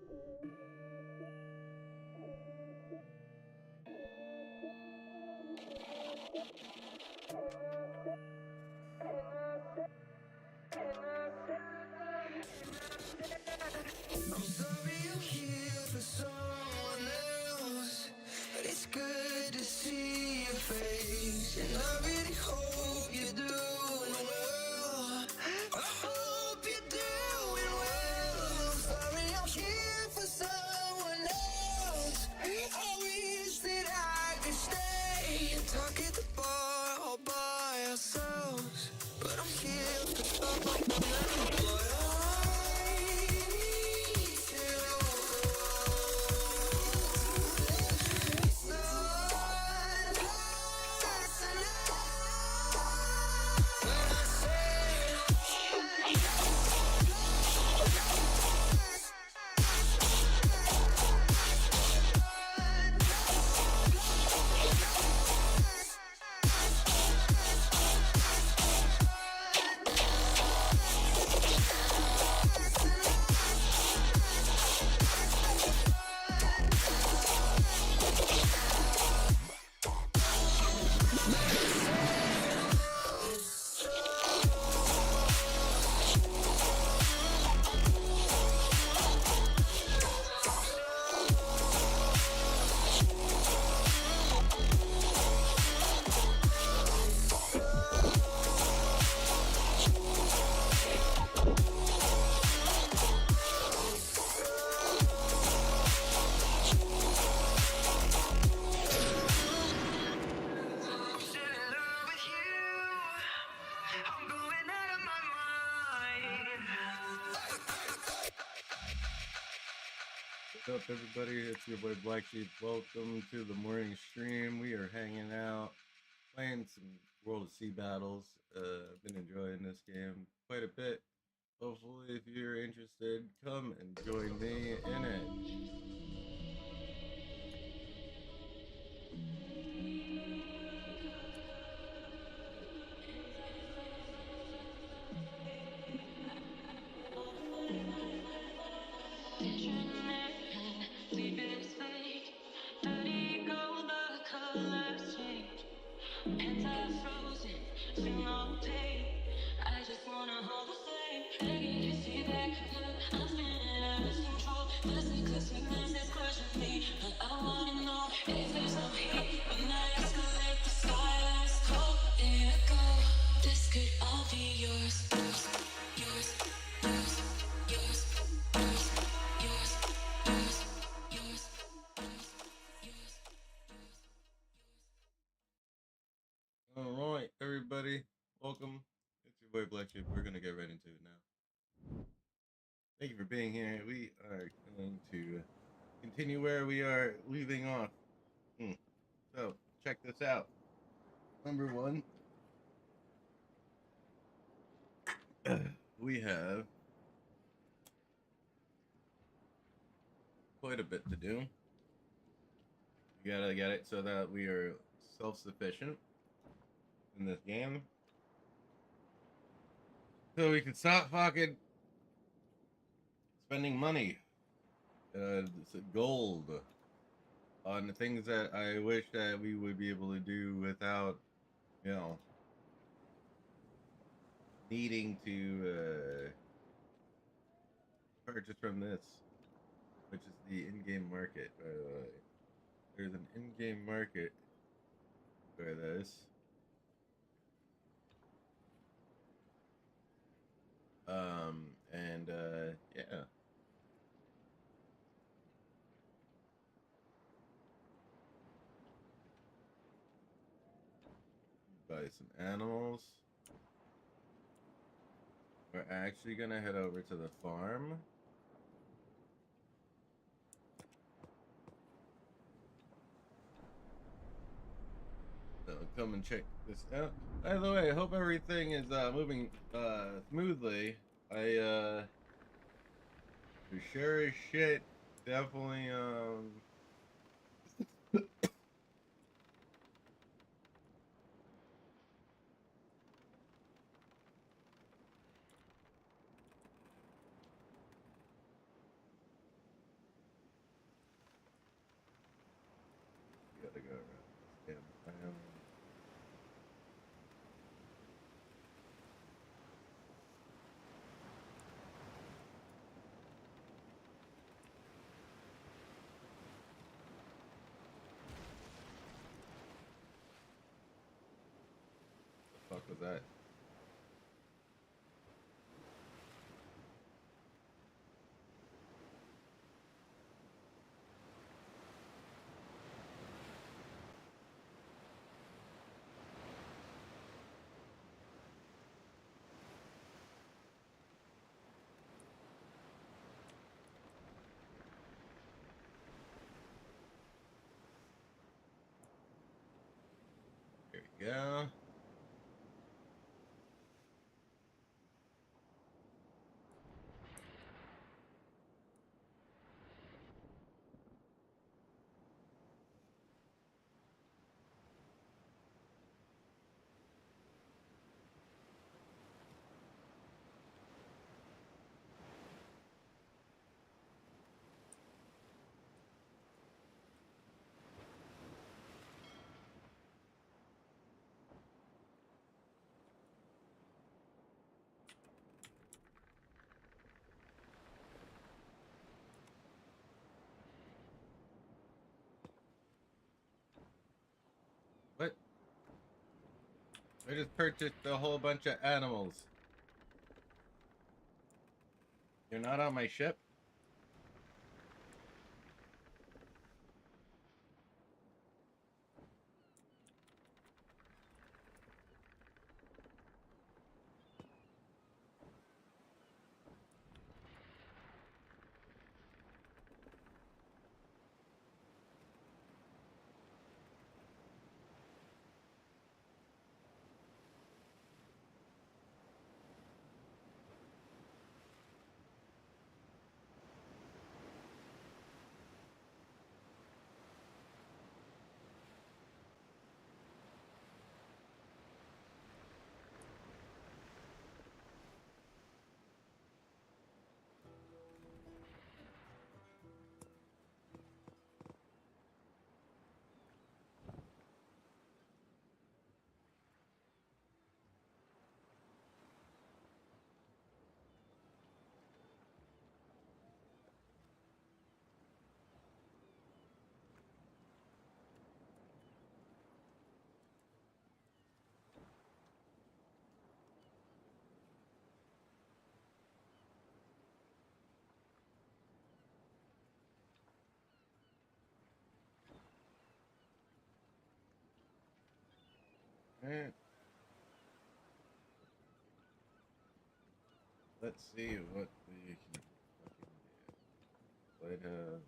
I'm sorry I'm here for someone else, but it's good to see your face, and I really hope you're doing well. I hope you're doing well. I'm sorry I'm here for someone else. I wish that I could stay and talk at the bar all by ourselves, but I'm here for someone else. What's up, everybody? It's your boy Blaqksheep. Welcome to the morning stream. We are hanging out, playing some World of Sea battles. I've been enjoying this game quite a bit. Hopefully, if you're interested, come and join me in it. Alright, everybody, welcome. It's your boy Blaqksheep. We're going to get right into it now. Thank you for being here. We are going to continue where we are leaving off. So, check this out. Number one, we have quite a bit to do. We gotta get it so that we are self-sufficient in this game, so we can stop fucking spending money, gold, on the things that I wish that we would be able to do without, you know, needing to purchase from this, which is the in-game market. There's an in-game market for this. Yeah. Buy some animals. We're actually gonna head over to the farm. So come and check this out. By the way, I hope everything is moving smoothly. I for sure as shit definitely Gotta go around this damn island. The fuck was that? Here we go. What? I just purchased a whole bunch of animals. You're not on my ship? Alright. Let's see what we can fucking do. Lighthouse.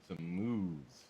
some moves.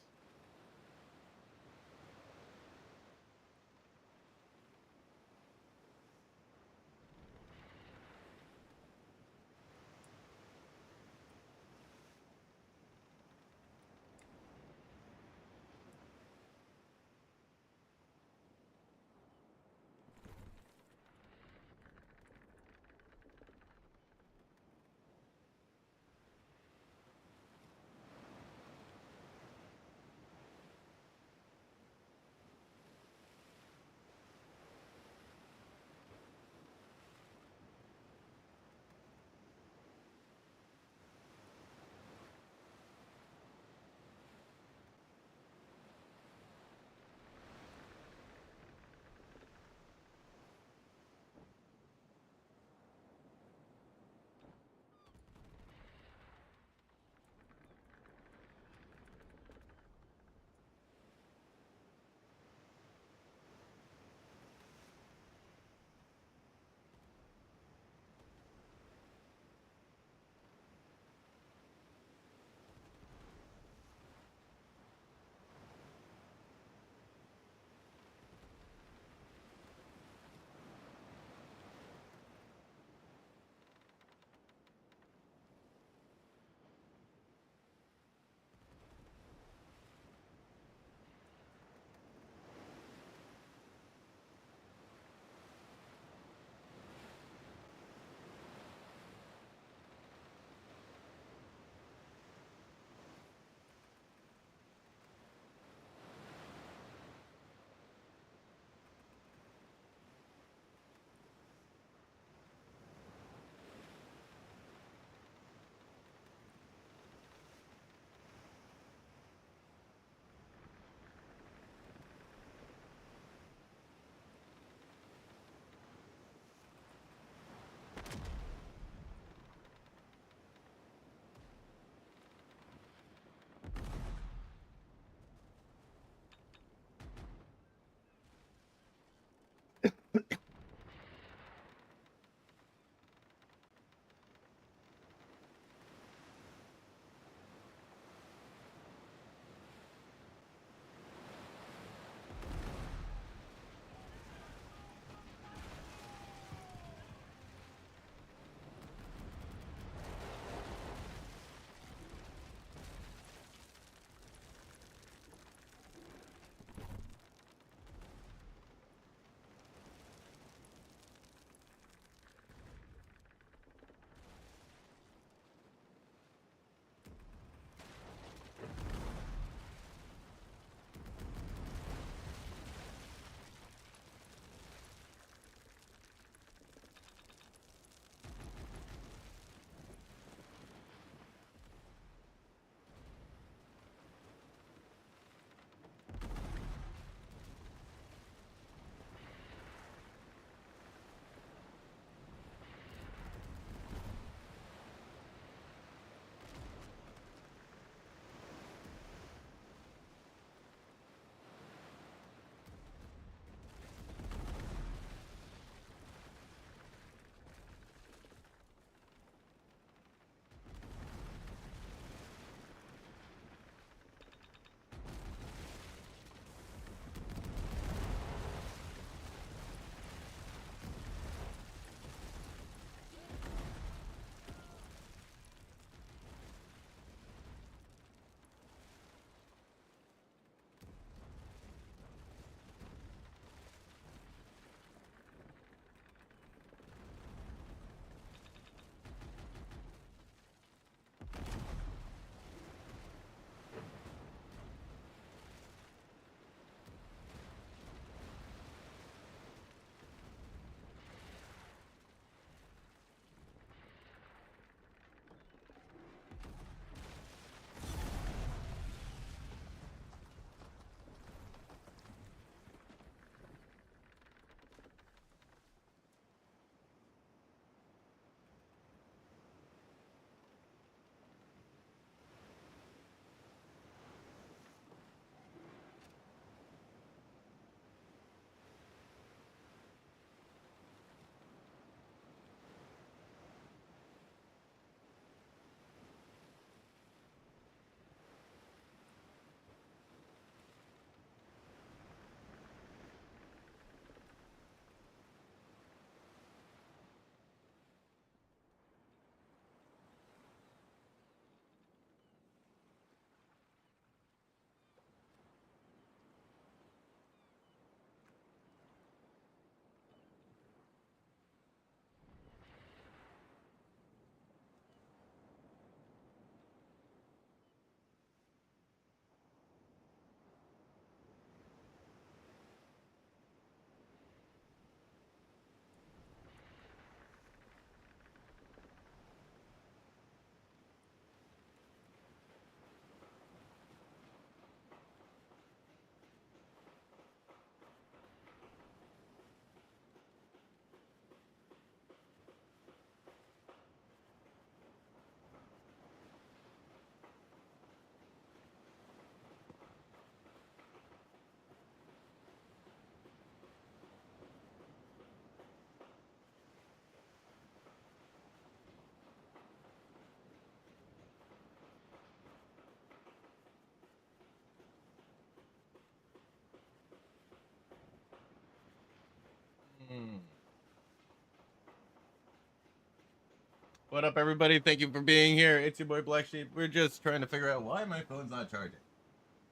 What up, everybody? Thank you for being here. It's your boy Blaqksheep. We're just trying to figure out why my phone's not charging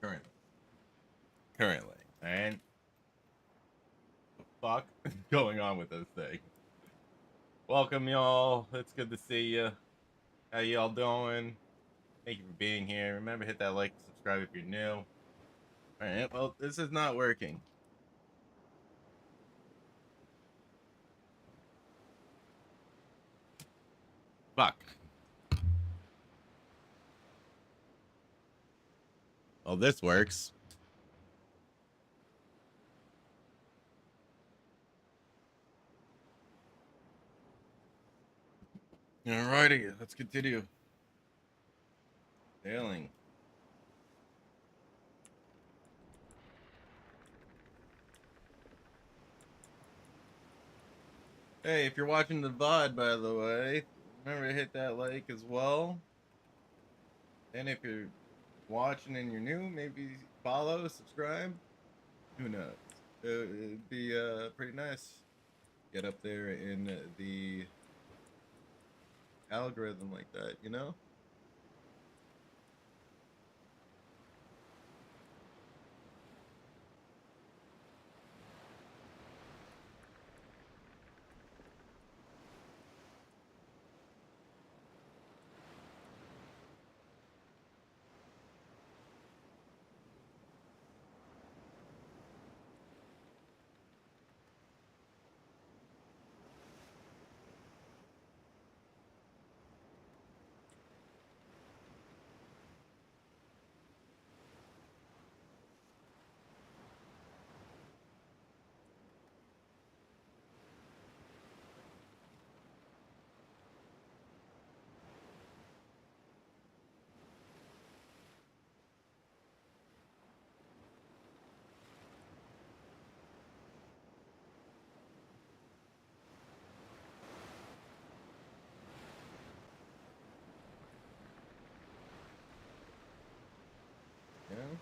currently. All right. What the fuck is going on with this thing? Welcome, y'all. It's good to see you. How y'all doing? Thank you for being here. Remember, hit that like, subscribe if you're new. All right. Well, this is not working. Fuck. Well, this works. Alrighty, let's continue. Sailing. Hey, if you're watching the VOD, by the way, remember to hit that like as well. And if you're watching and you're new, maybe follow, subscribe. Who knows? It'd be pretty nice. Get up there in the algorithm like that, you know? Yeah.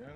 Yeah.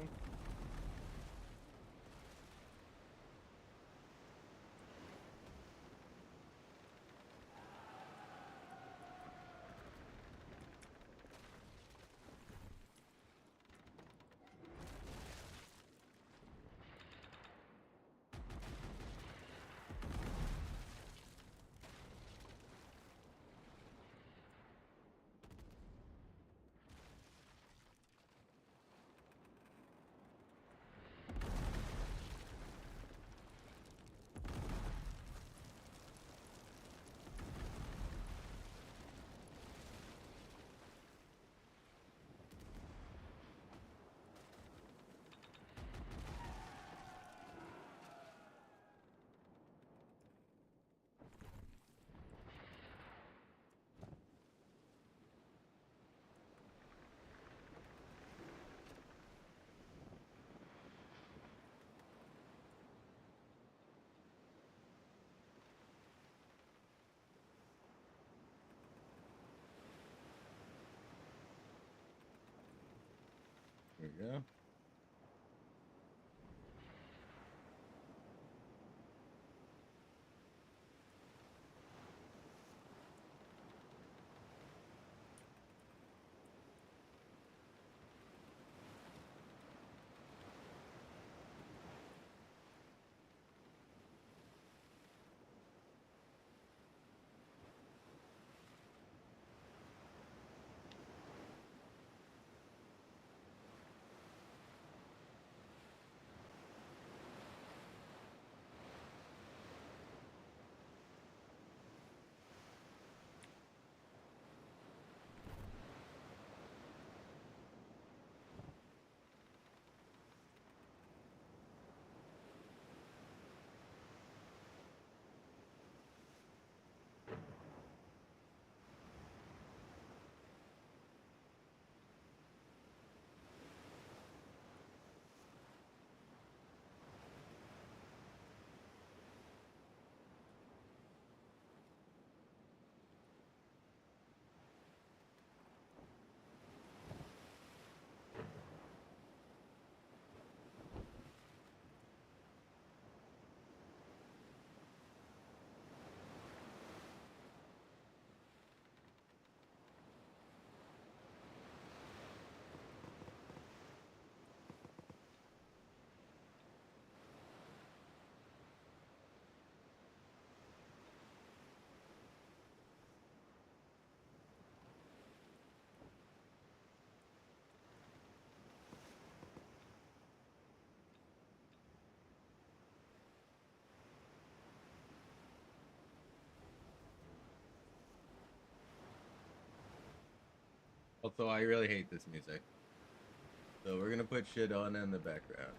There we go. Also, I really hate this music. So we're gonna put shit on in the background.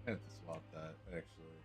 I have to swap that actually.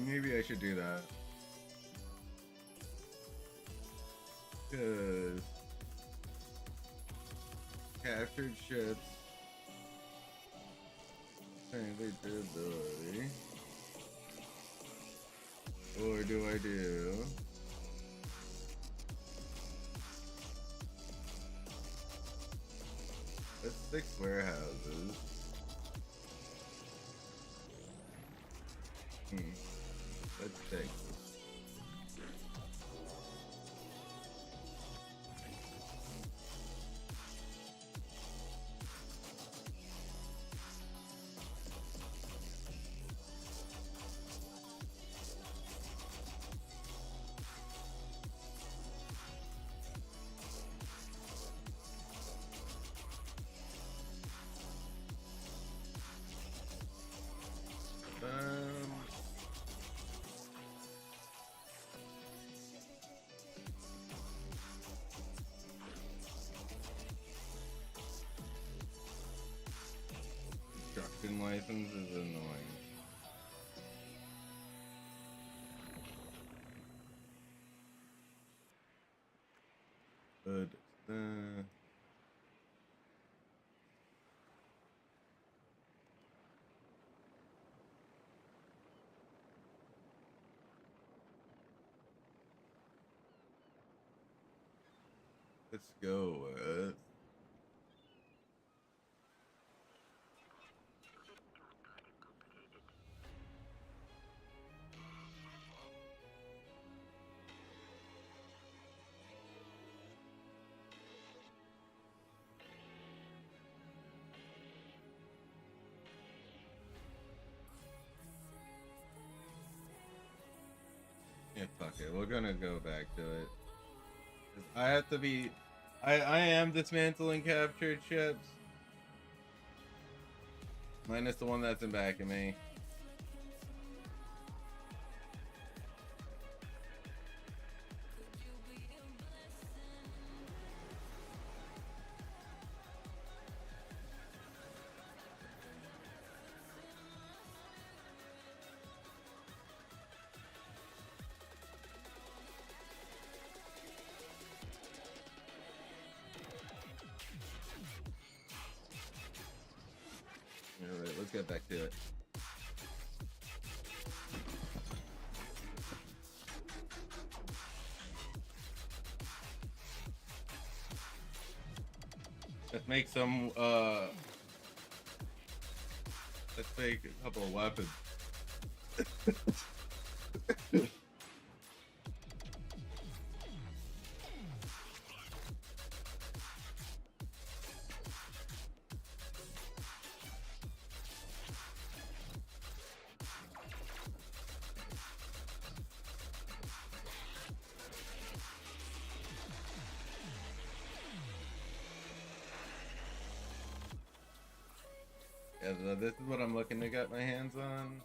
Maybe I should do that. Because captured ships durability. Or do I do that's 6 warehouses. Let's take construction license is annoying. But let's go with yeah, fuck it. We're gonna go back to it. I have to be. I am dismantling captured ships. Minus the one that's in back of me. Alright, let's get back to it. Let's make some, let's make a couple of weapons. Yeah, so this is what I'm looking to get my hands on.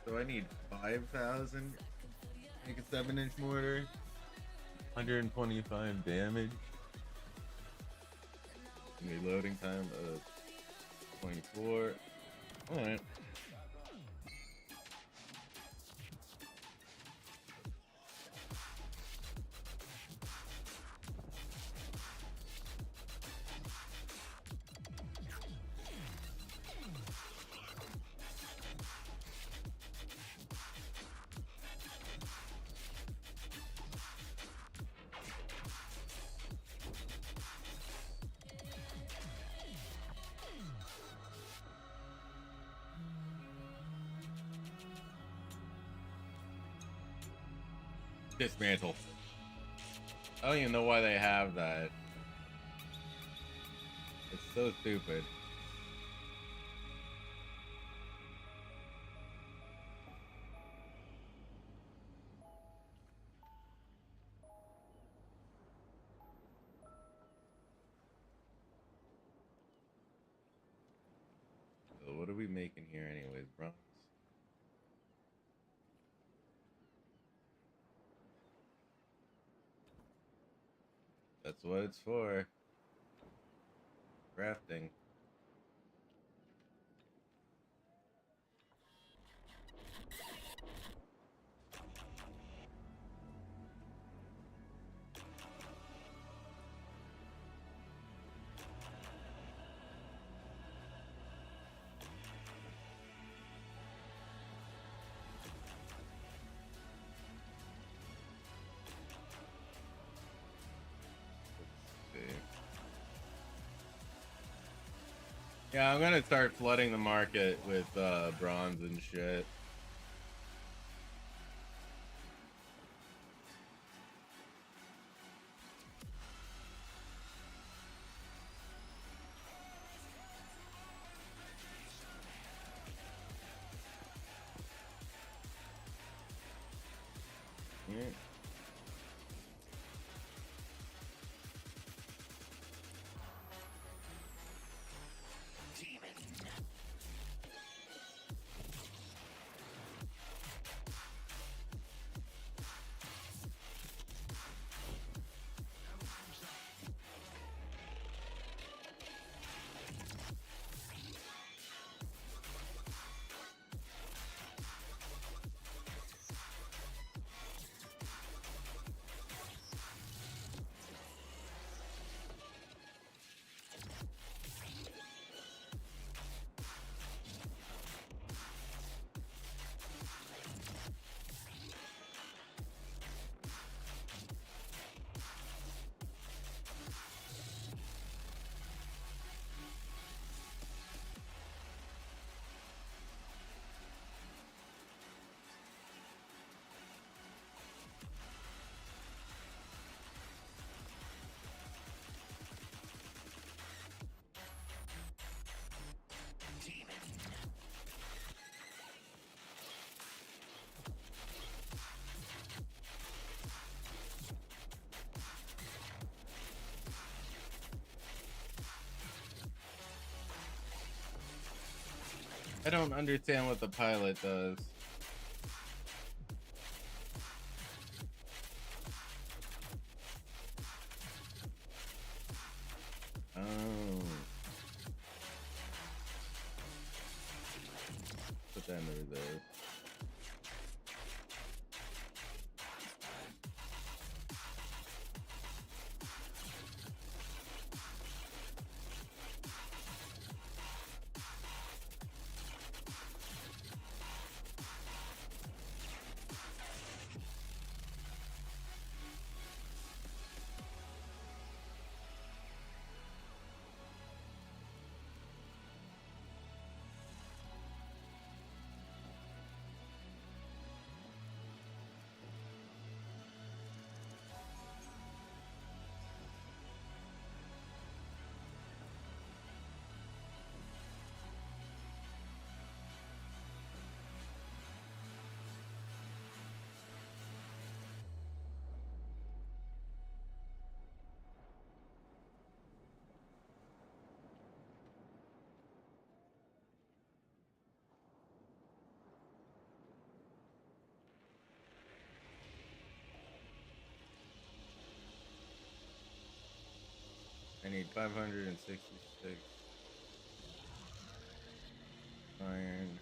So I need 5,000. Make a 7-inch mortar. 125 damage. Reloading time of 24. Alright. Dismantle. I don't even know why they have that. It's so stupid. making here anyways, bronze? That's what it's for. Crafting. Yeah, I'm gonna start flooding the market with bronze and shit. Yeah. I don't understand what the pilot does. Oh. Put that in the reserve. I need 566 iron.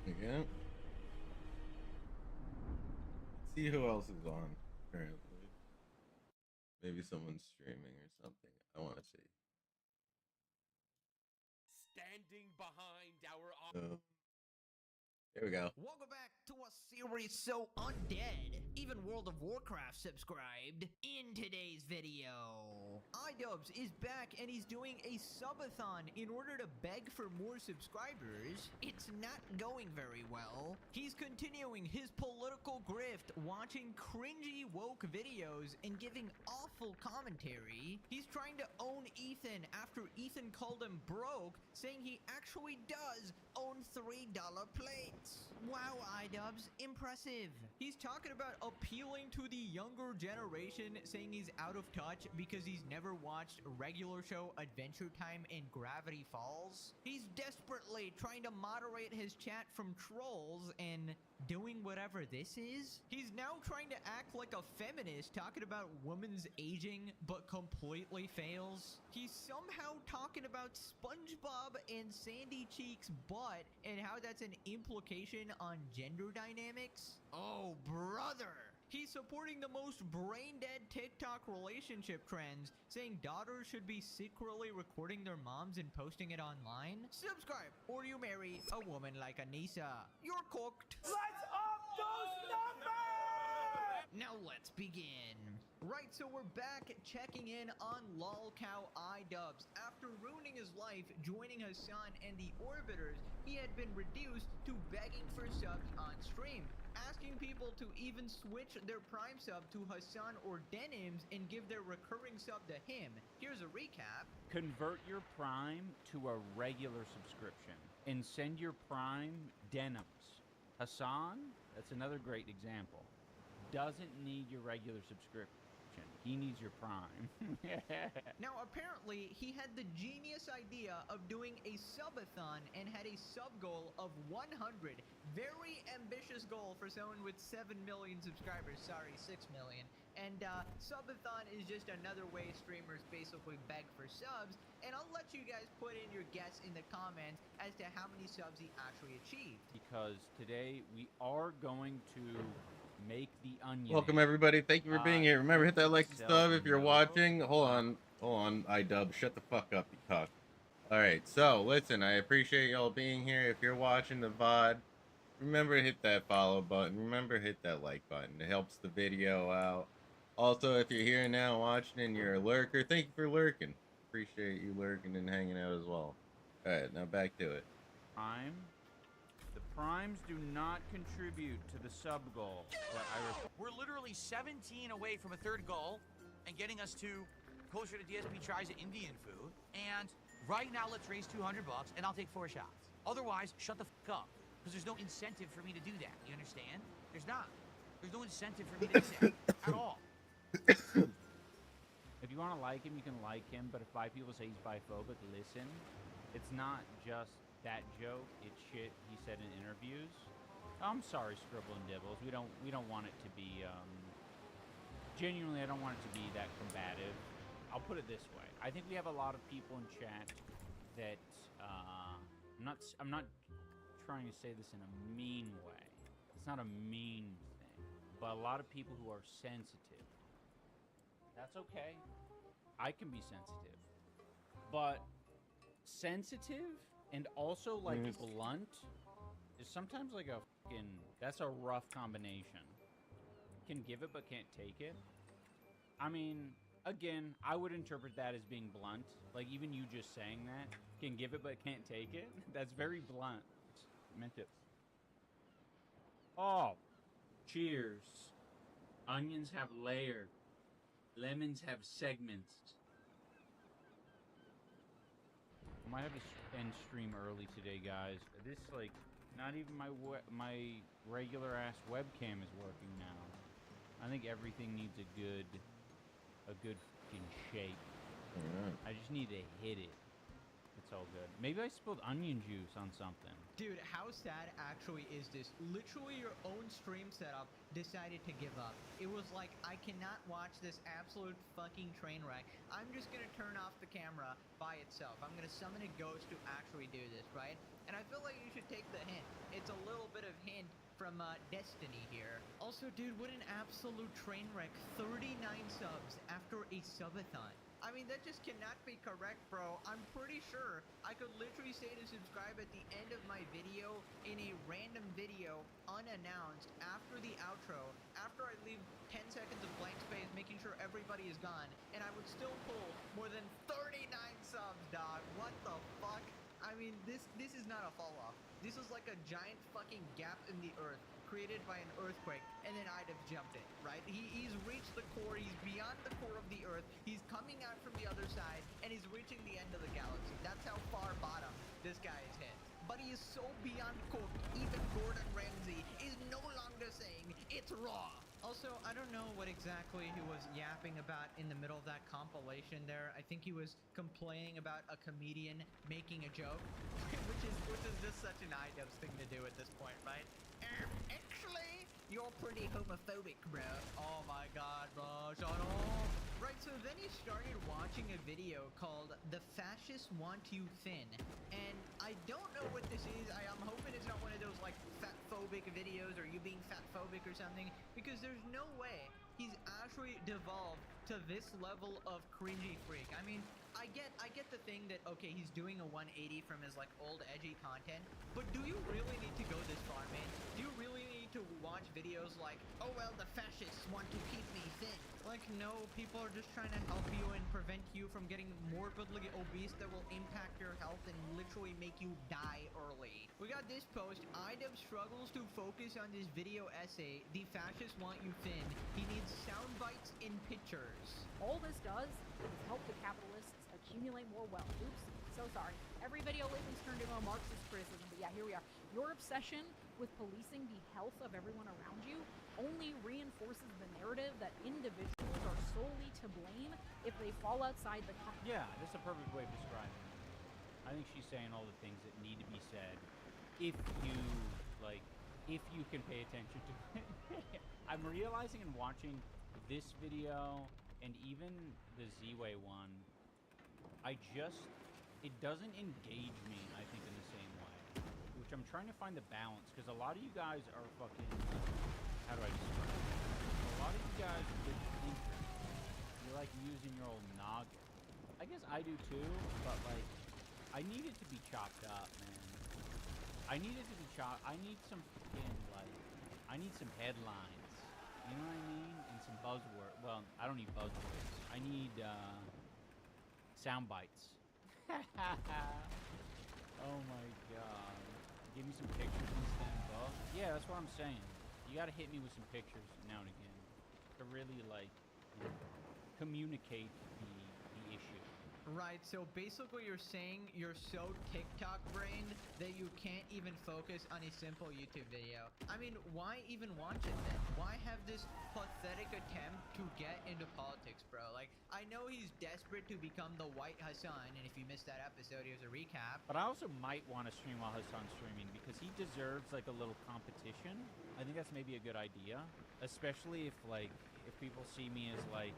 Again. Let's see who else is on currently. Maybe someone's streaming or something. I want to see. Standing behind our Here we go. Welcome back to a series so undead, even World of Warcraft subscribed. In today's video, iDubbbz is back and he's doing a subathon in order to beg for more subscribers. It's not going very well. He's continuing his political grift, watching cringy woke videos and giving awful commentary. He's trying to own Ethan after Ethan called him broke, saying he actually does own $3 plates. Wow, iDubbbz, impressive. He's talking about appealing to the younger generation, saying he's out of touch because he's never watched regular show Adventure Time and Gravity Falls. He's desperately trying to moderate his chat from trolls and doing whatever this is. He's now trying to act like a feminist, talking about women's aging, but completely fails. He's somehow talking about SpongeBob and Sandy Cheek's butt and how that's an implication on gender dynamics. Oh, brother. He's supporting the most brain-dead TikTok relationship trends, saying daughters should be secretly recording their moms and posting it online. Subscribe, or you marry a woman like Anissa. You're cooked. Let's up those numbers! Now let's begin. Right, so we're back checking in on lolcow iDubbbz. After ruining his life, joining Hassan and the Orbiters, he had been reduced to begging for subs on stream, asking people to even switch their Prime sub to Hassan or Denims and give their recurring sub to him. Here's a recap. Convert your Prime to a regular subscription and send your Prime Denims. Hassan, that's another great example, doesn't need your regular subscription. He needs your Prime. Now, apparently, he had the genius idea of doing a subathon and had a sub goal of 100. Very ambitious goal for someone with 7 million subscribers. Sorry, 6 million. And subathon is just another way streamers basically beg for subs. And I'll let you guys put in your guess in the comments as to how many subs he actually achieved. Because today we are going to make the onion. Welcome everybody. Thank you for being here. Remember, hit that like and sub if you're watching. Hold on, iDubbbz. Shut the fuck up, you cock. Alright, so listen, I appreciate y'all being here. If you're watching the VOD, remember to hit that follow button. Remember to hit that like button. It helps the video out. Also, if you're here now watching and you're a lurker, thank you for lurking. Appreciate you lurking and hanging out as well. All right, now back to it. Prime. The primes do not contribute to the sub goal, but We're literally 17 away from a third goal and getting us to closer to DSP tries at Indian food. And right now, let's raise 200 bucks and I'll take 4 shots. Otherwise, shut the fuck up. Because there's no incentive for me to do that. You understand? There's not. There's no incentive for me to do that at all. if you want to like him, you can like him. But if 5 people say he's biphobic, listen. It's not just that joke. It's shit he said in interviews. I'm sorry, Scribble and Dibbles. We don't want it to be. Genuinely, I don't want it to be that combative. I'll put it this way. I think we have a lot of people in chat that I'm not trying to say this in a mean way. It's not a mean thing, but a lot of people who are sensitive. That's okay. I can be sensitive, but sensitive and also like blunt is sometimes like a fucking. That's a rough combination. Can give it but can't take it. I mean, again, I would interpret that as being blunt. Like, even you just saying that, can give it but can't take it, that's very blunt. Meant it. Oh, cheers. Onions have layer. Lemons have segments. I might have to end stream early today, guys. This, like, not even my regular ass webcam is working now. I think everything needs a good fucking shake. I just need to hit it. It's all good. Maybe I spilled onion juice on something. Dude, how sad actually is this? Literally your own stream setup decided to give up. It was like, I cannot watch this absolute fucking train wreck. I'm just gonna turn off the camera by itself. I'm gonna summon a ghost to actually do this, right? And I feel like you should take the hint. It's a little bit of hint from Destiny here. Also, dude, what an absolute train wreck. 39 subs after a subathon. I mean, that just cannot be correct, bro. I'm pretty sure I could literally say to subscribe at the end of my video in a random video, unannounced, after the outro, after I leave 10 seconds of blank space, making sure everybody is gone, and I would still pull more than 39 subs, dog. What the fuck? I mean, this is not a fall off. This is like a giant fucking gap in the earth created by an earthquake, and then I'd have jumped it, right? He's reached the core, he's beyond the core of the earth, he's coming out from the other side, and he's reaching the end of the galaxy. That's how far bottom this guy is hit. But he is so beyond cooked, even Gordon Ramsay is no longer saying it's raw. Also, I don't know what exactly he was yapping about in the middle of that compilation there. I think he was complaining about a comedian making a joke, which is just such an iDubbbz thing to do at this point, right? Actually, you're pretty homophobic, bro. Oh my god, bro, shut up. Right, so then he started watching a video called The Fascists Want You Thin. And I don't know what this is. I'm hoping it's not one of those, like, fat-phobic videos or you being fat-phobic or something. Because there's no way he's actually devolved to this level of cringy freak. I mean, I get the thing that, okay, he's doing a 180 from his, like, old edgy content. But do you really need to go this far, man? Do you really need to watch videos like, oh, well, the fascists want to keep me thin? Like, no, people are just trying to help you and prevent you from getting morbidly obese that will impact your health and literally make you die early. We got this post. iDubbbz struggles to focus on this video essay. The fascists want you thin. He needs sound bites in pictures. All this does is help the capitalists accumulate more wealth. Oops, so sorry. Every video lately's turned into a Marxist criticism, but yeah, here we are. Your obsession with policing the health of everyone around you only reinforces the narrative that individuals are solely to blame if they fall outside the Yeah, that's a perfect way of describing it. I think she's saying all the things that need to be said if you can pay attention to it. I'm realizing in watching this video and even the Z-Way one, it doesn't engage me, I think, in the same way. Which I'm trying to find the balance, because a lot of you guys are fucking, how do I describe it? A lot of you guys are big thinkers. You like using your old noggin. I guess I do too, but like, I need it to be chopped up, man. I need it to be chopped. I need some fucking, like, I need some headlines. You know what I mean? And some buzzwords. Well, I don't need buzzwords. I need Sound bites. Oh my god. Give me some pictures instead of both. Yeah, that's what I'm saying. You gotta hit me with some pictures now and again to really, like, you know, communicate the issue. Right, so basically you're saying you're so TikTok brained that you can't even focus on a simple YouTube video. I mean, why even watch it then? Why have this pathetic attempt to get into politics, bro? Like, I know he's desperate to become the White Hassan, and if you missed that episode, here's a recap. But I also might want to stream while Hassan's streaming because he deserves, like, a little competition. I think that's maybe a good idea. Especially if, like, if people see me as, like,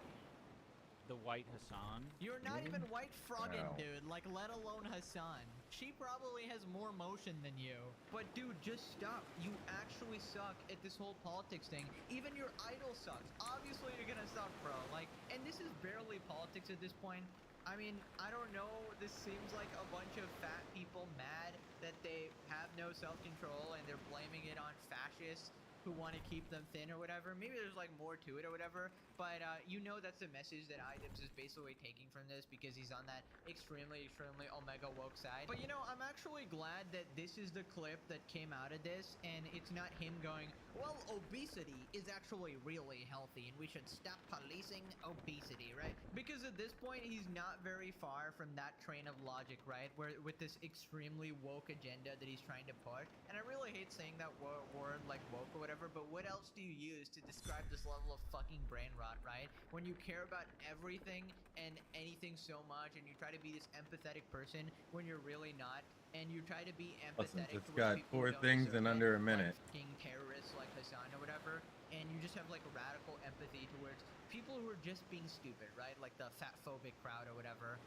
the White Hassan. You're not even white frogging, Wow. dude, like, let alone Hassan. She probably has more motion than you. But, dude, just stop. You actually suck at this whole politics thing. Even your idol sucks. Obviously, you're gonna suck, bro. Like, and this is barely politics at this point. I mean, I don't know. This seems like a bunch of fat people mad that they have no self-control and they're blaming it on fascists who want to keep them thin or whatever. Maybe there's like more to it or whatever, but you know that's the message that iDibs is basically taking from this because he's on that extremely omega woke side. But you know, I'm actually glad that this is the clip that came out of this and it's not him going, well, obesity is actually really healthy and we should stop policing obesity, right? Because at this point he's not very far from that train of logic, right? Where with this extremely woke agenda that he's trying to push. And I really hate saying that word like woke or whatever, but what else do you use to describe this level of fucking brain rot, right? When you care about everything and anything so much and you try to be this empathetic person when you're really not, and you try to be Listen, empathetic it's towards got people who 4 don't things deserve in it, under a minute. like fucking terrorists like Hassan or whatever, and you just have like radical empathy towards people who are just being stupid, right? Like the fat phobic crowd or whatever.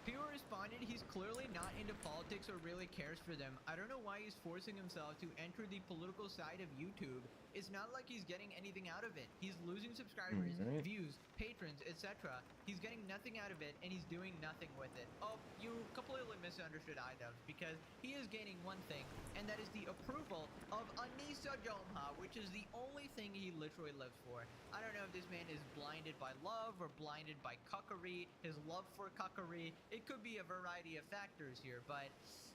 People responded he's clearly not into politics or really cares for them. I don't know why he's forcing himself to enter the political side of YouTube. It's not like he's getting anything out of it. He's losing subscribers, Right. views, patrons, etc. He's getting nothing out of it and he's doing nothing with it. Oh, you completely misunderstood iDubbbz because he is gaining one thing, and that is the approval of Anissa Jomha, which is the only thing he literally lives for. I don't know if this man is blinded by love or blinded by cuckery, his love for cuckery. It could be a variety of factors here, but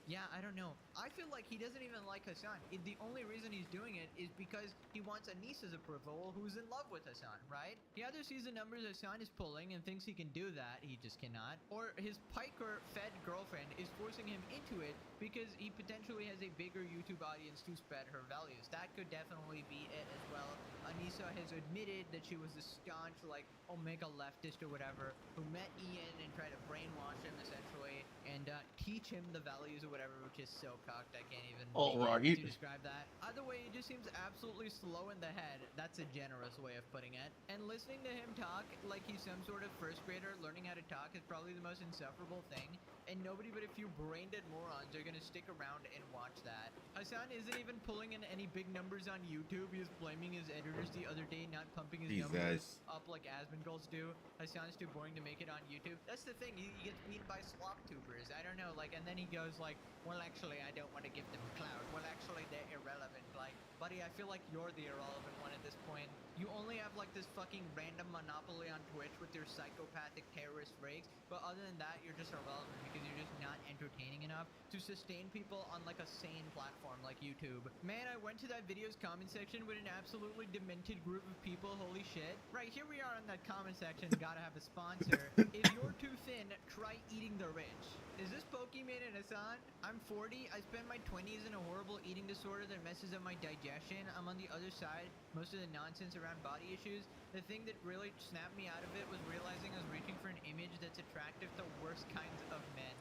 yeah, I don't know. I feel like he doesn't even like Hassan. The only reason he's doing it is because he wants Anissa's approval, who's in love with Hassan, right? He either sees the numbers Hassan is pulling and thinks he can do that, he just cannot, or his piker-fed girlfriend is forcing him into it because he potentially has a bigger YouTube audience to spread her values. That could definitely be it as well. Anissa has admitted that she was a staunch, like, omega leftist or whatever, who met Ian and tried to brainwash him, essentially, and teach him the values or whatever, which is so cocked, I can't even begin to describe that. Either way, he just seems absolutely slow in the head. That's a generous way of putting it. And listening to him talk like he's some sort of first grader learning how to talk is probably the most insufferable thing, and nobody but a few brain-dead morons are gonna stick around and watch that. Hassan isn't even pulling in any big numbers on YouTube. He was blaming his editors the other day not pumping his These numbers guys. up like Asmongold's do. Hassan's too boring to make it on YouTube. That's the thing, he gets beaten by slop tubers. I don't know, like, and then he goes like, well, actually, I don't want to give them clout. Well, actually, they're irrelevant. Like, buddy, I feel like you're the irrelevant one at this point. You only have like this fucking random monopoly on Twitch with your psychopathic terrorist rigs, but other than that, you're just irrelevant because you're just not entertaining enough to sustain people on like a sane platform like YouTube. Man, I went to that video's comment section with an absolutely demented group of people. Holy shit. Right, here we are in that comment section. Gotta have a sponsor. If you're too thin, try eating the rich. Is this Pokemon and Hassan? I'm 40. I spent my 20s in a horrible eating disorder that messes up my digestion. I'm on the other side. Most of the nonsense around body issues. The thing that really snapped me out of it was realizing I was reaching for an image that's attractive to worst kinds of men.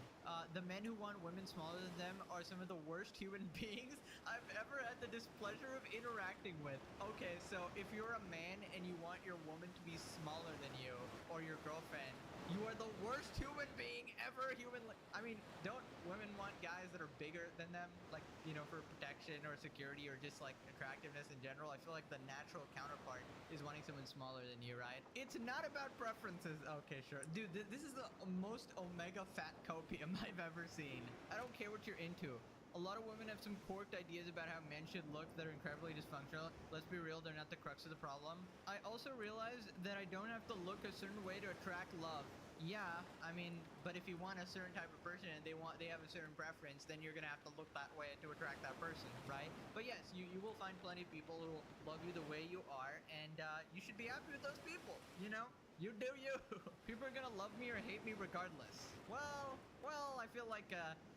The men who want women smaller than them are some of the worst human beings I've ever had the displeasure of interacting with. Okay, so if you're a man and you want your woman to be smaller than you, or your girlfriend, you are the worst human being ever. I mean, don't women want guys that are bigger than them, like, you know, for protection or security or just like attractiveness in general? I feel like the natural counterpart is wanting someone smaller than you, right? It's not about preferences. Okay, sure. Dude, this is the most omega fat copium I've ever seen. I don't care what you're into. A lot of women have some corked ideas about how men should look that are incredibly dysfunctional. Let's be real, they're not the crux of the problem. I also realized that I don't have to look a certain way to attract love. Yeah, I mean, but if you want a certain type of person and they have a certain preference, then you're gonna have to look that way to attract that person, right? But yes, you will find plenty of people who will love you the way you are, and you should be happy with those people. You know, you do you. People are gonna love me or hate me regardless. Well, I feel like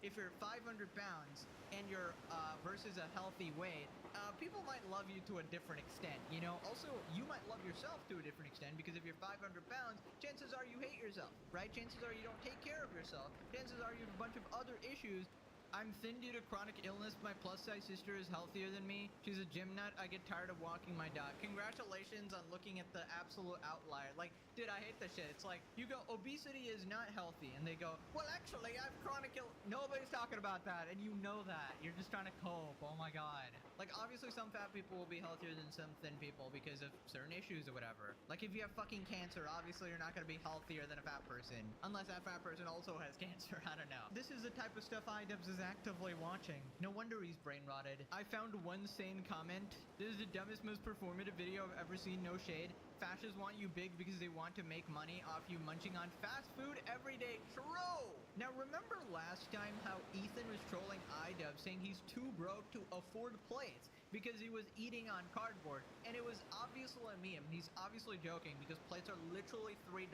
if you're 500 pounds and you're versus a healthy weight, people might love you to a different extent. You know, also you might love yourself to a different extent because if you're 500 pounds, chances are you hate yourself, right? Chances are you don't take care of yourself. Chances are you have a bunch of other issues. I'm thin due to chronic illness. My plus-size sister is healthier than me. She's a gym nut. I get tired of walking my dog. Congratulations on looking at the absolute outlier. Like, dude, I hate this shit. It's like, you go, obesity is not healthy. And they go, well, actually, I have chronic illness. Nobody's talking about that. And you know that. You're just trying to cope. Oh my God. Like, obviously, some fat people will be healthier than some thin people because of certain issues or whatever. Like, if you have fucking cancer, obviously, you're not going to be healthier than a fat person. Unless that fat person also has cancer. I don't know. This is the type of stuff iDubbbz is actively watching. No wonder he's brain rotted. I found one sane comment. This is the dumbest, most performative video I've ever seen, no shade. Fascists want you big because they want to make money off you munching on fast food every day. True! Now remember last time how Ethan was trolling iDubbbz saying he's too broke to afford plates because he was eating on cardboard, and it was obviously a meme. He's obviously joking because plates are literally $3,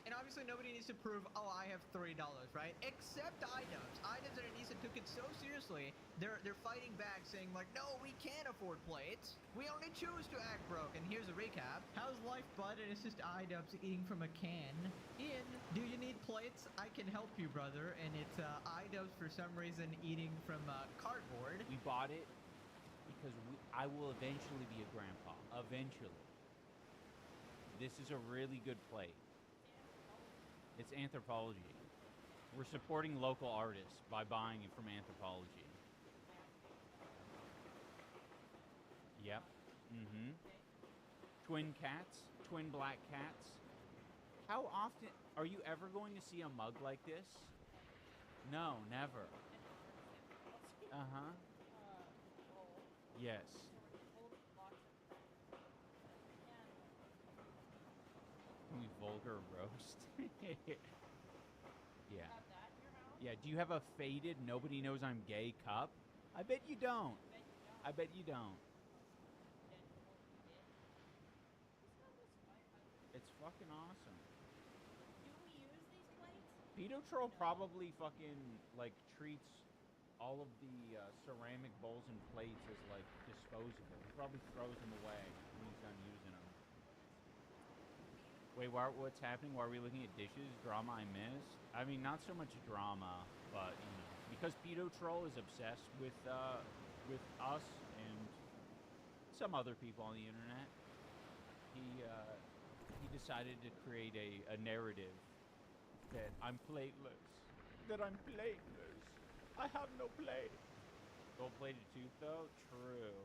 and obviously nobody needs to prove, oh, I have $3, right? Except iDubbbz. iDubbbz and Anissa took it so seriously, they're fighting back saying like, no, we can't afford plates. We only choose to act broke. And here's a recap. How's life, bud? And it's just iDubbbz eating from a can. Ian, do you need plates? I can help you, brother. And it's iDubbbz for some reason eating from cardboard. We bought it because I will eventually be a grandpa. Eventually. This is a really good plate. It's Anthropology. We're supporting local artists by buying it from Anthropology. Yep. Mm-hmm. Twin cats. Twin black cats. How often... Are you ever going to see a mug like this? No, never. Uh-huh. Yes. Can we vulgar roast? Yeah. Yeah, do you have a faded nobody knows I'm gay cup? I bet you don't. I bet you don't. It's fucking awesome. Pedo Troll probably fucking like treats all of the ceramic bowls and plates as like disposable. He probably throws them away when he's done using them. Wait, what's happening? Why are we looking at dishes? Drama I missed? I mean, not so much drama, but you know, because Pedo Troll is obsessed with us and some other people on the internet, he decided to create a narrative that I'm plateless. That I'm plateless. I have no plate. Gold-plated tooth, though? True.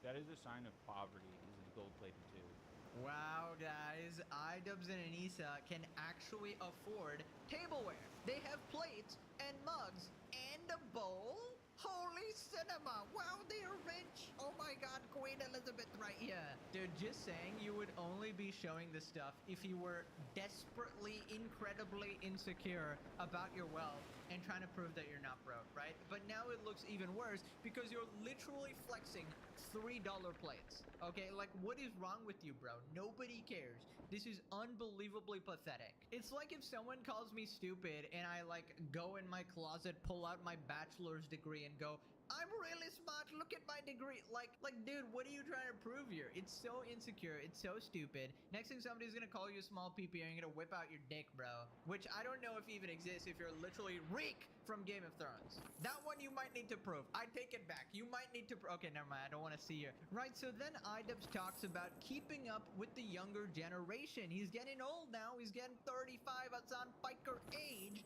That is a sign of poverty, is a gold-plated tooth. Wow, guys, iDubbbz and Anissa can actually afford tableware. They have plates and mugs and a bowl. Holy cinema! Wow, they are rich! Oh my God, Queen Elizabeth right here. Dude, just saying, you would only be showing this stuff if you were desperately, incredibly insecure about your wealth and trying to prove that you're not broke, right? But now it looks even worse because you're literally flexing $3 plates. Okay, like what is wrong with you, bro? Nobody cares. This is unbelievably pathetic. It's like if someone calls me stupid and I like go in my closet, pull out my bachelor's degree and go, I'm really smart, look at my degree. Like, dude, what are you trying to prove here? It's so insecure, it's so stupid. Next thing somebody's gonna call you a small PP and you're gonna whip out your dick, bro. Which I don't know if even exists if you're literally Reek from Game of Thrones. That one you might need to prove. I take it back. You might need to okay, never mind, I don't wanna see you. Right, so then iDubbbz talks about keeping up with the younger generation. He's getting old now, he's getting 35, that's on Piker age.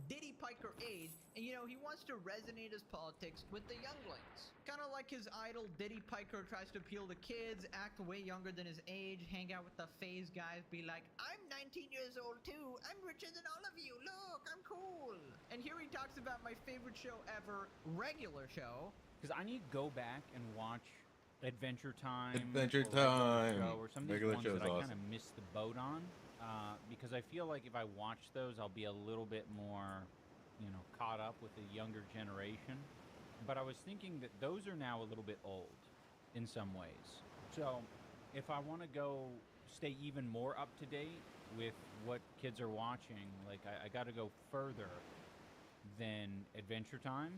Diddy Piker age, and you know, he wants to resonate his politics with the younglings. Kind of like his idol Diddy Piker tries to appeal to kids, act way younger than his age, hang out with the phase guys, be like, I'm 19 years old too, I'm richer than all of you, look, I'm cool. And here he talks about my favorite show ever, Regular Show. Because I need to go back and watch Adventure Time. Adventure or Regular Time. Show, or some of these Regular ones Show that is I awesome. kind of missed the boat on. because I feel like if I watch those, I'll be a little bit more, caught up with the younger generation. But I was thinking that those are now a little bit old in some ways. So if I want to go stay even more up to date with what kids are watching, like I got to go further than Adventure Time.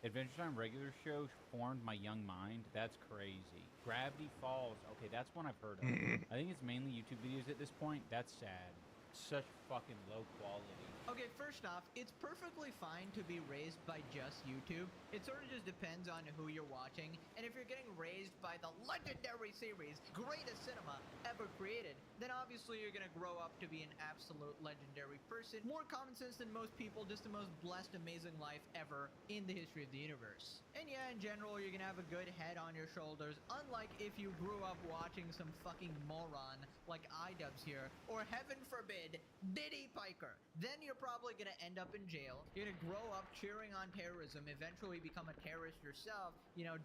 Adventure Time regular show formed my young mind. That's crazy. Gravity Falls. Okay, that's one I've heard of. I think it's mainly YouTube videos at this point. That's sad. Such fucking low quality. Okay, first off, it's perfectly fine to be raised by just YouTube. It sort of just depends on who you're watching. And if you're getting raised by the legendary series, greatest cinema ever created, then obviously you're gonna grow up to be an absolute legendary person. More common sense than most people, just the most blessed, amazing life ever in the history of the universe. And yeah, in general, you're gonna have a good head on your shoulders, unlike if you grew up watching some fucking moron like iDubbbz here, or heaven forbid, Diddy Piker. Then you're probably gonna end up in jail. You're gonna grow up cheering on terrorism, eventually become a terrorist yourself,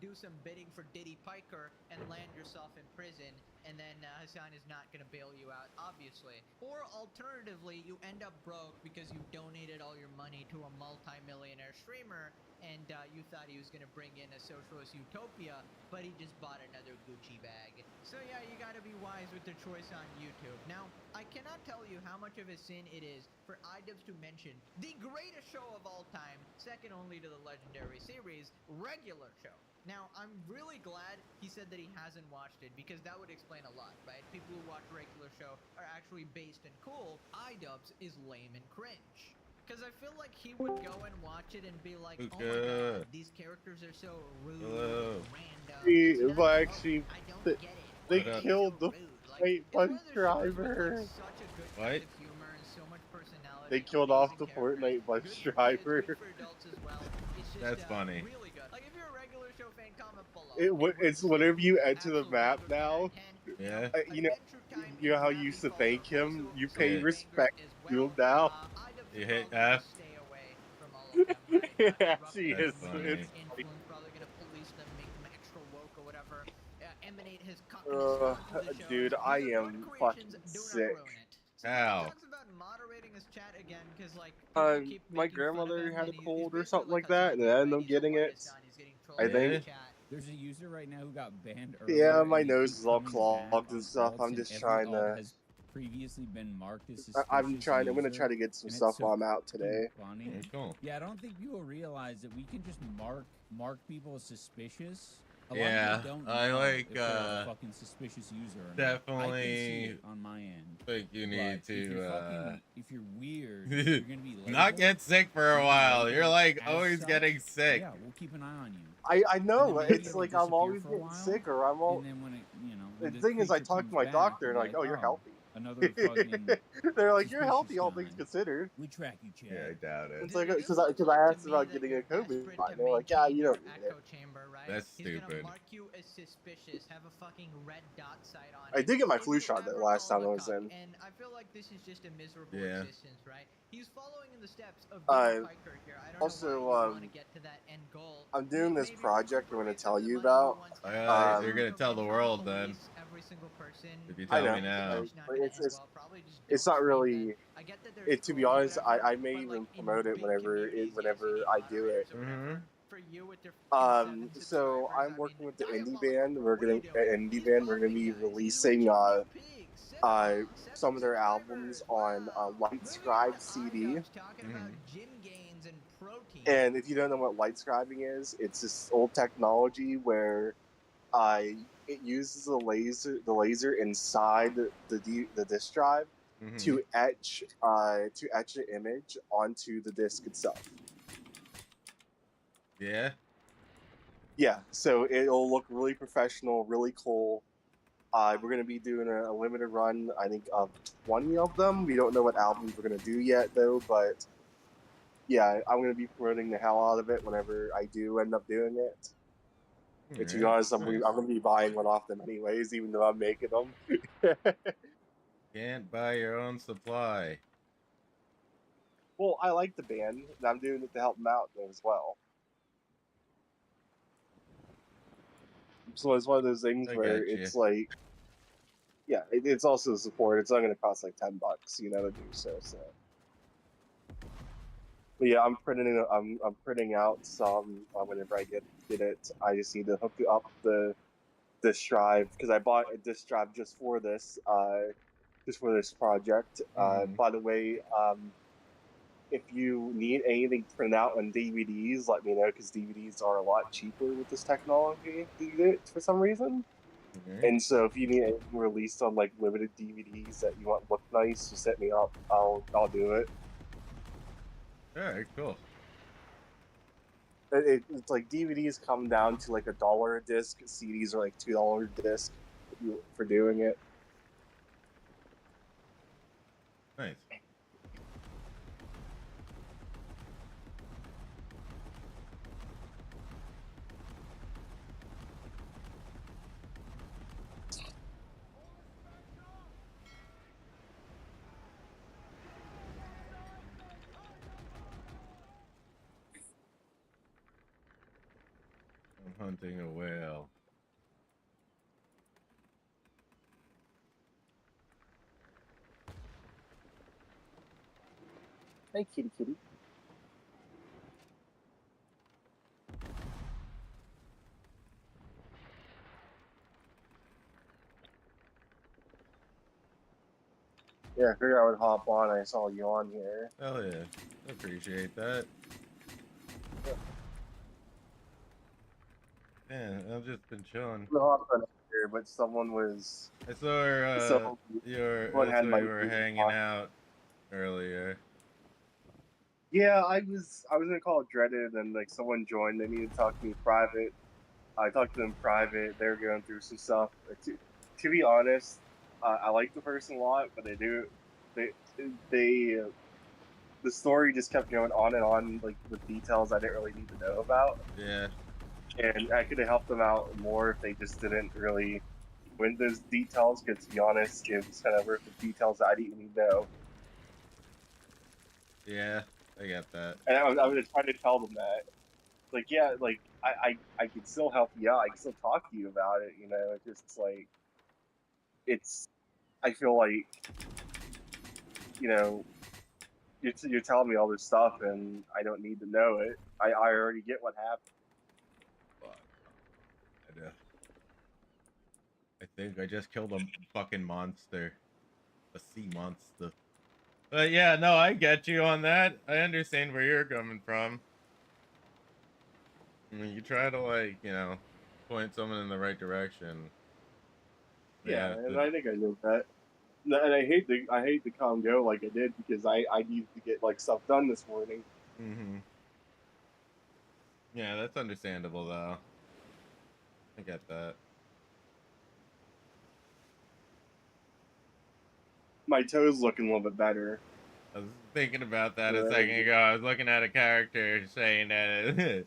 do some bidding for Diddy Piker, and land yourself in prison, and then Hassan is not gonna bail you out, obviously. Or alternatively, you end up broke because you donated all your money to a multi-millionaire streamer, and you thought he was gonna bring in a socialist utopia, but he just bought another Gucci bag. So yeah, you gotta be wise with the choice on YouTube. Now, I cannot tell you how much of a sin it is for iDubbbz to mention the greatest show of all time, second only to the legendary series, regular show. Now, I'm really glad he said that he hasn't watched it, because that would explain a lot, right? People who watch regular show are actually based and cool. iDubbbz is lame and cringe. Because I feel like he would go and watch it and be like, oh my god, these characters are so rude, random. Hey, it's Blaqksheep, I don't get it. they What up? killed the Like, Fortnite it's one bus of those shows with, driver. like, such a good What? sense of humor and so much personality. They killed off amazing the characters, Fortnite bus good for kids, driver. good for adults as well. It's just, That's funny. Really good. Like, if you're a regular show fan, comment below. It's whenever you enter the map now. Yeah. You know how you used to thank him. You pay Yeah. respect to him now. You hit F. Yeah, she That's is. funny. It's Probably gonna police them, make them extra woke or whatever. Emanate his cockiness onto the show. dude, I These are am good fucking creations, do not sick. ruin it. So How? he talks about moderating his chat again, 'cause, like, people keep My making fun of grandmother him, had a and he's cold or basically something like Hassan, that, and I ended right? up He's getting like it. Hassan, he's getting trolled I in think. chat. There's a user right now who got banned earlier. Yeah, and my they nose keep is all coming clogged back and on stuff. alts, I'm and just every trying alt to. has previously been marked as suspicious. I'm gonna user, try to get some and it's stuff so while I'm out fucking today. funny. Cool. Yeah, I don't think people realize that we can just mark people as suspicious. A lot Yeah, of people don't I know like, if they're a fucking suspicious user or not. I can see definitely it on my end. think you But need if you're to if you're weird, you're gonna be not labeled, get sick for a you're while. labeled You're like as always such. getting sick. Yeah, we'll keep an eye on you. I know. maybe It's it'll like I'm disappear always for a getting while, sick, or I'm all. And then when it, The when thing is, I creature talked to comes my back, doctor, and you're like, oh, you're healthy. Another fucking. They're like, you're suspicious healthy, all guy. things considered. We track you, Chad. Yeah, I doubt it. It's like because I asked about getting a COVID shot, and they're like, yeah, you don't need it. That's He's gonna stupid. mark you as suspicious, have a fucking red dot sight on I it. did get my If flu you shot though ever last call time I him a was cuck, in. And I feel like this is just a miserable Yeah. existence, right? He's following in the steps of Uh, Diddy Piker here. I don't also, know why you want to get to that end goal. I'm doing this Maybe project I'm going to recuperate tell some of the you money he about. once Oh, had. yeah, you're gonna tell the world then. Every single person. If you I tell know. me now. It's not But gonna it's- end it's- well. Probably just It's don't not stream really. that. I get that there's To be trolls or honest, whatever, I may but, even like, in promote it big whenever communities, yes, you whenever need I do it. moderators or whatever. For you with your So I'm working with the indie band. We're gonna be releasing some of their albums on LightScribe CD. And if you don't know what light scribing is, it's this old technology where it uses the laser inside the disk drive to etch an image onto the disk itself. Yeah. Yeah, so it'll look really professional, really cool. We're gonna be doing a limited run, I think, of 20 of them. We don't know what albums we're gonna do yet, though, but yeah, I'm gonna be promoting the hell out of it whenever I do end up doing it. And to be honest, I'm gonna be buying one off them anyways, even though I'm making them. Can't buy your own supply. Well, I like the band, and I'm doing it to help them out as well. So it's one of those things I where got you. it's like, yeah, it's also support. It's not going to cost like $10, to do so. But yeah, I'm printing out some whenever I get it. I just need to hook up the disk drive because I bought a disk drive just for this project. By the way, if you need anything printed out on DVDs, let me know because DVDs are a lot cheaper with this technology for some reason. And so if you need anything released on like limited DVDs that you want look nice, just hit me up. I'll do it. All right, cool. It's like DVDs come down to like $1 a disc. CDs are like $2 a disc for doing it. Nice. I'm hunting a whale. Hey, kitty. Yeah, I figured I would hop on. I saw you on here. Hell yeah. I appreciate that. Yeah, I've just been chilling. Here, but someone was. I saw So, that's where you were hanging out earlier. Yeah, I was gonna call it dreaded, and like someone joined. They needed to talk to me private. I talked to them private. They were going through some stuff. To be honest, I like the person a lot, but the story just kept going on and on, like with details I didn't really need to know about. Yeah. And I could have helped them out more if they just didn't really win those details. Because to be honest, it was kind of worth the details that I didn't even know. Yeah, I get that. And I was trying to tell them that, like, yeah, like I can still help you out. I can still talk to you about it. It's just like I feel like you're telling me all this stuff and I don't need to know it. I already get what happened. I think I just killed a fucking monster. A sea monster. But yeah, no, I get you on that. I understand where you're coming from. I mean, you try to, like, point someone in the right direction. Yeah, and I think I knew that. And I hate the calm go like I did because I needed to get like stuff done this morning. Mm-hmm. Yeah, that's understandable though. I get that. My toe's looking a little bit better. I was thinking about that a second ago. I was looking at a character saying that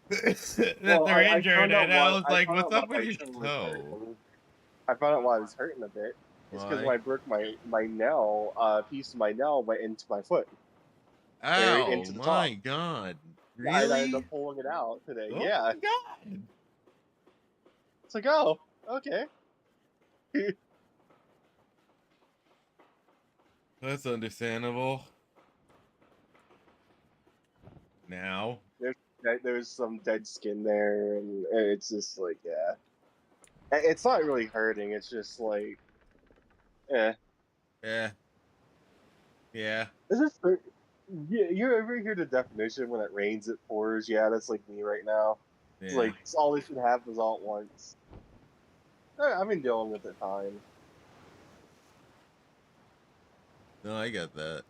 that they're injured, and I was like, "What's up with your toe?" I found out why I was hurting a bit. It's because when I broke my nail, a piece of my nail went into my foot. Ow! Into the My top. God! Really? I ended up pulling it out today. Oh yeah. my God! It's like, oh, okay. That's understandable. Now. There's some dead skin there, and it's just like, yeah. It's not really hurting. It's just like, Yeah. Yeah. Is this? You ever hear the definition? When it rains, it pours. Yeah, that's like me right now. Yeah. It's like all this should happen all at once. I've been dealing with it fine. No, I get that.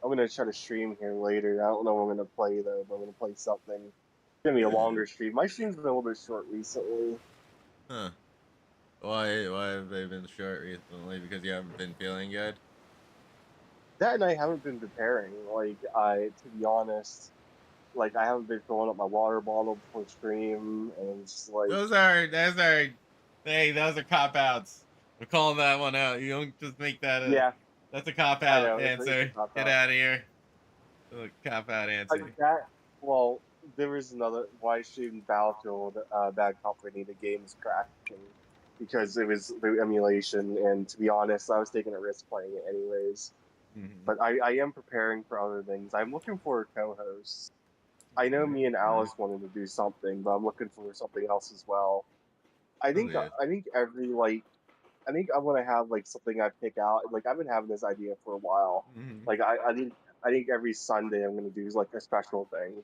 I'm gonna try to stream here later. I don't know what I'm gonna play though, but I'm gonna play something. It's gonna be a longer stream. My stream's been a little bit short recently. Huh. Why have they been short recently? Because you haven't been feeling good? That and I haven't been preparing. Like, to be honest, like I haven't been filling up my water bottle before stream, and it's just like those are cop outs. We're calling that one out. You don't just make that yeah. That's a cop out answer. Get out of here. Cop out answer. Well, there was another why shouldn't Battlefield Bad Company, the game is crashing because it was the emulation, and to be honest, I was taking a risk playing it anyways. But I am preparing for other things. I'm looking for a co-host. I know me and Alice wanted to do something, but I'm looking for something else as well. I think yeah. I think every I think I want to have like something I pick out. Like I've been having this idea for a while. Like I think every Sunday I'm gonna do like a special thing.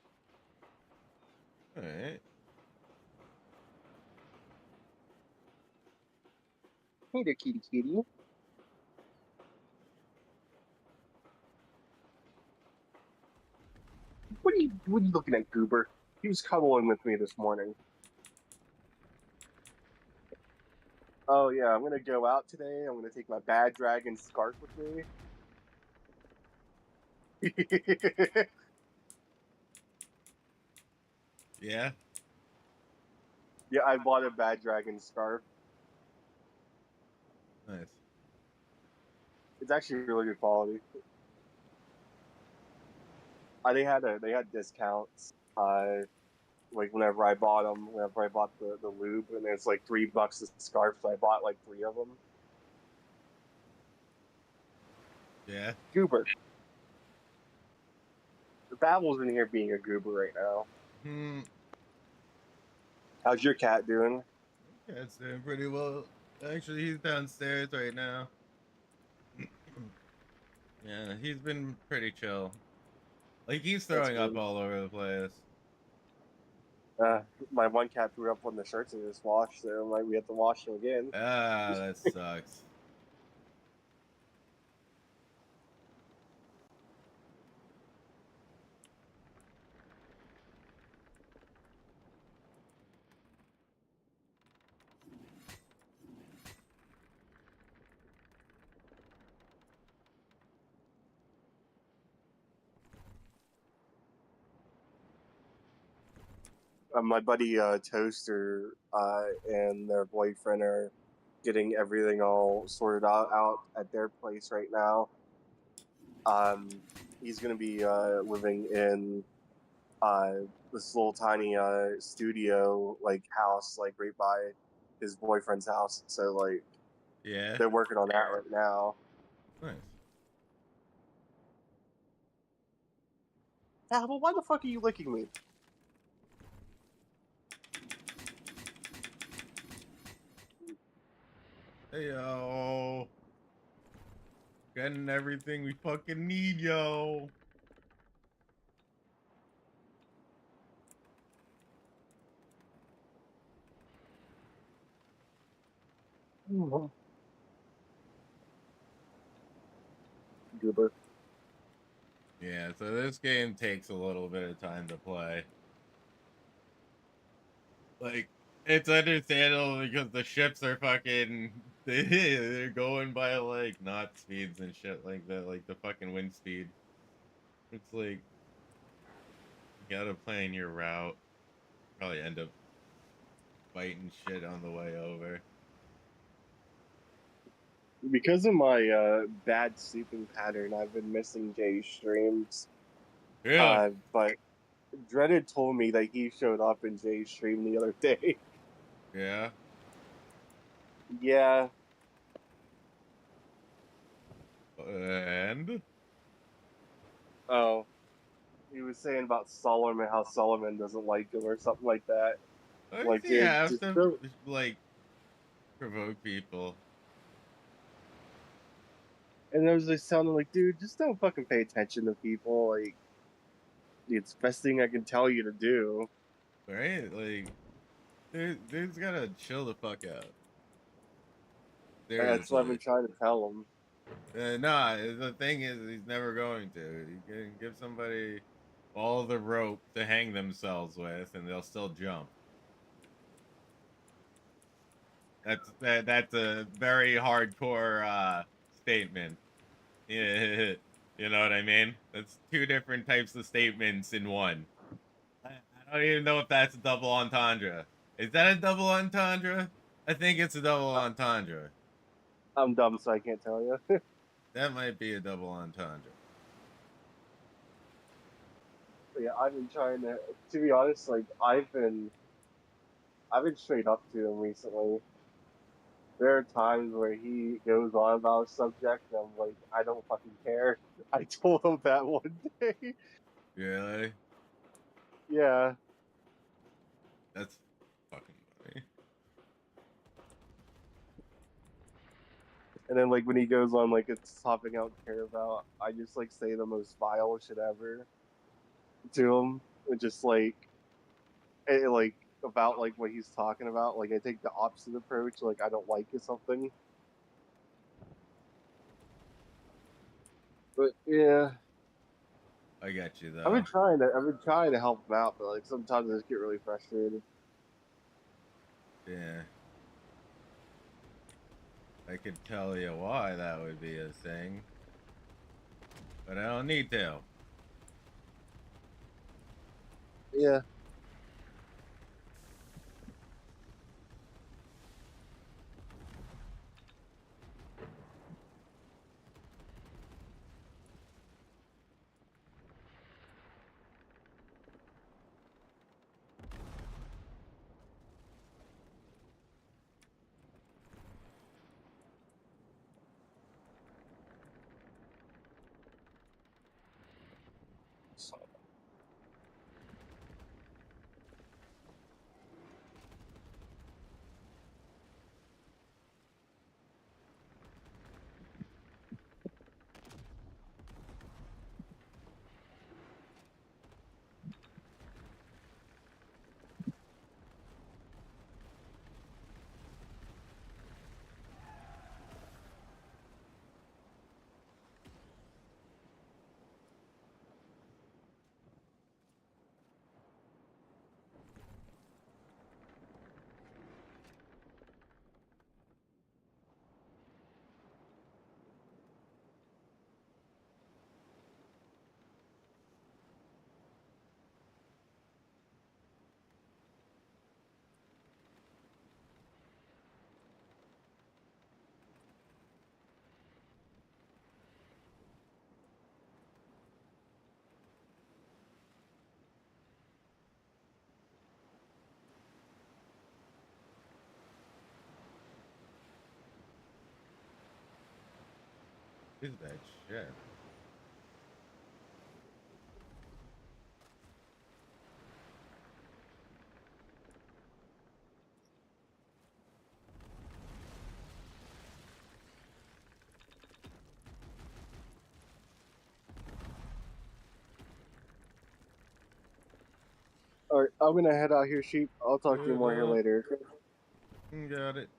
All right. Hey there, kitty kitty. What are you looking at, Goober? He was cuddling with me this morning. Oh yeah, I'm gonna go out today. I'm gonna take my Bad Dragon scarf with me. Yeah. Yeah, I bought a Bad Dragon scarf. Nice. It's actually really good quality. They had discounts. Like whenever I bought them, whenever I bought the lube, and it's like $3 a scarf, so I bought like 3 of them. Yeah. Goober. The Babel's in here being a goober right now. How's your cat doing? Cat's doing pretty well. Actually, he's downstairs right now. Yeah, he's been pretty chill. Like, he's throwing up all over the place. My one cat threw up on the shirts I just washed, so like we have to wash them again. Ah, that sucks. My buddy Toaster and their boyfriend are getting everything all sorted out at their place right now. He's gonna be living in this little tiny studio like house like right by his boyfriend's house. So like, yeah, they're working on that right now. Nice. Yeah, well, why the fuck are you licking me? Hey, yo. Getting everything we fucking need, yo. Goober. Yeah, so this game takes a little bit of time to play. Like, it's understandable because the ships are fucking... They're going by, like, knot speeds and shit like that. Like, the fucking wind speed. It's like... You gotta plan your route. Probably end up fighting shit on the way over. Because of my bad sleeping pattern, I've been missing Jay's streams. Really? But Dreaded told me that he showed up in Jay's stream the other day. Yeah? Yeah. And? Oh. He was saying about Solomon, how Solomon doesn't like him or something like that. Why Like, does he dude, have just to, don't- like, provoke people? And I was just sounding like, dude, just don't fucking pay attention to people. Like, it's the best thing I can tell you to do. Right? Like, dude's gotta chill the fuck out. That's what I've been Seriously. trying to tell him. Nah, the thing is, he's never going to. You can give somebody all the rope to hang themselves with, and they'll still jump. That's a very hardcore statement. Yeah, you know what I mean? That's 2 different types of statements in one. I don't even know if that's a double entendre. Is that a double entendre? I think it's a double entendre. I'm dumb, so I can't tell you. That might be a double entendre. yeah, I've been trying to be honest, like, I've been straight up to him recently. There are times where he goes on about a subject, and I'm like, I don't fucking care. I told him that one day. Really? Yeah. That's fucking funny. And then, like, when he goes on, like, it's a topic I don't care about, I just, like, say the most vile shit ever to him. And just, like, like, about, like, what he's talking about. Like, I take the opposite approach, like, I don't like it, something. But, yeah. I got you though. I've been trying to help him out, but, like, sometimes I just get really frustrated. Yeah. I could tell you why that would be a thing, but I don't need to. Yeah. Who's that shit? Alright, I'm gonna head out here, Sheep. I'll talk to you more here later. Got it.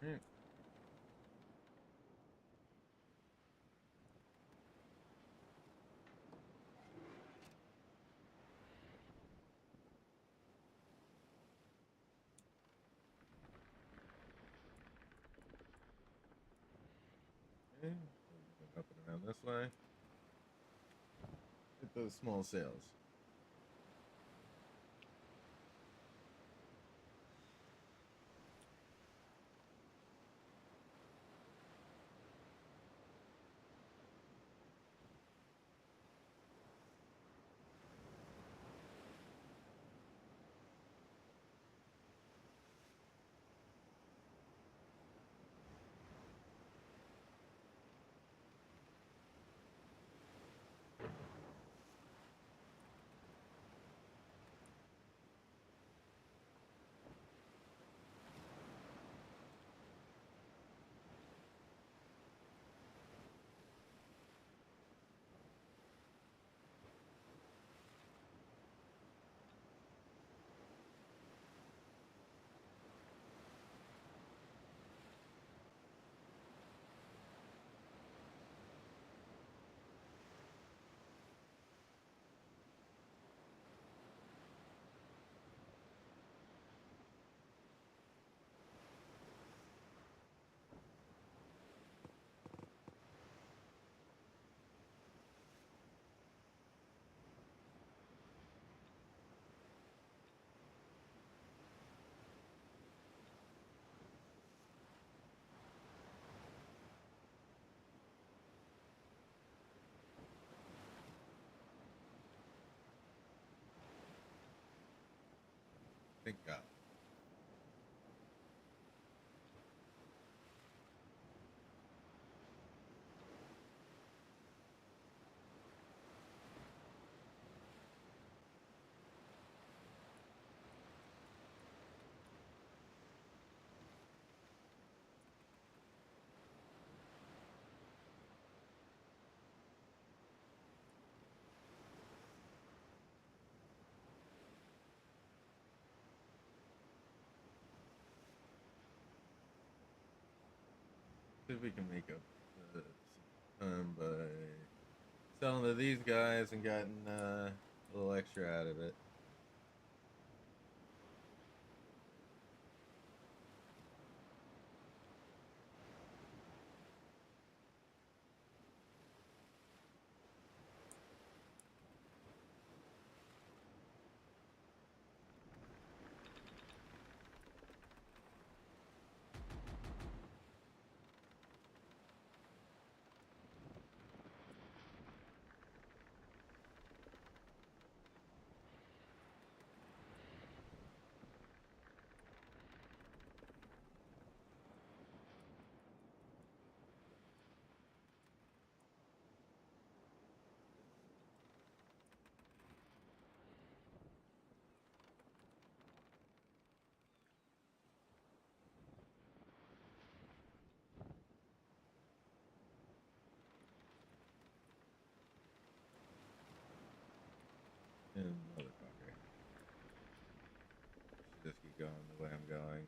Hmm. Okay. Up and around this way. Hit those small sails. Thank God. See if we can make up some time by selling to these guys and gotten a little extra out of it. And motherfucker. Should just keep going the way I'm going.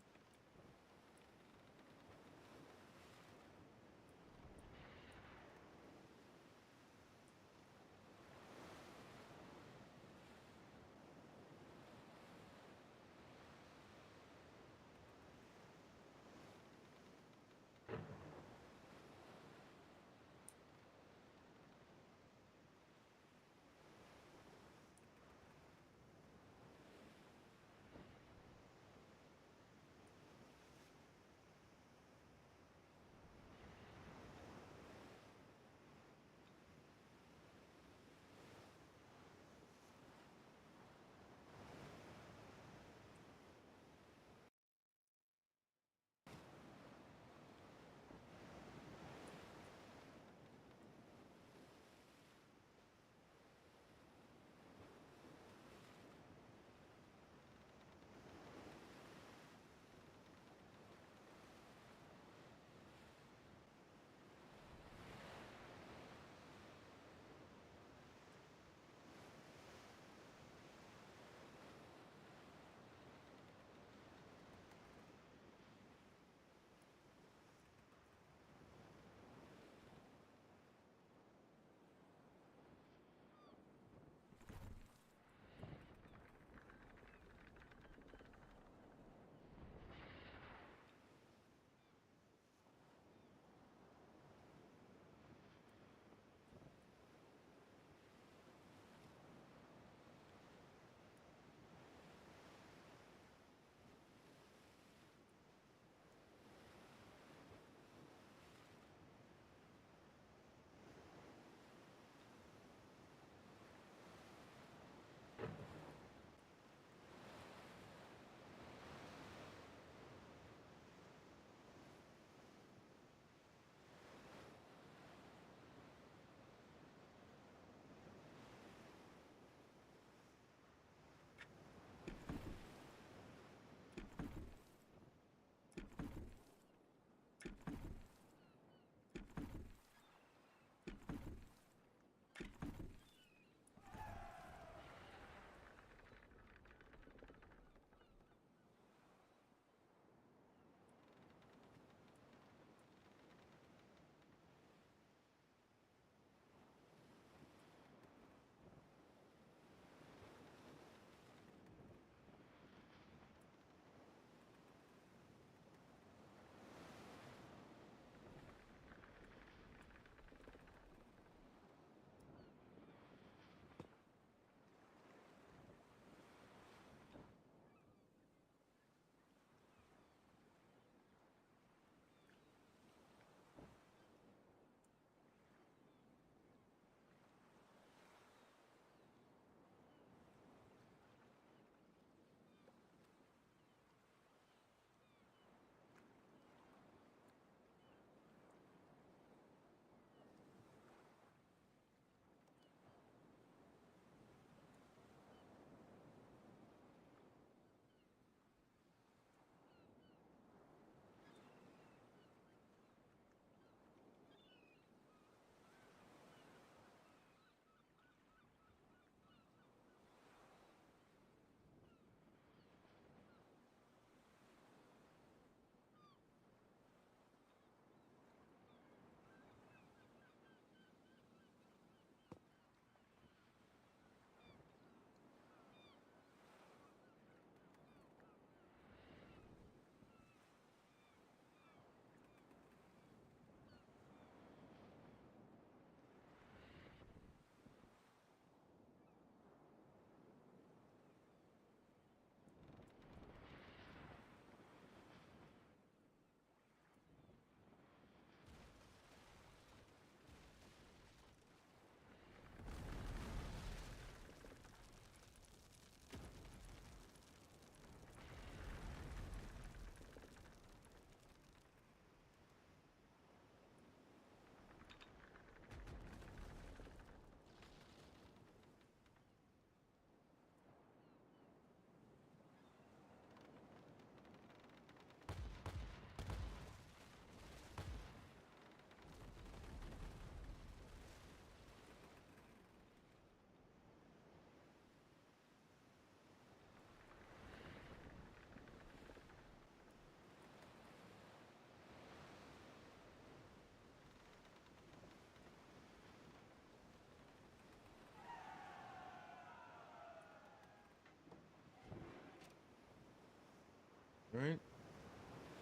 All right,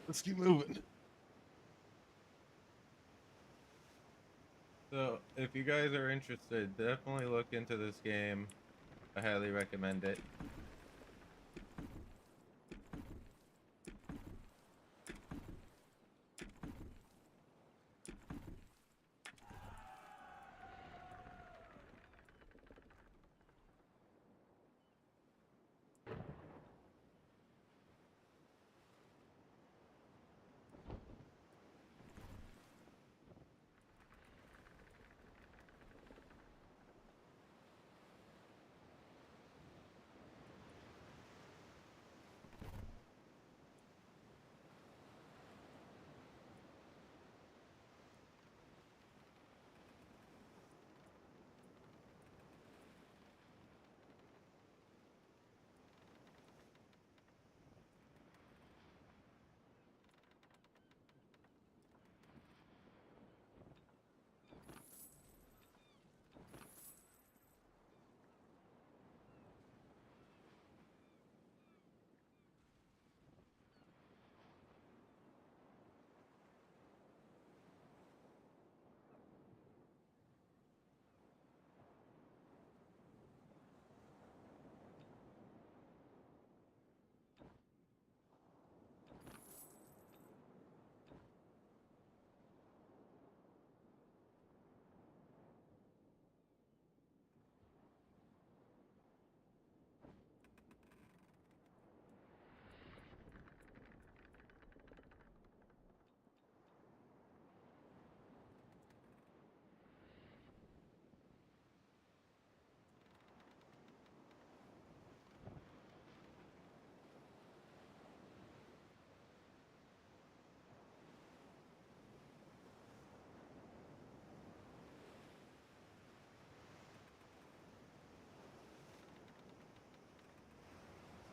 let's keep moving. So, if you guys are interested, definitely look into this game. I highly recommend it.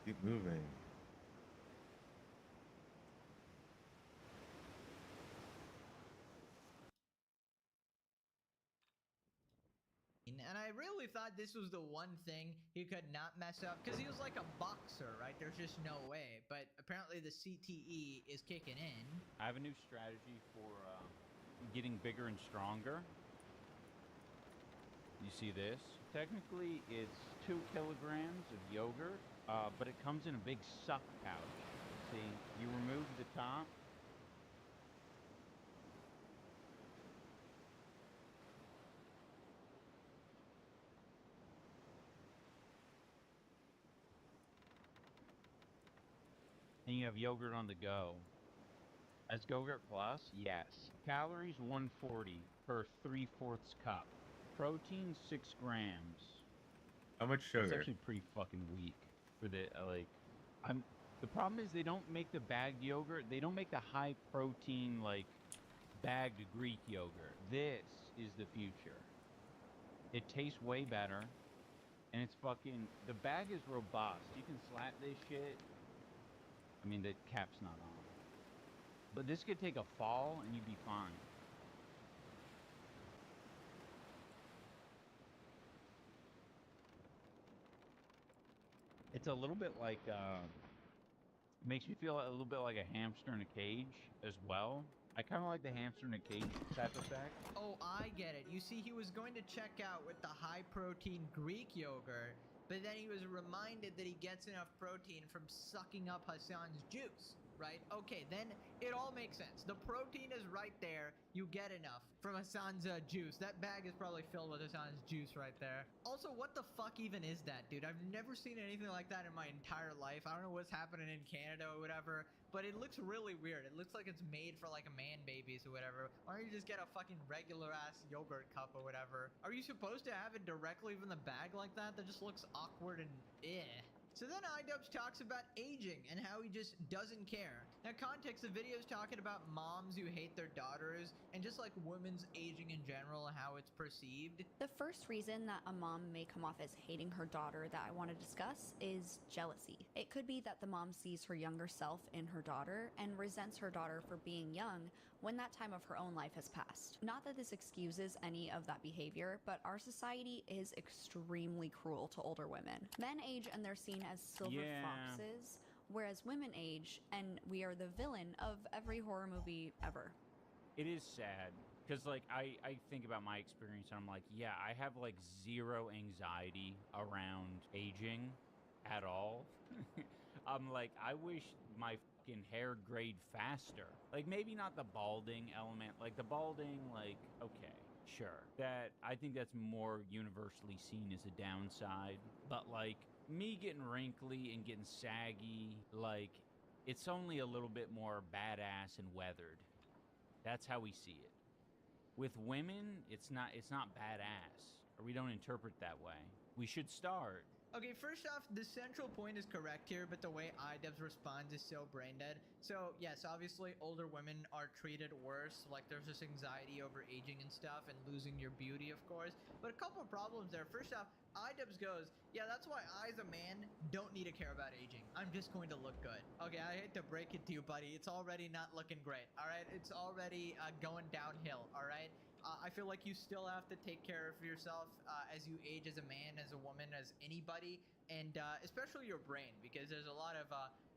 Keep moving. And I really thought this was the one thing he could not mess up, because he was like a boxer, right? There's just no way. But apparently the CTE is kicking in. I have a new strategy for getting bigger and stronger. You see this? Technically, it's 2 kilograms of yogurt, but it comes in a big suck pouch. See, you remove the top. And you have yogurt on the go. As Go-Gurt Plus, yes. Calories 140 per 3/4 cup. Protein 6 grams. How much It's sugar? actually pretty fucking weak for the the problem is they don't make the bagged yogurt. They don't make the high protein like bagged Greek yogurt. This is the future. It tastes way better, and it's fucking, the bag is robust. You can slap this shit. I mean, the cap's not on. But this could take a fall and you'd be fine. It's a little bit like, makes me feel a little bit like a hamster in a cage as well. I kind of like the hamster in a cage type effect. Oh, I get it. You see, he was going to check out with the high-protein Greek yogurt, but then he was reminded that he gets enough protein from sucking up Hassan's juice, right? Okay, then it all makes sense. The protein is right there. You get enough from Hassan's juice. That bag is probably filled with Hassan's juice right there. Also, what the fuck even is that, dude? I've never seen anything like that in my entire life. I don't know what's happening in Canada or whatever, but it looks really weird. It looks like it's made for like a man babies or whatever. Why don't you just get a fucking regular ass yogurt cup or whatever? Are you supposed to have it directly from the bag like that? That just looks awkward and eh. So then iDubbbz talks about aging and how he just doesn't care. Now, context, the video is talking about moms who hate their daughters and just like women's aging in general and how it's perceived. The first reason that a mom may come off as hating her daughter that I want to discuss is jealousy. It could be that the mom sees her younger self in her daughter and resents her daughter for being young when that time of her own life has passed. Not that this excuses any of that behavior, but our society is extremely cruel to older women. Men age and they're seen as silver foxes, whereas women age and we are the villain of every horror movie ever. It is sad because, like, I think about my experience and I'm like, yeah, I have like zero anxiety around aging at all. I'm like, I wish my fucking hair grayed faster. Like, maybe not the balding element. Like, the balding, like, okay, sure. That, I think that's more universally seen as a downside. But, like, me getting wrinkly and getting saggy, like, it's only a little bit more badass and weathered. That's how we see it. With women, it's not badass, or we don't interpret that way. We should start. Okay, first off, the central point is correct here, but the way iDubbbz responds is so brain dead. So, yes, obviously, older women are treated worse. Like, there's this anxiety over aging and stuff and losing your beauty, of course. But a couple of problems there. First off, iDubbbz goes, yeah, that's why I, as a man, don't need to care about aging. I'm just going to look good. Okay, I hate to break it to you, buddy. It's already not looking great, all right? It's already going downhill, all right? I feel like you still have to take care of yourself as you age, as a man, as a woman, as anybody, and especially your brain, because there's a lot of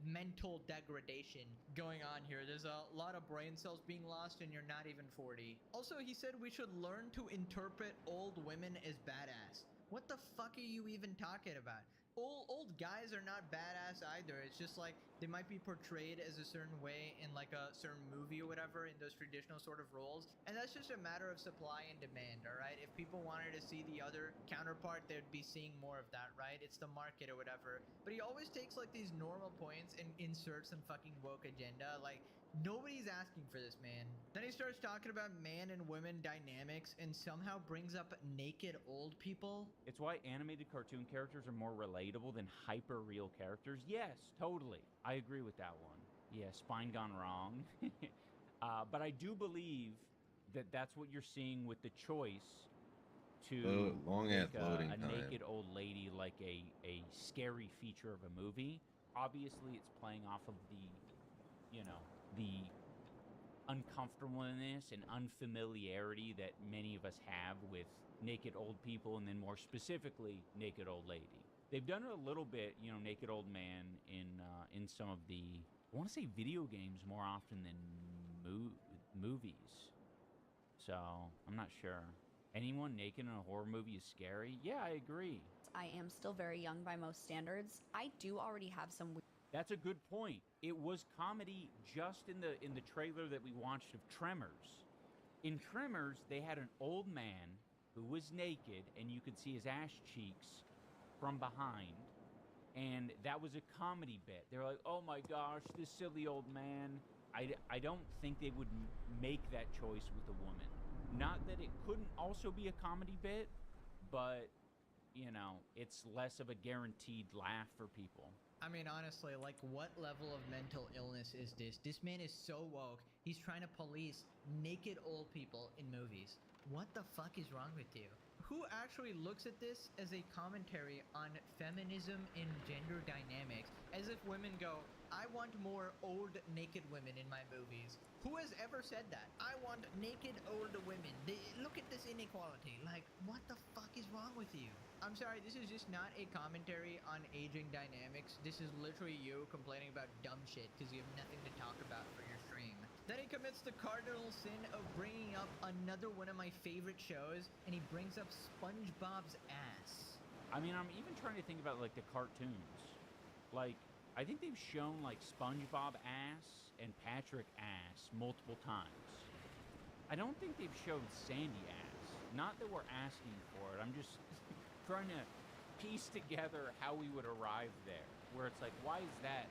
mental degradation going on here. There's a lot of brain cells being lost and you're not even 40. Also, he said we should learn to interpret old women as badass. What the fuck are you even talking about? Old guys are not badass either. It's just like they might be portrayed as a certain way in like a certain movie or whatever, in those traditional sort of roles, and that's just a matter of supply and demand. All right, if people wanted to see the other counterpart, they'd be seeing more of that, right? It's the market or whatever. But he always takes like these normal points and inserts some fucking woke agenda. Like, nobody's asking for this, man. Then he starts talking about man and women dynamics and somehow brings up naked old people. It's why animated cartoon characters are more relatable than hyper-real characters. Yes, totally. I agree with that one. Yeah, spine gone wrong. But I do believe that that's what you're seeing with the choice to long-ass make loading a time. naked old lady like a scary feature of a movie. Obviously, it's playing off of the, you know, the uncomfortableness and unfamiliarity that many of us have with naked old people, and then more specifically, naked old lady. They've done it a little bit, you know, naked old man in some of the, I want to say video games more often than movies. So, I'm not sure. Anyone naked in a horror movie is scary? Yeah, I agree. I am still very young by most standards. I do already have some That's a good point. It was comedy just in the trailer that we watched of Tremors. In Tremors, they had an old man who was naked, and you could see his ass cheeks from behind, and that was a comedy bit. They're like, oh my gosh, this silly old man. I don't think they would make that choice with a woman. Not that it couldn't also be a comedy bit, but, you know, it's less of a guaranteed laugh for people. I mean, honestly, like, what level of mental illness is this? This man is so woke. He's trying to police naked old people in movies. What the fuck is wrong with you? Who actually looks at this as a commentary on feminism and gender dynamics, as if women go, I want more old naked women in my movies? Who has ever said that? I want naked old women. Look at this inequality. Like, what the fuck is wrong with you? I'm sorry, this is just not a commentary on aging dynamics. This is literally you complaining about dumb shit because you have nothing to talk about for your stream. Then he commits the cardinal sin of bringing up another one of my favorite shows, and he brings up SpongeBob's ass. I mean, I'm even trying to think about, like, the cartoons. Like, I think they've shown, like, SpongeBob ass and Patrick ass multiple times. I don't think they've showed Sandy ass. Not that we're asking for it. I'm just trying to piece together how we would arrive there. Where it's like, why is that,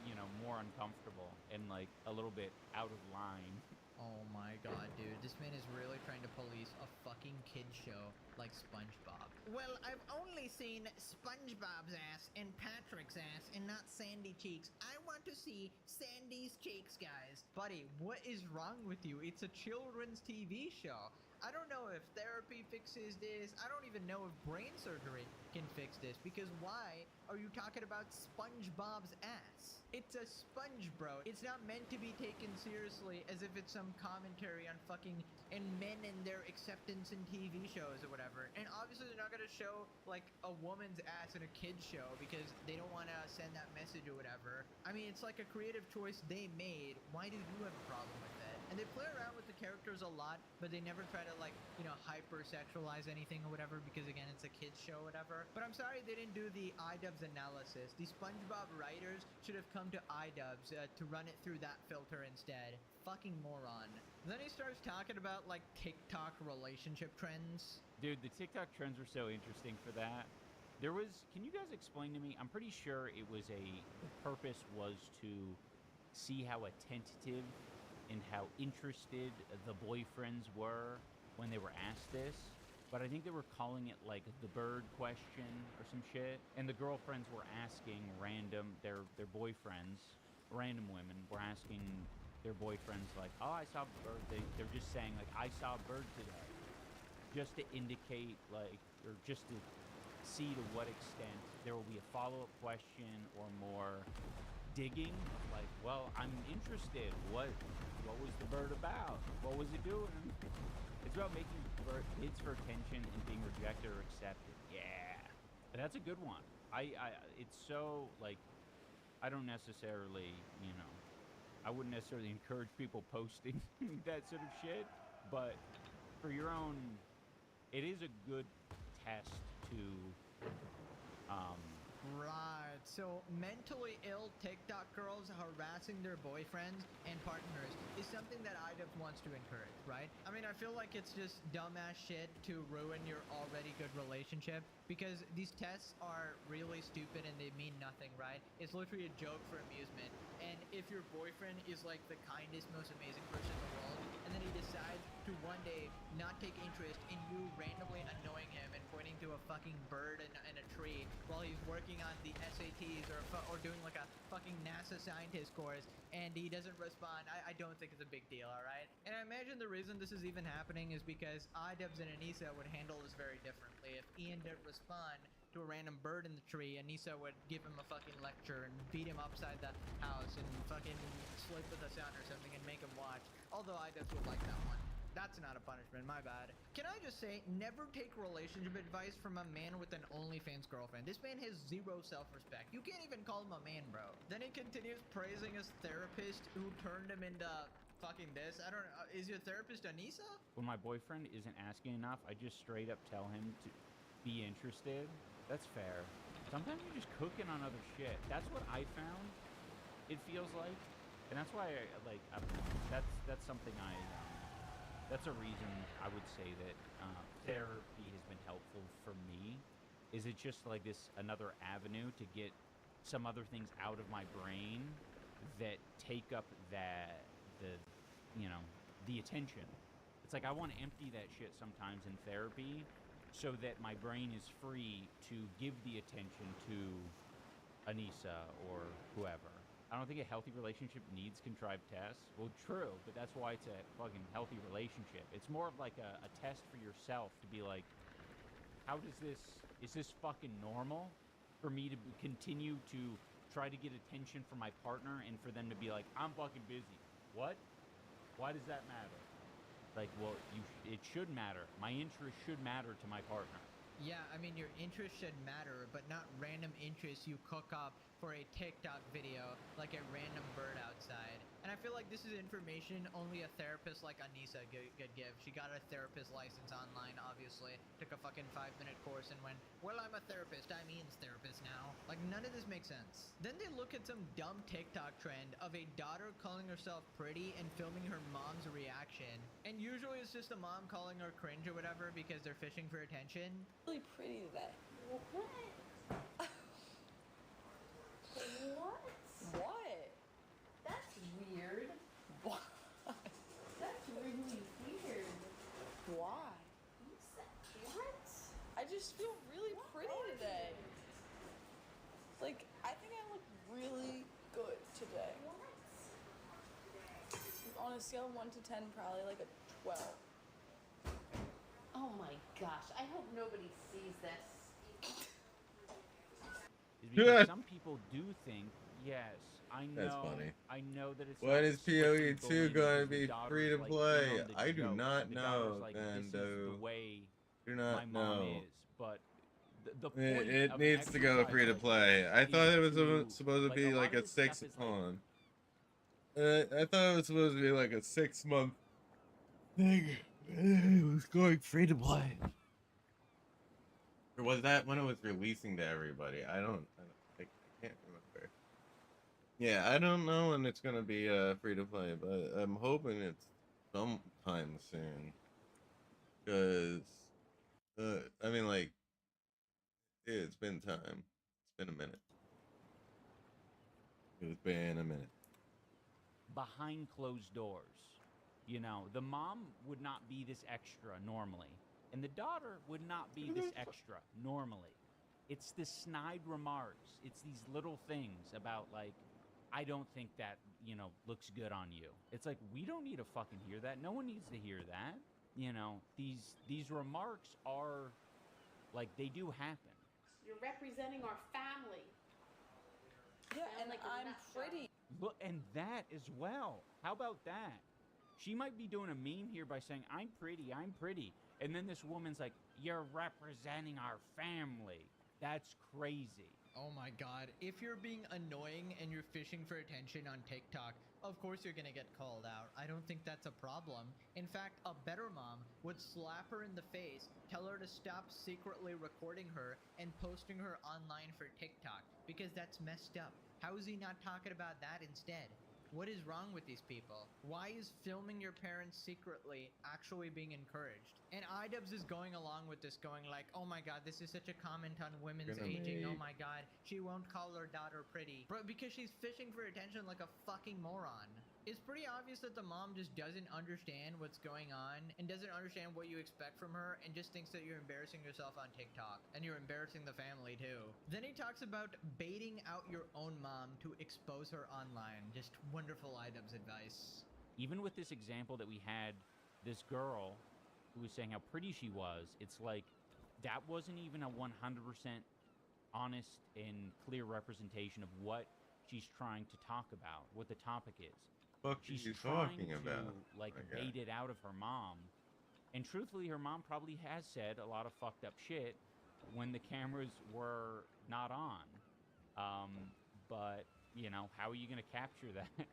you know, more uncomfortable and, like, a little bit out of line? Oh my god, dude. This man is really trying to police a fucking kid's show like SpongeBob. Well, I've only seen SpongeBob's ass and Patrick's ass and not Sandy cheeks. I want to see Sandy's cheeks, guys. Buddy, what is wrong with you? It's a children's TV show. I don't know if therapy fixes this. I don't even know if brain surgery can fix this, because why are you talking about SpongeBob's ass? It's a sponge, bro. It's not meant to be taken seriously as if it's some commentary on fucking and men and their acceptance in TV shows or whatever. And obviously they're not gonna show like a woman's ass in a kid's show because they don't want to send that message or whatever. I mean, it's like a creative choice they made. Why do you have a problem with it? And they play around with the characters a lot, but they never try to like, you know, hyper-sexualize anything or whatever, because again, it's a kid's show or whatever. But I'm sorry they didn't do the iDubbbz analysis. The SpongeBob writers should have come to iDubbbz to run it through that filter instead. Fucking moron. Then he starts talking about like TikTok relationship trends. Dude, the TikTok trends were so interesting for that. There was, can you guys explain to me? I'm pretty sure it was the purpose was to see how attentive and how interested the boyfriends were when they were asked this. But I think they were calling it like the bird question or some shit. And the girlfriends were asking their boyfriends, random women were asking their boyfriends like, oh, I saw a bird. They're just saying like, I saw a bird today. Just to indicate like, or just to see to what extent there will be a follow-up question or more digging. Like, well, I'm interested. What was the bird about? What was it doing? It's about making bids for attention and being rejected or accepted. Yeah, that's a good one. It's so like, I don't necessarily, you know, I wouldn't necessarily encourage people posting that sort of shit, but for your own, it is a good test to, Right, so mentally ill TikTok girls harassing their boyfriends and partners is something that iDubbbz wants to encourage, right? I mean, I feel like it's just dumbass shit to ruin your already good relationship, because these tests are really stupid and they mean nothing, right? It's literally a joke for amusement. And if your boyfriend is like the kindest, most amazing person in the world, and then he decides to one day not take interest in you randomly annoying him and pointing to a fucking bird and a tree while he's working on the SATs or doing like a fucking NASA scientist course, and he doesn't respond, I don't think it's a big deal, alright? And I imagine the reason this is even happening is because iDubbbz and Anissa would handle this very differently. If Ian didn't respond to a random bird in the tree, Anissa would give him a fucking lecture and beat him upside the house and fucking sleep with the sun or something and make him watch. Although iDubbbz would like that one. That's not a punishment, my bad. Can I just say, never take relationship advice from a man with an OnlyFans girlfriend. This man has zero self-respect. You can't even call him a man, bro. Then he continues praising his therapist who turned him into fucking this. I don't know. Is your therapist Anissa? when my boyfriend isn't asking enough, I just straight up tell him to be interested. That's fair. Sometimes you're just cooking on other shit. That's what I found. It feels like, and that's why that's something that's a reason I would say that therapy has been helpful for me. Is it just like this another avenue to get some other things out of my brain that take up the attention. It's like I want to empty that shit sometimes in therapy so that my brain is free to give the attention to Anissa or whoever. I don't think a healthy relationship needs contrived tests. Well, true, but that's why it's a fucking healthy relationship. It's more of like a test for yourself to be like, is this fucking normal for me to continue to try to get attention from my partner and for them to be like, I'm fucking busy. What? Why does that matter? Like, well, it should matter. My interest should matter to my partner. Yeah, I mean, your interest should matter, but not random interests you cook up for a TikTok video like a random bird outside. And I feel like this is information only a therapist like Anissa could give. She got a therapist license online, obviously. Took a fucking 5-minute course and went, well, I'm a therapist. I'm Ian's therapist now. Like, none of this makes sense. Then they look at some dumb TikTok trend of a daughter calling herself pretty and filming her mom's reaction. And usually it's just a mom calling her cringe or whatever because they're fishing for attention. Really pretty today. What? What? That's weird. What? That's really weird. Why? What? I just feel really pretty today. Like, I think I look really good today. What? On a scale of 1 to 10, probably like a 12. Oh my gosh, I hope nobody sees this. Is because some people do think, yes, I know. That's funny. I know that it's. When not is strictly PoE2 bullying going to because the be daughter's, free to like, play? in on the I do joke, not and the daughter's know, like, this is the Bando. way Do my not mom know. is, but the point It of needs to go exercise free to like play. this I thought it was to, supposed to like, be a lot like of a this stuff 6 is, like, on. I thought it was supposed to be like a 6-month thing. It was going free to play. Or was that when it was releasing to everybody? I can't remember. Yeah, I don't know when it's gonna be free to play, but I'm hoping it's sometime soon. Cause I mean, like, it's been time. It's been a minute. It's been a minute. behind closed doors. You know, the mom would not be this extra normally, and the daughter would not be this extra normally. It's the snide remarks. It's these little things about, like, I don't think that, you know, looks good on you. It's like, we don't need to fucking hear that. No one needs to hear that. You know, these remarks are, like, they do happen. You're representing our family. Yeah, Sound and like a I'm nutshell. pretty. Look, and that as well. How about that? She might be doing a meme here by saying, I'm pretty, I'm pretty. And then this woman's like, you're representing our family. That's crazy. Oh my god, if you're being annoying and you're fishing for attention on TikTok, of course you're gonna get called out. I don't think that's a problem. In fact, a better mom would slap her in the face, tell her to stop secretly recording her and posting her online for TikTok, because that's messed up. How is he not talking about that instead? What is wrong with these people? Why is filming your parents secretly actually being encouraged? And iDubbbz is going along with this, going like, oh my god, this is such a comment on women's aging. Oh my god, she won't call her daughter pretty. Bro, because she's fishing for attention like a fucking moron. It's pretty obvious that the mom just doesn't understand what's going on and doesn't understand what you expect from her and just thinks that you're embarrassing yourself on TikTok and you're embarrassing the family too. Then he talks about baiting out your own mom to expose her online. Just wonderful iDubbbz advice. Even with this example that we had, this girl who was saying how pretty she was, it's like, that wasn't even a 100% honest and clear representation of what she's trying to talk about, what the topic is. Fuck She's you trying talking to, about? like, Okay. bait it out of her mom. And truthfully, her mom probably has said a lot of fucked up shit when the cameras were not on. But, you know, how are you going to capture that?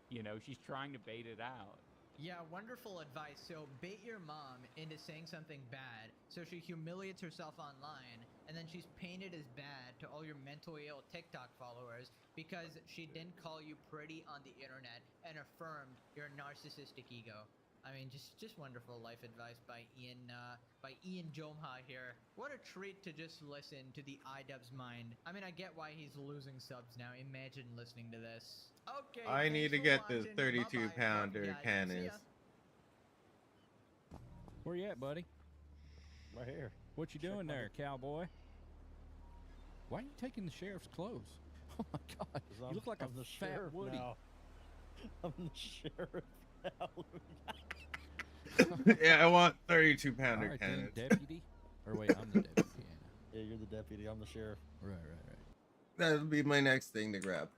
You know, she's trying to bait it out. Yeah, wonderful advice. So bait your mom into saying something bad, so she humiliates herself online, and then she's painted as bad to all your mentally ill TikTok followers because she didn't call you pretty on the internet and affirmed your narcissistic ego. I mean, just wonderful life advice by Ian Jomha here. What a treat to just listen to the iDubbbz mind. I mean, I get why he's losing subs now. Imagine listening to this. Okay. I need to get this watching. Bye-bye. 32-pounder Love you guys. See cannon. ya. Where you at, buddy? Right here. What you doing there, cowboy? Why are you taking the sheriff's clothes? Oh my god, you look like I'm a the fat sheriff Woody. now. I'm the sheriff now. Yeah, I want 32-pounder Alright then, cannons. deputy. Or wait, I'm the deputy. Yeah, you're the deputy. I'm the sheriff. Right. That'll be my next thing to grab.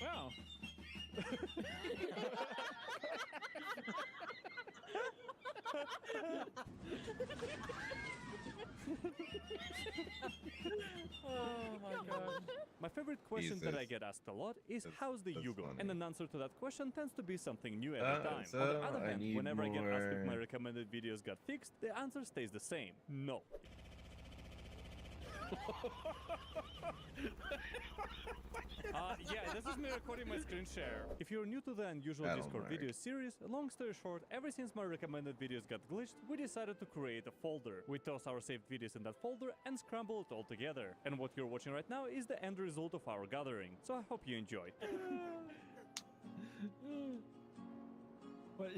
Wow. Oh my god. My favorite question that I Jesus. get asked a lot is how's the That's Yugo? funny. And an answer to that question tends to be something new every time. On the So other I hand, need whenever I get asked if my more- recommended videos got fixed, the answer stays the same. No. Yeah, this is me recording my screen share. If you're new to the unusual That'll Discord work. video series, long story short, ever since my recommended videos got glitched, we decided to create a folder. We toss our saved videos in that folder and scramble it all together. And what you're watching right now is the end result of our gathering. So I hope you enjoy. What?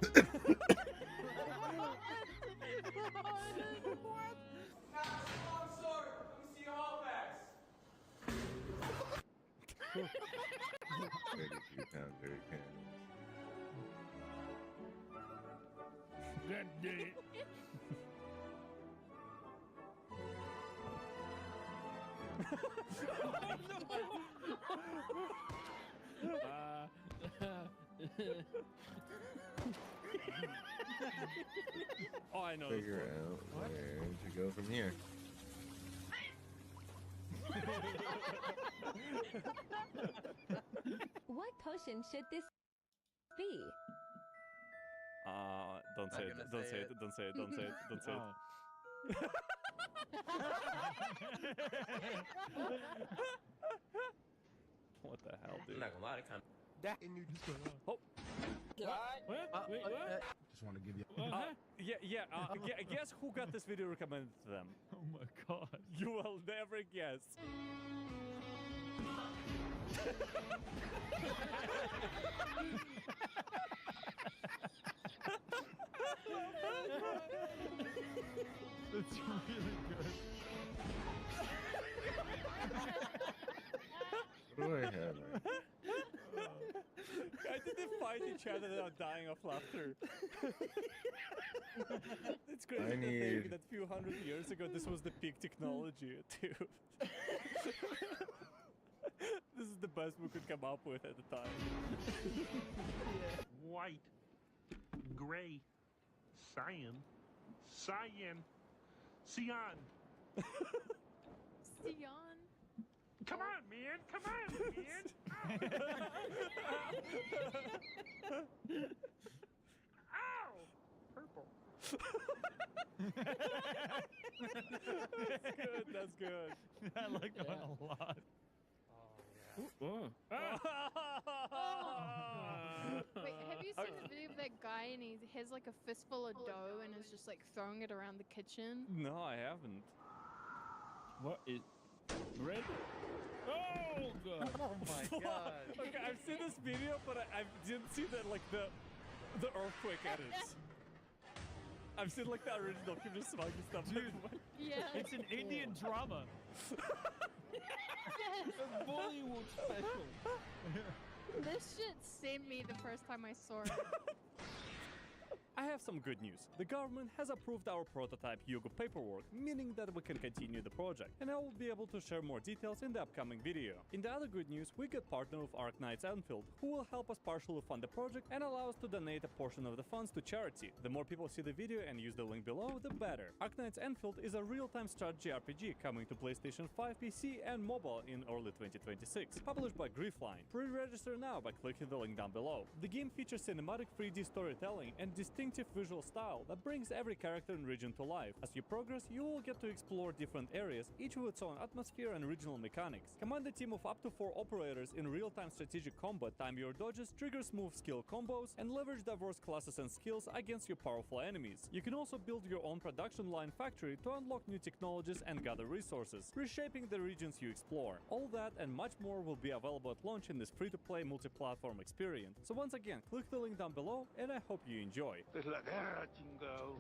£32 dirty candles. God damn it. Oh, I know. this Figure one. out where to go from here. What potion should this be? Don't say it. Don't say it. Don't say it. Don't say it. Don't say it. What the hell, dude? I'm not gonna lie, it kind of. That in New Oh. What? Wait, what? Just want to give you. Guess who got this video recommended to them? Oh my god. You will never guess. That's really good. What do I have? I didn't find each other without dying of laughter. It's crazy to think that a few hundred years ago this was the peak technology, dude. This is the best we could come up with at the time. White, gray, cyan, cyan. Sion. Come on, man! Come on, man! Ow! Purple. That's good. I like that a lot. Wait, have you seen the video of that guy and he has like a fistful of dough and is just like throwing it around the kitchen? No, I haven't. What is red? Oh god! Oh my god! Okay, I've seen this video, but I didn't see that like the earthquake edits. I've seen like the original Kim Smug and stuff. Dude, like, Yeah. it's an Indian drama. A Bollywood special. This shit sent me the first time I saw it. I have some good news. The government has approved our prototype Yugo paperwork, meaning that we can continue the project, and I will be able to share more details in the upcoming video. In the other good news, we got partner with Arknights Anfield, who will help us partially fund the project and allow us to donate a portion of the funds to charity. The more people see the video and use the link below, the better. Arknights Anfield is a real-time strategy RPG coming to PlayStation 5, PC, and mobile in early 2026, published by Griefline. Pre-register now by clicking the link down below. The game features cinematic 3D storytelling and distinctive visual style that brings every character and region to life. As you progress, you will get to explore different areas, each with its own atmosphere and regional mechanics. Command a team of up to 4 operators in real-time strategic combat, time your dodges, trigger smooth skill combos, and leverage diverse classes and skills against your powerful enemies. You can also build your own production line factory to unlock new technologies and gather resources, reshaping the regions you explore. All that and much more will be available at launch in this free-to-play multi-platform experience. So once again, click the link down below, and I hope you enjoy. Es la guerra, chingao.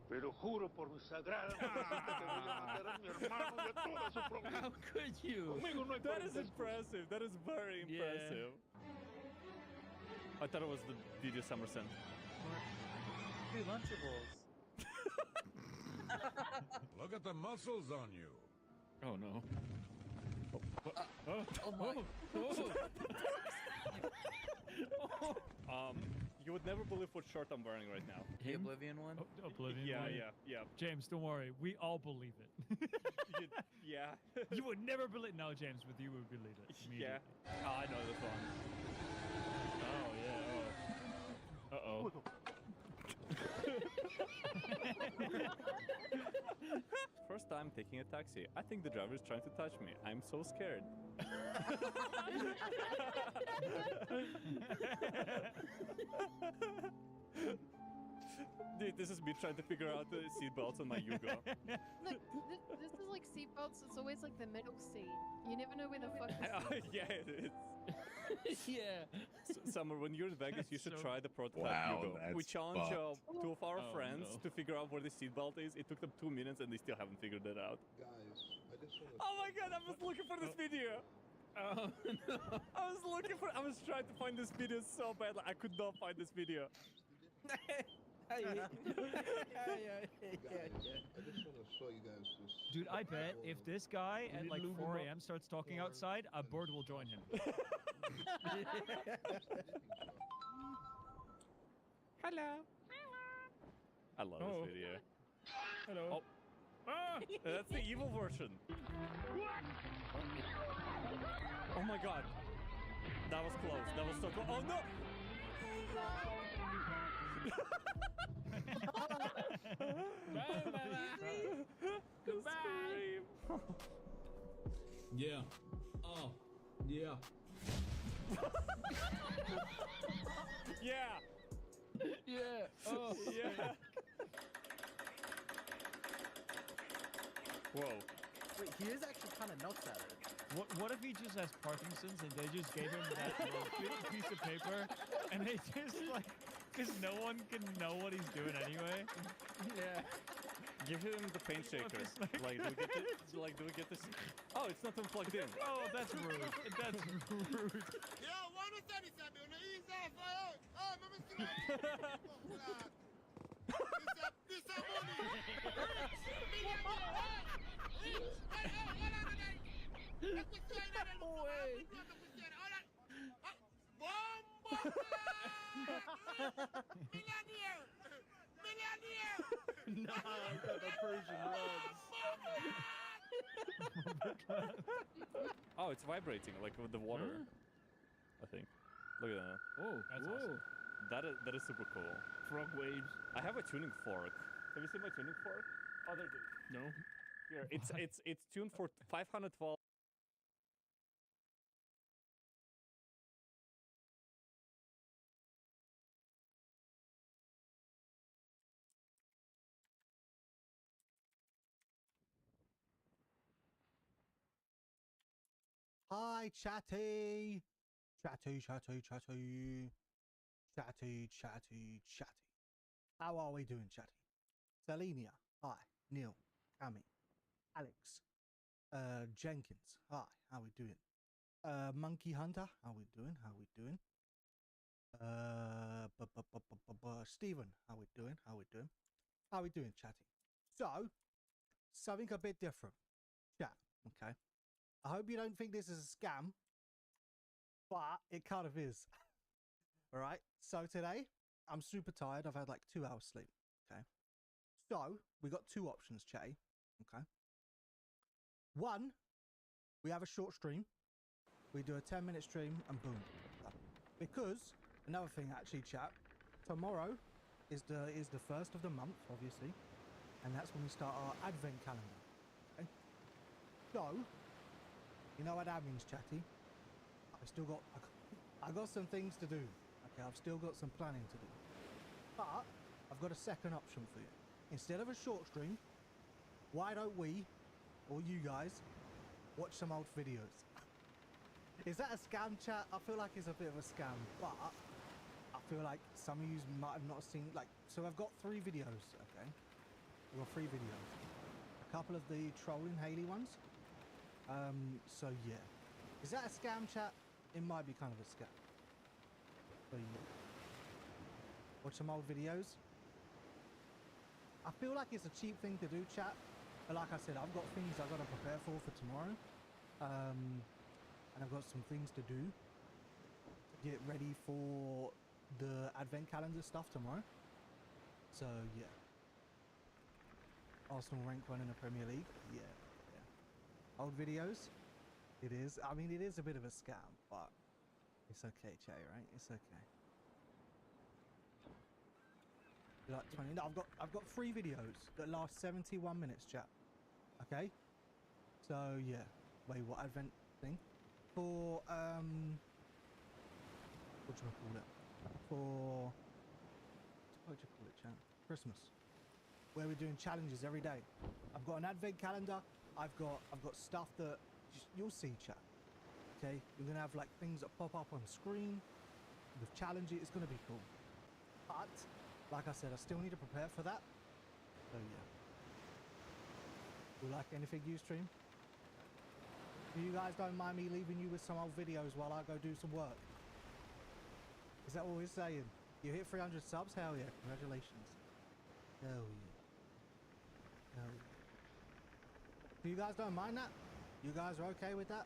Pero juro por mi sagrada mamacita que voy a matar a mi hermano y a toda su familia. How could you? Conmigo no hay That is parentesco. impressive. That is very impressive. I thought it was the video Summer sent. Hey, Lunchables. Look at the muscles on you. Oh no. You would never believe what shirt I'm wearing right now. The Oblivion one? Oblivion. Yeah, one? yeah. James, don't worry. We all believe it. Yeah. You would never believe. No, James, with you, we would believe it. Yeah. Immediately. Oh, I know this one. Oh yeah. Uh oh. First time taking a taxi. I think the driver is trying to touch me. I'm so scared. Dude, this is me trying to figure out the seatbelts on my Yugo. Look, this is like seatbelts. It's always like the middle seat. You never know where the fuck the seat is. Yeah, it is. Yeah. Summer, when you're in Vegas, you should So- try the prototype Wow, Yugo. We that's challenged fucked. two of our Oh, friends no. to figure out where the seatbelt is. It took them 2 minutes and they still haven't figured it out. Guys, I just want Oh my god, I was looking for this video! Oh no. I was trying to find this video so bad, like, I could not find this video. Guys, I just want to show you guys this. Dude, I bet if this guy at like 4 a.m. starts talking outside, a bird will join him. Hello. I love Oh. this video. Hello. Oh. Ah! That's the evil version. Oh my god. That was close. That was so close. Oh no! Bye, Mama. Goodbye. Yeah. Oh. Yeah. Yeah. Yeah. Oh. Yeah. Whoa. Wait, he is actually kind of nuts at it. What if he just has Parkinson's and they just gave him that little piece of paper and they just like, because no one can know what he's doing anyway. Yeah. Give him the paint shaker. Like, do we get this? Oh, it's not even plugged in. Oh, that's rude. That's rude. Yo, why don't you say me? No, ease off. Oh, mama, see what? This is money. Nah, I got the Persian rugs. Oh, it's vibrating like with the water. I think. Look at that. Oh. That's whoa. awesome. That is super cool. Frog waves. I have a tuning fork. Have you seen my tuning fork? Oh, there it is. No. Here, it's tuned for 512. Hi, chatty. Chatty, chatty, chatty. Chatty, chatty, chatty. How are we doing, chatty? Selenia. Hi. Neil. Cammy. Alex. Jenkins. Hi. How we doing? Monkey Hunter. How we doing? How we doing? Stephen. How we doing? How we doing? How we doing, chatty? So, something a bit different. Chat. Okay. I hope you don't think this is a scam, but it kind of is. All right. So today, I'm super tired. I've had like 2 hours sleep. Okay. So we got 2 options, Chatty. Okay. One, we have a short stream. We do a 10-minute stream and boom. Because another thing, actually, chat. Tomorrow is the first of the month, obviously, and that's when we start our advent calendar. Okay. So. You know what that means, chatty? I got some things to do. Okay, I've still got some planning to do. But I've got a second option for you. Instead of a short stream, why don't we, or you guys, watch some old videos? Is that a scam, chat? I feel like it's a bit of a scam, but I feel like some of you might have not seen, like, so I've got 3 videos, okay? I've got 3 videos. A couple of the trolling Haley ones. So yeah. Is that a scam, chat? It might be kind of a scam. So yeah. Watch some old videos. I feel like it's a cheap thing to do, chat. But like I said, I've got things I've got to prepare for tomorrow. And I've got some things to do to get ready for the advent calendar stuff tomorrow. So yeah. Arsenal rank 1 in the Premier League. Yeah. Old videos, it is. I mean, it is a bit of a scam, but it's okay, Che, right? It's okay. Like 20. No, I've got 3 videos that last 71 minutes, chat. Okay. So yeah. Wait, what advent thing? For what do I call it? For what do you call it, chat? Christmas, where we're doing challenges every day. I've got an advent calendar. I've got stuff that you'll see, chat. Okay, you're gonna have like things that pop up on the screen with challenges. It's gonna be cool. But like I said, I still need to prepare for that. So yeah. You like anything you stream? If you guys don't mind me leaving you with some old videos while I go do some work. Is that what we're saying? You hit 300 subs? Hell yeah, congratulations. Hell yeah. Hell yeah. So you guys don't mind that? You guys are okay with that?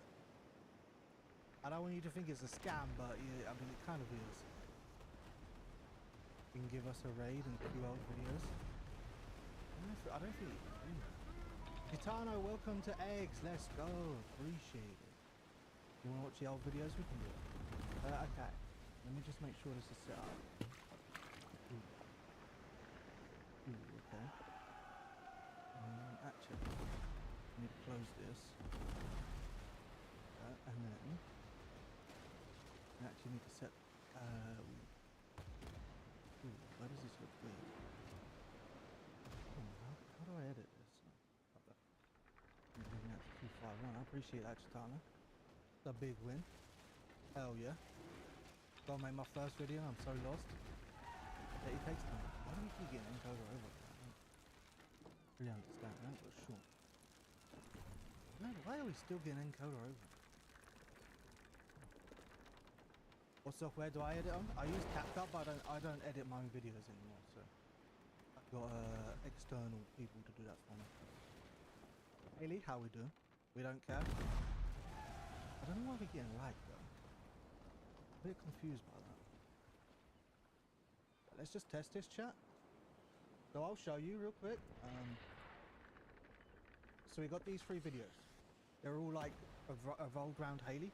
I don't want you to think it's a scam, but yeah, I mean it kind of is. You can give us a raid and queue old videos. I don't think you can do that. Gitano, welcome to Eggs. Let's go. Appreciate it. You want to watch the old videos? We can do it. Okay. Let me just make sure this is set up. Ooh, okay. Actually, I need to close this. And then I actually need to set. Ooh, why does this look weird? How do I edit this? I'm bringing that to 251. I appreciate that, Chitana. It's a big win. Hell yeah. Gotta make my first video. I'm so lost. Yeah, it takes time. Why do we keep getting encoder over? I don't really understand that, but sure. Why are we still getting encoder over? What software do I edit on? I use CapCut, but I don't edit my own videos anymore. So I've got external people to do that for me. Haley, how we doing? We don't care. I don't know why we're getting lag though. A bit confused by that. But let's just test this, chat. So I'll show you real quick. So we got these 3 videos. They're all like evolved around Haley.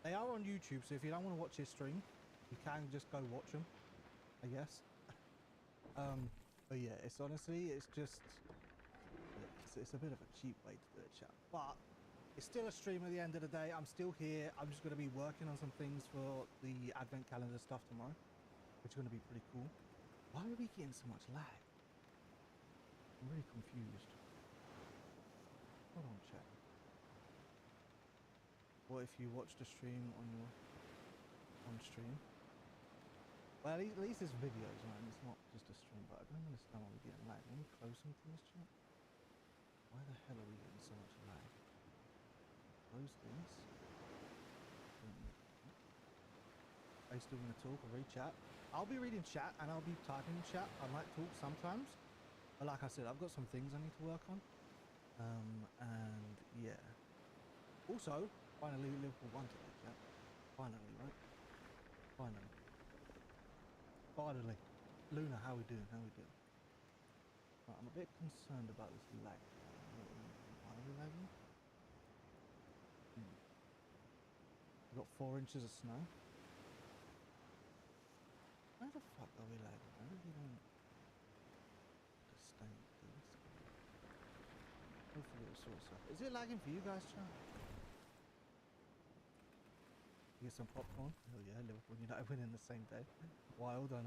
They are on YouTube, so if you don't want to watch his stream, you can just go watch them, I guess. But yeah, it's honestly, it's just, it's a bit of a cheap way to do it, chat. But it's still a stream at the end of the day. I'm still here. I'm just going to be working on some things for the advent calendar stuff tomorrow, which is going to be pretty cool. Why are we getting so much lag? I'm really confused. Hold on, chat. What if you watch the stream on your stream? Well, at least it's videos, man. It's not just a stream. But I don't understand why we're getting lag. Let me close some things, chat. Why the hell are we getting so much lag? Close this. Are you still gonna talk or read chat? I'll be reading chat and I'll be typing in chat. I might talk sometimes, but like I said, I've got some things I need to work on. And yeah. Also, finally Liverpool won today, chat. Finally, right? Finally. Finally. Luna, how we doing? How we doing? Right, I'm a bit concerned about this lag. Why are we lagging? We've got 4 inches of snow. Why the fuck are we lagging? I really don't understand this. Hopefully it'll sort itself. Is it lagging for you guys, chat? You get some popcorn? Oh yeah, Liverpool United winning the same day. Wild on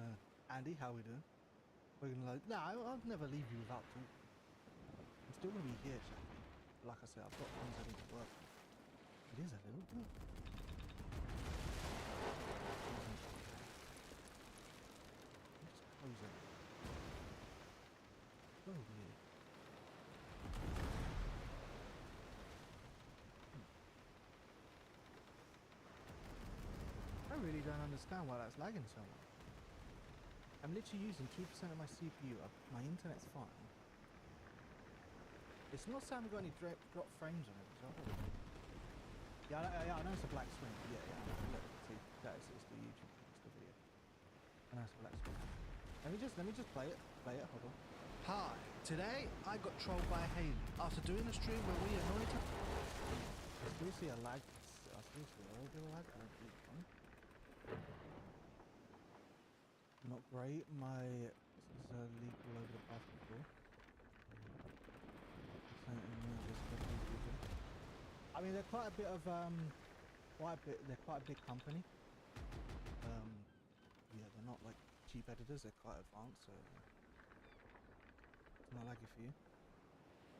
Andy, how we doing? We're gonna like, nah, I'll never leave you without talking. I'm still gonna be here, chat. Like I said, I've got things I need to work on. It is a little bit. Close it. Oh yeah. I really don't understand why that's lagging so much. I'm literally using 2% of my CPU. My internet's fine. It's not saying I've got any drop frames on it. So yeah, I know it's a black screen. Yeah, look, see, that is it's the YouTube thing, it's the video. I know it's a black screen. Let me just play it. Hold on. Hi, today I got trolled by Haley after doing a stream where we annoyed her. I still see a lag. I still see a little bit of lag. I don't think it's funny. Not great. My is a leak all over the bathroom floor. I mean, they're quite a bit of they're quite a big company. Yeah, they're not like YouTube editors, they're quite advanced, so it's not laggy for you.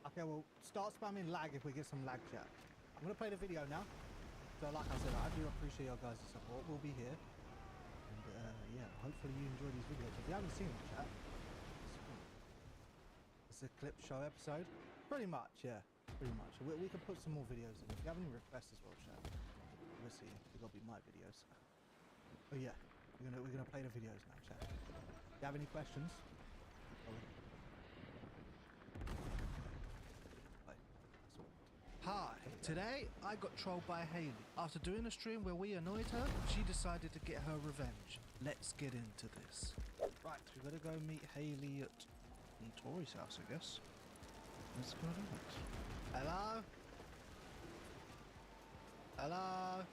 Okay, well, start spamming lag if we get some lag chat. I'm gonna play the video now. So like I said, I do appreciate your guys' support. We'll be here. And yeah, hopefully you enjoy these videos. If you haven't seen them, chat, it's a clip show episode. Pretty much, yeah. Pretty much. We can put some more videos in. If you have any requests as well, chat, obviously they gotta be my videos. Oh yeah, we're gonna play the videos now, chat. If you have any questions, go ahead. Hi, today I got trolled by Haley. After doing a stream where we annoyed her, she decided to get her revenge. Let's get into this. Right, we gotta go meet Haley at Tori's house, I guess. Let's go do it. Hello? Hello?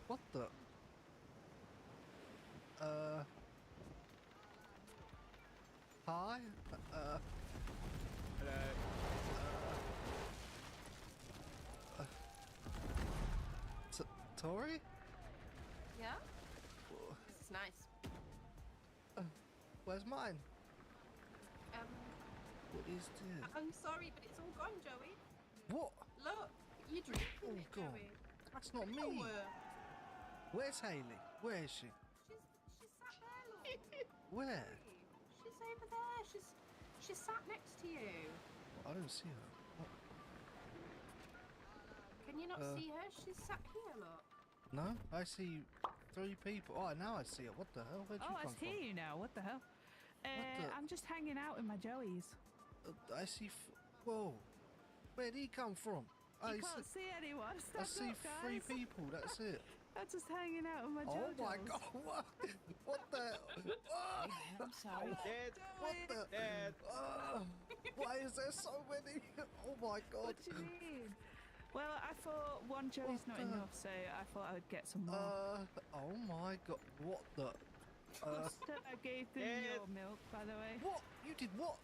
What the? Hi? Tori? Yeah? This is nice. Where's mine? Um, What is this? I'm sorry, but it's all gone, Joey. What? Look, you're drinking Oh, it, God. Joey. That's not me. Oh, Where's Haley? Where is she? she's sat there, look. Where? She's over there. She's sat next to you. I don't see her. What? Can you not see her? She's sat here, look. No, I see 3 people. Oh, now I see her. What the hell? Where'd you Oh, I come see from? you now. What the hell? the- I'm just hanging out with my Joeys. I see. Whoa. Where'd he come from? You can't see anyone. I Step see up, 3 guys. people. That's it. I'm just hanging out with my Oh Joeys. my God! What? What the? Oh, I'm sorry. Dad. what the? Dad. Why is there so many? Oh my God! What do you mean? Well, I thought one Joey's not enough, so I thought I would get some more. Oh my God! What the? I gave them your milk, by the way. What? You did what?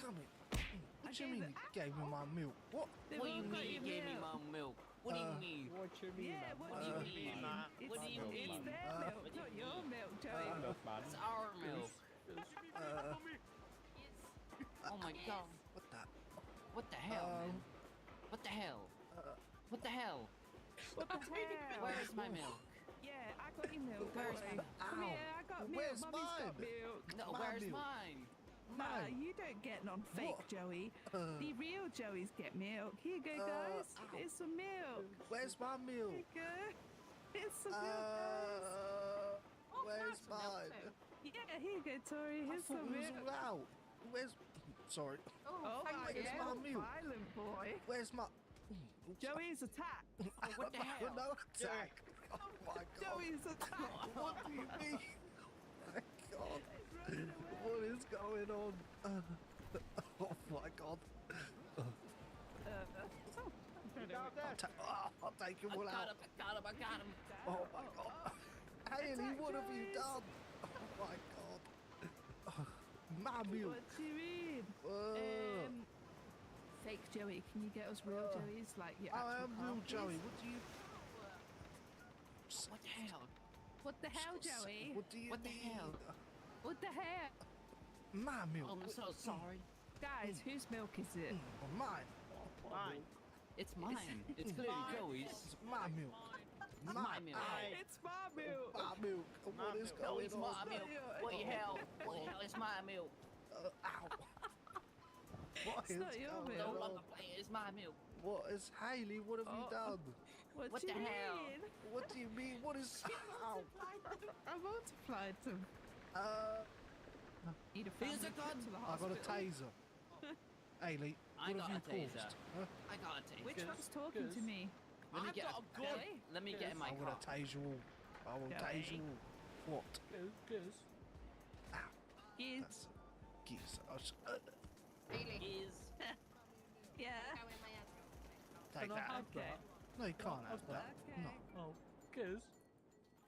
Come here. What do you mean you gave me my milk? What? What do you mean you gave me my milk? What do you mean? What you mean? Yeah, what do you mean? What do you mean? It's their milk, not your milk, Joey. It's our milk. Oh my God. What the? What the hell, man? What the hell? What the hell? What the hell? Where's my milk? Yeah, I got your milk. Where's Joey. my- Come Ow. here, I got milk. Where's Mummy's got mine? milk. No, My where's milk. mine? Nah, you don't get none fake, What? Joey. The real Joeys get milk. Here you go, guys. Here's some milk. Where's my Here milk? you go. Here's some milk, guys. Where's mine? Yeah, here you go, Tori. I Here's thought some we was milk. all out. Where's? Sorry. Oh thank my you. Where's my God, milk? violent boy. Where's my? Joey's attack. What the hell? No attack. Oh my God. Joey's attack. What do you mean? My God. What is going on? Oh my God. I'll take him all out. I got him. Oh my God. Haley, what have you done? Oh my God. My milk. What do you mean? Fake Joey, can you get us real Joeys? Like your I actual am real car, Joey. please? What do you? What the hell? What the hell, Joey? What do you What the need? hell? What the hell? My milk. I'm so sorry. Guys, whose milk is it? Mine. Mine. It's mine. It's clearly Joey's. It's my milk. My milk. It's my milk. My milk. What is No, going it's on? my milk. What the hell? What the hell? It's my milk. Ow. What It's is not your going No milk. on? longer play it. It's my milk. What is Haley? What have you done? What What do you the hell? mean? What do you mean? What is? Ow. I multiplied them. Need a Here's family a gun. trip to the I got a hospital. taser. Haley, I what got have a you taser. caused? Huh? I got a taser. Which one's talking to me? Let me I've get got a gun. Joey? Let me get in my I'm car. gonna tase you all. I will tase you all. What? Ow. Kids. Geez. Really? Is Yeah. Go in my ass. Take that. Okay. No, you can't have that. Okay. No. Oh, Kiz.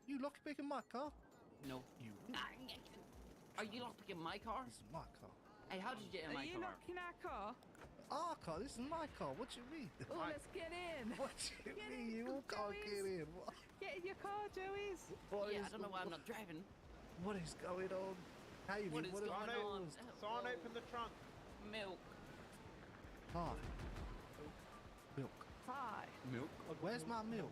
You lockpicking my car? no. You. Are you locked in my car? This is my car. Hey, how did you get in Are my you car? knocking our car? our car. This is my car. What do you mean? Oh, let's get in. What do you mean? You all can't get in. What? Get in your car, Joey's. What Yeah, is- I don't know why I'm not driving. What is going on? Haley, What is have going you on? caused? Someone open the trunk. Milk. Hi. Milk. Hi. Milk? Where's my milk?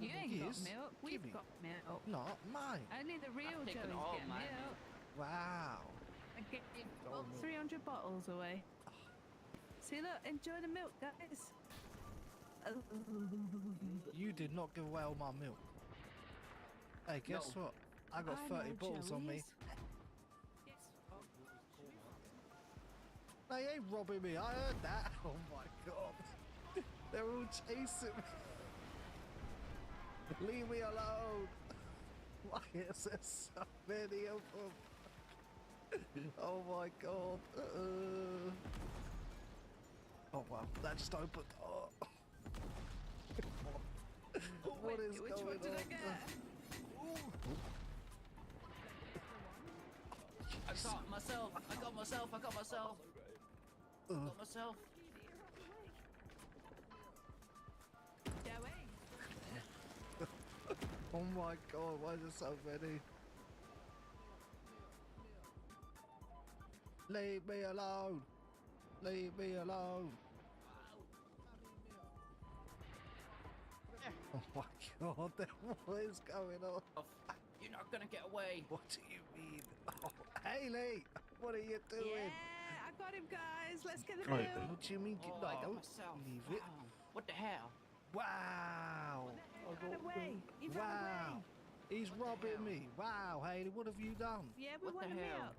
You ain't got Yes. milk. Give We've me. got milk. Not mine. Only the real I've taken Joey's all get my milk. Wow. I get 300 bottles away. See, look, enjoy the milk, guys. You did not give away all my milk. Hey, guess what? I got 30 know, bottles on me. Joey's. They ain't robbing me. I heard that. Oh my god. They're all chasing me. Leave me alone. Why is there so many of them? Oh my god. Oh wow, that just opened. Oh. What is Which going one did I on? get? I got myself. I got myself. I got myself. I got myself. Joey. Oh my god, why is there so many? Leave me alone. Leave me alone. Oh my god, what is going on? You're not gonna get away. What do you mean? Oh, Haley, what are you doing? Yeah, I got him, guys. Let's get him Right. out. What do you mean? Oh, I got myself. Leave it. Wow. What the hell? Wow. Ran away. He ran Wow. away. He's robbing me. Wow, Haley, what have you done? Yeah, we What want the him hell? out.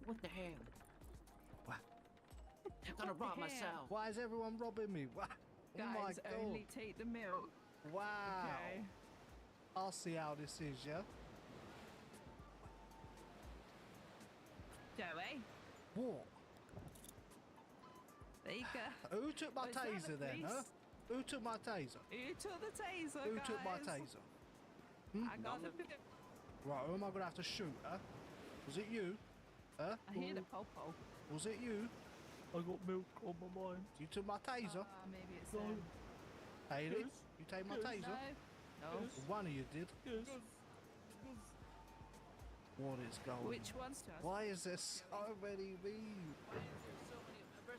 What the hell? Wow. I'm gonna What the rob hell? myself. Why is everyone robbing me? Wow. Oh my Guys, god. only take the milk. Wow. Okay. I'll see how this is, yeah? Joey, What? there you go. Who took my Is that the taser then, huh? police? Who took my taser? Who took the taser, Who guys? took my taser? I got the milk. Right, who am I gonna have to shoot, huh? Was it you? Huh? I hear the popo. Was it you? I got milk on my mind. You took my taser? Maybe it's No. Haley, Yes. you take my Yes. taser? No. Well, one of you did. Yes. What is going Which on? one's to us? Why is there so many me?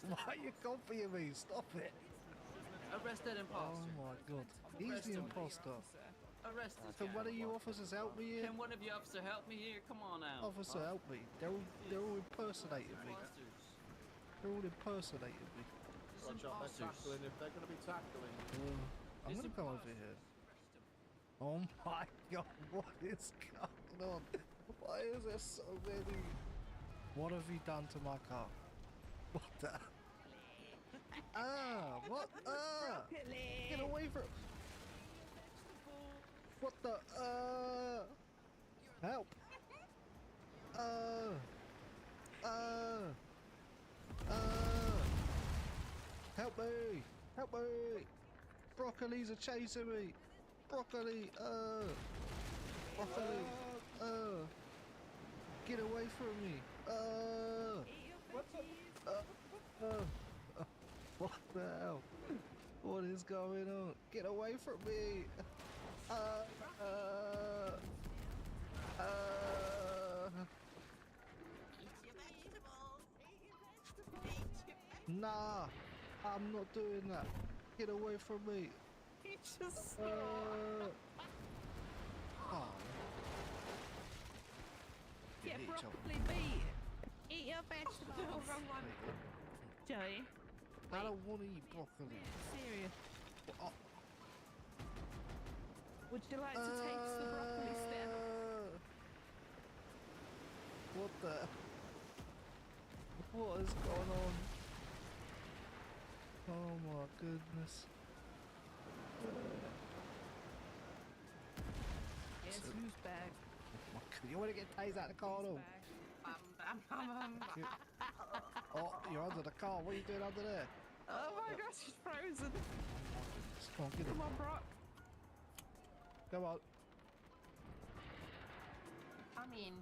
Why are you copying me? Stop it. Arrested Oh imposter. my god. He's the imposter. Arrest this Can guy. one of you officers help me here? Can one of you officer help me here? Come on out. Officer, help me. They're all impersonating me. They're all impersonating me. Watch out, they're tackling. If they're going to be tackling. I'm gonna come over here. Oh my god, what is going on? Why is there so many? What have you done to my car? What the? What? Get away from. What the? Help! Help me! Help me! Broccoli's are chasing me! Broccoli! Broccoli! Get away from me! What the hell? What is going on? Get away from me! Nah, I'm not doing that. Get away from me. He just Oh. Get Eat your- broccoli beet. Eat your vegetables. Wrong one. Joey, I don't want to eat broccoli. serious. Oh. Would you like to taste the broccoli stem? What the? What is going on? Oh my goodness. Yes, who's back? You want to get tased out of the car though? Oh, you're under the car. What are you doing under there? Oh my gosh, she's frozen. Come on, get Come him. on, Brock. Come on. I mean,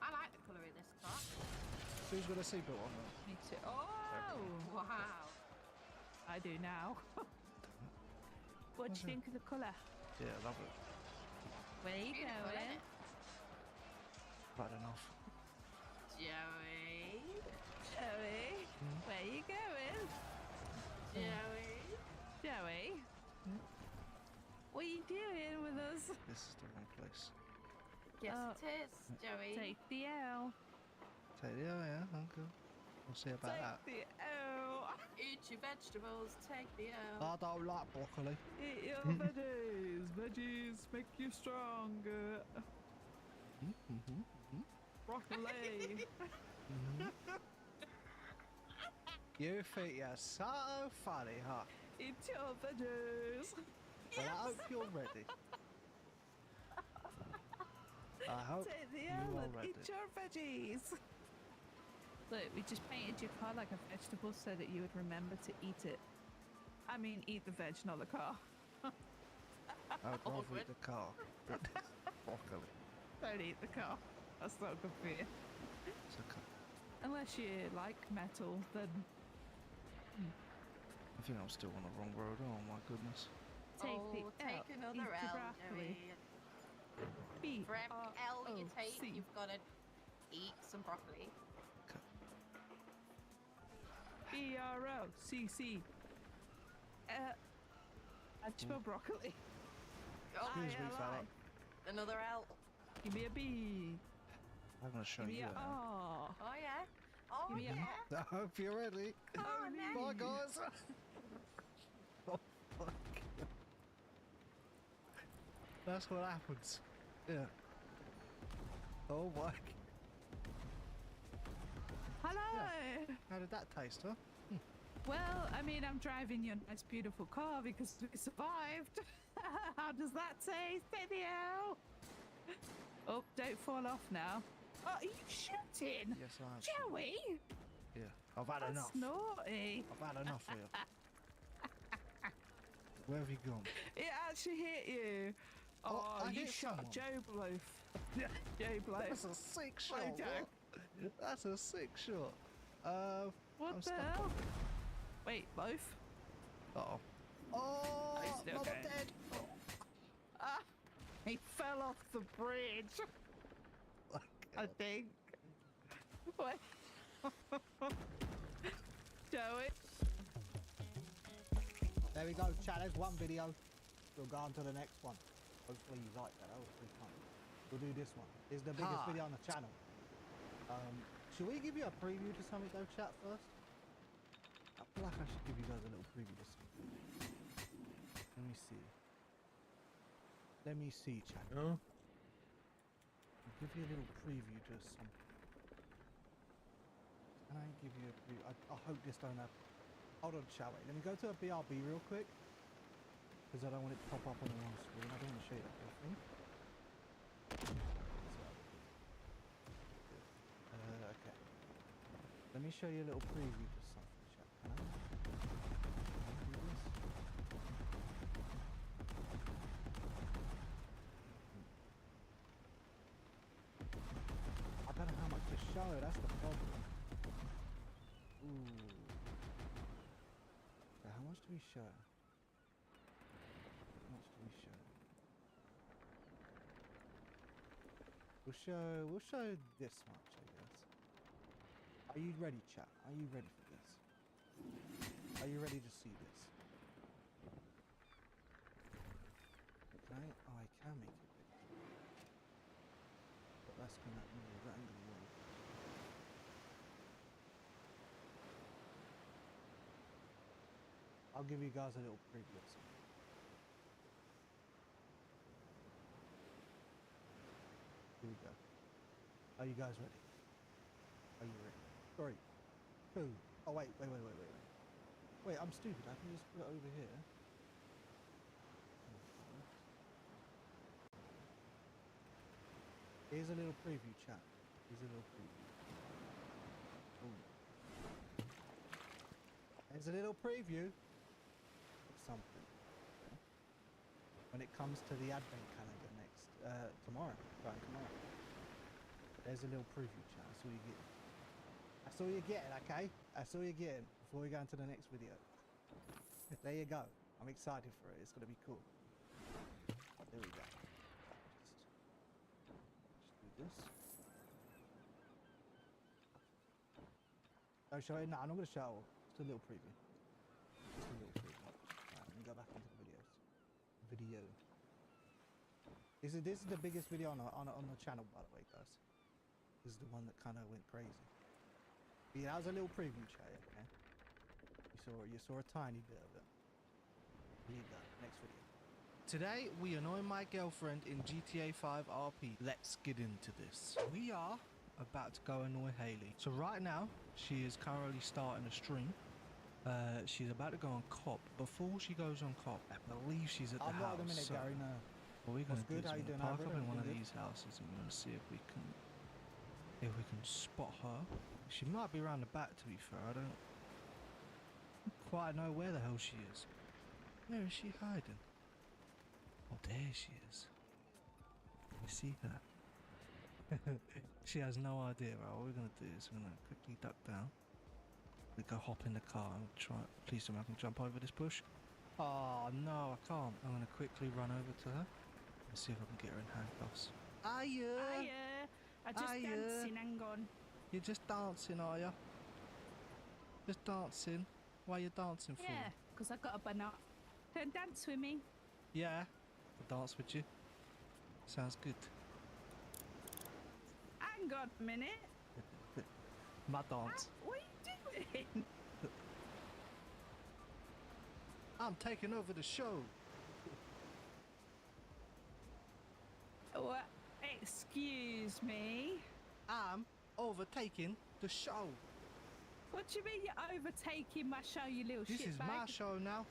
I like the colour of this car. Who's got a seatbelt on? Me too. Oh, wow. I do now. What do you think of the colour? Yeah, I love it. Where are you going? Bad enough. Joey? Joey? Where are you going? Joey? Joey? What are you doing with us? This is the wrong place. Yes, it is, Joey. Take the L. Take the L, yeah, okay. We'll see about that. Take the L. Eat your vegetables, take the L. I don't like broccoli. Eat your veggies. Veggies make you stronger. Broccoli. You think you're so funny, huh? Eat your veggies. Well, I hope you're ready. I hope Take the you L are and ready. eat your veggies. Look, we just painted your car like a vegetable so that you would remember to eat it. I mean, eat the veg, not the car. I'd rather eat the car. But broccoli. Don't eat the car. That's not good for you. It's okay. Unless you like metal, then I think I'm still on the wrong road. Oh my goodness. take the take L. another Eat the L, broccoli. Joey. For every L you take, B-R-O-C. you've got to eat some broccoli. B-R-O-C-C. How'd you spell broccoli? Excuse me, fella. Another L. Give me a B. I'm gonna show Give me you. a R. Oh yeah. Oh Give me a yeah. I hope you're ready. Oh, no. Bye, guys. Oh, fuck. That's what happens. Yeah. Oh my. Hello. How did that taste, huh? Well, I mean, I'm driving your nice, beautiful car because we survived. How does that taste? Take the L. Oh, don't fall off now. Oh, are you shooting? Yes, I am. Joey? Yeah. I've had That's enough. naughty. I've had enough here. Where have you gone? It actually hit you. Oh, I you hit shot someone. Joe Blow. Joe Blow. That's a sick shot. Blow Joe. What? That's a sick shot. What I'm the stuck hell? on- Wait, both? Uh-oh. Oh, He's still Mama going. dead. Ah, he fell off the bridge. I think. Wait. Joey. There we go, chat. There's one video. We'll go on to the next one. Hopefully you like that. Hopefully fun. We'll do this one. It's the biggest video on the channel. Should we give you a preview to something though, chat, first? I feel like I should give you guys a little preview to something. Let me see. Let me see, chat. No? I'll give you a little preview to something. Can I give you a preview? I hope this don't happen. Hold on, chat. Wait. Let me go to a BRB real quick. Because I don't want it to pop up on the wrong screen. I don't want to show you that whole thing. Okay. Let me show you a little preview to something, chat. Can I? Can I do this? I don't know how much to show, that's the problem. Ooh. So how much do we show? How much do we show? We'll show this much, I guess. Are you ready, chat? Are you ready for this? Are you ready to see this? Okay, oh, I can make it bigger. But that's gonna, no, that ain't gonna work. I'll give you guys a little preview of something. Here we go. Are you guys ready? Are you ready? 3, 2. Oh wait. Wait, I'm stupid. I can just put it over here. Here's a little preview, chat. Here's a little preview. Ooh. There's a little preview of something. Okay. When it comes to the advent calendar next tomorrow, starting tomorrow. There's a little preview, chat. That's all you get. That's all you're getting, okay? That's all you're getting before we go into the next video. There you go. I'm excited for it. It's going to be cool. There we go. Just do this. Oh, show it? No, I'm not going to show it. Just a little preview. Just a little preview. Alright, let me go back into the videos. Video. This is the biggest video on the channel, by the way, guys. This is the one that kind of went crazy. But yeah, that was a little preview, chat. Okay. You saw a tiny bit of it. Here you go. Next video. Today we annoy my girlfriend in GTA 5 RP. Let's get into this. We are about to go annoy Haley. So right now she is currently starting a stream. She's about to go on cop. Before she goes on cop, I believe she's at the house. I'm not a minute, Gary. No. What we're gonna do is we're gonna park up in one of these houses and we're gonna see if we can spot her. She might be around the back, to be fair. I don't quite know where the hell she is. Where is she hiding? Oh, there she is. Can you see her? She has no idea. Right, what we're gonna do is we're gonna quickly duck down. We go hop in the car and try. Please don't make me jump over this bush. Oh no, I can't. I'm gonna quickly run over to her and see if I can get her in handcuffs. Hiya! I just dancing, hang on. You're just dancing, are you? Just dancing? Why are you dancing for? Yeah, because I got a banana. Don't dance with me. Yeah, I'll dance with you. Sounds good. Hang on a minute. My dance. What are you doing? I'm taking over the show. What? Excuse me? I'm overtaking the show. What do you mean you're overtaking my show, you little shitbag? This is my show now.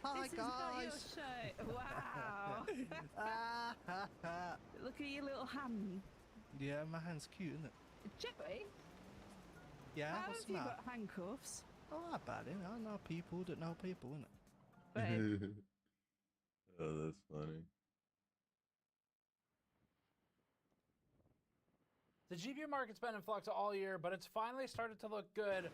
Hi, this guys. Is not your show. Wow. Look at your little hand. Yeah, my hand's cute, isn't it? Joey? Yeah, how what's have the you matter? got handcuffs? Oh, not bad, innit? I know people that know people, innit? Oh, that's funny. The GPU market's been in flux all year, but it's finally started to look good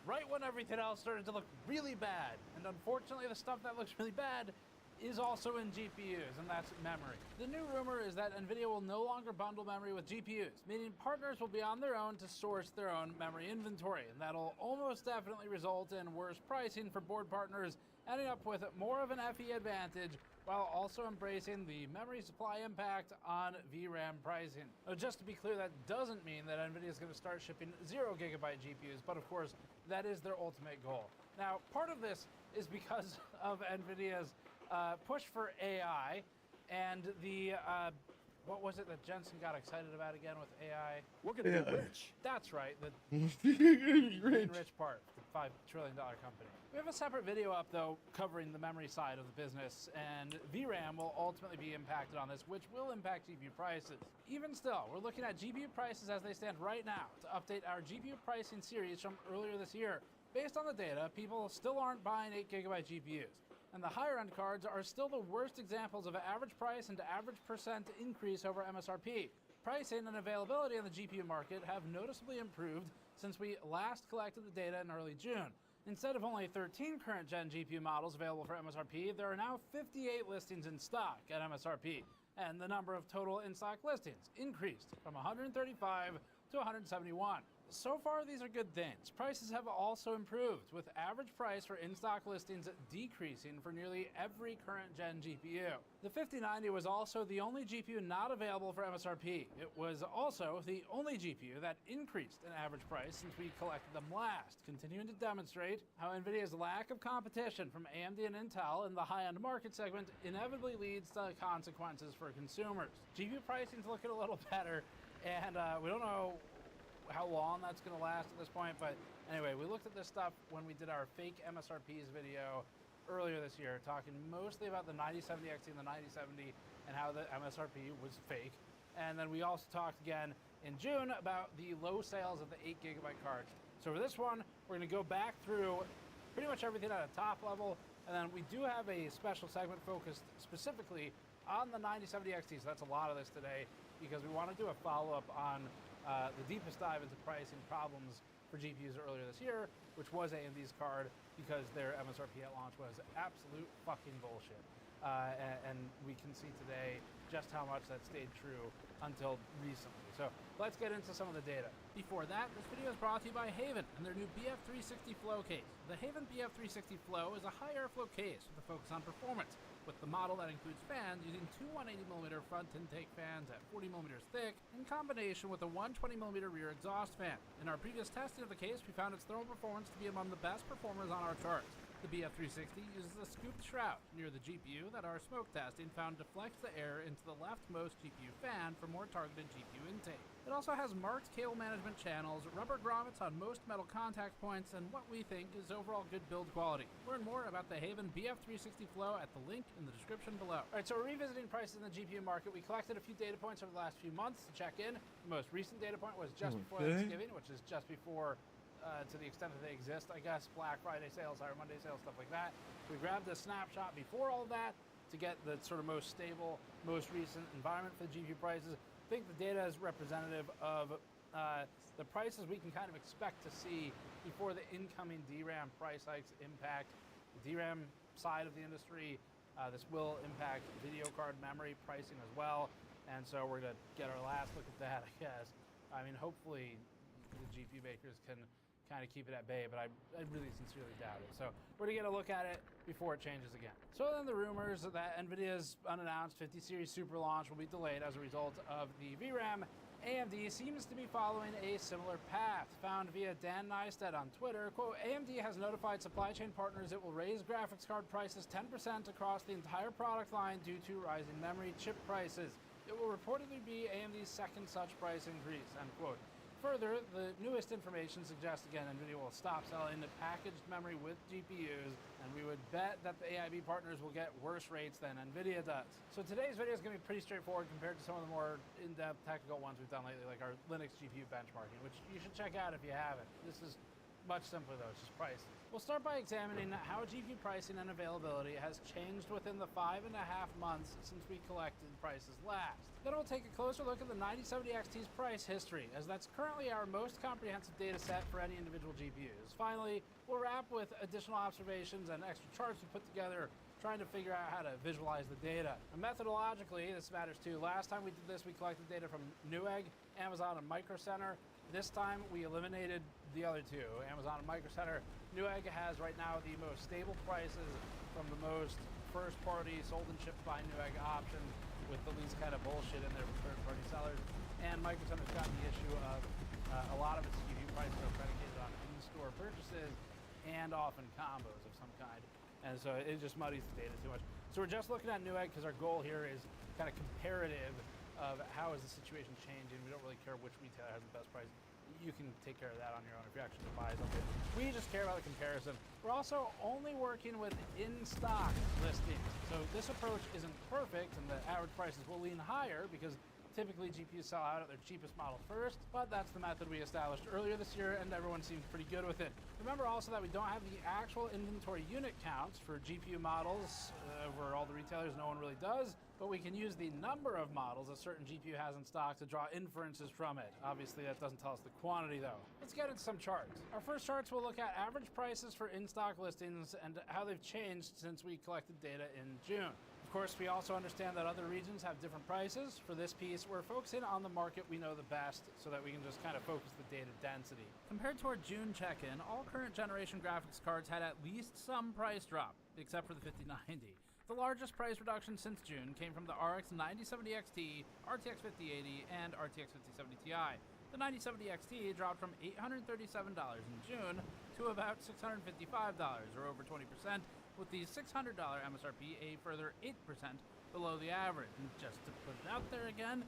right when everything else started to look really bad. And unfortunately, the stuff that looks really bad is also in GPUs, and that's memory. The new rumor is that NVIDIA will no longer bundle memory with GPUs, meaning partners will be on their own to source their own memory inventory, and that'll almost definitely result in worse pricing for board partners, ending up with more of an FE advantage while also embracing the memory supply impact on VRAM pricing. Now, just to be clear, that doesn't mean that NVIDIA is going to start shipping 0 GB GPUs, but of course, that is their ultimate goal. Now, part of this is because of NVIDIA's push for AI and the, what was it that Jensen got excited about again with AI? We're going to get rich. That's right, the rich part, the $5 trillion company. We have a separate video up, though, covering the memory side of the business, and VRAM will ultimately be impacted on this, which will impact GPU prices. Even still, we're looking at GPU prices as they stand right now to update our GPU pricing series from earlier this year. Based on the data, people still aren't buying 8 GB GPUs. And the higher end cards are still the worst examples of average price and average percent increase over MSRP. Pricing and availability in the GPU market have noticeably improved since we last collected the data in early June. Instead of only 13 current gen GPU models available for MSRP, there are now 58 listings in stock at MSRP, and the number of total in-stock listings increased from 135 to 171. So far, these are good things. Prices have also improved, with average price for in-stock listings decreasing for nearly every current gen GPU. The 5090 was also the only GPU not available for MSRP. It was also the only GPU that increased in average price since we collected them last, continuing to demonstrate how NVIDIA's lack of competition from AMD and Intel in the high-end market segment inevitably leads to consequences for consumers. GPU pricing's looking a little better, and we don't know how long that's going to last at this point, but anyway, we looked at this stuff when we did our fake MSRPs video earlier this year, talking mostly about the 9070 XT and the 9070 and how the MSRP was fake. And then we also talked again in June about the low sales of the 8 GB cards. So for this one, we're going to go back through pretty much everything at a top level, and then we do have a special segment focused specifically on the 9070 XT, so that's a lot of this today, because we want to do a follow-up on the deepest dive into pricing problems for GPUs earlier this year, which was AMD's card because their MSRP at launch was absolute fucking bullshit. And we can see today just how much that stayed true until recently. So let's get into some of the data. Before that, this video is brought to you by Haven and their new BF360 Flow case. The Haven BF360 Flow is a high airflow case with a focus on performance, with the model that includes fans using two 180mm front intake fans at 40mm thick in combination with a 120mm rear exhaust fan. In our previous testing of the case, we found its thermal performance to be among the best performers on our charts. The BF360 uses a scooped shroud near the GPU that our smoke testing found deflects the air into the leftmost GPU fan for more targeted GPU intake. It also has marked cable management channels, rubber grommets on most metal contact points, and what we think is overall good build quality. Learn more about the Haven BF360 Flow at the link in the description below. Alright, so we're revisiting prices in the GPU market. We collected a few data points over the last few months to check in. The most recent data point was just before Thanksgiving, which is just before to the extent that they exist, I guess, Black Friday sales, Cyber Monday sales, stuff like that. We grabbed a snapshot before all of that to get the sort of most stable, most recent environment for the GPU prices. I think the data is representative of the prices we can kind of expect to see before the incoming DRAM price hikes impact the DRAM side of the industry. This will impact video card memory pricing as well, and so we're going to get our last look at that, I guess. I mean, hopefully the GPU makers can kind of keep it at bay, but I really sincerely doubt it. So we're gonna get a look at it before it changes again. So then the rumors that NVIDIA's unannounced 50 series super launch will be delayed as a result of the VRAM, AMD seems to be following a similar path. Found via Dan Neistat on Twitter, quote, AMD has notified supply chain partners it will raise graphics card prices 10% across the entire product line due to rising memory chip prices. It will reportedly be AMD's second such price increase, end quote. Further, the newest information suggests again NVIDIA will stop selling the packaged memory with GPUs, and we would bet that the AIB partners will get worse rates than NVIDIA does. So today's video is going to be pretty straightforward compared to some of the more in-depth technical ones we've done lately, like our Linux GPU benchmarking, which you should check out if you haven't. This is much simpler though, it's just pricing. We'll start by examining how GPU pricing and availability has changed within the 5.5 months since we collected prices last. Then we'll take a closer look at the 9070 XT's price history, as that's currently our most comprehensive data set for any individual GPUs. Finally, we'll wrap with additional observations and extra charts we put together trying to figure out how to visualize the data. And methodologically, this matters too. Last time we did this, we collected data from Newegg, Amazon, and Micro Center. This time, we eliminated the other two, Amazon and Micro Center. Newegg has right now the most stable prices from the most first-party sold and shipped by Newegg options with the least kind of bullshit in there for third-party sellers. And Micro Center's got the issue of a lot of its GPU prices are predicated on in-store purchases and often combos of some kind. And so it just muddies the data too much. So we're just looking at Newegg because our goal here is kind of comparative of how is the situation changing. We don't really care which retailer has the best price. You can take care of that on your own if you actually buy something. We just care about the comparison. We're also only working with in-stock listings. So this approach isn't perfect, and the average prices will lean higher because typically GPUs sell out at their cheapest model first, but that's the method we established earlier this year, and everyone seemed pretty good with it. Remember also that we don't have the actual inventory unit counts for GPU models over all the retailers. No one really does, but we can use the number of models a certain GPU has in stock to draw inferences from it. Obviously, that doesn't tell us the quantity, though. Let's get into some charts. Our first charts will look at average prices for in-stock listings and how they've changed since we collected data in June. Of course, we also understand that other regions have different prices. For this piece, we're focusing on the market we know the best so that we can just kind of focus the data density. Compared to our June check-in, all current generation graphics cards had at least some price drop, except for the 5090. The largest price reduction since June came from the RX 9070 XT, RTX 5080, and RTX 5070 Ti. The 9070 XT dropped from $837 in June to about $655, or over 20%, with the $600 MSRP a further 8% below the average. And just to put it out there again,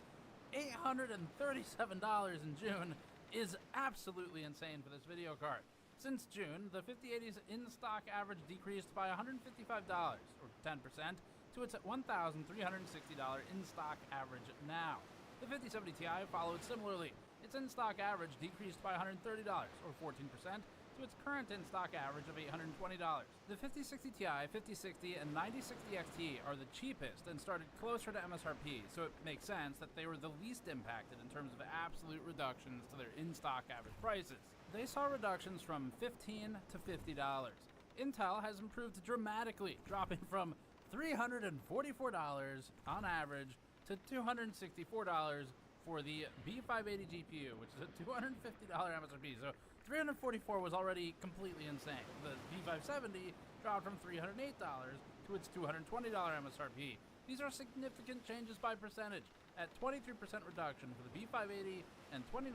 $837 in June is absolutely insane for this video card. Since June, the 5080's in-stock average decreased by $155, or 10%, to its $1,360 in-stock average now. The 5070 Ti followed similarly. Its in-stock average decreased by $130, or 14%, to its current in-stock average of $820. The 5060 Ti, 5060, and 9060 XT are the cheapest and started closer to MSRP, so it makes sense that they were the least impacted in terms of absolute reductions to their in-stock average prices. they saw reductions from $15 to $50. Intel has improved dramatically, dropping from $344 on average to $264 for the B580 GPU, which is a $250 MSRP. So 344 was already completely insane. The B570 dropped from $308 to its $220 MSRP. These are significant changes by percentage, at 23% reduction for the B580 and 29%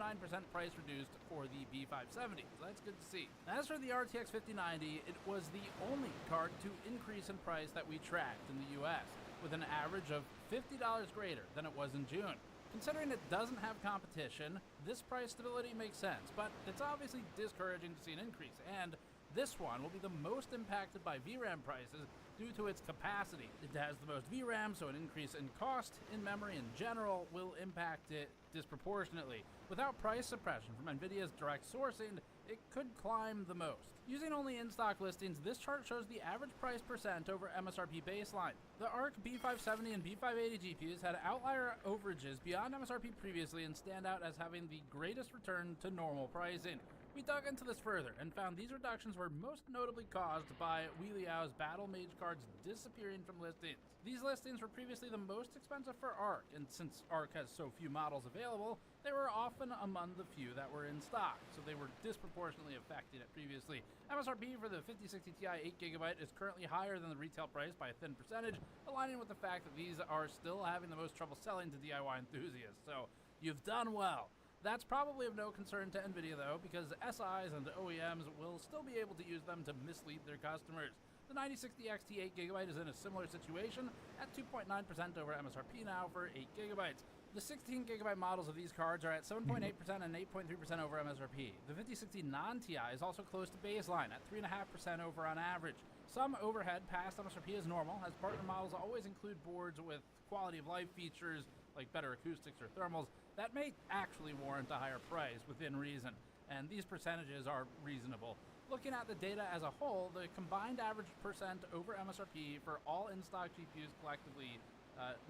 price reduced for the B570. So that's good to see. As for the RTX 5090, it was the only card to increase in price that we tracked in the US, with an average of $50 greater than it was in June. Considering it doesn't have competition, this price stability makes sense, but it's obviously discouraging to see an increase, and this one will be the most impacted by VRAM prices due to its capacity. It has the most VRAM, so an increase in cost in memory in general will impact it disproportionately. Without price suppression from NVIDIA's direct sourcing, it could climb the most. Using only in-stock listings, this chart shows the average price percent over MSRP baseline. The ARC B570 and B580 GPUs had outlier overages beyond MSRP previously and stand out as having the greatest return to normal pricing. We dug into this further and found these reductions were most notably caused by Weiliao's Battle Mage cards disappearing from listings. These listings were previously the most expensive for ARC, and since ARC has so few models available, they were often among the few that were in stock, so they were disproportionately affecting it previously. MSRP for the 5060 Ti 8GB is currently higher than the retail price by a thin percentage, aligning with the fact that these are still having the most trouble selling to DIY enthusiasts, so you've done well. That's probably of no concern to NVIDIA though, because SIs and OEMs will still be able to use them to mislead their customers. The 9060 XT 8GB is in a similar situation at 2.9% over MSRP now for 8GB. The 16GB models of these cards are at 7.8% and 8.3% over MSRP. The 5060 non-TI is also close to baseline at 3.5% over on average. Some overhead past MSRP is normal, as partner models always include boards with quality of life features like better acoustics or thermals that may actually warrant a higher price within reason, and these percentages are reasonable. Looking at the data as a whole, the combined average percent over MSRP for all in-stock GPUs collectively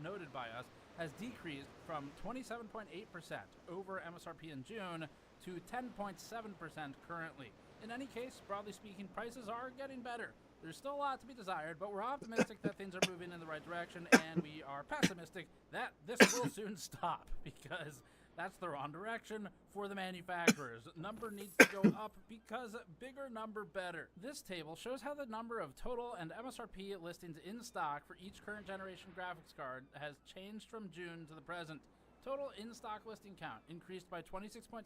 noted by us has decreased from 27.8% over MSRP in June to 10.7% currently. In any case, broadly speaking, prices are getting better. There's still a lot to be desired, but we're optimistic that things are moving in the right direction, and we are pessimistic that this will soon stop, because that's the wrong direction for the manufacturers. Number needs to go up because bigger number better. This table shows how the number of total and MSRP listings in stock for each current generation graphics card has changed from June to the present. Total in-stock listing count increased by 26.7%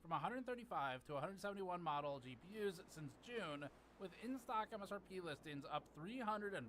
from 135 to 171 model GPUs since June, with in-stock MSRP listings up 346.2%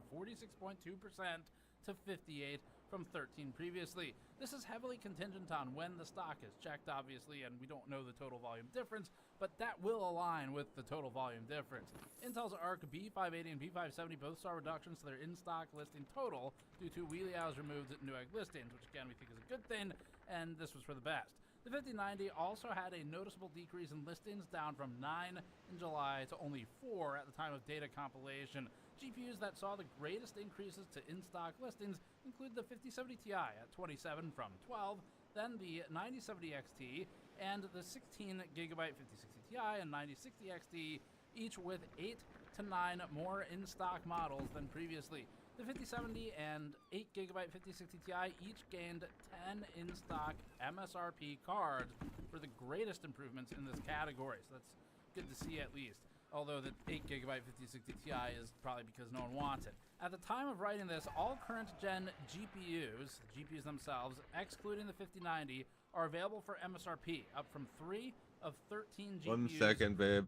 to 58 from 13 previously. This is heavily contingent on when the stock is checked, obviously, and we don't know the total volume difference, but that will align with the total volume difference. Intel's ARC B580 and B570 both saw reductions to their in-stock listing total due to Weiliao's removed Newegg listings, which again we think is a good thing, and this was for the best. The 5090 also had a noticeable decrease in listings, down from 9 in July to only 4 at the time of data compilation. GPUs that saw the greatest increases to in-stock listings include the 5070 Ti at 27 from 12, then the 9070 XT, and the 16GB 5060 Ti and 9060 XT, each with 8 to 9 more in-stock models than previously. The 5070 and 8GB 5060 Ti each gained 10 in-stock MSRP cards for the greatest improvements in this category, so that's good to see at least. Although the 8GB 5060 Ti is probably because no one wants it. At the time of writing this, all current gen GPUs, the GPUs themselves, excluding the 5090, are available for MSRP, up from 3 of 13 GPUs. 1 second, babe.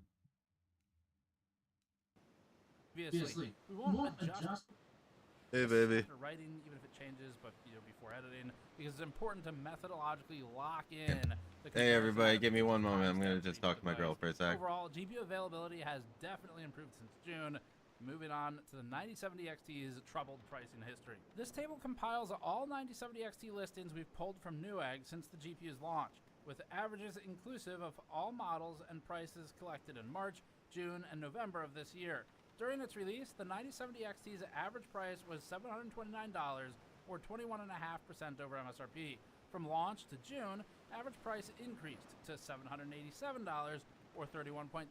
Previously. We won't adjust. Hey, baby. After writing, even if it changes, but before editing, because it's important to methodologically lock in. Hey, everybody, give me 1 moment. I'm gonna just talk to my girl for a sec. Overall, GPU availability has definitely improved since June. Moving on to the 9070 XT's troubled pricing history. This table compiles all 9070 XT listings we've pulled from Newegg since the GPU's launch, with averages inclusive of all models and prices collected in March, June, and November of this year. During its release, the 9070 XT's average price was $729, or 21.5% over MSRP. From launch to June, average price increased to $787, or 31.2%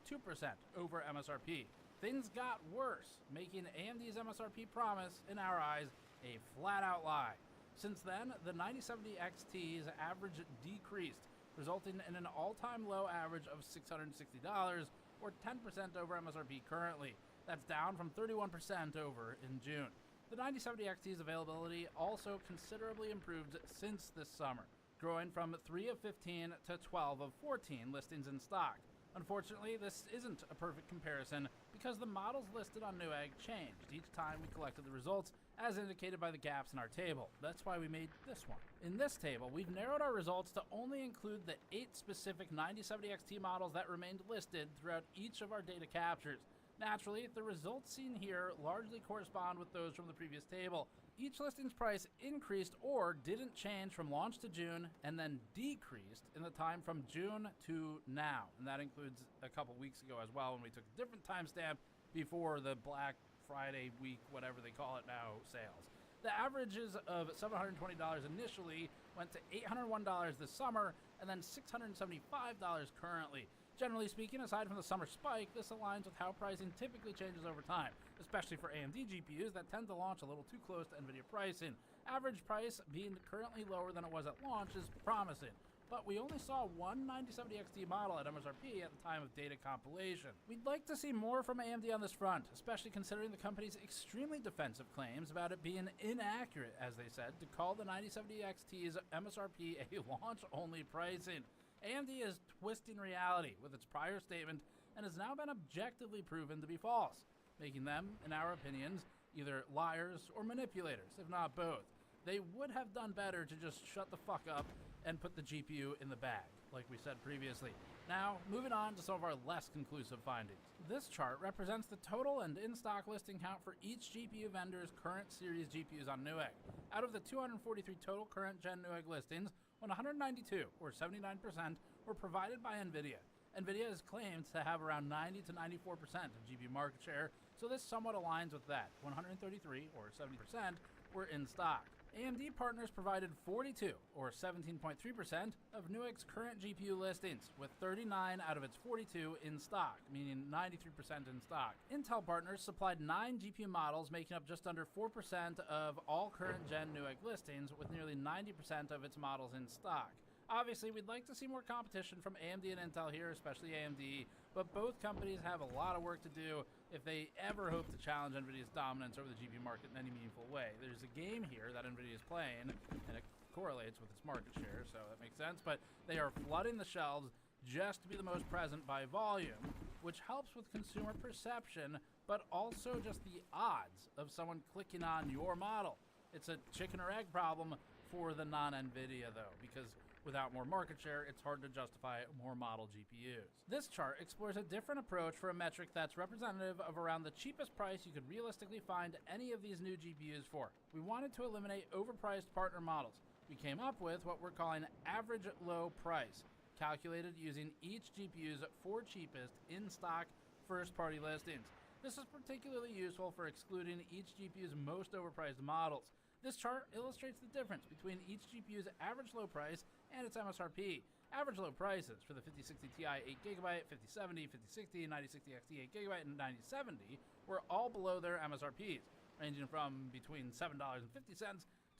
over MSRP. Things got worse, making AMD's MSRP promise, in our eyes, a flat-out lie. Since then, the 9070 XT's average decreased, resulting in an all-time low average of $660, or 10% over MSRP currently. That's down from 31% over in June. The 9070 XT's availability also considerably improved since this summer, growing from 3 of 15 to 12 of 14 listings in stock. Unfortunately, this isn't a perfect comparison because the models listed on Newegg changed each time we collected the results, as indicated by the gaps in our table. That's why we made this one. In this table, we've narrowed our results to only include the 8 specific 9070 XT models that remained listed throughout each of our data captures. Naturally, the results seen here largely correspond with those from the previous table. Each listing's price increased or didn't change from launch to June, and then decreased in the time from June to now. And that includes a couple weeks ago as well, when we took a different timestamp before the Black Friday week, whatever they call it now, sales. The averages of $720 initially went to $801 this summer, and then $675 currently. Generally speaking, aside from the summer spike, this aligns with how pricing typically changes over time, especially for AMD GPUs that tend to launch a little too close to NVIDIA pricing. Average price being currently lower than it was at launch is promising, but we only saw one 9070 XT model at MSRP at the time of data compilation. We'd like to see more from AMD on this front, especially considering the company's extremely defensive claims about it being inaccurate, as they said, to call the 9070 XT's MSRP a launch-only pricing. AMD is twisting reality with its prior statement and has now been objectively proven to be false, making them, in our opinions, either liars or manipulators, if not both. They would have done better to just shut the fuck up and put the GPU in the bag, like we said previously. Now, moving on to some of our less conclusive findings. This chart represents the total and in-stock listing count for each GPU vendor's current series GPUs on Newegg. Out of the 243 total current gen Newegg listings, 192, or 79%, were provided by NVIDIA. NVIDIA is claimed to have around 90 to 94% of GPU market share, so this somewhat aligns with that. 133, or 70%, were in stock. AMD partners provided 42, or 17.3%, of Newegg's current GPU listings, with 39 out of its 42 in stock, meaning 93% in stock. Intel partners supplied 9 GPU models, making up just under 4% of all current gen Newegg listings, with nearly 90% of its models in stock. Obviously, we'd like to see more competition from AMD and Intel here, especially AMD, but both companies have a lot of work to do if they ever hope to challenge NVIDIA's dominance over the GPU market in any meaningful way. There's a game here that NVIDIA is playing, and it correlates with its market share, so that makes sense, but they are flooding the shelves just to be the most present by volume, which helps with consumer perception, but also just the odds of someone clicking on your model. It's a chicken or egg problem for the non-NVIDIA, though, because without more market share, it's hard to justify more model GPUs. This chart explores a different approach for a metric that's representative of around the cheapest price you could realistically find any of these new GPUs for. We wanted to eliminate overpriced partner models. We came up with what we're calling average low price, calculated using each GPU's 4 cheapest in-stock first-party listings. This is particularly useful for excluding each GPU's most overpriced models. This chart illustrates the difference between each GPU's average low price and its MSRP. Average low prices for the 5060 Ti 8GB, 5070, 5060, 9060 XT 8GB, and 9070 were all below their MSRPs, ranging from between $7.50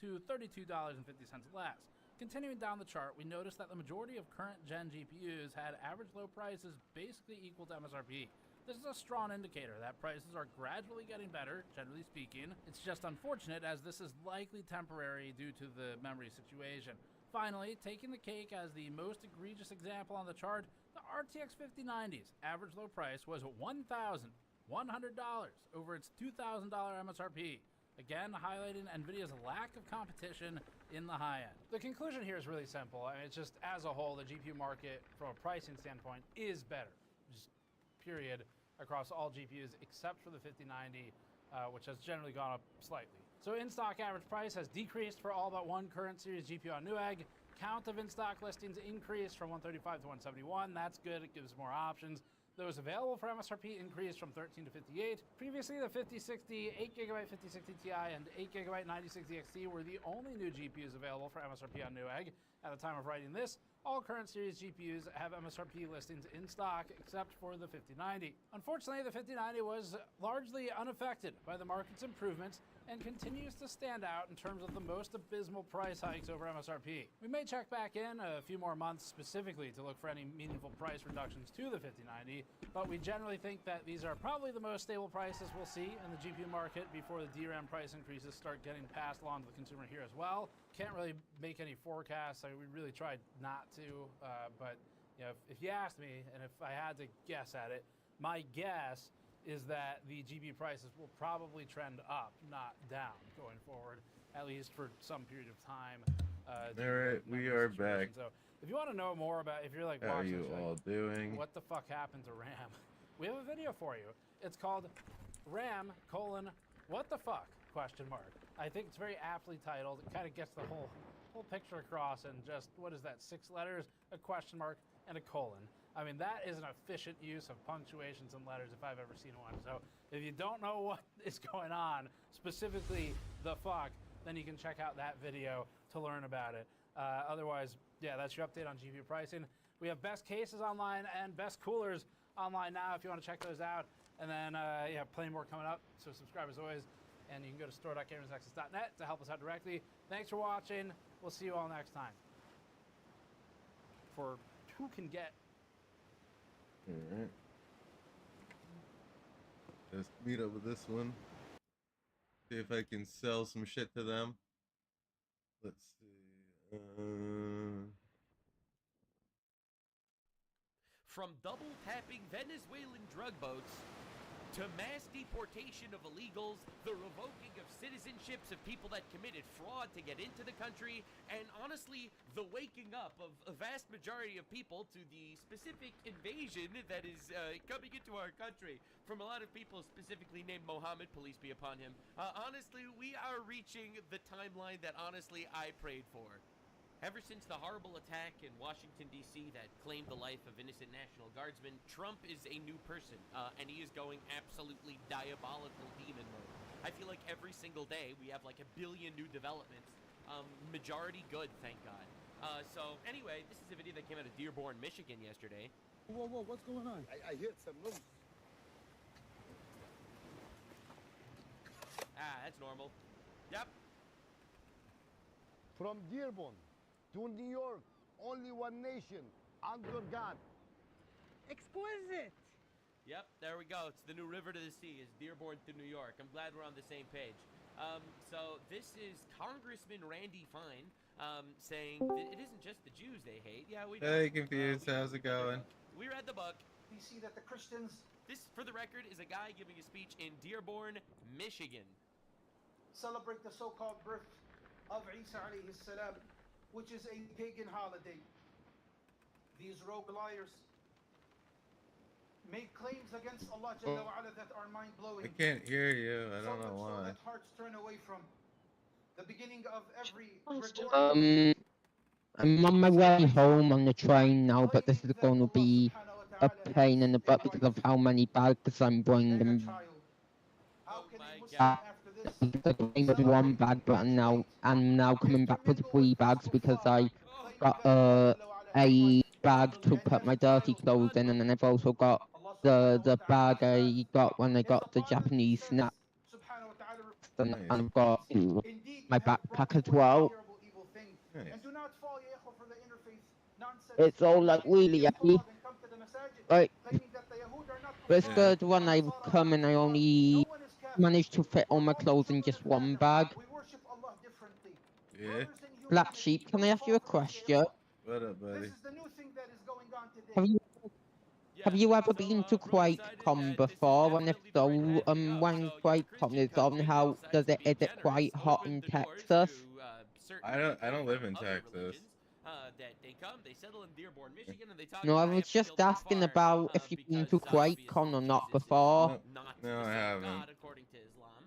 to $32.50 less. Continuing down the chart, we noticed that the majority of current gen GPUs had average low prices basically equal to MSRP. This is a strong indicator that prices are gradually getting better, generally speaking. It's just unfortunate, as this is likely temporary due to the memory situation. Finally, taking the cake as the most egregious example on the chart, the RTX 5090's average low price was $1,100 over its $2,000 MSRP. Again, highlighting NVIDIA's lack of competition in the high end. The conclusion here is really simple. I mean, it's just, as a whole, the GPU market, from a pricing standpoint, is better. Just period, across all GPUs except for the 5090, which has generally gone up slightly. So in-stock average price has decreased for all but one current series GPU on Newegg. Count of in-stock listings increased from 135 to 171. That's good, it gives more options. Those available for MSRP increased from 13 to 58. Previously, the 5060, 8GB 5060 Ti, and 8GB 9060 XT were the only new GPUs available for MSRP on Newegg. At the time of writing this, All current series GPUs have MSRP listings in stock except for the 5090. Unfortunately, the 5090 was largely unaffected by the market's improvements and continues to stand out in terms of the most abysmal price hikes over MSRP. We may check back in a few more months specifically to look for any meaningful price reductions to the 5090, but we generally think that these are probably the most stable prices we'll see in the GPU market before the DRAM price increases start getting passed along to the consumer here as well. Can't really make any forecasts. We really tried not to, but you know, if you asked me, and if I had to guess at it, my guess is that the GPU prices will probably trend up, not down, going forward, at least for some period of time. Alright, we are back. So, if you want to know more about, if you're like How are watching, you like, all doing? what the fuck happened to RAM? We have a video for you. It's called RAM: What the fuck? ? I think it's very aptly titled. It kind of gets the whole picture across in just, what is that, 6 letters, a question mark, and a colon. I mean, that is an efficient use of punctuations and letters if I've ever seen one. So if you don't know what is going on, specifically the fuck, then you can check out that video to learn about it. Otherwise, yeah, that's your update on GPU pricing. We have best cases online and best coolers online now if you want to check those out. And then, yeah, plenty more coming up. So subscribe as always. And you can go to store.gamersnexus.net to help us out directly. Thanks for watching. We'll see you all next time. For who can get. Alright. Let's meet up with this one. See if I can sell some shit to them. Let's see. From double tapping Venezuelan drug boats to mass deportation of illegals, the revoking of citizenships of people that committed fraud to get into the country, and honestly, the waking up of a vast majority of people to the specific invasion that is coming into our country from a lot of people specifically named Mohammed, police be upon him. Honestly, we are reaching the timeline that honestly I prayed for. Ever since the horrible attack in Washington, D.C. that claimed the life of innocent National Guardsmen, Trump is a new person, and he is going absolutely diabolical demon mode. I feel like every single day we have like a billion new developments, majority good, thank God. So anyway, this is a video that came out of Dearborn, Michigan yesterday. Whoa, what's going on? I heard some noise. Ah, that's normal. Yep. From Dearborn to New York, only one nation, under God. Exquisite. Yep, there we go. It's the new river to the sea. It's Dearborn to New York. I'm glad we're on the same page. So this is Congressman Randy Fine saying that it isn't just the Jews they hate. Yeah, we know. Hey, Confused. How's it going? We read the book. We see that the Christians... This, for the record, is a guy giving a speech in Dearborn, Michigan. celebrate the so-called birth of Isa alayhi salam, which is a pagan holiday. These rogue liars make claims against Allah Jalla wa Ala that are mind-blowing. I can't hear you. I don't know So why. that hearts turn away from the beginning of every I'm on my way home on the train now, but this is going to be a pain in the butt because of how many bags I'm bringing. Because I came with 1 bag, but I'm now coming back with 3 bags because I got a bag to put my dirty clothes in, and then I've also got the bag I got when I got the Japanese snacks, and I've got my backpack as well. It's all like really heavy. Like this third one I've come and I only managed to fit all my clothes in just 1 bag. Yeah. Blaqksheep, can I ask you a question? What up, buddy? Have you ever been to QuakeCon before? And if so, when QuakeCon is on, how is it quite hot in Texas? I don't live in Texas. That they come, they settle in Dearborn, Michigan, and they talk No, I about was just asking about if you've been to QuakeCon or not before. No, I haven't. God according to Islam,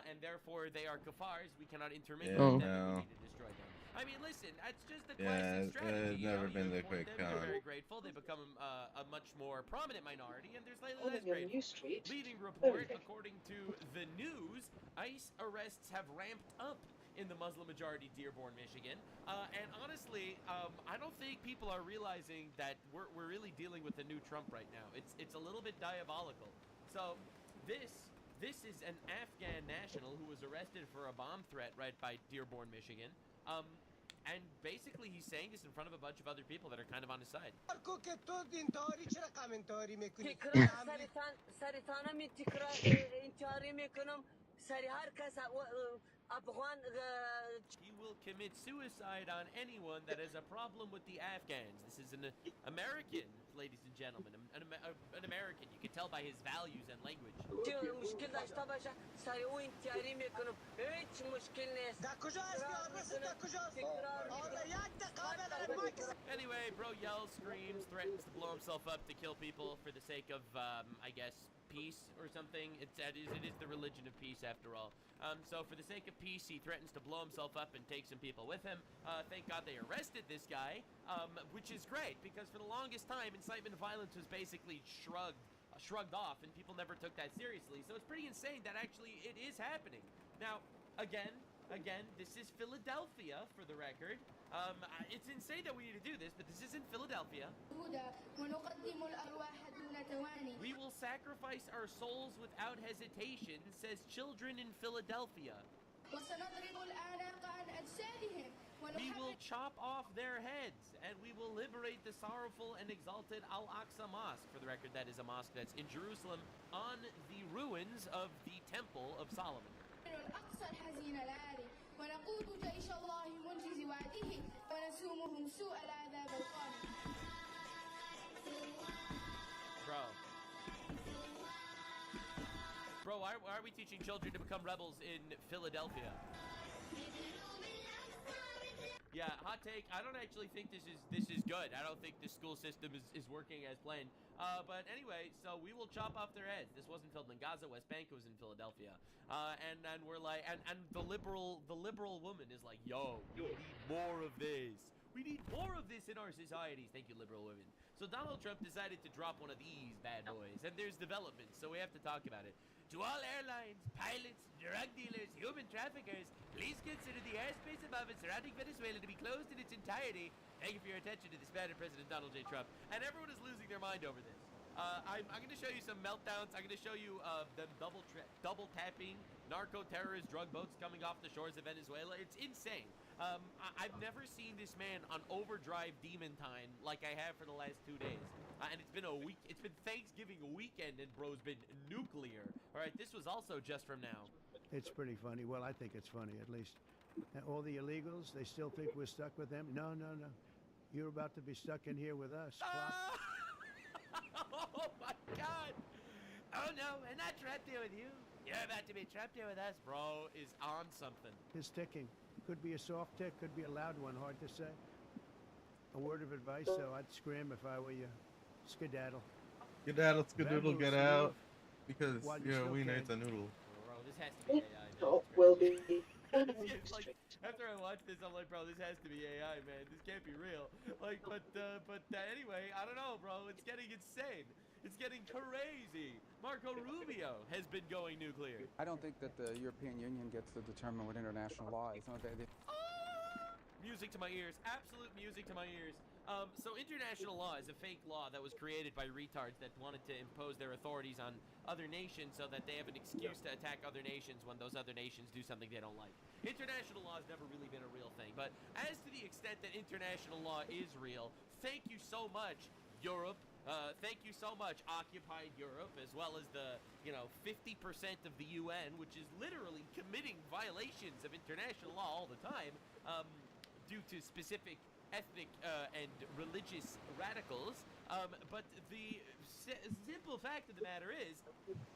and therefore they are kafars. We cannot intermingle Yeah, with them. no. We need to destroy them. I mean, listen, that's just the Yeah, classic strategy. I've never been to They're QuakeCon. very grateful. They become a much more prominent minority, and they're slightly Oh, less you're on grateful. New Street. Leading report, according to the news, ICE arrests have ramped up in the Muslim-majority Dearborn, Michigan. And honestly, I don't think people are realizing that we're really dealing with the new Trump right now. It's a little bit diabolical. So this is an Afghan national who was arrested for a bomb threat right by Dearborn, Michigan. And basically he's saying this in front of a bunch of other people that are kind of on his side. He will commit suicide on anyone that has a problem with the Afghans. This is an American, ladies and gentlemen, an American. You can tell by his values and language. Anyway, bro yells, screams, threatens to blow himself up to kill people for the sake of, I guess, peace or something. It is the religion of peace after all. So for the sake of peace, he threatens to blow himself up and take some people with him. Thank God they arrested this guy, which is great because for the longest time, incitement to violence was basically shrugged off and people never took that seriously. So it's pretty insane that actually it is happening. Now, again, this is Philadelphia for the record. It's insane that we need to do this, but this isn't Philadelphia. We will sacrifice our souls without hesitation, says children in Philadelphia. We will chop off their heads, and we will liberate the sorrowful and exalted Al-Aqsa Mosque. For the record, that is a mosque that's in Jerusalem on the ruins of the Temple of Solomon. Bro, why are we teaching children to become rebels in Philadelphia? Yeah, hot take. I don't actually think this is good. I don't think the school system is working as planned. But anyway, so we will chop off their heads. This wasn't filmed in Gaza. West Bank was in Philadelphia. And we're like, and the liberal woman is like, yo, we need more of this. We need more of this in our societies. Thank you, liberal women. So Donald Trump decided to drop one of these bad boys, and there's developments, so we have to talk about it. To all airlines, pilots, drug dealers, human traffickers, please consider the airspace above and surrounding Venezuela to be closed in its entirety. Thank you for your attention to this man and President Donald J. Trump. And everyone is losing their mind over this. I'm going to show you some meltdowns. I'm going to show you them double tapping narco-terrorist drug boats coming off the shores of Venezuela. It's insane. I've never seen this man on overdrive demon time like I have for the last 2 days. And it's been a week. It's been Thanksgiving weekend, and bro's been nuclear. All right, this was also just from now. It's pretty funny. Well, I think it's funny, at least. All the illegals, they still think we're stuck with them? No. You're about to be stuck in here with us. Oh, my God. Oh, no, we're not trapped here with you. You're about to be trapped here with us. Bro is on something. His ticking. Could be a soft tick, could be a loud one, hard to say. A word of advice, though, I'd scream if I were you. Skedaddle. Skedaddle, skedoodle, get out. Because, we need a noodle. Bro, this has to be AI, man. Will be. It's like, after I watch this, I'm like, bro, this has to be AI, man. This can't be real. Like, but anyway, I don't know, bro. It's getting insane. It's getting crazy. Marco Rubio has been going nuclear. I don't think that the European Union gets to determine what international law is. Music to my ears. Absolute music to my ears. So international law is a fake law that was created by retards that wanted to impose their authorities on other nations so that they have an excuse to attack other nations when those other nations do something they don't like. International law has never really been a real thing. But as to the extent that international law is real, thank you so much, Europe. Thank you so much, occupied Europe, as well as the, 50% of the UN, which is literally committing violations of international law all the time, due to specific ethnic and religious radicals. But the simple fact of the matter is,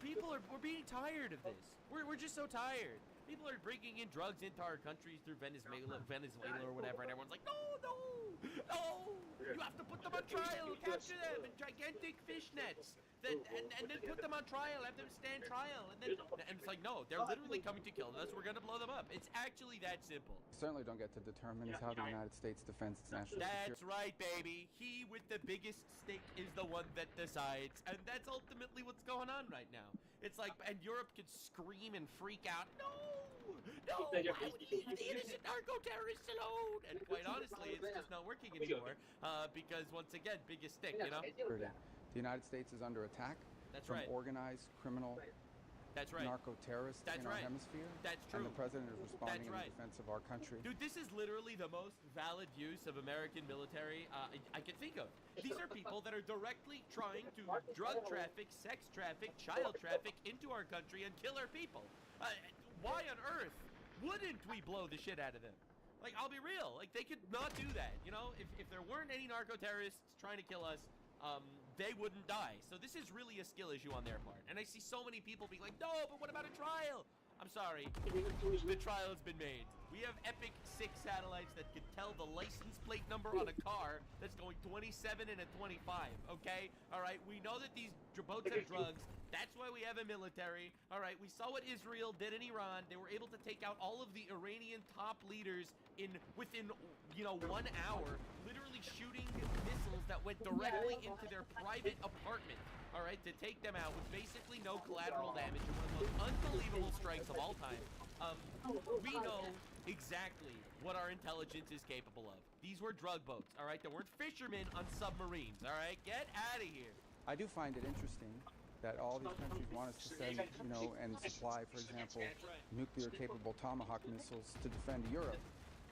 we're being tired of this. We're just so tired. People are bringing in drugs into our countries through Venezuela or whatever, and everyone's like, no! You have to put them on trial, capture them in gigantic fish nets, and then put them on trial, have them stand trial, and it's like, no, they're literally coming to kill us, we're gonna blow them up. It's actually that simple. Certainly don't get to determine how the United States defends its national security. That's right, baby. He with the biggest stake is the one that decides, and that's ultimately what's going on right now. It's like, and Europe could scream and freak out. No, why would you leave the innocent narco-terrorists alone? And quite honestly, it's just not working anymore because, once again, biggest stick, you know? The United States is under attack from organized criminal narco-terrorists in our hemisphere. That's true. And the president is responding in defense of our country. Dude, this is literally the most valid use of American military I can think of. These are people that are directly trying to drug traffic, sex traffic, child traffic into our country and kill our people. Why on earth wouldn't we blow the shit out of them? Like, I'll be real. Like, they could not do that. You know, if there weren't any narco-terrorists trying to kill us, they wouldn't die. So this is really a skill issue on their part. And I see so many people being like, no, but what about a trial? I'm sorry. The trial has been made. We have Epic 6 satellites that can tell the license plate number on a car that's going 27 and a 25, okay? All right, we know that these boats have drugs. That's why we have a military. All right, we saw what Israel did in Iran. They were able to take out all of the Iranian top leaders within, 1 hour, literally shooting missiles that went directly into their private apartment. All right, to take them out with basically no collateral damage. One of the most unbelievable strikes of all time. We know exactly what our intelligence is capable of. These were drug boats, all right? There weren't fishermen on submarines, all right? Get out of here. I do find it interesting that all these countries want us to send, and supply, for example, nuclear-capable Tomahawk missiles to defend Europe.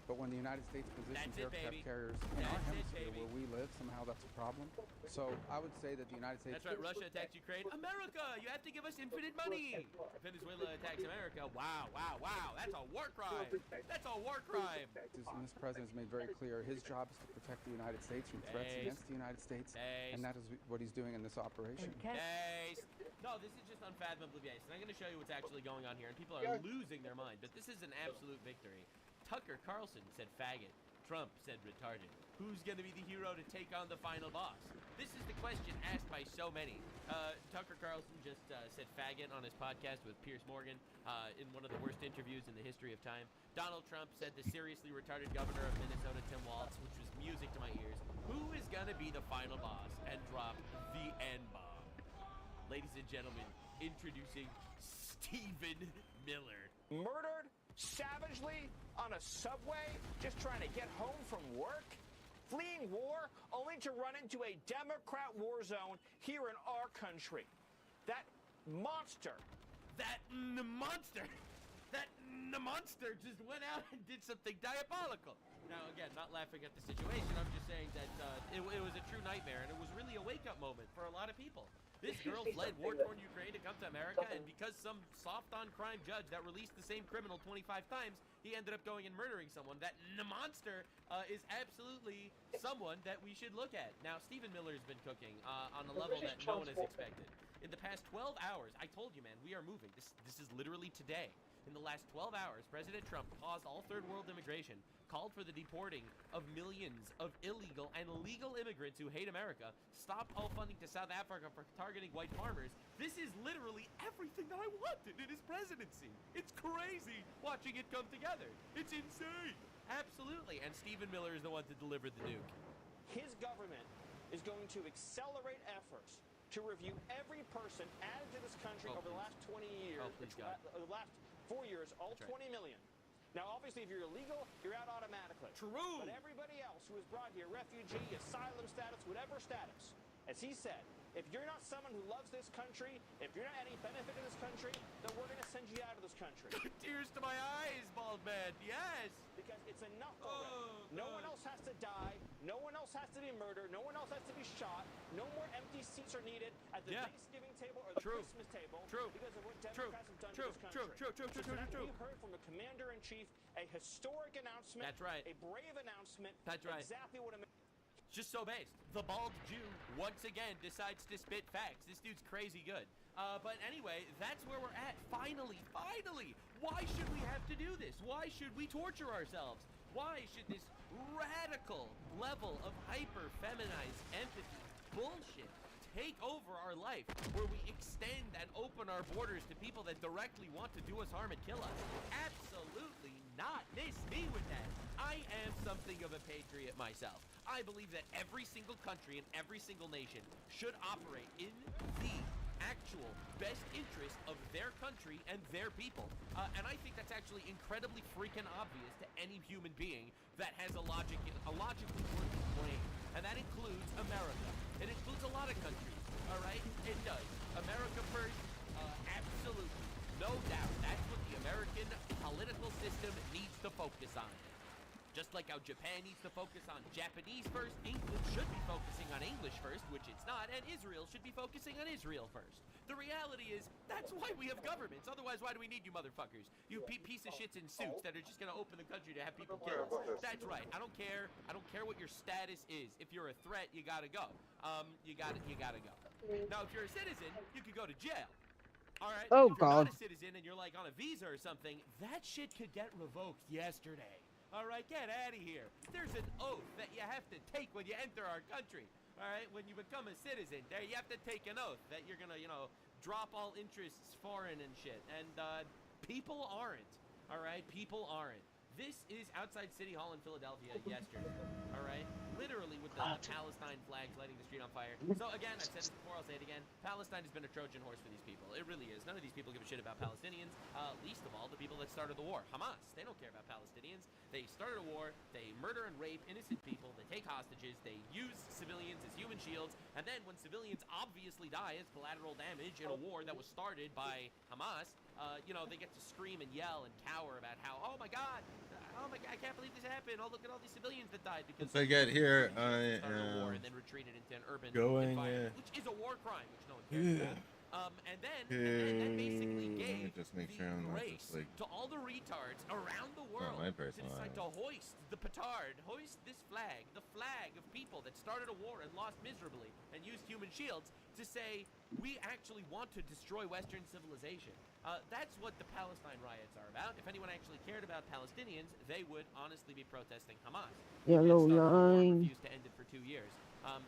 But when the United States positions aircraft carriers in our hemisphere where we live, somehow that's a problem. So I would say that the United States... That's right, Russia attacked Ukraine. America, you have to give us infinite money. Venezuela attacks America. Wow, wow, wow. That's a war crime. That's a war crime. And this president has made very clear his job is to protect the United States from threats against the United States. And that is what he's doing in this operation. No, this is just unfathomably based. And I'm going to show you what's actually going on here. And people are losing their mind. But this is an absolute victory. Tucker Carlson said faggot. Trump said retarded. Who's going to be the hero to take on the final boss? This is the question asked by so many. Tucker Carlson just said faggot on his podcast with Piers Morgan in one of the worst interviews in the history of time. Donald Trump said the seriously retarded governor of Minnesota, Tim Walz, which was music to my ears. Who is going to be the final boss and drop the N-bomb? Ladies and gentlemen, introducing Stephen Miller. Murdered savagely on a subway, just trying to get home from work, fleeing war, only to run into a Democrat war zone here in our country. That monster just went out and did something diabolical. Now, again, not laughing at the situation, I'm just saying that it was a true nightmare, and it was really a wake-up moment for a lot of people. This girl fled war-torn Ukraine to come to America, and because some soft-on-crime judge that released the same criminal 25 times, he ended up going and murdering someone. That monster is absolutely someone that we should look at. Now, Stephen Miller has been cooking on a level that no one has expected. In the past 12 hours, I told you, man, we are moving. This is literally today. In the last 12 hours, President Trump paused all third-world immigration, called for the deporting of millions of illegal and legal immigrants who hate America, stopped all funding to South Africa for targeting white farmers. This is literally everything that I wanted in his presidency. It's crazy watching it come together. It's insane. Absolutely. And Stephen Miller is the one to deliver the nuke. His government is going to accelerate efforts to review every person added to this country over the last 20 years, the last 4 years, all 20 million. Now, obviously, if you're illegal, you're out automatically. True. But everybody else who is brought here, refugee, asylum status, whatever status, as he said, if you're not someone who loves this country, if you're not any benefit to this country, then we're going to send you out of this country. Tears to my eyes, bald man. Yes. Because it's enough already. No one else has to die. No one else has to be murdered. No one else has to be shot. No more empty seats are needed at the Thanksgiving table or the Christmas table. Because of what Democrats have done to this country. We heard from the commander-in-chief a historic announcement. That's right. A brave announcement. That's right. Exactly what America... Just so based. The bald Jew once again decides to spit facts. This dude's crazy good. But anyway, that's where we're at. Finally. Why should we have to do this? Why should we torture ourselves? Why should this radical level of hyper-feminized empathy bullshit take over our life, where we extend and open our borders to people that directly want to do us harm and kill us? Absolutely not. Miss me with that. I am something of a patriot myself. I believe that every single country and every single nation should operate in the actual best interest of their country and their people. And I think that's actually incredibly freaking obvious to any human being that has a logically working brain. And that includes America. It includes a lot of countries, all right? It does. America first, absolutely. No doubt. That's what the American political system needs to focus on. Just like how Japan needs to focus on Japanese first, England should be focusing on English first, which it's not, and Israel should be focusing on Israel first. The reality is, that's why we have governments. Otherwise, why do we need you motherfuckers? You piece of shits in suits that are just gonna open the country to have people killed. That's right. I don't care. I don't care what your status is. If you're a threat, you gotta go. You gotta go. Now, if you're a citizen, you could go to jail. All right. Oh, if you're God. not a citizen and you're like on a visa or something, that shit could get revoked yesterday. All right, get out of here. There's an oath that you have to take when you enter our country. All right, when you become a citizen, there you have to take an oath that you're gonna, drop all interests foreign and shit. And people aren't. All right, people aren't. This is outside City Hall in Philadelphia yesterday. All right, literally with the Palestine flags lighting the street on fire. So again, I said this before, I'll say it again. Palestine has been a Trojan horse for these people. It really is. None of these people give a shit about Palestinians. Least of all, the people that started the war, Hamas. They don't care about Palestinians. They started a war. They murder and rape innocent people. They take hostages. They use civilians as human shields. And then when civilians obviously die as collateral damage in a war that was started by Hamas, they get to scream and yell and cower about how, oh my God, I can't believe this happened. Oh, look at all these civilians that died because Once I get here, I started a war am and then retreated into an urban going, environment, which is a war crime, which no one cares about. And then that basically gave just make sure I'm not grace just like to all the retards around the world my to personal decide to hoist the petard, hoist this flag, the flag of people that started a war and lost miserably and used human shields to say, we actually want to destroy Western civilization. That's what the Palestine riots are about. If anyone actually cared about Palestinians, they would honestly be protesting Hamas. Yellow line. Refused to end it for 2 years.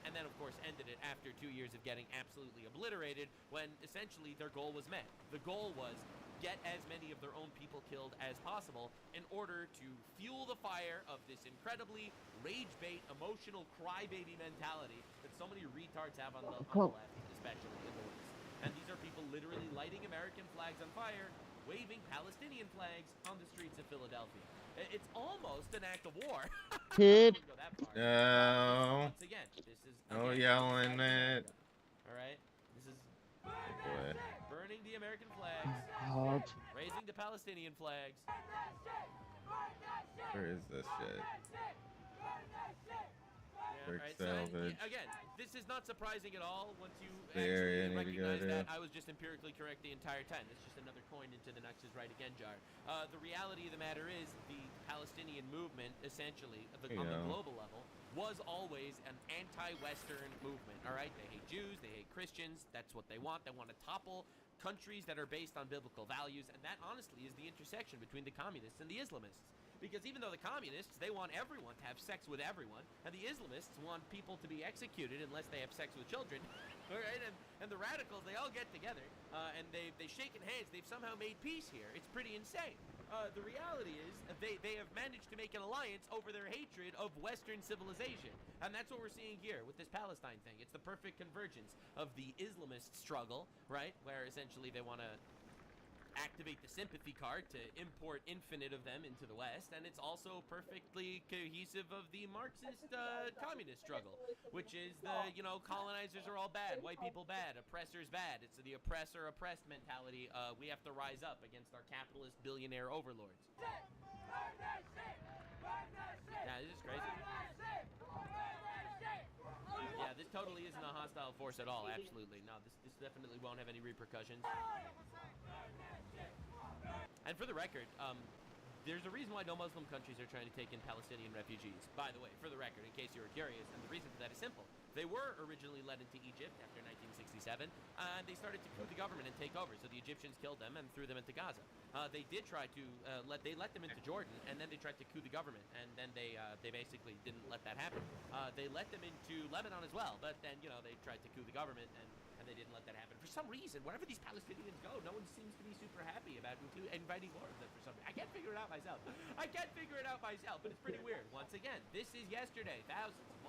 And then, of course, ended it after 2 years of getting absolutely obliterated when essentially their goal was met. The goal was get as many of their own people killed as possible in order to fuel the fire of this incredibly rage-bait, emotional crybaby mentality that so many retards have on the left, especially in the West. And these are people literally lighting American flags on fire, waving Palestinian flags on the streets of Philadelphia. It's almost an act of war. Tip. No. Once again, this is No yelling it. All right, this is Boy. burning the American flags, God. raising the Palestinian flags. Where is this shit? Brick Right, salvage. so, again, this is not surprising at all once you The area I actually need to go recognize that to. I was just empirically correct the entire time. It's just another coin into the Nux is right again jar. The reality of the matter is the Palestinian movement, essentially, on the global level, was always an anti-Western movement, all right? They hate Jews, they hate Christians, that's what they want. They want to topple countries that are based on biblical values, and that, honestly, is the intersection between the communists and the Islamists. Because even though the communists, they want everyone to have sex with everyone, and the Islamists want people to be executed unless they have sex with children, all right? And the radicals, they all get together, and they've shaken hands. They've somehow made peace here. It's pretty insane. The reality is they have managed to make an alliance over their hatred of Western civilization. And that's what we're seeing here with this Palestine thing. It's the perfect convergence of the Islamist struggle, right? Where essentially they want to activate the sympathy card to import infinite of them into the West, and it's also perfectly cohesive of the Marxist communist struggle, which is the, colonizers are all bad, white people bad, oppressors bad. It's the oppressor-oppressed mentality. We have to rise up against our capitalist billionaire overlords. Yeah, this is crazy. Yeah, this totally isn't a hostile force at all, absolutely. No, this definitely won't have any repercussions. And for the record, there's a reason why no Muslim countries are trying to take in Palestinian refugees. By the way, for the record, in case you were curious, and the reason for that is simple. They were originally led into Egypt after 1967, and they started to coup the government and take over. So the Egyptians killed them and threw them into Gaza. They did try to let them into Jordan, and then they tried to coup the government, and then they basically didn't let that happen. They let them into Lebanon as well, but then they tried to coup the government and they didn't let that happen. For some reason, wherever these Palestinians go, no one seems to be super happy about inviting more of them for some reason. I can't figure it out myself. But it's pretty weird. Once again, this is yesterday. Thousands of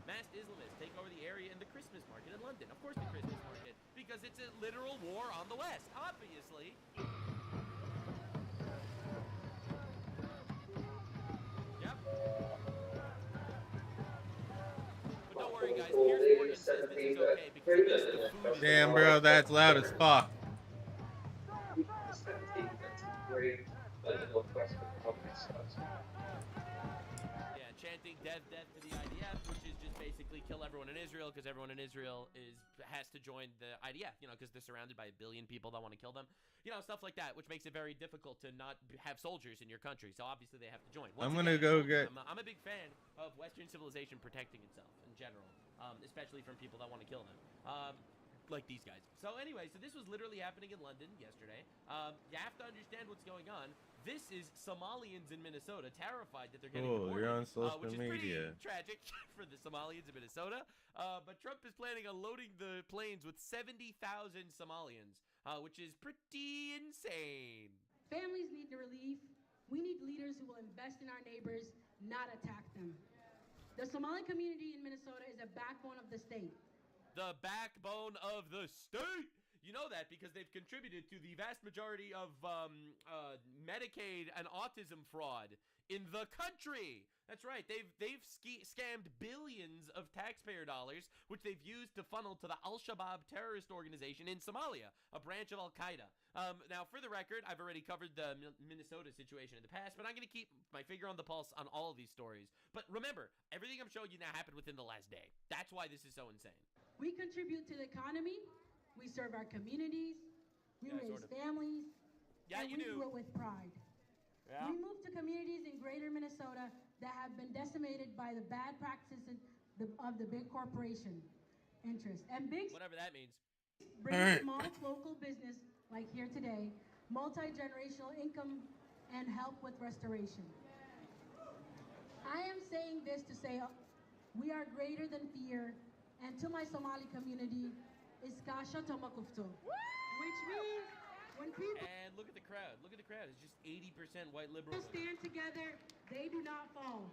masked Islamists take over the area in the Christmas market in London. Of course the Christmas market, because it's a literal war on the West, obviously. Yep. But don't worry, guys. Piers Morgan says this is okay because at least the food is... Damn, bro, that's loud as fuck. Yeah, chanting death to the IDF, which is just basically kill everyone in Israel, because everyone in Israel has to join the IDF, you know, because they're surrounded by 1 billion people that want to kill them. You know, stuff like that, which makes it very difficult to not have soldiers in your country. So obviously they have to join. I'm gonna go get... I'm a big fan of Western civilization protecting itself in general, especially from people that want to kill them. Like these guys. So anyway, so this was literally happening in London yesterday. You have to understand what's going on. This is Somalians in Minnesota terrified that they're getting deported, you're on social which is media. pretty tragic for the Somalians in Minnesota. But Trump is planning on loading the planes with 70,000 Somalians, which is pretty insane. Families need the relief. We need leaders who will invest in our neighbors, not attack them. The Somali community in Minnesota is a backbone of the state. The backbone of the state. You know that because they've contributed to the vast majority of Medicaid and autism fraud in the country. That's right. They've scammed billions of taxpayer dollars, which they've used to funnel to the Al-Shabaab terrorist organization in Somalia, a branch of Al-Qaeda. Now, for the record, I've already covered the Minnesota situation in the past, but I'm going to keep my finger on the pulse on all of these stories. But remember, everything I'm showing you now happened within the last day. That's why this is so insane. We contribute to the economy. We serve our communities. We raise families. Yeah, and you we do. do it with pride. Yeah. We move to communities in greater Minnesota that have been decimated by the bad practices of the big corporation interests. And big... Whatever that means. Bring small local business, like here today, multi-generational income, and help with restoration. I am saying this to say we are greater than fear, and to my Somali community, Iskasha Tomakufto, which means when people... And look at the crowd. Look at the crowd. It's just 80% white liberals. stand together, they do not fall.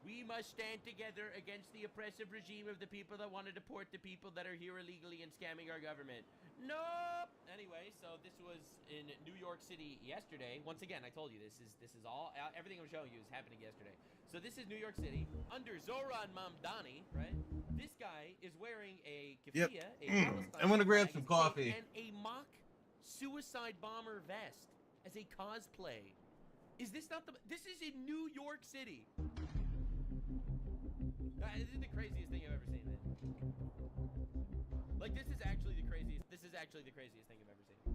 We must stand together against the oppressive regime of the people that want to deport the people that are here illegally and scamming our government. Nope. Anyway, so this was in New York City yesterday. Once again, I told you this is all everything I'm showing you is happening yesterday. So this is New York City under Zoran Mamdani, right? This guy is wearing a keffiyeh, a Palestine I'm gonna grab flag, some coffee. and a mock suicide bomber vest as a cosplay. Is this not the? This is in New York City. This is the craziest thing I've ever seen, man. Like, this is actually the craziest. This is actually the craziest thing I've ever seen.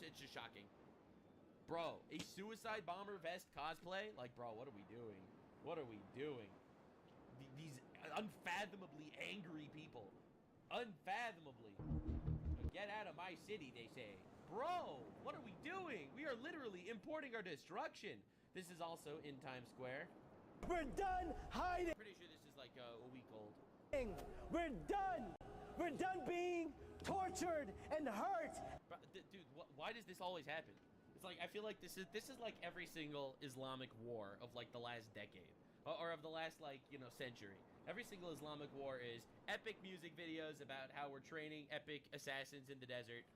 It's just shocking, bro. A suicide bomber vest cosplay? Like, bro, what are we doing? What are we doing? These unfathomably angry people. Unfathomably. Get out of my city, they say. Bro, what are we doing? We are literally importing our destruction. This is also in Times Square. We're done hiding. Pretty sure this is like a week old. We're done. We're done being tortured and hurt. Dude, why does this always happen? It's like, I feel like this is like every single Islamic war of like the last decade or of the last, like, you know, century. Every single Islamic war is epic music videos about how we're training epic assassins in the desert.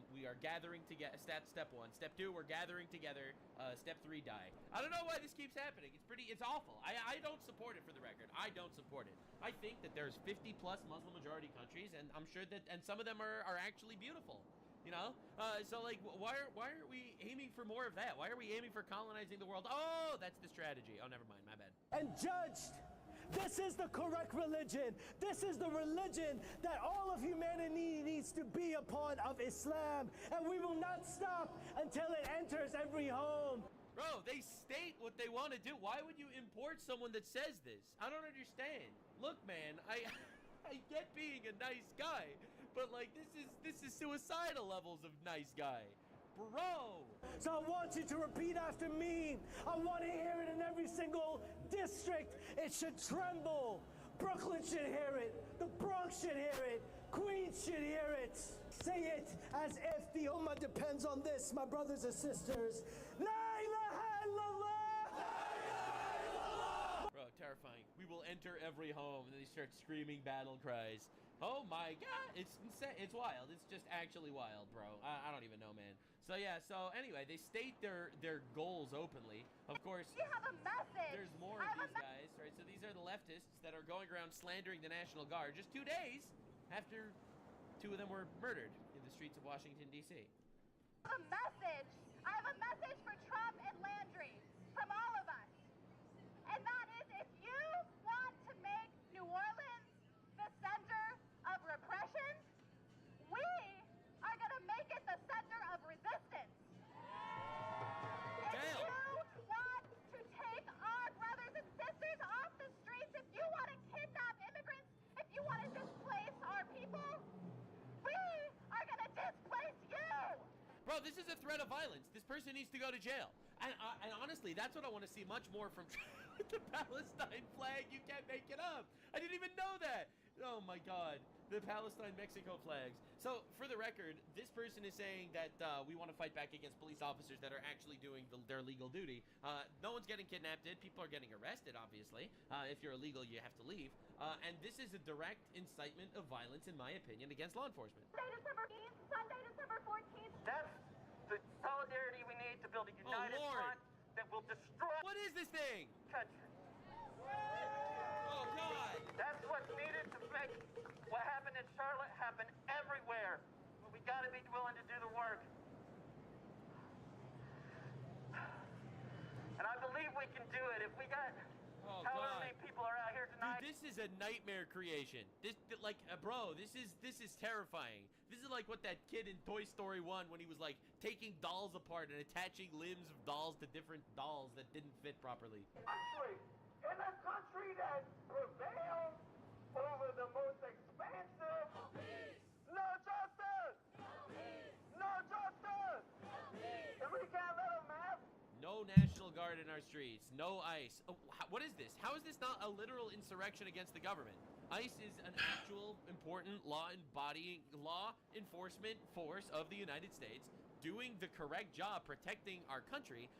We are gathering together. Step 1. Step 2, we're gathering together. Step 3, die. I don't know why this keeps happening. It's awful. I don't support it, for the record. I don't support it. I think that there's 50 plus Muslim majority countries, and I'm sure that, and some of them are actually beautiful. You know? So like, why are we aiming for more of that? Why are we aiming for colonizing the world? Oh, that's the strategy. Oh, never mind. My bad. And judged. This is the correct religion. This is the religion that all of humanity needs to be upon, of Islam. And we will not stop until it enters every home. Bro, they state what they want to do. Why would you import someone that says this? I don't understand. Look, man, I get being a nice guy, but like this is suicidal levels of nice guy. Bro! So I want you to repeat after me. I want to hear it in every single district. It should tremble Brooklyn should hear it. The Bronx should hear it. Queens should hear it. Say it as if the Ummah depends on this, my brothers and sisters. La ilaha illallah! Bro, terrifying. We will enter every home, and then they start screaming battle cries. Oh my god, it's insane. It's wild. It's just actually wild, bro. I don't even know, man. So yeah, so anyway, they state their goals openly. Of course, you have a message. There's more of these guys, right? So these are the leftists that are going around slandering the National Guard just 2 days after 2 of them were murdered in the streets of Washington, D.C. I have a message. I have a message for Trump and Landry from all of us. And that is, if you want to make New Orleans the center of repression, we are going to make it the center of resistance. If you want to take our brothers and sisters off the streets, if you want to kidnap immigrants, if you want to displace our people, we are going to displace you. Bro, this is a threat of violence. This person needs to go to jail. And honestly, that's what I want to see much more from the Palestine flag. You can't make it up. I didn't even know that. Oh my God, the Palestine-Mexico flags. So for the record, this person is saying that we want to fight back against police officers that are actually doing their legal duty. No one's getting kidnapped. People are getting arrested, obviously. If you're illegal, you have to leave. And this is a direct incitement of violence, in my opinion, against law enforcement. Sunday, December 14th. That's the solidarity we need to build a united front that will destroy. What is this thing? Country. Oh God! That's what's needed to make what happened in Charlotte happen everywhere. But we got to be willing to do the work. And I believe we can do it if we got. However many people are out here tonight. Dude, this is a nightmare creation. Bro, this is terrifying. This is like what that kid in Toy Story 1 when he was like taking dolls apart and attaching limbs of dolls to different dolls that didn't fit properly. Actually, in a country that prevails over the most expansive. No justice! No justice! And we can't let them have. No National Guard in our streets. No ICE. Oh, what is this? How is this not a literal insurrection against the government? ICE is an actual important law enforcement force of the United States doing the correct job protecting our country.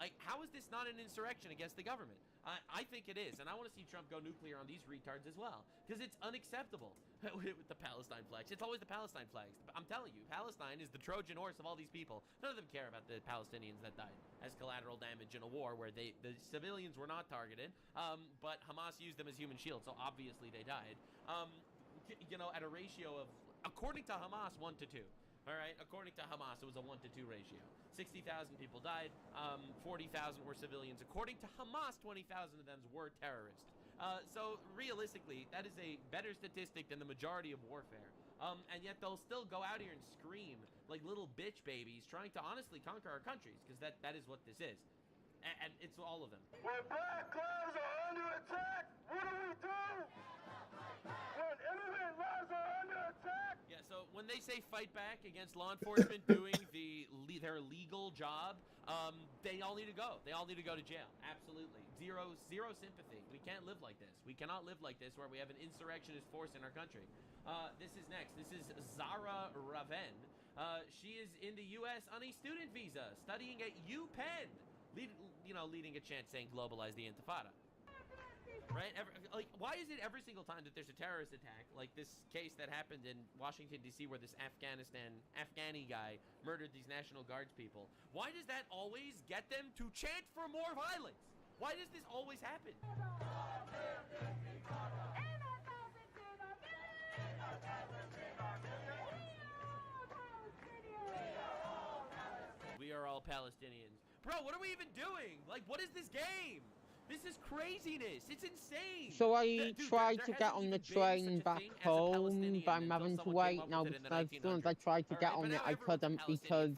Like, how is this not an insurrection against the government? I think it is, and I want to see Trump go nuclear on these retards as well, because it's unacceptable with the Palestine flags. It's always the Palestine flags. I'm telling you, Palestine is the Trojan horse of all these people. None of them care about the Palestinians that died as collateral damage in a war where the civilians were not targeted, but Hamas used them as human shields, so obviously they died. You know, at a ratio of, according to Hamas, 1 to 2. All right, according to Hamas, it was a 1 to 2 ratio. 60,000 people died, 40,000 were civilians. According to Hamas, 20,000 of them were terrorists. So realistically, that is a better statistic than the majority of warfare. And yet they'll still go out here and scream like little bitch babies trying to honestly conquer our countries, because that is what this is. And it's all of them. When black lives are under attack, what do? When immigrant lives are under attack. Yeah, so when they say fight back against law enforcement doing their legal job, they all need to go. They all need to go to jail. Absolutely. Zero sympathy. We can't live like this. We cannot live like this where we have an insurrectionist force in our country. This is next. This is Zara Raven. She is in the U.S. on a student visa, studying at UPenn, leading a chant saying globalize the Intifada. Right? Why is it every single time that there's a terrorist attack, like this case that happened in Washington, D.C., where this Afghani guy murdered these National Guards people, why does that always get them to chant for more violence? Why does this always happen? We are all Palestinians. Bro, what are we even doing? Like, what is this game? This is craziness. It's insane. So I tried to get on the train back home, but I'm having to wait now because as soon as I tried to get on it, I couldn't because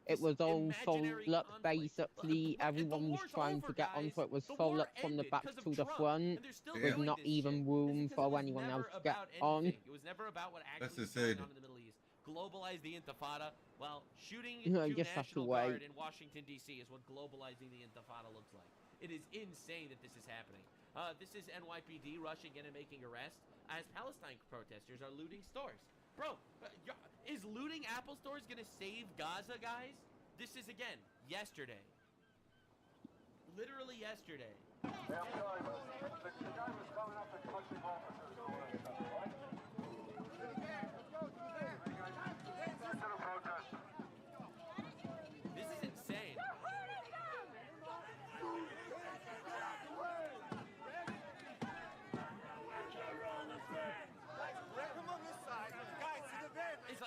it was all full up. Basically, everyone was trying to get onto it. Was full up from the back to the front, with not even room for anyone else to get on. It was never about what actually is going on in the Middle East. Globalize the Intifada. Well, shooting two National Guard in Washington, D.C. is what globalizing the Intifada looks like. It is insane that this is happening. This is NYPD rushing in and making arrests as Palestine protesters are looting stores. Bro, is looting Apple stores gonna save Gaza, guys? This is, again, yesterday. Literally yesterday. Yeah, I'm sorry, but the guy was coming up and punching officers and all that stuff, right? This is insane.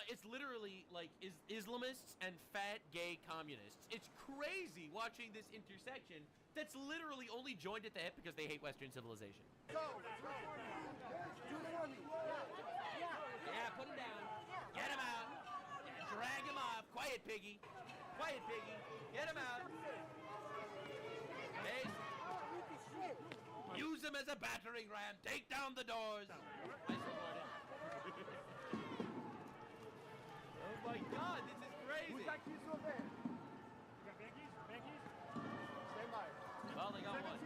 It's literally like Islamists and fat gay communists. It's crazy watching this intersection that's literally only joined at the hip because they hate Western civilization. Yeah, put him down. Get him out. Drag him off. Quiet, piggy. Quiet, piggy. Get him out. Hey. Use him as a battering ram. Take down the doors. I support it. Oh my God, this is crazy. Who's that kid over there? You got Becky's? Becky's? Stand by. Well, they got one.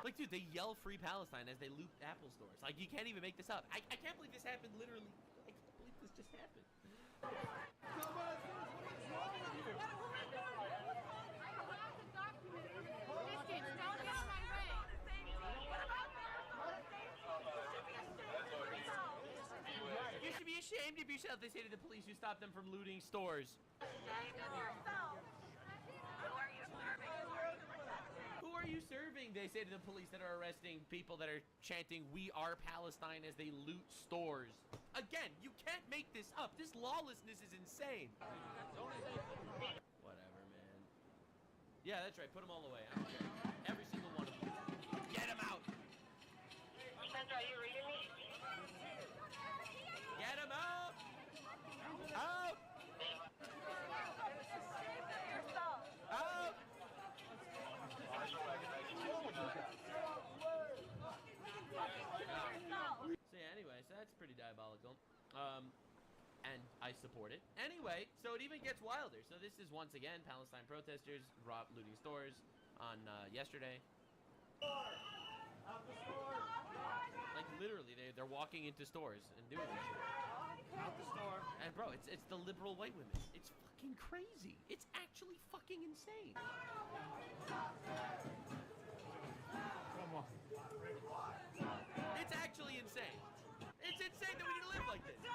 Like, dude, they yell "Free Palestine" as they loot Apple stores. Like, you can't even make this up. I can't believe this happened literally. I can't believe this just happened. You should be ashamed of yourself, they say to the police who stopped them from looting stores. Ashamed of yourself. Who are you serving? Who are you serving? They say to the police that are arresting people that are chanting "We are Palestine" as they loot stores. Again, you can't make this up. This lawlessness is insane. Whatever, man. Yeah, that's right. Put them all away. I don't care. Every single one of them. Get them out. Sandra, are you reading me? Get them out. Out. Out. So yeah, anyway, so that's pretty diabolical. And I support it. Anyway, so it even gets wilder. So this is once again Palestine protesters looting stores on yesterday. Like literally, they're walking into stores and doing this shit. Out the store. And bro, it's the liberal white women. It's fucking crazy. It's actually fucking insane. Come on. It's actually insane. It's insane that we need to live like this. Do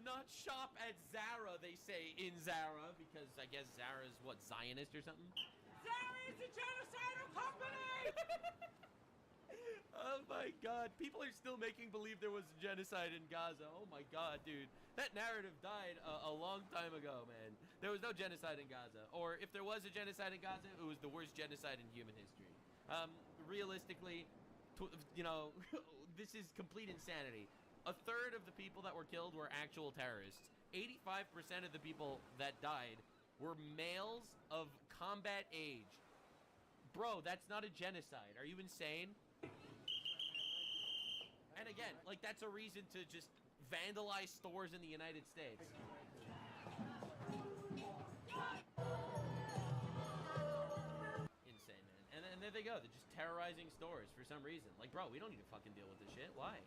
not shop at Zara, they say in Zara, because I guess Zara is what, Zionist or something? Zara is a genocidal company! Oh my God, people are still making believe there was genocide in Gaza. Oh my God, dude. That narrative died a long time ago, man. There was no genocide in Gaza. Or if there was a genocide in Gaza, it was the worst genocide in human history. Realistically, you know, this is complete insanity. A third of the people that were killed were actual terrorists. 85% of the people that died were males of combat age. Bro, that's not a genocide. Are you insane? And again, like, that's a reason to just vandalize stores in the United States. Insane, man. And there they go. They're just terrorizing stores for some reason. Like, bro, we don't need to fucking deal with this shit. Why?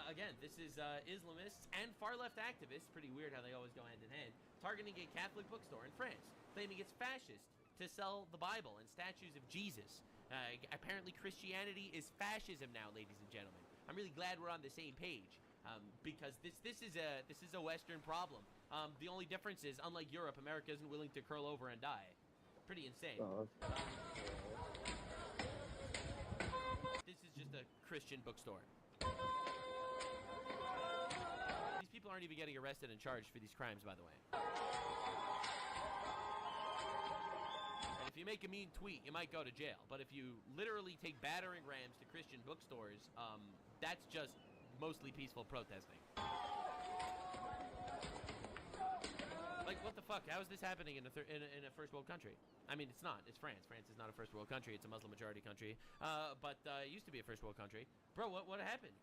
Again, this is Islamists and far-left activists, pretty weird how they always go hand in hand, targeting a Catholic bookstore in France, claiming it's fascist to sell the Bible and statues of Jesus. Apparently Christianity is fascism now, ladies and gentlemen. I'm really glad we're on the same page, because this is a Western problem. The only difference is, unlike Europe, America isn't willing to curl over and die. Pretty insane. This is just a Christian bookstore. These people aren't even getting arrested and charged for these crimes, by the way. And if you make a mean tweet, you might go to jail. But if you literally take battering rams to Christian bookstores, that's just mostly peaceful protesting. Like, what the fuck? How is this happening in a first world country? I mean, it's not. It's France. France is not a first world country. It's a Muslim majority country. But it used to be a first world country. Bro, what happened?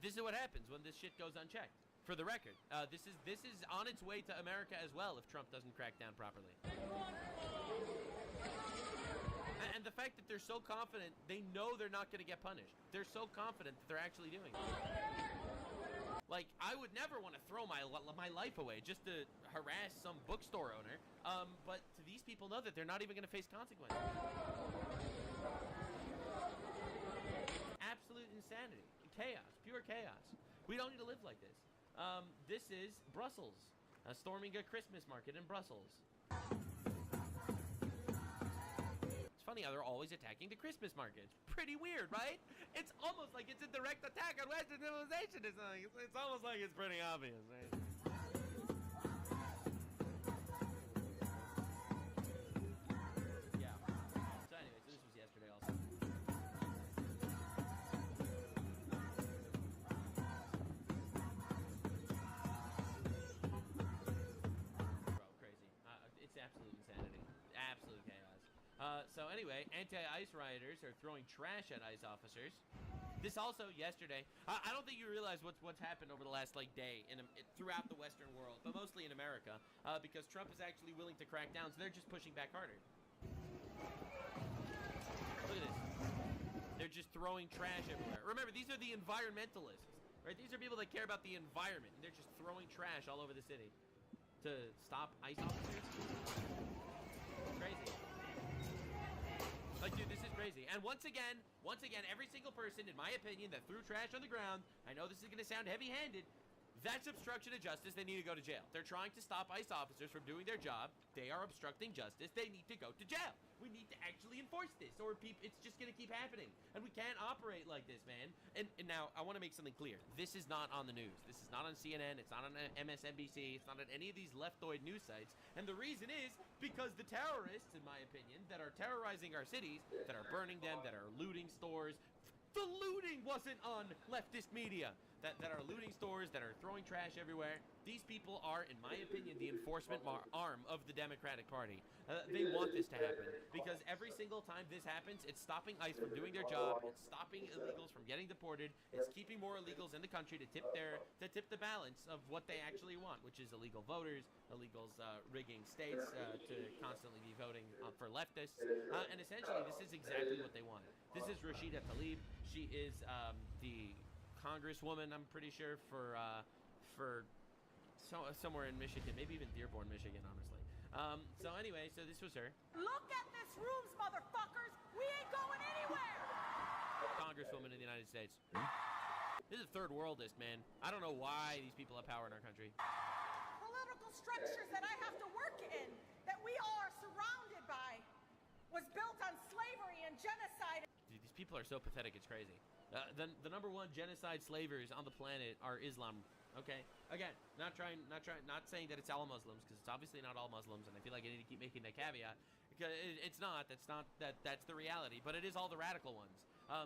This is what happens when this shit goes unchecked. For the record, this is on its way to America as well if Trump doesn't crack down properly. And the fact that they're so confident, they know they're not going to get punished. They're so confident that they're actually doing it. Like, I would never want to throw my life away just to harass some bookstore owner. But these people know that they're not even going to face consequences. Absolute insanity. Chaos. Pure chaos. We don't need to live like this. This is Brussels. Storming a Christmas market in Brussels. It's funny how they're always attacking the Christmas markets. Pretty weird, right? It's almost like it's a direct attack on Western civilization or something. It's almost like it's pretty obvious, right? Yeah. So anyway, so this was yesterday also. Bro, crazy. It's absolute insanity. Absolute chaos. So anyway, anti-ICE rioters are throwing trash at ICE officers. This also yesterday. I don't think you realize what's happened over the last day throughout the Western world, but mostly in America, because Trump is actually willing to crack down, so they're just pushing back harder. Look at this. They're just throwing trash everywhere. Remember, these are the environmentalists, right? These are people that care about the environment, and they're just throwing trash all over the city to stop ICE officers. Crazy. Like, dude, this is crazy. And once again, every single person, in my opinion, that threw trash on the ground, I know this is going to sound heavy-handed, that's obstruction of justice. They need to go to jail. They're trying to stop ICE officers from doing their job. They are obstructing justice. They need to go to jail. We need to actually enforce this, or it's just going to keep happening. And we can't operate like this, man. And now, I want to make something clear. This is not on the news. This is not on CNN. It's not on MSNBC. It's not on any of these leftoid news sites. And the reason is because the terrorists, in my opinion, that are terrorizing our cities, that are burning them, that are looting stores, the looting wasn't on leftist media. That are looting stores, that are throwing trash everywhere. These people are, in my opinion, the enforcement arm of the Democratic Party. They want this to happen because every single time this happens, it's stopping ICE from doing their job. It's stopping illegals from getting deported. It's keeping more illegals in the country to tip the balance of what they actually want, which is illegal voters, illegals rigging states to constantly be voting for leftists. And essentially, this is exactly what they want. This is Rashida Tlaib. She is the Congresswoman, I'm pretty sure, for somewhere in Michigan, maybe even Dearborn, Michigan, honestly. So anyway, so this was her. Look at this rooms, motherfuckers! We ain't going anywhere! Congresswoman in the United States. This is third worldist, man. I don't know why these people have power in our country. Political structures that I have to work in, that we all are surrounded by, was built on slavery and genocide. Dude, these people are so pathetic, it's crazy. The number one genocide slavers on the planet are Islam. Okay, again, not saying that it's all Muslims, because it's obviously not all Muslims, and I feel like I need to keep making that caveat because it's not. That's the reality, but it is all the radical ones.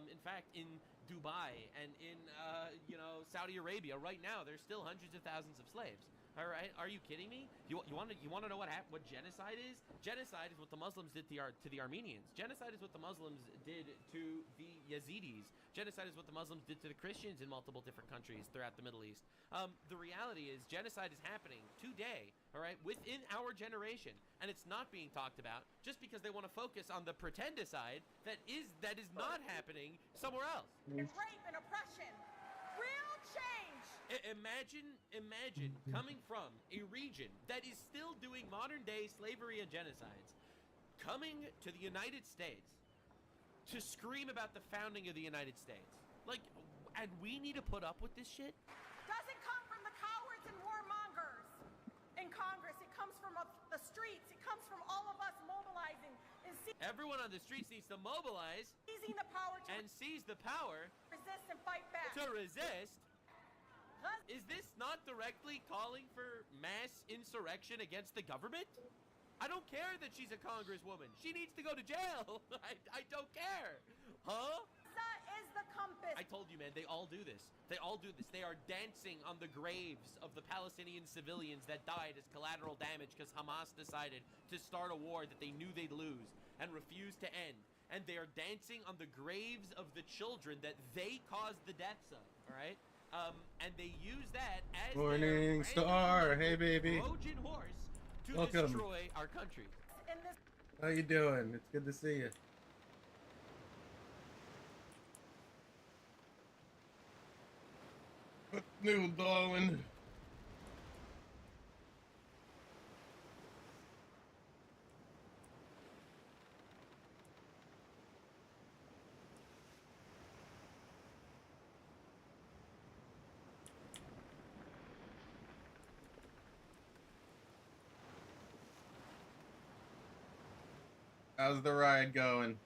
In fact, in Dubai and in Saudi Arabia right now, there's still hundreds of thousands of slaves. All right, are you kidding me? You want to know what genocide is? Genocide is what the Muslims did to the Armenians. Genocide is what the Muslims did to the Yazidis. Genocide is what the Muslims did to the Christians in multiple different countries throughout the Middle East. The reality is genocide is happening today, all right, within our generation, and it's not being talked about just because they want to focus on the pretendicide that is not happening somewhere else. It's rape and oppression. Real change. Imagine coming from a region that is still doing modern-day slavery and genocides, coming to the United States to scream about the founding of the United States. Like, and we need to put up with this shit? Doesn't come from the cowards and warmongers in Congress. It comes from the streets. It comes from all of us mobilizing. Everyone on the streets needs to mobilize seizing the power and seize the power. Resist and fight back. To resist? Is this not directly calling for mass insurrection against the government? I don't care that she's a congresswoman. She needs to go to jail. I don't care. Huh? That is the compass. I told you, man, they all do this. They all do this. They are dancing on the graves of the Palestinian civilians that died as collateral damage because Hamas decided to start a war that they knew they'd lose and refused to end. And they are dancing on the graves of the children that they caused the deaths of, all right? And they use that as Morning Star, hey baby. Trojan horse to Welcome. destroy our country. How you doing? It's good to see you. What's new, Darwin? How's the ride going?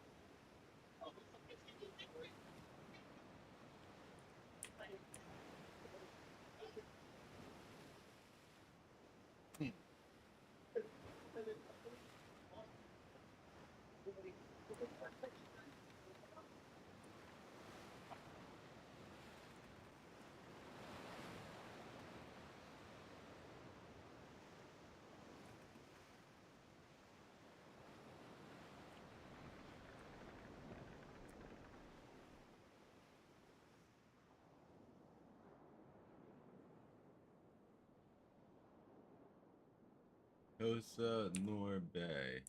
Kosa Norbay.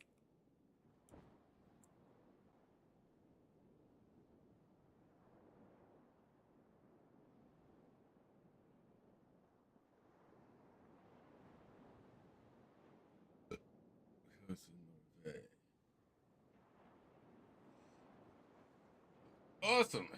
Kosa Norbay. Awesome.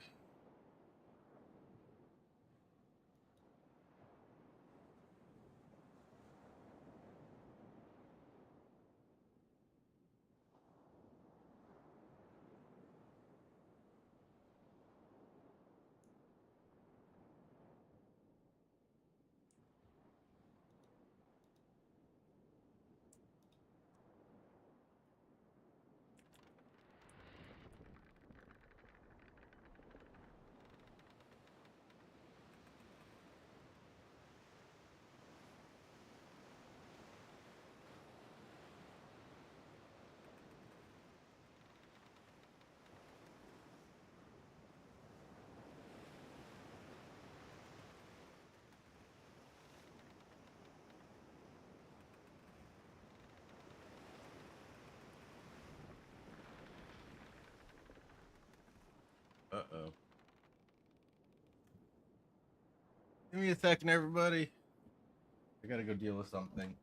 Uh-oh. Give me a second, everybody. I gotta go deal with something.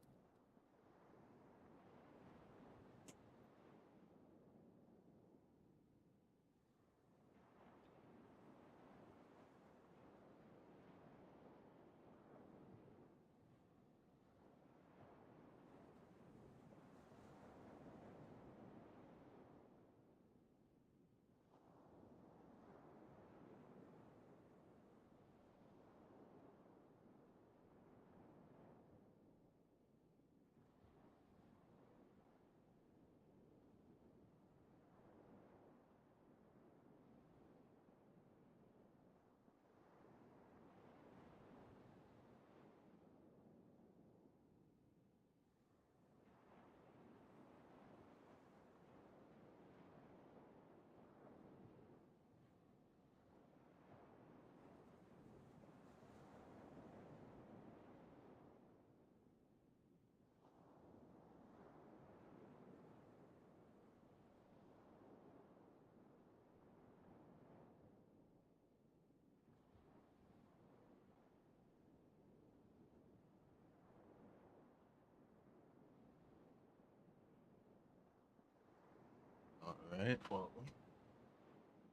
Alright, well,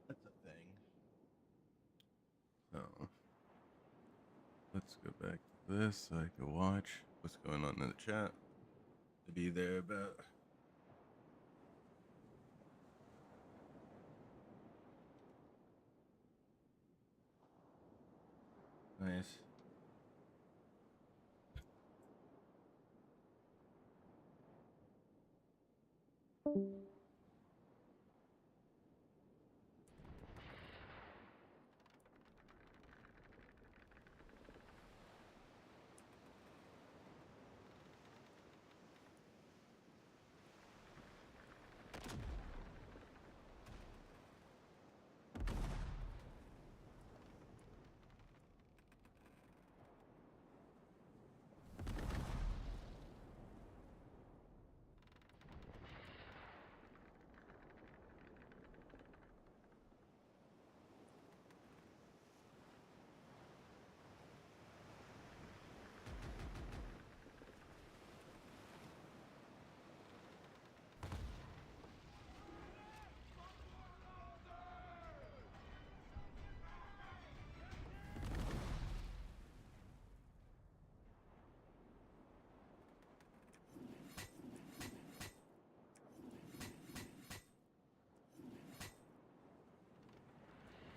that's a thing. So, let's go back to this so I can watch what's going on in the chat. To be there about. Nice.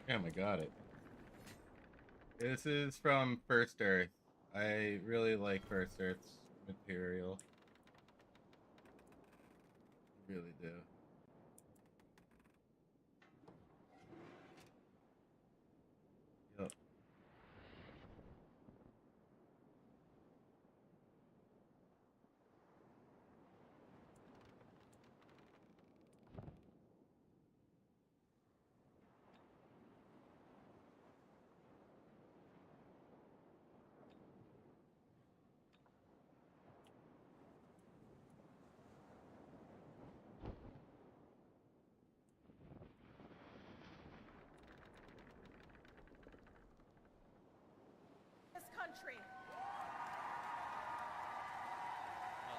Damn, I got it. This is from First Earth. I really like First Earth's material. Really do. Yep. This country.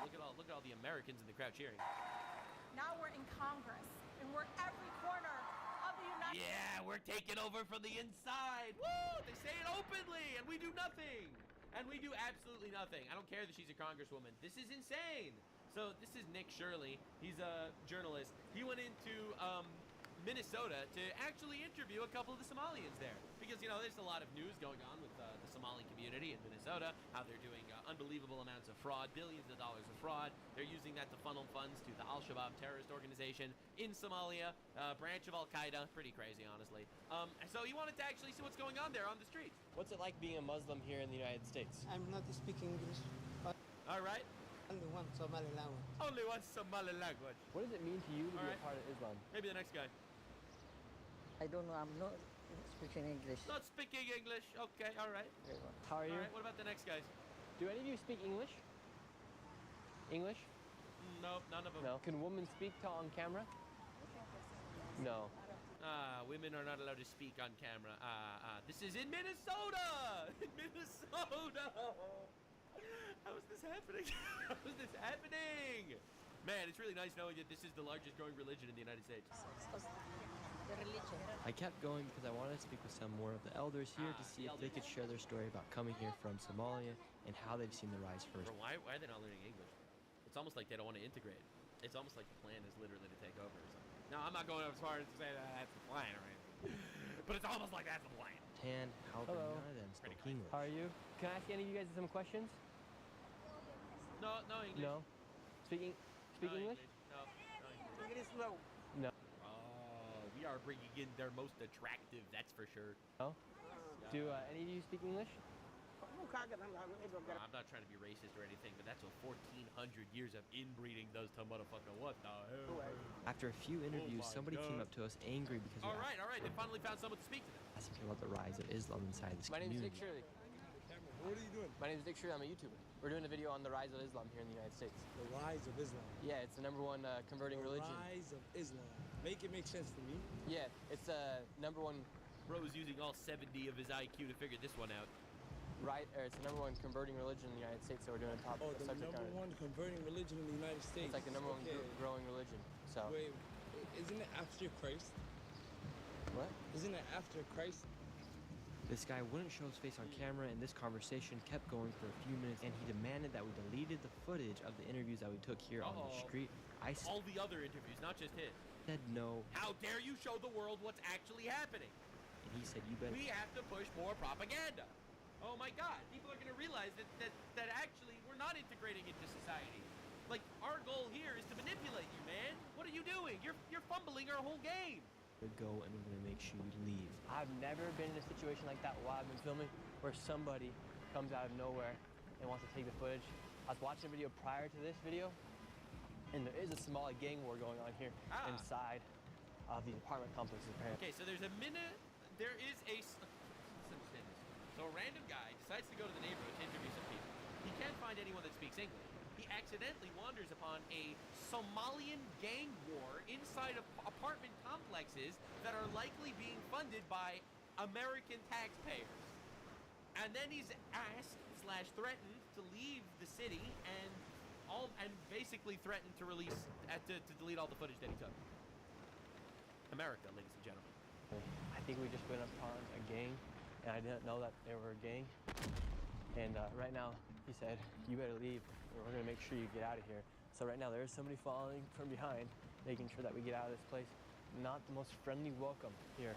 Look at all the Americans in the crowd cheering. Now we're in Congress, and we're every corner of the United States. Yeah, we're taking over from the inside. Woo! They say it openly, and we do nothing. And we do absolutely nothing. I don't care that she's a congresswoman. This is insane. So this is Nick Shirley. He's a journalist. He went into Minnesota to actually interview a couple of the Somalians there. Because, you know, there's a lot of news going on with the Somali community in Minnesota, how they're doing unbelievable amounts of fraud, billions of dollars of fraud. They're using that to funnel funds to the Al-Shabaab terrorist organization in Somalia, branch of Al-Qaeda. Pretty crazy, honestly. So he wanted to actually see what's going on there on the streets. What's it like being a Muslim here in the United States? I'm not speaking English. All right. Only one Somali language. Only one Somali language. What does it mean to you to be a part of Islam? Maybe the next guy. I don't know. I'm not speaking English. Not speaking English. Okay, all right. How are you? All right, what about the next guys? Do any of you speak English? English? No, none of them. No. Can women speak on camera? No. Women are not allowed to speak on camera. This is in Minnesota! In Minnesota! How is this happening? How is this happening? Man, it's really nice knowing that this is the largest growing religion in the United States. The religion. I kept going because I wanted to speak with some more of the elders here to see if they could share their story about coming here from Somalia and how they've seen the rise first. Bro, why are they not learning English? It's almost like they don't want to integrate. It's almost like the plan is literally to take over or something. No, I'm not going as far as to say that that's the plan or anything. But it's almost like that's the plan. Tan, Halvin, none of them spoke English. How are you? Can I ask any of you guys some questions? No English. No. Speak English? No English. English no. No. We are bringing in their most attractive, that's for sure. No? Do any of you speak English? I'm not trying to be racist or anything, but that's what 1,400 years of inbreeding does to motherfucker. What the hell? After a few interviews, somebody came up to us angry because we all right. They finally found someone to speak to them. asking about the rise of Islam inside this My name is community. Nick Shirley. What are you doing? My name is Nick Shirley. I'm a YouTuber. We're doing a video on the rise of Islam here in the United States. The rise of Islam. Yeah, it's the #1 converting religion. The rise of Islam. Make it make sense for me. Yeah, it's #1. Bro's using all 70 of his IQ to figure this one out. Right, or it's the #1 converting religion in the United States. So we're doing a top the subject on it. #1 converting religion in the United States. It's like the #1 growing religion. So. Wait, isn't it after Christ? What? Isn't it after Christ? This guy wouldn't show his face on camera, and this conversation kept going for a few minutes, and he demanded that we deleted the footage of the interviews that we took here on the street. All the other interviews, not just his. Said no. How dare you show the world what's actually happening? And he said, you better. We have to push more propaganda. Oh my God, people are going to realize that actually we're not integrating into society. Like, our goal here is to manipulate you, man. What are you doing? You're fumbling our whole game. We go and we're going to make sure you leave. I've never been in a situation like that while I've been filming, where somebody comes out of nowhere and wants to take the footage. I was watching a video prior to this video, and there is a Somali gang war going on here inside of the apartment complex, apparently. Okay, so there is a... Let's understand this. So a random guy decides to go to the neighborhood to interview some people. He can't find anyone that speaks English. He accidentally wanders upon a Somalian gang war inside of apartment complexes that are likely being funded by American taxpayers. And then he's asked/threatened to leave the city and basically threatened to to delete all the footage that he took. America, ladies and gentlemen. I think we just went upon a gang, and I didn't know that they were a gang. And right now, he said, you better leave, or we're gonna make sure you get out of here. So right now, there is somebody following from behind, making sure that we get out of this place. Not the most friendly welcome here.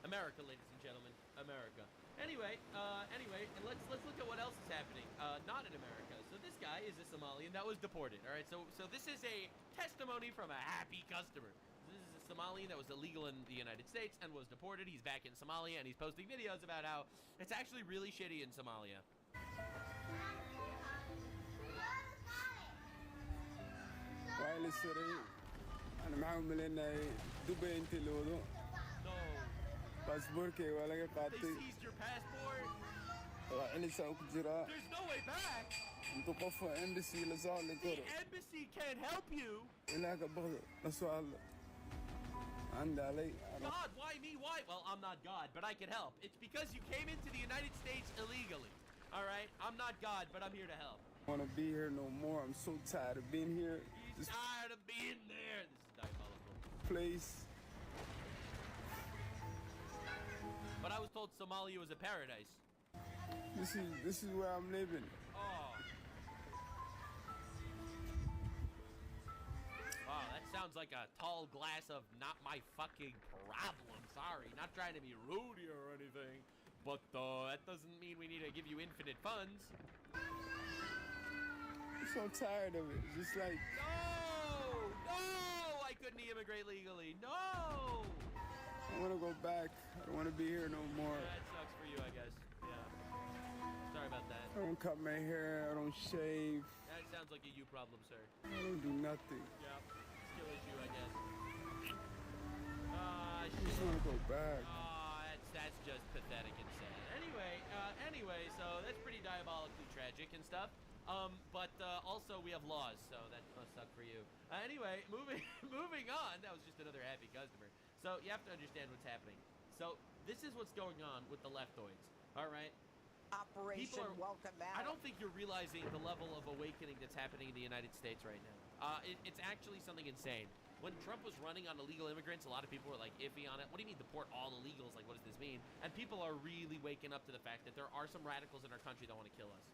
America, ladies and gentlemen, America. Anyway, and let's look at what else is happening. Not in America. So this guy is a Somalian that was deported. All right. So this is a testimony from a happy customer. This is a Somalian that was illegal in the United States and was deported. He's back in Somalia and he's posting videos about how it's actually really shitty in Somalia. وعلى السريع أنا معهم لنا دبي أنت لودو باسبوركي ولا They قاطي seized your passport. وعلى ساوك جرا There's no way back. أنتو قفوا إمبسي لزال The لكرو embassy can't help you. إلاك بغض نسوال عند علي God, why me? Why? Well, I'm not God, but I can help. It's because you came into the United States illegally. All right? I'm not God, but I'm here to help. I want to be here no more. I'm so tired of being here. He's tired of being there. This is diabolical. Place. But I was told Somalia was a paradise. This is where I'm living. Oh. Wow, that sounds like a tall glass of not my fucking problem. Sorry, not trying to be rude here or anything. But that doesn't mean we need to give you infinite funds. I'm so tired of it. Just like... No! I couldn't immigrate legally. No! I want to go back. I don't want to be here no more. Yeah, that sucks for you, I guess. Yeah. Sorry about that. I don't cut my hair. I don't shave. That sounds like a you problem, sir. I don't do nothing. Yeah. Skill issue, I guess. I just want to go back. That's just pathetic and sad. Anyway, so that's pretty diabolically tragic and stuff. But also we have laws, so that must suck for you. Anyway, moving on. That was just another happy customer. So you have to understand what's happening. So this is what's going on with the leftoids. All right. Operation Welcome Back. I don't think you're realizing the level of awakening that's happening in the United States right now. It's actually something insane. When Trump was running on illegal immigrants, a lot of people were like iffy on it. What do you mean deport all illegals? Like, what does this mean? And people are really waking up to the fact that there are some radicals in our country that want to kill us.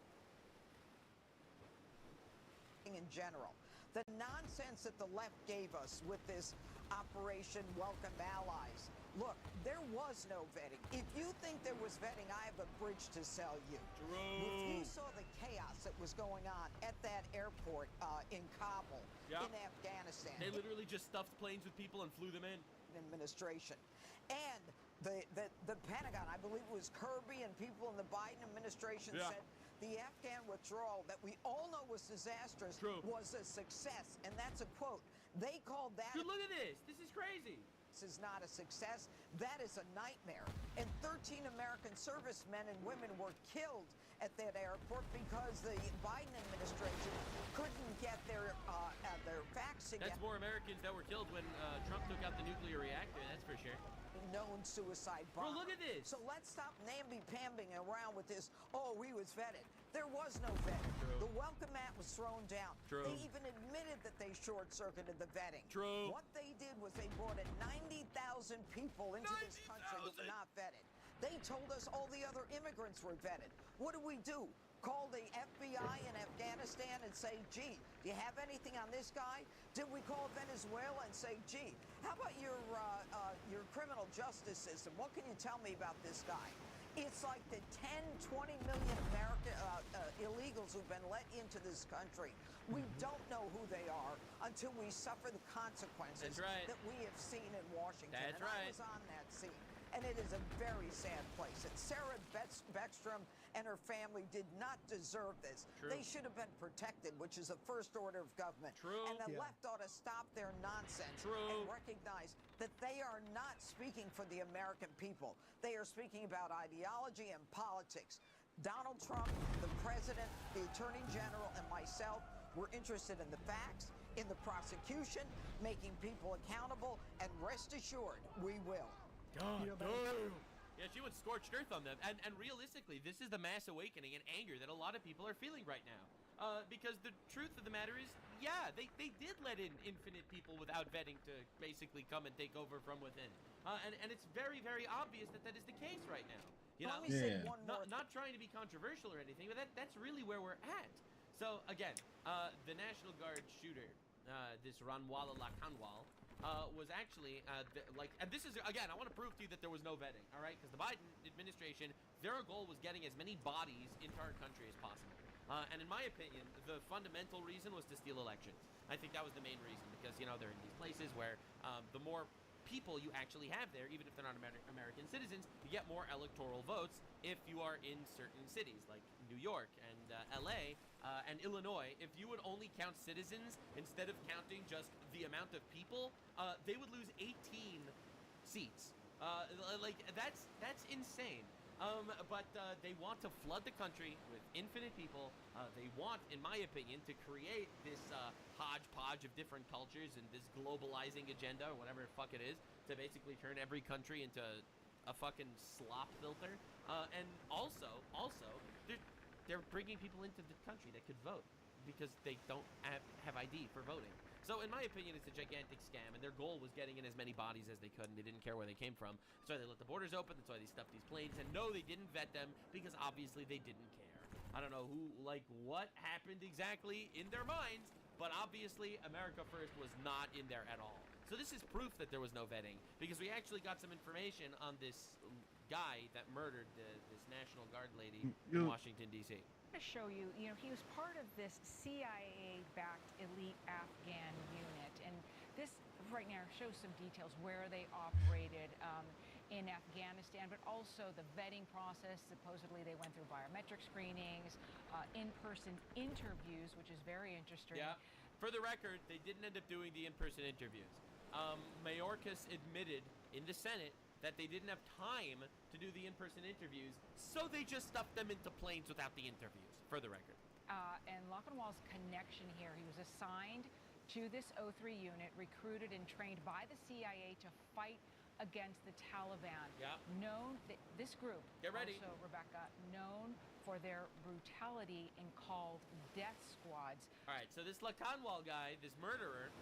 In general, the nonsense that the left gave us with this Operation Welcome Allies. Look, there was no vetting. If you think there was vetting, I have a bridge to sell you. If you saw the chaos that was going on at that airport in Kabul, in Afghanistan. They literally just stuffed planes with people and flew them in. Administration. And the Pentagon, I believe it was Kirby and people in the Biden administration said the Afghan withdrawal that we all know was disastrous was a success. And that's a quote. They called that... Dude, look at this. This is crazy. This is not a success. That is a nightmare. And 13 American servicemen and women were killed at that airport because the Biden administration couldn't get their facts together. That's more Americans that were killed when Trump took out the nuclear reactor, that's for sure. Known suicide bomber. Bro, look at this. So let's stop namby-pambing around with this, oh, he was vetted. There was no vetting. The welcome mat was thrown down. They even admitted that they short-circuited the vetting. What they did was they brought in 90,000 people into this country that were not vetted. They told us all the other immigrants were vetted. What do? Call the FBI in Afghanistan and say, gee, do you have anything on this guy? Did we call Venezuela and say, gee, how about your criminal justice system? What can you tell me about this guy? It's like the 10, 20 million American illegals who've been let into this country. We don't know who they are until we suffer the consequences that we have seen in Washington. I was on that scene. And it is a very sad place. And Sarah Beckstrom and her family did not deserve this. They should have been protected, which is the first order of government. And the left ought to stop their nonsense and recognize that they are not speaking for the American people. They are speaking about ideology and politics. Donald Trump, the president, the attorney general, and myself were interested in the facts, in the prosecution, making people accountable, and rest assured, we will. God, yeah, she went scorched earth on them. And realistically, this is the mass awakening and anger that a lot of people are feeling right now. Because the truth of the matter is, yeah, they did let in infinite people without vetting to basically come and take over from within. And it's very, very obvious that is the case right now. You know, Let me say one more not trying to be controversial or anything, but that's really where we're at. So again, the National Guard shooter, this Ranwala Lakanwal, was actually, and this is, again, I want to prove to you that there was no vetting, all right? Because the Biden administration, their goal was getting as many bodies into our country as possible. And in my opinion, the fundamental reason was to steal elections. I think that was the main reason, because, you know, they're in these places where the more people you actually have there, even if they're not American citizens, you get more electoral votes if you are in certain cities like New York and LA and Illinois. If you would only count citizens instead of counting just the amount of people, they would lose 18 seats. Like that's insane. But they want to flood the country with infinite people. They want, in my opinion, to create this hodgepodge of different cultures and this globalizing agenda, or whatever the fuck it is, to basically turn every country into a fucking slop filter. And also, they're bringing people into the country that could vote because they don't have ID for voting. So in my opinion, it's a gigantic scam, and their goal was getting in as many bodies as they could, and they didn't care where they came from. That's why they let the borders open. That's why they stuffed these planes. And no, they didn't vet them because obviously they didn't care. I don't know what happened exactly in their minds, but obviously America First was not in there at all. So this is proof that there was no vetting, because we actually got some information on this guy that murdered this National Guard lady in Washington, D.C. To show you, he was part of this CIA-backed elite Afghan unit, and this right now shows some details where they operated in Afghanistan, but also the vetting process. Supposedly they went through biometric screenings, in-person interviews, which is very interesting. Yeah. For the record, they didn't end up doing the in-person interviews. Mayorkas admitted in the Senate that they didn't have time to do the in-person interviews, so they just stuffed them into planes without the interviews, for the record. And Lockenwall's connection here, he was assigned to this O3 unit, recruited and trained by the CIA to fight against the Taliban. Yeah. This group, get ready. Also, Rebecca, known for their brutality and called death squads. All right, so this Lakanwal guy, this murderer,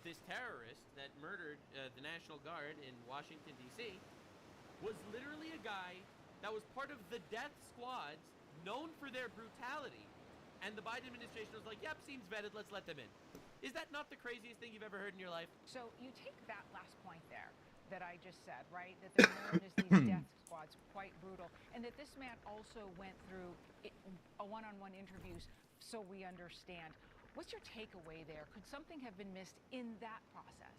this terrorist that murdered the National Guard in Washington, D.C., was literally a guy that was part of the death squads known for their brutality. And the Biden administration was like, yep, seems vetted, let's let them in. Is that not the craziest thing you've ever heard in your life? So you take that last point there that I just said, right? That they're known as these death squads, quite brutal. And that this man also went through a one-on-one interviews, so we understand. What's your takeaway there? Could something have been missed in that process?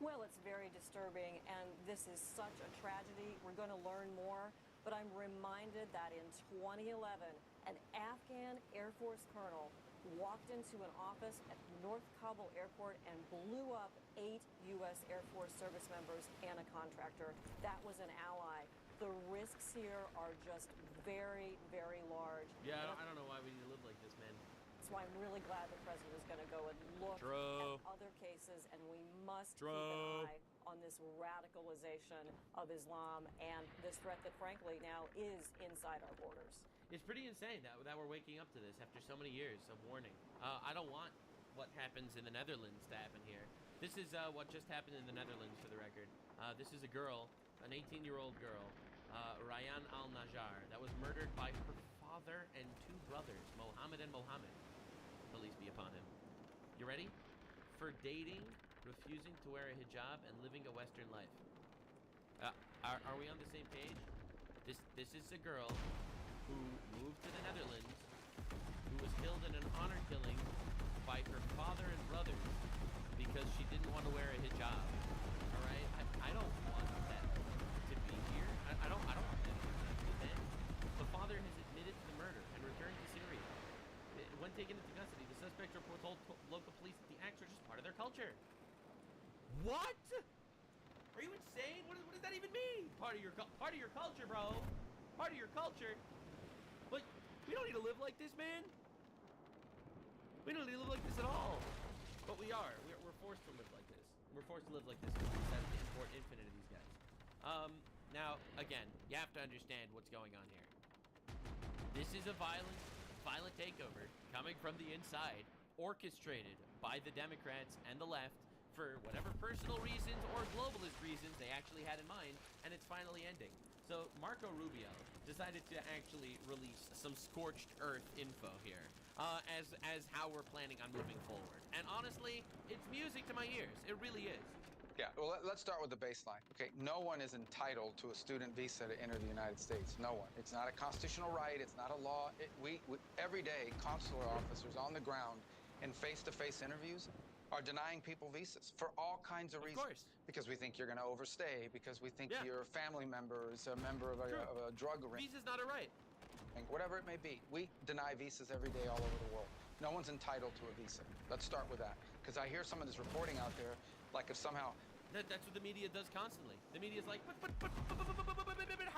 Well, it's very disturbing, and this is such a tragedy. We're going to learn more, but I'm reminded that in 2011, an Afghan Air Force colonel walked into an office at North Kabul Airport and blew up 8 U.S. Air Force service members and a contractor. That was an ally. The risks here are just very, very large. Yeah, I don't know why we need to live like this, man. That's why I'm really glad the president is going to go and look at other cases, and we must keep an eye on this radicalization of Islam and this threat that, frankly, now is inside our borders. It's pretty insane that we're waking up to this after so many years of warning. I don't want what happens in the Netherlands to happen here. This is what just happened in the Netherlands, for the record. This is a girl, an 18-year-old girl, Rayan al-Najjar, that was murdered by her father and 2 brothers, Mohammed and Mohammed. Police be upon him. You ready? For dating, refusing to wear a hijab, and living a Western life. Are we on the same page? This is a girl who moved to the Netherlands, who was killed in an honor killing by her father and brothers because she didn't want to wear a hijab. All right, I don't want that to be here. I don't want that to happen. The father has admitted to the murder and returned to Syria. When taken into custody, the suspects were told local police that the acts are just part of their culture. What? Are you insane? What does that even mean? Part of your culture, bro. Part of your culture. But we don't need to live like this, man. We don't need to live like this at all. But we are. We're forced to live like this. We're forced to live like this because we decided to import infinite of these guys. Now, again, you have to understand what's going on here. This is a violent takeover coming from the inside, orchestrated by the Democrats and the left for whatever personal reasons or globalist reasons they actually had in mind, and it's finally ending. So Marco Rubio decided to actually release some scorched earth info here, as how we're planning on moving forward. And honestly, it's music to my ears. It really is. Yeah, well, let's start with the baseline. Okay, no one is entitled to a student visa to enter the United States. No one. It's not a constitutional right. It's not a law. We every day, consular officers on the ground in face-to-face interviews are denying people visas for all kinds of reasons. Course. Because we think you're going to overstay, because we think your family member is a member of a drug ring. Visa's not a right. Whatever it may be, we deny visas every day all over the world. No one's entitled to a visa. Let's start with that. Because I hear some of this reporting out there, like if somehow... That's what the media does constantly. The media's like, but how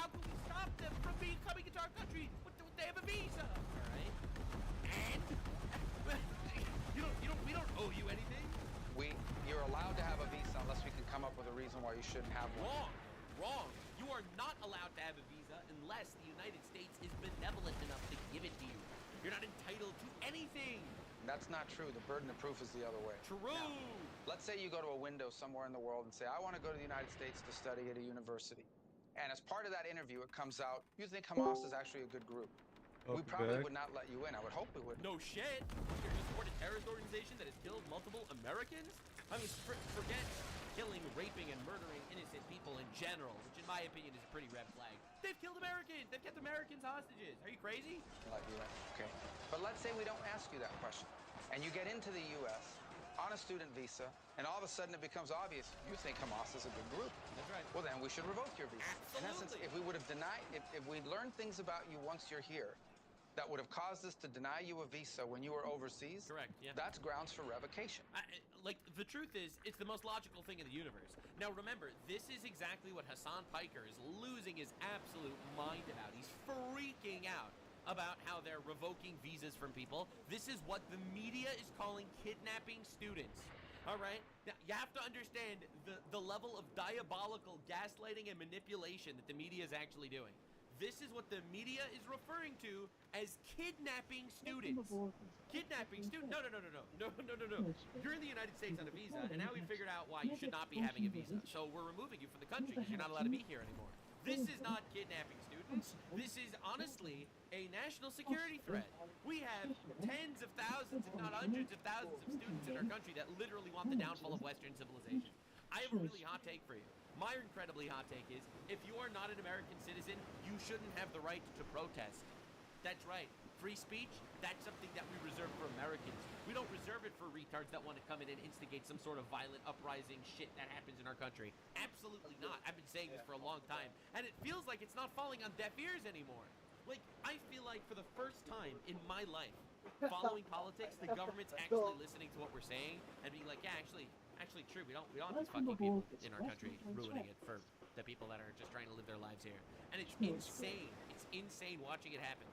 can we stop them from coming into our country? They have a visa, all right? And we don't owe you anything. You're allowed to have a visa unless we can come up with a reason why you shouldn't have one. Wrong. You are not allowed to have a visa unless the United States is benevolent enough to give it to you. You're not entitled to anything. That's not true. The burden of proof is the other way. True. Now, let's say you go to a window somewhere in the world and say, I want to go to the United States to study at a university. And as part of that interview, it comes out, you think Hamas is actually a good group. We probably would not let you in. I would hope we would. No shit. You're just support a terrorist organization that has killed multiple Americans? I mean, forget killing, raping, and murdering innocent people in general, which in my opinion is a pretty red flag. They've killed Americans. They've kept Americans hostages. Are you crazy? Let you in. Okay. But let's say we don't ask you that question. And you get into the U.S. on a student visa, and all of a sudden it becomes obvious you think Hamas is a good group. That's right. Well, then we should revoke your visa. Absolutely. In essence, if we would have denied, if we'd learned things about you once you're here, that would have caused us to deny you a visa when you were overseas. Correct, yeah. That's grounds for revocation. Like, the truth is, it's the most logical thing in the universe. Now, remember, this is exactly what Hassan Piker is losing his absolute mind about. He's freaking out about how they're revoking visas from people. This is what the media is calling kidnapping students. All right? Now, you have to understand the level of diabolical gaslighting and manipulation that the media is actually doing. This is what the media is referring to as kidnapping students. Kidnapping students? No. You're in the United States on a visa, and now we figured out why you should not be having a visa. So we're removing you from the country because you're not allowed to be here anymore. This is not kidnapping students. This is honestly a national security threat. We have tens of thousands, if not hundreds of thousands of students in our country that literally want the downfall of Western civilization. I have a really hot take for you. My incredibly hot take is, if you are not an American citizen, you shouldn't have the right to protest. That's right. Free speech, that's something that we reserve for Americans. We don't reserve it for retards that want to come in and instigate some sort of violent uprising shit that happens in our country. Absolutely not. I've been saying this for a long time, and it feels like it's not falling on deaf ears anymore. Like, I feel like for the first time in my life, following politics, the government's actually listening to what we're saying and being like, yeah, actually true. We don't want these fucking people in our country ruining it for the people that are just trying to live their lives here. And it's insane. It's insane watching it happen.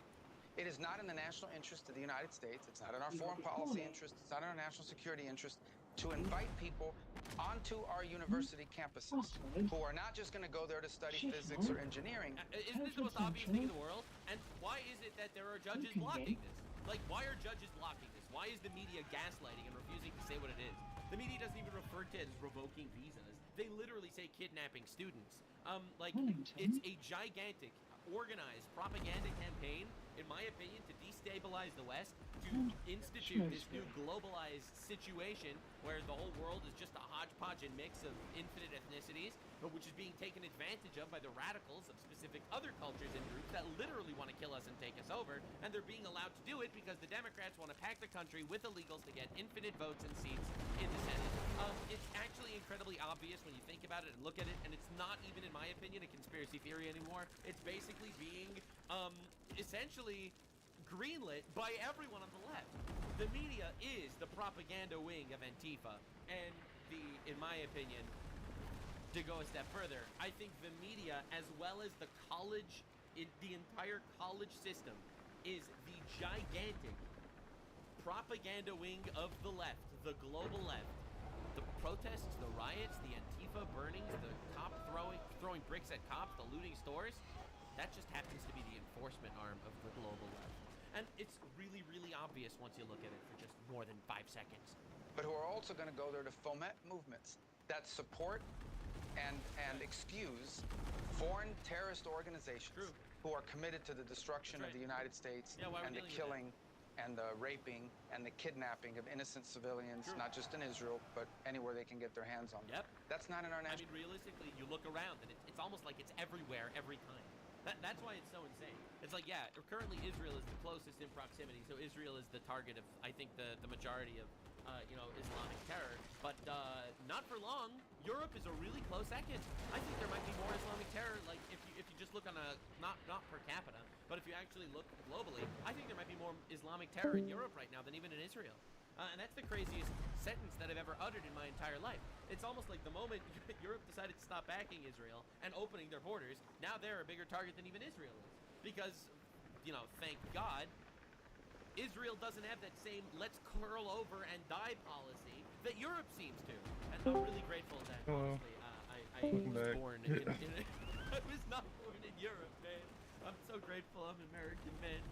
It is not in the national interest of the United States. It's not in our foreign policy interest. It's not in our national security interest to invite people onto our university campuses who are not just going to go there to study physics or engineering. Isn't this the most obvious thing in the world? And why is it that there are judges blocking this? Like, why are judges blocking this? Why is the media gaslighting and refusing to say what it is? The media doesn't even refer to it as revoking visas. They literally say kidnapping students. It's a gigantic, organized propaganda campaign, in my opinion, to destabilize the West, to institute this new globalized situation where the whole world is just a hodgepodge and mix of infinite ethnicities, but which is being taken advantage of by the radicals of specific other cultures and groups that literally want to kill us and take us over, and they're being allowed to do it because the Democrats want to pack the country with illegals to get infinite votes and seats in the Senate. It's actually incredibly obvious when you think about it and look at it, and it's not even, in my opinion, a conspiracy theory anymore. It's basically being essentially greenlit by everyone on the left. The media is the propaganda wing of Antifa, and in my opinion, to go a step further, I think the media, as well as the the entire college system, is the gigantic propaganda wing of the left, the global left. The protests, the riots, the Antifa burnings, the cop throwing bricks at cops, the looting stores, that just happens to be the enforcement arm of the global left. And it's really, really obvious once you look at it for just more than 5 seconds. But who are also going to go there to foment movements that support and excuse foreign terrorist organizations who are committed to the destruction of the United States and the killing and the raping and the kidnapping of innocent civilians, not just in Israel, but anywhere they can get their hands on them. That's not in our national... I mean, realistically, you look around and it's almost like it's everywhere, every time. That's why it's so insane. It's like, yeah, currently Israel is the closest in proximity, so Israel is the target of, I think, the majority of, Islamic terror. But not for long, Europe is a really close second. I think there might be more Islamic terror, like if you just look on a not per capita, but if you actually look globally, I think there might be more Islamic terror in Europe right now than even in Israel. And that's the craziest sentence that I've ever uttered in my entire life. It's almost like the moment Europe decided to stop backing Israel and opening their borders, now they're a bigger target than even Israel is. Because, thank God, Israel doesn't have that same let's curl over and die policy that Europe seems to. And I'm really grateful that, honestly, I was born in I was not born in Europe, man. I'm so grateful I'm American, man.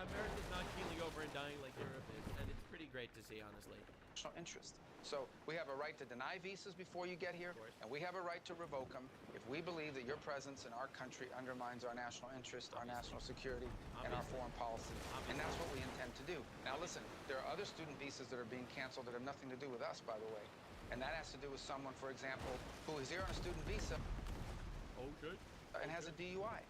America's not keeling over and dying like Europe is, and it's pretty great to see, honestly. National interest. So we have a right to deny visas before you get here, and we have a right to revoke them if we believe that your presence in our country undermines our national interest, our national security, and our foreign policy. And that's what we intend to do. Now listen, there are other student visas that are being canceled that have nothing to do with us, by the way. And that has to do with someone, for example, who is here on a student visa and has a DUI.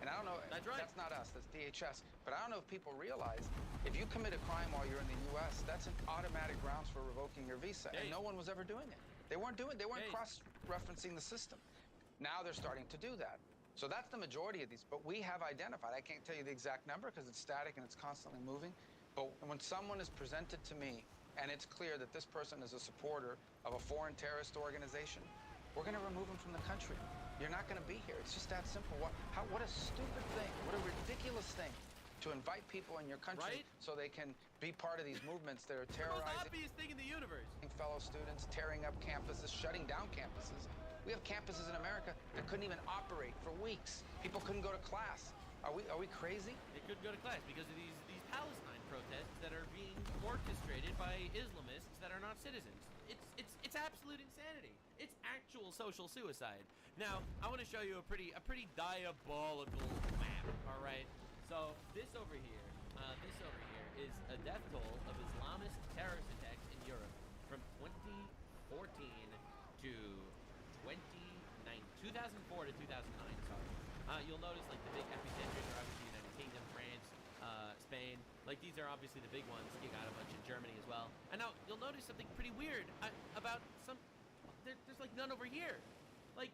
And I don't know, that's not us, that's DHS. But I don't know if people realize, if you commit a crime while you're in the US, that's an automatic grounds for revoking your visa. And no one was ever doing it. They weren't cross-referencing the system. Now they're starting to do that. So that's the majority of these. But we have identified, I can't tell you the exact number because it's static and it's constantly moving. But when someone is presented to me and it's clear that this person is a supporter of a foreign terrorist organization, we're going to remove them from the country. You're not going to be here. It's just that simple. What a stupid thing. What a ridiculous thing to invite people in your country so they can be part of these movements that are terrorizing. The most obvious thing in the universe. Fellow students, tearing up campuses, shutting down campuses. We have campuses in America that couldn't even operate for weeks. People couldn't go to class. Are we crazy? They couldn't go to class because of these Palestine protests that are being orchestrated by Islamists that are not citizens. It's absolute insanity. It's actual social suicide. Now, I want to show you a pretty diabolical map. All right. So this over here is a death toll of Islamist terrorist attacks in Europe from 2014 to 2004 to 2009. Sorry. You'll notice like the big epicenters are obviously United Kingdom, France, Spain. Like these are obviously the big ones. You got a bunch in Germany as well. And now you'll notice something pretty weird about some. There's like none over here. Like,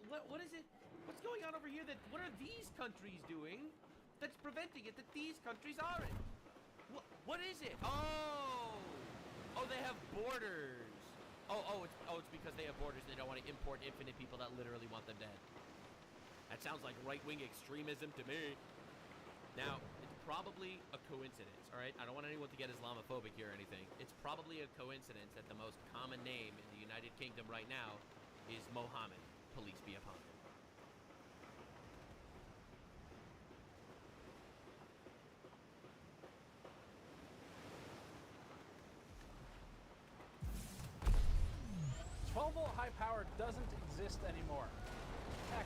what is it? What's going on over here? What are these countries doing that's preventing it that these countries aren't? What is it? Oh, they have borders. It's because they have borders and they don't want to import infinite people that literally want them dead. That sounds like right-wing extremism to me. Now, it's probably a coincidence, all right? I don't want anyone to get Islamophobic here or anything. It's probably a coincidence that the most common name in the United Kingdom right now is Mohammed. Police be upon him. High power doesn't exist anymore. Heck,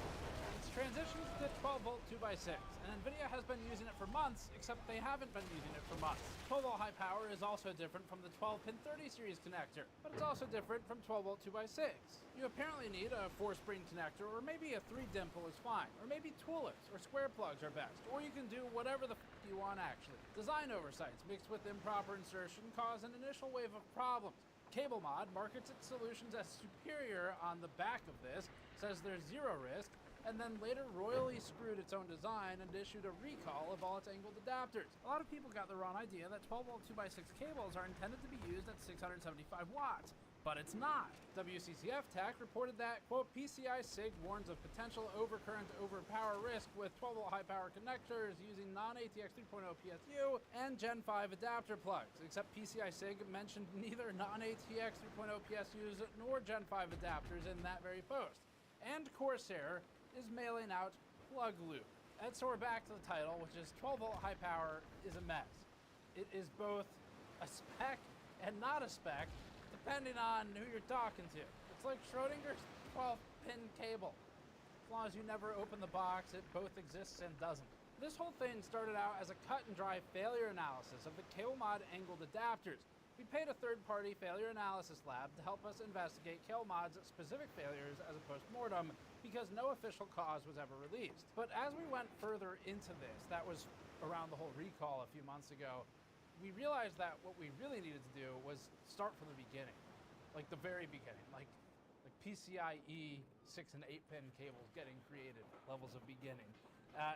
it's transitioned to 12-volt 2x6, and NVIDIA has been using it for months, except they haven't been using it for months. 12-volt high power is also different from the 12-pin 30 series connector, but it's also different from 12-volt 2x6. You apparently need a 4-spring connector, or maybe a 3-dimple is fine, or maybe toolers or square plugs are best, or you can do whatever the you want actually. Design oversights mixed with improper insertion cause an initial wave of problems. CableMod markets its solutions as superior on the back of this, says there's zero risk, and then later royally screwed its own design and issued a recall of all its angled adapters. A lot of people got the wrong idea that 12-volt 2x6 cables are intended to be used at 675 watts, but it's not. WCCF Tech reported that, quote, PCI SIG warns of potential overcurrent overpower risk with 12-volt high power connectors using non-ATX 3.0 PSU and Gen 5 adapter plugs, except PCI SIG mentioned neither non-ATX 3.0 PSUs nor Gen 5 adapters in that very post. And Corsair is mailing out plug loop. And so we're back to the title, which is 12-volt high power is a mess. It is both a spec and not a spec, depending on who you're talking to. It's like Schrodinger's 12-pin cable. As long as you never open the box, it both exists and doesn't. This whole thing started out as a cut-and-dry failure analysis of the KaleMod angled adapters. We paid a third-party failure analysis lab to help us investigate KaleMod's specific failures as a post-mortem because no official cause was ever released. But as we went further into this, that was around the whole recall a few months ago, we realized that what we really needed to do was start from the beginning. Like the very beginning. Like PCIe 6 and 8-pin cables getting created, levels of beginning.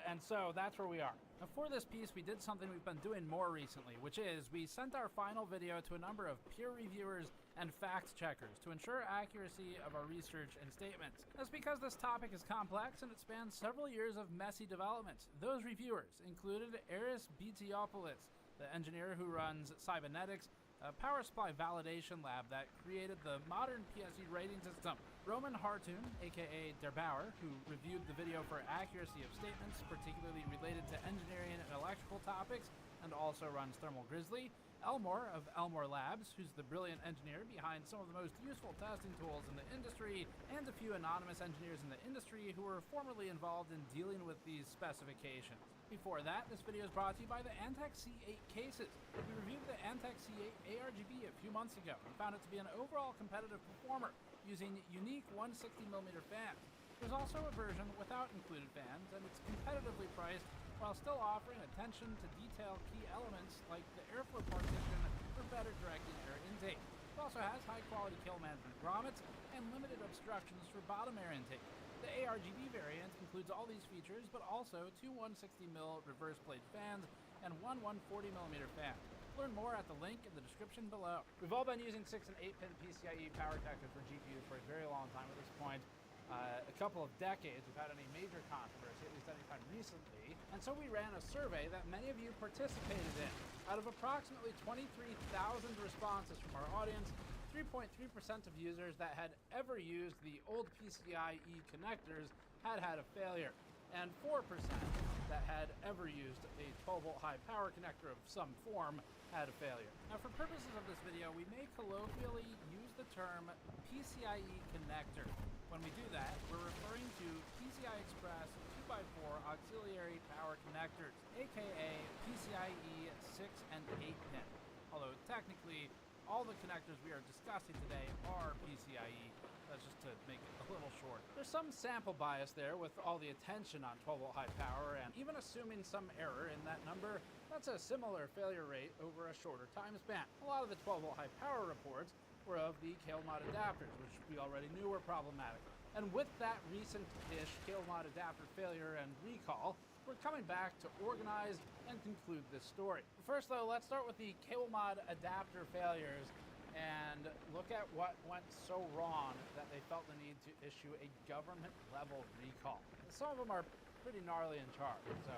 And so that's where we are. Now for this piece, we did something we've been doing more recently, which is we sent our final video to a number of peer reviewers and fact checkers to ensure accuracy of our research and statements. That's because this topic is complex and it spans several years of messy developments. Those reviewers included Eris Bitiopoulos, the engineer who runs Cybernetics, a power supply validation lab that created the modern PSE rating system. Roman Hartoon, aka Derbauer, who reviewed the video for accuracy of statements, particularly related to engineering and electrical topics, and also runs Thermal Grizzly. Elmore of Elmore Labs, who's the brilliant engineer behind some of the most useful testing tools in the industry, and a few anonymous engineers in the industry who were formerly involved in dealing with these specifications. Before that, this video is brought to you by the Antec C8 cases. We reviewed the Antec C8 ARGB a few months ago and found it to be an overall competitive performer using unique 160mm fans. There's also a version without included fans, and it's competitively priced while still offering attention to detail key elements like the airflow partition for better directing air intake. It also has high-quality kill management grommets and limited obstructions for bottom air intake. The ARGB variant includes all these features, but also two 160mm reverse plate fans and one 140mm fan. Learn more at the link in the description below. We've all been using 6 and 8-pin PCIe power connectors for GPUs for a very long time at this point. A couple of decades without any major controversy, at least anytime recently. And so we ran a survey that many of you participated in. Out of approximately 23,000 responses from our audience, 3.3% of users that had ever used the old PCIe connectors had a failure, and 4% that had ever used a 12-volt high power connector of some form had a failure. Now for purposes of this video, we may colloquially use the term PCIe connector. When we do that, we're referring to PCI Express 2x4 auxiliary power connectors, aka PCIe 6 and 8-pin. Although technically, all the connectors we are discussing today are PCIe. That's just to make it a little short. There's some sample bias there with all the attention on 12-volt high power, and even assuming some error in that number, that's a similar failure rate over a shorter time span. A lot of the 12-volt high power reports were of the KaleMod adapters, which we already knew were problematic. And with that recent-ish KaleMod adapter failure and recall, we're coming back to organize and conclude this story. First though, let's start with the KaleMod adapter failures and look at what went so wrong that they felt the need to issue a government-level recall. Some of them are pretty gnarly in charge, so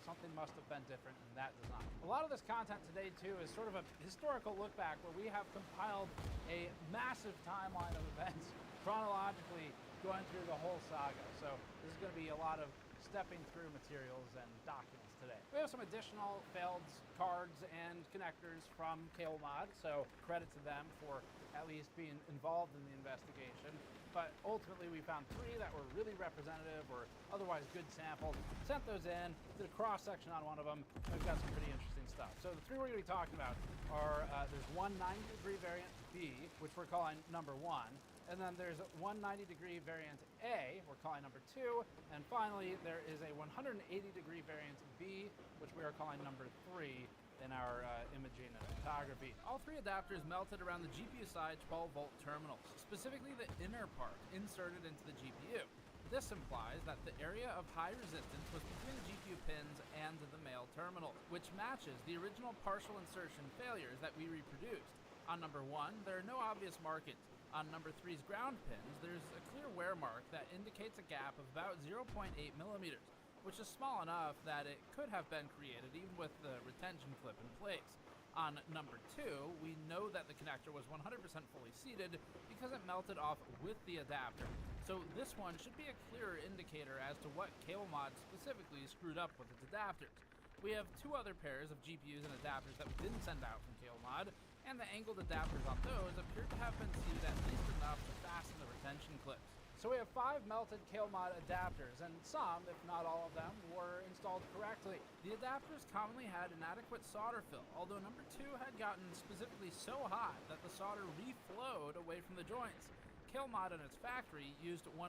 something must have been different in that design. A lot of this content today, too, is sort of a historical look back where we have compiled a massive timeline of events chronologically going through the whole saga. So this is going to be a lot of stepping through materials and documents today. We have some additional failed cards and connectors from KaleMod, so credit to them for at least being involved in the investigation. But ultimately we found 3 that were really representative or otherwise good samples, sent those in, did a cross-section on one of them, and we've got some pretty interesting stuff. So the 3 we're going to be talking about are, there's one 90-degree variant B, which we're calling number 1, and then there's one 90-degree variant A, we're calling number 2, and finally there is a 180-degree variant B, which we are calling number 3 in our imaging and photography. All 3 adapters melted around the GPU side 12-volt terminals, specifically the inner part inserted into the GPU. This implies that the area of high resistance was between the GPU pins and the male terminal, which matches the original partial insertion failures that we reproduced. On number 1, there are no obvious markings. On number 3's ground pins, there's a clear wear mark that indicates a gap of about 0.8 millimeters, which is small enough that it could have been created even with the retention clip in place. On number 2, we know that the connector was 100% fully seated because it melted off with the adapter. So this one should be a clearer indicator as to what KaleMod specifically screwed up with its adapters. We have 2 other pairs of GPUs and adapters that we didn't send out from KaleMod, and the angled adapters on those appear to have been seated at least enough to fasten the retention clips. So we have 5 melted KillMod adapters, and some, if not all of them, were installed correctly. The adapters commonly had inadequate solder fill, although number 2 had gotten specifically so hot that the solder reflowed away from the joints. KillMod in its factory used 100%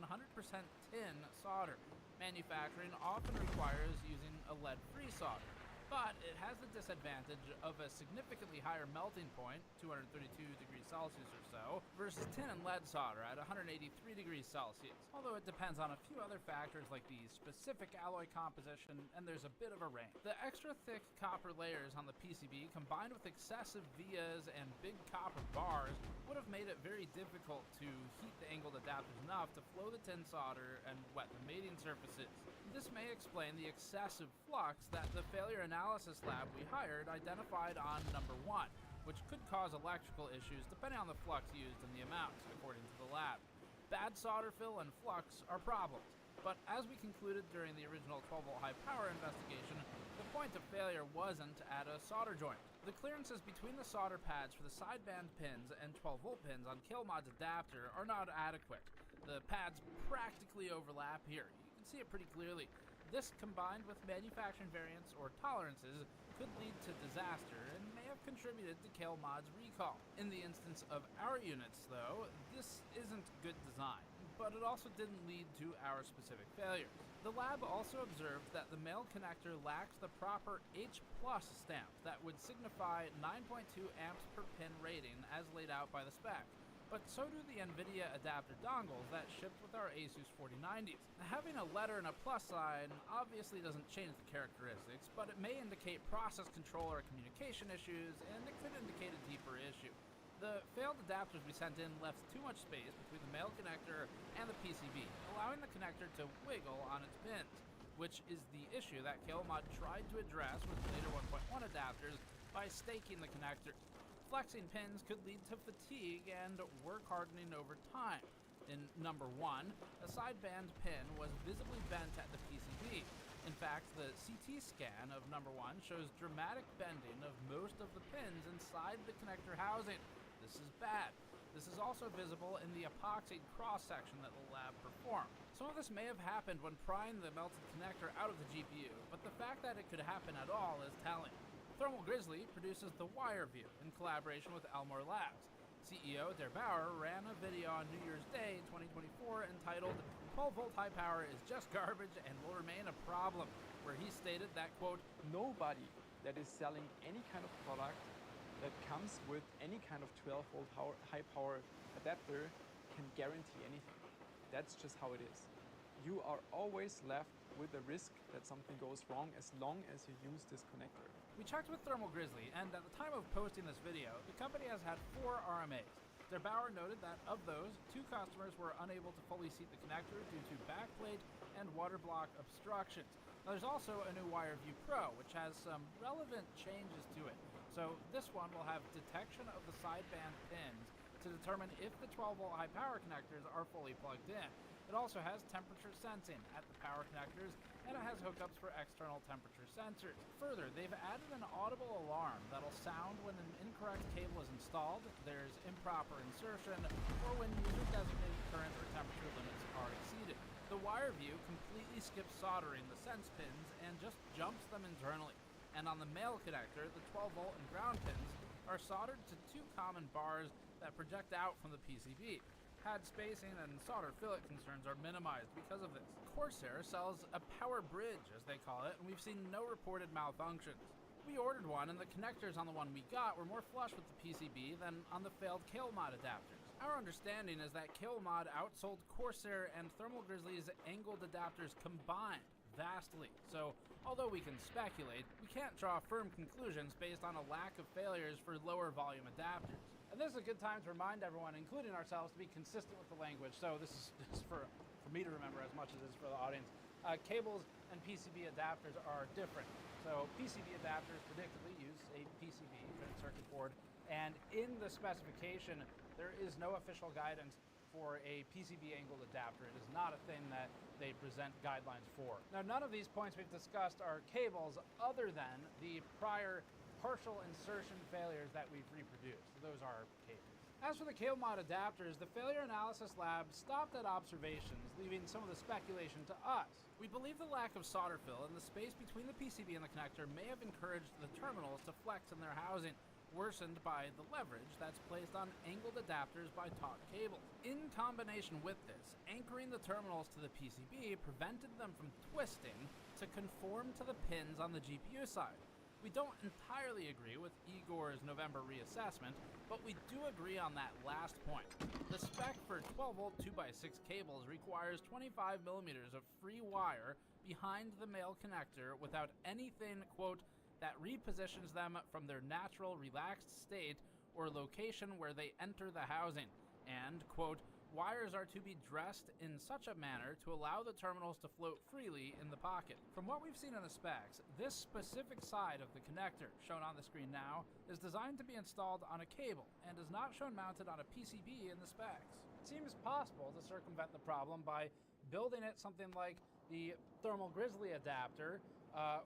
tin solder. Manufacturing often requires using a lead-free solder, but it has the disadvantage of a significantly higher melting point, 232 degrees Celsius or so, versus tin and lead solder at 183 degrees Celsius, although it depends on a few other factors like the specific alloy composition, and there's a bit of a range. The extra thick copper layers on the PCB combined with excessive vias and big copper bars would have made it very difficult to heat the angled adapters enough to flow the tin solder and wet the mating surfaces. This may explain the excessive flux that the failure analysis lab we hired identified on number 1, which could cause electrical issues depending on the flux used and the amount, according to the lab. Bad solder fill and flux are problems, but as we concluded during the original 12-volt high power investigation, the point of failure wasn't at a solder joint. The clearances between the solder pads for the sideband pins and 12-volt pins on KillMod's adapter are not adequate. The pads practically overlap here. You can see it pretty clearly. This, combined with manufacturing variants or tolerances, could lead to disaster and may have contributed to KillMod's recall. In the instance of our units, though, this isn't good design, but it also didn't lead to our specific failures. The lab also observed that the male connector lacked the proper H+ stamp that would signify 9.2 amps per pin rating as laid out by the spec. But so do the NVIDIA adapter dongles that shipped with our Asus 4090s. Having a letter and a plus sign obviously doesn't change the characteristics, but it may indicate process control or communication issues, and it could indicate a deeper issue. The failed adapters we sent in left too much space between the male connector and the PCB, allowing the connector to wiggle on its pins, which is the issue that KillMod tried to address with later 1.1 adapters by staking the connector. Flexing pins could lead to fatigue and work hardening over time. In number 1, a sideband pin was visibly bent at the PCB. In fact, the CT scan of number 1 shows dramatic bending of most of the pins inside the connector housing. This is bad. This is also visible in the epoxied cross-section that the lab performed. Some of this may have happened when prying the melted connector out of the GPU, but the fact that it could happen at all is telling. Thermal Grizzly produces the Wire View in collaboration with Elmore Labs. CEO Der Bauer ran a video on New Year's Day 2024 entitled 12-volt high power is just garbage and will remain a problem, where he stated that, quote, nobody that is selling any kind of product that comes with any kind of 12-volt high power adapter can guarantee anything. That's just how it is. You are always left with the risk that something goes wrong as long as you use this connector. We checked with Thermal Grizzly, and at the time of posting this video, the company has had 4 RMAs. Der Bauer noted that of those, 2 customers were unable to fully seat the connector due to backplate and water block obstructions. Now, there's also a new WireView Pro, which has some relevant changes to it. So this one will have detection of the sideband pins to determine if the 12-volt high power connectors are fully plugged in. It also has temperature sensing at the power connectors, and it has hookups for external temperature sensors. Further, they've added an audible alarm that'll sound when an incorrect cable is installed, there's improper insertion, or when user-designated current or temperature limits are exceeded. The WireView completely skips soldering the sense pins and just jumps them internally. And on the male connector, the 12-volt and ground pins are soldered to 2 common bars that project out from the PCB. Pad spacing and solder fillet concerns are minimized because of this. Corsair sells a power bridge, as they call it, and we've seen no reported malfunctions. We ordered one, and the connectors on the one we got were more flush with the PCB than on the failed KillMod adapters. Our understanding is that KillMod outsold Corsair and Thermal Grizzly's angled adapters combined vastly. So, although we can speculate, we can't draw firm conclusions based on a lack of failures for lower volume adapters. And this is a good time to remind everyone, including ourselves, to be consistent with the language. So this is for me to remember as much as it is for the audience. Cables and PCB adapters are different. So PCB adapters predictably use a PCB, printed circuit board, and in the specification, there is no official guidance for a PCB angled adapter. It is not a thing that they present guidelines for. Now, none of these points we've discussed are cables other than the prior partial insertion failures that we've reproduced. Those are cables. As for the CableMod adapters, the failure analysis lab stopped at observations, leaving some of the speculation to us. We believe the lack of solder fill in the space between the PCB and the connector may have encouraged the terminals to flex in their housing, worsened by the leverage that's placed on angled adapters by taut cables. In combination with this, anchoring the terminals to the PCB prevented them from twisting to conform to the pins on the GPU side. We don't entirely agree with Igor's November reassessment, but we do agree on that last point. The spec for 12-volt 2x6 cables requires 25 millimeters of free wire behind the male connector without anything, quote, that repositions them from their natural relaxed state or location where they enter the housing, and, quote, wires are to be dressed in such a manner to allow the terminals to float freely in the pocket. From what we've seen in the specs, this specific side of the connector, shown on the screen now, is designed to be installed on a cable and is not shown mounted on a PCB in the specs. It seems possible to circumvent the problem by building it something like the Thermal Grizzly adapter,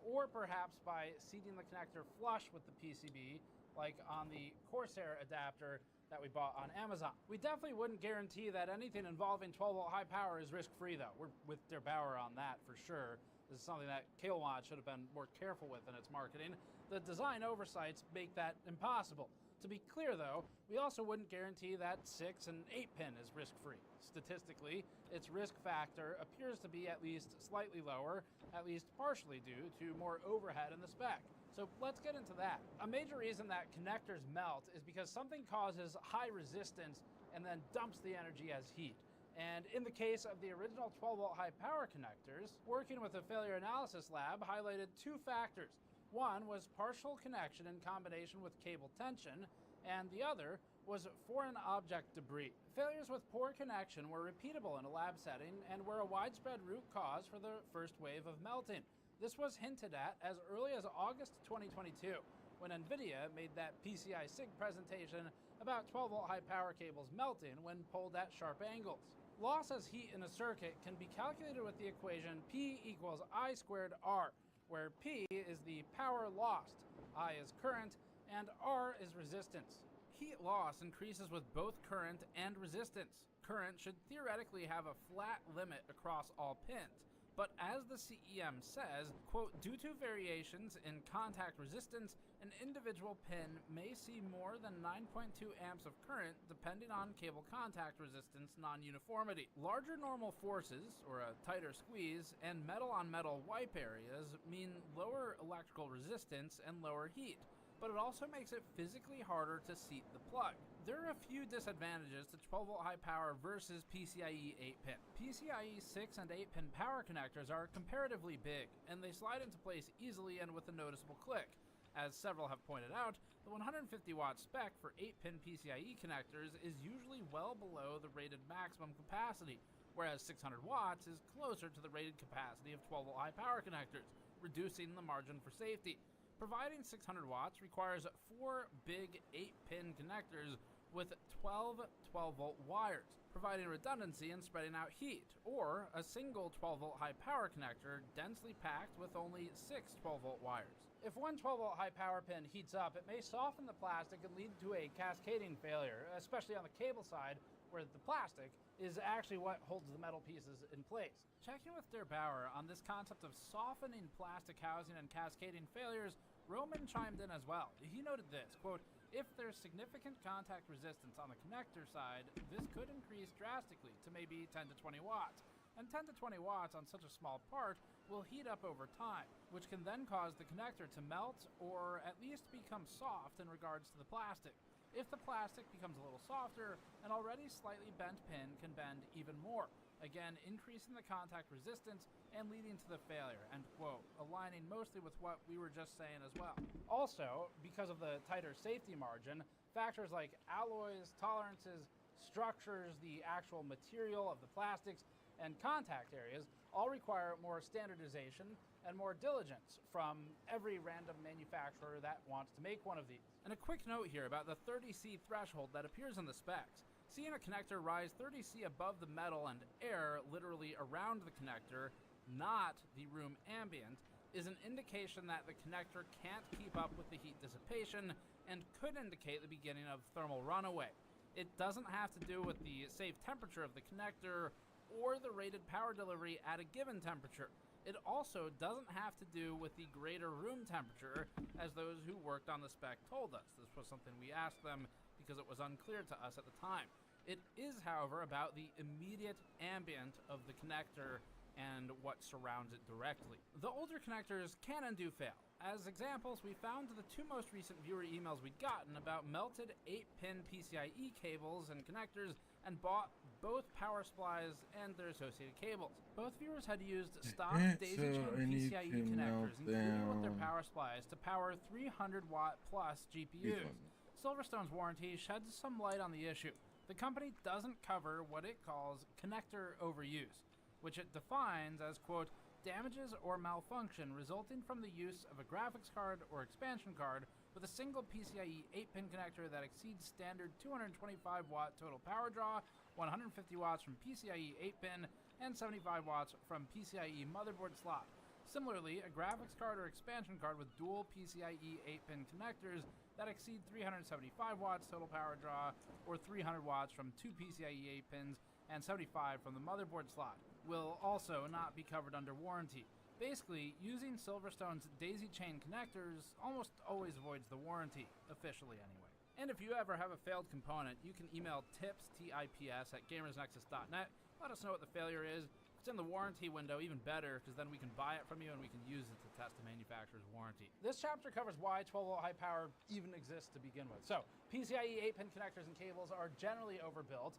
or perhaps by seating the connector flush with the PCB, like on the Corsair adapter that we bought on Amazon. We definitely wouldn't guarantee that anything involving 12-volt high power is risk-free, though. We're with Der Bauer on that for sure. This is something that CableMod should have been more careful with in its marketing. The design oversights make that impossible. To be clear, though, we also wouldn't guarantee that 6 and 8-pin is risk-free. Statistically, its risk factor appears to be at least slightly lower, at least partially due to more overhead in the spec. So let's get into that. A major reason that connectors melt is because something causes high resistance and then dumps the energy as heat. And in the case of the original 12-volt high power connectors, working with the failure analysis lab highlighted two factors. One was partial connection in combination with cable tension, and the other was foreign object debris. Failures with poor connection were repeatable in a lab setting and were a widespread root cause for the first wave of melting. This was hinted at as early as August 2022, when NVIDIA made that PCI SIG presentation about 12-volt high power cables melting when pulled at sharp angles. Loss as heat in a circuit can be calculated with the equation P equals I squared R, where P is the power lost, I is current, and R is resistance. Heat loss increases with both current and resistance. Current should theoretically have a flat limit across all pins, but as the CEM says, quote, due to variations in contact resistance, an individual pin may see more than 9.2 amps of current depending on cable contact resistance non-uniformity. Larger normal forces, or a tighter squeeze, and metal-on-metal wipe areas mean lower electrical resistance and lower heat, but it also makes it physically harder to seat the plug. There are a few disadvantages to 12-volt high power versus PCIe 8-pin. PCIe 6 and 8-pin power connectors are comparatively big, and they slide into place easily and with a noticeable click. As several have pointed out, the 150-watt spec for 8-pin PCIe connectors is usually well below the rated maximum capacity, whereas 600 watts is closer to the rated capacity of 12-volt high power connectors, reducing the margin for safety. Providing 600 watts requires 4 big 8-pin connectors with 12 12-volt wires, providing redundancy and spreading out heat, or a single 12-volt high power connector densely packed with only 6 12-volt wires. If one 12-volt high power pin heats up, it may soften the plastic and lead to a cascading failure, especially on the cable side, where the plastic is actually what holds the metal pieces in place. Checking with Der Bauer on this concept of softening plastic housing and cascading failures, Roman chimed in as well. He noted this, quote, if there's significant contact resistance on the connector side, this could increase drastically to maybe 10 to 20 watts. And 10 to 20 watts on such a small part will heat up over time, which can then cause the connector to melt or at least become soft in regards to the plastic. If the plastic becomes a little softer, an already slightly bent pin can bend even more, again increasing the contact resistance and leading to the failure, end quote, aligning mostly with what we were just saying as well. Also, because of the tighter safety margin, factors like alloys, tolerances, structures, the actual material of the plastics, and contact areas all require more standardization and more diligence from every random manufacturer that wants to make one of these. And a quick note here about the 30C threshold that appears in the specs. Seeing a connector rise 30C above the metal and air literally around the connector, not the room ambient, is an indication that the connector can't keep up with the heat dissipation and could indicate the beginning of thermal runaway. It doesn't have to do with the safe temperature of the connector or the rated power delivery at a given temperature. It also doesn't have to do with the greater room temperature, as those who worked on the spec told us. This was something we asked them because it was unclear to us at the time. It is, however, about the immediate ambient of the connector and what surrounds it directly. The older connectors can and do fail. As examples, we found the two most recent viewer emails we'd gotten about melted 8-pin PCIe cables and connectors and bought both power supplies and their associated cables. Both viewers had used stock daisy-chain PCIe connectors included with their power supplies to power 300-watt plus GPUs. Silverstone's warranty sheds some light on the issue. The company doesn't cover what it calls connector overuse, which it defines as, quote, damages or malfunction resulting from the use of a graphics card or expansion card with a single PCIe 8-pin connector that exceeds standard 225-watt total power draw, 150 watts from PCIe 8-pin, and 75 watts from PCIe motherboard slot. Similarly, a graphics card or expansion card with dual PCIe 8-pin connectors that exceed 375 watts total power draw, or 300 watts from two PCIe 8-pins and 75 from the motherboard slot, will also not be covered under warranty. Basically, using Silverstone's daisy-chain connectors almost always avoids the warranty, officially anyway. And if you ever have a failed component, you can email tips, T-I-P-S, at gamersnexus.net. Let us know what the failure is. If it's in the warranty window, even better, because then we can buy it from you and we can use it to test the manufacturer's warranty. This chapter covers why 12-volt high power even exists to begin with. So, PCIe 8-pin connectors and cables are generally overbuilt,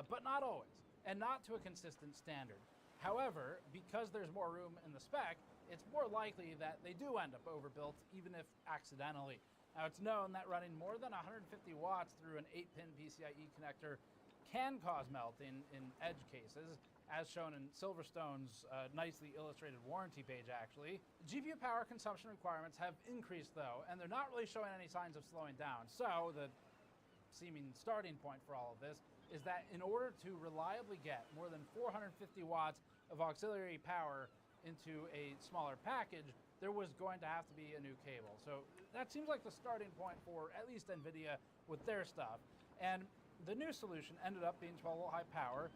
but not always, and not to a consistent standard. However, because there's more room in the spec, it's more likely that they do end up overbuilt, even if accidentally. Now, it's known that running more than 150 watts through an 8-pin PCIe connector can cause melting in edge cases, as shown in Silverstone's nicely illustrated warranty page, actually. GPU power consumption requirements have increased, though, and they're not really showing any signs of slowing down. So, the seeming starting point for all of this is that in order to reliably get more than 450 watts of auxiliary power into a smaller package, there was going to have to be a new cable. So that seems like the starting point for at least NVIDIA with their stuff. And the new solution ended up being 12-volt high power.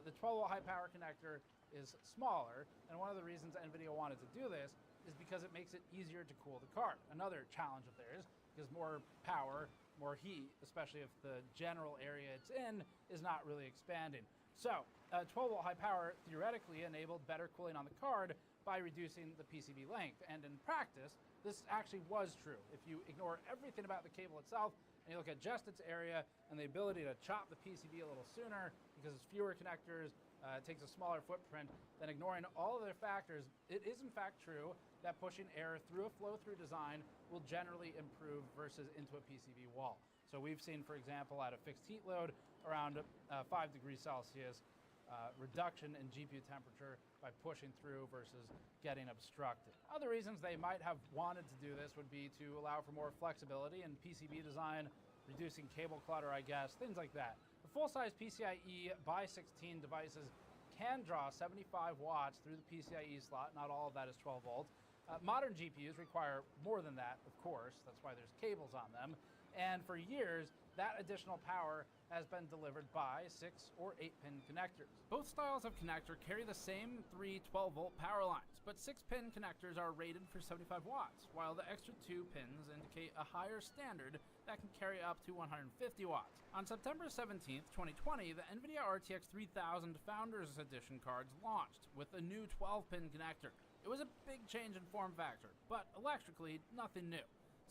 The 12-volt high power connector is smaller, and one of the reasons NVIDIA wanted to do this is because it makes it easier to cool the card. Another challenge of theirs, because more power, more heat, especially if the general area it's in is not really expanding. So, 12-volt high power theoretically enabled better cooling on the card by reducing the PCB length. And in practice, this actually was true. If you ignore everything about the cable itself and you look at just its area and the ability to chop the PCB a little sooner because it's fewer connectors, it takes a smaller footprint, then ignoring all other factors, it is in fact true that pushing air through a flow-through design will generally improve versus into a PCB wall. So we've seen, for example, at a fixed heat load, around 5 degrees Celsius reduction in GPU temperature by pushing through versus getting obstructed. Other reasons they might have wanted to do this would be to allow for more flexibility in PCB design, reducing cable clutter, I guess, things like that. The full-size PCIe by 16 devices can draw 75 watts through the PCIe slot. Not all of that is 12 volts. Modern GPUs require more than that, of course. That's why there's cables on them. And for years, that additional power has been delivered by 6 or 8-pin connectors. Both styles of connector carry the same 3 12-volt power lines, but 6-pin connectors are rated for 75 watts, while the extra 2 pins indicate a higher standard that can carry up to 150 watts. On September 17th, 2020, the NVIDIA RTX 3000 Founders Edition cards launched with a new 12-pin connector. It was a big change in form factor, but electrically, nothing new.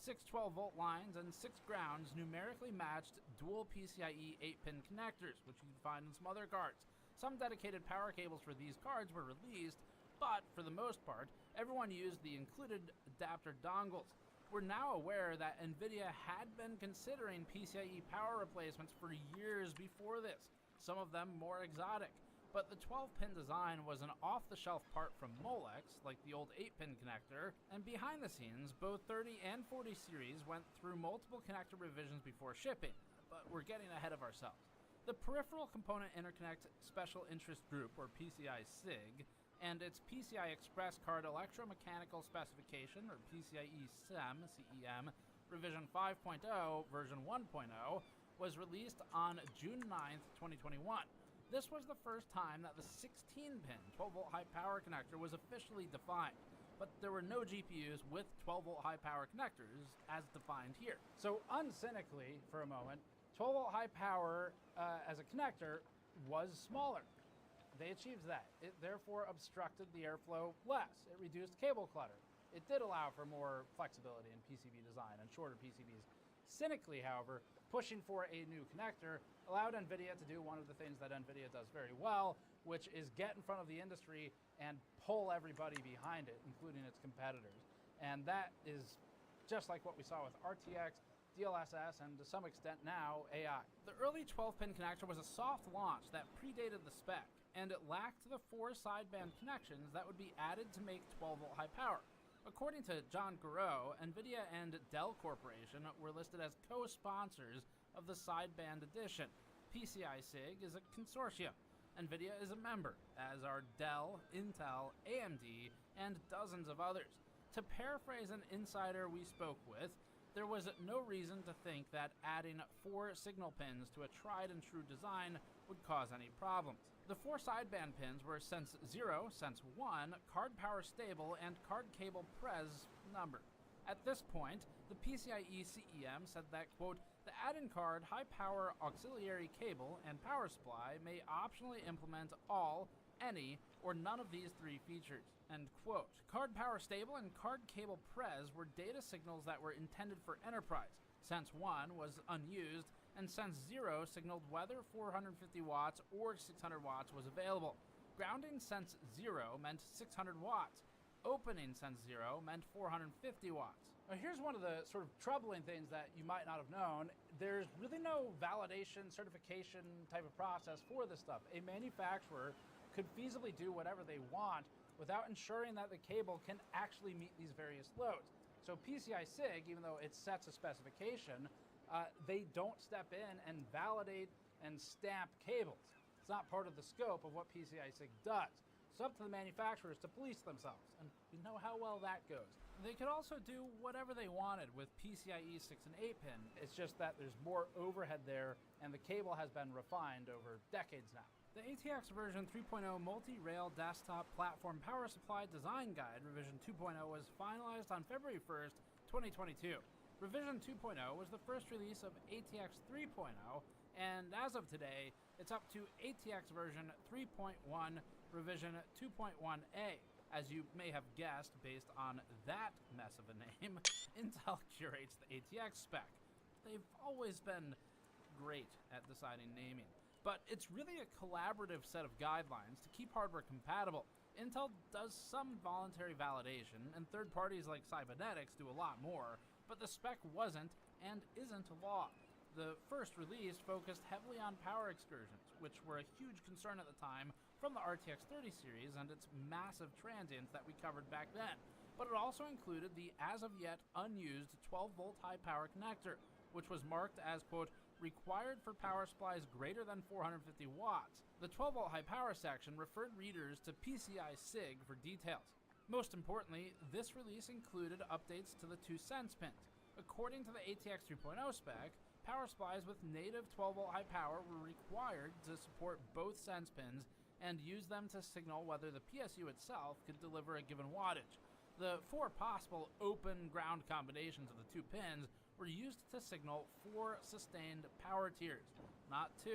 6 12-volt lines and 6 grounds numerically matched dual PCIe 8-pin connectors, which you can find in some other cards. Some dedicated power cables for these cards were released, but for the most part, everyone used the included adapter dongles. We're now aware that NVIDIA had been considering PCIe power replacements for years before this, some of them more exotic. But the 12-pin design was an off-the-shelf part from Molex, like the old 8-pin connector, and behind the scenes, both 30 and 40 series went through multiple connector revisions before shipping, but we're getting ahead of ourselves. The Peripheral Component Interconnect Special Interest Group, or PCI-SIG, and its PCI Express Card Electromechanical Specification, or PCIe CEM, CEM, Revision 5.0, version 1.0, was released on June 9th, 2021. This was the first time that the 16-pin 12-volt high-power connector was officially defined, but there were no GPUs with 12-volt high-power connectors as defined here. So uncynically, for a moment, 12-volt high-power as a connector was smaller. They achieved that. It therefore obstructed the airflow less. It reduced cable clutter. It did allow for more flexibility in PCB design and shorter PCBs. Cynically, however, pushing for a new connector allowed NVIDIA to do one of the things that NVIDIA does very well, which is get in front of the industry and pull everybody behind it, including its competitors. And that is just like what we saw with RTX, DLSS, and to some extent now, AI. The early 12-pin connector was a soft launch that predated the spec, and it lacked the 4 sideband connections that would be added to make 12-volt high power. According to John Garreau, NVIDIA and Dell Corporation were listed as co-sponsors of the sideband edition. PCI SIG is a consortium. NVIDIA is a member, as are Dell, Intel, AMD, and dozens of others. To paraphrase an insider we spoke with, there was no reason to think that adding 4 signal pins to a tried-and-true design would cause any problems. The 4 sideband pins were Sense 0, Sense 1, Card Power Stable, and Card Cable Pres numbered. At this point, the PCIe CEM said that, quote, the add-in card, high-power auxiliary cable, and power supply may optionally implement all, any, or none of these 3 features, end quote. Card Power Stable and Card Cable Pres were data signals that were intended for enterprise. Sense 1 was unused, and Sense 0 signaled whether 450 watts or 600 watts was available. Grounding Sense 0 meant 600 watts. Opening Sense 0 meant 450 watts. Now here's one of the sort of troubling things that you might not have known. There's really no validation, certification type of process for this stuff. A manufacturer could feasibly do whatever they want without ensuring that the cable can actually meet these various loads. So PCI SIG, even though it sets a specification, they don't step in and validate and stamp cables. It's not part of the scope of what PCI SIG does. It's up to the manufacturers to police themselves, and you know how well that goes. They could also do whatever they wanted with PCIe 6 and 8-pin. It's just that there's more overhead there, and the cable has been refined over decades now. The ATX version 3.0 Multi-Rail Desktop Platform Power Supply Design Guide Revision 2.0 was finalized on February 1st, 2022. Revision 2.0 was the first release of ATX 3.0, and as of today, it's up to ATX version 3.1 Revision 2.1a. As you may have guessed based on that mess of a name, Intel curates the ATX spec. They've always been great at deciding naming. But it's really a collaborative set of guidelines to keep hardware compatible. Intel does some voluntary validation, and third parties like Cybernetics do a lot more, but the spec wasn't and isn't law. The first release focused heavily on power excursions, which were a huge concern at the time from the RTX 30 series and its massive transients that we covered back then. But it also included the as-of-yet unused 12-volt high-power connector, which was marked as, quote, required for power supplies greater than 450 watts. The 12-volt high-power section referred readers to PCI SIG for details. Most importantly, this release included updates to the 2 sense pins. According to the ATX 3.0 spec, power supplies with native 12-volt high power were required to support both sense pins and use them to signal whether the PSU itself could deliver a given wattage. The 4 possible open ground combinations of the 2 pins were used to signal 4 sustained power tiers, not 2.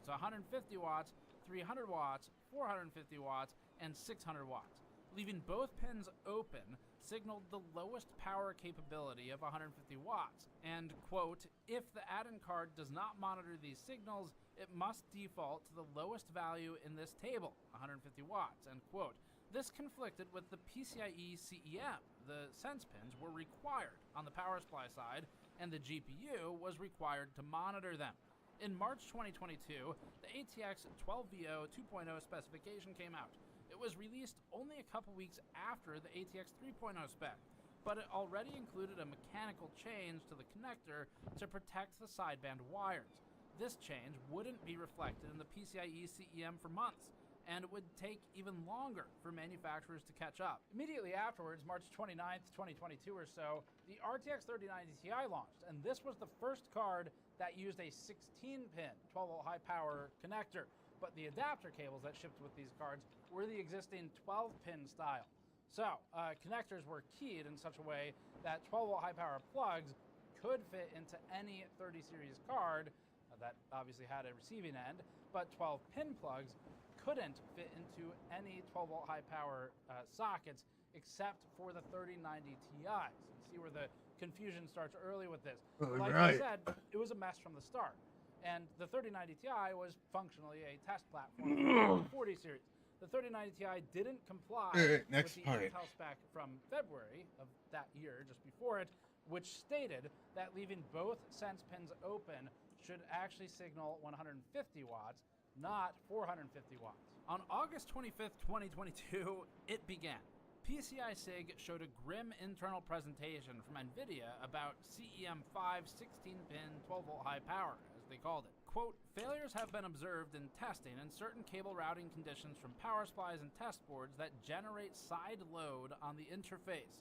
It's 150 watts, 300 watts, 450 watts, and 600 watts. Leaving both pins open signaled the lowest power capability of 150 watts, and, quote, if the add-in card does not monitor these signals, it must default to the lowest value in this table, 150 watts, end quote. This conflicted with the PCIe CEM. The sense pins were required on the power supply side, and the GPU was required to monitor them. In March 2022, the ATX 12VO 2.0 specification came out. It was released only a couple weeks after the ATX 3.0 spec, but it already included a mechanical change to the connector to protect the sideband wires. This change wouldn't be reflected in the PCIe CEM for months, and it would take even longer for manufacturers to catch up. Immediately afterwards, March 29th, 2022 or so, the RTX 3090 Ti launched, and this was the first card that used a 16-pin 12-volt high-power connector, but the adapter cables that shipped with these cards were the existing 12-pin style. So, connectors were keyed in such a way that 12-volt high-power plugs could fit into any 30 series card that obviously had a receiving end, but 12-pin plugs couldn't fit into any 12-volt high-power sockets except for the 3090 Ti's. You see where the confusion starts early with this. Like I said, it was a mess from the start. And the 3090 Ti was functionally a test platform for the 40 series. The 3090 Ti didn't comply with the Intel spec from February of that year, just before it, which stated that leaving both sense pins open should actually signal 150 watts, not 450 watts. On August 25th, 2022, it began. PCI SIG showed a grim internal presentation from NVIDIA about CEM5 16-pin 12-volt high power, as they called it. Quote, failures have been observed in testing in certain cable routing conditions from power supplies and test boards that generate side load on the interface.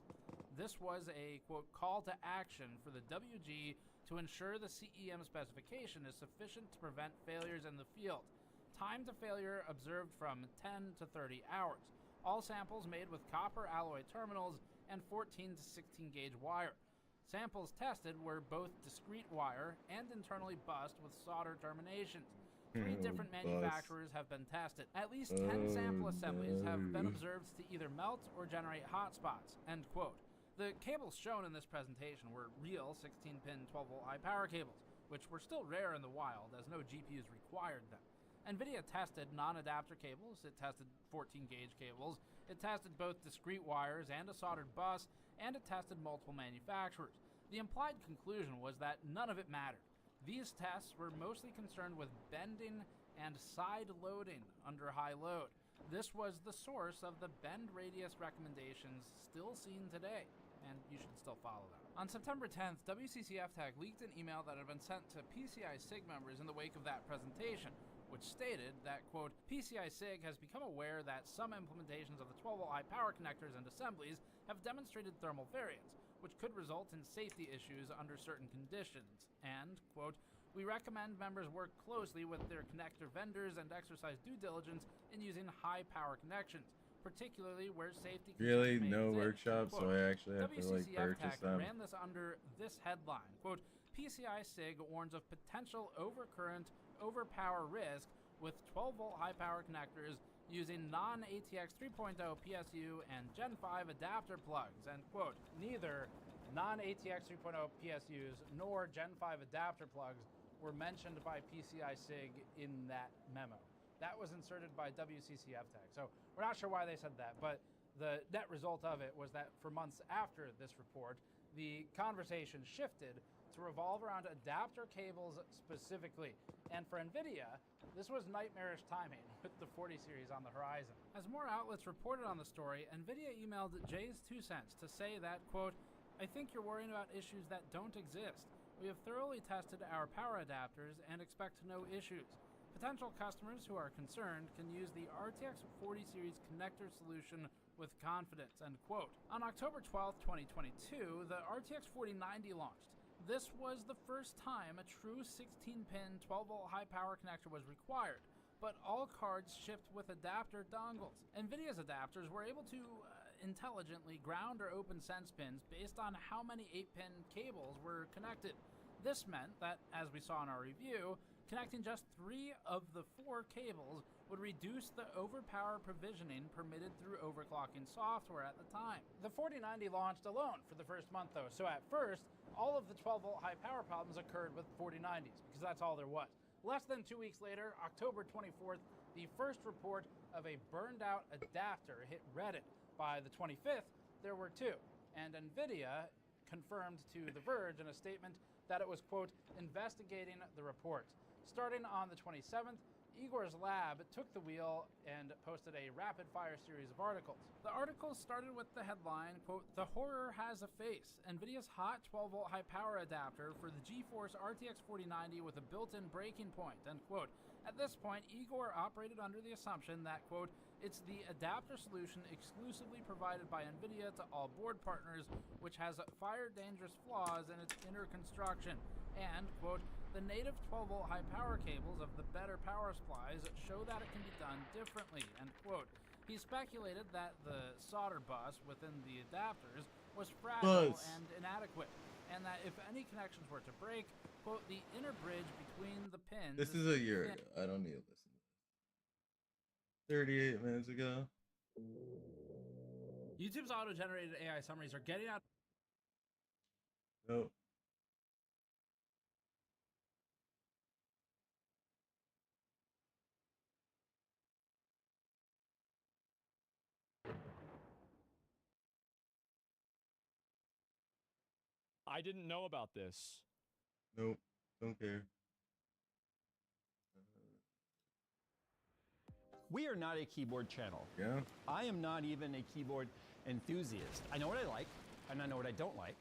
This was a, quote, call to action for the WG to ensure the CEM specification is sufficient to prevent failures in the field. Time to failure observed from 10 to 30 hours. All samples made with copper alloy terminals and 14 to 16 gauge wire. Samples tested were both discrete wire and internally bussed with solder terminations. 3 different manufacturers have been tested. At least 10 sample assemblies have been observed to either melt or generate hotspots, end quote. The cables shown in this presentation were real 16-pin 12-volt high-power cables, which were still rare in the wild as no GPUs required them. NVIDIA tested non-adapter cables, it tested 14-gauge cables, it tested both discrete wires and a soldered bus, and it tested multiple manufacturers. The implied conclusion was that none of it mattered. These tests were mostly concerned with bending and side loading under high load. This was the source of the bend radius recommendations still seen today, and you should still follow them. On September 10th, WCCF-Tech leaked an email that had been sent to PCI SIG members in the wake of that presentation, which stated that, quote, PCI SIG has become aware that some implementations of the 12-volt high power connectors and assemblies have demonstrated thermal variance, which could result in safety issues under certain conditions, and, quote, we recommend members work closely with their connector vendors and exercise due diligence in using high power connections, particularly where safety concerns Really? may No exist. workshop, so I actually have to like purchase WCCF-Tech them. ran this under this headline, quote, PCI SIG warns of potential overcurrent overpower risk with 12-volt high-power connectors using non-ATX 3.0 PSU and Gen 5 adapter plugs, end quote. Neither non-ATX 3.0 PSUs nor Gen 5 adapter plugs were mentioned by PCI SIG in that memo. That was inserted by WCCF-Tech. So we're not sure why they said that, but the net result of it was that for months after this report, the conversation shifted to revolve around adapter cables specifically. And for NVIDIA, this was nightmarish timing with the 40 series on the horizon. As more outlets reported on the story, NVIDIA emailed Jay's 2 cents to say that, quote, I think you're worrying about issues that don't exist. We have thoroughly tested our power adapters and expect no issues. Potential customers who are concerned can use the RTX 40 series connector solution with confidence, end quote. On October 12th, 2022, the RTX 4090 launched. This was the first time a true 16-pin 12-volt high-power connector was required, but all cards shipped with adapter dongles. NVIDIA's adapters were able to intelligently ground or open sense pins based on how many 8-pin cables were connected. This meant that, as we saw in our review, connecting just 3 of the 4 cables would reduce the overpower provisioning permitted through overclocking software at the time. The 4090 launched alone for the first month though, so at first, all of the 12-volt high power problems occurred with 4090s, because that's all there was. Less than 2 weeks later, October 24th, the first report of a burned out adapter hit Reddit. By the 25th, there were 2, and NVIDIA confirmed to The Verge in a statement that it was, quote, investigating the reports. Starting on the 27th, Igor's lab took the wheel and posted a rapid-fire series of articles. The articles started with the headline, quote, the horror has a face. NVIDIA's hot 12-volt high-power adapter for the GeForce RTX 4090 with a built-in breaking point, end quote. At this point, Igor operated under the assumption that, quote, it's the adapter solution exclusively provided by NVIDIA to all board partners, which has fire-dangerous flaws in its inner construction, and, quote, the native 12-volt high-power cables of the better power supplies show that it can be done differently, end quote. He speculated that the solder bus within the adapters was fragile and inadequate, and that if any connections were to break, quote, the inner bridge between the pins... This is a year ago. I don't need to listen. 38 minutes ago. YouTube's auto-generated AI summaries are getting out... Nope. I didn't know about this. Nope. Don't care. We are not a keyboard channel. Yeah. I am not even a keyboard enthusiast. I know what I like, and I know what I don't like.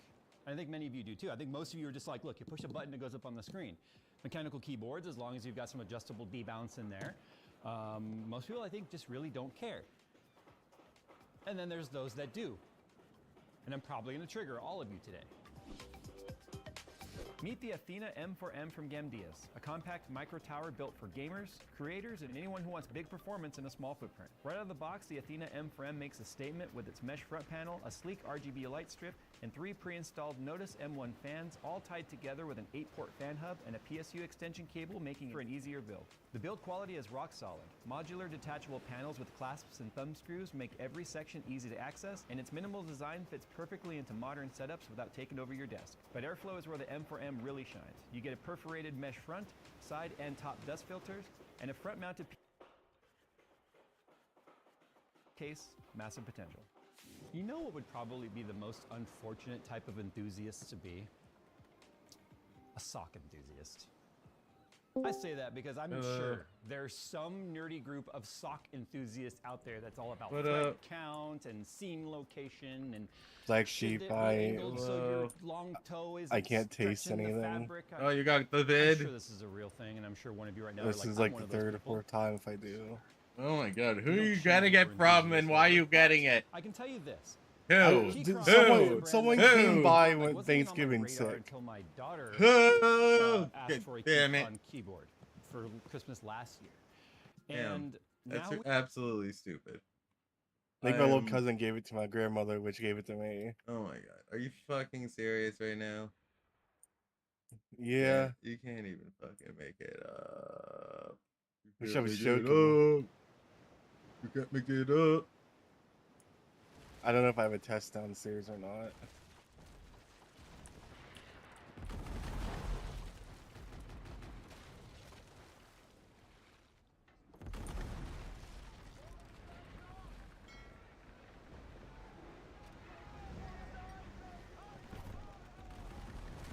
And I think many of you do too. I think most of you are just like, look, you push a button, it goes up on the screen. Mechanical keyboards, as long as you've got some adjustable debounce in there. Most people, I think, just really don't care. And then there's those that do. And I'm probably gonna trigger all of you today. Meet the Athena M4M from Gamdias, a compact micro tower built for gamers, creators, and anyone who wants big performance in a small footprint. Right out of the box, the Athena M4M makes a statement with its mesh front panel, a sleek RGB light strip, and 3 pre-installed Notice M1 fans, all tied together with an 8-port fan hub and a PSU extension cable, making it for an easier build. The build quality is rock solid. Modular detachable panels with clasps and thumb screws make every section easy to access, and its minimal design fits perfectly into modern setups without taking over your desk. But airflow is where the M4M really shines. You get a perforated mesh front, side and top dust filters, and a front-mounted case, massive potential. You know what would probably be the most unfortunate type of enthusiast to be? A sock enthusiast. I say that because I'm sure there's some nerdy group of sock enthusiasts out there that's all about thread count and seam location and Blaqksheep, I can't taste anything. Oh, you got the vid? I'm sure this is a real thing, and I'm sure one of you right now This is like the third or 4th time if I do. Oh my god, who are you gonna get from and why are you getting it? I can tell you this. Someone came by when Thanksgiving sick. Until my daughter asked for a on keyboard for Christmas last year. And that's now absolutely stupid. I think my little cousin gave it to my grandmother, which gave it to me. Oh my god, are you fucking serious right now? Yeah. You can't even fucking make it up. Wish I was joking. You can't make it up. I don't know if I have a test downstairs or not.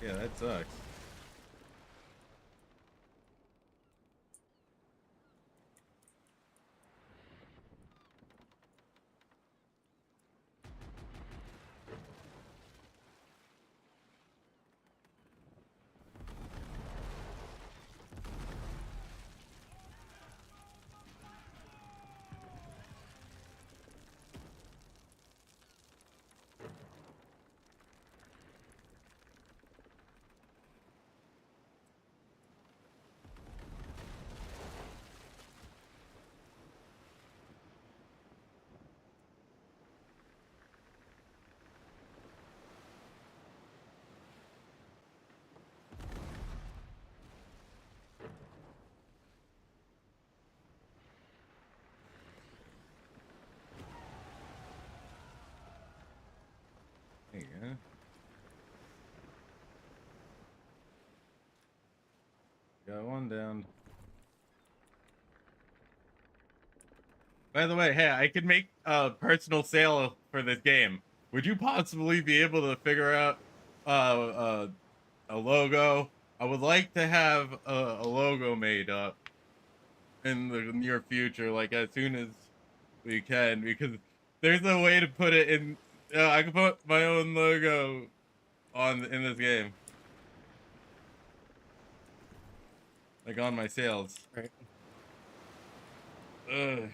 Yeah, that sucks. There you go. Got one down. By the way, hey, I could make a personal sale for this game. Would you possibly be able to figure out a logo? I would like to have a logo made up in the near future, like as soon as we can, because there's no way to put it in. I can put my own logo in this game, like on my sales. Right. Ugh.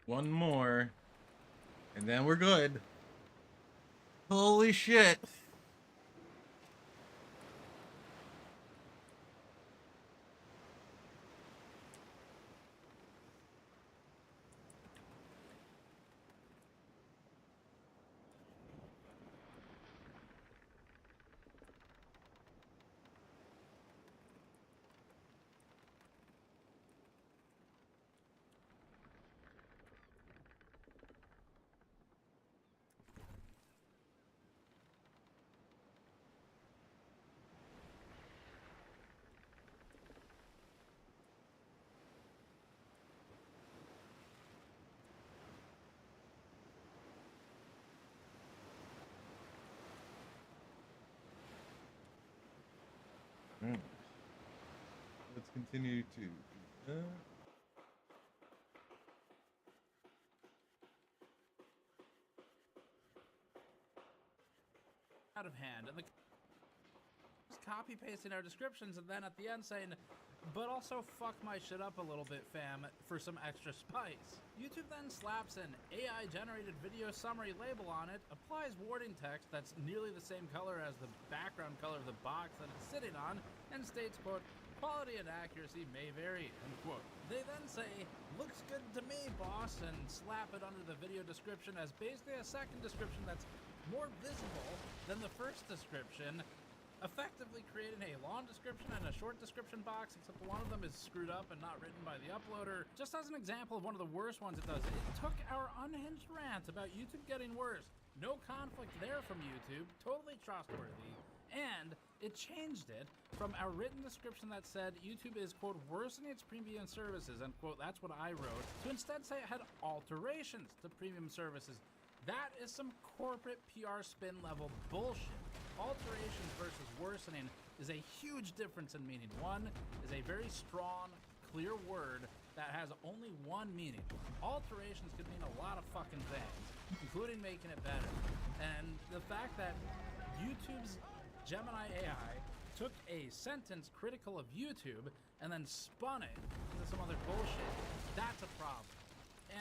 One more, and then we're good. Holy shit. Right. Let's continue to do that. Out of hand, and the copy pasting our descriptions, and then at the end saying, but also fuck my shit up a little bit, fam, for some extra spice. YouTube then slaps an AI generated video summary label on it, applies wording text that's nearly the same color as the background color of the box that it's sitting on, and states, quote, quality and accuracy may vary, end quote. They then say, looks good to me, boss, and slap it under the video description as basically a second description that's more visible than the first description, effectively creating a long description and a short description box, except one of them is screwed up and not written by the uploader. Just as an example of one of the worst ones it does, it took our unhinged rant about YouTube getting worse, No conflict there from YouTube, totally trustworthy. And it changed it from a written description that said YouTube is, quote, worsening its premium services, end quote, that's what I wrote, to instead say it had alterations to premium services. That is some corporate PR spin level bullshit. Alterations versus worsening is a huge difference in meaning. One is a very strong, clear word that has only one meaning. Alterations could mean a lot of fucking things, including making it better. And the fact that YouTube's Gemini AI took a sentence critical of YouTube and then spun it into some other bullshit, that's a problem.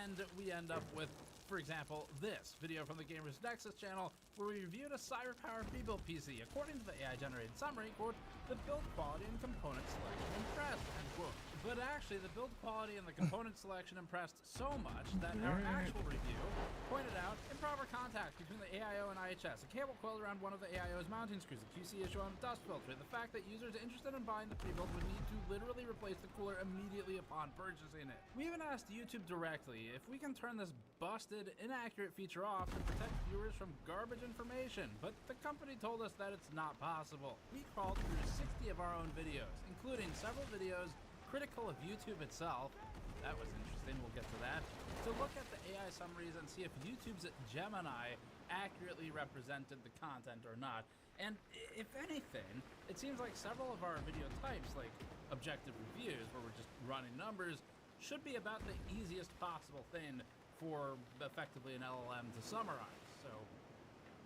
And we end up with, for example, this video from the Gamers Nexus channel where we reviewed a cyber-powered rebuild PC. According to the AI-generated summary, quote, the build quality and component selection impressed, end quote. But actually, the build quality and the component selection impressed so much that our actual review pointed out improper contact between the AIO and IHS, a cable coiled around one of the AIO's mounting screws, a QC issue on the dust filter, the fact that users interested in buying the pre-build would need to literally replace the cooler immediately upon purchasing it. We even asked YouTube directly if we can turn this busted, inaccurate feature off to protect viewers from garbage information, but the company told us that it's not possible. We crawled through 60 of our own videos, including several videos critical of YouTube itself, that was interesting, we'll get to that, to look at the AI summaries and see if YouTube's Gemini accurately represented the content or not. And if anything, it seems like several of our video types, like objective reviews, where we're just running numbers, should be about the easiest possible thing for effectively an LLM to summarize. So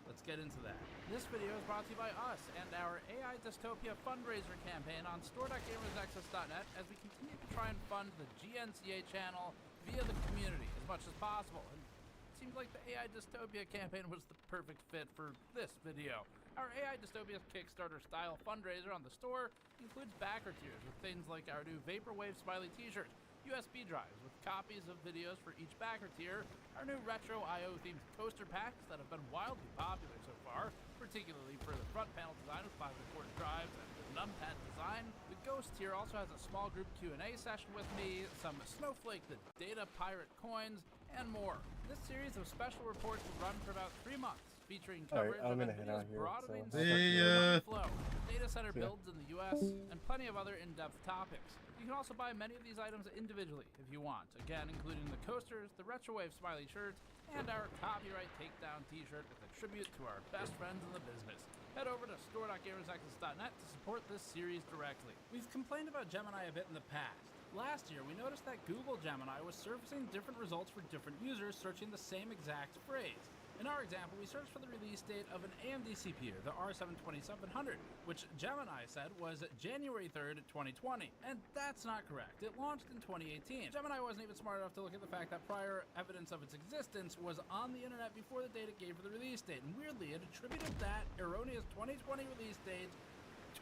let's get into that. This video is brought to you by us and our AI Dystopia fundraiser campaign on store.gamersnexus.net as we continue to try and fund the GNCA channel via the community as much as possible. And it seems like the AI Dystopia campaign was the perfect fit for this video. Our AI Dystopia Kickstarter style fundraiser on the store includes backer tiers with things like our new Vaporwave Smiley t-shirts, USB drives with copies of videos for each backer tier, our new retro IO themed coaster packs that have been wildly popular so far, particularly for the front panel design with 5-port drives and the numpad design. The Ghost tier also has a small group Q&A session with me, some Snowflake the Data Pirate coins, and more. This series of special reports will run for about 3 months, featuring coverage of NVIDIA's broadening flow, data center builds in the US, and plenty of other in-depth topics. You can also buy many of these items individually if you want, again including the coasters, the Retrowave Smiley shirts, and our copyright takedown t-shirt with a tribute to our best friends in the business. Head over to store.gamersnexus.net to support this series directly. We've complained about Gemini a bit in the past. Last year, we noticed that Google Gemini was surfacing different results for different users searching the same exact phrase. In our example, we searched for the release date of an AMD CPU, the R7 2700, which Gemini said was January 3rd, 2020. And that's not correct. It launched in 2018. Gemini wasn't even smart enough to look at the fact that prior evidence of its existence was on the internet before the date it gave for the release date. And weirdly, it attributed that erroneous 2020 release date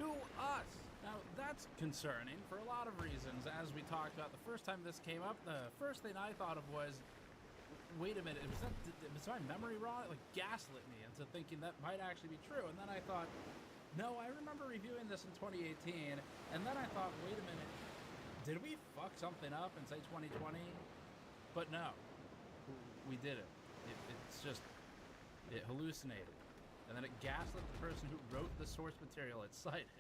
to us. Now, that's concerning for a lot of reasons. As we talked about the first time this came up, the first thing I thought of was, wait a minute, was my memory wrong? It like gaslit me into thinking that might actually be true. And then I thought, no, I remember reviewing this in 2018. And then I thought, wait a minute, did we fuck something up and say 2020? But no, we didn't. It's just, it hallucinated. And then it gaslit the person who wrote the source material it cited.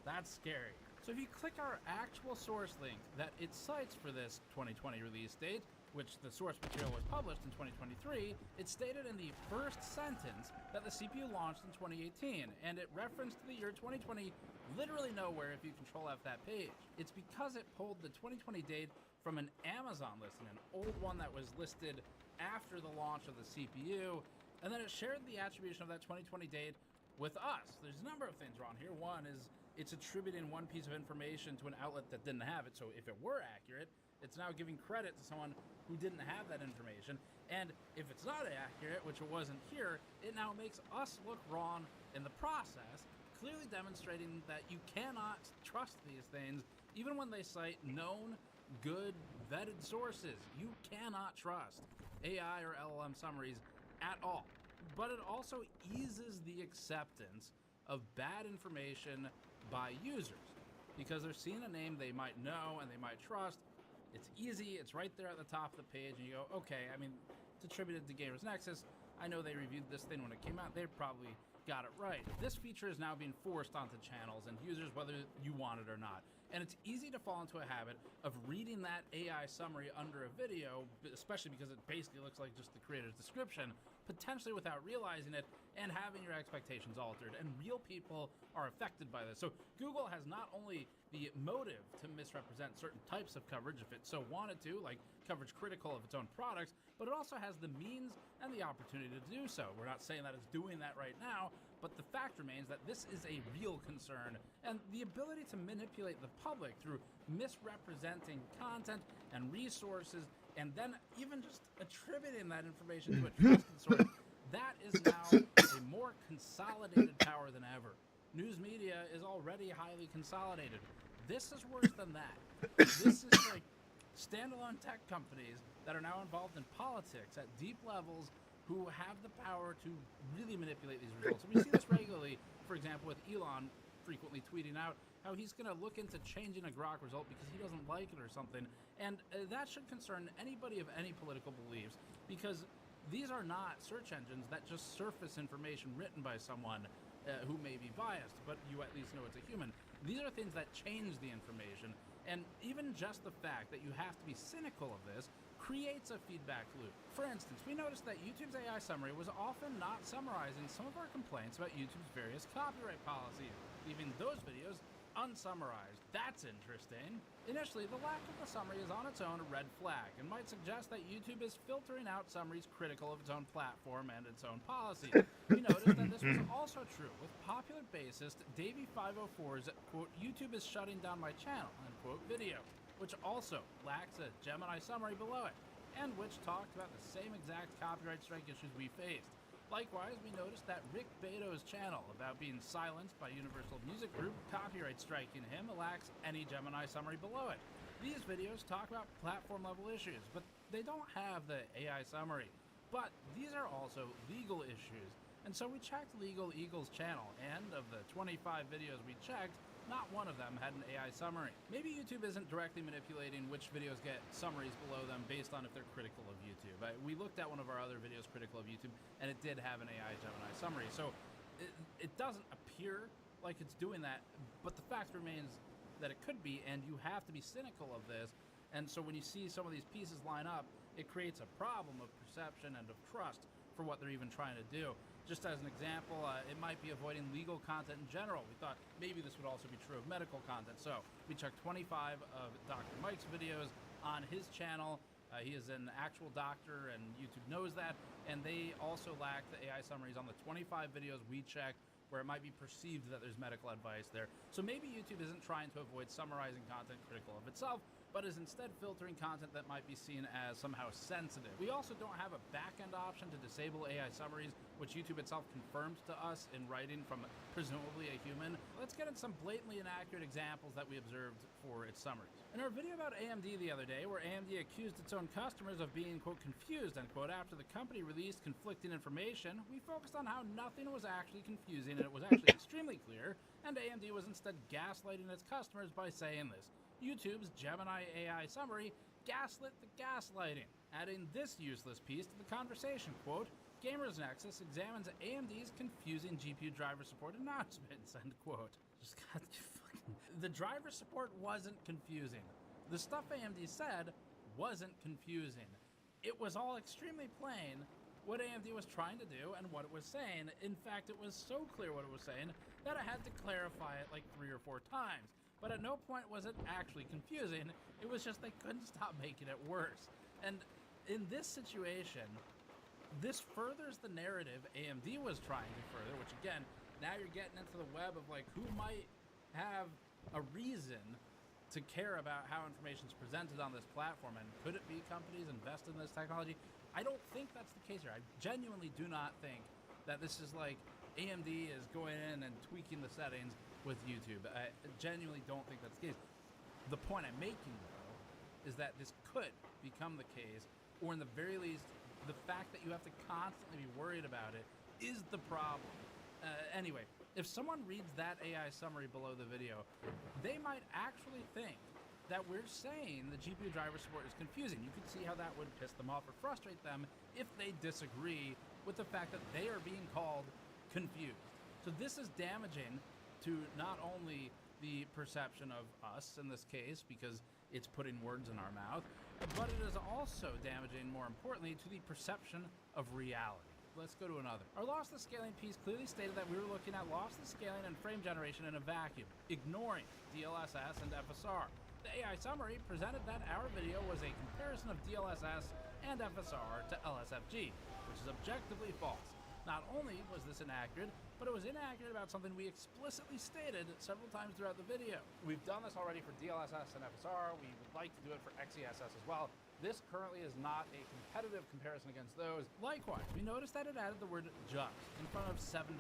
That's scary. So if you click our actual source link that it cites for this 2020 release date, which the source material was published in 2023, it stated in the first sentence that the CPU launched in 2018, and it referenced the year 2020 literally nowhere if you control F that page. It's because it pulled the 2020 date from an Amazon listing, an old one that was listed after the launch of the CPU, and then it shared the attribution of that 2020 date with us. There's a number of things wrong here. One is it's attributing one piece of information to an outlet that didn't have it, so if it were accurate, it's now giving credit to someone who didn't have that information. And if it's not accurate, which it wasn't here, it now makes us look wrong in the process, clearly demonstrating that you cannot trust these things, even when they cite known, good, vetted sources. You cannot trust AI or LLM summaries at all. But it also eases the acceptance of bad information by users, because they're seeing a name they might know and they might trust. It's easy, it's right there at the top of the page, and you go, okay, I mean, it's attributed to Gamers Nexus. I know they reviewed this thing when it came out. They probably got it right. This feature is now being forced onto channels and users whether you want it or not. And it's easy to fall into a habit of reading that AI summary under a video, especially because it basically looks like just the creator's description, potentially without realizing it, and having your expectations altered. And real people are affected by this. So Google has not only the motive to misrepresent certain types of coverage if it so wanted to, like coverage critical of its own products, but it also has the means and the opportunity to do so. We're not saying that it's doing that right now, but the fact remains that this is a real concern, and the ability to manipulate the public through misrepresenting content and resources, and then even just attributing that information to a trusted source, that is now a more consolidated power than ever. News media is already highly consolidated. This is worse than that. This is like standalone tech companies that are now involved in politics at deep levels who have the power to really manipulate these results. And we see this regularly, for example, with Elon frequently tweeting out how he's going to look into changing a Grok result because he doesn't like it or something. And that should concern anybody of any political beliefs, because these are not search engines that just surface information written by someone who may be biased, but you at least know it's a human. These are things that change the information, and even just the fact that you have to be cynical of this creates a feedback loop. For instance, we noticed that YouTube's AI summary was often not summarizing some of our complaints about YouTube's various copyright policies, leaving those videos unsummarized. That's interesting. Initially, the lack of the summary is on its own a red flag and might suggest that YouTube is filtering out summaries critical of its own platform and its own policies. We noticed that this was also true with popular bassist Davey504's, quote, "YouTube is shutting down my channel," unquote, video, which also lacks a Gemini summary below it, and which talked about the same exact copyright strike issues we faced. Likewise, we noticed that Rick Beto's channel about being silenced by Universal Music Group copyright striking him lacks any Gemini summary below it. These videos talk about platform level issues, but they don't have the AI summary. But these are also legal issues, and so we checked Legal Eagle's channel, and of the 25 videos we checked, not one of them had an AI summary. Maybe YouTube isn't directly manipulating which videos get summaries below them based on if they're critical of YouTube. We looked at one of our other videos critical of YouTube, and it did have an AI Gemini summary. So it doesn't appear like it's doing that, but the fact remains that it could be, and you have to be cynical of this. And so when you see some of these pieces line up, it creates a problem of perception and of trust for what they're even trying to do. Just as an example, it might be avoiding legal content in general. We thought maybe this would also be true of medical content. So we checked 25 of Dr. Mike's videos on his channel. He is an actual doctor, and YouTube knows that. And they also lack the AI summaries on the 25 videos we checked where it might be perceived that there's medical advice there. So maybe YouTube isn't trying to avoid summarizing content critical of itself, but is instead filtering content that might be seen as somehow sensitive. We also don't have a back-end option to disable AI summaries, which YouTube itself confirmed to us in writing from presumably a human. Let's get into some blatantly inaccurate examples that we observed for its summaries. In our video about AMD the other day, where AMD accused its own customers of being, quote, confused, unquote, after the company released conflicting information, we focused on how nothing was actually confusing and it was actually extremely clear, and AMD was instead gaslighting its customers by saying this: YouTube's Gemini AI summary gaslit the gaslighting, adding this useless piece to the conversation, quote, Gamers Nexus examines AMD's confusing GPU driver support announcements, end quote. Just got fucking... The driver support wasn't confusing. The stuff AMD said wasn't confusing. It was all extremely plain what AMD was trying to do and what it was saying. In fact, it was so clear what it was saying that I had to clarify it like 3 or 4 times. But at no point was it actually confusing. It was just they couldn't stop making it worse. And in this situation, this furthers the narrative AMD was trying to further, which again, now you're getting into the web of like who might have a reason to care about how information is presented on this platform, and could it be companies invested in this technology? I don't think that's the case here. I genuinely do not think that this is like AMD is going in and tweaking the settings with YouTube. I genuinely don't think that's the case. The point I'm making, though, is that this could become the case, or in the very least, the fact that you have to constantly be worried about it is the problem. Anyway, if someone reads that AI summary below the video, they might actually think that we're saying the GPU driver support is confusing. You could see how that would piss them off or frustrate them if they disagree with the fact that they are being called confused. So this is damaging to not only the perception of us in this case, because it's putting words in our mouth, but it is also damaging, more importantly, to the perception of reality. Let's go to another. Our lossless scaling piece clearly stated that we were looking at lossless scaling and frame generation in a vacuum, ignoring DLSS and FSR. The AI summary presented that our video was a comparison of DLSS and FSR to LSFG, which is objectively false. Not only was this inaccurate, but it was inaccurate about something we explicitly stated several times throughout the video. We've done this already for DLSS and FSR. We would like to do it for XESS as well. This currently is not a competitive comparison against those. Likewise, we noticed that it added the word just in front of $7,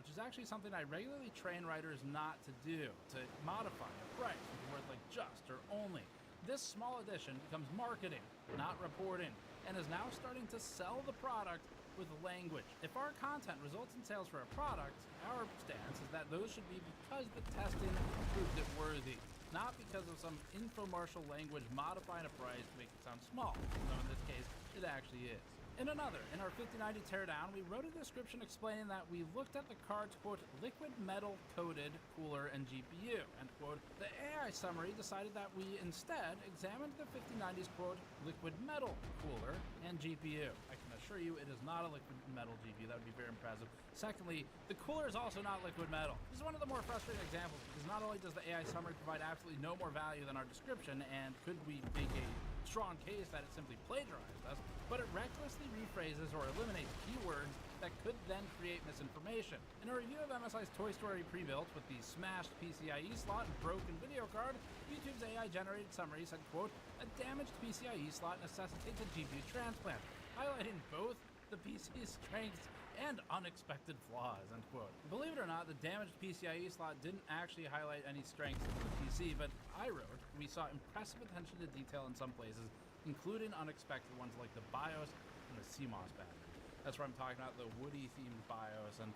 which is actually something I regularly train writers not to do, to modify a price with a word like just or only. This small addition becomes marketing, not reporting, and is now starting to sell the product with language. If our content results in sales for a product, our stance is that those should be because the testing proved it worthy, not because of some infomercial language modifying a price to make it sound small, though in this case, it actually is. In another, in our 5090 teardown, we wrote a description explaining that we looked at the card's, quote, liquid metal coated cooler and GPU, end quote. The AI summary decided that we instead examined the 5090's, quote, liquid metal cooler and GPU. I can assure you it is not a liquid metal GPU. That would be very impressive. Secondly, the cooler is also not liquid metal. This is one of the more frustrating examples because not only does the AI summary provide absolutely no more value than our description, and could we make a strong case that it simply plagiarized us, but it recklessly rephrases or eliminates keywords that could then create misinformation. In a review of MSI's Toy Story pre-built with the smashed PCIe slot and broken video card, YouTube's AI-generated summary said, quote, a damaged PCIe slot necessitates a GPU transplant, highlighting both the PC's strengths and unexpected flaws, end quote. Believe it or not, the damaged PCIe slot didn't actually highlight any strengths of the PC, but I wrote, we saw impressive attention to detail in some places, including unexpected ones like the BIOS and the CMOS battery. That's where I'm talking about the Woody-themed BIOS and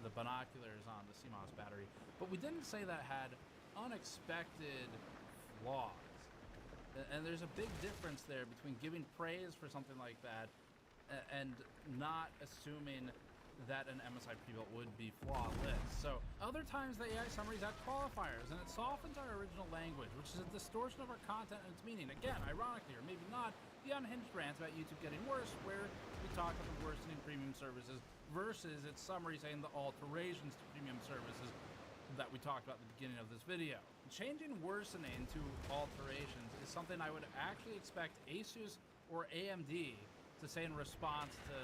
the binoculars on the CMOS battery. But we didn't say that had unexpected flaws. And there's a big difference there between giving praise for something like that and not assuming that an MSI pre-built would be flawless. So other times the AI summaries add qualifiers and it softens our original language, which is a distortion of our content and its meaning. Again, ironically, or maybe not, the unhinged rants about YouTube getting worse, where we talk about the worsening premium services versus its summary saying the alterations to premium services that we talked about at the beginning of this video. Changing worsening to alterations is something I would actually expect Asus or AMD to say in response to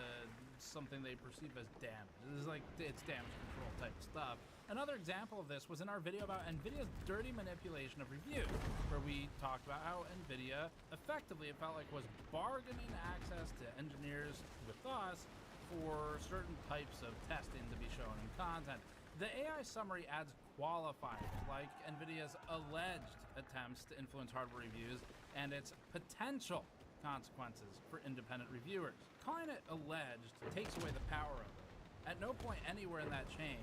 something they perceive as damage. This is like, it's damage control type stuff. Another example of this was in our video about NVIDIA's dirty manipulation of reviews, where we talked about how NVIDIA effectively, it felt like, was bargaining access to engineers with us for certain types of testing to be shown in content. The AI summary adds qualifiers like NVIDIA's alleged attempts to influence hardware reviews and its potential consequences for independent reviewers. Calling it alleged takes away the power of it. At no point anywhere in that chain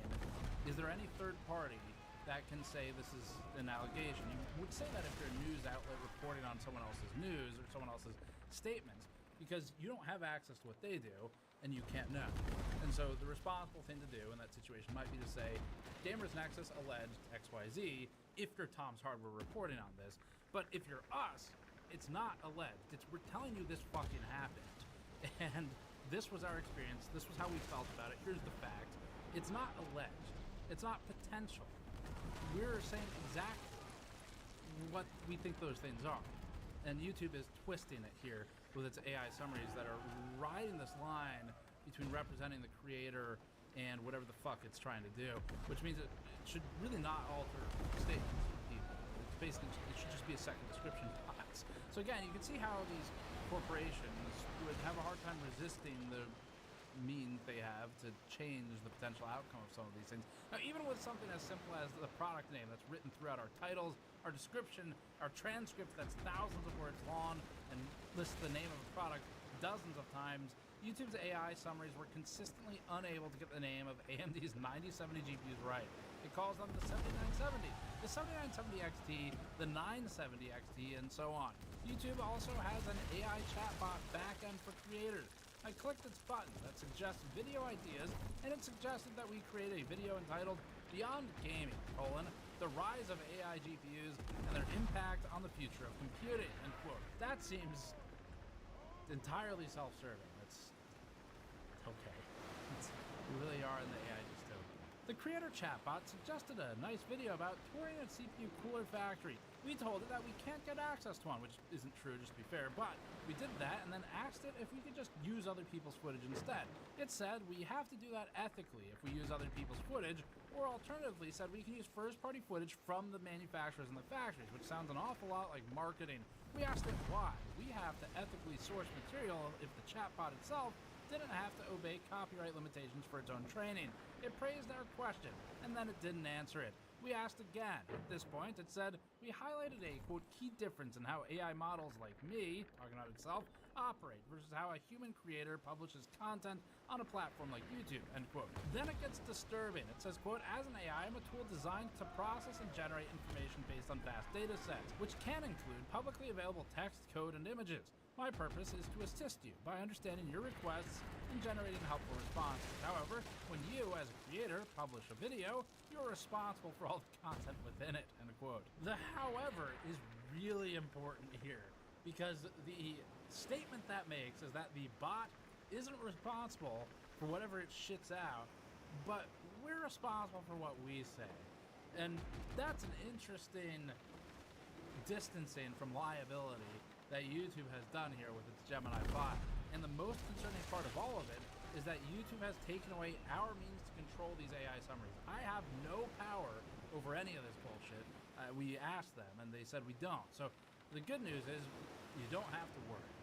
is there any third party that can say this is an allegation. You would say that if you're a news outlet reporting on someone else's news or someone else's statements, because you don't have access to what they do and you can't know. And so the responsible thing to do in that situation might be to say, Gamers Nexus alleged XYZ if you're Tom's Hardware reporting on this. But if you're us, it's not alleged. We're telling you this fucking happened. And this was our experience. This was how we felt about it. Here's the fact. It's not alleged. It's not potential. We're saying exactly what we think those things are. And YouTube is twisting it here with its AI summaries that are riding this line between representing the creator and whatever the fuck it's trying to do, which means it should really not alter statements for people. It's basically, it should just be a second description box. So again, you can see how these corporations would have a hard time resisting the means they have to change the potential outcome of some of these things. Now, even with something as simple as the product name that's written throughout our titles, our description, our transcript that's thousands of words long and lists the name of a product dozens of times, YouTube's AI summaries were consistently unable to get the name of AMD's 9070 GPUs right. It calls them the 7970, the 7970 XT, the 970 XT, and so on. YouTube also has an AI chatbot backend for creators. I clicked its button that suggests video ideas, and it suggested that we create a video entitled Beyond Gaming, the rise of AI GPUs and their impact on the future of computing, end quote. That seems entirely self-serving. That's okay. We really are in the AI dystopia. The creator chatbot suggested a nice video about touring a CPU cooler factory. We told it that we can't get access to one, which isn't true, just to be fair, but we did that and then asked it if we could just use other people's footage instead. It said we have to do that ethically if we use other people's footage, or alternatively said we can use first-party footage from the manufacturers and the factories, which sounds an awful lot like marketing. We asked it why. We have to ethically source material if the chatbot itself didn't have to obey copyright limitations for its own training. It praised our question, and then it didn't answer it. We asked again. At this point, it said, we highlighted a, quote, key difference in how AI models like me, talking about itself, operate versus how a human creator publishes content on a platform like YouTube, end quote. Then it gets disturbing. It says, quote, as an AI, I'm a tool designed to process and generate information based on vast data sets, which can include publicly available text, code, and images. My purpose is to assist you by understanding your requests and generating helpful responses. However, when you, as a creator, publish a video, you're responsible for all the content within it, end quote. The however is really important here, because the statement that makes is that the bot isn't responsible for whatever it shits out, but we're responsible for what we say. And that's an interesting distancing from liability that YouTube has done here with its Gemini 5. And the most concerning part of all of it is that YouTube has taken away our means to control these AI summaries. I have no power over any of this bullshit. We asked them and they said we don't. So the good news is you don't have to worry,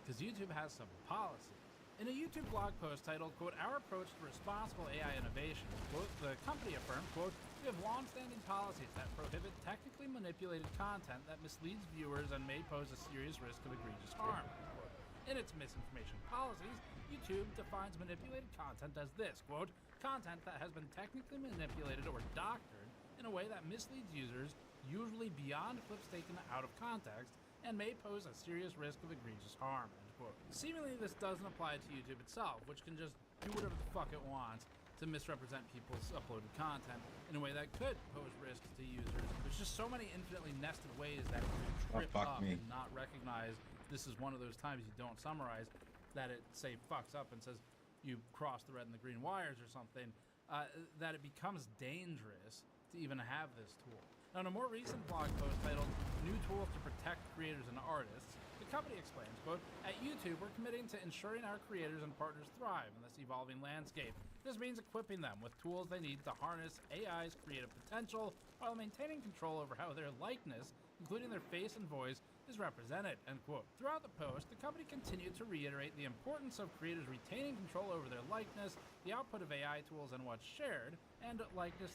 because YouTube has some policies. In a YouTube blog post titled, quote, our approach to responsible AI innovation, quote, the company affirmed, quote, we have long-standing policies that prohibit technically manipulated content that misleads viewers and may pose a serious risk of egregious harm. Quote. In its misinformation policies, YouTube defines manipulated content as this, quote, content that has been technically manipulated or doctored in a way that misleads users, usually beyond clips taken out of context, and may pose a serious risk of egregious harm, end quote. Seemingly, this doesn't apply to YouTube itself, which can just do whatever the fuck it wants to misrepresent people's uploaded content in a way that could pose risks to users. There's just so many infinitely nested ways that it could trip up and not recognize this is one of those times you don't summarize, that it, say, fucks up and says you crossed the red and the green wires or something, that it becomes dangerous to even have this tool. Now, in a more recent blog post titled New Tools to Protect Creators and Artists, the company explains, quote, at YouTube, we're committing to ensuring our creators and partners thrive in this evolving landscape. This means equipping them with tools they need to harness AI's creative potential while maintaining control over how their likeness, including their face and voice, is represented, end quote. Throughout the post, the company continued to reiterate the importance of creators retaining control over their likeness, the output of AI tools and what's shared, and likeness,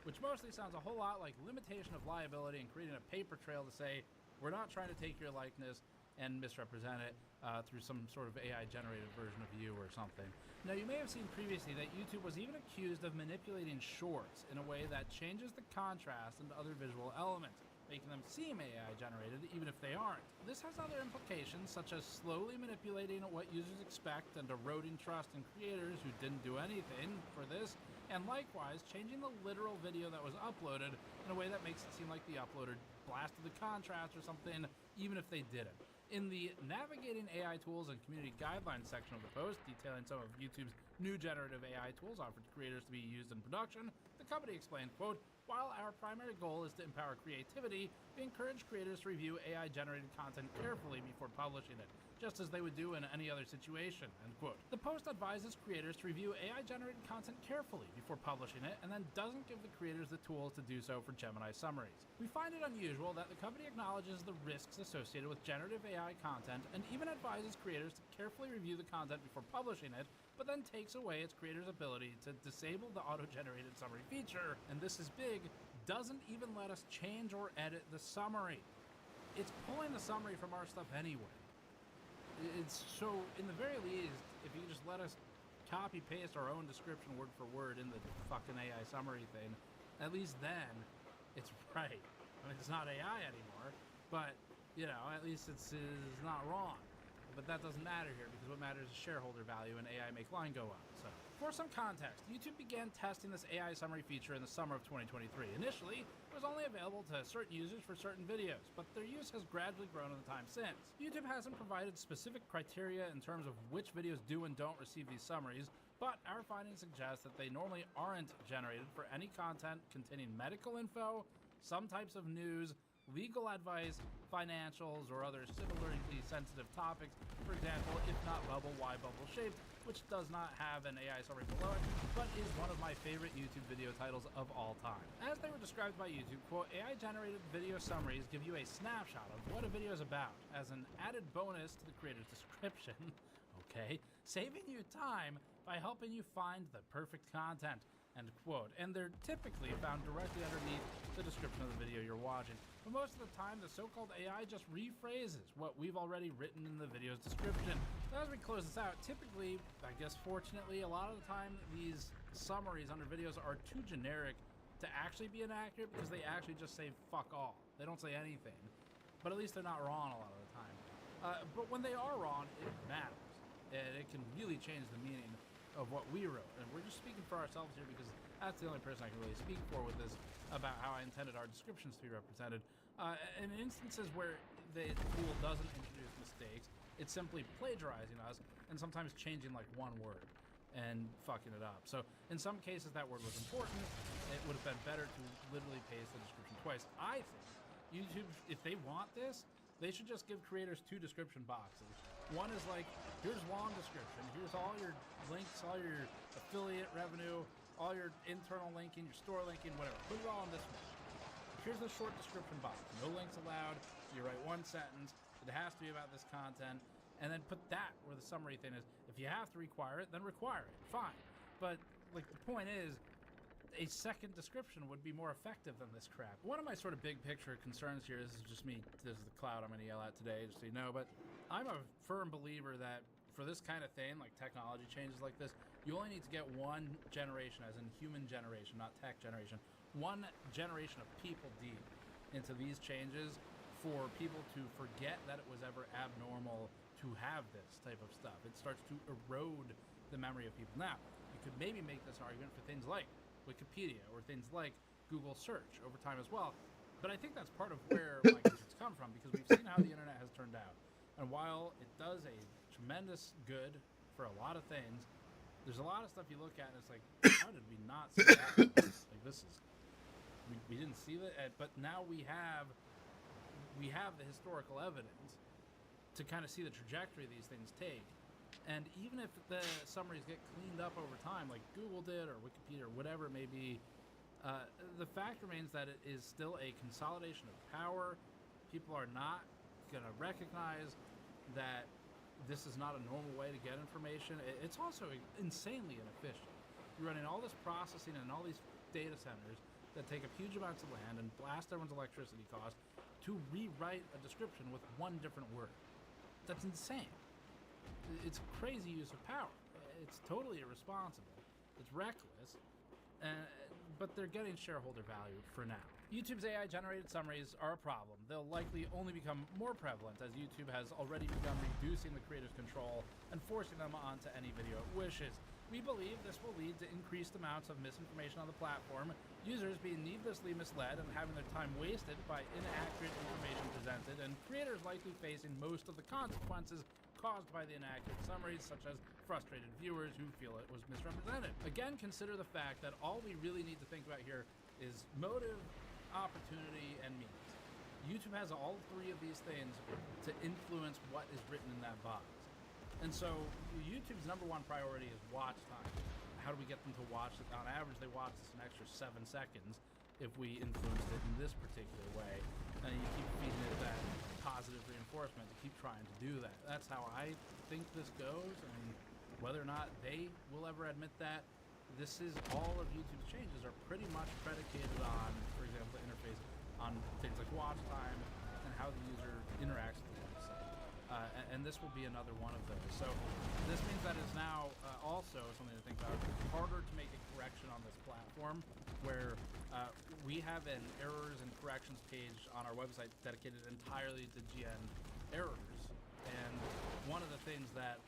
which mostly sounds a whole lot like limitation of liability and creating a paper trail to say, we're not trying to take your likeness and misrepresent it through some sort of AI-generated version of you or something. Now, you may have seen previously that YouTube was even accused of manipulating shorts in a way that changes the contrast and other visual elements, making them seem AI-generated even if they aren't. This has other implications, such as slowly manipulating what users expect and eroding trust in creators who didn't do anything for this, and likewise changing the literal video that was uploaded in a way that makes it seem like the uploader blasted the contrast or something, even if they didn't. In the Navigating AI Tools and Community Guidelines section of the post, detailing some of YouTube's new generative AI tools offered to creators to be used in production, the company explained, quote, while our primary goal is to empower creativity, we encourage creators to review AI-generated content carefully before publishing it, just as they would do in any other situation, end quote. The post advises creators to review AI-generated content carefully before publishing it, and then doesn't give the creators the tools to do so for Gemini summaries. We find it unusual that the company acknowledges the risks associated with generative AI content and even advises creators to carefully review the content before publishing it, but then takes away its creators' ability to disable the auto-generated summary feature, and this is big, doesn't even let us change or edit the summary. It's pulling the summary from our stuff anyway. It's so, in the very least, if you just let us copy-paste our own description word for word in the fucking AI summary thing, at least then, it's right. I mean, it's not AI anymore, but, you know, at least it's not wrong. but that doesn't matter here because what matters is shareholder value and AI make line go up. So, for some context, YouTube began testing this AI summary feature in the summer of 2023. Initially, it was only available to certain users for certain videos, but their use has gradually grown in the time since. YouTube hasn't provided specific criteria in terms of which videos do and don't receive these summaries, but our findings suggest that they normally aren't generated for any content containing medical info, some types of news, legal advice, financials, or other similarly sensitive topics. For example, if not bubble, why bubble shaped, which does not have an AI summary below it, but is one of my favorite YouTube video titles of all time. As they were described by YouTube, quote, AI-generated video summaries give you a snapshot of what a video is about, as an added bonus to the creator's description, okay, saving you time by helping you find the perfect content, end quote. And they're typically found directly underneath the description of the video you're watching. But most of the time, the so-called AI just rephrases what we've already written in the video's description. So as we close this out, typically, I guess fortunately, a lot of the time these summaries under videos are too generic to actually be inaccurate because they actually just say fuck all. They don't say anything. But at least they're not wrong a lot of the time. But when they are wrong, it matters. And it can really change the meaning of what we wrote. And we're just speaking for ourselves here because that's the only person I can really speak for with this about how I intended our descriptions to be represented. In instances where the tool doesn't introduce mistakes, it's simply plagiarizing us and sometimes changing like one word and fucking it up. So in some cases that word was important. It would have been better to literally paste the description twice. I think YouTube, if they want this, they should just give creators 2 description boxes. One is like, here's long description, here's all your links, all your affiliate revenue, all your internal linking, your store linking, whatever. Put it all in this one. Here's the short description box. No links allowed. You write 1 sentence. It has to be about this content. And then put that where the summary thing is. If you have to require it, then require it. Fine. But like the point is, a second description would be more effective than this crap. One of my sort of big picture concerns here, this is just me, this is the cloud I'm going to yell at today, just so you know, but I'm a firm believer that for this kind of thing, like technology changes like this, you only need to get 1 generation, as in human generation, not tech generation, 1 generation of people deep into these changes for people to forget that it was ever abnormal to have this type of stuff. It starts to erode the memory of people. Now, you could maybe make this argument for things like Wikipedia or things like Google search over time as well. But I think that's part of where my concerns come from, because we've seen how the internet has turned out. And while it does a tremendous good for a lot of things, there's a lot of stuff you look at and it's like, how did we not see that? Like this is, we didn't see that, but now we have the historical evidence to kind of see the trajectory these things take. And even if the summaries get cleaned up over time, like Google did or Wikipedia or whatever it may be, the fact remains that it is still a consolidation of power. People are not going to recognize that this is not a normal way to get information. It's also insanely inefficient. You're running all this processing and all these data centers that take up huge amounts of land and blast everyone's electricity costs to rewrite a description with 1 different word. That's insane. It's crazy use of power. It's totally irresponsible. It's reckless. But they're getting shareholder value for now. YouTube's AI-generated summaries are a problem. They'll likely only become more prevalent as YouTube has already begun reducing the creator's control and forcing them onto any video it wishes. We believe this will lead to increased amounts of misinformation on the platform, users being needlessly misled and having their time wasted by inaccurate information presented, and creators likely facing most of the consequences caused by the inaccurate summaries, such as frustrated viewers who feel it was misrepresented. Again, consider the fact that all we really need to think about here is motive, opportunity, and means. YouTube has all 3 of these things to influence what is written in that box. And so YouTube's #1 priority is watch time. How do we get them to watch it? On average, they watch this an extra 7 seconds if we influenced it in this particular way. And you keep feeding it that positive reinforcement to keep trying to do that. That's how I think this goes. I mean, whether or not they will ever admit that, this is all of YouTube's changes are pretty much predicated on, for example, the interface, on things like watch time and how the user interacts with the website. And this will be another one of those. So this means that it's now also something to think about. It's harder to make a correction on this platform, where we have an errors and corrections page on our website dedicated entirely to GN errors And one of the things that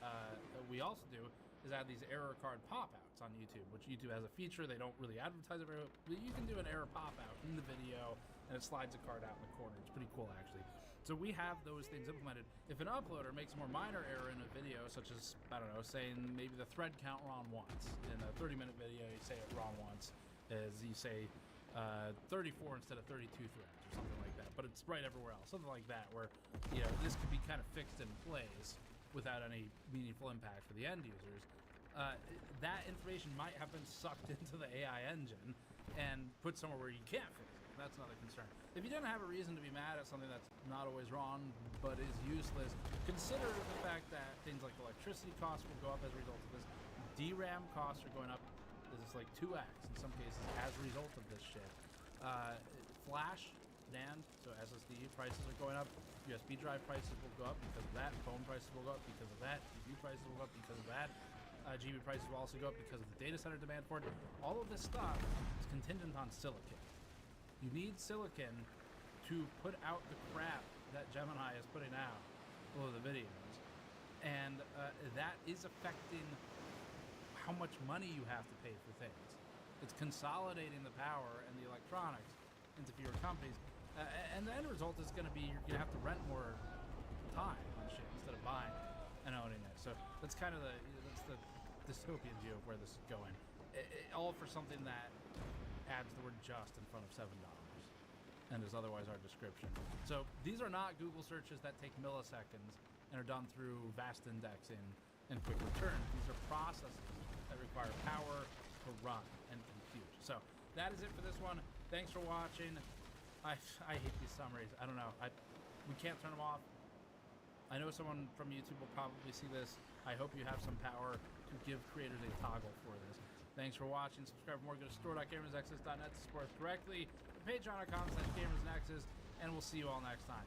we also do is add these error card pop-outs on YouTube, which YouTube has a feature. They don't really advertise it very well, but you can do an error pop-out in the video, and it slides a card out in the corner. It's pretty cool, actually. So we have those things implemented. If an uploader makes a more minor error in a video, such as, I don't know, saying maybe the thread count wrong once. In a 30-minute video, you say it wrong once, as you say 34 instead of 32 threads or something like that. But it's right everywhere else, something like that, where, you know, this could be kind of fixed in place without any meaningful impact for the end users. That information might have been sucked into the AI engine and put somewhere where you can't fix it. That's another concern. If you didn't have a reason to be mad at something that's not always wrong, but is useless, consider the fact that things like electricity costs will go up as a result of this. DRAM costs are going up. This is like 2x in some cases as a result of this shit. Flash, NAND, so SSD prices are going up. USB drive prices will go up because of that. Phone prices will go up because of that. GPU prices will go up because of that. GPU prices will also go up because of the data center demand for it. All of this stuff is contingent on silicon. You need silicon to put out the crap that Gemini is putting out over the videos. And that is affecting how much money you have to pay for things. It's consolidating the power and the electronics into fewer companies. And the end result is going to be you're going to have to rent more time on shit instead of buying and owning it. So that's kind of the dystopian view of where this is going. All for something that adds the word just in front of $7 and is otherwise our description. So these are not Google searches that take milliseconds and are done through vast indexing and quick return. These are processes that require power to run and compute. So that is it for this one. Thanks for watching. I hate these summaries. I don't know. We can't turn them off. I know someone from YouTube will probably see this. I hope you have some power to give creators a toggle for this. Thanks for watching. Subscribe for more. Go to store.gamersnexus.net to support us directly. Patreon.com/gamersnexus. And we'll see you all next time.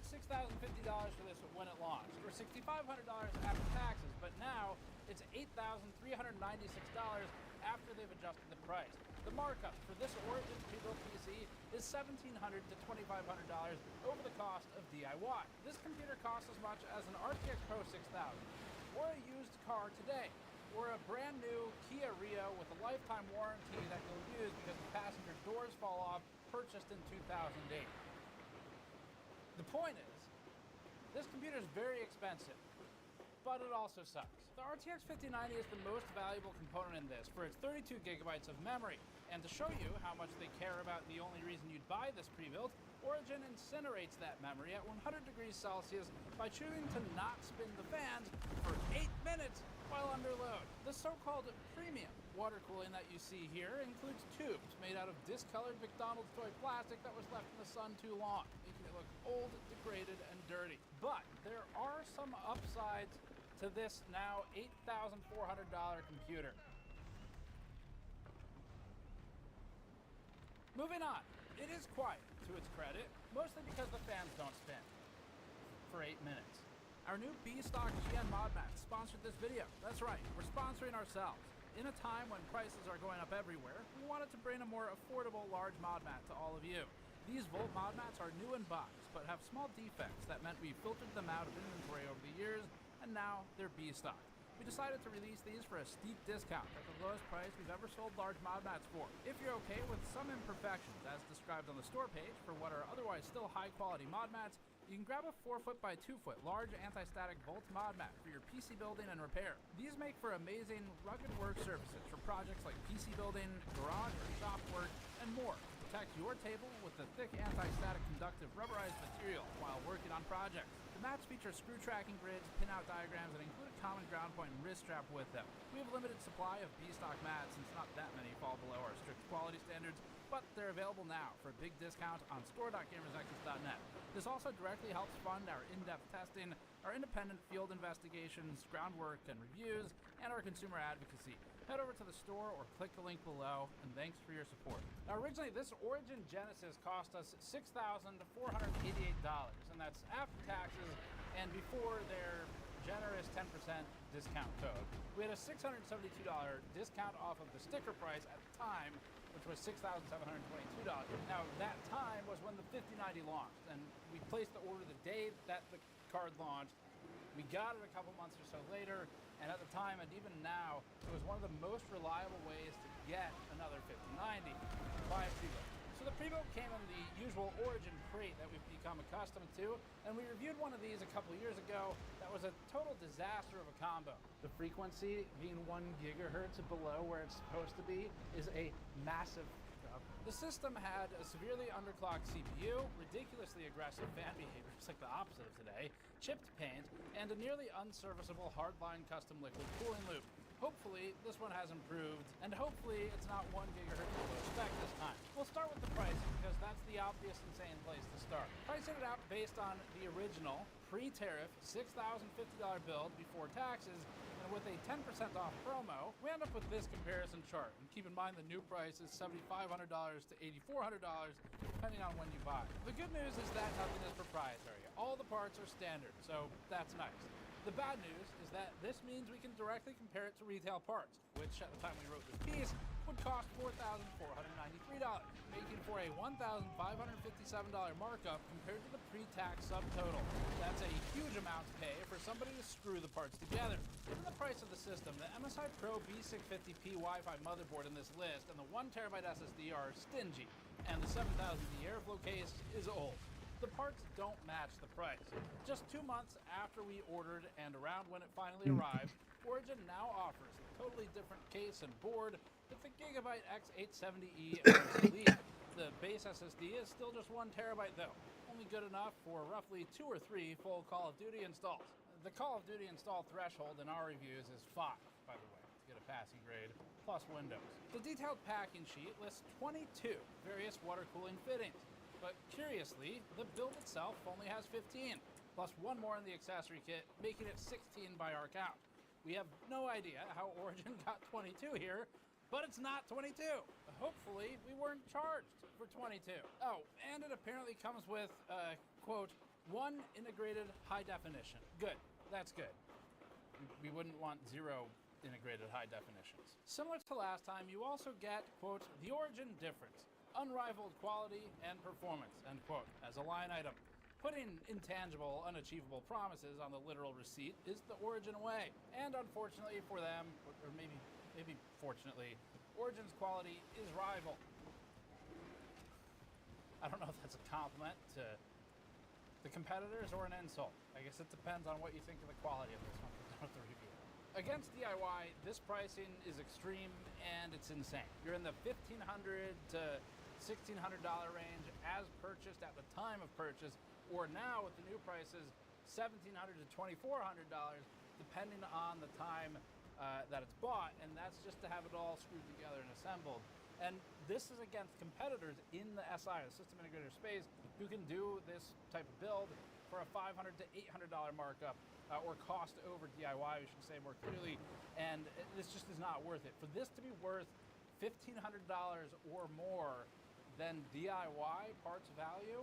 $6,050 for this when it launched, or $6,500 after taxes, but now it's $8,396 after they've adjusted the price. The markup for this Origin pre-built PC is $1,700 to $2,500 over the cost of DIY. This computer costs as much as an RTX Pro 6000, or a used car today, or a brand new Kia Rio with a lifetime warranty that you'll use because the passenger doors fall off, purchased in 2008. The point is, this computer is very expensive, but it also sucks. The RTX 5090 is the most valuable component in this for its 32 gigabytes of memory. And to show you how much they care about the only reason you'd buy this pre-built, Origin incinerates that memory at 100 degrees Celsius by choosing to not spin the fans for 8 minutes while under load. The so-called premium water cooling that you see here includes tubes made out of discolored McDonald's toy plastic that was left in the sun too long, making it look old, degraded, and dirty. But there are some upsides to this now $8,400 computer. Moving on, it is quiet, to its credit, mostly because the fans don't spin for 8 minutes. Our new B-Stock GN mod mats sponsored this video. That's right, we're sponsoring ourselves. In a time when prices are going up everywhere, we wanted to bring a more affordable large mod mat to all of you. These Volt mod mats are new in box, but have small defects that meant we filtered them out of inventory over the years, and now they're B-Stock. We decided to release these for a steep discount at the lowest price we've ever sold large mod mats for. If you're okay with some imperfections as described on the store page for what are otherwise still high quality mod mats, you can grab a 4-foot by 2-foot large anti-static Volt mod mat for your PC building and repair. These make for amazing rugged work surfaces for projects like PC building, garage or shop work, and more. protect your table with the thick anti-static conductive rubberized material while working on projects. The mats feature screw tracking grids, pin-out diagrams, and include a common ground point and wrist strap with them. We have a limited supply of B-stock mats since not that many fall below our strict quality standards, but they're available now for a big discount on store.gamersnexus.net. This also directly helps fund our in-depth testing, our independent field investigations, groundwork and reviews, and our consumer advocacy. Head over to the store or click the link below, and thanks for your support. Now, originally, this Origin Genesis cost us $6,488, and that's after taxes and before their generous 10% discount code. We had a $672 discount off of the sticker price at the time, which was $6,722. Now, that time was when the 5090 launched, and we placed the order the day that the card launched. We got it a couple months or so later, and at the time, and even now, it was one of the most reliable ways to get another 5090 by a prebuilt. So the prebuilt came in the usual Origin crate that we've become accustomed to, and we reviewed one of these a couple years ago. That was a total disaster of a combo. The frequency being 1 gigahertz below where it's supposed to be is a massive drop. The system had a severely underclocked CPU, ridiculously aggressive fan behavior, just like the opposite of today, chipped paint, and a nearly unserviceable hardline custom liquid cooling loop. Hopefully, this one has improved, and hopefully it's not 1 gigahertz below spec this time. We'll start with the pricing, because that's the obvious insane place to start. Pricing it out based on the original, pre-tariff, $6,050 build before taxes, and with a 10% off promo, we end up with this comparison chart. And keep in mind the new price is $7,500 to $8,400, depending on when you buy. The good news is that nothing is proprietary. All the parts are standard, so that's nice. The bad news is that this means we can directly compare it to retail parts, which at the time we wrote this piece would cost $4,493, making for a $1,557 markup compared to the pre-tax subtotal. That's a huge amount to pay for somebody to screw the parts together. Given the price of the system, the MSI Pro B650P Wi-Fi motherboard in this list and the 1TB SSD are stingy, and the 7000D Airflow case is old. The parts don't match the price. Just 2 months after we ordered and around when it finally arrived, Origin now offers a totally different case and board with the Gigabyte X870E Elite. The base SSD is still just 1 terabyte though, only good enough for roughly 2 or 3 full Call of Duty installs. The Call of Duty install threshold in our reviews is 5, by the way, to get a passing grade, plus Windows. The detailed packing sheet lists 22 various water cooling fittings. But curiously, the build itself only has 15, plus 1 more in the accessory kit, making it 16 by our count. We have no idea how Origin got 22 here, but it's not 22. Hopefully, we weren't charged for 22. Oh, and it apparently comes with, quote, 1 integrated high definition. Good, that's good. We wouldn't want 0 integrated high definitions. Similar to last time, you also get, quote, the Origin difference. Unrivaled quality and performance, end quote, as a line item. Putting intangible, unachievable promises on the literal receipt is the Origin way. And unfortunately for them, or maybe fortunately, Origin's quality is rival. I don't know if that's a compliment to the competitors or an insult. I guess it depends on what you think of the quality of this one with the review. Against DIY, this pricing is extreme and it's insane. You're in the $1,500 to $1,600 range as purchased at the time of purchase, or now with the new prices, $1,700 to $2,400, depending on the time that it's bought, and that's just to have it all screwed together and assembled. And this is against competitors in the SI, the system integrator space, who can do this type of build for a $500 to $800 markup, or cost over DIY, we should say more clearly, and this just is not worth it. For this to be worth $1,500 or more than DIY parts value,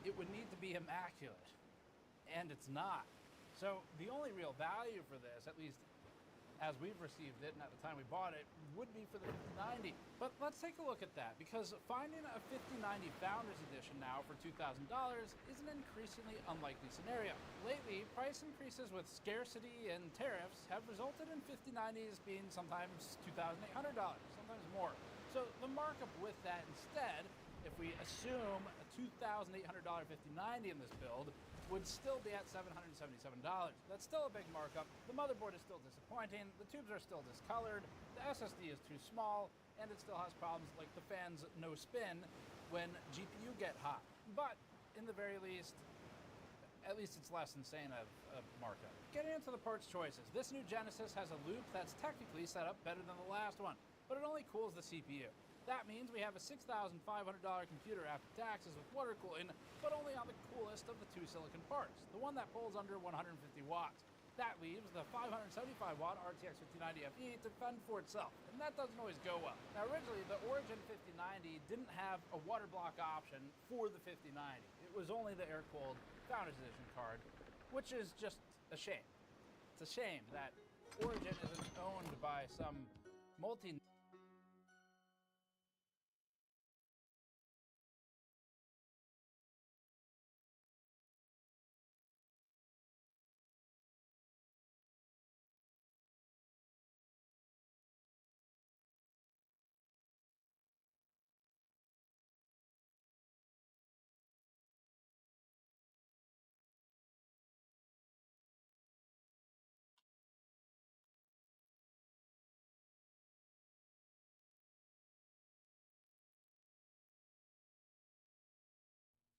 it would need to be immaculate, and it's not. So the only real value for this, at least as we've received it and at the time we bought it, would be for the 5090. But let's take a look at that, because finding a 5090 Founders Edition now for $2,000 is an increasingly unlikely scenario. Lately, price increases with scarcity and tariffs have resulted in 5090s being sometimes $2,800, sometimes more. So the markup with that instead, if we assume a $2,800 5090 in this build, would still be at $777. That's still a big markup. The motherboard is still disappointing. The tubes are still discolored. The SSD is too small. and it still has problems like the fan's no spin when GPU get hot. But in the very least, at least it's less insane of markup. Getting into the parts choices, this new Genesis has a loop that's technically set up better than the last one, but it only cools the CPU. That means we have a $6,500 computer after taxes with water cooling, but only on the coolest of the two silicon parts, the one that pulls under 150 watts. That leaves the 575 watt RTX 5090 Fe to fend for itself, and that doesn't always go well. Now originally, the Origin 5090 didn't have a water block option for the 5090. It was only the air-cooled Founders Edition card, which is just a shame. It's a shame that Origin isn't owned by some multi...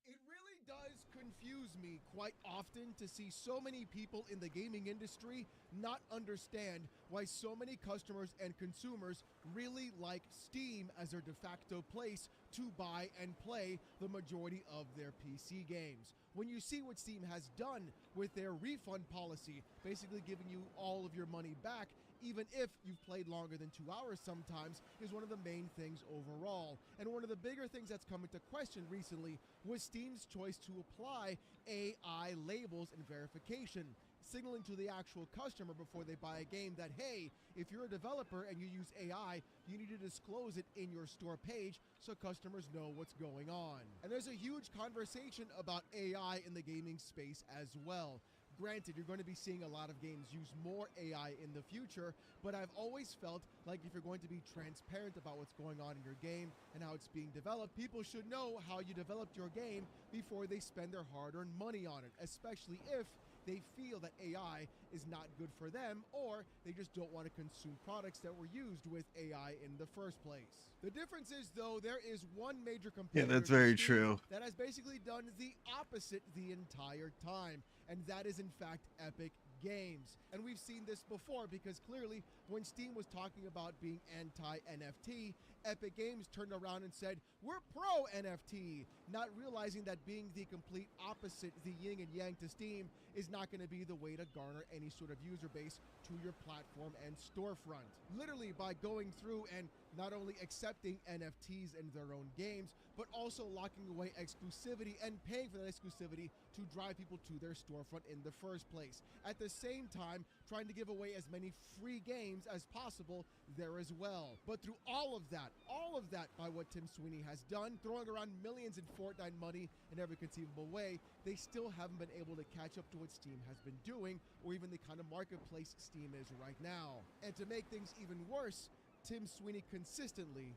It really does confuse me quite often to see so many people in the gaming industry not understand why so many customers and consumers really like Steam as their de facto place to buy and play the majority of their PC games. When you see what Steam has done with their refund policy, basically giving you all of your money back, even if you've played longer than 2 hours sometimes, is one of the main things overall. And one of the bigger things that's come into question recently was Steam's choice to apply AI labels and verification, signaling to the actual customer before they buy a game that, hey, if you're a developer and you use AI, you need to disclose it in your store page so customers know what's going on. And there's a huge conversation about AI in the gaming space as well. Granted, you're going to be seeing a lot of games use more AI in the future, but I've always felt like if you're going to be transparent about what's going on in your game and how it's being developed, people should know how you developed your game before they spend their hard-earned money on it, especially if they feel that AI is not good for them, or they just don't want to consume products that were used with AI in the first place. The difference is, though, there is one major competitor that's very true. that has basically done the opposite the entire time, and that is in fact Epic Games. And we've seen this before because clearly when Steam was talking about being anti-NFT, Epic Games turned around and said, we're pro-NFT, not realizing that being the complete opposite, the yin and yang to Steam, is not going to be the way to garner any sort of user base to your platform and storefront. Literally by going through and not only accepting NFTs in their own games, but also locking away exclusivity and paying for that exclusivity to drive people to their storefront in the first place. At the same time, trying to give away as many free games as possible there as well. But through all of that by what Tim Sweeney has done, throwing around millions in Fortnite money in every conceivable way, they still haven't been able to catch up to what Steam has been doing, or even the kind of marketplace Steam is right now. And to make things even worse, Tim Sweeney consistently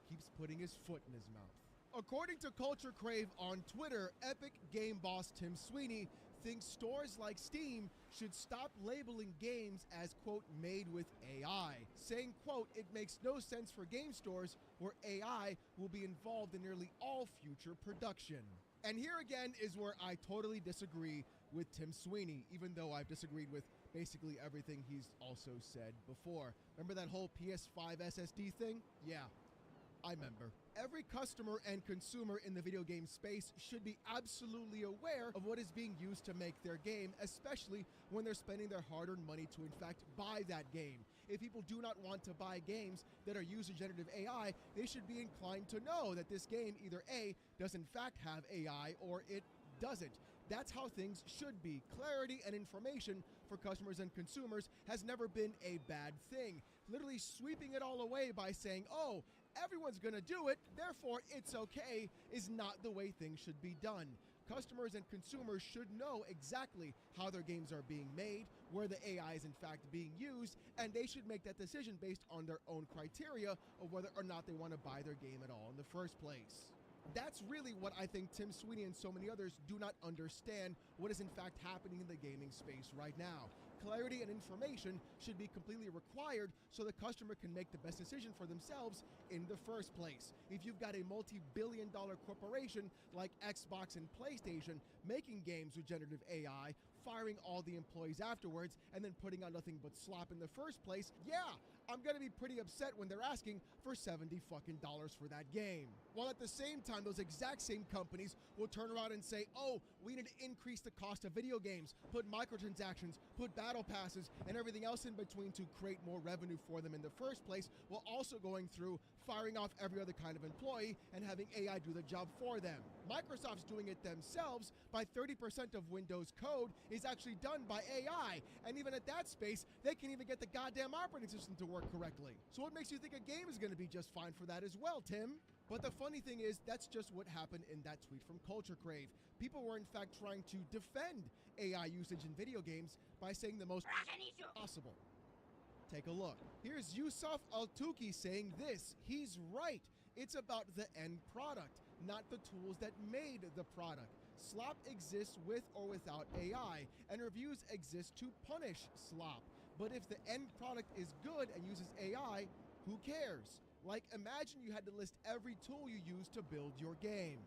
keeps putting his foot in his mouth. According to Culture Crave on Twitter, Epic game boss Tim Sweeney thinks stores like Steam should stop labeling games as, quote, made with AI, saying, quote, it makes no sense for game stores where AI will be involved in nearly all future production. And here again is where I totally disagree with Tim Sweeney, even though I've disagreed with basically everything he's also said before. Remember that whole PS5 SSD thing? Yeah, I remember. Every customer and consumer in the video game space should be absolutely aware of what is being used to make their game, especially when they're spending their hard-earned money to in fact buy that game. If people do not want to buy games that are used in generative AI, they should be inclined to know that this game either A, does in fact have AI, or it doesn't. That's how things should be. Clarity and information for customers and consumers has never been a bad thing. Literally sweeping it all away by saying, oh, everyone's gonna do it, therefore it's okay, is not the way things should be done. Customers and consumers should know exactly how their games are being made, where the AI is in fact being used, and they should make that decision based on their own criteria of whether or not they want to buy their game at all in the first place. That's really what I think Tim Sweeney and so many others do not understand what is in fact happening in the gaming space right now. clarity and information should be completely required so the customer can make the best decision for themselves in the first place. If you've got a multi-billion-dollar corporation like Xbox and PlayStation making games with generative AI, firing all the employees afterwards, and then putting out nothing but slop in the first place, yeah, I'm gonna be pretty upset when they're asking for $70 fucking for that game. While at the same time, those exact same companies will turn around and say, oh, we need to increase the cost of video games, put microtransactions, put battle passes, and everything else in between to create more revenue for them in the first place, while also going through firing off every other kind of employee and having AI do the job for them. Microsoft's doing it themselves. By 30% of Windows code is actually done by AI, and even at that space, they can't even get the goddamn operating system to work correctly. So what makes you think a game is going to be just fine for that as well, Tim? But the funny thing is, that's just what happened in that tweet from Culture Crave. People were in fact trying to defend AI usage in video games by saying the most possible. Take a look. Here's Yusuf Al-Tuki saying this. He's right. It's about the end product, not the tools that made the product. Slop exists with or without AI, and reviews exist to punish slop. But if the end product is good and uses AI, who cares? Like, imagine you had to list every tool you use to build your game.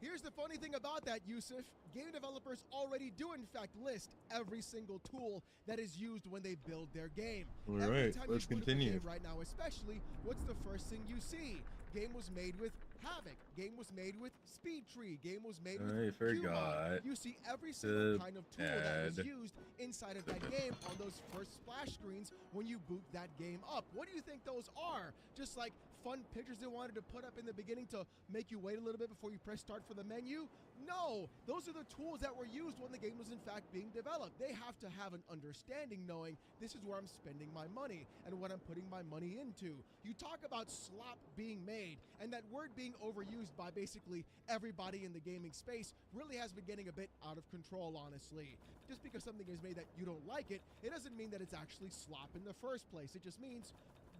Here's the funny thing about that, Yusuf. Game developers already do in fact list every single tool that is used when they build their game. All right, let's continue. Game right now, especially, what's the first thing you see? Game was made with Havoc. Game was made with SpeedTree. Game was made with QMod. You see every single kind of tool that was used inside of that game on those first splash screens when you boot that game up. What do you think those are? Just like fun pictures they wanted to put up in the beginning to make you wait a little bit before you press start for the menu? No, those are the tools that were used when the game was in fact being developed. They have to have an understanding knowing this is where I'm spending my money and what I'm putting my money into. You talk about slop being made, and that word being overused by basically everybody in the gaming space really has been getting a bit out of control, honestly. Just because something is made that you don't like it, it doesn't mean that it's actually slop in the first place. It just means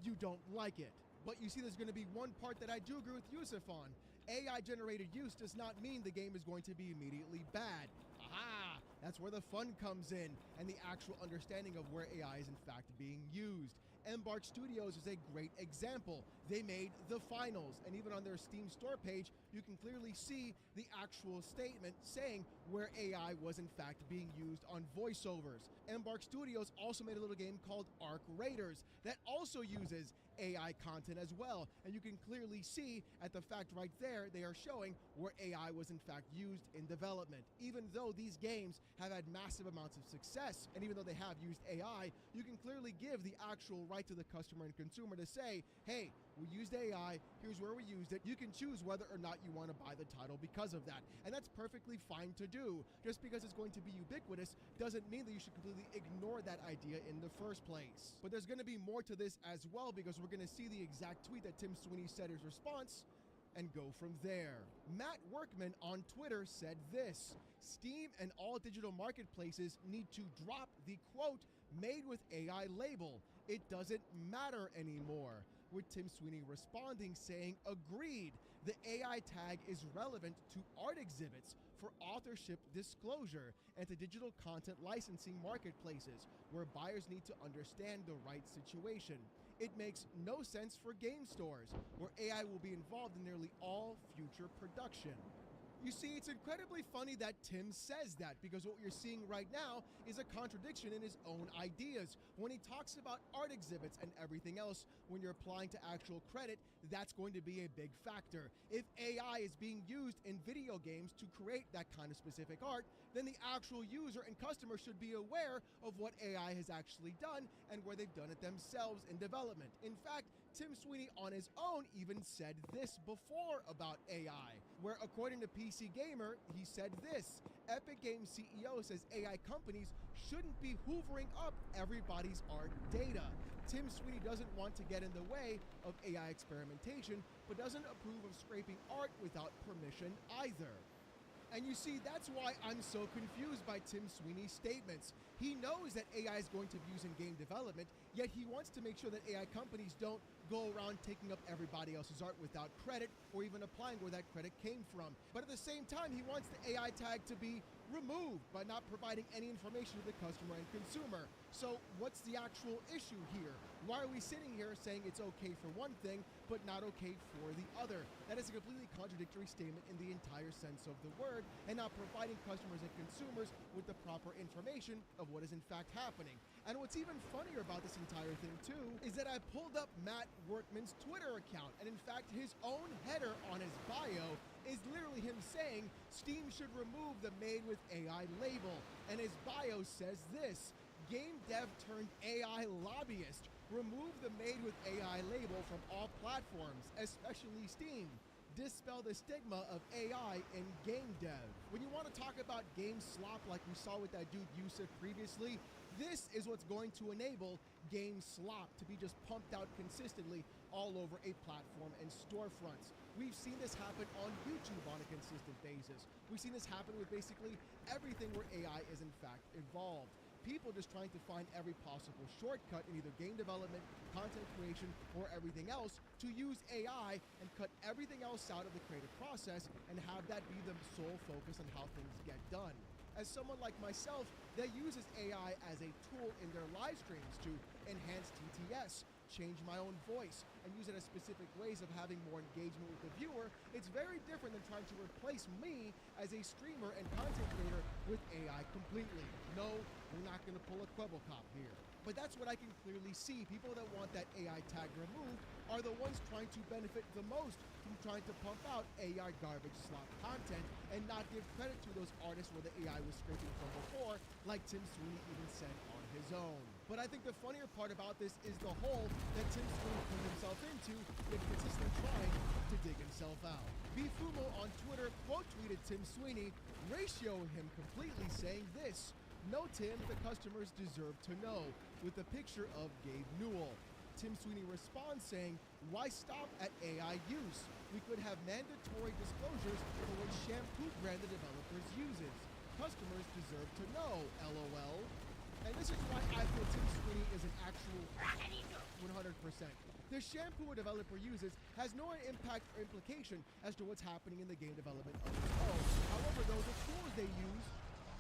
you don't like it. But you see, there's going to be one part that I do agree with Yusuf on. AI-generated use does not mean the game is going to be immediately bad. Aha! That's where the fun comes in, and the actual understanding of where AI is in fact being used. Embark Studios is a great example. They made The Finals, and even on their Steam store page, you can clearly see the actual statement saying where AI was in fact being used on voiceovers. Embark Studios also made a little game called Arc Raiders that also uses AI content as well, and you can clearly see at the fact right there they are showing where AI was in fact used in development. Even though these games have had massive amounts of success, and even though they have used AI, you can clearly give the actual right to the customer and consumer to say, hey, we used AI, here's where we used it. You can choose whether or not you want to buy the title because of that, and that's perfectly fine to do. Just because it's going to be ubiquitous doesn't mean that you should completely ignore that idea in the first place. But there's going to be more to this as well, because we're going to see the exact tweet that Tim Sweeney said his response and go from there. Matt Workman on Twitter said this: Steam and all digital marketplaces need to drop the quote "made with AI" label. It doesn't matter anymore. With Tim Sweeney responding saying, agreed, the AI tag is relevant to art exhibits for authorship disclosure and to digital content licensing marketplaces where buyers need to understand the right situation. It makes no sense for game stores where AI will be involved in nearly all future production. You see, it's incredibly funny that Tim says that, because what you're seeing right now is a contradiction in his own ideas. When he talks about art exhibits and everything else, when you're applying to actual credit, that's going to be a big factor. If AI is being used in video games to create that kind of specific art, then the actual user and customer should be aware of what AI has actually done and where they've done it themselves in development. In fact, Tim Sweeney on his own even said this before about AI, where according to PC Gamer, he said this: Epic Games CEO says AI companies shouldn't be hoovering up everybody's art data. Tim Sweeney doesn't want to get in the way of AI experimentation, but doesn't approve of scraping art without permission either. And you see, that's why I'm so confused by Tim Sweeney's statements. He knows that AI is going to be used in game development, yet he wants to make sure that AI companies don't go around taking up everybody else's art without credit or even applying where that credit came from. But at the same time, he wants the AI tag to be removed by not providing any information to the customer and consumer. So what's the actual issue here? Why are we sitting here saying it's okay for one thing, but not okay for the other? That is a completely contradictory statement in the entire sense of the word, and not providing customers and consumers with the proper information of what is in fact happening. And what's even funnier about this entire thing too, is that I pulled up Matt Workman's Twitter account, and in fact his own header on his bio is literally him saying Steam should remove the Made with AI label. And his bio says this: game dev turned AI lobbyist, remove the Made with AI label from all platforms, especially Steam. Dispel the stigma of AI in game dev. When you want to talk about game slop like we saw with that dude Yusuf previously, this is what's going to enable game slop to be just pumped out consistently all over a platform and storefronts. We've seen this happen on YouTube on a consistent basis. We've seen this happen with basically everything where AI is in fact involved. People just trying to find every possible shortcut in either game development, content creation, or everything else to use AI and cut everything else out of the creative process and have that be the sole focus on how things get done. As someone like myself that uses AI as a tool in their live streams to enhance TTS, change my own voice, and use it as specific ways of having more engagement with the viewer, it's very different than trying to replace me as a streamer and content creator with AI completely. No, we're not going to pull a Quibble Cop here. But that's what I can clearly see. People that want that AI tag removed are the ones trying to benefit the most from trying to pump out AI garbage slop content and not give credit to those artists where the AI was scraping from before, like Tim Sweeney even said on his own. But I think the funnier part about this is the hole that Tim Sweeney put himself into in consistently trying to dig himself out. Bifumo on Twitter quote tweeted Tim Sweeney, ratioing him completely, saying this: "No, Tim, the customers deserve to know," with a picture of Gabe Newell. Tim Sweeney responds saying, "Why stop at AI use? We could have mandatory disclosures for what shampoo brand the developers uses. Customers deserve to know, LOL." And this is why I feel Tim Sweeney is an actual 100%. The shampoo a developer uses has no impact or implication as to what's happening in the game development of its own. However, though, the tools they use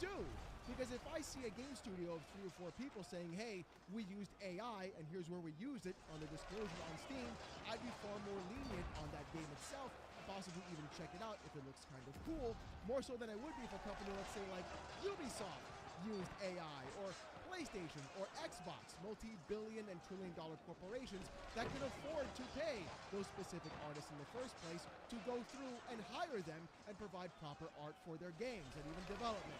do. Because if I see a game studio of 3 or 4 people saying, hey, we used AI and here's where we used it on the disclosure on Steam, I'd be far more lenient on that game itself, possibly even check it out if it looks kind of cool, more so than I would be if a company, let's say like Ubisoft, used AI, or PlayStation, or Xbox, multi-billion and trillion-dollar corporations that can afford to pay those specific artists in the first place to go through and hire them and provide proper art for their games and even development.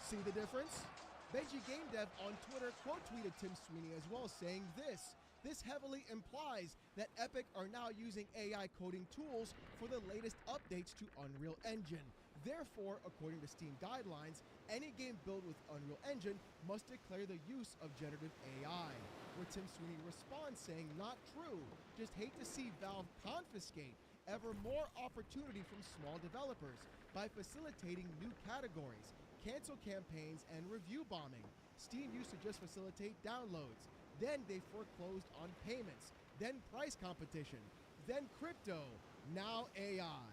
See the difference? Benji Game Dev on Twitter quote tweeted Tim Sweeney as well, saying this: "This heavily implies that Epic are now using AI coding tools for the latest updates to Unreal Engine. Therefore, according to Steam guidelines, any game built with Unreal Engine must declare the use of generative AI." Where Tim Sweeney responds saying, "Not true. Just hate to see Valve confiscate ever more opportunity from small developers by facilitating new categories, cancel campaigns, and review bombing. Steam used to just facilitate downloads. Then they foreclosed on payments. Then price competition. Then crypto. Now AI."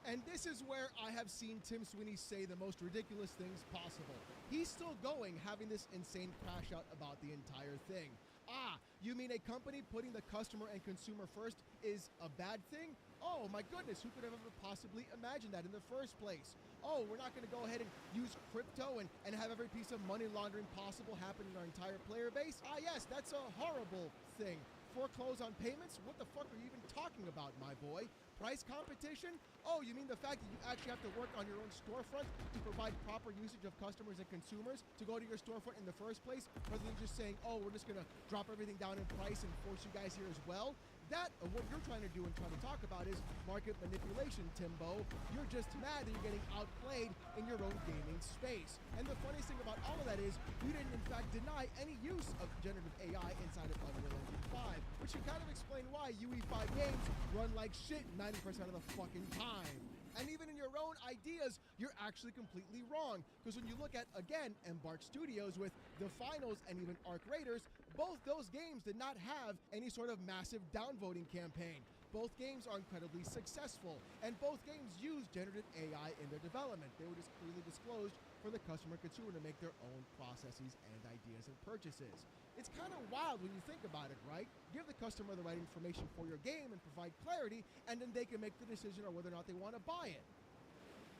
And this is where I have seen Tim Sweeney say the most ridiculous things possible. He's still going, having this insane crash out about the entire thing. Ah, you mean a company putting the customer and consumer first is a bad thing? Oh my goodness, who could have ever possibly imagined that in the first place? Oh, we're not going to go ahead and use crypto and have every piece of money laundering possible happen in our entire player base? Ah yes, that's a horrible thing. Foreclose on payments? What the fuck are you even talking about, my boy? Price competition? Oh, you mean the fact that you actually have to work on your own storefront to provide proper usage of customers and consumers to go to your storefront in the first place, rather than just saying, oh, we're just going to drop everything down in price and force you guys here as well? That, what you're trying to do and trying to talk about is market manipulation, Timbo. You're just mad that you're getting outplayed in your own gaming space. And the funniest thing about all of that is you didn't in fact deny any use of generative AI inside of Unreal Engine 5, which should kind of explain why UE5 games run like shit 90% of the fucking time. And even in your own ideas, you're actually completely wrong. Because when you look at, again, Embark Studios with The Finals and even Arc Raiders, both those games did not have any sort of massive downvoting campaign. Both games are incredibly successful, and both games use generative AI in their development. They were just clearly disclosed for the customer and consumer to make their own processes and ideas and purchases. It's kind of wild when you think about it, right? Give the customer the right information for your game and provide clarity, and then they can make the decision on whether or not they want to buy it.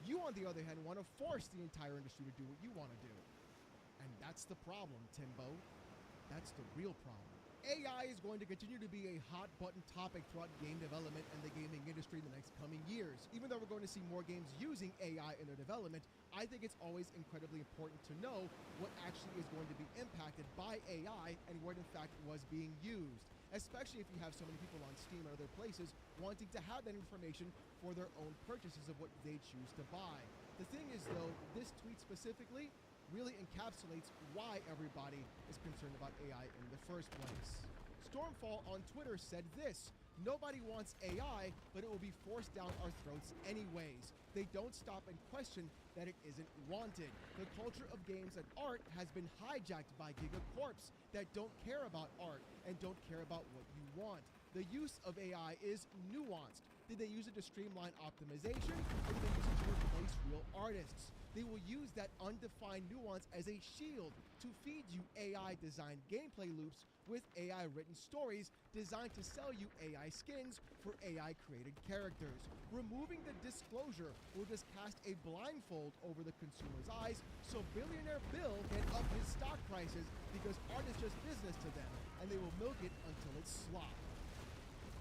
You, on the other hand, want to force the entire industry to do what you want to do. And that's the problem, Timbo. That's the real problem. AI is going to continue to be a hot button topic throughout game development and the gaming industry in the next coming years. Even though we're going to see more games using AI in their development, I think it's always incredibly important to know what actually is going to be impacted by AI and what in fact was being used. Especially if you have so many people on Steam or other places wanting to have that information for their own purchases of what they choose to buy. The thing is though, this tweet specifically really encapsulates why everybody is concerned about AI in the first place. Stormfall on Twitter said this: "Nobody wants AI, but it will be forced down our throats anyways. They don't stop and question that it isn't wanted. The culture of games and art has been hijacked by gigacorps that don't care about art and don't care about what you want. The use of AI is nuanced. Did they use it to streamline optimization, or did they use it to replace real artists? They will use that undefined nuance as a shield to feed you AI-designed gameplay loops with AI-written stories designed to sell you AI skins for AI-created characters. Removing the disclosure will just cast a blindfold over the consumer's eyes, so Billionaire Bill can up his stock prices because art is just business to them, and they will milk it until it's slop."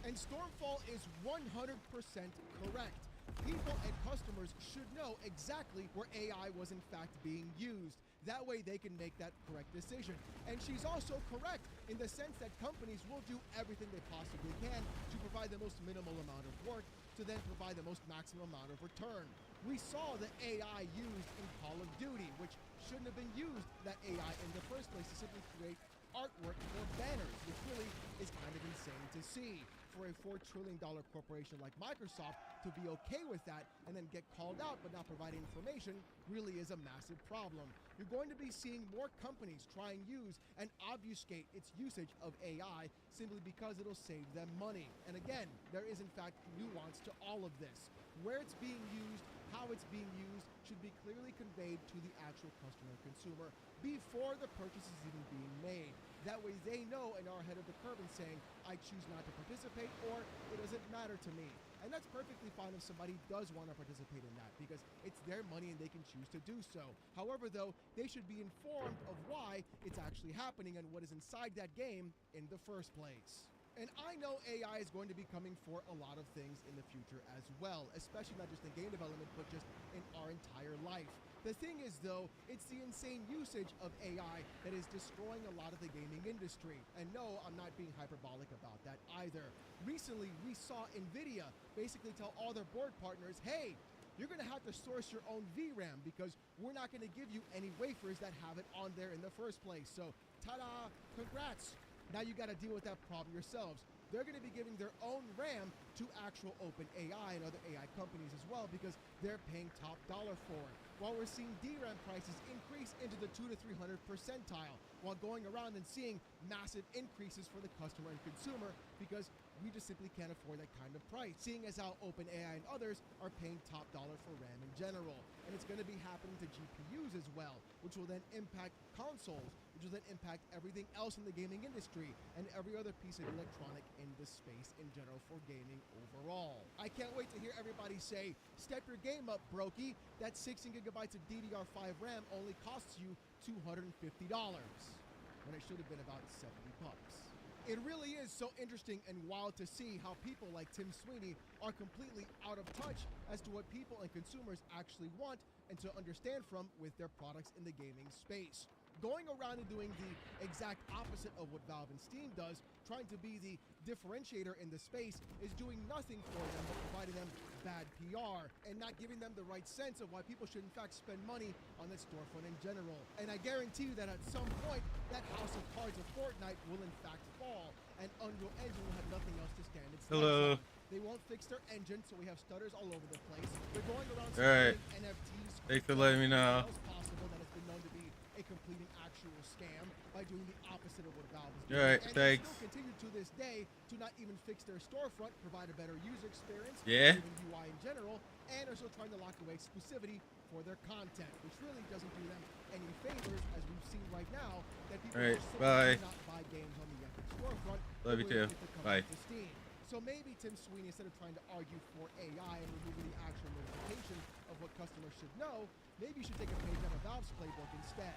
And Stormfall is 100% correct. People and customers should know exactly where AI was in fact being used. That way they can make that correct decision. And she's also correct in the sense that companies will do everything they possibly can to provide the most minimal amount of work to then provide the most maximum amount of return. We saw the AI used in Call of Duty, which shouldn't have been used, that AI in the first place, to simply create artwork for banners, which really is kind of insane to see. For a $4 trillion corporation like Microsoft to be okay with that and then get called out but not provide information really is a massive problem. You're going to be seeing more companies try and use and obfuscate its usage of AI simply because it'll save them money. And again, there is in fact nuance to all of this. Where it's being used, how it's being used, should be clearly conveyed to the actual customer and consumer before the purchase is even being made. That way they know and are ahead of the curve in saying, I choose not to participate, or it doesn't matter to me. And that's perfectly fine if somebody does want to participate in that, because it's their money and they can choose to do so. However, though, they should be informed of why it's actually happening and what is inside that game in the first place. And I know AI is going to be coming for a lot of things in the future as well, especially not just in game development, but just in our entire life. The thing is, though, it's the insane usage of AI that is destroying a lot of the gaming industry. And no, I'm not being hyperbolic about that either. Recently, we saw NVIDIA basically tell all their board partners, hey, you're going to have to source your own VRAM because we're not going to give you any wafers that have it on there in the first place. So, ta-da, congrats. Now you got to deal with that problem yourselves. They're going to be giving their own RAM to actual OpenAI and other AI companies as well because they're paying top dollar for it. While we're seeing DRAM prices increase into the 200 to 300 percentile, while going around and seeing massive increases for the customer and consumer because we just simply can't afford that kind of price, seeing as how OpenAI and others are paying top dollar for RAM in general. And it's going to be happening to GPUs as well, which will then impact consoles, which will then impact everything else in the gaming industry and every other piece of electronic in the space in general for gaming overall. I can't wait to hear everybody say, step your game up, brokey. That 16 gigabytes of DDR5 RAM only costs you $250 when it should have been about 70 bucks. It really is so interesting and wild to see how people like Tim Sweeney are completely out of touch as to what people and consumers actually want and to understand from with their products in the gaming space. Going around and doing the exact opposite of what Valve and Steam does, trying to be the differentiator in the space, is doing nothing for them but providing them bad PR and not giving them the right sense of why people should in fact spend money on that storefront in general. And I guarantee you that at some point, that house of cards of Fortnite will in fact fall, and Unreal Engine will have nothing else to stand its legs on. They won't fix their engine, so we have stutters all over the place. They're going around Alright. NFTs. Thanks for letting me know. It's possible that it's been known to be a complete and actual scam by doing the opposite of what Valve is doing. Alright, and thanks. they still continue to this day to not even fix their storefront, provide a better user experience, Yeah. even UI in general, and are still trying to lock away exclusivity for their content, which really doesn't do them any favors, as we've seen right now that people Alright, just bye. simply do not buy games on the Epic storefront. Love you too. Bye. Steam. So maybe Tim Sweeney, instead of trying to argue for AI and removing the actual notification of what customers should know, maybe you should take a page out of Valve's playbook instead.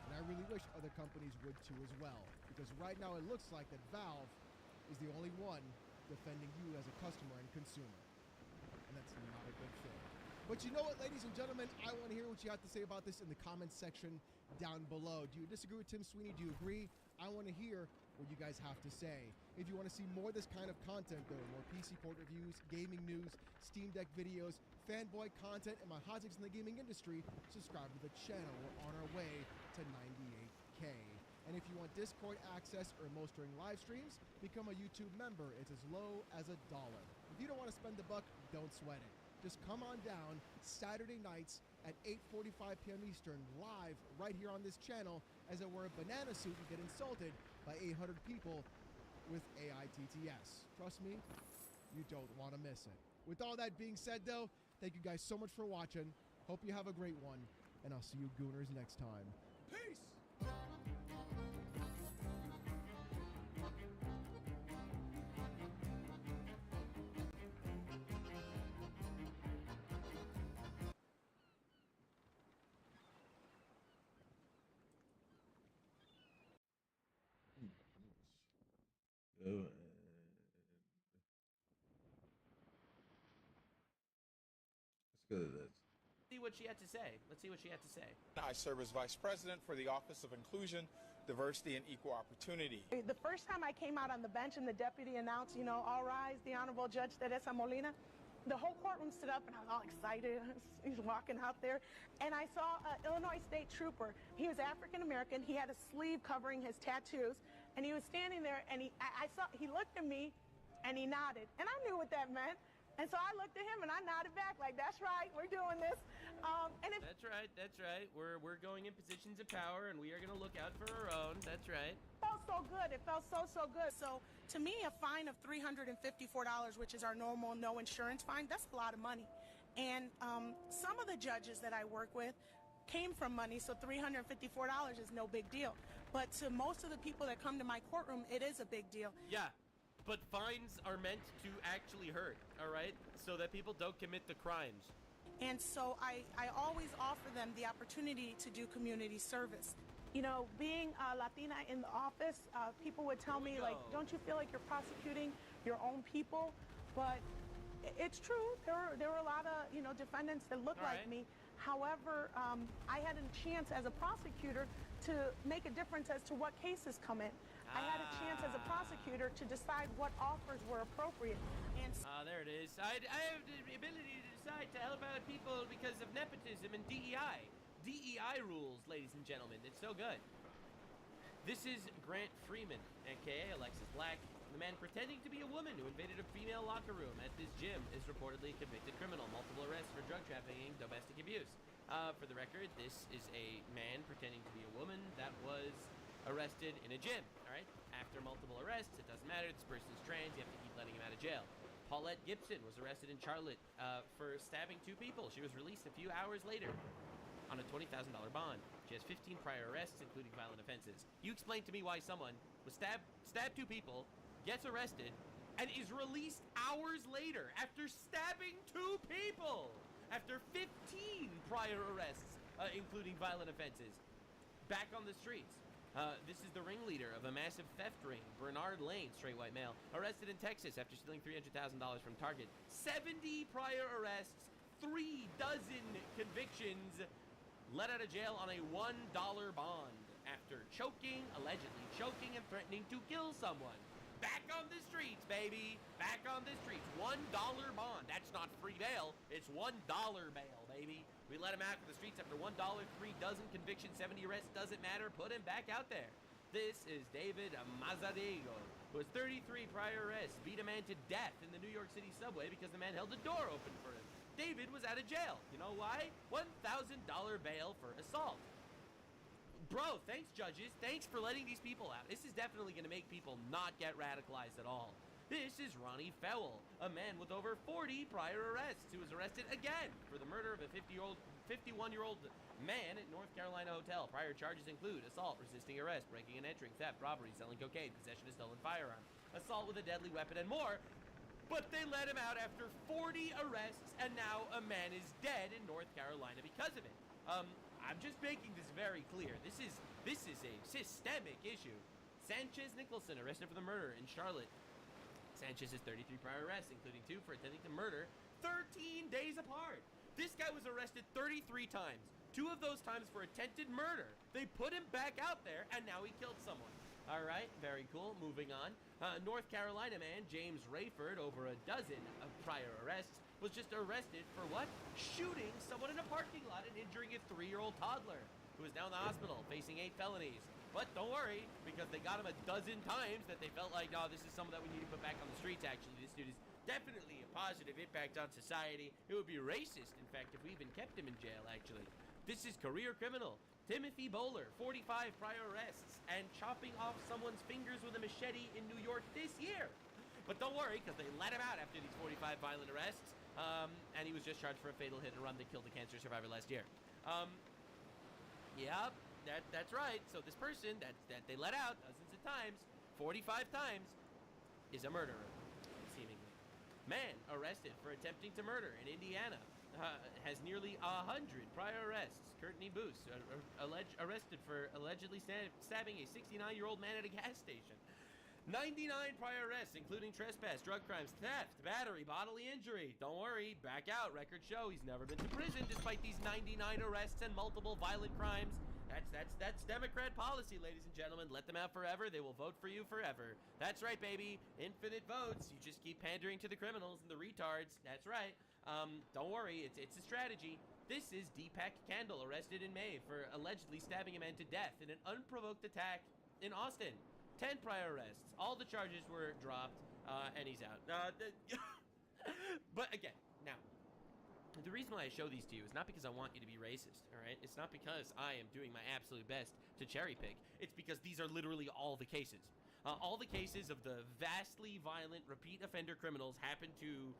And I really wish other companies would too as well, because right now it looks like that Valve is the only one defending you as a customer and consumer. And that's not a good thing. But you know what, ladies and gentlemen, I want to hear what you have to say about this in the comments section down below. Do you disagree with Tim Sweeney? Do you agree? I want to hear what you guys have to say. If you want to see more of this kind of content, though, more PC port reviews, gaming news, Steam Deck videos, fanboy content, and my hot takes in the gaming industry, subscribe to the channel. We're on our way to 98K. And if you want Discord access or most during live streams, become a YouTube member. It's as low as $1. If you don't want to spend the buck, don't sweat it. Just come on down Saturday nights at 8:45 p.m. Eastern, live right here on this channel, as I wear a banana suit and get insulted by 800 people with AITTS. Trust me, you don't want to miss it. With all that being said, though, thank you guys so much for watching. Hope you have a great one, and I'll see you gooners next time. Peace! Go ahead. Let's go to this. See what she had to say. Let's see what she had to say. I serve as Vice President for the Office of Inclusion, Diversity, and Equal Opportunity. The first time I came out on the bench and the deputy announced, you know, all rise, the Honorable Judge Teresa Molina, the whole courtroom stood up and I was all excited. He's walking out there. And I saw an Illinois State Trooper. He was African American. He had a sleeve covering his tattoos. And he was standing there and he looked at me and he nodded. And I knew what that meant. And so I looked at him and I nodded back like, that's right, we're doing this. That's right. We're going in positions of power and we are going to look out for our own. That's right. It felt so good. It felt so good. So to me, a fine of $354, which is our normal no insurance fine, that's a lot of money. And some of the judges that I work with came from money, so $354 is no big deal. But to most of the people that come to my courtroom, it is a big deal. Yeah. But fines are meant to actually hurt, all right? So that people don't commit the crimes. And so I always offer them the opportunity to do community service. You know, being Latina in the office, people would tell me, like, don't you feel like you're prosecuting your own people? But it's true. There were a lot of, you know, defendants that look like me. However, I had a chance as a prosecutor to make a difference as to what cases come in. I had a chance as a prosecutor to decide what offers were appropriate. And there it is. I have the ability to decide to help out people because of nepotism and DEI. DEI rules, ladies and gentlemen. It's so good. This is Grant Freeman, aka Alexis Black. The man pretending to be a woman who invaded a female locker room at this gym is reportedly a convicted criminal. Multiple arrests for drug trafficking, domestic abuse. For the record, this is a man pretending to be a woman that was arrested in a gym, all right? After multiple arrests, it doesn't matter, this person is trans, you have to keep letting him out of jail. Paulette Gibson was arrested in Charlotte for stabbing 2 people. She was released a few hours later on a $20,000 bond. She has 15 prior arrests, including violent offenses. You explain to me why someone was stabbed 2 people, gets arrested, and is released hours later after stabbing 2 people, after 15 prior arrests, including violent offenses, back on the streets. This is the ringleader of a massive theft ring, Bernard Lane, straight white male, arrested in Texas after stealing $300,000 from Target. 70 prior arrests, 3 dozen convictions, let out of jail on a $1 bond after allegedly choking and threatening to kill someone. Back on the streets, baby. Back on the streets. $1 bond. That's not free bail. It's $1 bail, baby. We let him out of the streets after $1, 3 dozen convictions, 70 arrests. Doesn't matter. Put him back out there. This is David Mazariego, who has 33 prior arrests, beat a man to death in the New York City subway because the man held the door open for him. David was out of jail. You know why? $1,000 bail for assault. Bro, thanks, judges. Thanks for letting these people out. This is definitely going to make people not get radicalized at all. This is Ronnie Fowle, a man with over 40 prior arrests who was arrested again for the murder of a 51-year-old man at North Carolina hotel. Prior charges include assault, resisting arrest, breaking and entering, theft, robbery, selling cocaine, possession of stolen firearm, assault with a deadly weapon, and more. But they let him out after 40 arrests, and now a man is dead in North Carolina because of it. I'm just making this very clear. This is a systemic issue. Sanchez Nicholson arrested for the murder in Charlotte. Sanchez has 33 prior arrests, including 2 for attempting to murder 13 days apart. This guy was arrested 33 times. 2 of those times for attempted murder. They put him back out there, and now he killed someone. All right, very cool. Moving on. North Carolina man James Rayford, over a dozen of prior arrests, was just arrested for what? Shooting someone in a parking lot and injuring a 3-year-old toddler, who is now in the hospital facing 8 felonies. But don't worry, because they got him a dozen times that they felt like, oh, this is someone that we need to put back on the streets. Actually, this dude is definitely a positive impact on society. It would be racist, in fact, if we even kept him in jail, actually. This is career criminal Timothy Bowler, 45 prior arrests, and chopping off someone's fingers with a machete in New York this year. But don't worry, because they let him out after these 45 violent arrests, and he was just charged for a fatal hit and run that killed a cancer survivor last year. Yep. That's right. So this person that they let out dozens of times, 45 times, is a murderer, seemingly. Man arrested for attempting to murder in Indiana. Has nearly 100 prior arrests. Courtney Boos, arrested for allegedly stabbing a 69-year-old man at a gas station. 99 prior arrests, including trespass, drug crimes, theft, battery, bodily injury. Don't worry, back out. Records show he's never been to prison despite these 99 arrests and multiple violent crimes. That's Democrat policy, ladies and gentlemen. Let them out forever. They will vote for you forever. That's right, baby. Infinite votes. You just keep pandering to the criminals and the retards. That's right. Don't worry. It's a strategy. This is Deepak Kandal, arrested in May for allegedly stabbing a man to death in an unprovoked attack in Austin. 10 prior arrests. All the charges were dropped, and he's out. But again, now, the reason why I show these to you is not because I want you to be racist, all right? It's not because I am doing my absolute best to cherry pick. It's because these are literally all the cases. All the cases of the vastly violent repeat offender criminals happen to...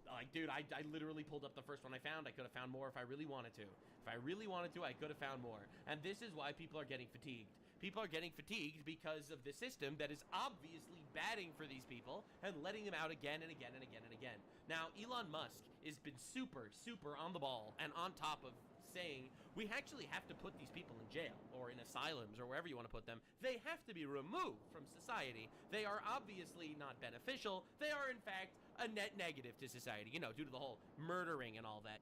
Like, dude, I literally pulled up the first one I found. I could have found more if I really wanted to. If I really wanted to, I could have found more. And this is why people are getting fatigued. People are getting fatigued because of the system that is obviously batting for these people and letting them out again and again and again and again. Now, Elon Musk has been super on the ball and on top of saying we actually have to put these people in jail or in asylums or wherever you want to put them. They have to be removed from society. They are obviously not beneficial. They are, in fact, a net negative to society, you know, due to the whole murdering and all that.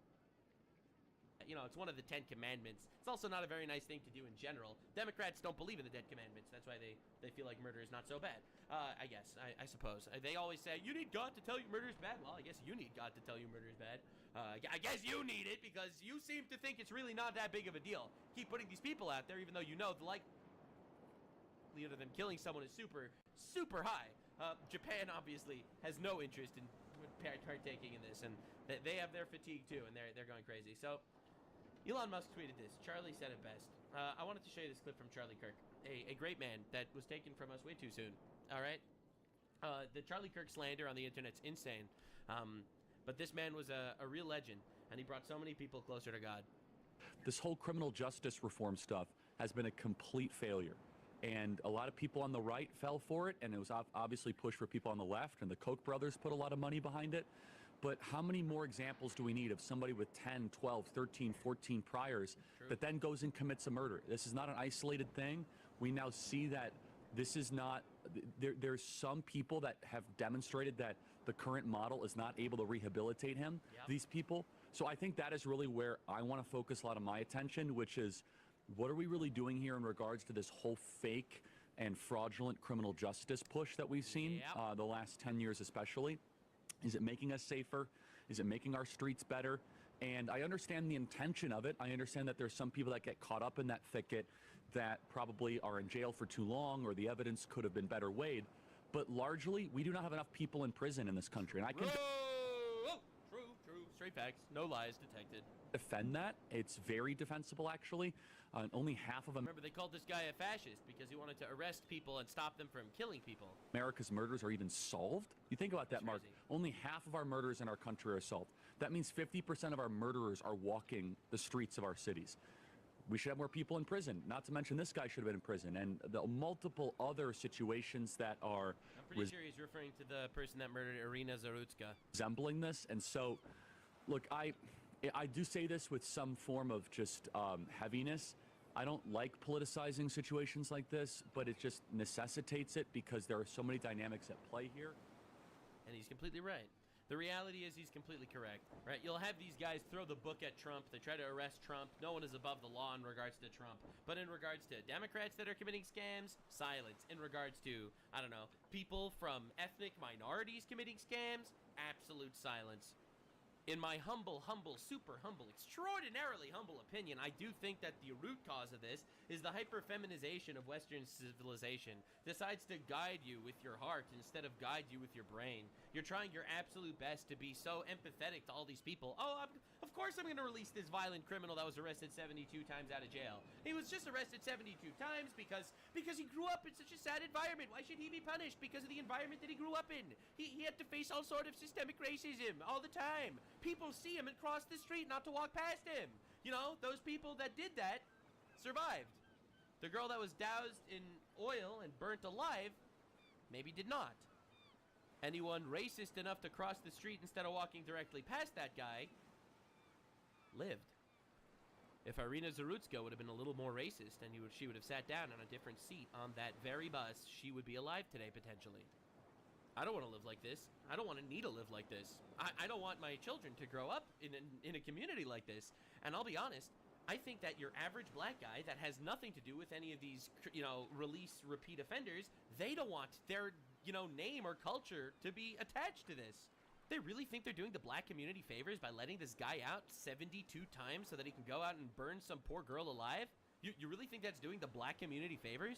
You know, it's one of the 10 commandments. It's also not a very nice thing to do in general. Democrats don't believe in the 10 commandments. That's why they feel like murder is not so bad. I guess, I suppose. They always say, you need God to tell you murder is bad. Well, I guess you need God to tell you murder is bad. I guess you need it because you seem to think it's really not that big of a deal. Keep putting these people out there, even though you know the likelihood of them killing someone is super high. Japan obviously has no interest in partaking in this, and they have their fatigue too, and they're going crazy. So Elon Musk tweeted this. Charlie said it best. I wanted to show you this clip from Charlie Kirk, a great man that was taken from us way too soon. All right? The Charlie Kirk slander on the internet's insane. But this man was a real legend, and he brought so many people closer to God. This whole criminal justice reform stuff has been a complete failure. And a lot of people on the right fell for it, and it was obviously pushed for people on the left, and the Koch brothers put a lot of money behind it. But how many more examples do we need of somebody with 10, 12, 13, 14 priors that then goes and commits a murder? This is not an isolated thing. We now see that this is not, there's some people that have demonstrated that the current model is not able to rehabilitate these people. So I think that is really where I want to focus a lot of my attention, which is, what are we really doing here in regards to this whole fake and fraudulent criminal justice push that we've seen the last 10 years especially? Is it making us safer? Is it making our streets better? And I understand the intention of it. I understand that there's some people that get caught up in that thicket that probably are in jail for too long, or the evidence could have been better weighed. But largely, we do not have enough people in prison in this country. And I can True. Straight facts. No lies detected. defend that. It's very defensible, actually. Only half of Remember, they called this guy a fascist because he wanted to arrest people and stop them from killing people. America's murders are even solved. You think about that, Mark. Only half of our murders in our country are solved. That means 50% of our murderers are walking the streets of our cities. We should have more people in prison. Not to mention this guy should have been in prison, and the multiple other situations that are I'm pretty sure he's referring to the person that murdered Irina Zarutska. resembling this. And so, look, I do say this with some form of just heaviness. I don't like politicizing situations like this, but it just necessitates it because there are so many dynamics at play here. And he's completely right. The reality is he's completely correct, right? You'll have these guys throw the book at Trump. They try to arrest Trump. No one is above the law in regards to Trump. But in regards to Democrats that are committing scams, silence. In regards to, I don't know, people from ethnic minorities committing scams, absolute silence. In my humble, super humble, extraordinarily humble opinion, I do think that the root cause of this is the hyper-feminization of Western civilization. Decides to guide you with your heart instead of guide you with your brain. You're trying your absolute best to be so empathetic to all these people. Oh, of course I'm going to release this violent criminal that was arrested 72 times out of jail. He was just arrested 72 times because he grew up in such a sad environment. Why should he be punished? Because of the environment that he grew up in. He had to face all sort of systemic racism all the time. People see him and cross the street not to walk past him. You know, those people that did that survived. The girl that was doused in oil and burnt alive maybe did not. Anyone racist enough to cross the street instead of walking directly past that guy lived. If Irina Zarutska would have been a little more racist and she would have sat down on a different seat on that very bus, she would be alive today potentially. I don't want to live like this. I don't want to need to live like this. I don't want my children to grow up in a community like this. And I'll be honest, I think that your average black guy that has nothing to do with any of these, release repeat offenders, they don't want their, name or culture to be attached to this. They really think they're doing the black community favors by letting this guy out 72 times so that he can go out and burn some poor girl alive? You really think that's doing the black community favors?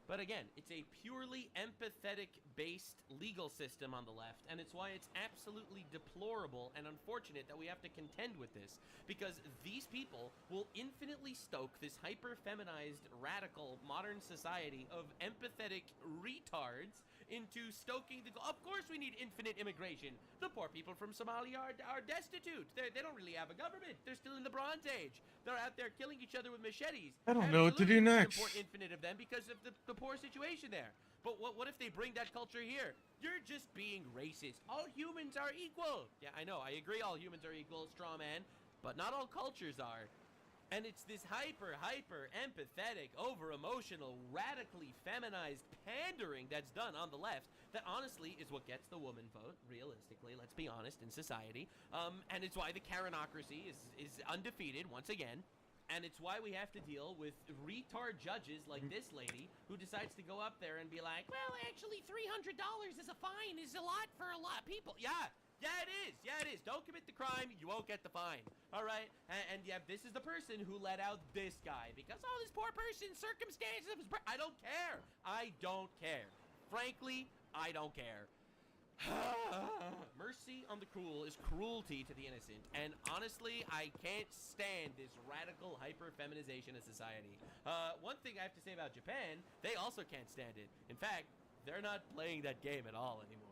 But again, it's a purely empathetic-based legal system on the left, and it's why it's absolutely deplorable and unfortunate that we have to contend with this, because these people will infinitely stoke this hyper-feminized, radical, modern society of empathetic retards into stoking the... Of course we need infinite immigration. The poor people from Somalia are destitute. They don't really have a government. They're still in the Bronze Age. They're out there killing each other with machetes. I don't know what to do next. Import infinite of them because of the poor situation there. But what if they bring that culture here? You're just being racist. All humans are equal. Yeah, I know. I agree all humans are equal, straw man. But not all cultures are. And it's this hyper, empathetic, over-emotional, radically feminized pandering that's done on the left that honestly is what gets the woman vote, realistically, let's be honest, in society. And it's why the Karenocracy is undefeated, once again. And it's why we have to deal with retard judges like this lady who decides to go up there and be like, well, actually, $300 is a fine is a lot for a lot of people. Yeah, it is. Don't commit the crime, you won't get the fine. All right? And yeah, this is the person who let out this guy because, oh, this poor person's circumstances of his I don't care. I don't care. Frankly, I don't care. Mercy on the cruel is cruelty to the innocent. And honestly, I can't stand this radical hyper-feminization of society. One thing I have to say about Japan, they also can't stand it. In fact, they're not playing that game at all anymore.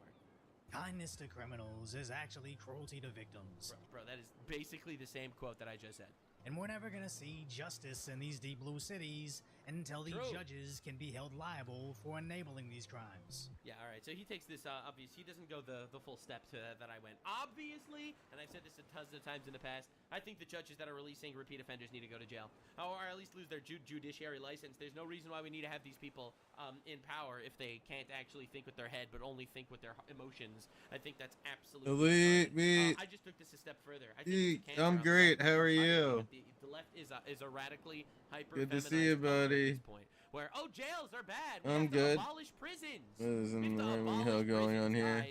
Kindness to criminals is actually cruelty to victims. Bro, that is basically the same quote that I just said. And we're never gonna see justice in these deep blue cities until the judges can be held liable for enabling these crimes. Yeah, all right. So he takes this obvious. He doesn't go the full steps that I went. Obviously, and I've said this a tons of times in the past, I think the judges that are releasing repeat offenders need to go to jail, or at least lose their judiciary license. There's no reason why we need to have these people in power if they can't actually think with their head, but only think with their emotions. I think that's absolutely. I just took this a step further. I think I'm great. How are you? The left is a radically hyper. Good to see you, buddy. At this point, where jails are bad. We I'm have to good. abolish prisons. What is in the hell going on here?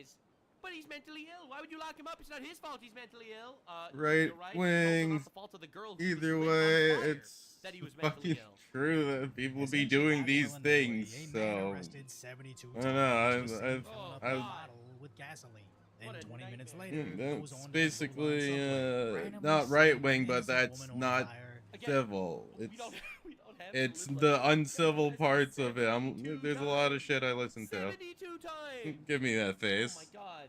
But he's mentally ill. Why would you lock him up? It's not his fault he's mentally ill. Right you're right. wing. It's also not the fault of the girl who Either was way, on fire it's that he was fucking mentally ill. true that people be doing these things. So I don't know. with gasoline. Then What a 20 minutes nightmare. later, goes That's on basically not right wing, but that's not civil. It's the uncivil parts of it. There's a lot of shit I listen to. 72 times. Give me that face. Oh my god.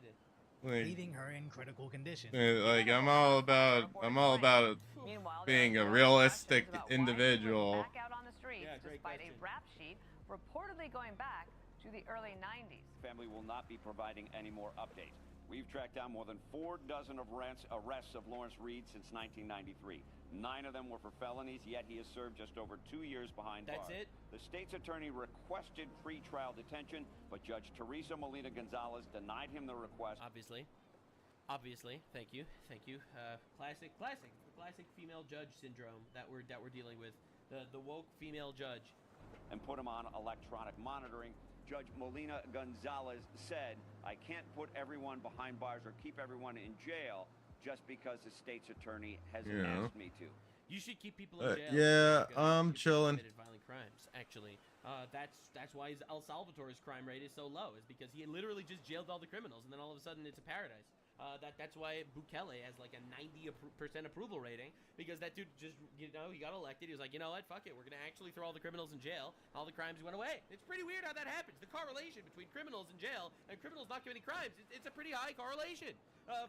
leaving her in critical condition. Like I'm all about being a realistic individual. Back out on the streets despite a rap sheet reportedly going back to the early 90s. Family will not be providing any more updates. We've tracked down more than 4 dozen arrests of Lawrence Reed since 1993. 9 of them were for felonies, yet he has served just over 2 years behind bars. That's it? The state's attorney requested pre-trial detention, but Judge Teresa Molina Gonzalez denied him the request. Obviously. Thank you. Classic female judge syndrome that we're dealing with. The woke female judge. And put him on electronic monitoring. Judge Molina Gonzalez said, I can't put everyone behind bars or keep everyone in jail just because the state's attorney hasn't asked me to. You should keep people in jail. Yeah, I'm chilling. Committed violent crimes, actually. That's why El Salvador's crime rate is so low, is because he literally just jailed all the criminals, and then all of a sudden it's a paradise. That's why Bukele has like a 90% approval rating, because that dude just, he got elected. He was like, you know what, fuck it, we're gonna actually throw all the criminals in jail. All the crimes went away. It's pretty weird how that happens. The correlation between criminals in jail and criminals not committing crimes, it's a pretty high correlation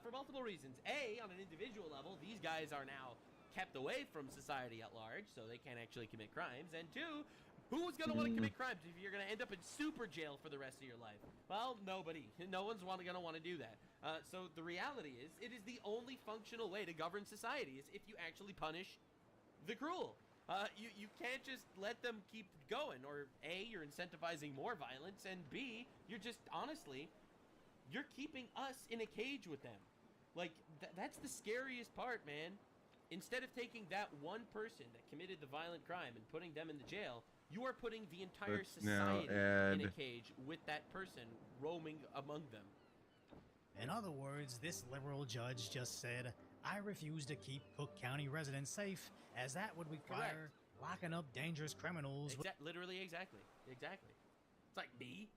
for multiple reasons. A, on an individual level, these guys are now kept away from society at large, so they can't actually commit crimes. And 2, who's going to want to commit crimes if you're going to end up in super jail for the rest of your life? Well, nobody. No one's going to want to do that. So the reality is, it is the only functional way to govern society is if you actually punish the cruel. You can't just let them keep going, or A, you're incentivizing more violence, and B, you're just, honestly, you're keeping us in a cage with them. Like, that's the scariest part, man. Instead of taking that one person that committed the violent crime and putting them in the jail, you are putting the entire society in a cage with that person roaming among them. In other words, this liberal judge just said, I refuse to keep Cook County residents safe, as that would require locking up dangerous criminals. Literally, exactly. It's like me?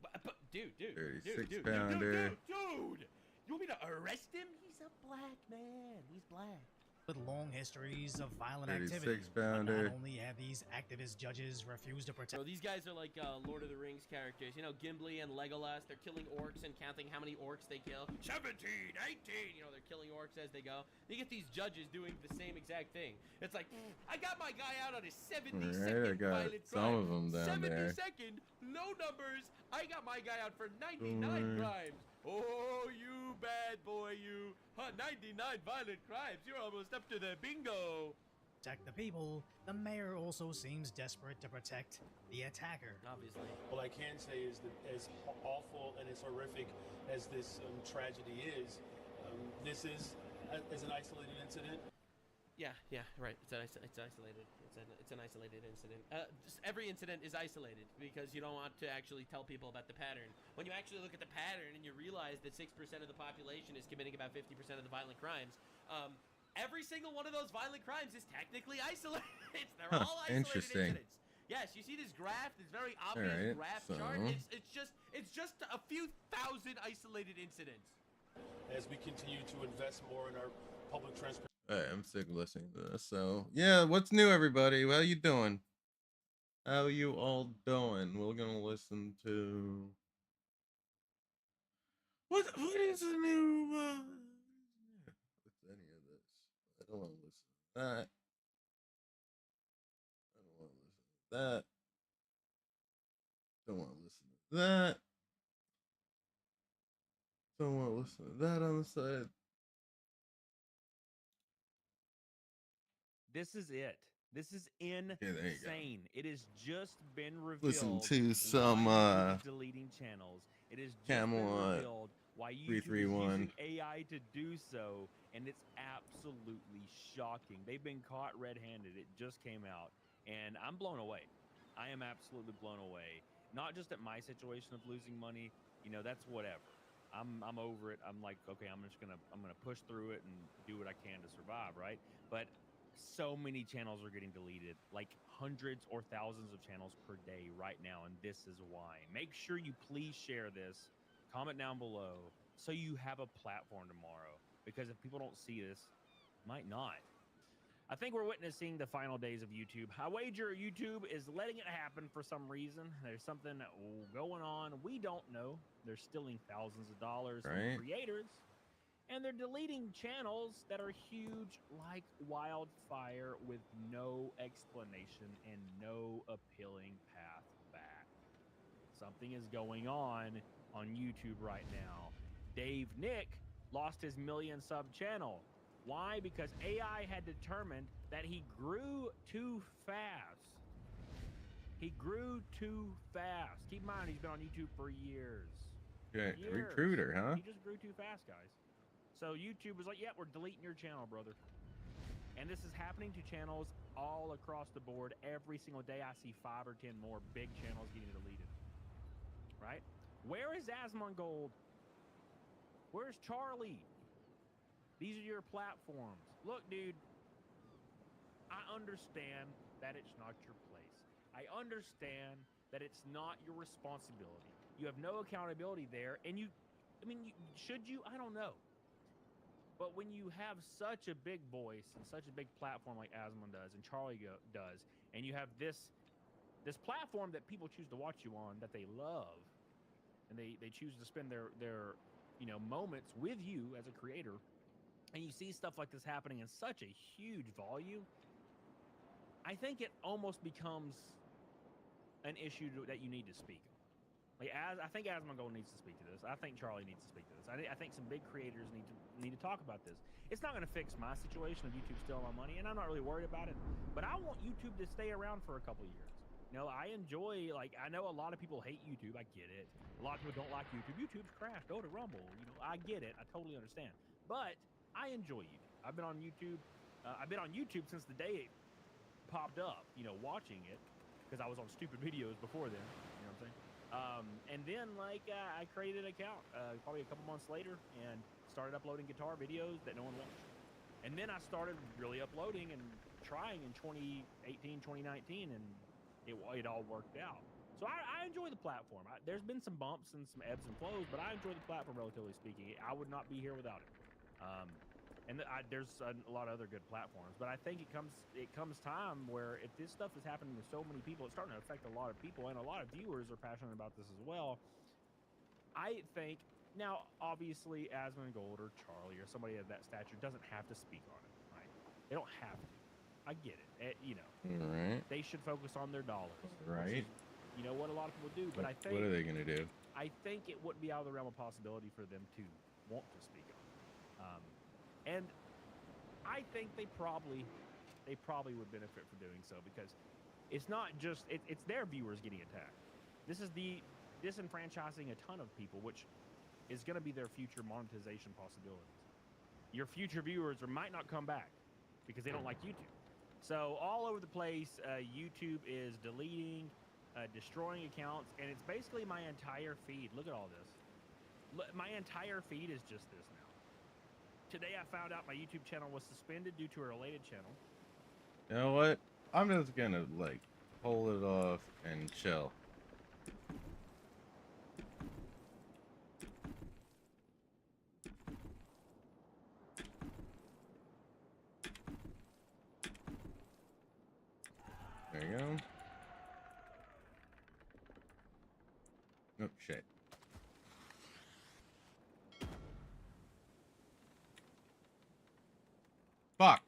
Dude. 36-pounder. Dude! You want me to arrest him? He's a black man. He's black. With long histories of violent activity. 36-pounder. Not only have these activist judges refused to protect. So these guys are like Lord of the Rings characters. You know, Gimli and Legolas. They're killing orcs and counting how many orcs they kill. 17, 18. You know, they're killing orcs as they go. You get these judges doing the same exact thing. It's like, I got my guy out on his 72nd violent crime. Some of them down there. 72nd, no numbers. I got my guy out for 99 crimes. Oh, you bad boy, you. 99 violent crimes. You're almost up to the bingo. Protect the people. The mayor also seems desperate to protect the attacker. Obviously. What I can say is that as awful and as horrific as this tragedy is, this is as an isolated incident. Yeah, right. It's isolated. It's an isolated incident. Every incident is isolated because you don't want to actually tell people about the pattern. When you actually look at the pattern and you realize that 6% of the population is committing about 50% of the violent crimes, every single one of those violent crimes is technically isolated. They're all isolated incidents. Yes, you see this graph, this very obvious graph chart. It's just a few thousand isolated incidents. As we continue to invest more in our public transportation. I'm sick of listening to this. So yeah, what's new, everybody? How you doing? How you all doing? We're gonna listen to what is the new? What's any of this? I don't want to listen to that. I don't want to listen to that. Don't want to listen to that. Don't want to listen to that on the side. This is it. This is insane. It has just been revealed. Listen to some deleting channels. It is just Camel been revealed why YouTube is 331 using AI to do so, and it's absolutely shocking. They've been caught red-handed. It just came out, and I'm blown away. I am absolutely blown away. Not just at my situation of losing money, you know, that's whatever. I'm over it. I'm like, okay, I'm gonna push through it and do what I can to survive, right? But so many channels are getting deleted, like hundreds or thousands of channels per day right now, and this is why. Make sure you please share this, comment down below, so you have a platform tomorrow. Because if people don't see this, might not. I think we're witnessing the final days of YouTube. I wager YouTube is letting it happen for some reason. There's something going on. We don't know. They're stealing thousands of dollars from creators, and they're deleting channels that are huge like wildfire with no explanation and no appealing path back. Something is going on YouTube right now. Dave Nick lost his 1 million sub channel. Why? Because AI had determined that he grew too fast. He grew too fast. Keep in mind, he's been on YouTube for years. Okay, recruiter, huh? He just grew too fast, guys. So YouTube was like, yeah, we're deleting your channel, brother. And this is happening to channels all across the board. Every single day, I see 5 or 10 more big channels getting deleted. Right? Where is Asmongold? Where's Charlie? These are your platforms. Look, dude, I understand that it's not your place. I understand that it's not your responsibility. You have no accountability there, and should you? I don't know. But when you have such a big voice and such a big platform like Asmon does and Charlie does, and you have this platform that people choose to watch you on that they love, and they choose to spend their moments with you as a creator, and you see stuff like this happening in such a huge volume, I think it almost becomes an issue that you need to speak on. Like, I think Asmongold needs to speak to this. I think Charlie needs to speak to this. I think some big creators need to talk about this. It's not going to fix my situation of YouTube stealing my money, and I'm not really worried about it. But I want YouTube to stay around for a couple of years. I enjoy, I know a lot of people hate YouTube. I get it. A lot of people don't like YouTube. YouTube's crashed. Go to Rumble. I get it. I totally understand. But I enjoy YouTube. I've been on YouTube. I've been on YouTube since the day it popped up, watching it, because I was on stupid videos before then. You know what I'm saying? And then, I created an account probably a couple months later and started uploading guitar videos that no one watched. And then I started really uploading and trying in 2018, 2019, and it all worked out. So I enjoy the platform. There's been some bumps and some ebbs and flows, but I enjoy the platform, relatively speaking. I would not be here without it. There's a lot of other good platforms, but I think it comes time where if this stuff is happening to so many people, it's starting to affect a lot of people, and a lot of viewers are passionate about this as well. I think, now, obviously, Asmongold or Charlie or somebody of that stature doesn't have to speak on it, right? They don't have to. I get it. Right. They should focus on their dollars. Right. What a lot of people do, but I think... What are they going to do? I think it wouldn't be out of the realm of possibility for them to want to speak on it. And I think they probably would benefit from doing so, because it's not just... It's their viewers getting attacked. This is disenfranchising a ton of people, which is going to be their future monetization possibilities. Your future viewers might not come back because they don't like YouTube. So all over the place, YouTube is deleting, destroying accounts, and it's basically my entire feed. Look at all this. My entire feed is just this now. Today I found out my YouTube channel was suspended due to a related channel. You know what? I'm just going to, pull it off and chill. There you go. Oh, shit. Fuck.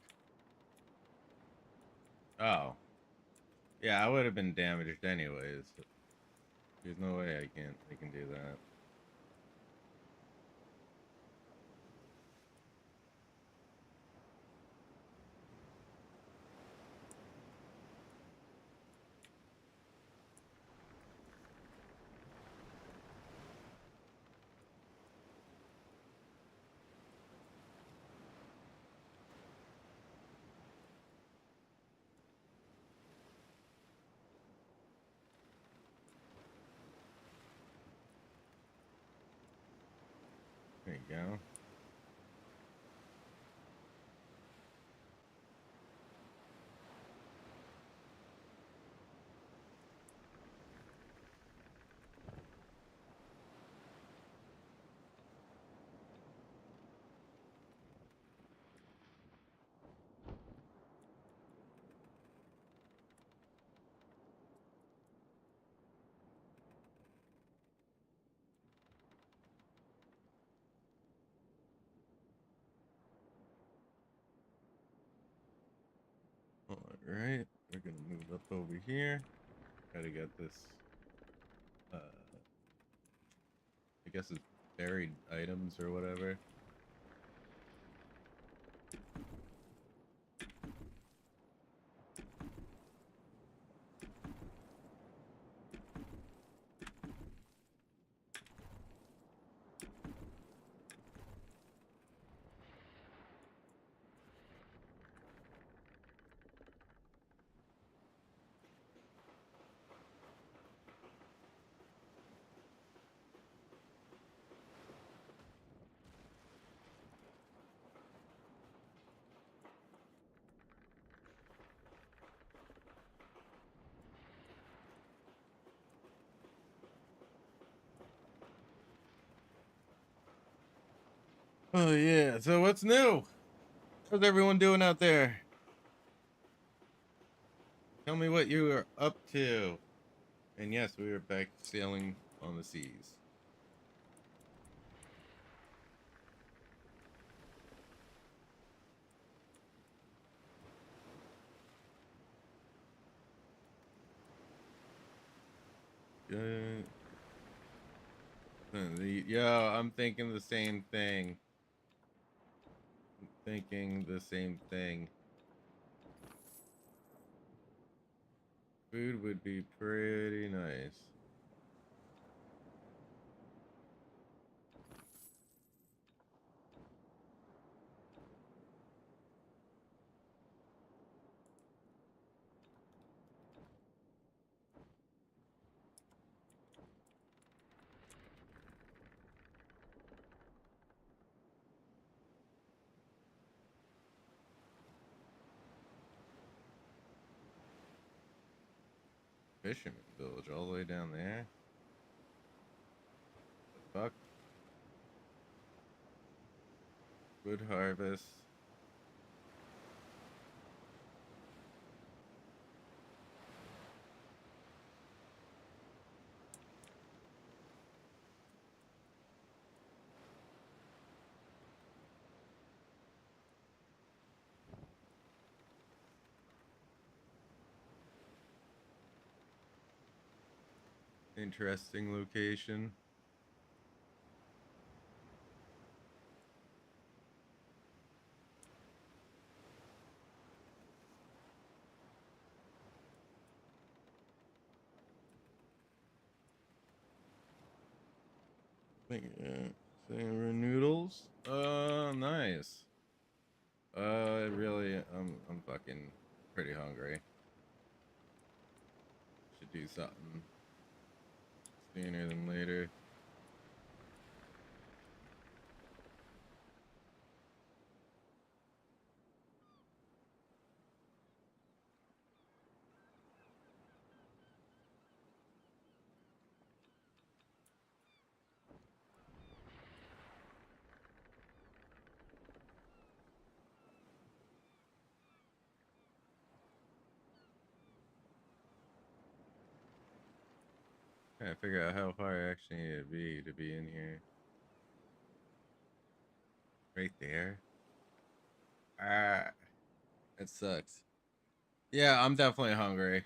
Oh. Yeah, I would have been damaged anyways. There's no way I can do that. Alright, we're gonna move up over here. Try to get this, I guess it's buried items or whatever. Oh yeah, so what's new? How's everyone doing out there? Tell me what you are up to. And yes, we are back sailing on the seas. Yeah, I'm thinking the same thing. Food would be pretty nice. Fisherman village all the way down there. The fuck? Wood harvest. Interesting location. Noodles. Nice. I'm fucking pretty hungry. Should do something sooner than later. Trying to figure out how far I actually need to be in here. Right there. Ah, that sucks. Yeah, I'm definitely hungry.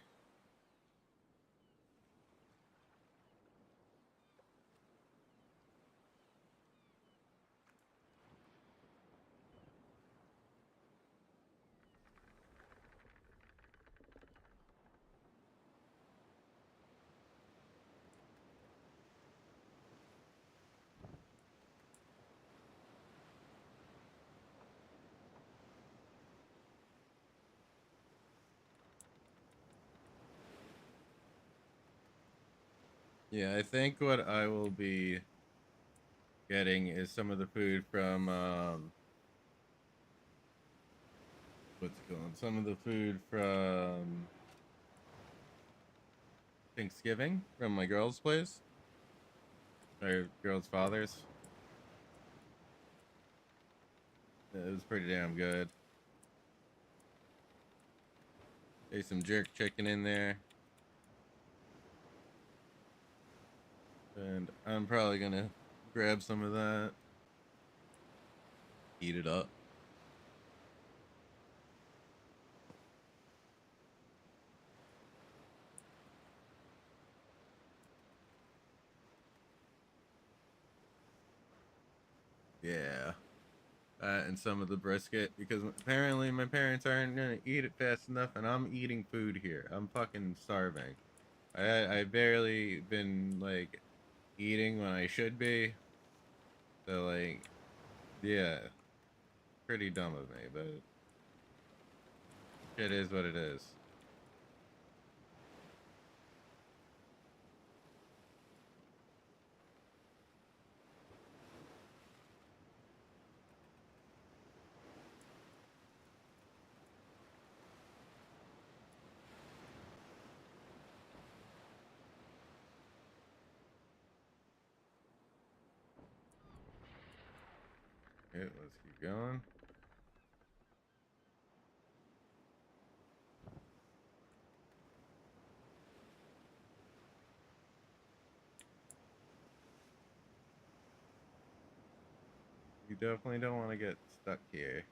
Yeah, I think what I will be getting is some of the food from what's it called? Some of the food from Thanksgiving from my girl's place. Or girl's father's. It was pretty damn good. There's some jerk chicken in there. And I'm probably gonna grab some of that. Eat it up. Yeah. And some of the brisket, because apparently my parents aren't gonna eat it fast enough, and I'm eating food here. I'm fucking starving. I barely been like eating when I should be. So like, yeah, pretty dumb of me, but it is what it is. Okay, let's keep going. You definitely don't want to get stuck here.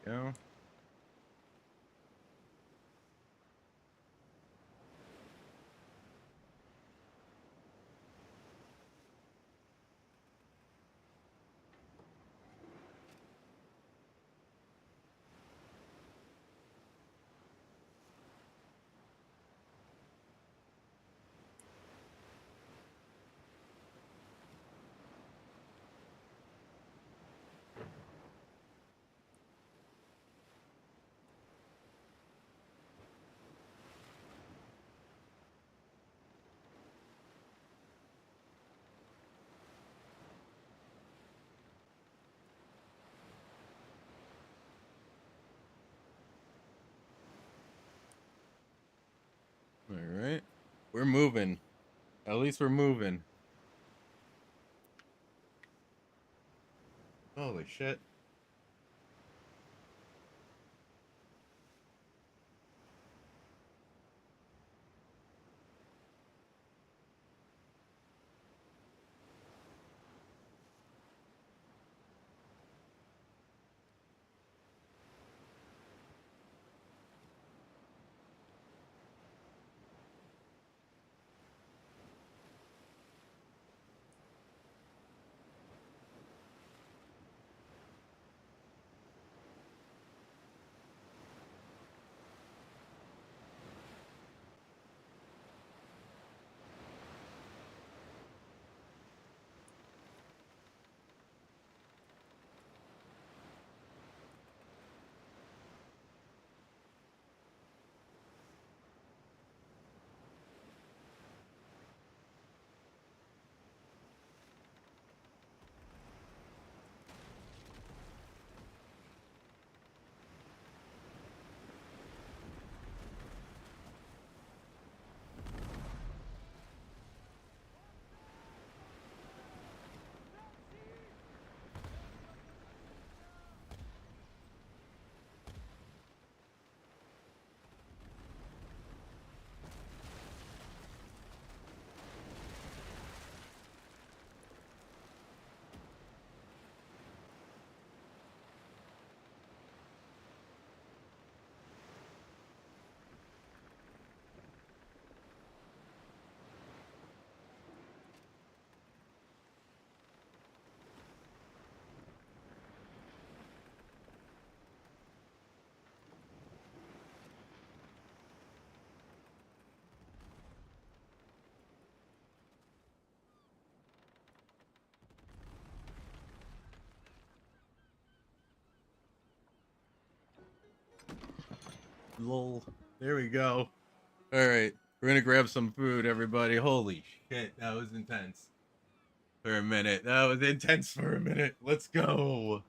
Go. All right. We're moving. At least we're moving. Holy shit. Lol. There we go. All right. We're going to grab some food, everybody. Holy shit. That was intense. For a minute. That was intense for a minute. Let's go.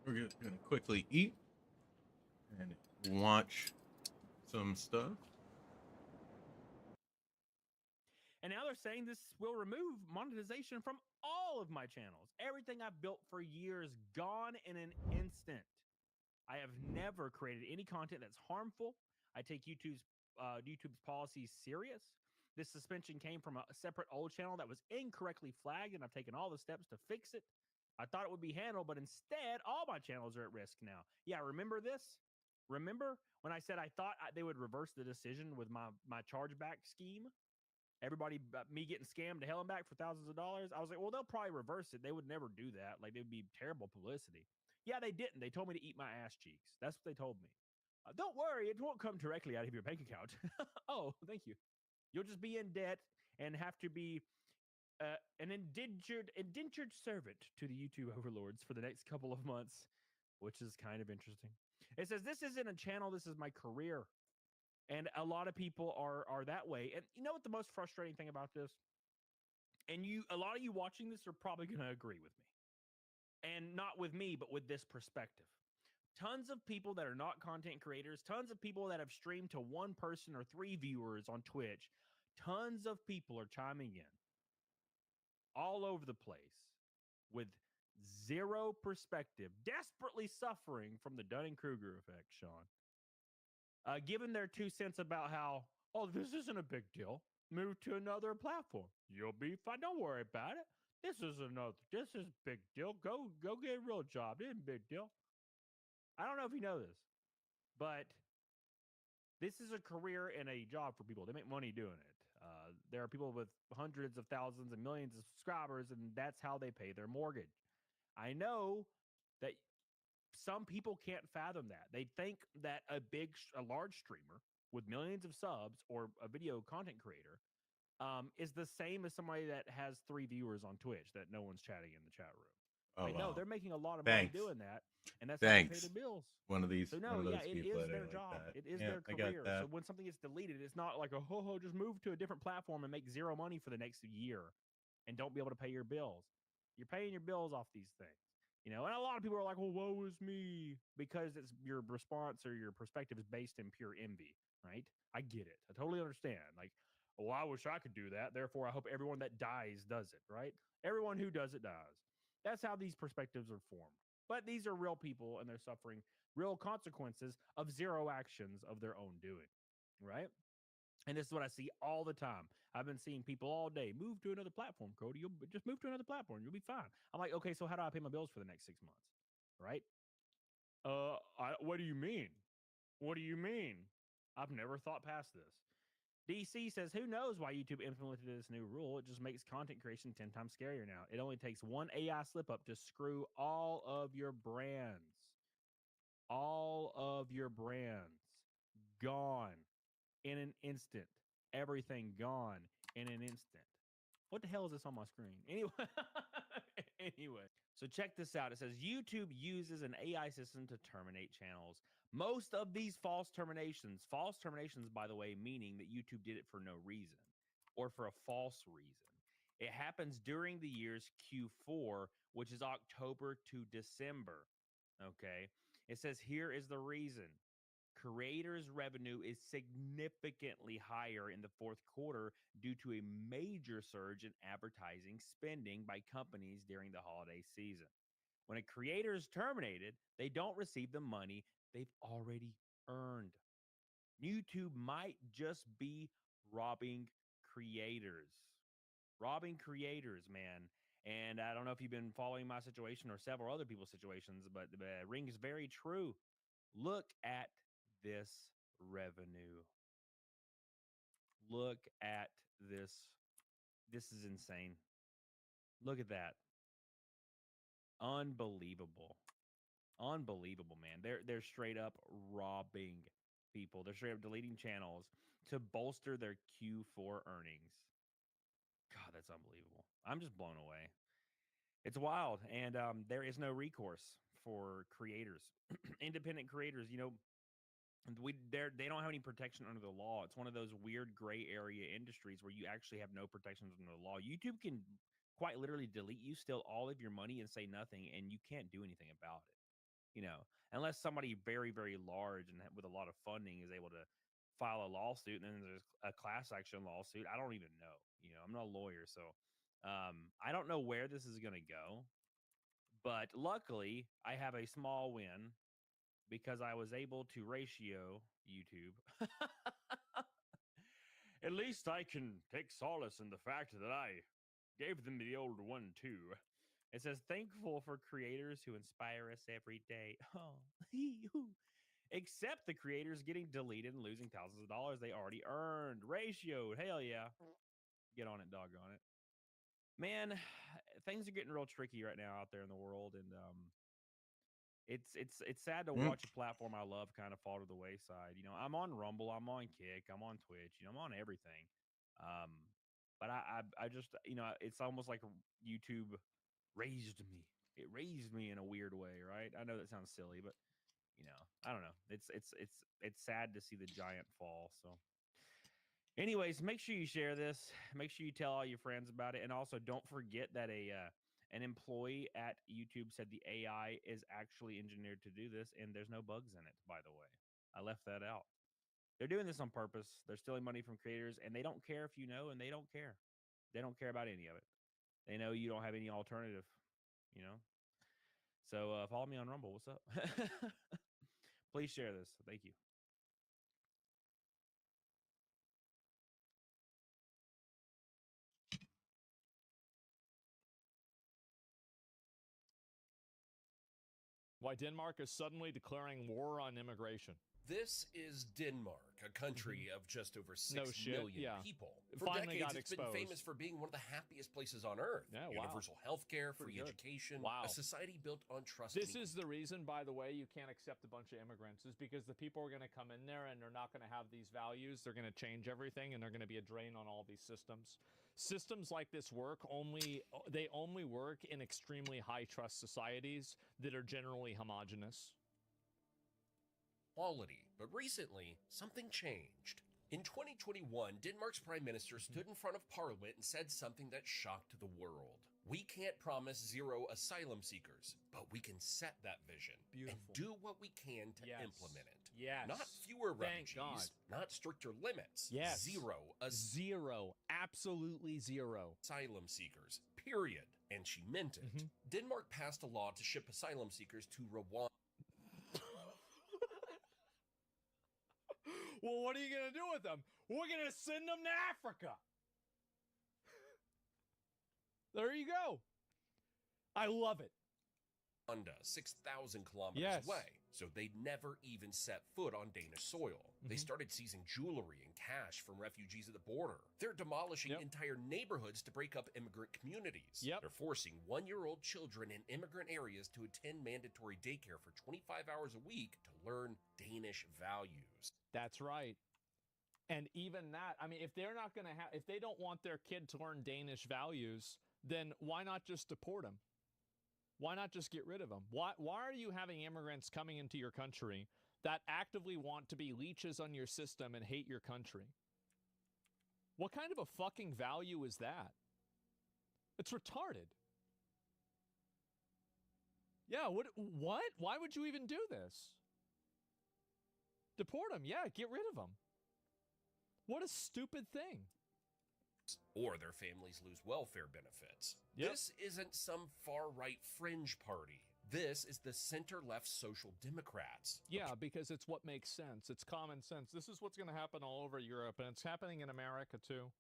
We're just gonna quickly eat and watch some stuff. And now they're saying this will remove monetization from all of my channels. Everything I've built for years gone in an instant. I have never created any content that's harmful. I take YouTube's policies serious. This suspension came from a separate old channel that was incorrectly flagged, and I've taken all the steps to fix it. I thought it would be handled, but instead, all my channels are at risk now. Yeah, remember this? Remember when I said I thought they would reverse the decision with my chargeback scheme? Everybody, me getting scammed to hell and back for thousands of dollars. I was like, well, they'll probably reverse it. They would never do that. Like, it would be terrible publicity. Yeah, they didn't. They told me to eat my ass cheeks. That's what they told me. Don't worry, it won't come directly out of your bank account. Oh, thank you. You'll just be in debt and have to be an indentured servant to the YouTube overlords for the next couple of months, which is kind of interesting. It says, this isn't a channel, this is my career. And a lot of people are that way. And you know what the most frustrating thing about this? And a lot of you watching this are probably going to agree with me. And not with me, but with this perspective. Tons of people that are not content creators, tons of people that have streamed to one person or 3 viewers on Twitch, tons of people are chiming in all over the place with zero perspective, desperately suffering from the Dunning-Kruger effect, Sean. Giving their 2 cents about how, oh, this isn't a big deal. Move to another platform. You'll be fine. Don't worry about it. This is big deal. Go get a real job. It isn't a big deal. I don't know if you know this, but this is a career and a job for people. They make money doing it. There are people with hundreds of thousands and millions of subscribers, and that's how they pay their mortgage. I know that some people can't fathom that. They think that a large streamer with millions of subs or a video content creator is the same as somebody that has 3 viewers on Twitch that no one's chatting in the chat room. Oh, No, wow. they're making a lot of money doing that, and that's how they pay their bills. One of those it people is that their are job. like that. It is Yeah, their I got career. that. So when something gets deleted, it's not like just move to a different platform and make zero money for the next year and don't be able to pay your bills. You're paying your bills off these things. And a lot of people are like, well, woe is me, because it's your response or your perspective is based in pure envy, right? I get it. I totally understand. Like, well, I wish I could do that. Therefore, I hope everyone that dies does it, right? Everyone who does it dies. That's how these perspectives are formed. But these are real people, and they're suffering real consequences of zero actions of their own doing, right? And this is what I see all the time. I've been seeing people all day, move to another platform, Cody. You'll just move to another platform. You'll be fine. I'm like, okay, so how do I pay my bills for the next 6 months? Right? What do you mean? What do you mean? I've never thought past this. DC says, who knows why YouTube implemented this new rule? It just makes content creation 10 times scarier now. It only takes one AI slip up to screw all of your brands. All of your brands gone in an instant. Everything gone in an instant. What the hell is this on my screen? Anyway, so check this out. It says YouTube uses an AI system to terminate channels. Most of these false terminations, by the way, meaning that YouTube did it for no reason or for a false reason. It happens during the year's Q4, which is October to December. Okay. It says here is the reason. Creators' revenue is significantly higher in the fourth quarter due to a major surge in advertising spending by companies during the holiday season. When a creator is terminated, they don't receive the money they've already earned. YouTube might just be robbing creators. Robbing creators, man. And I don't know if you've been following my situation or several other people's situations, but the ring is very true. Look at this revenue. Look at this. This is insane. Look at that. Unbelievable. Unbelievable, man. They're straight up robbing people. They're straight up deleting channels to bolster their Q4 earnings. God, that's unbelievable. I'm just blown away. It's wild, and there is no recourse for creators, independent creators. They don't have any protection under the law. It's one of those weird gray area industries where you actually have no protections under the law. YouTube can quite literally delete you, steal all of your money, and say nothing, and you can't do anything about it. You know, unless somebody very, very large and with a lot of funding is able to file a lawsuit, and then there's a class action lawsuit. I don't even know. You know, I'm not a lawyer, so I don't know where this is going to go. But luckily, I have a small win because I was able to ratio YouTube. At least I can take solace in the fact that I gave them the old 1-2. It says, thankful for creators who inspire us every day. Oh, except the creators getting deleted and losing thousands of dollars they already earned. Ratioed. Hell yeah. Get on it, doggone it. Man, things are getting real tricky right now out there in the world, and it's sad to watch a platform I love kind of fall to the wayside. You know, I'm on Rumble, I'm on Kick, I'm on Twitch, you know, I'm on everything. But I just, you know, it's almost like YouTube raised me. It raised me in a weird way, right? I know that sounds silly, but you know, I don't know. It's sad to see the giant fall. So anyways, make sure you share this. Make sure you tell all your friends about it, and also don't forget that an employee at YouTube said the AI is actually engineered to do this, and there's no bugs in it, by the way. I left that out. They're doing this on purpose. They're stealing money from creators, and they don't care if you know, and they don't care. They don't care about any of it. They know you don't have any alternative, you know? So follow me on Rumble. What's up? Please share this. Thank you. Why Denmark is suddenly declaring war on immigration. This is Denmark, a country of just over 6 million people. For Finally decades, got it's been exposed. famous for being one of the happiest places on earth. Yeah, wow. Universal health care, free Pretty good. education, Wow. a society built on trust. This is the reason, by the way, you can't accept a bunch of immigrants, is because the people are going to come in there and they're not going to have these values. They're going to change everything, and they're going to be a drain on all these systems. Systems like this work only work in extremely high trust societies that are generally homogenous. Quality. But recently, something changed. In 2021, Denmark's prime minister stood in front of parliament and said something that shocked the world. We can't promise 0 asylum seekers, but we can set that vision and do what we can to implement it. Yes. Not fewer Thank refugees, God. not stricter limits. Yes. 0 Absolutely 0 asylum seekers, period. And she meant it. Denmark passed a law to ship asylum seekers to Rwanda. Well, what are you going to do with them? We're going to send them to Africa. There you go. I love it. 6,000 kilometers away, so they'd never even set foot on Danish soil. They started seizing jewelry and cash from refugees at the border. They're demolishing entire neighborhoods to break up immigrant communities. They're forcing 1-year-old children in immigrant areas to attend mandatory daycare for 25 hours a week to learn Danish values. That's right. And even that, I mean, if they're not going to have, if they don't want their kid to learn Danish values, then why not just deport them? Why not just get rid of them? Why are you having immigrants coming into your country that actively want to be leeches on your system and hate your country? What kind of a fucking value is that? It's retarded. Yeah, what? Why would you even do this? Deport them, yeah, get rid of them. What a stupid thing. Or their families lose welfare benefits. This isn't some far-right fringe party. This is the center-left Social Democrats. Yeah, because it's what makes sense. It's common sense. This is what's going to happen all over Europe, and it's happening in America, too.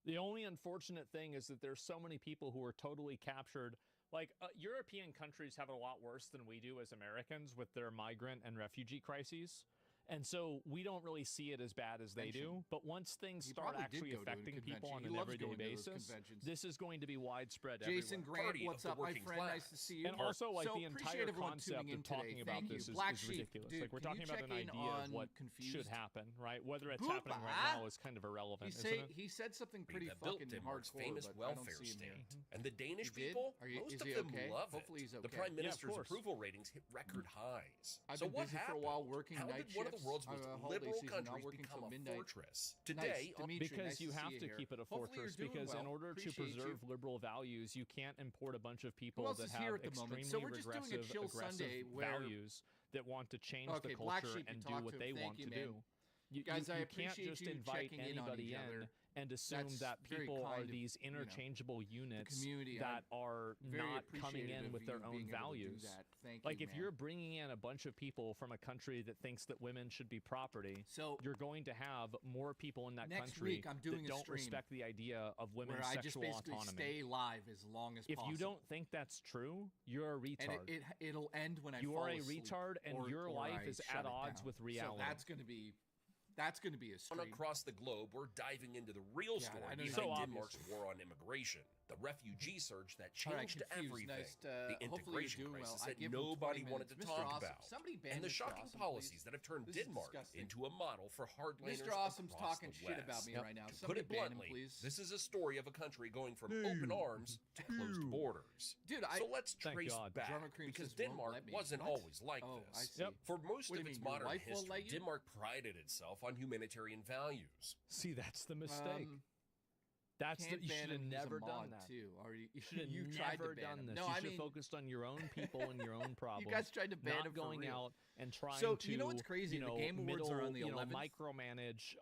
The only unfortunate thing is that there's so many people who are totally captured. Like, European countries have it a lot worse than we do as Americans with their migrant and refugee crises. And so we don't really see it as bad as they do. But once things start actually affecting people on an everyday basis, this is going to be widespread Jason everywhere. Grant, what's up, my friend? Nice to see you. And also, like, so the entire concept of talking about this is ridiculous. Dude, like, we're talking about an idea of what should happen, right? Whether it's happening right now is kind of irrelevant, isn't it? He said something pretty built fucking Denmark's hardcore, famous but I don't welfare see him state. here. And the Danish people, most of them love it. Hopefully he's okay. The prime minister's approval ratings hit record highs. I've so been what busy happened? for a while working How night did one of the world's most liberal countries become a fortress. Today, because you have to keep it a fortress, because in order to preserve liberal values, you can't import a bunch of people that have extremely regressive, aggressive values that want to change the culture and do what they want to do. You can't just invite anybody in and assume that people are these interchangeable units that are not coming in with their own values. Like, if you're bringing in a bunch of people from a country that thinks that women should be property, you're going to have more people in that country that don't respect the idea of women's sexual autonomy. Stay live as long as possible. If you don't think that's true, you're a retard. And it'll end when I You fall are a asleep, retard, and your life is at odds with reality. So that's going to be a stream. Across the globe, we're diving into the real story behind Denmark's war on immigration, the refugee surge that changed everything, the integration crisis that nobody wanted to talk about, and the shocking policies that have turned Denmark into a model for hardliners Mr. Awesome's across talking the shit West. about me right now. To put it bluntly, this is a story of a country going from open arms to closed borders. Dude, so let's trace back, because Denmark wasn't always like this. For most of its modern history, Denmark prided itself on humanitarian values. See, that's the mistake. You should have never done that. Too. Or you should have never done this. No, you should have focused on your own people and your own problems. You guys tried to ban not him for going real. out and trying so, to, you know what's crazy? The Game Awards are on the 11th. Micromanage,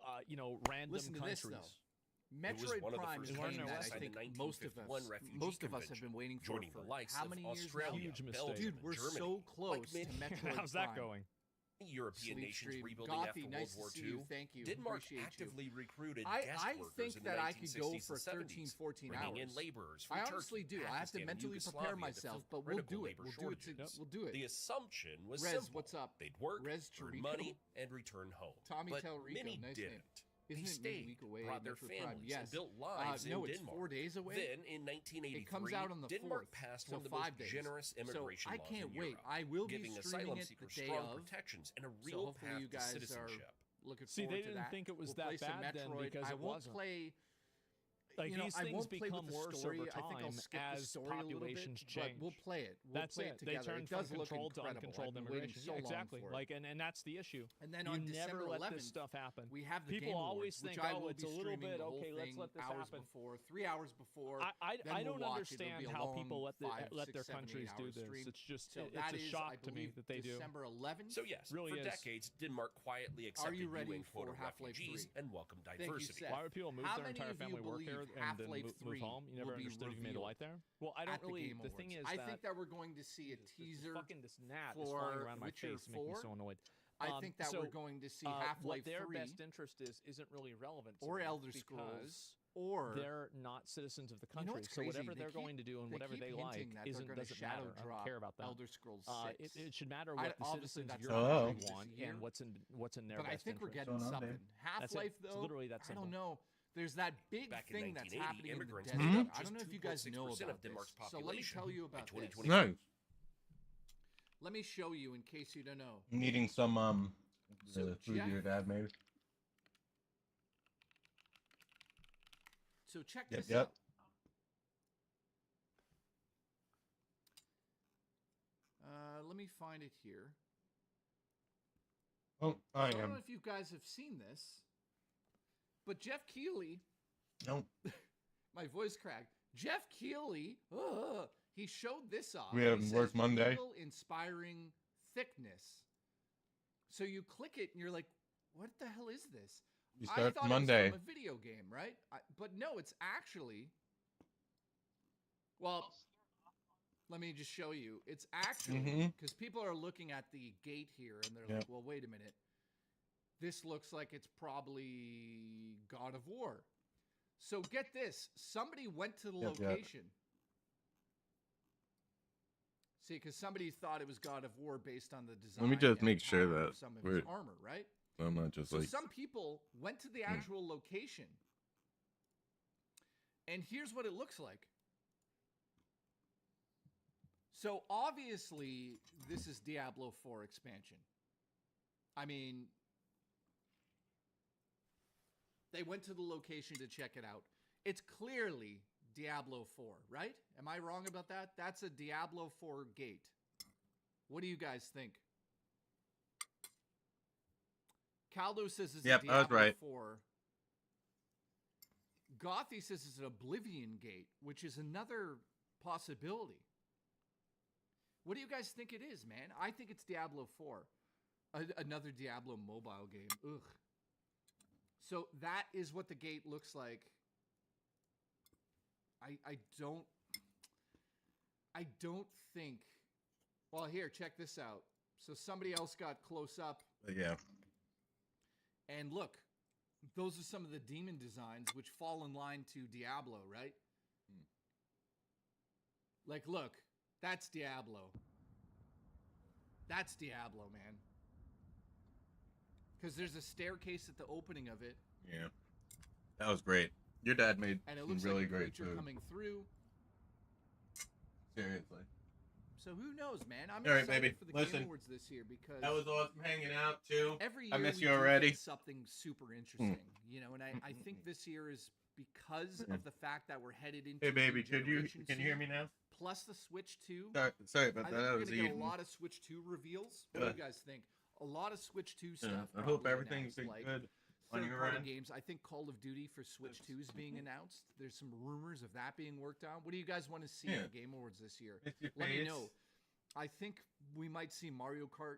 random countries. This, though. Metroid Prime is one that I think most of us have been waiting for how many years now? Huge mistake. Dude, we're so close to Metroid How's that going? European nations rebuilding after World War II. Thank you. Denmark actively recruited guest workers in the 1960s and 70s, bringing in laborers from I honestly Turkey, do. I have to mentally prepare myself, but we'll do it. We'll do it. The assumption was Rez, simple. what's up? They'd work, Rez earn money, and return home. Tommy but Tell Rico, many nice didn't. Name. They stayed, brought their families, and built lives in Denmark. Denmark. 4 days away. Then, in 1983, it comes out on the Denmark 4th, passed so one of the 5 most days. generous immigration so laws I can't in wait. Europe, I will giving be asylum it seekers the day strong of. protections and a So real hopefully path you guys to citizenship. Looking See, forward they to didn't that. think it was we'll that bad then because I it won't wasn't. play. Like, these things become worse over time as populations change. But we'll play it. That's play it. it they together. turn It does from look controlled to incredible. uncontrolled I've been waiting immigration. so long Exactly. for it. Like, and that's the issue. And then you on never December let 11th, this stuff happen. we have the People Game always Awards, think, which I oh, will it's be a little streaming bit the whole okay. Let's thing let this hours happen. Before, 3 hours before. I don't we'll understand how people let their countries do this. Stream. It's just so it's a shock to me that they do. December 11th. So yes, really for decades, Denmark quietly accepted UN quota refugees and welcomed diversity. Why would people move their entire family work here and then move home? You never understood if you made a light there? Well, I don't really. The thing is, I think that we're going to see a teaser. Fucking this gnat is flying around my face, making me so annoyed. I think that we're going to see Half-Life 3. What their best interest isn't really relevant. Or Elder Scrolls. Or they're not citizens of the country, so whatever they're going to do and whatever they like doesn't matter. I don't care about that. Elder Scrolls 6. It should matter what the citizens of your country want and what's in their best interest. But I think we're getting something. Half-Life, though, I don't know. There's that big thing that's happening in the desert. I don't know if you guys know about this. So let me tell you about this. Nice. Let me show you in case you don't know. Needing some food your dad made. So check this out. Let me find it here. Oh, I don't know if you guys have seen this, but Jeff Keighley. Nope. My voice cracked. Jeff Keighley. He showed this off. We haven't worked Monday. Inspiring thickness. So you click it and you're like, "What the hell is this?" You start I thought Monday. it was from a video game, right? But no, it's actually. Well, let me just show you. It's actually because people are looking at the gate here and they're like, "Well, wait a minute. This looks like it's probably God of War." So get this. Somebody went to the location. See, because somebody thought it was God of War based on the design. Let me just make sure that some of his armor, right? I'm not just so some people went to the actual location. And here's what it looks like. So obviously, this is Diablo 4 expansion. I mean, they went to the location to check it out. It's clearly Diablo 4, right? Am I wrong about that? That's a Diablo 4 gate. What do you guys think? Caldo says it's Yep, a I was Diablo right. 4. Gothy says it's an Oblivion Gate, which is another possibility. What do you guys think it is, man? I think it's Diablo 4. Another Diablo mobile game. Ugh. So that is what the gate looks like. I don't think... Well, here, check this out. So somebody else got close up. Yeah. And look, those are some of the demon designs which fall in line to Diablo, right? Like, look, that's Diablo. That's Diablo, man. Because there's a staircase at the opening of it. Yeah. That was great. Your dad made And it some looks really like a great creature food. coming through. Seriously. So who knows, man? I'm All right, excited baby. for the Listen, Game Awards this year because that was awesome hanging out too. every year I miss we you do already. think something super interesting, you know. And I think this year is because of the fact that we're headed into Hey, baby, new can you generation hear soon, me now? Plus the Switch 2. Sorry about I that. think I we're was gonna get eating. a lot of Switch 2 reveals. What do you guys think? A lot of Switch 2 stuff. I hope probably everything's announced, been good on your third-party end. games. I think Call of Duty for Switch 2 is being announced. There's some rumors of that being worked on. What do you guys want to see in the Game Awards this year? Let me know. I think we might see Mario Kart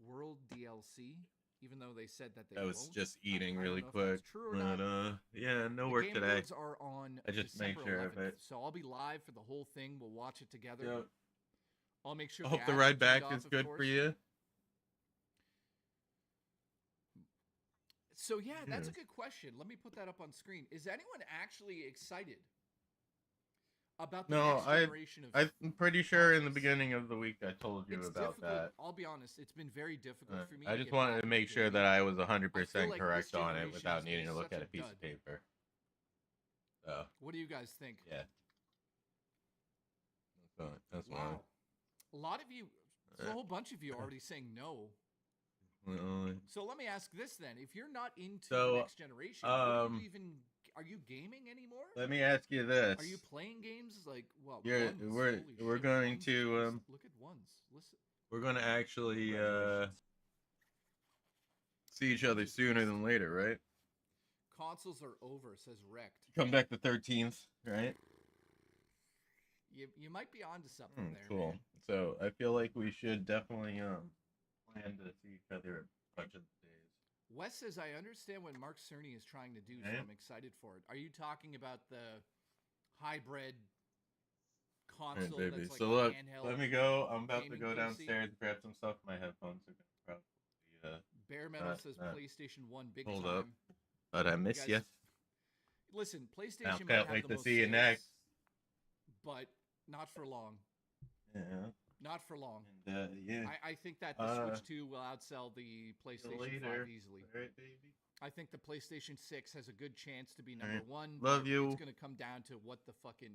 World DLC, even though they said that they I was won't. just eating I really don't know if that's quick. true or But not. yeah, no The work Game today. Awards are on I just make December sure of 11th, it. so I'll be live for the whole thing. We'll watch it together. Yep. I'll make sure. I hope the ads are ride back turned is off, of good course. for you. So yeah, that's a good question. Let me put that up on screen. Is anyone actually excited about the next generation of? I'm pretty sure in the beginning of the week I told you It's about difficult. that. I'll be honest. It's been very difficult for me. I to just get wanted back to make into sure gaming. that I was I 100% feel like correct this on it generation without has needing been to look such at a a piece dud. of paper. So What do you guys think? yeah, that's fine. Wow. A lot of you, so a whole bunch of you are already saying no. So let me ask this then: if you're not into the next generation, what are you even? Are you gaming anymore? Let me ask you this: Are you playing games like well? You're, ones, we're holy shit, going ones, to look at ones. Listen. we're going to actually see each other sooner than later, right? Consoles are over, says Wrecked. Come back the 13th, right? You might be onto something there. Cool. Man. So I feel like we should definitely plan to see each other a bunch of days. Wes says, I understand what Mark Cerny is trying to do, so I'm excited for it. Are you talking about the hybrid console baby. that's like So a look, handheld let me go. I'm about to gaming go PC? downstairs and grab some stuff. My headphones are gonna probably Bare Metal says PlayStation 1 big hold time. up. But I miss you. Listen, I PlayStation might can't have wait the to most see you sales, next. but not for long. Yeah. Not for long. And, yeah. I think that the Switch 2 will outsell the PlayStation 5 easily. All right, baby. I think the PlayStation 6 has a good chance to be number one. Love but you. It's going to come down to what the fucking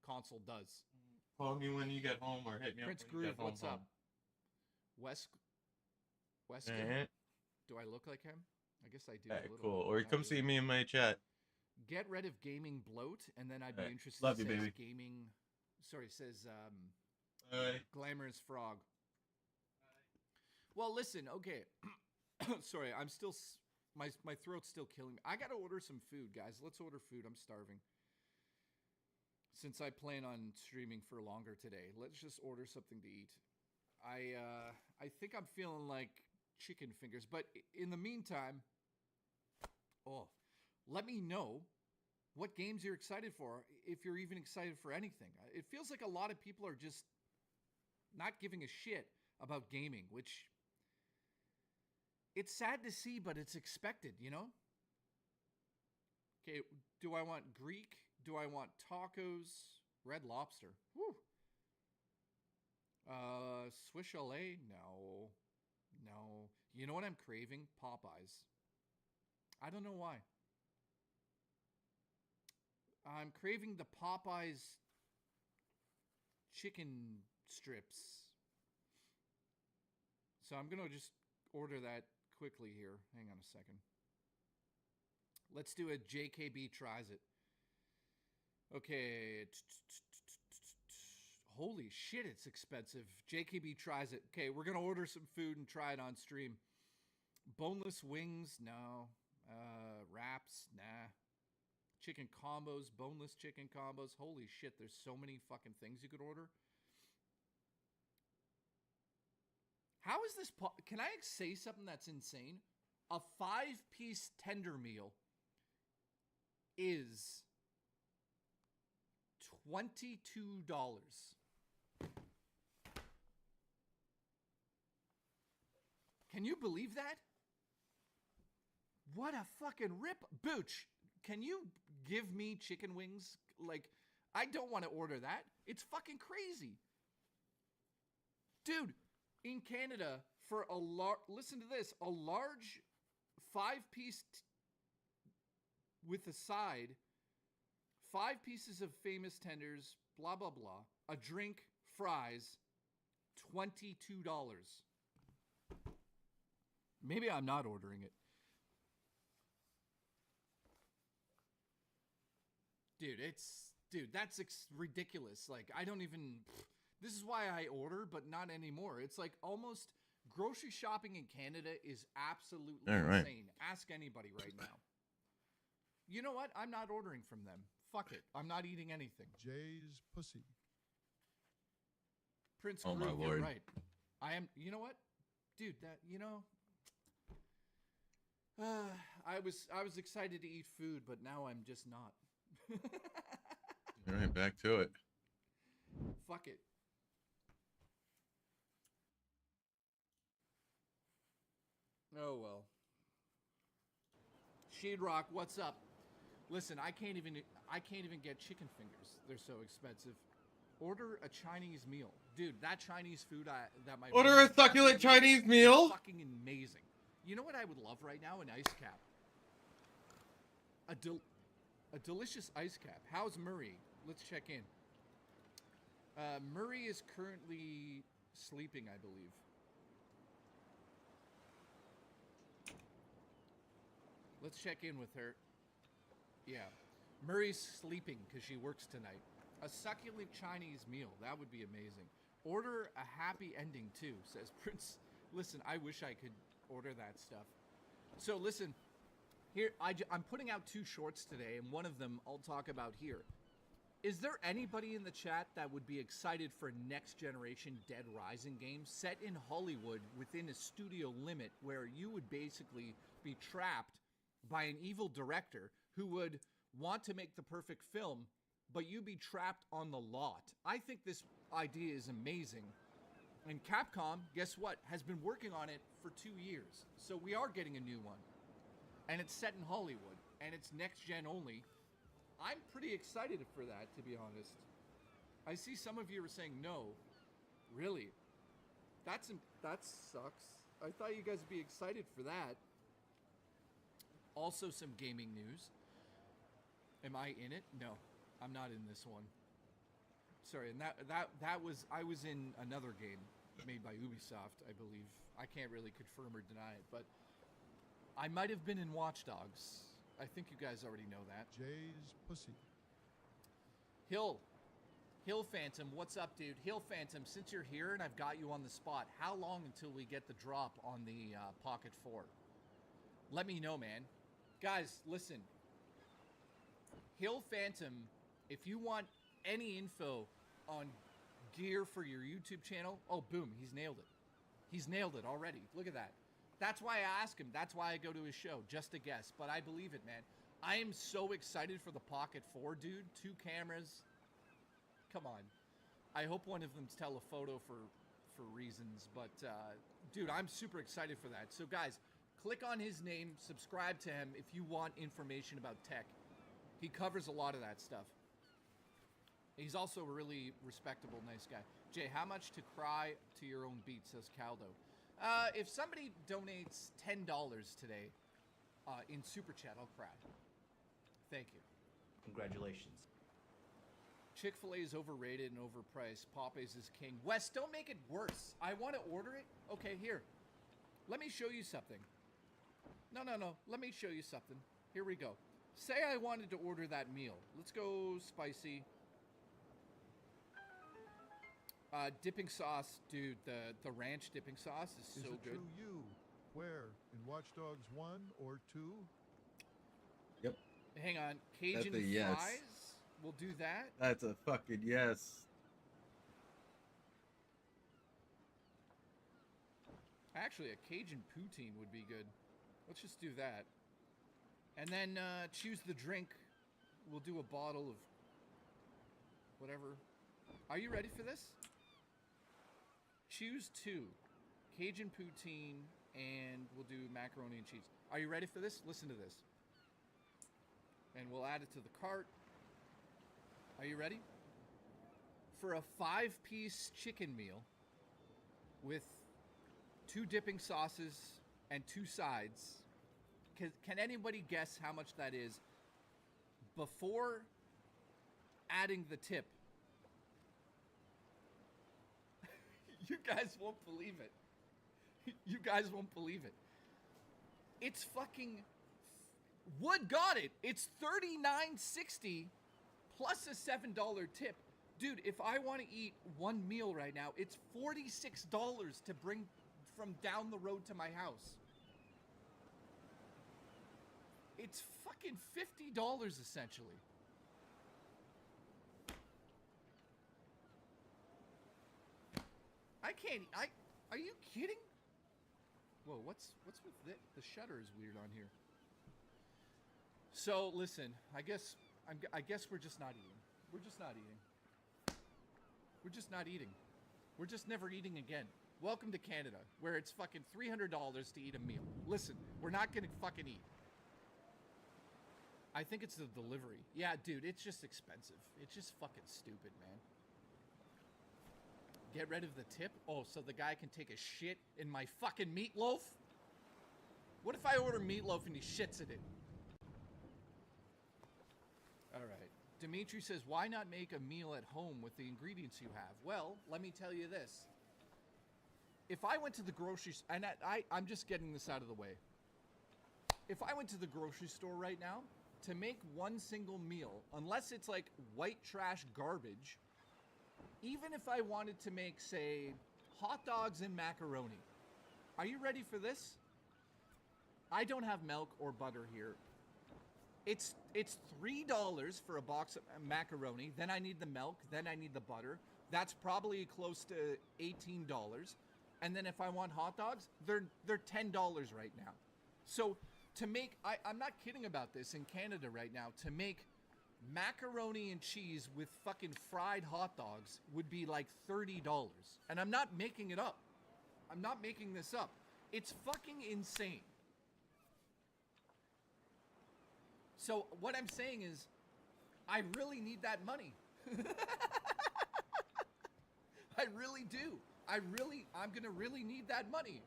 console does. Call me when you get home or hit me Prince up when you Groove, get home. what's up? Wesker? Alright. Do I look like him? I guess I do. Alright, a little. cool. Or Not come really. see me in my chat. Get rid of gaming bloat, and then I'd be Alright. interested. Love you, says baby. Gaming. Sorry, says Alright. Glamorous Frog. Well, listen. Okay. Sorry, I'm still. My throat's still killing me. I gotta order some food, guys. Let's order food. I'm starving. Since I plan on streaming for longer today, let's just order something to eat. I think I'm feeling like chicken fingers, but in the meantime, let me know what games you're excited for, if you're even excited for anything. It feels like a lot of people are just not giving a shit about gaming, which it's sad to see, but it's expected, you know? Okay, do I want Greek? Do I want tacos? Red Lobster. Woo. Swiss Chalet? No. No. You know what I'm craving? Popeyes. I don't know why. I'm craving the Popeyes chicken strips. So I'm going to just order that quickly here. Hang on a second. Let's do a JKB tries it. Okay. Holy shit, it's expensive. JKB tries it. Okay, we're going to order some food and try it on stream. Boneless wings, no. Wraps, nah. Chicken combos, boneless chicken combos. Holy shit, there's so many fucking things you could order. How is this? Can I say something that's insane? A 5-piece tender meal is $22. Can you believe that? What a fucking rip. Booch, can you give me chicken wings? Like, I don't want to order that. It's fucking crazy. Dude, in Canada, for a listen to this, a large 5-piece with a side, 5 pieces of famous tenders, blah, blah, blah, a drink, fries, $22. Maybe I'm not ordering it. Dude, that's ridiculous. Like, I don't even, this is why I order, but not anymore. It's like almost grocery shopping in Canada is absolutely insane. Ask anybody right now. You know what? I'm not ordering from them. Fuck it. I'm not eating anything. Jay's pussy. Prince Oh, Groove, my you're Lord. right. I am, you know what? Dude, that, you know, I was excited to eat food, but now I'm just not. All right, back to it. Fuck it. Oh well. Shade Rock, what's up? Listen, I can't even get chicken fingers. They're so expensive. Order a Chinese meal, dude. That Chinese food that my Order a succulent Chinese meal. Fucking amazing. You know what I would love right now? An ice cap. A delicious ice cap. How's Murray? Let's check in. Murray is currently sleeping, I believe. Let's check in with her. Yeah. Murray's sleeping because she works tonight. A succulent Chinese meal. That would be amazing. Order a happy ending too, says Prince. Listen, I wish I could order that stuff. So listen, here I'm putting out 2 shorts today, and one of them I'll talk about here. Is there anybody in the chat that would be excited for next generation Dead Rising game set in Hollywood within a studio limit where you would basically be trapped by an evil director who would want to make the perfect film, but you be trapped on the lot? I think this idea is amazing. And Capcom, guess what, has been working on it for 2 years. So we are getting a new one. And it's set in Hollywood, and it's next gen only. I'm pretty excited for that, to be honest. I see some of you are saying no. Really? That sucks. I thought you guys would be excited for that. Also some gaming news. Am I in it? No, I'm not in this one. Sorry, and that was, I was in another game made by Ubisoft, I believe. I can't really confirm or deny it, but I might have been in Watch Dogs. I think you guys already know that. Jay's pussy. Hill Phantom, what's up, dude? Hill Phantom, since you're here and I've got you on the spot, how long until we get the drop on the Pocket 4? Let me know, man. Guys, listen. Hill Phantom, if you want any info on gear for your YouTube channel, oh, boom, he's nailed it. He's nailed it already. Look at that. That's why I ask him. That's why I go to his show, just a guess. But I believe it, man. I am so excited for the Pocket 4, dude. 2 cameras. Come on. I hope one of them's telephoto for reasons. But, dude, I'm super excited for that. So, guys, click on his name. Subscribe to him if you want information about tech. He covers a lot of that stuff. He's also a really respectable, nice guy. Jay, how much to cry to your own beat, says Caldo. If somebody donates $10 today in Super Chat, I'll cry. Thank you. Congratulations. Chick-fil-A is overrated and overpriced. Popeyes is king. Wes, don't make it worse. I want to order it. Okay, here. Let me show you something. No. Let me show you something. Here we go. Say I wanted to order that meal. Let's go spicy. Dipping sauce, dude, the ranch dipping sauce is so good. You. Where? In Watch Dogs 1 or 2? Yep. Hang on. Cajun That's a yes. fries? We'll do that. That's a fucking yes. Actually, a Cajun poutine would be good. Let's just do that. And then choose the drink. We'll do a bottle of whatever. Are you ready for this? Choose 2. Cajun poutine, and we'll do macaroni and cheese. Are you ready for this? Listen to this. And we'll add it to the cart. Are you ready? For a 5-piece chicken meal with 2 dipping sauces and 2 sides, can anybody guess how much that is before adding the tip? You guys won't believe it. You guys won't believe it. It's fucking... Wood got it. It's $39.60 plus a $7 tip. Dude, if I want to eat one meal right now, it's $46 to bring from down the road to my house. It's fucking $50 essentially. I can't. Are you kidding? Whoa, what's with this? The shutter is weird on here. So listen, I guess we're just not eating. We're just not eating. We're just not eating. We're just never eating again. Welcome to Canada, where it's fucking $300 to eat a meal. Listen, we're not gonna fucking eat. I think it's the delivery. Yeah, dude, it's just expensive. It's just fucking stupid, man. Get rid of the tip? Oh, so the guy can take a shit in my fucking meatloaf? What if I order meatloaf and he shits in it? All right. Dimitri says, why not make a meal at home with the ingredients you have? Well, let me tell you this. If I went to the grocery store, and I'm just getting this out of the way. If I went to the grocery store right now, to make one single meal, unless it's like white trash garbage, even if I wanted to make, say, hot dogs and macaroni. Are you ready for this? I don't have milk or butter here. It's $3 for a box of macaroni. Then I need the milk. Then I need the butter. That's probably close to $18. And then if I want hot dogs, they're $10 right now. So to make, I'm not kidding about this, in Canada right now, to make macaroni and cheese with fucking fried hot dogs would be like $30. And I'm not making it up. I'm not making this up. It's fucking insane. So what I'm saying is, I really need that money. I really do. I'm gonna really need that money.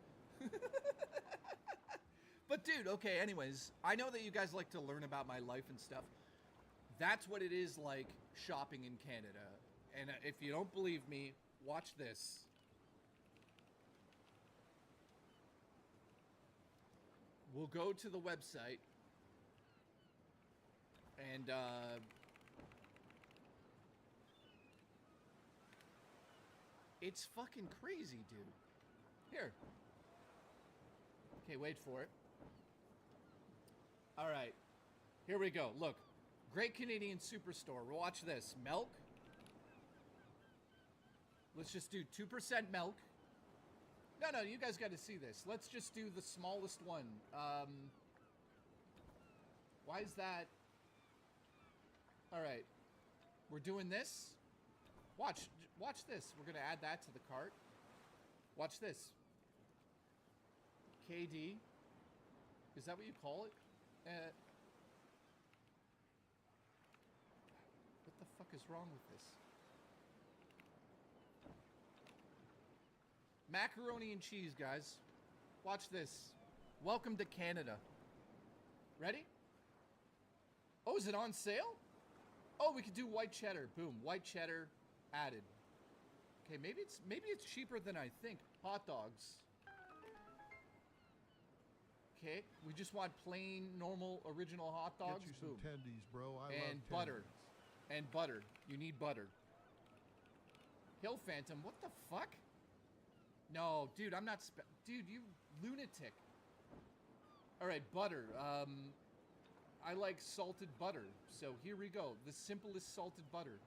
But dude, okay, anyways, I know that you guys like to learn about my life and stuff. That's what it is like shopping in Canada. And if you don't believe me, watch this. We'll go to the website and it's fucking crazy, dude. Here. Okay, wait for it. All right. Here we go. Look. Great Canadian Superstore. Watch this. Milk. Let's just do 2% milk. No, you guys got to see this. Let's just do the smallest one. Why is that? All right. We're doing this. Watch this. We're going to add that to the cart. Watch this. KD. Is that what you call it? What the fuck is wrong with this? Macaroni and cheese, guys. Watch this. Welcome to Canada. Ready? Oh, is it on sale? Oh, we could do white cheddar. Boom, white cheddar added. Okay, maybe it's cheaper than I think. Hot dogs. Okay, we just want plain, normal, original hot dogs. Get you some tendies, bro. I and love butter. tendies. And butter. You need butter. Hill Phantom, what the fuck? No, dude, I'm not dude, you lunatic. All right, butter. I like salted butter, so here we go. The simplest salted butter.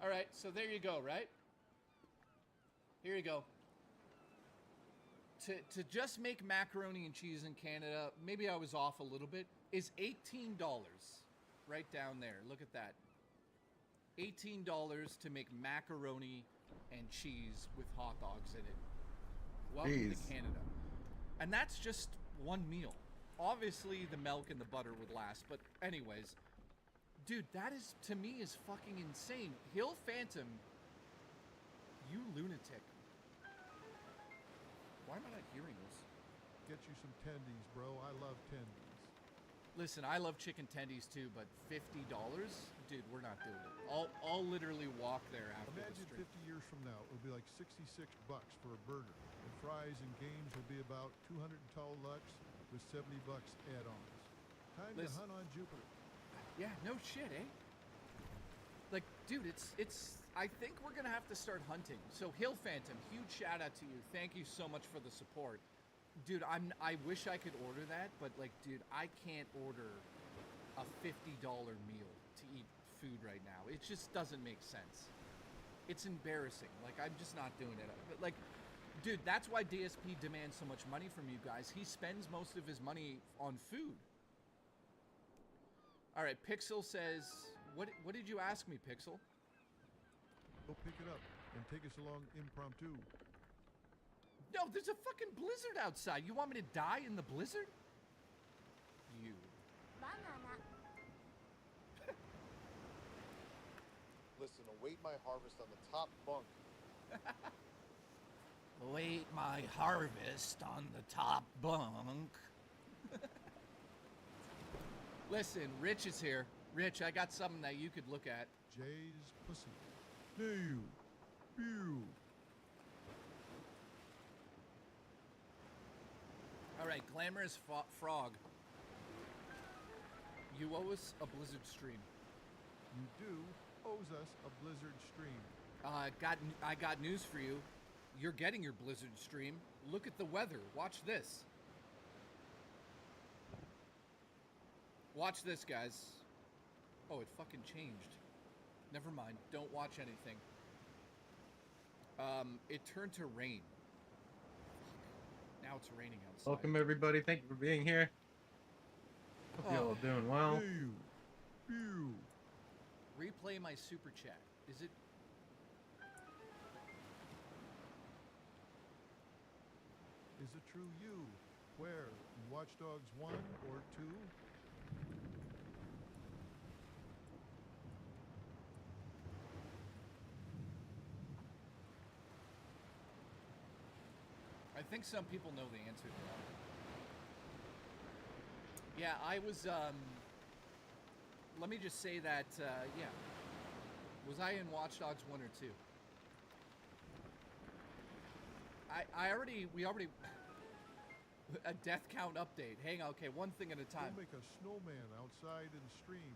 All right, so there you go, right? Here you go. To just make macaroni and cheese in Canada, maybe I was off a little bit, is $18. Right down there. Look at that. $18 to make macaroni and cheese with hot dogs in it. Welcome to Canada. And that's just one meal. Obviously, the milk and the butter would last, but anyways, dude, that is, to me, is fucking insane. Hill Phantom, you lunatic. Why am I not hearing this? Get you some tendies, bro. I love tendies. Listen, I love chicken tendies too, but $50? Dude, we're not doing it. I'll literally walk there after Imagine the stream. 50 years from now, it'll be like $66 for a burger. And fries and games will be about 200 $200 with $70 add-ons. Time to hunt on Jupiter. Yeah, no shit, eh? Like, dude, it's. I think we're gonna have to start hunting. So, Hill Phantom, huge shout out to you. Thank you so much for the support, dude. I wish I could order that, but like, dude, I can't order a $50 meal to eat food right now. It just doesn't make sense. It's embarrassing. Like, I'm just not doing it. But like, dude, that's why DSP demands so much money from you guys. He spends most of his money on food. All right, Pixel says, what did you ask me, Pixel? Go pick it up and take us along impromptu. No, there's a fucking blizzard outside. You want me to die in the blizzard? You. Listen, await my harvest on the top bunk. Await my harvest on the top bunk. Listen, Rich is here. Rich, I got something that you could look at. Jay's pussy. New. Pew. All right, Glamorous Frog. You owe us a Blizzard stream. You do owes us a Blizzard stream. I got news for you. You're getting your Blizzard stream. Look at the weather. Watch this. Watch this, guys. Oh, it fucking changed. Never mind. Don't watch anything. It turned to rain. Now it's raining outside. Welcome, everybody. Thank you for being here. Hope you all doing well. Pew. Replay my super chat. Is it? Is it true you? Where? In Watch Dogs 1 or 2? I think some people know the answer to that. Yeah, I was, let me just say that, yeah. Was I in Watch Dogs 1 or 2? we already, a death count update. Hang on, okay, one thing at a time. We'll make a snowman outside and stream.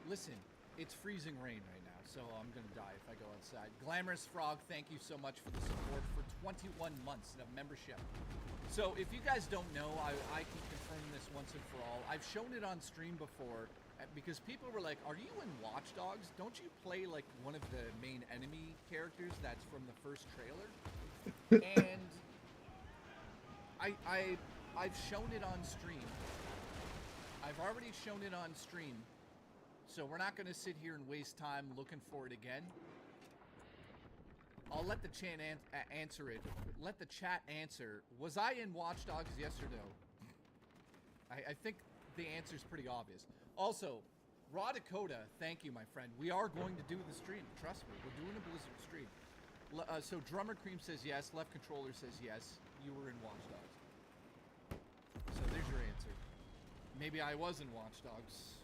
Listen, it's freezing rain right now, so I'm gonna die if I go outside. Glamorous Frog, thank you so much for the support for 21 months of membership. So if you guys don't know, I can confirm this once and for all. I've shown it on stream before because people were like, "Are you in Watch Dogs? Don't you play like one of the main enemy characters that's from the first trailer?" And I've shown it on stream. I've already shown it on stream. So we're not going to sit here and waste time looking for it again. I'll let the chat answer it. Let the chat answer. Was I in Watch Dogs, yes or no? I think the answer is pretty obvious. Also, Raw Dakota, thank you, my friend. We are going to do the stream. Trust me, we're doing a Blizzard stream. So Drummer Cream says yes. Left Controller says yes. You were in Watch Dogs. So there's your answer. Maybe I was in Watch Dogs.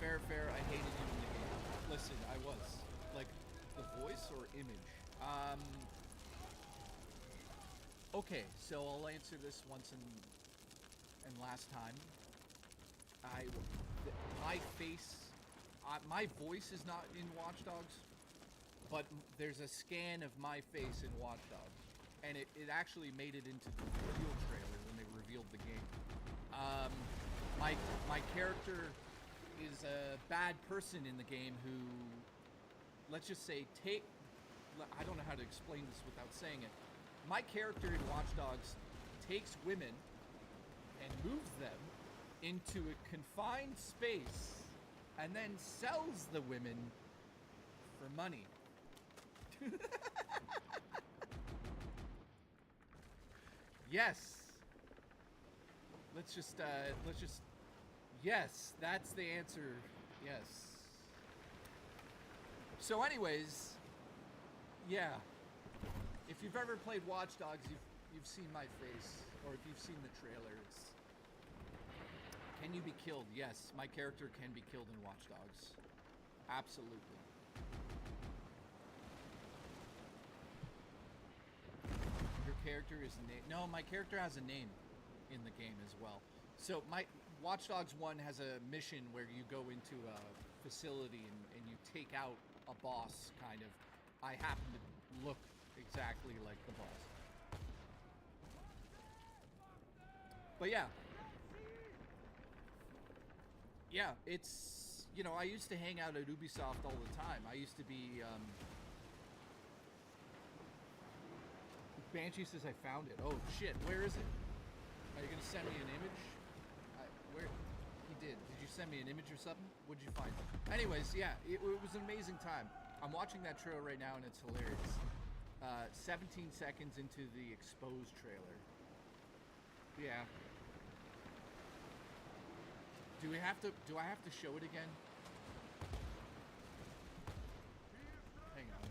Fair, I hated you in the game. Listen, I was. Like, the voice or image? Okay, so I'll answer this once and last time. My face, my voice is not in Watch Dogs, but there's a scan of my face in Watch Dogs, and it actually made it into the reveal trailer when they revealed the game. My character is a bad person in the game who, let's just say, I don't know how to explain this without saying it. My character in Watch Dogs takes women and moves them into a confined space and then sells the women for money. Yes. Let's just, yes, that's the answer. Yes. So anyways, yeah. If you've ever played Watch Dogs, you've seen my face, or if you've seen the trailer, it's... Can you be killed? Yes, my character can be killed in Watch Dogs. Absolutely. Your character is no, my character has a name in the game as well. So my Watch Dogs 1 has a mission where you go into a facility and you take out a boss, kind of. I happen to look exactly like the boss. But yeah. Yeah, it's, you know, I used to hang out at Ubisoft all the time. I used to be, Banshee says I found it. Oh shit, where is it? Are you gonna send me an image? Where? He did. Did you send me an image or something? What'd you find? Anyways, yeah, it was an amazing time. I'm watching that trailer right now and it's hilarious. 17 seconds into the exposed trailer. Yeah. Do I have to show it again? Hang on.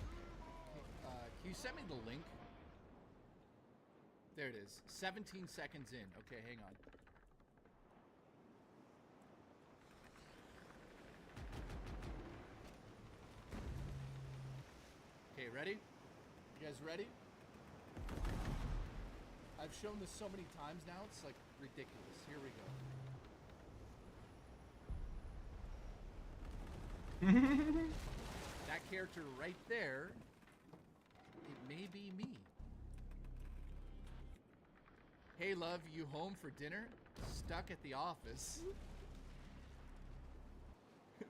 Can you send me the link? There it is. 17 seconds in. Okay, hang on. Okay, ready? You guys ready? I've shown this so many times now, it's like ridiculous. Here we go. That character right there, it may be me. Hey love, you home for dinner? Stuck at the office.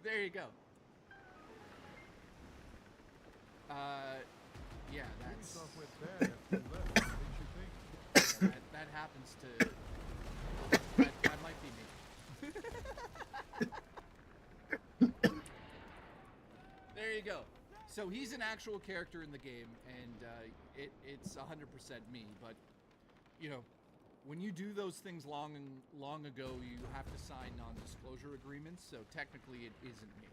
There you go. Yeah, that's... that happens to... That might be me. There you go. So he's an actual character in the game, and it's 100% me. But you know, when you do those things long ago, you have to sign non-disclosure agreements. So technically, it isn't me.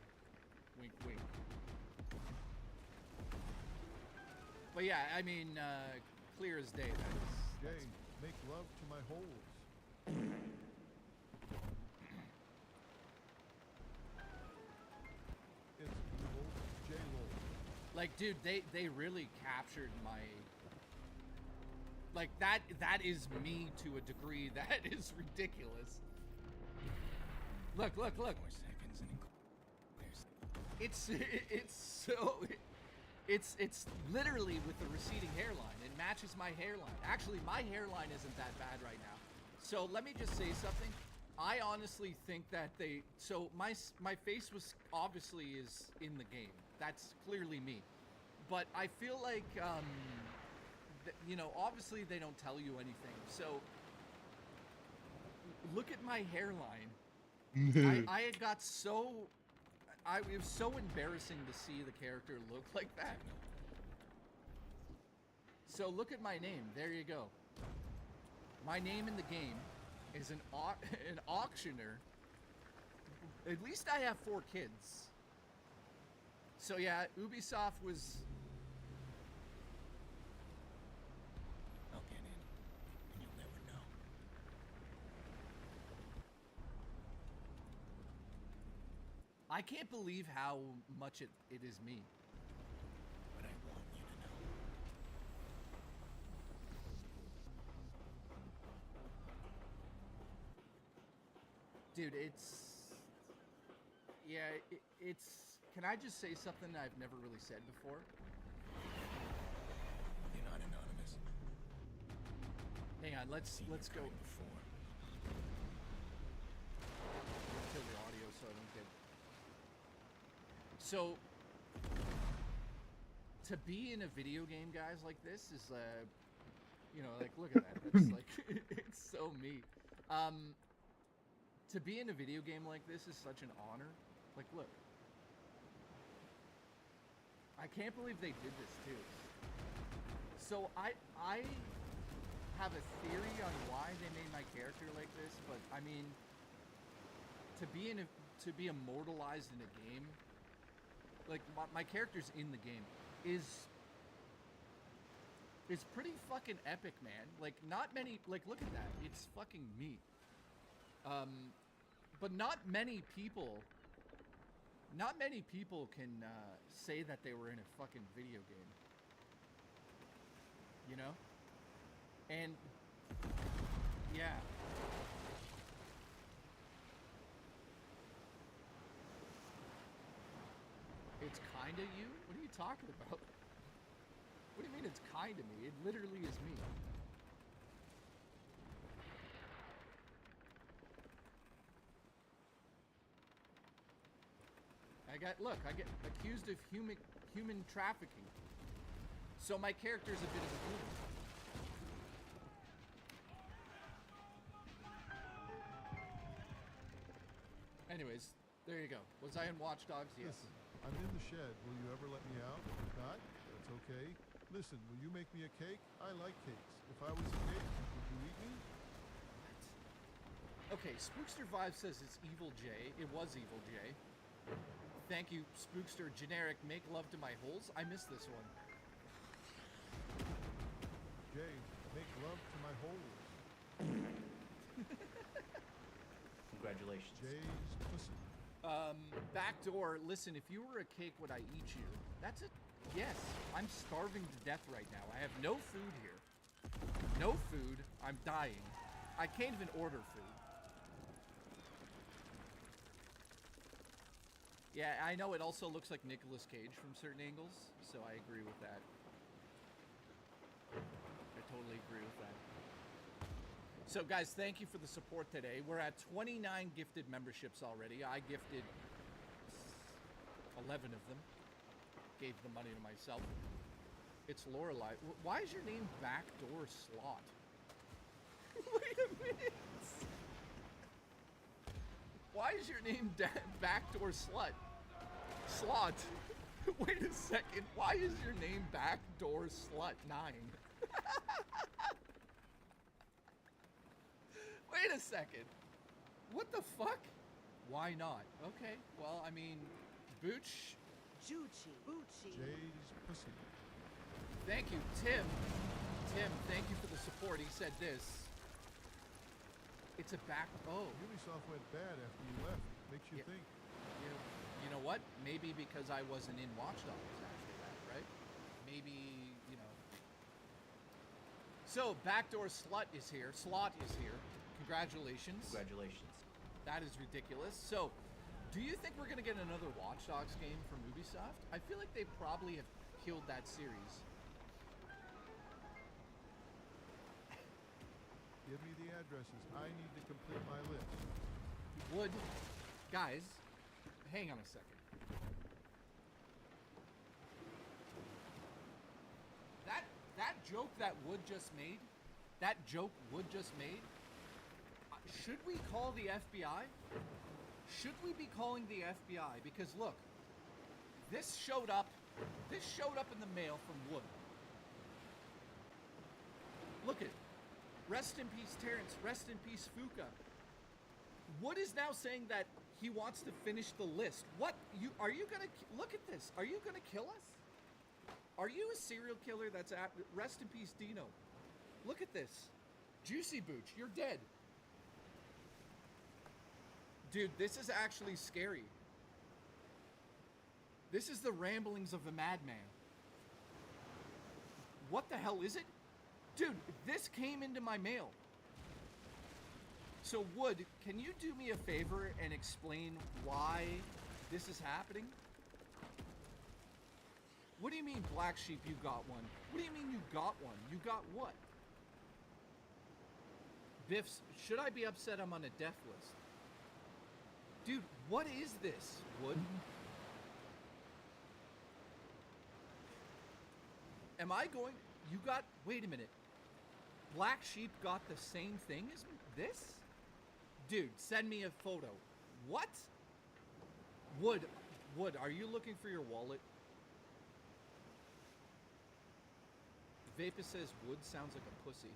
Wink, wink. But yeah, I mean, clear as day. Jay, make love to my holes. Like, dude, they really captured my... Like, that is me to a degree that is ridiculous. Look. It's literally with the receding hairline. It matches my hairline. Actually, my hairline isn't that bad right now. So let me just say something. I honestly think that so my face was obviously is in the game. That's clearly me. But I feel like, you know, obviously they don't tell you anything. So look at my hairline. It was so embarrassing to see the character look like that. So look at my name. There you go. My name in the game is an auctioneer. At least I have 4 kids. So yeah, Ubisoft was... I'll get in, and you'll never know. I can't believe how much it is me. But I want you to know. Dude, it's... Yeah, it's... can I just say something that I've never really said before? You're not anonymous. Hang on, let's go. Before. Kill the audio so I don't get. So, to be in a video game, guys, like this is, you know, like look at that. That's like, it's so me. To be in a video game like this is such an honor. Like, look. I can't believe they did this too. So I have a theory on why they made my character like this, but I mean, to be immortalized in a game, like my character's in the game, is pretty fucking epic, man. Like not many, like look at that, it's fucking me. But not many people can say that they were in a fucking video game. You know? And yeah. It's kinda you? What are you talking about? What do you mean it's kinda me? It literally is me. I get accused of human trafficking. So my character's a bit of a human. Anyways, there you go. Was I in Watch Dogs? Yes. Listen, I'm in the shed. Will you ever let me out? If not, that's okay. Listen, will you make me a cake? I like cakes. If I was a cake, would you eat me? Okay, Spookster Vibe says it's Evil J. It was Evil J. Thank you, Spookster. Generic, make love to my holes. I missed this one. Jay, make love to my holes. Congratulations. Jay's pussy. Backdoor, listen, if you were a cake, would I eat you? That's it. Yes, I'm starving to death right now. I have no food here. No food. I'm dying. I can't even order food. Yeah, I know it also looks like Nicolas Cage from certain angles, so I agree with that. I totally agree with that. So guys, thank you for the support today. We're at 29 gifted memberships already. I gifted 11 of them. Gave the money to myself. It's Lorelei. Why is your name Backdoor Slot? Wait a minute. Why is your name Backdoor Slut? Slot. Wait a second. Why is your name Backdoor Slut 9? Wait a second. What the fuck? Why not? Okay. Well, I mean, Booch. Jay's pussy. Thank you, Tim. Tim, thank you for the support. He said this. It's a back. Oh. Ubisoft went bad after you left. Makes you think. You know what? Maybe because I wasn't in Watch Dogs after that, right? Maybe, you know. So, Backdoor Slut is here. Slot is here. Congratulations. Congratulations. That is ridiculous. So, do you think we're going to get another Watch Dogs game from Ubisoft? I feel like they probably have killed that series. Give me the addresses. I need to complete my list. Would. Guys, hang on a second. That joke that Wood just made, should we call the FBI? Should we be calling the FBI? Because look, this showed up in the mail from Wood. Look at, rest in peace Terrence, rest in peace Fuka. Wood is now saying that he wants to finish the list. What, are you gonna, look at this, are you gonna kill us? Are you a serial killer that's at, rest in peace Dino. Look at this. Juicy Booch, you're dead. Dude, this is actually scary. This is the ramblings of a madman. What the hell is it? Dude, this came into my mail. So Wood, can you do me a favor and explain why this is happening? What do you mean, Blaqksheep, you got one? What do you mean you got one? You got what? Biffs, should I be upset I'm on a death list? Dude, what is this, Wood? Am I going... You got... Wait a minute. Blaqksheep got the same thing as this? Dude, send me a photo. What? Wood, are you looking for your wallet? Vapor says Wood sounds like a pussy.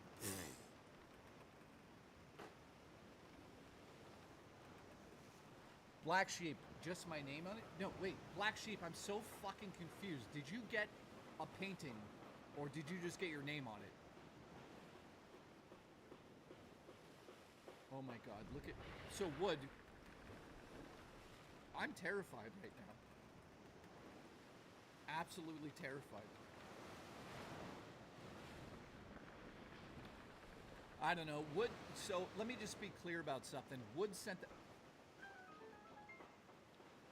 Blaqksheep, just my name on it? No, wait, Blaqksheep, I'm so fucking confused. Did you get a painting, or did you just get your name on it? Oh my god, look at... So, Wood, I'm terrified right now. Absolutely terrified. I don't know. Wood, so let me just be clear about something. Wood sent the...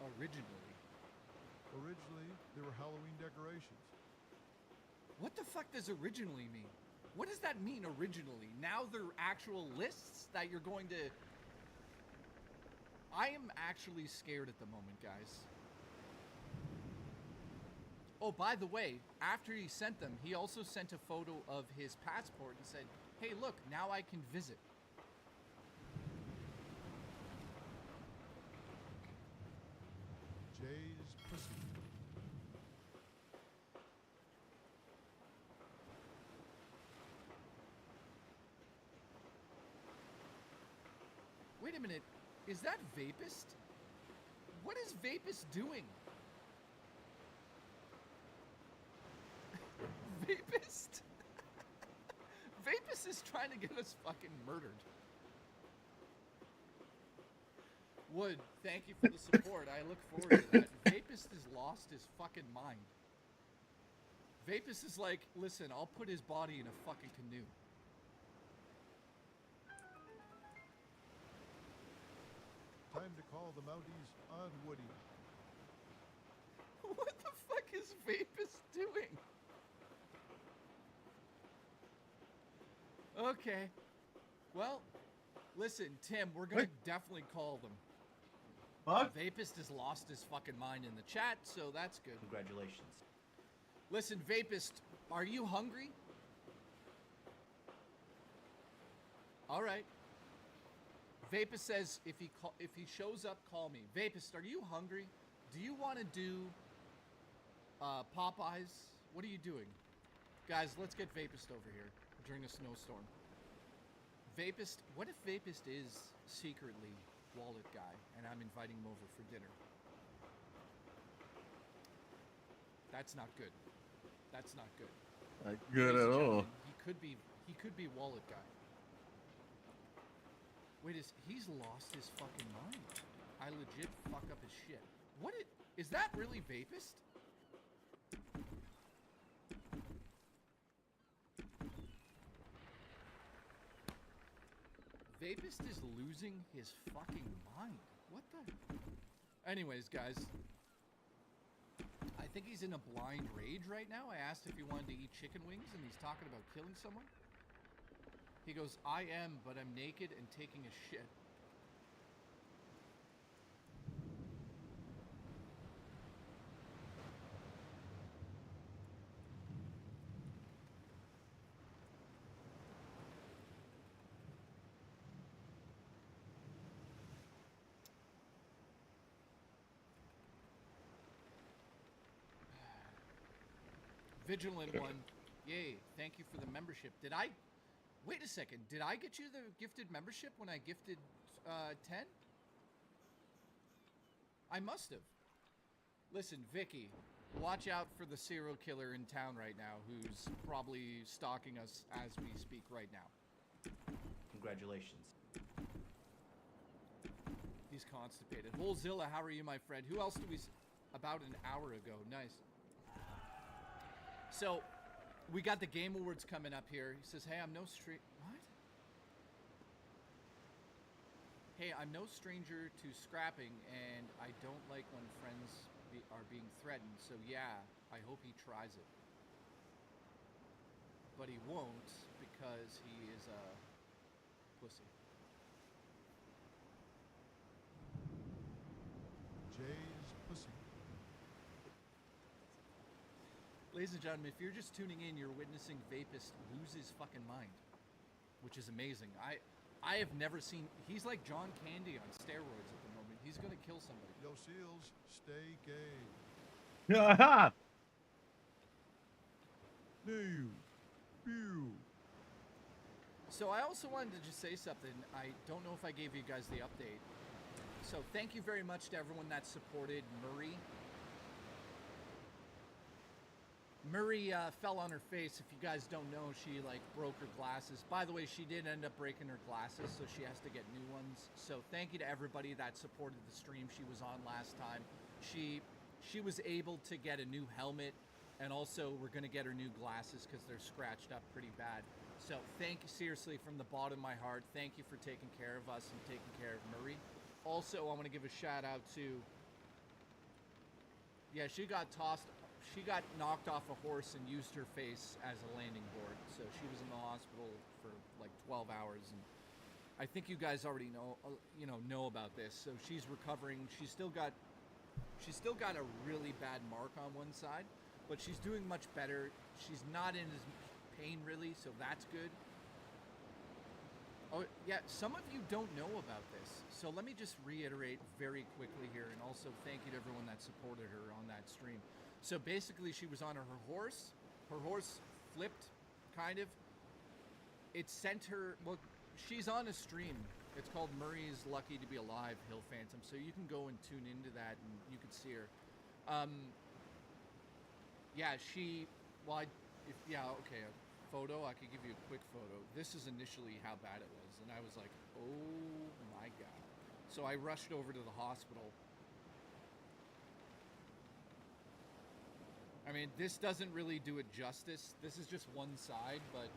Originally, they were Halloween decorations. What the fuck does originally mean? What does that mean, originally? Now they're actual lists that you're going to... I am actually scared at the moment, guys. Oh, by the way, after he sent them, he also sent a photo of his passport and said, hey, look, now I can visit. Jay's pussy. Wait a minute, is that Vapist? What is Vapist doing? Vapist? Vapist is trying to get us fucking murdered. Wood, thank you for the support. I look forward to that. Vapist has lost his fucking mind. Vapist is like, listen, I'll put his body in a fucking canoe. Time to call the Mounties on Woody. What the fuck is Vapist doing? Okay. Well, listen, Tim, we're gonna definitely call them. What? Vapist has lost his fucking mind in the chat, so that's good. Congratulations. Listen, Vapist, are you hungry? All right. Vapist says if he shows up, call me. Vapist, are you hungry? Do you want to do Popeyes? What are you doing? Guys, let's get Vapist over here during a snowstorm. Vapist, what if Vapist is secretly wallet guy and I'm inviting him over for dinner? That's not good. That's not good. Not good at all. He could be wallet guy. Wait, he's lost his fucking mind. I legit fuck up his shit. Is that really Vapist? Vapist is losing his fucking mind. What the? Anyways, guys. I think he's in a blind rage right now. I asked if he wanted to eat chicken wings, and he's talking about killing someone. He goes, I am, but I'm naked and taking a shit. Vigilant one, yay, thank you for the membership. Did I... Wait a second, did I get you the gifted membership when I gifted 10? I must have. Listen, Vicky, watch out for the serial killer in town right now who's probably stalking us as we speak right now. Congratulations. He's constipated. Holzilla, how are you, my friend? Who else do we... About an hour ago. Nice. So, we got the Game Awards coming up here. He says, hey, I'm no What? Hey, I'm no stranger to scrapping, and I don't like when friends are being threatened. So, yeah, I hope he tries it. But he won't because he is a pussy. Jay's pussy. Ladies and gentlemen, if you're just tuning in, you're witnessing Vapist lose his fucking mind, which is amazing. I have never seen. He's like John Candy on steroids at the moment. He's gonna kill somebody. Yo, SEALs, stay gay. Aha! New. Pew. So I also wanted to just say something. I don't know if I gave you guys the update. So thank you very much to everyone that supported Murray. Murray fell on her face. If you guys don't know, she like broke her glasses. By the way, she did end up breaking her glasses, so she has to get new ones. So thank you to everybody that supported the stream she was on last time. She was able to get a new helmet, and also we're gonna get her new glasses because they're scratched up pretty bad. So thank you seriously from the bottom of my heart. Thank you for taking care of us and taking care of Murray. Also, I want to give a shout out to. Yeah, she got knocked off a horse and used her face as a landing board. So she was in the hospital for like 12 hours, and I think you guys already know about this. So she's recovering. She's still got a really bad mark on one side, but she's doing much better. She's not in as much pain really, so that's good. Oh yeah, some of you don't know about this, so let me just reiterate very quickly here, and also thank you to everyone that supported her on that stream. So basically, she was on her horse. Her horse flipped, kind of. It sent her. Well, she's on a stream. It's called Murray's Lucky to Be Alive, Hill Phantom. So you can go and tune into that, and you can see her. Yeah, she. Well, okay. A photo. I could give you a quick photo. This is initially how bad it was, and I was like, oh my god. So I rushed over to the hospital. I mean, this doesn't really do it justice. This is just one side, but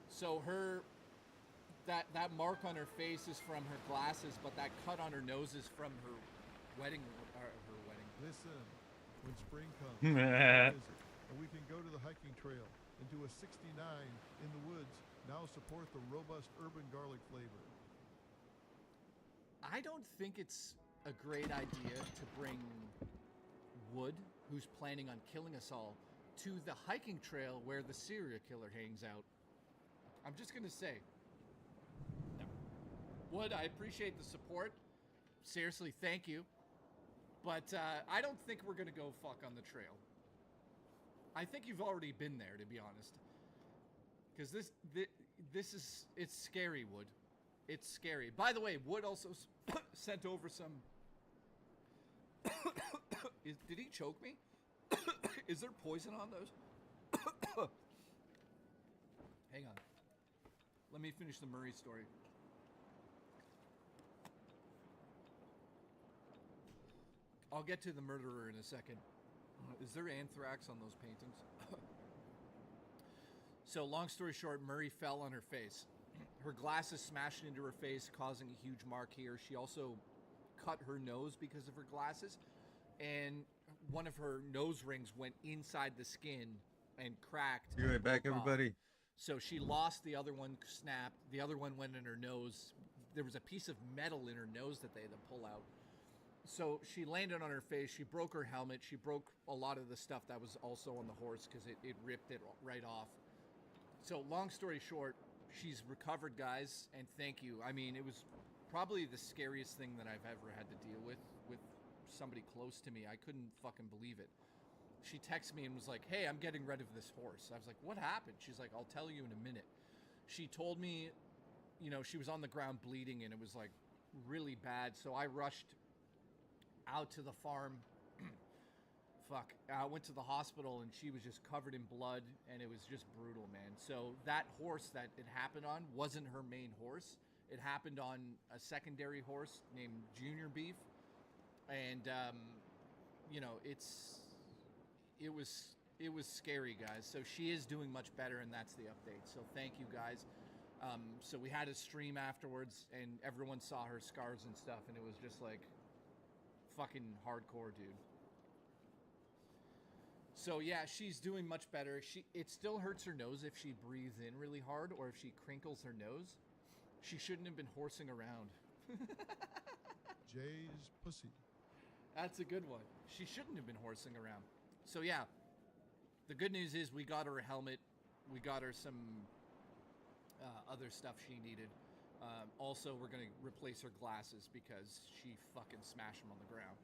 so that mark on her face is from her glasses, but that cut on her nose is from her wedding. Listen, when spring comes, visit, and we can go to the hiking trail and do a 69 in the woods. Now support the robust urban garlic flavor. I don't think it's a great idea to bring Wood, who's planning on killing us all, to the hiking trail where the serial killer hangs out. I'm just gonna say, no. Wood, I appreciate the support. Seriously, thank you. But I don't think we're gonna go fuck on the trail. I think you've already been there, to be honest. Because it's scary, Wood. It's scary. By the way, Wood also sent over some. Did he choke me? Is there poison on those? Hang on. Let me finish the Murray story. I'll get to the murderer in a second. Is there anthrax on those paintings? So, long story short, Murray fell on her face. Her glasses smashed into her face, causing a huge mark here. She also cut her nose because of her glasses, and one of her nose rings went inside the skin and cracked. Be right back, everybody. So she lost the other one, snapped. The other one went in her nose. There was a piece of metal in her nose that they had to pull out. So she landed on her face. She broke her helmet. She broke a lot of the stuff that was also on the horse because it ripped it right off. So long story short, she's recovered, guys, and thank you. I mean, it was probably the scariest thing that I've ever had to deal with somebody close to me. I couldn't fucking believe it. She texted me and was like, hey, I'm getting rid of this horse. I was like, what happened? She's like, I'll tell you in a minute. She told me, she was on the ground bleeding and it was like really bad. So I rushed out to the farm. I went to the hospital and she was just covered in blood and it was just brutal, man. So that horse that it happened on wasn't her main horse. It happened on a secondary horse named Junior Beef. And, it was scary, guys. So she is doing much better, and that's the update. So thank you, guys. So we had a stream afterwards, and everyone saw her scars and stuff, and it was just like fucking hardcore, dude. So yeah, she's doing much better. It still hurts her nose if she breathes in really hard or if she crinkles her nose. She shouldn't have been horsing around. Jay's pussy. That's a good one. She shouldn't have been horsing around. So yeah, the good news is we got her a helmet. We got her some other stuff she needed. Also, we're going to replace her glasses because she fucking smashed them on the ground.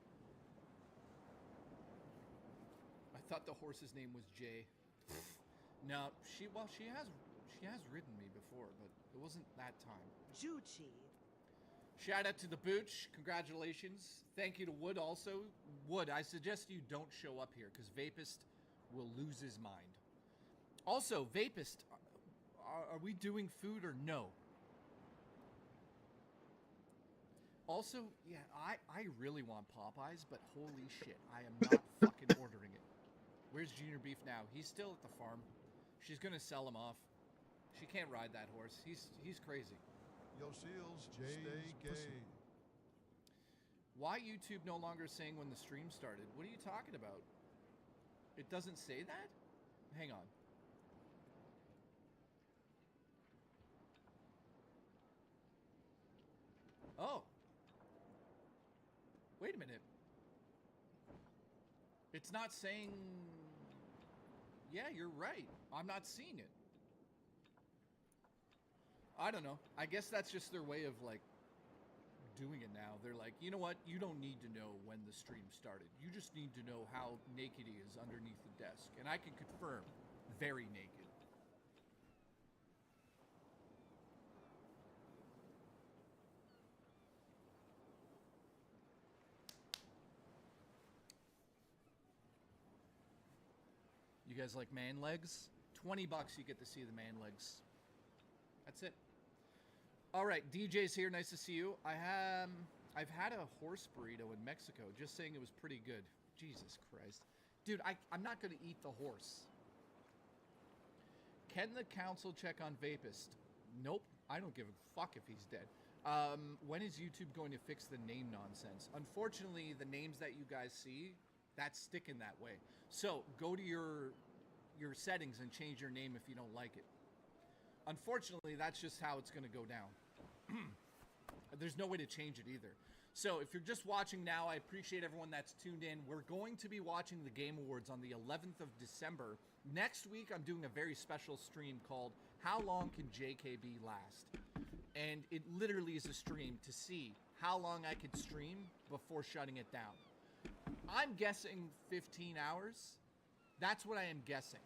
I thought the horse's name was Jay. No, she has ridden me before, but it wasn't that time. Juchi. Shout out to the Booch. Congratulations. Thank you to Wood also. Wood, I suggest you don't show up here because Vapist will lose his mind. Also, Vapist, are we doing food or no? Also, yeah, I really want Popeyes, but holy shit, I am not fucking ordering it. Where's Junior Beef now? He's still at the farm. She's gonna sell him off. She can't ride that horse. He's crazy. Yo, Seals, stay gay. Why YouTube no longer saying when the stream started? What are you talking about? It doesn't say that? Hang on. Oh. Wait a minute. It's not saying... Yeah, you're right. I'm not seeing it. I don't know. I guess that's just their way of, like, doing it now. They're like, you know what? You don't need to know when the stream started. You just need to know how naked he is underneath the desk. And I can confirm, very naked. You guys like man legs? $20 you get to see the man legs. That's it. All right, DJ's here. Nice to see you. I've had a horse burrito in Mexico. Just saying it was pretty good. Jesus Christ. Dude, I'm not going to eat the horse. Can the council check on Vapist? Nope. I don't give a fuck if he's dead. When is YouTube going to fix the name nonsense? Unfortunately, the names that you guys see, that's sticking that way. So go to your settings and change your name if you don't like it. Unfortunately, that's just how it's going to go down. There's no way to change it either. So if you're just watching now, I appreciate everyone that's tuned in. We're going to be watching the Game Awards on the 11th of December. Next week, I'm doing a very special stream called How Long Can JKB Last? And it literally is a stream to see how long I could stream before shutting it down. I'm guessing 15 hours. That's what I am guessing.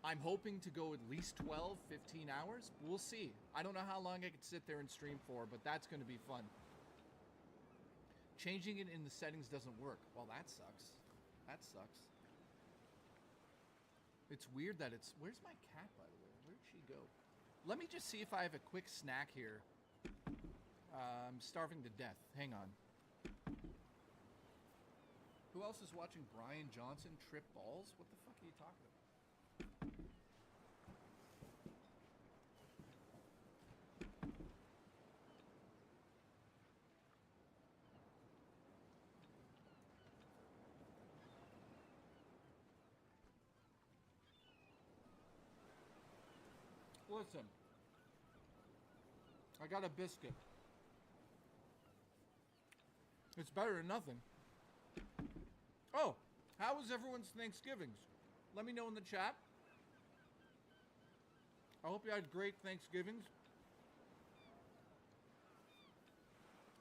I'm hoping to go at least 12, 15 hours. We'll see. I don't know how long I could sit there and stream for, but that's going to be fun. Changing it in the settings doesn't work. Well, that sucks. That sucks. It's weird that it's... Where's my cat, by the way? Where'd she go? Let me just see if I have a quick snack here. I'm starving to death. Hang on. Who else is watching Brian Johnson trip balls? What the fuck are you talking about? Listen, I got a biscuit. It's better than nothing. Oh, how was everyone's Thanksgivings? Let me know in the chat. I hope you had great Thanksgivings.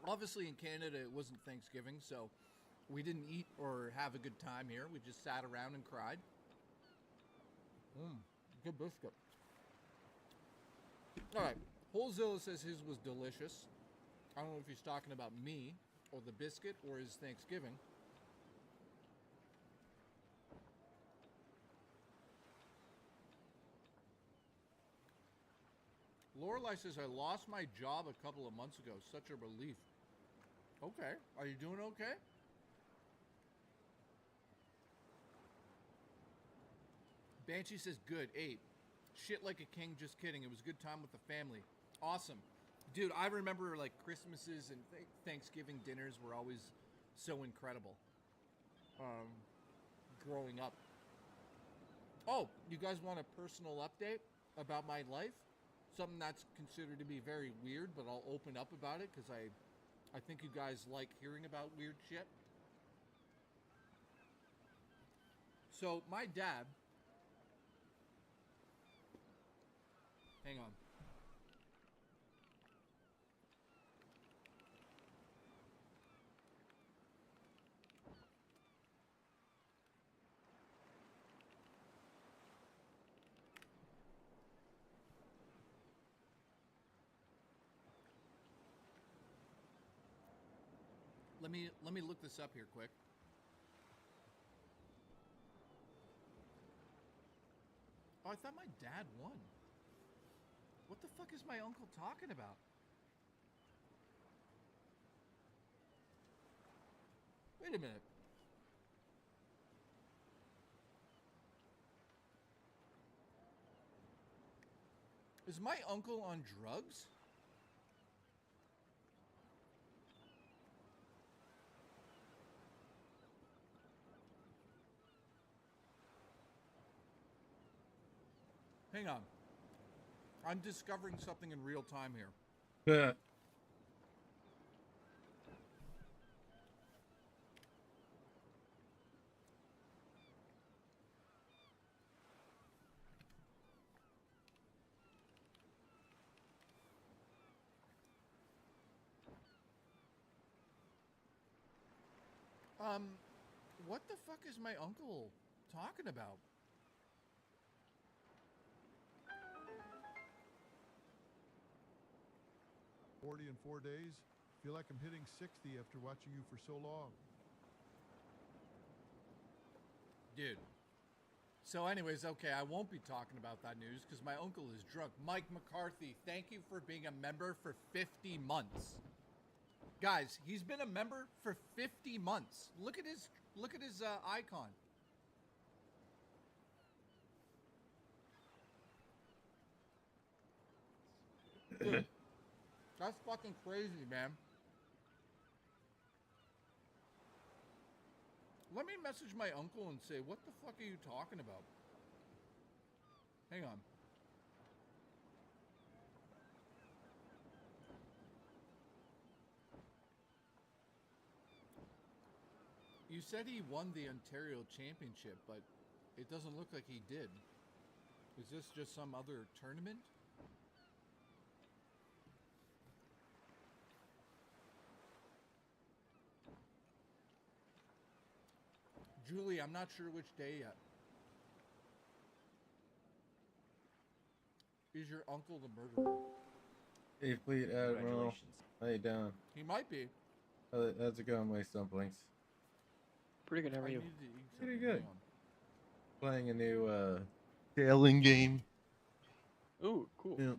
Obviously in Canada it wasn't Thanksgiving, so we didn't eat or have a good time here. We just sat around and cried. Good biscuit. Alright, Holzilla says his was delicious. I don't know if he's talking about me, or the biscuit, or his Thanksgiving. Lorelai says, I lost my job a couple of months ago. Such a relief. Okay, are you doing okay? Banshee says, good, 8. Shit like a king, just kidding. It was a good time with the family. Awesome. Dude, I remember like Christmases and Thanksgiving dinners were always so incredible. Growing up. Oh, you guys want a personal update about my life? Something that's considered to be very weird, but I'll open up about it because I think you guys like hearing about weird shit. So my dad, hang on. Let me look this up here quick. Oh, I thought my dad won. What the fuck is my uncle talking about? Wait a minute. Is my uncle on drugs? Hang on. I'm discovering something in real time here. Yeah. What the fuck is my uncle talking about? "40 in 4 days? Feel like I'm hitting 60 after watching you for so long." Dude. So anyways, okay, I won't be talking about that news because my uncle is drunk. Mike McCarthy, thank you for being a member for 50 months. Guys, he's been a member for 50 months. Look at his icon. Dude, that's fucking crazy, man. Let me message my uncle and say, what the fuck are you talking about? Hang on. You said he won the Ontario Championship, but it doesn't look like he did. Is this just some other tournament? Julie, I'm not sure which day yet. Is your uncle the murderer? Hey, Fleet Admiral. How you doing? He might be. How's it going, my stumblings? Pretty good, how are you? Pretty good. Playing a new sailing game. Ooh, cool. Yeah.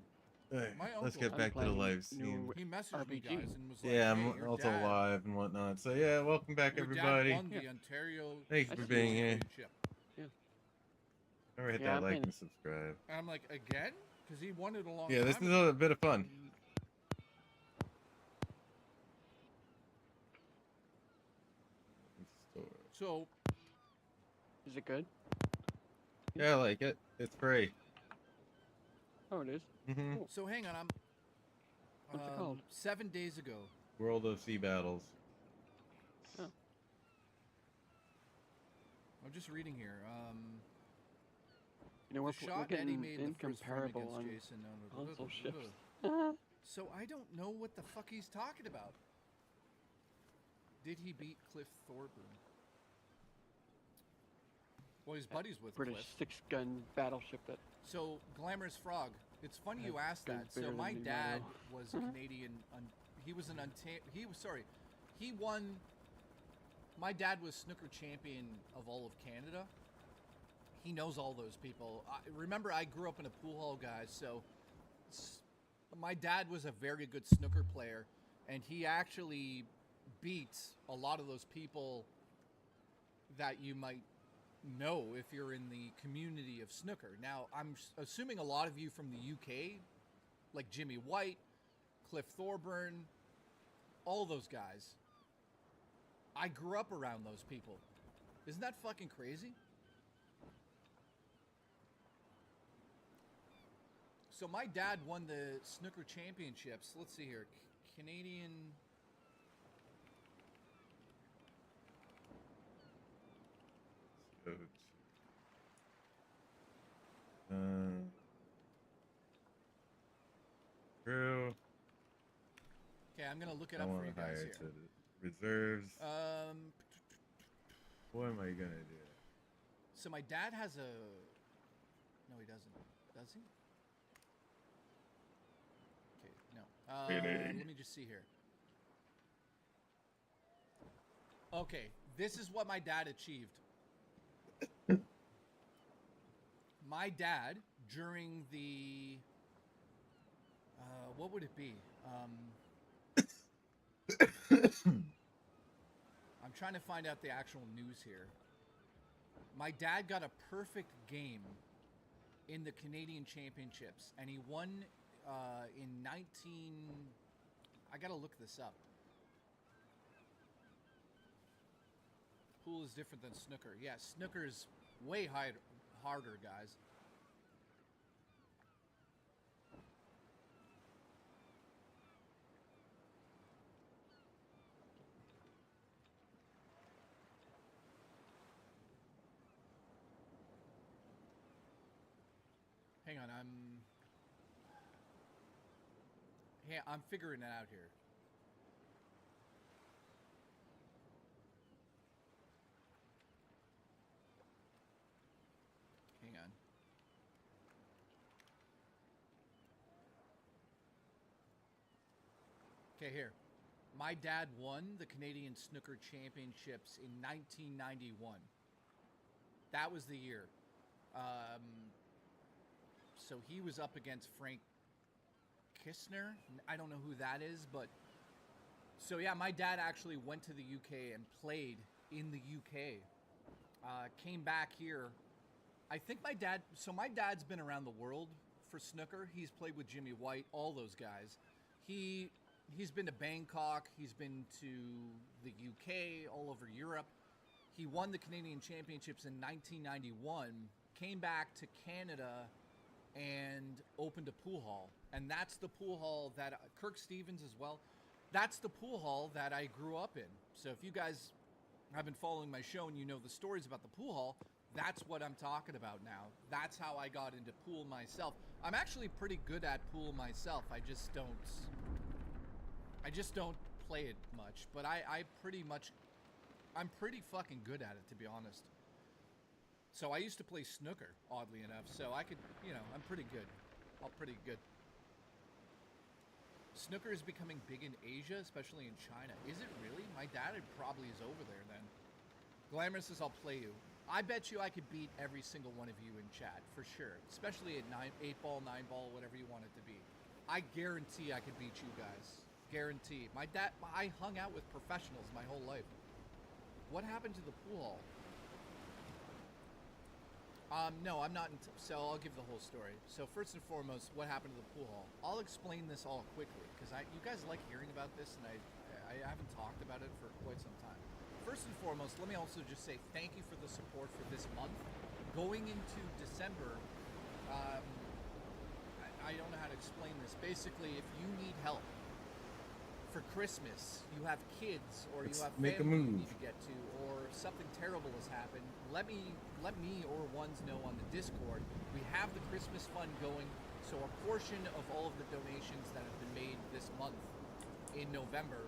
Alright, let's get back to the live stream. He messaged me, guys, and was like, Yeah, hey, I'm your also dad- live and whatnot. So yeah, welcome back, your everybody. Dad won the Ontario Thanks for being here. Championship. Remember, hit Yeah, that I'm like playing- and subscribe. And I'm like, again? Because he won it a long Yeah, time this is ago. a bit of fun. So, Is it good? Yeah, I like it. It's free. Oh, it is? Mm-hmm. Cool. so hang on, I'm... What's it called? 7 days ago. World of Sea Battles. Oh. I'm just reading here. You know, we're, the we're shot Eddie getting made the first film incomparable against on Jason. console ships. So I don't know what the fuck he's talking about. Did he beat Cliff Thorburn? Well, he's buddies with British Cliff. six-gun battleship that... So, Glamorous Frog, it's funny you asked that. guns So bigger my than me, dad Mario. was a Canadian. He was an he won. My dad was snooker champion of all of Canada. He knows all those people. Remember, I grew up in a pool hall, guys. So my dad was a very good snooker player, and he actually beat a lot of those people that you might know if you're in the community of snooker. Now, I'm assuming a lot of you from the UK, like Jimmy White, Cliff Thorburn, all those guys. I grew up around those people. Isn't that fucking crazy? So my dad won the snooker championships. Let's see here. Canadian. True. Okay, I'm gonna look it up for you guys here. To the reserves. Um. What am I gonna do? So my dad has a. No, he doesn't. Does he? Okay, no. Let me just see here. Okay, this is what my dad achieved. My dad, during the... what would it be? I'm trying to find out the actual news here. My dad got a perfect game in the Canadian Championships, and he won in 19... I gotta look this up. Pool is different than snooker. Yeah, snooker's way harder, guys. Hang on, I'm figuring it out here. Hang on. Okay, here. My dad won the Canadian Snooker Championships in 1991. That was the year. So he was up against Frank Kistner. I don't know who that is, but... So yeah, my dad actually went to the UK and played in the UK. Came back here. I think my dad... So my dad's been around the world for snooker. He's played with Jimmy White, all those guys. He's been to Bangkok. He's been to the UK, all over Europe. He won the Canadian Championships in 1991. Came back to Canada and opened a pool hall. And that's the pool hall that Kirk Stevens as well. That's the pool hall that I grew up in. So if you guys have been following my show and you know the stories about the pool hall, that's what I'm talking about now. That's how I got into pool myself. I'm actually pretty good at pool myself. I just don't play it much, but I'm pretty fucking good at it, to be honest. So I used to play snooker, oddly enough, so I could, I'm pretty good. I'm pretty good. Snooker is becoming big in Asia, especially in China. Is it really? My dad probably is over there then. Glamorous says, I'll play you. I bet you I could beat every single one of you in chat, for sure. Especially at 8-ball, 9-ball, whatever you want it to be. I guarantee I could beat you guys. Guarantee. My dad, I hung out with professionals my whole life. What happened to the pool hall? No, I'm not. So I'll give the whole story. So first and foremost, what happened to the pool hall? I'll explain this all quickly because you guys like hearing about this, and I haven't talked about it for quite some time. First and foremost, let me also just say thank you for the support for this month. Going into December, I don't know how to explain this. Basically, if you need help for Christmas, you have kids, or you have family you need to get to, or something terrible has happened, let me or ones know on the Discord. We have the Christmas fund going, so a portion of all of the donations that have been made this month in November,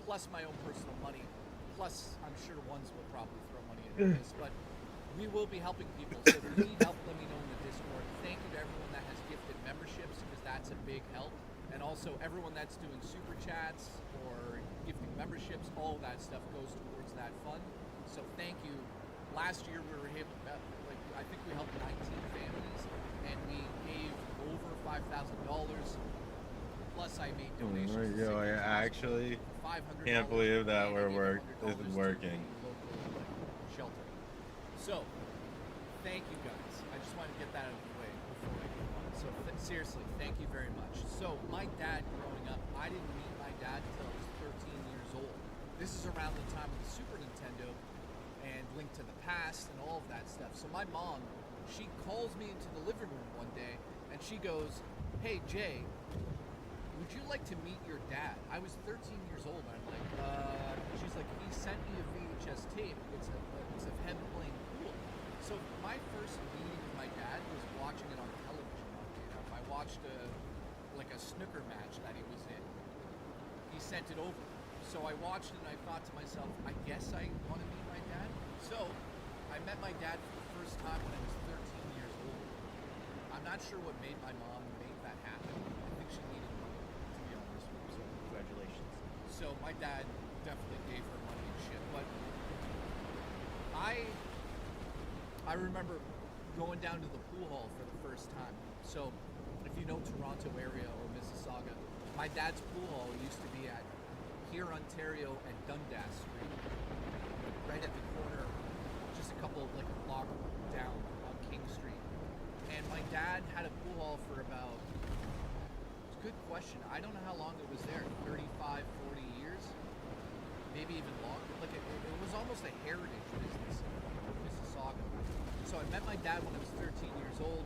plus my own personal money, plus I'm sure ones will probably throw money into this, but we will be helping people. So if you need help, let me know in the Discord. Thank you to everyone that has gifted memberships, because that's a big help. And also everyone that's doing super chats or gifting memberships, all of that stuff goes towards that fund. So thank you. Last year we were able, I think we helped 19 families, and we gave over $5,000. Plus I made donations. Yo, I actually can't believe that this is working. Shelter. So, thank you guys. I just wanted to get that out of the way before I go on. So seriously, thank you very much. So my dad growing up, I didn't meet my dad until I was 13 years old. This is around the time of the Super Nintendo and Link to the Past and all of that stuff. So my mom, she calls me into the living room one day and she goes, hey, Jay, would you like to meet your dad? I was 13 years old. I'm like, she's like, he sent me a VHS tape. It's of him playing pool. So my first meeting with my dad was watching it on television. I watched a snooker match that he was in. He sent it over. So I watched it and I thought to myself, I guess I want to meet my dad. So I met my dad for the first time when I was 13 years old. I'm not sure what made my mom make that happen. I think she needed money, to be honest with you. So Congratulations. So my dad definitely gave her money and shit. But I remember going down to the pool hall for the first time. So if you know Toronto area or Mississauga, my dad's pool hall used to be at here, Ontario, and Dundas Street, right at the corner, just a couple, like a block down on King Street. And my dad had a pool hall for about, it's a good question, I don't know how long it was there, 35, 40 years, maybe even longer. Like it was almost a heritage business in Mississauga. So I met my dad when I was 13 years old.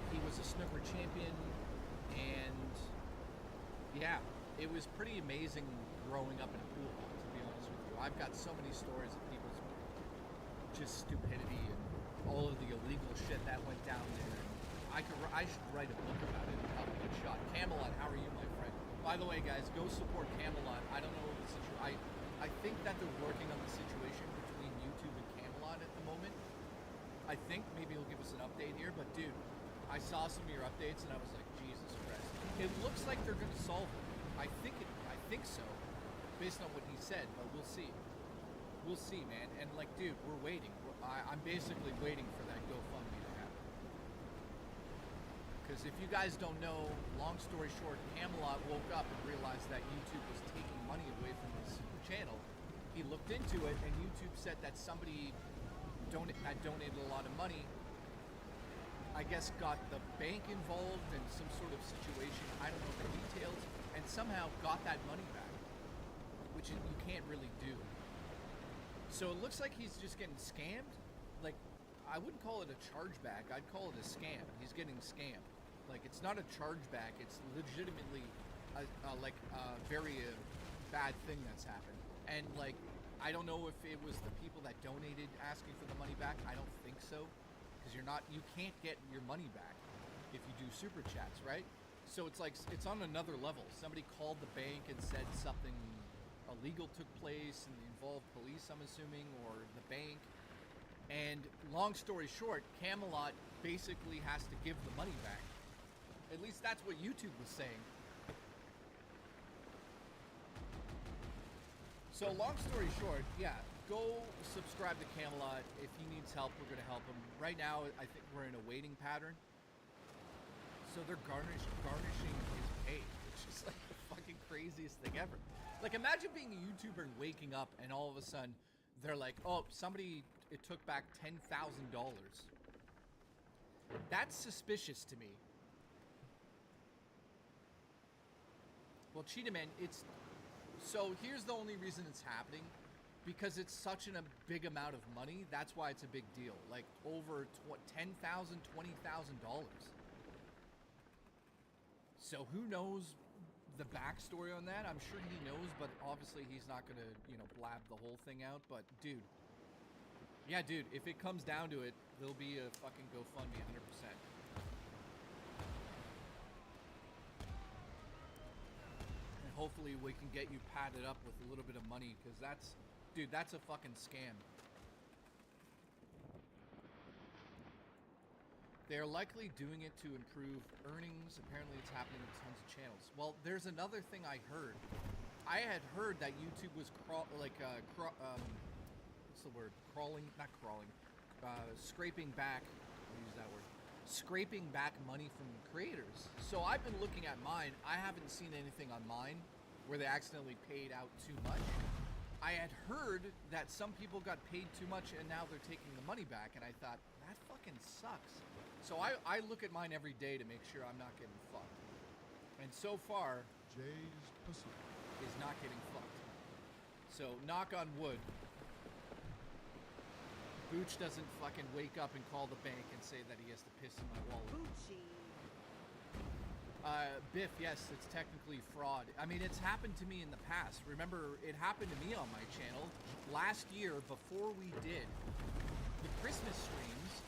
He was a snooker champion, and yeah, it was pretty amazing growing up in a pool hall, to be honest with you. I've got so many stories of people's just stupidity and all of the illegal shit that went down there. I should write a book about it and probably get shot. Camelot, how are you, my friend? By the way, guys, go support Camelot. I don't know the situation. I think that they're working on the situation between YouTube and Camelot at the moment. I think maybe he'll give us an update here, but dude, I saw some of your updates and I was like, Jesus Christ. It looks like they're going to solve it. I think so, based on what he said, but we'll see. We'll see, man. And like, dude, we're waiting. I'm basically waiting for that GoFundMe to happen. Because if you guys don't know, long story short, Camelot woke up and realized that YouTube was taking money away from his channel. He looked into it, and YouTube said that somebody had donated a lot of money, I guess got the bank involved in some sort of situation, I don't know the details, and somehow got that money back, which you can't really do. So it looks like he's just getting scammed. Like, I wouldn't call it a chargeback, I'd call it a scam. He's getting scammed. Like, it's not a chargeback, it's legitimately a very bad thing that's happened. And like, I don't know if it was the people that donated asking for the money back. I don't think so, because you can't get your money back if you do super chats, right? So it's like, it's on another level. Somebody called the bank and said something illegal took place and involved police, I'm assuming, or the bank. And long story short, Camelot basically has to give the money back. At least that's what YouTube was saying. So long story short, yeah, go subscribe to Camelot. If he needs help, we're going to help him. Right now, I think we're in a waiting pattern. So they're garnishing his pay, which is like the fucking craziest thing ever. Like, imagine being a YouTuber and waking up and all of a sudden they're like, oh, it took back $10,000. That's suspicious to me. Well, Cheetah Man, so here's the only reason it's happening, because it's such a big amount of money. That's why it's a big deal. Like over $10,000, $20,000. So who knows the backstory on that? I'm sure he knows, but obviously he's not gonna, blab the whole thing out. But dude, yeah, dude, if it comes down to it, there'll be a fucking GoFundMe 100%. Hopefully we can get you padded up with a little bit of money, because that's a fucking scam. They're likely doing it to improve earnings. Apparently it's happening with tons of channels. Well, there's another thing I heard. I had heard that YouTube was scraping back, I'll use that word, scraping back money from creators. So I've been looking at mine. I haven't seen anything on mine where they accidentally paid out too much. I had heard that some people got paid too much and now they're taking the money back, and I thought, that fucking sucks. So I look at mine every day to make sure I'm not getting fucked. And so far, Jay's pussy is not getting fucked. So knock on wood, Booch doesn't fucking wake up and call the bank and say that he has to piss in my wallet. Boochie. Biff, yes, it's technically fraud. I mean, it's happened to me in the past. Remember, it happened to me on my channel last year before we did the Christmas streams.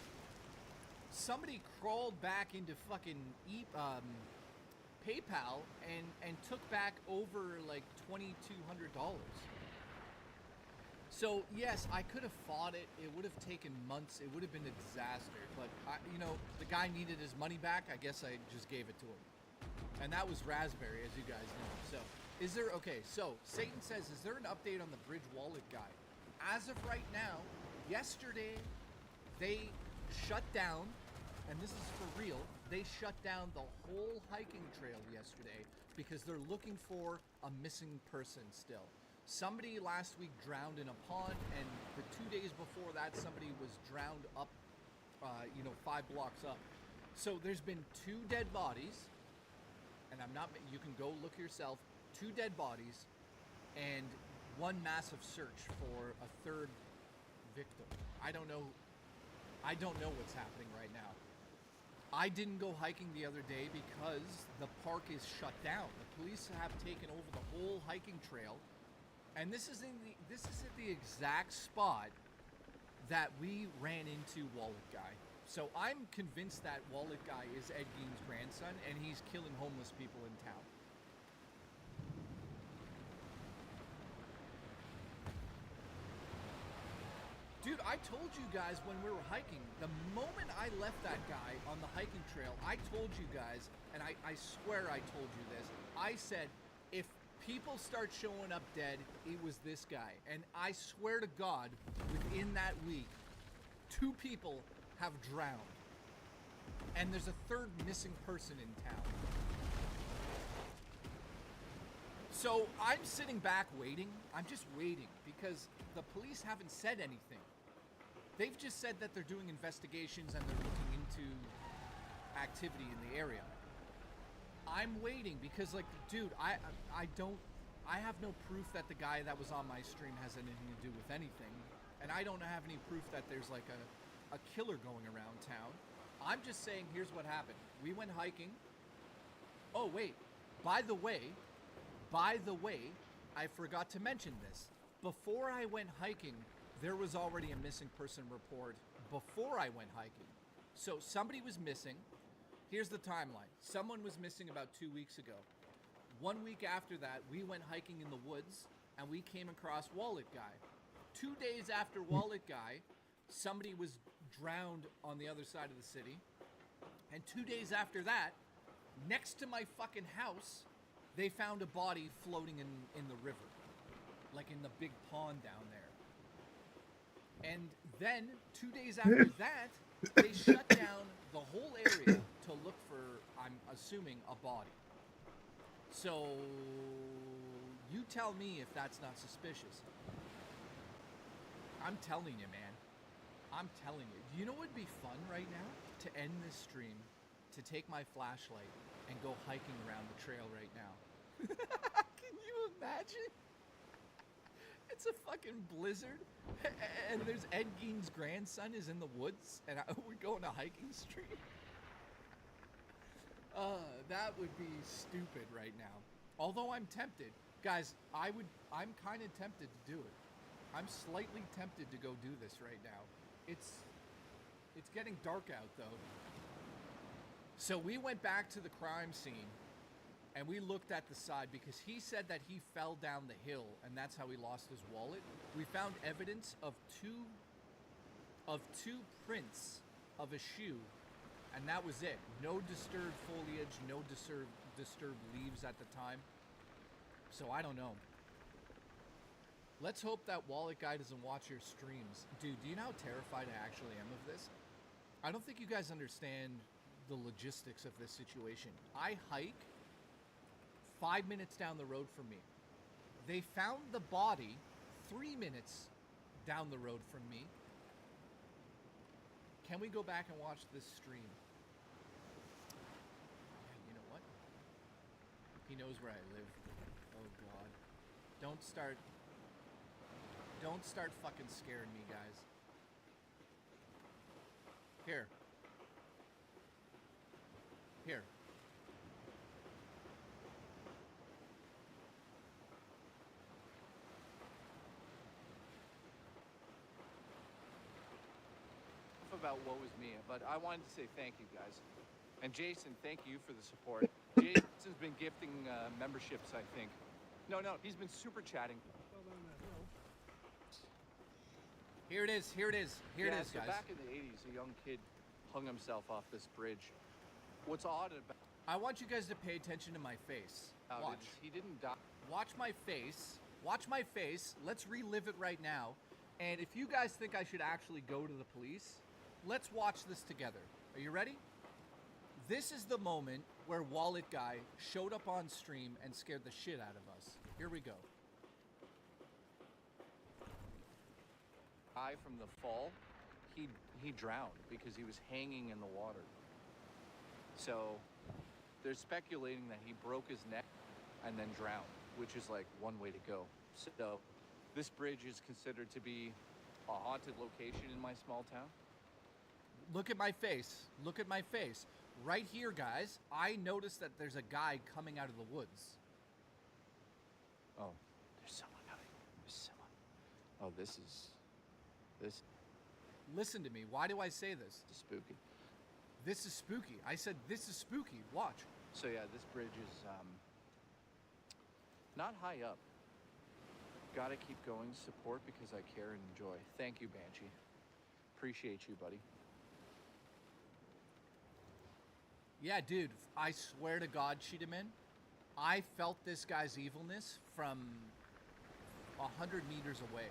Somebody crawled back into fucking PayPal and took back over like $2,200. So yes, I could have fought it. It would have taken months. It would have been a disaster. But you know, the guy needed his money back. I guess I just gave it to him. And that was Raspberry, as you guys know. So, is there, okay, so Satan says, is there an update on the Bridge Wallet guy? As of right now, yesterday, they shut down, and this is for real, they shut down the whole hiking trail yesterday because they're looking for a missing person still. Somebody last week drowned in a pond, and the 2 days before that, somebody was drowned up, 5 blocks up. So there's been 2 dead bodies. And I'm not, you can go look yourself, 2 dead bodies and 1 massive search for a 3rd victim. I don't know what's happening right now. I didn't go hiking the other day because the park is shut down. The police have taken over the whole hiking trail. And this is at the exact spot that we ran into Wallet Guy. So I'm convinced that Wallet Guy is Ed Gein's grandson, and he's killing homeless people in town. Dude, I told you guys when we were hiking, the moment I left that guy on the hiking trail, I told you guys, and I swear I told you this, I said, if people start showing up dead, it was this guy. And I swear to God, within that week, 2 people have drowned, and there's a 3rd missing person in town. So I'm sitting back waiting. I'm just waiting because the police haven't said anything. They've just said that they're doing investigations and they're looking into activity in the area. I'm waiting because, like, dude, I have no proof that the guy that was on my stream has anything to do with anything, and I don't have any proof that there's like a killer going around town. I'm just saying, here's what happened. We went hiking. Oh, wait. By the way, I forgot to mention this. Before I went hiking, there was already a missing person report before I went hiking. So somebody was missing. Here's the timeline. Someone was missing about 2 weeks ago. 1 week after that, we went hiking in the woods, and we came across Wallet Guy. 2 days after Wallet Guy, somebody was drowned on the other side of the city. And 2 days after that, next to my fucking house, they found a body floating in the river. Like in the big pond down there. And then, 2 days after that, they shut down the whole area to look for, I'm assuming, a body. So, you tell me if that's not suspicious. I'm telling you, man. I'm telling you. You know what would be fun right now? To end this stream, to take my flashlight and go hiking around the trail right now. Can you imagine? It's a fucking blizzard, and there's Ed Gein's grandson is in the woods, and we're going a hiking stream. That would be stupid right now. Although I'm tempted. Guys, I'm kind of tempted to do it. I'm slightly tempted to go do this right now. It's getting dark out, though. So we went back to the crime scene, and we looked at the side because he said that he fell down the hill, and that's how he lost his wallet. We found evidence of two prints of a shoe, and that was it. No disturbed foliage, no disturbed leaves at the time. So I don't know. Let's hope that Wallet Guy doesn't watch your streams. Dude, do you know how terrified I actually am of this? I don't think you guys understand the logistics of this situation. I hike 5 minutes down the road from me. They found the body 3 minutes down the road from me. Can we go back and watch this stream? Yeah, you know what? He knows where I live. Oh, God. Don't start fucking scaring me, guys. Here. about woe is me, but I wanted to say thank you guys. And Jason, thank you for the support. Jason's been gifting memberships, I think. No, he's been super chatting. Here it is, here it is, here it is, so guys. back in the 80s, a young kid hung himself off this bridge. What's odd about... I want you guys to pay attention to my face. Watch. He didn't die. Watch my face. Watch my face. Let's relive it right now. And if you guys think I should actually go to the police, let's watch this together. Are you ready? This is the moment where Wallet Guy showed up on stream and scared the shit out of us. Here we go. Guy from the fall, he drowned because he was hanging in the water. So they're speculating that he broke his neck and then drowned, which is like one way to go. So this bridge is considered to be a haunted location in my small town. Look at my face. Look at my face. Right here, guys, I noticed that there's a guy coming out of the woods. Oh, there's someone out here. There's someone. Oh, this is... Listen to me. Why do I say this? It's spooky. This is spooky. I said this is spooky. Watch. So yeah, this bridge is not high up. Gotta keep going. Support because I care and enjoy. Thank you, Banshee. Appreciate you, buddy. Yeah, dude, I swear to God, Cheetahman, I felt this guy's evilness from 100 meters away.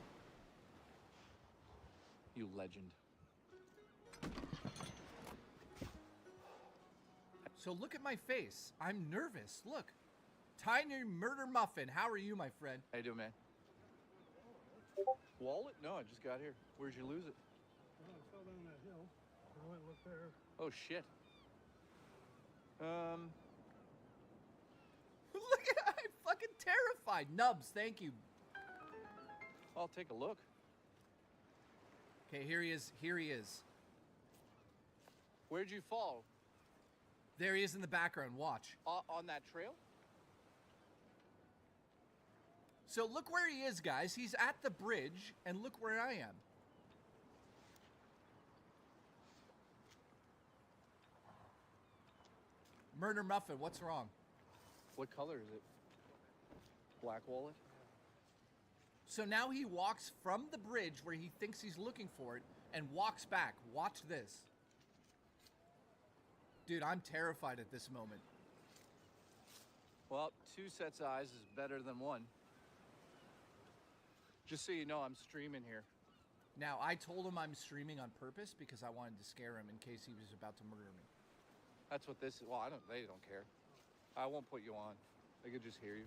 You legend. So look at my face. I'm nervous. Look. Tiny Murder Muffin. How are you, my friend? How you doing, man? Wallet? No, I just got here. Where'd you lose it? Well, I fell down that hill. I went and looked there. Oh, shit. Look at I'm fucking terrified. Nubs, thank you. I'll take a look. Okay, here he is. Here he is. Where'd you fall? There he is in the background. Watch. On that trail? So look where he is, guys. He's at the bridge, and look where I am. Murder Muffin, what's wrong? What color is it? Black wallet? So now he walks from the bridge where he thinks he's looking for it and walks back. Watch this. Dude, I'm terrified at this moment. Well, 2 sets of eyes is better than 1. Just so you know, I'm streaming here. Now, I told him I'm streaming on purpose because I wanted to scare him in case he was about to murder me. That's what this is. Well, they don't care. I won't put you on. They could just hear you.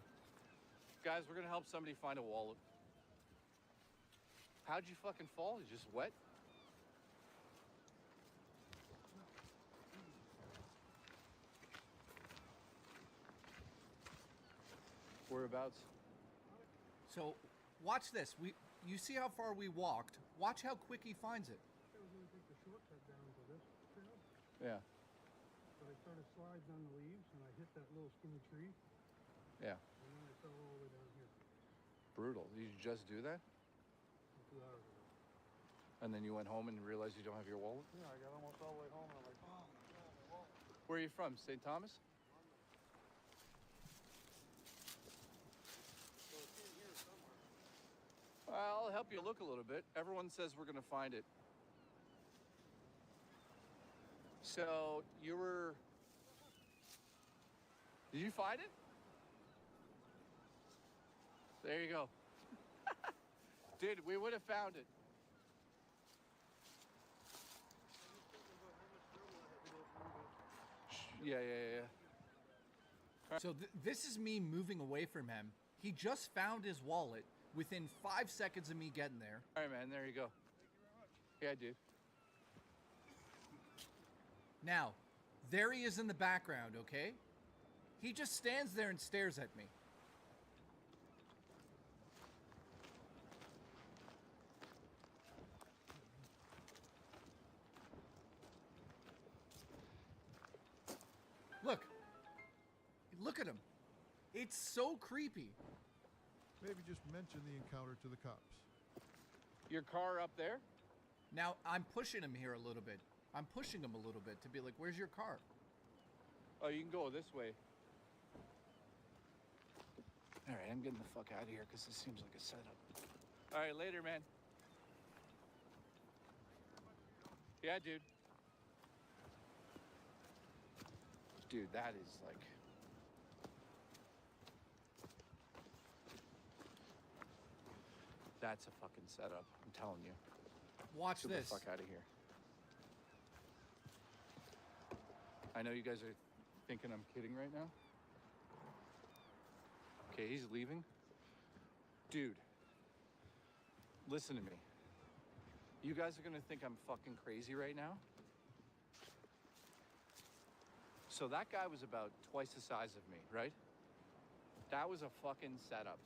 Guys, we're gonna help somebody find a wallet. How'd you fucking fall? You just wet? Whereabouts? So, watch this. You see how far we walked? Watch how quick he finds it. I was going to take the shortcut down to this trail. Yeah. But I started slides on the leaves, and I hit that little skinny tree. Yeah. And then I fell all the way down here. Brutal. Did you just do that? 2 hours ago. And then you went home and realized you don't have your wallet? Yeah, I got almost all the way home, and I'm like, oh my God, my wallet. Where are you from? St. Thomas? So it's in here somewhere. I'll help you look a little bit. Everyone says we're going to find it. So, you were... Did you find it? There you go. Dude, we would have found it. Yeah. So this is me moving away from him. He just found his wallet within 5 seconds of me getting there. All right, man, there you go. Yeah, dude. Now, there he is in the background, okay? He just stands there and stares at me. Look at him. It's so creepy. Maybe just mention the encounter to the cops. Your car up there? Now, I'm pushing him here a little bit. I'm pushing him a little bit to be like, where's your car? Oh, you can go this way. All right, I'm getting the fuck out of here because this seems like a setup. All right, later, man. Yeah, dude. Dude, that is like... That's a fucking setup, I'm telling you. Watch Get this. the fuck out of here. I know you guys are thinking I'm kidding right now. Okay, he's leaving. Dude, listen to me. You guys are gonna think I'm fucking crazy right now. So that guy was about twice the size of me, right? That was a fucking setup.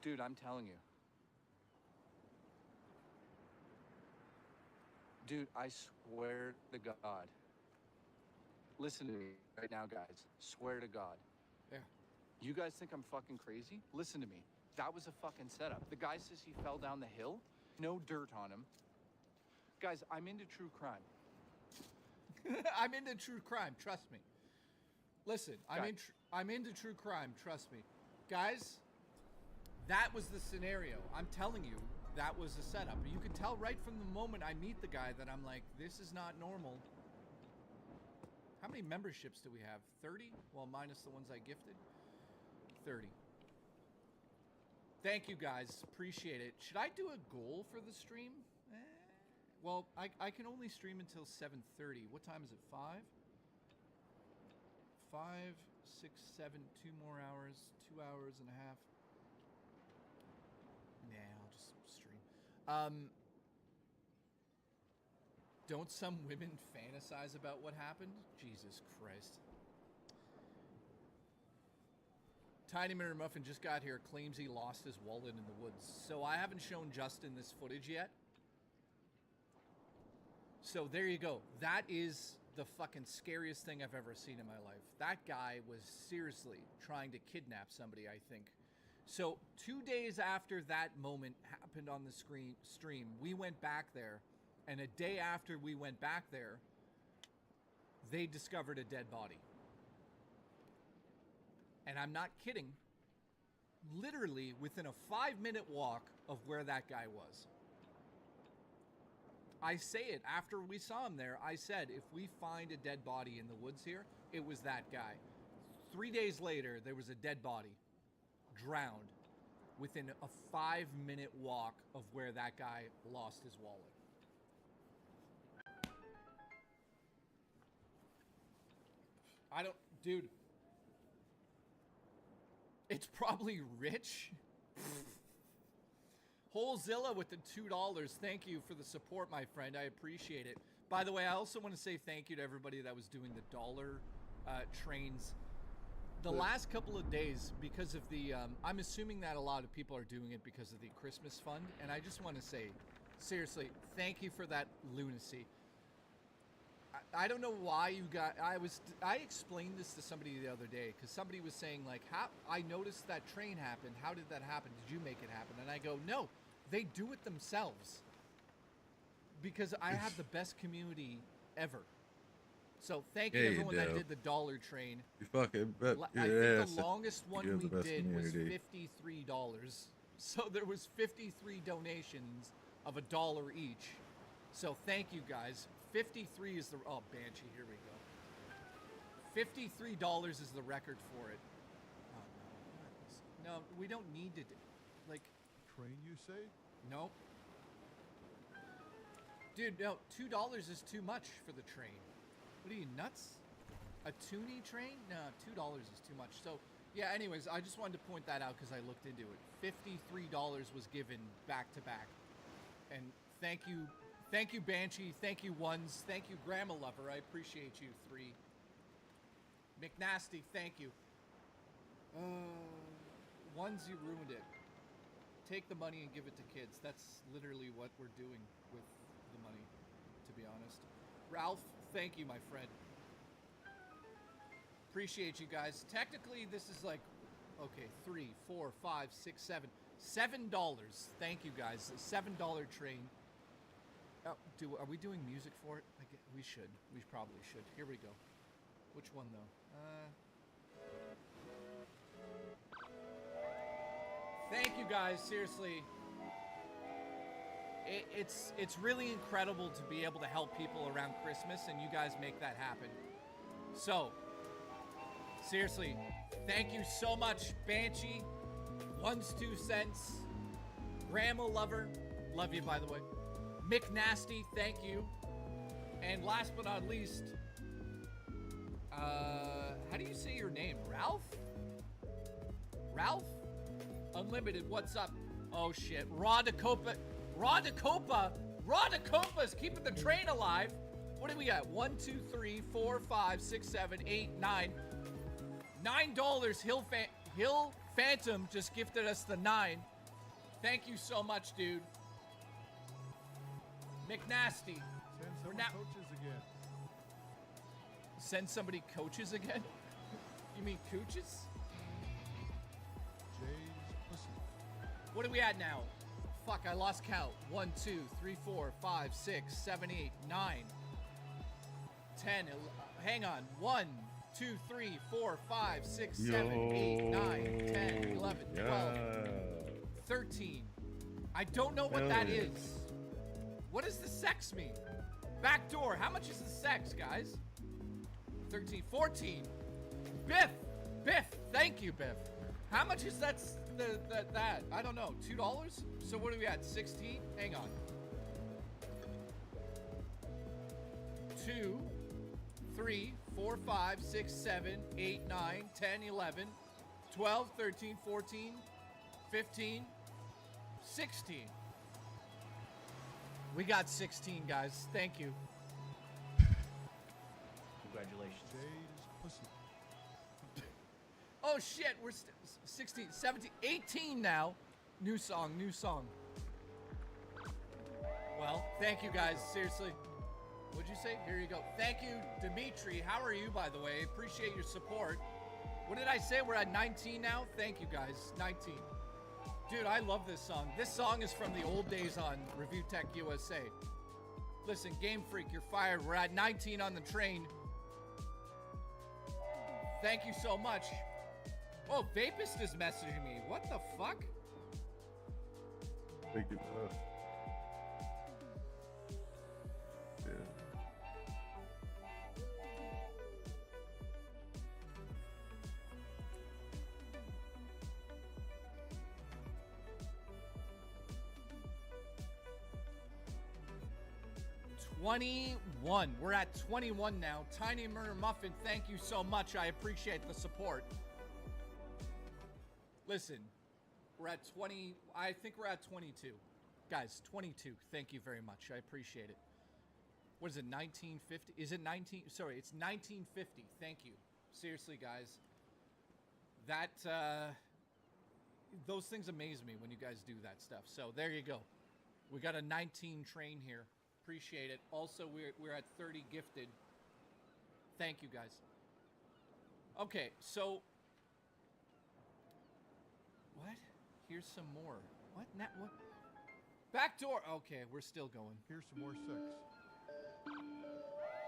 Dude, I'm telling you. Dude, I swear to God. Listen to me right now, guys. Swear to God. Yeah. You guys think I'm fucking crazy? Listen to me. That was a fucking setup. The guy says he fell down the hill. No dirt on him. Guys, I'm into true crime. I'm into true crime, trust me. Listen, I'm into true crime, trust me. Guys, that was the scenario. I'm telling you, that was the setup. You can tell right from the moment I meet the guy that I'm like, this is not normal. How many memberships do we have? 30? Well, minus the ones I gifted. 30. Thank you, guys. Appreciate it. Should I do a goal for the stream? Well, I can only stream until 7:30. What time is it? 5? 5, 6, 7, 2 more hours, 2 hours and a half. Nah, I'll just stream. Don't some women fantasize about what happened? Jesus Christ. Tiny Mirror Muffin just got here, claims he lost his wallet in the woods. So I haven't shown Justin this footage yet. So there you go. That is the fucking scariest thing I've ever seen in my life. That guy was seriously trying to kidnap somebody, I think. So 2 days after that moment happened on the stream, we went back there. And a day after we went back there, they discovered a dead body. And I'm not kidding. Literally within a 5-minute walk of where that guy was. I say it after we saw him there. I said, if we find a dead body in the woods here, it was that guy. 3 days later, there was a dead body, drowned, within a 5-minute walk of where that guy lost his wallet. Dude. It's probably Rich. Holezilla with the $2. Thank you for the support, my friend. I appreciate it. By the way, I also want to say thank you to everybody that was doing the dollar trains the last couple of days because of the, I'm assuming that a lot of people are doing it because of the Christmas fund. And I just want to say, seriously, thank you for that lunacy. I don't know why you got, I explained this to somebody the other day because somebody was saying like, how, I noticed that train happened. How did that happen? Did you make it happen? And I go, no, they do it themselves because I have the best community ever. So thank you to everyone that did the dollar train. You fucking bet I your think ass the longest one you have we the best did community. was $53. So there was 53 donations of $1 each. So thank you guys. 53 is the, oh, Banshee, here we go. $53 is the record for it. Oh, no, we don't need to do, like. Train, you say? No. Dude, no, $2 is too much for the train. What are you, nuts? A toonie train? No, $2 is too much. So, yeah, anyways, I just wanted to point that out because I looked into it. $53 was given back to back. And thank you, Banshee. Thank you, Ones. Thank you, Grandma Lover. I appreciate you, 3. McNasty, thank you. Ones, you ruined it. Take the money and give it to kids. That's literally what we're doing with the money, to be honest. Ralph, thank you, my friend. Appreciate you guys. Technically, this is like Okay, 3, 4, 5, 6, 7. $7. Thank you, guys. A $7 train. Oh, are we doing music for it? We should. We probably should. Here we go. Which one, though? Thank you, guys. Seriously. It's really incredible to be able to help people around Christmas, and you guys make that happen. So, seriously, thank you so much, Banshee. 1's 2 cents. Grandma Lover, love you, by the way. McNasty, thank you. And last but not least, how do you say your name? Ralph? Ralph? Unlimited, what's up? Oh shit, Raw Dacopa is keeping the train alive. What do we got? 1, 2, 3, 4, 5, 6, 7, 8, 9. $9. Hill Phantom just gifted us the 9. Thank you so much, dude. McNasty. Send somebody coaches again. Send somebody coaches again? You mean cooches? Jay's pussy. What are we at now? Fuck, I lost count. 1, 2, 3, 4, 5, 6, 7, 8, 9, 10. Hang on. 1, 2, 3, 4, 5, 6, 7, 8, 9, 10, 11, 12, 13. I don't know what that is. What does the sex mean? Back door. How much is the sex, guys? 13, 14. Biff. Thank you, Biff. How much is that? That I don't know. $2. So what are we at? 16. Hang on. 2, 3, 4, 5, 6, 7, 8, 9, 10, 11, 12, 13, 14, 15, 16. We got 16, guys. Thank you. Congratulations. Jay's pussy. Oh shit, we're 16, 17, 18 now. New song. Well, thank you guys, seriously. What'd you say? Here you go. Thank you, Dimitri. How are you, by the way? Appreciate your support. What did I say? We're at 19 now? Thank you, guys. 19. Dude, I love this song. This song is from the old days on Review Tech USA. Listen, Game Freak, you're fired. We're at 19 on the train. Thank you so much. Oh, Vapist is messaging me. What the fuck? Thank you. Yeah. $21. We're at 21 now. Tiny Murder Muffin, thank you so much. I appreciate the support. Listen, we're at 20. I think we're at 22. Guys, 22. Thank you very much. I appreciate it. What is it, 1950? Is it 19? Sorry, it's 1950. Thank you. Seriously, guys. Those things amaze me when you guys do that stuff. So there you go. We got a 19 train here. Appreciate it. Also, we're at 30 gifted. Thank you, guys. Okay, so what? Here's some more. What? What? Back door. Okay, we're still going. Here's some more sex.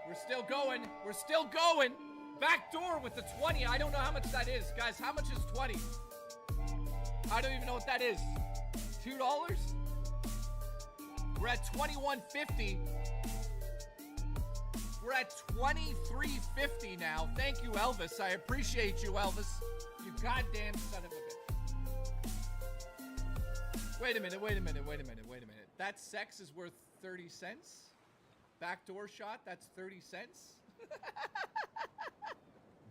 We're still going. We're still going. Back door with the 20. I don't know how much that is, guys. How much is 20? I don't even know what that is. $2? We're at $21.50. We're at $23.50 now. Thank you, Elvis. I appreciate you, Elvis. You goddamn son of a bitch. Wait a minute. That sex is worth 30 cents? Backdoor shot, that's 30 cents?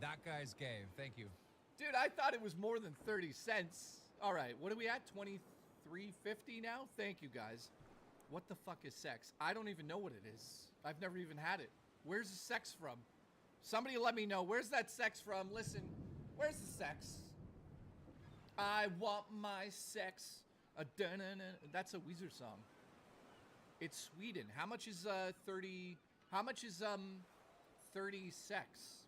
That guy's game. Thank you. Dude, I thought it was more than 30 cents. All right, what are we at? $23.50 now? Thank you, guys. What the fuck is sex? I don't even know what it is. I've never even had it. Where's the sex from? Somebody let me know. Where's that sex from? Listen, where's the sex? I want my sex. That's a Weezer song. It's Sweden. How much is 30? How much is 30 sex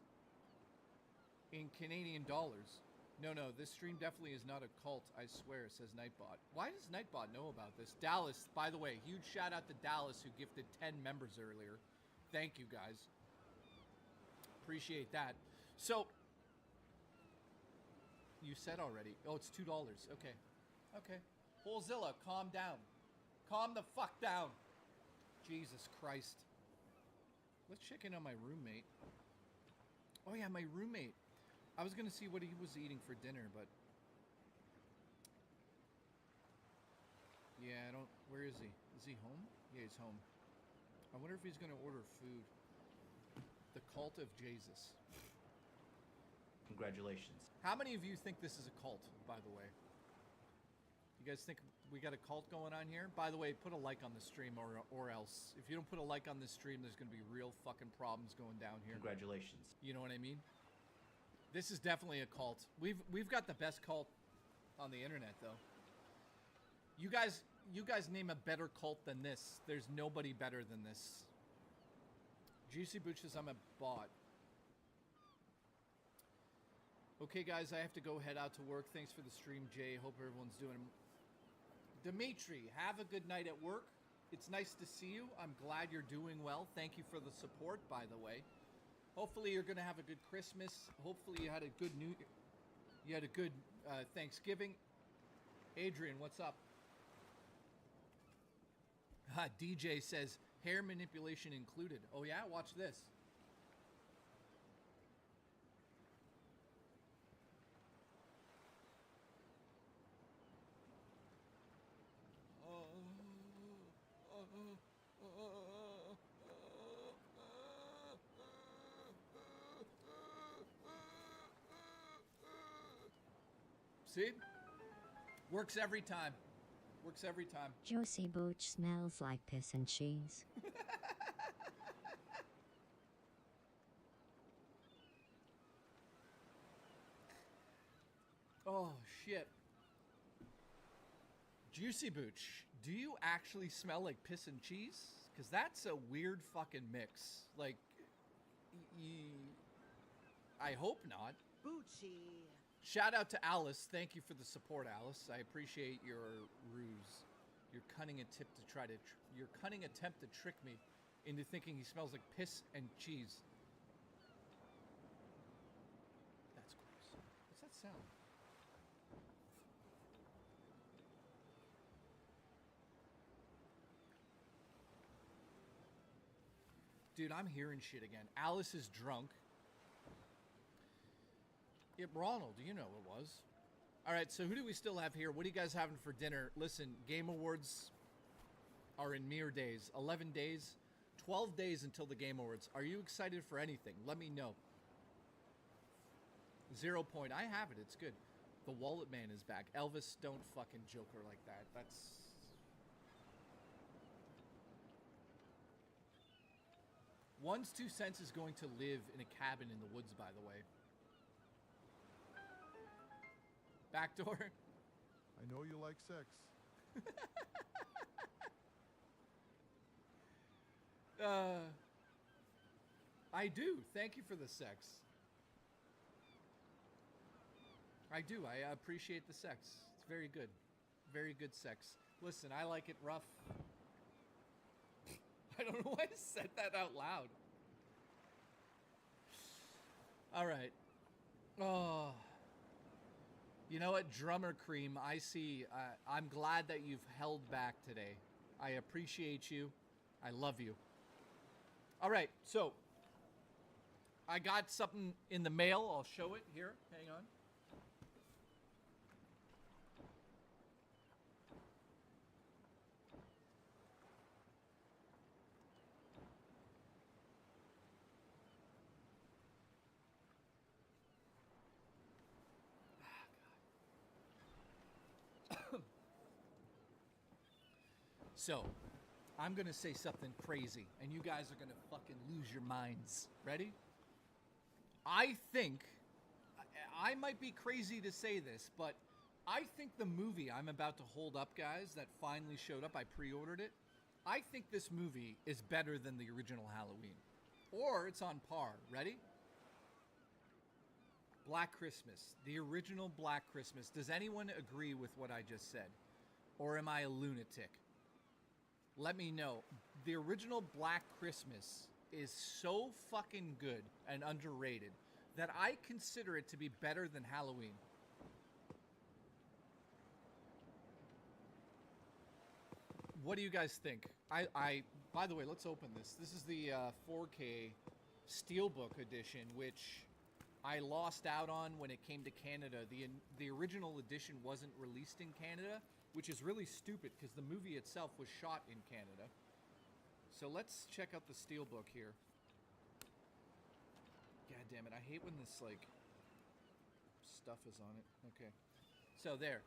in Canadian dollars? No, this stream definitely is not a cult, I swear, says Nightbot. Why does Nightbot know about this? Dallas, by the way, huge shout out to Dallas who gifted 10 members earlier. Thank you, guys. Appreciate that. So, you said already. Oh, it's $2. Okay. Okay. Holzilla, calm down. Calm the fuck down. Jesus Christ. Let's check in on my roommate. Oh, yeah, my roommate. I was going to see what he was eating for dinner, but... Yeah, I don't... Where is he? Is he home? Yeah, he's home. I wonder if he's going to order food. The Cult of Jesus. Congratulations. How many of you think this is a cult, by the way? You guys think we got a cult going on here? By the way, put a like on the stream or else. If you don't put a like on this stream, there's going to be real fucking problems going down here. Congratulations. You know what I mean? This is definitely a cult. We've got the best cult on the internet, though. You guys name a better cult than this. There's nobody better than this. Juicy Booch says I'm a bot. Okay, guys, I have to go head out to work. Thanks for the stream, Jay. Hope everyone's doing... Dimitri, have a good night at work. It's nice to see you. I'm glad you're doing well. Thank you for the support, by the way. Hopefully you're going to have a good Christmas. Hopefully you had a good Thanksgiving. Adrian, what's up? DJ says, hair manipulation included. Oh yeah? Watch this. See? Works every time. Works every time. Juicy Booch smells like piss and cheese. Oh, shit. Juicy Booch, do you actually smell like piss and cheese? Because that's a weird fucking mix. Like, I hope not. Boochie. Shout out to Alice. Thank you for the support, Alice. I appreciate your ruse. Your cunning attempt to trick me into thinking he smells like piss and cheese. That's gross. What's that sound? Dude, I'm hearing shit again. Alice is drunk. Yep, Ronald, you know it was. All right, so who do we still have here? What are you guys having for dinner? Listen, Game Awards are in mere days. 11 days, 12 days until the Game Awards. Are you excited for anything? Let me know. 0 point. I have it. It's good. The Wallet Man is back. Elvis, don't fucking joke her like that. That's... One's 2 cents is going to live in a cabin in the woods, by the way. Backdoor. I know you like sex. I do. Thank you for the sex. I do. I appreciate the sex. It's very good. Very good sex. Listen, I like it rough. I don't know why I said that out loud. All right. Oh. You know what, Drummer Cream, I see. I'm glad that you've held back today. I appreciate you. I love you. All right, so I got something in the mail. I'll show it here. Hang on. So, I'm going to say something crazy, and you guys are going to fucking lose your minds. Ready? I think, I might be crazy to say this, but I think the movie I'm about to hold up, guys, that finally showed up, I pre-ordered it, I think this movie is better than the original Halloween. Or it's on par. Ready? Black Christmas, the original Black Christmas. Does anyone agree with what I just said? Or am I a lunatic? Let me know. The original Black Christmas is so fucking good and underrated that I consider it to be better than Halloween. What do you guys think? By the way, let's open this. This is the 4K Steelbook edition, which I lost out on when it came to Canada. The original edition wasn't released in Canada, which is really stupid because the movie itself was shot in Canada. So let's check out the Steelbook here. God damn it, I hate when this, like, stuff is on it. Okay. So there.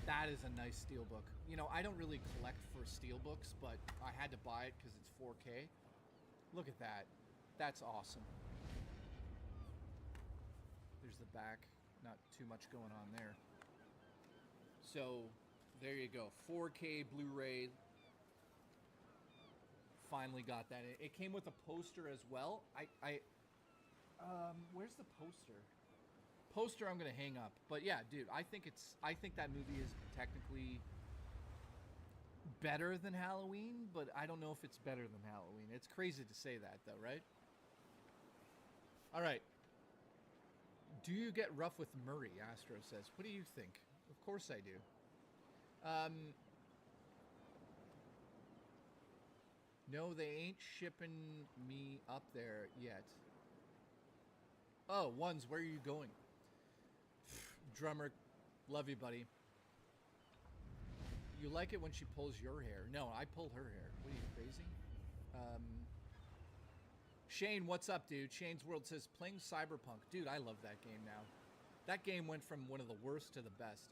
That is a nice Steelbook. You know, I don't really collect for Steelbooks, but I had to buy it because it's 4K. Look at that. That's awesome. There's the back. Not too much going on there. So, there you go. 4K Blu-ray. Finally got that. It came with a poster as well. Where's the poster? Poster I'm gonna hang up. But yeah, dude, I think that movie is technically better than Halloween, but I don't know if it's better than Halloween. It's crazy to say that though, right? Alright. Do you get rough with Murray? Astro says. What do you think? Of course I do. No, they ain't shipping me up there yet. Oh, Ones, where are you going? Drummer, love you, buddy. You like it when she pulls your hair. No, I pull her hair. What are you, crazy? Shane, what's up, dude? Shane's World says, playing Cyberpunk. Dude, I love that game now. That game went from one of the worst to the best.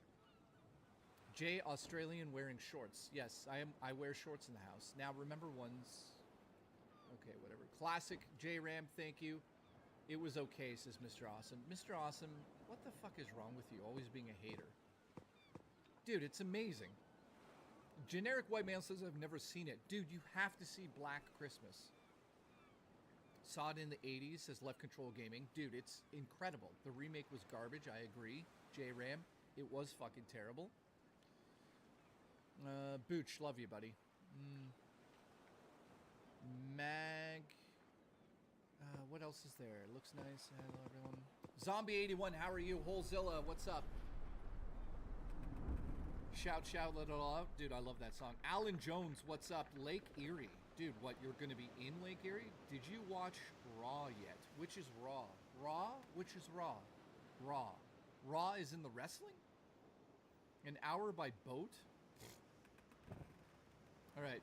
Jay, Australian wearing shorts. Yes, I wear shorts in the house. Now, remember Ones. Okay, whatever. Classic J-Ram, thank you. It was okay, says Mr. Awesome. Mr. Awesome, what the fuck is wrong with you? Always being a hater. Dude, it's amazing. Generic White Male says, I've never seen it. Dude, you have to see Black Christmas. Saw it in the 80s, says Left Control Gaming. Dude, it's incredible. The remake was garbage, I agree. J-Ram, it was fucking terrible. Booch, love you, buddy. Mag... what else is there? It looks nice. Hello, everyone. Zombie81, how are you? Holezilla, what's up? Shout, let it all out. Dude, I love that song. Alan Jones, what's up? Lake Erie. Dude, what, you're going to be in Lake Erie? Did you watch Raw yet? Which is Raw? Raw? Which is Raw? Raw. Raw is in the wrestling? An hour by boat? All right.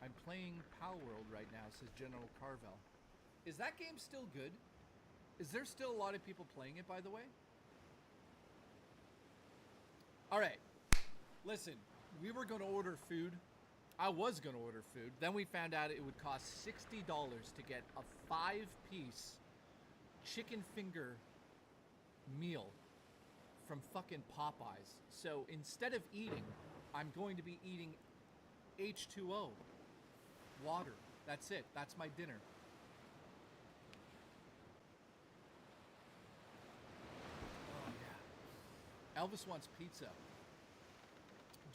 I'm playing Palworld right now, says General Carvel. Is that game still good? Is there still a lot of people playing it, by the way? All right. Listen, we were going to order food. I was going to order food. Then we found out it would cost $60 to get a 5-piece chicken finger meal from fucking Popeyes. So instead of eating, I'm going to be eating H2O. Water. That's it. That's my dinner. Oh, yeah. Elvis wants pizza.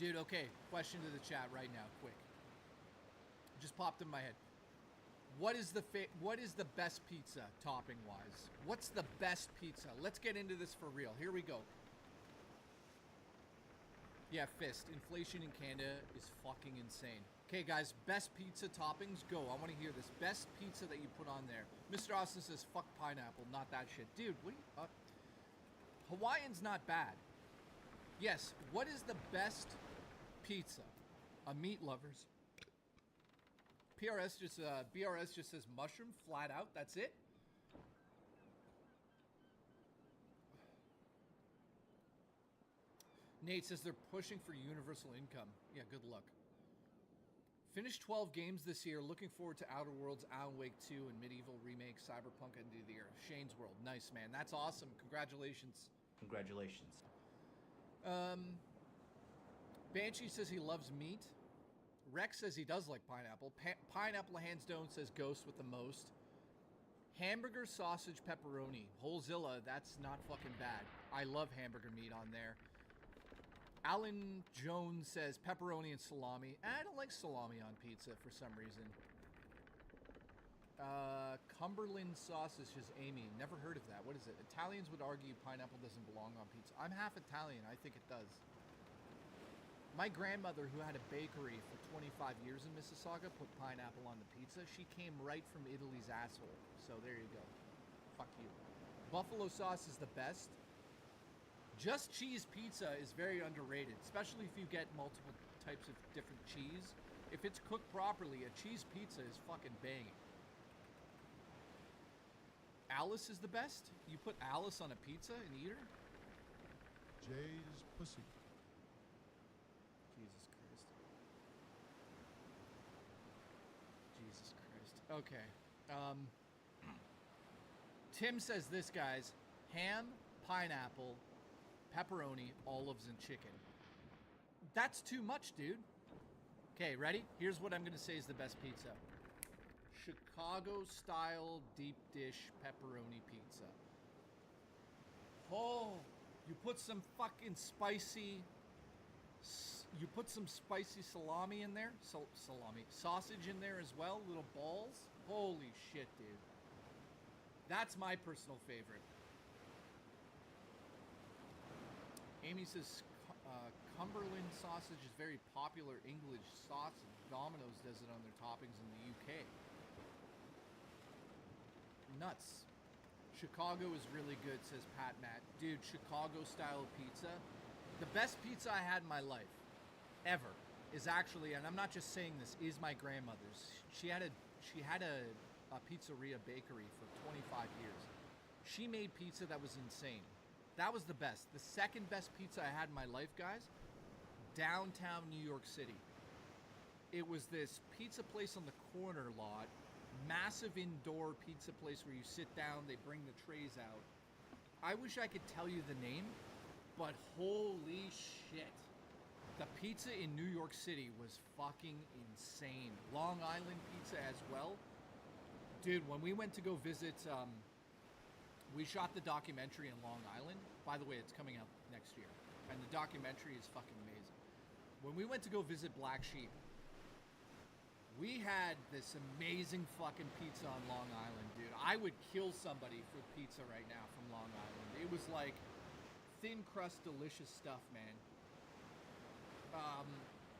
Dude, okay. Question to the chat right now, quick. Just popped in my head. What is the best pizza topping wise? What's the best pizza? Let's get into this for real. Here we go. Yeah, Fist. Inflation in Canada is fucking insane. Okay, guys, best pizza toppings, go. I want to hear this. Best pizza that you put on there. Mr. Austin says, fuck pineapple, not that shit. Dude, what are you... Hawaiian's not bad. Yes, what is the best pizza? A meat lovers. BRS just says mushroom, flat out, that's it? Nate says they're pushing for universal income. Yeah, good luck. Finished 12 games this year. Looking forward to Outer Worlds, Alan Wake 2, and Medieval Remake, Cyberpunk End of the Year. Shane's World. Nice, man. That's awesome. Congratulations. Congratulations. Banshee says he loves meat. Rex says he does like pineapple. Pineapple hands down, says Ghost with the most. Hamburger, sausage, pepperoni. Wholezilla, that's not fucking bad. I love hamburger meat on there. Alan Jones says pepperoni and salami. I don't like salami on pizza for some reason. Cumberland sausage is Amy. Never heard of that. What is it? Italians would argue pineapple doesn't belong on pizza. I'm half Italian. I think it does. My grandmother, who had a bakery for 25 years in Mississauga, put pineapple on the pizza. She came right from Italy's asshole. So there you go. Fuck you. Buffalo sauce is the best. Just cheese pizza is very underrated, especially if you get multiple types of different cheese. If it's cooked properly, a cheese pizza is fucking banging. Alice is the best? You put Alice on a pizza and eat her? Jay's pussy. Jesus Christ. Jesus Christ. Okay. Tim says this, guys. Ham, pineapple, pepperoni, olives, and chicken. That's too much, dude. Okay, ready? Here's what I'm going to say is the best pizza. Chicago-style deep dish pepperoni pizza. Oh, you put some fucking spicy... You put some spicy salami in there. Salami. Sausage in there as well. Little balls. Holy shit, dude. That's my personal favorite. Amy says Cumberland sausage is very popular English sausage. Domino's does it on their toppings in the UK. Nuts. Chicago is really good, says Pat Matt. Dude, Chicago style pizza. The best pizza I had in my life, ever, is actually, and I'm not just saying this, is my grandmother's. She had a pizzeria bakery for 25 years. She made pizza that was insane. That was the best. The second best pizza I had in my life, guys, downtown New York City. It was this pizza place on the corner lot, massive indoor pizza place where you sit down, they bring the trays out. I wish I could tell you the name, but holy shit. The pizza in New York City was fucking insane. Long Island pizza as well. Dude, when we went to go visit, we shot the documentary in Long Island. By the way, it's coming out next year. And the documentary is fucking amazing. When we went to go visit Blaqksheep, we had this amazing fucking pizza on Long Island, dude. I would kill somebody for pizza right now from Long Island. It was like thin crust, delicious stuff, man.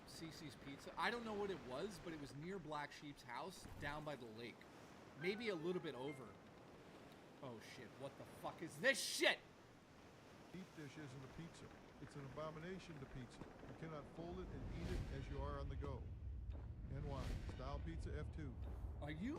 Cece's Pizza. I don't know what it was, but it was near Blaqksheep's house, down by the lake. Maybe a little bit over. Oh shit, what the fuck is this shit? Deep dish isn't a pizza. It's an abomination to pizza. You cannot fold it and eat it as you are on the go. NY, style pizza F2. Are you?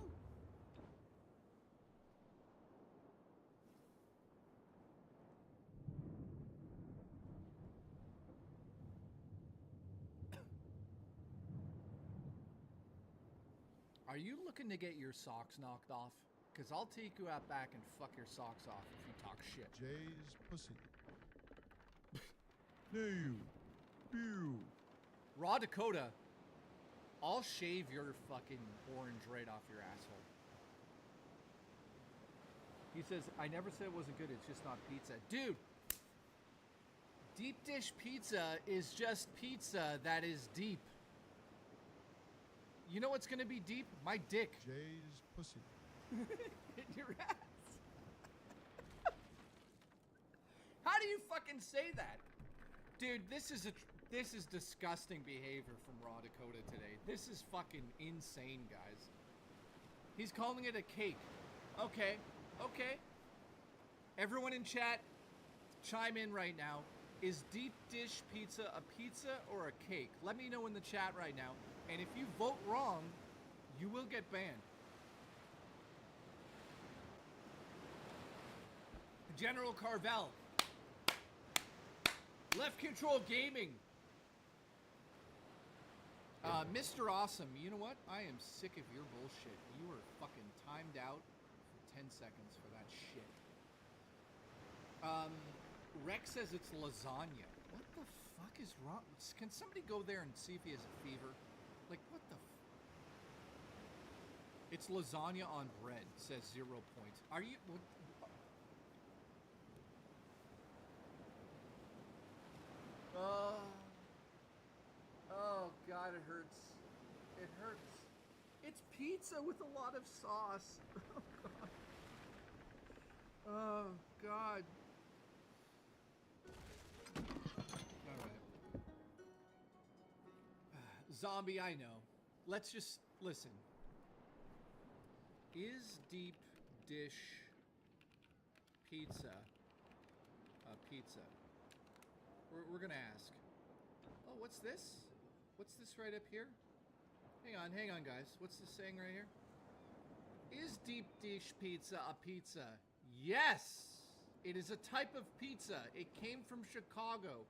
Are you looking to get your socks knocked off? Because I'll take you out back and fuck your socks off if you talk shit. Jay's pussy. No. Pew. Raw Dakota, I'll shave your fucking orange right off your asshole. He says, I never said it wasn't good, it's just not pizza. Dude, deep dish pizza is just pizza that is deep. You know what's gonna be deep? My dick. Jay's pussy. In your ass. How do you fucking say that? Dude, this is disgusting behavior from Raw Dakota today. This is fucking insane, guys. He's calling it a cake. Okay. Everyone in chat, chime in right now. Is deep dish pizza a pizza or a cake? Let me know in the chat right now. And if you vote wrong, you will get banned. General Carvel. Left Control Gaming. Mr. Awesome, you know what? I am sick of your bullshit. You are fucking timed out for 10 seconds for that shit. Rex says it's lasagna. What the fuck is wrong? Can somebody go there and see if he has a fever? Like, what the It's lasagna on bread, says 0 points. Are you... What, oh, God, it hurts. It hurts. It's pizza with a lot of sauce. Oh, God. All right. Zombie, I know. Let's just listen. Is deep dish pizza a pizza? We're gonna ask. Oh, what's this? What's this right up here? Hang on, guys. What's this saying right here? Is deep dish pizza a pizza? Yes! It is a type of pizza. It came from Chicago.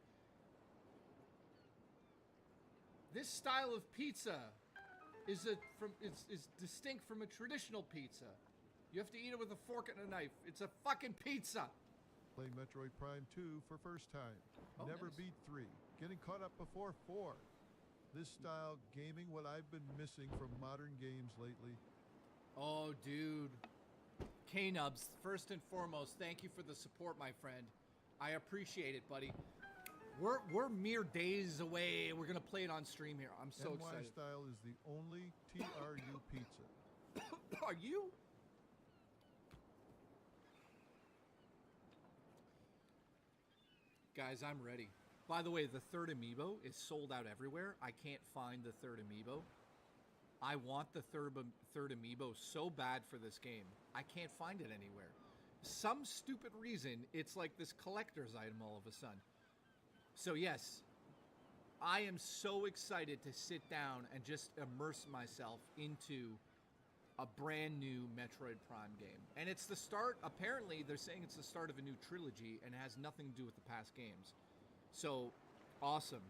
This style of pizza is distinct from a traditional pizza. You have to eat it with a fork and a knife. It's a fucking pizza. Playing Metroid Prime 2 for first time. Oh, Never nice. beat 3. Getting caught up before 4. This style gaming, what I've been missing from modern games lately. Oh, dude. K-Nubs, first and foremost, thank you for the support, my friend. I appreciate it, buddy. We're mere days away. We're gonna play it on stream here. I'm so NY excited. style is the only TRU pizza. Are you? Guys, I'm ready. By the way, the third amiibo is sold out everywhere. I can't find the third amiibo. I want the third amiibo so bad for this game. I can't find it anywhere. Some stupid reason, it's like this collector's item all of a sudden. So yes, I am so excited to sit down and just immerse myself into a brand new Metroid Prime game. And it's the start, apparently they're saying it's the start of a new trilogy and it has nothing to do with the past games. So, awesome.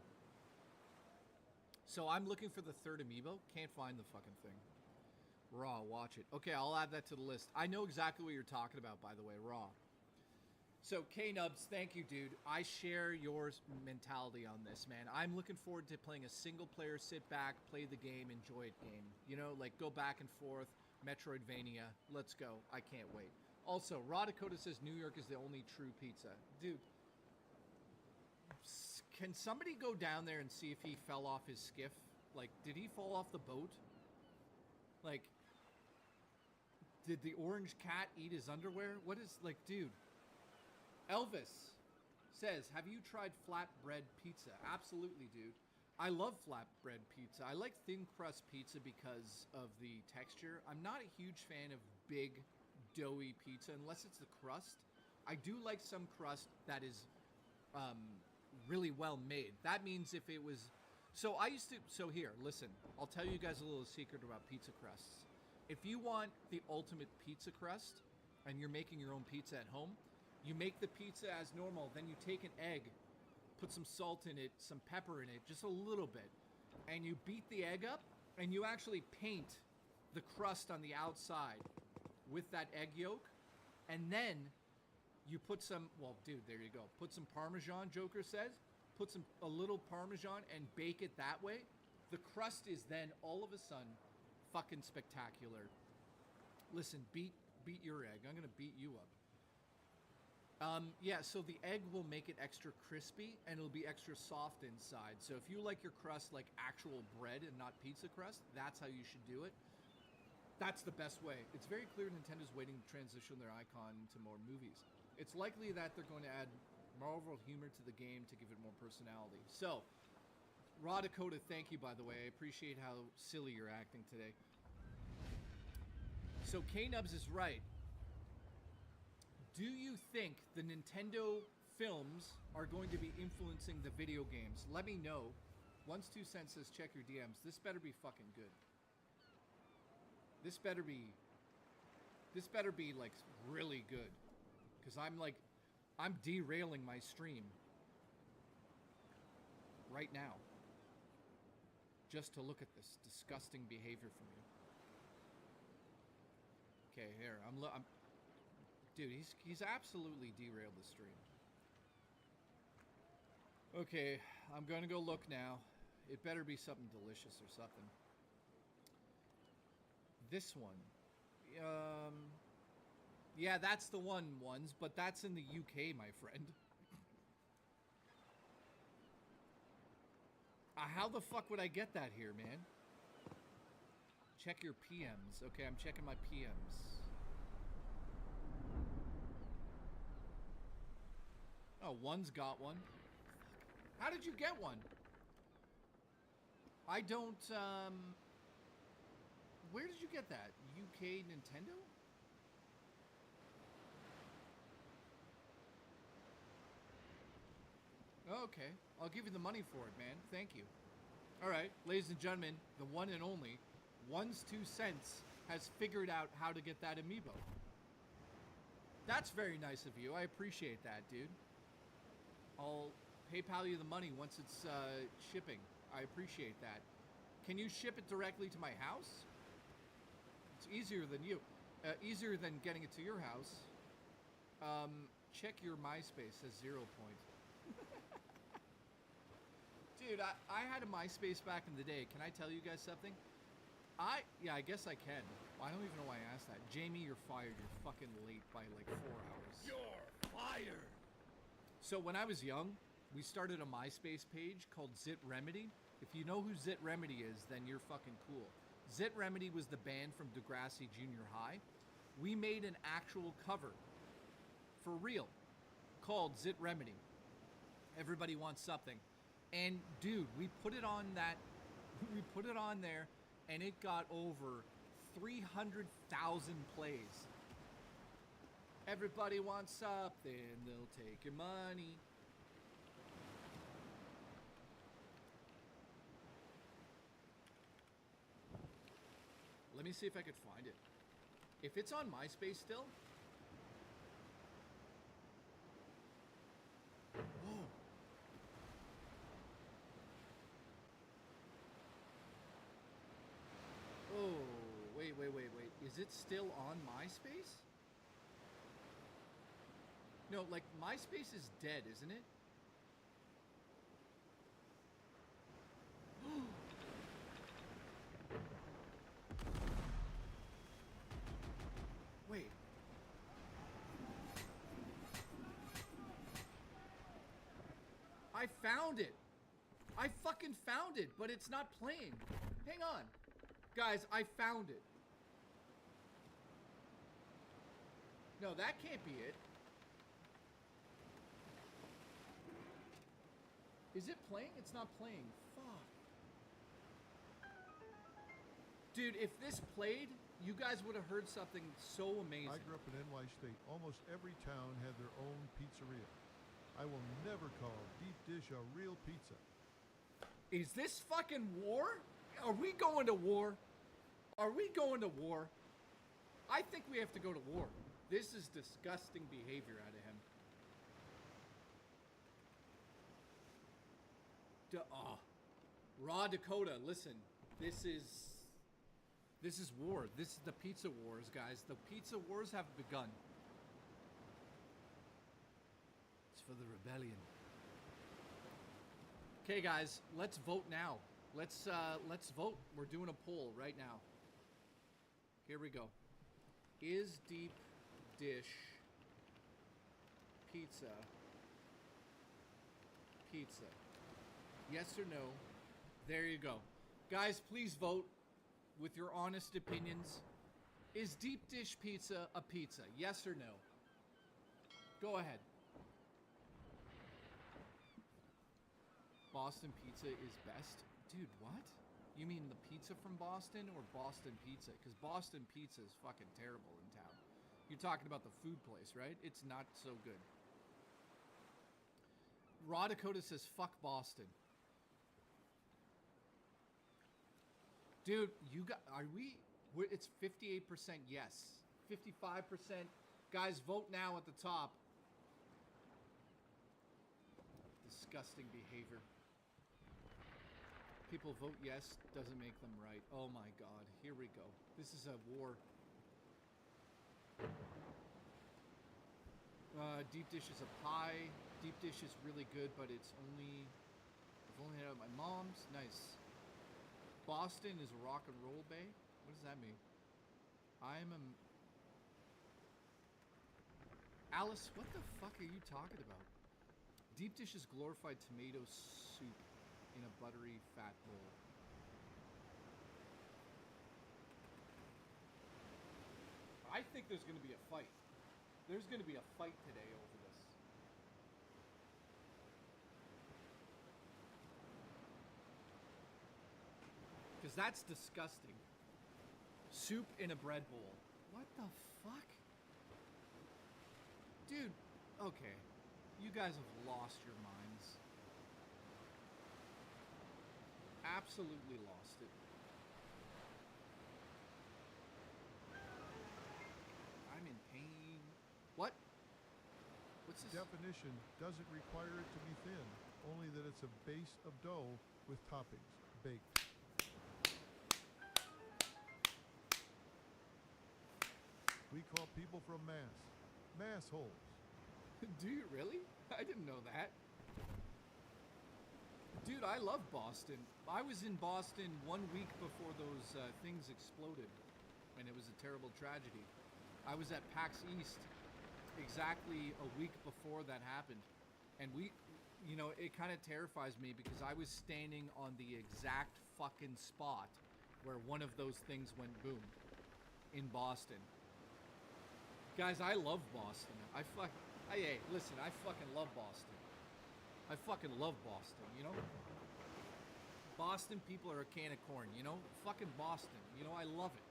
So I'm looking for the third amiibo. Can't find the fucking thing. Raw, watch it. Okay, I'll add that to the list. I know exactly what you're talking about, by the way, Raw. So, K-Nubs, thank you, dude. I share your mentality on this, man. I'm looking forward to playing a single-player, sit back, play the game, enjoy it game. You know, like, go back and forth, Metroidvania. Let's go. I can't wait. Also, Raw Dakota says New York is the only true pizza. Dude, can somebody go down there and see if he fell off his skiff? Like, did he fall off the boat? Like, did the orange cat eat his underwear? What is, like, dude. Elvis says, have you tried flatbread pizza? Absolutely, dude. I love flatbread pizza. I like thin crust pizza because of the texture. I'm not a huge fan of big, doughy pizza unless it's the crust. I do like some crust that is really well made. That means if it was... So here, listen. I'll tell you guys a little secret about pizza crusts. If you want the ultimate pizza crust and you're making your own pizza at home, you make the pizza as normal, then you take an egg, put some salt in it, some pepper in it, just a little bit, and you beat the egg up, and you actually paint the crust on the outside with that egg yolk, and then you put some, well, dude, there you go. Put some Parmesan, Joker says. Put a little Parmesan and bake it that way. The crust is then, all of a sudden, fucking spectacular. Listen, beat your egg. I'm going to beat you up. Yeah, so the egg will make it extra crispy, and it'll be extra soft inside. So if you like your crust like actual bread and not pizza crust, that's how you should do it. That's the best way. It's very clear Nintendo's waiting to transition their icon to more movies. It's likely that they're going to add Marvel humor to the game to give it more personality. So, Raw Dakota, thank you, by the way. I appreciate how silly you're acting today. So, K-Nubs is right. Do you think the Nintendo films are going to be influencing the video games? Let me know. Once 2 cents says check your DMs. This better be fucking good. This better be like really good. Because I'm derailing my stream right now. Just to look at this disgusting behavior from you. Okay, here. Dude, he's absolutely derailed the stream. Okay, I'm gonna go look now. It better be something delicious or something. this one. Yeah, that's the one, ones, but that's in the UK, my friend. How the fuck would I get that here, man? Check your PMs. Okay, I'm checking my PMs. Oh, one's got one. How did you get one? I don't, where did you get that? UK Nintendo? Okay, I'll give you the money for it, man. Thank you. All right, ladies and gentlemen, the one and only One's 2 Cents has figured out how to get that amiibo. That's very nice of you. I appreciate that, dude. I'll PayPal you the money once it's shipping. I appreciate that. Can you ship it directly to my house? It's easier than you. Easier than getting it to your house. Check your MySpace, says 0 point. Dude, I had a MySpace back in the day. Can I tell you guys something? Yeah, I guess I can. I don't even know why I asked that. Jamie, you're fired. You're fucking late by like 4 hours. You're fired! So when I was young, we started a MySpace page called Zit Remedy. If you know who Zit Remedy is, then you're fucking cool. Zit Remedy was the band from Degrassi Junior High. We made an actual cover, for real, called Zit Remedy. Everybody wants something. And dude, we put it on there, and it got over 300,000 plays. Everybody wants something, they'll take your money. Let me see if I could find it. If it's on MySpace still. Whoa. Oh, wait. Is it still on MySpace? No, like, MySpace is dead, isn't it? Wait. I found it. I fucking found it, but it's not playing. Hang on. Guys, I found it. No, that can't be it. Is it playing? It's not playing. Fuck. Dude, if this played, you guys would have heard something so amazing. I grew up in NY State. Almost every town had their own pizzeria. I will never call Deep Dish a real pizza. Is this fucking war? Are we going to war? Are we going to war? I think we have to go to war. This is disgusting behavior out of him. Raw Dakota, listen. This is war. This is the pizza wars, guys. The pizza wars have begun. It's for the rebellion. Okay, guys, let's vote now. Let's vote. We're doing a poll right now. Here we go. Is deep dish pizza pizza? Yes or no? There you go. Guys, please vote with your honest opinions. Is deep dish pizza a pizza? Yes or no? Go ahead. Boston pizza is best? Dude, what? You mean the pizza from Boston or Boston pizza? Because Boston pizza is fucking terrible in town. You're talking about the food place, right? It's not so good. Raw Dakota says, fuck Boston. Dude, it's 58% yes. 55%. Guys, vote now at the top. Disgusting behavior. People vote yes, doesn't make them right. Oh my god, here we go. This is a war. Deep dish is a pie. Deep dish is really good, but I've only had it at my mom's. Nice. Boston is a rock and roll bay? What does that mean? Alice, what the fuck are you talking about? Deep dish is glorified tomato soup in a buttery fat bowl. I think there's going to be a fight. There's going to be a fight today over this. Because that's disgusting. Soup in a bread bowl. What the fuck? Dude, okay. You guys have lost your minds. Absolutely lost it. I'm in pain. What? What's this? Definition doesn't require it to be thin, only that it's a base of dough with toppings, baked. We call people from Mass holes. Do you really? I didn't know that. Dude, I love Boston. I was in Boston 1 week before those things exploded, and it was a terrible tragedy. I was at PAX East exactly a week before that happened, and it kind of terrifies me because I was standing on the exact fucking spot where one of those things went boom in Boston. Guys, I love Boston. Hey, listen, I fucking love Boston. I fucking love Boston, you know? Boston people are a can of corn, you know? Fucking Boston, you know, I love it.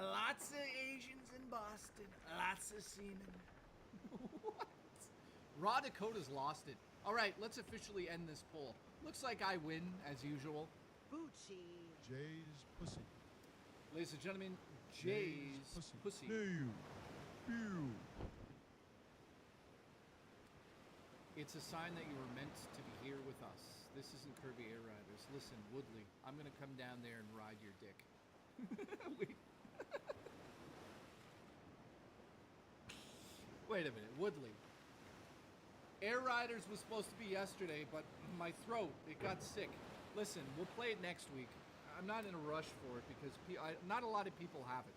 Lots of Asians in Boston. Lots of semen. What? Raw Dakota's lost it. All right, let's officially end this poll. Looks like I win, as usual. Bootsy. Jay's pussy. Ladies and gentlemen, Jay's pussy. Pew. Pew. It's a sign that you were meant to be here with us. This isn't Kirby Air Riders. Listen, Woodley, I'm going to come down there and ride your dick. Wait a minute, Woodley. Air Riders was supposed to be yesterday, but my throat, it got sick. Listen, we'll play it next week. I'm not in a rush for it because not a lot of people have it.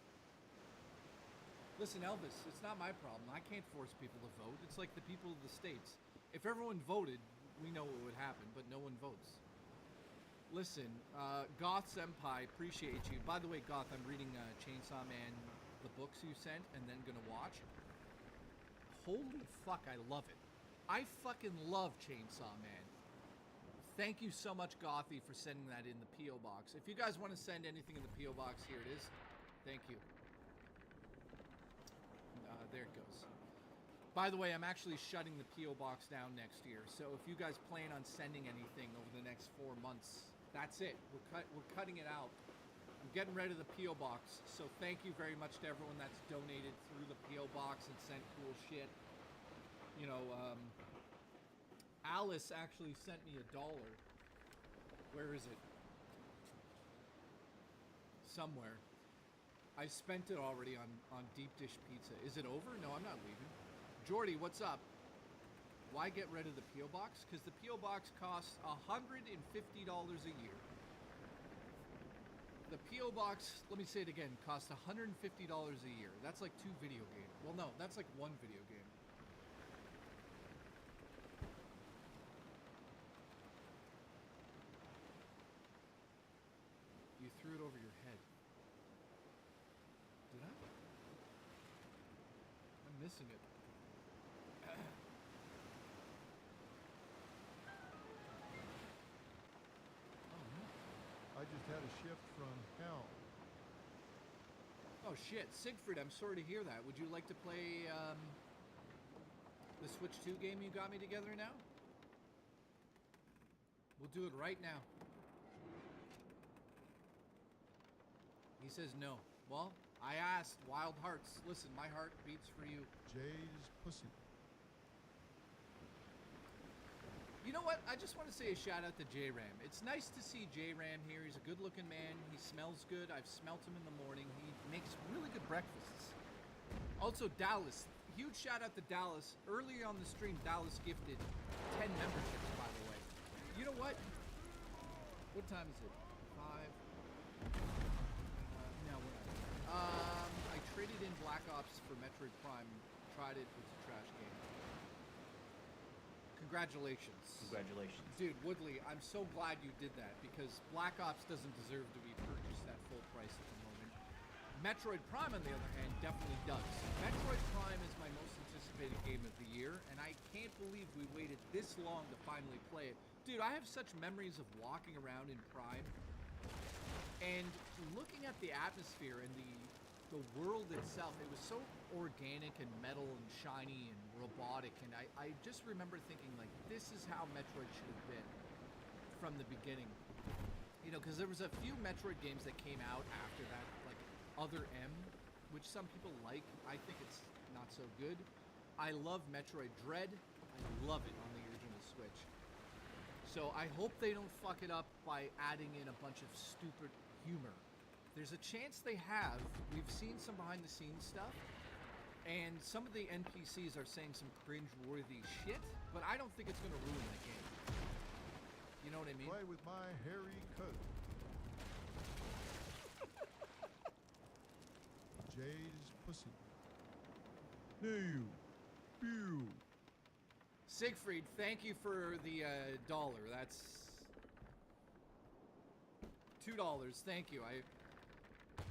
Listen, Elvis, it's not my problem. I can't force people to vote. It's like the people of the States. If everyone voted, we know what would happen, but no one votes. Listen, Goth Senpai, appreciate you. By the way, Goth, I'm reading Chainsaw Man, the books you sent, and then gonna watch. Holy fuck, I love it. I fucking love Chainsaw Man. Thank you so much, Gothy, for sending that in the P.O. Box. If you guys want to send anything in the P.O. Box, here it is. Thank you. There it goes. By the way, I'm actually shutting the P.O. Box down next year, so if you guys plan on sending anything over the next 4 months, that's it. We're cutting it out. I'm getting rid of the P.O. Box, so thank you very much to everyone that's donated through the P.O. Box and sent cool shit. You know, Alice actually sent me $1. Where is it? Somewhere. I spent it already on deep dish pizza. Is it over? No, I'm not leaving. Jordy, what's up? Why get rid of the P.O. Box? Because the P.O. Box costs $150 a year. The P.O. Box, let me say it again, costs $150 a year. That's like 2 video games. Well, no, that's like 1 video game. You threw it over your head. Did I? I'm missing it. I just had a shift from hell. Oh shit, Siegfried, I'm sorry to hear that. Would you like to play the Switch 2 game you got me together now? We'll do it right now. He says no. Well, I asked. Wild Hearts. Listen, my heart beats for you. Jay's pussy. You know what? I just want to say a shout out to J-Ram. It's nice to see J-Ram here. He's a good looking man. He smells good. I've smelt him in the morning. He makes really good breakfasts. Also, Dallas. Huge shout out to Dallas. Earlier on the stream, Dallas gifted 10 memberships, by the way. You know what? What time is it? 5. No, we're not. I traded in Black Ops for Metroid Prime. Tried it. It's a trash game. Congratulations. Congratulations. Dude, Woodley, I'm so glad you did that because Black Ops doesn't deserve to be purchased at full price at the moment. Metroid Prime, on the other hand, definitely does. Metroid Prime is my most anticipated game of the year, and I can't believe we waited this long to finally play it. Dude, I have such memories of walking around in Prime and looking at the atmosphere and the world itself. It was so organic and metal and shiny and robotic, and I just remember thinking, like, this is how Metroid should have been from the beginning. You know, because there was a few Metroid games that came out after that, like Other M, which some people like. I think it's not so good. I love Metroid Dread. I love it on the original Switch. So I hope they don't fuck it up by adding in a bunch of stupid humor. There's a chance they have. We've seen some behind-the-scenes stuff, and some of the NPCs are saying some cringe-worthy shit, but I don't think it's going to ruin the game. You know what I mean? Play with my hairy coat. Jay's pussy. New. Pew. Siegfried, thank you for the dollar. That's $2. Thank you.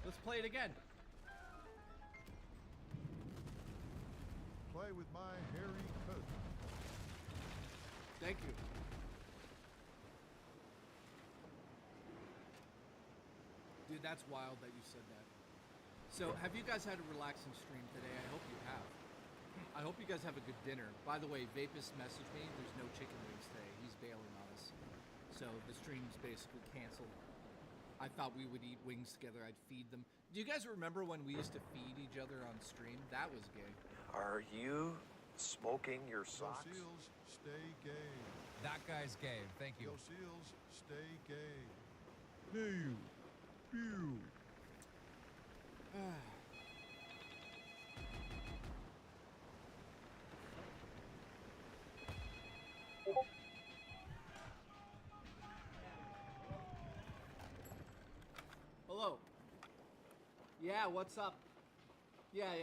Let's play it again. Play with my hairy coat. Thank you. Dude, that's wild that you said that. So, have you guys had a relaxing stream today? I hope you have. I hope you guys have a good dinner. By the way, Vapus messaged me. There's no chicken wings today. He's bailing on us. So, the stream's basically canceled. I thought we would eat wings together. I'd feed them. Do you guys remember when we used to feed each other on stream? That was gay. Are you smoking your socks? Go Seals, stay gay. That guy's gay. Thank you. Go Seals, stay gay. Pew. Pew. Hello. Yeah, what's up? Yeah.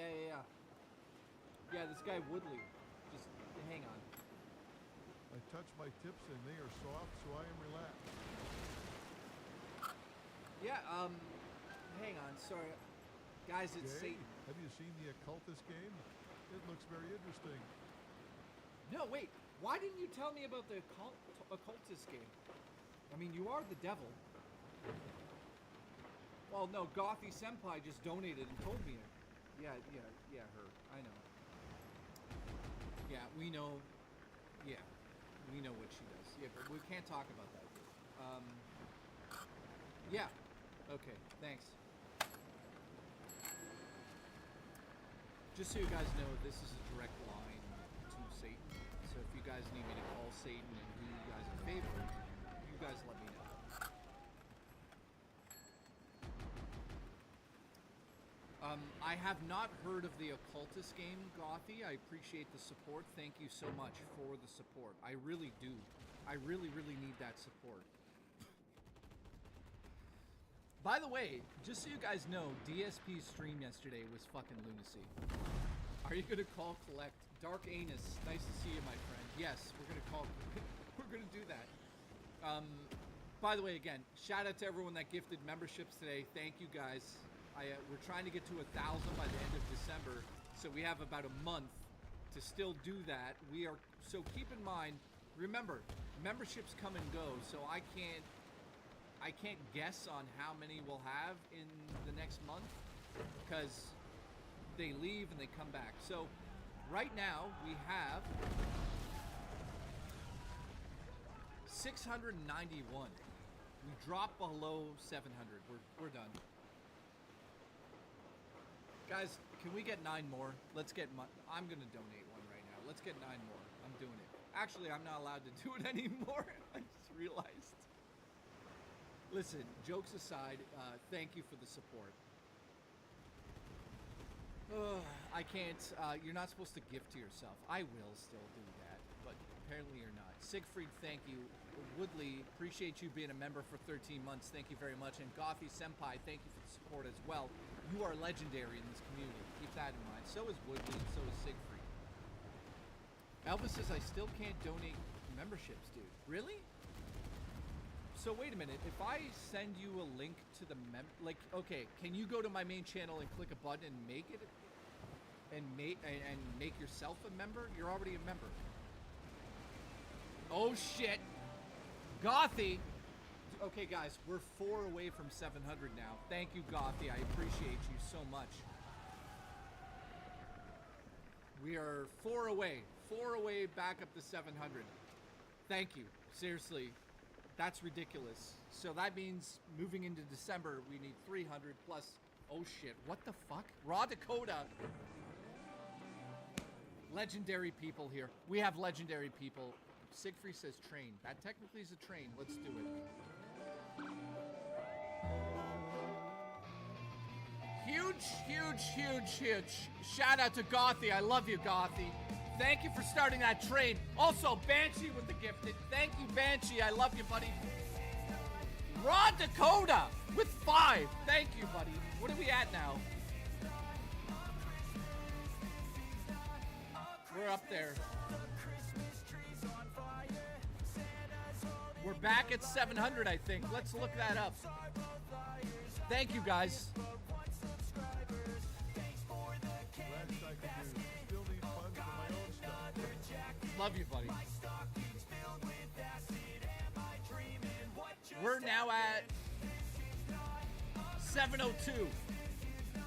Yeah, this guy Woodley. Just hang on. I touch my tips and they are soft, so I am relaxed. Yeah, hang on, sorry. Guys, it's Gay? Satan. Have you seen the occultist game? It looks very interesting. No, wait. Why didn't you tell me about the occultist game? I mean, you are the devil. Well, no, Gothy Senpai just donated and told me. Yeah, her. I know. Yeah, we know. Yeah, we know what she does. Yeah, but we can't talk about that. Yeah. Okay, thanks. Just so you guys know, this is a direct line to Satan. So if you guys need me to call Satan and do you guys a favor, you guys let me know. I have not heard of the occultist game, Gothy. I appreciate the support. Thank you so much for the support. I really do. I really need that support. By the way, just so you guys know, DSP's stream yesterday was fucking lunacy. Are you gonna call collect? Dark Anus, nice to see you, my friend. Yes, we're gonna call. We're gonna do that. By the way, again, shout out to everyone that gifted memberships today. Thank you guys. We're trying to get to 1,000 by the end of December, so we have about a month to still do that. So keep in mind, remember, memberships come and go, so I can't guess on how many we'll have in the next month because they leave and they come back. So right now we have 691. We dropped below 700. We're done. Guys, can we get 9 more? Let's get I'm gonna donate one right now. Let's get 9 more. I'm doing it. Actually, I'm not allowed to do it anymore. I just realized. Listen, jokes aside, thank you for the support. I can't, you're not supposed to gift to yourself. I will still do that, but apparently you're not. Siegfried, thank you. Woodley, appreciate you being a member for 13 months. Thank you very much. And Gothy Senpai, thank you for the support as well. You are legendary in this community. Keep that in mind. So is Woodley, and so is Siegfried. Elvis says, I still can't donate memberships, dude. Really? So wait a minute. If I send you a link to the okay, can you go to my main channel and click a button and make it? And make yourself a member? You're already a member. Oh shit. Gothy. Okay guys, we're 4 away from 700 now. Thank you, Gothy. I appreciate you so much. We are 4 away. 4 away back up to 700. Thank you. Seriously. That's ridiculous. So that means moving into December, we need 300 plus. Oh shit. What the fuck? Raw Dakota. Legendary people here. We have legendary people. Siegfried says train. That technically is a train. Let's do it. Huge. Shout out to Gothy. I love you, Gothy. Thank you for starting that train. Also, Banshee with the gifted. Thank you, Banshee. I love you, buddy. Raw Dakota with 5. Thank you, buddy. What are we at now? We're up there. We're back at 700, I think. Let's look that up. Thank you, guys. Love you, buddy. We're now at 702.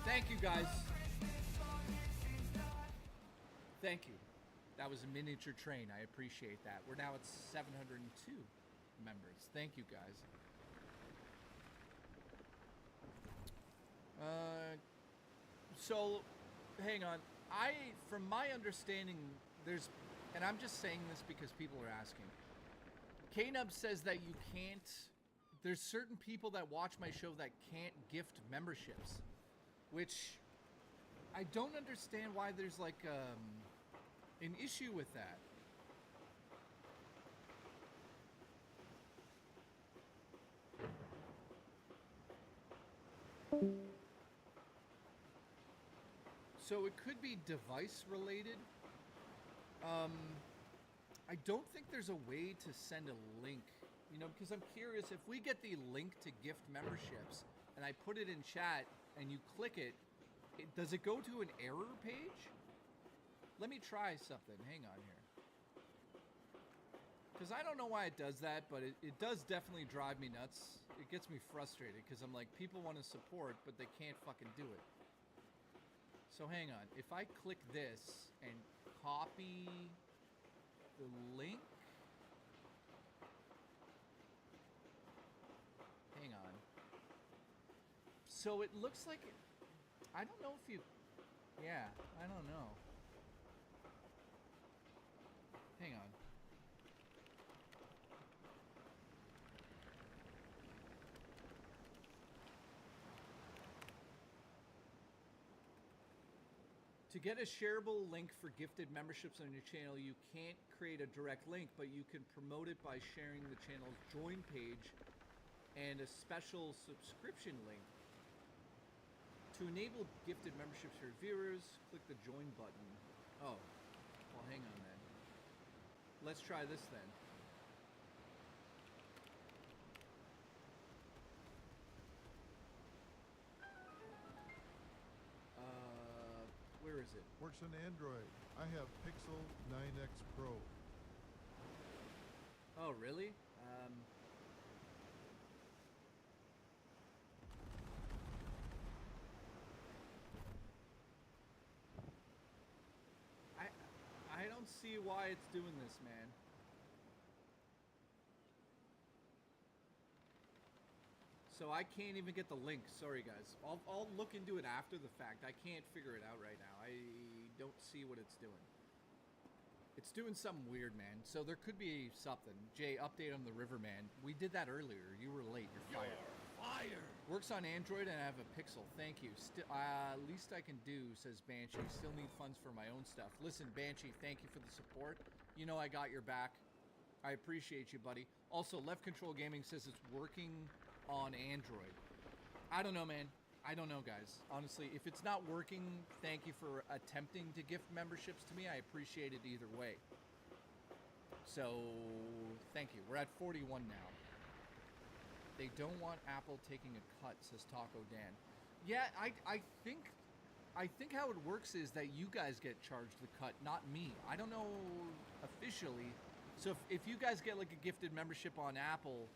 Thank you, guys. Thank you. That was a miniature train. I appreciate that. We're now at 702 members. Thank you, guys. So, hang on. From my understanding, and I'm just saying this because people are asking. Knub says that you can't, there's certain people that watch my show that can't gift memberships, which I don't understand why there's like an issue with that. So it could be device related. I don't think there's a way to send a link, because I'm curious if we get the link to gift memberships and I put it in chat and you click it, does it go to an error page? Let me try something. Hang on here. Because I don't know why it does that, but it does definitely drive me nuts. It gets me frustrated because I'm like, people want to support, but they can't fucking do it. So hang on. If I click this and copy the link. Hang on. So it looks like I don't know if you. Yeah, I don't know. Hang on. To get a shareable link for gifted memberships on your channel, you can't create a direct link, but you can promote it by sharing the channel's join page and a special subscription link. To enable gifted memberships for your viewers, click the join button. Oh, well, hang on then. Let's try this then. Where is it? Works on Android. I have Pixel 9X Pro. Oh, really? I don't see why it's doing this, man. So I can't even get the link. Sorry, guys. I'll look into it after the fact. I can't figure it out right now. I don't see what it's doing. It's doing something weird, man. So there could be something. Jay, update on the Riverman. We did that earlier. You were late. You're fired. fire. Works on Android and I have a Pixel. Thank you. Least I can do, says Banshee. Still need funds for my own stuff. Listen, Banshee, thank you for the support. You know I got your back. I appreciate you, buddy. Also, Left Control Gaming says it's working on Android. I don't know, man. I don't know, guys. Honestly, if it's not working, thank you for attempting to gift memberships to me. I appreciate it either way. So, thank you. We're at 41 now. They don't want Apple taking a cut, says Taco Dan. Yeah, I think how it works is that you guys get charged the cut, not me. I don't know officially. So if you guys get like a gifted membership on Apple,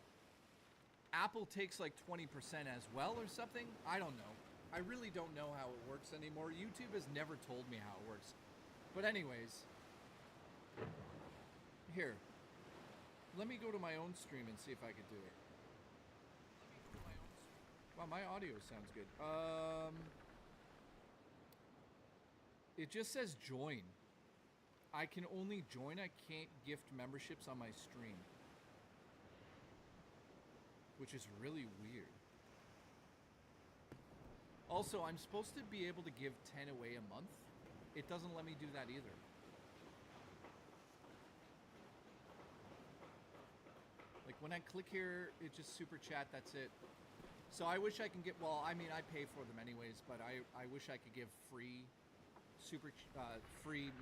Apple takes like 20% as well or something? I don't know. I really don't know how it works anymore. YouTube has never told me how it works. But anyways, here. Let me go to my own stream and see if I could do it. Wow, my audio sounds good. It just says join. I can only join. I can't gift memberships on my stream. Which is really weird. Also, I'm supposed to be able to give 10 away a month. It doesn't let me do that either. Like when I click here, it just super chat, that's it. So I wish I can get, well, I mean, I pay for them anyways, but I wish I could give free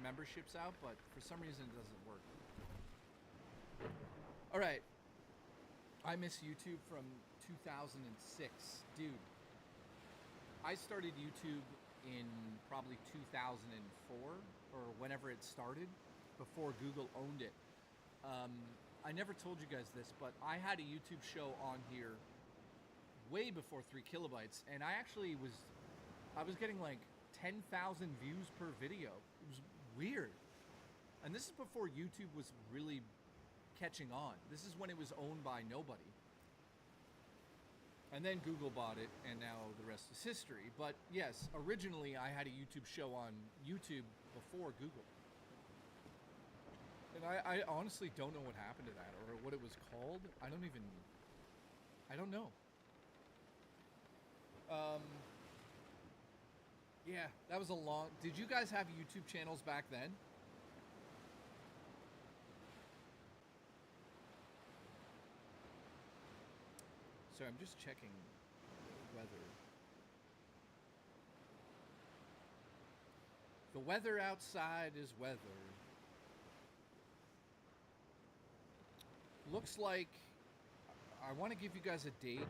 memberships out, but for some reason it doesn't work. All right. I miss YouTube from 2006. Dude, I started YouTube in probably 2004 or whenever it started, before Google owned it. I never told you guys this, but I had a YouTube show on here way before 3 kilobytes, and I was getting like 10,000 views per video. It was weird. And this is before YouTube was really catching on. This is when it was owned by nobody. And then Google bought it, and now the rest is history. But yes, originally I had a YouTube show on YouTube before Google. And I honestly don't know what happened to that, or what it was called. I don't know. Yeah, that was a long... Did you guys have YouTube channels back then? So I'm just checking the weather. The weather outside is weather. Looks like... I want to give you guys a date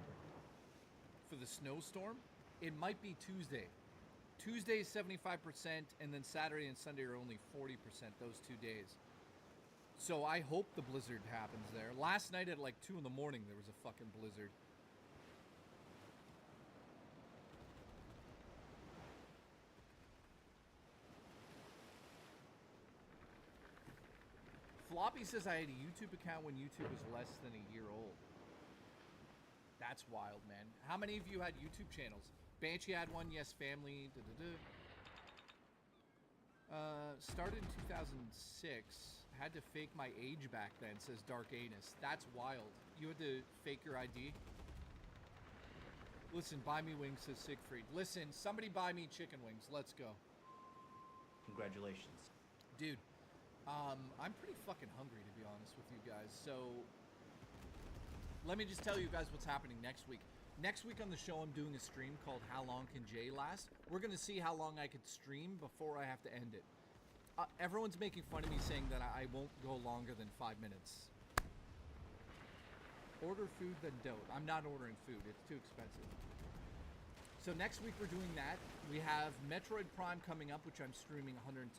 for the snowstorm. It might be Tuesday. Tuesday is 75%, and then Saturday and Sunday are only 40%, those 2 days. So I hope the blizzard happens there. Last night at like 2 in the morning, there was a fucking blizzard. Floppy says I had a YouTube account when YouTube was less than a year old. That's wild, man. How many of you had YouTube channels? Banshee had one, yes, family. Started in 2006. Had to fake my age back then, says Dark Anus. That's wild. You had to fake your ID? Listen, buy me wings, says Siegfried. Listen, somebody buy me chicken wings. Let's go. Congratulations. Dude, I'm pretty fucking hungry, to be honest with you guys. So, let me just tell you guys what's happening next week. Next week on the show, I'm doing a stream called How Long Can Jay Last? We're going to see how long I could stream before I have to end it. Everyone's making fun of me saying that I won't go longer than 5 minutes. Order food, then don't. I'm not ordering food. It's too expensive. So next week we're doing that. We have Metroid Prime coming up, which I'm streaming 110%.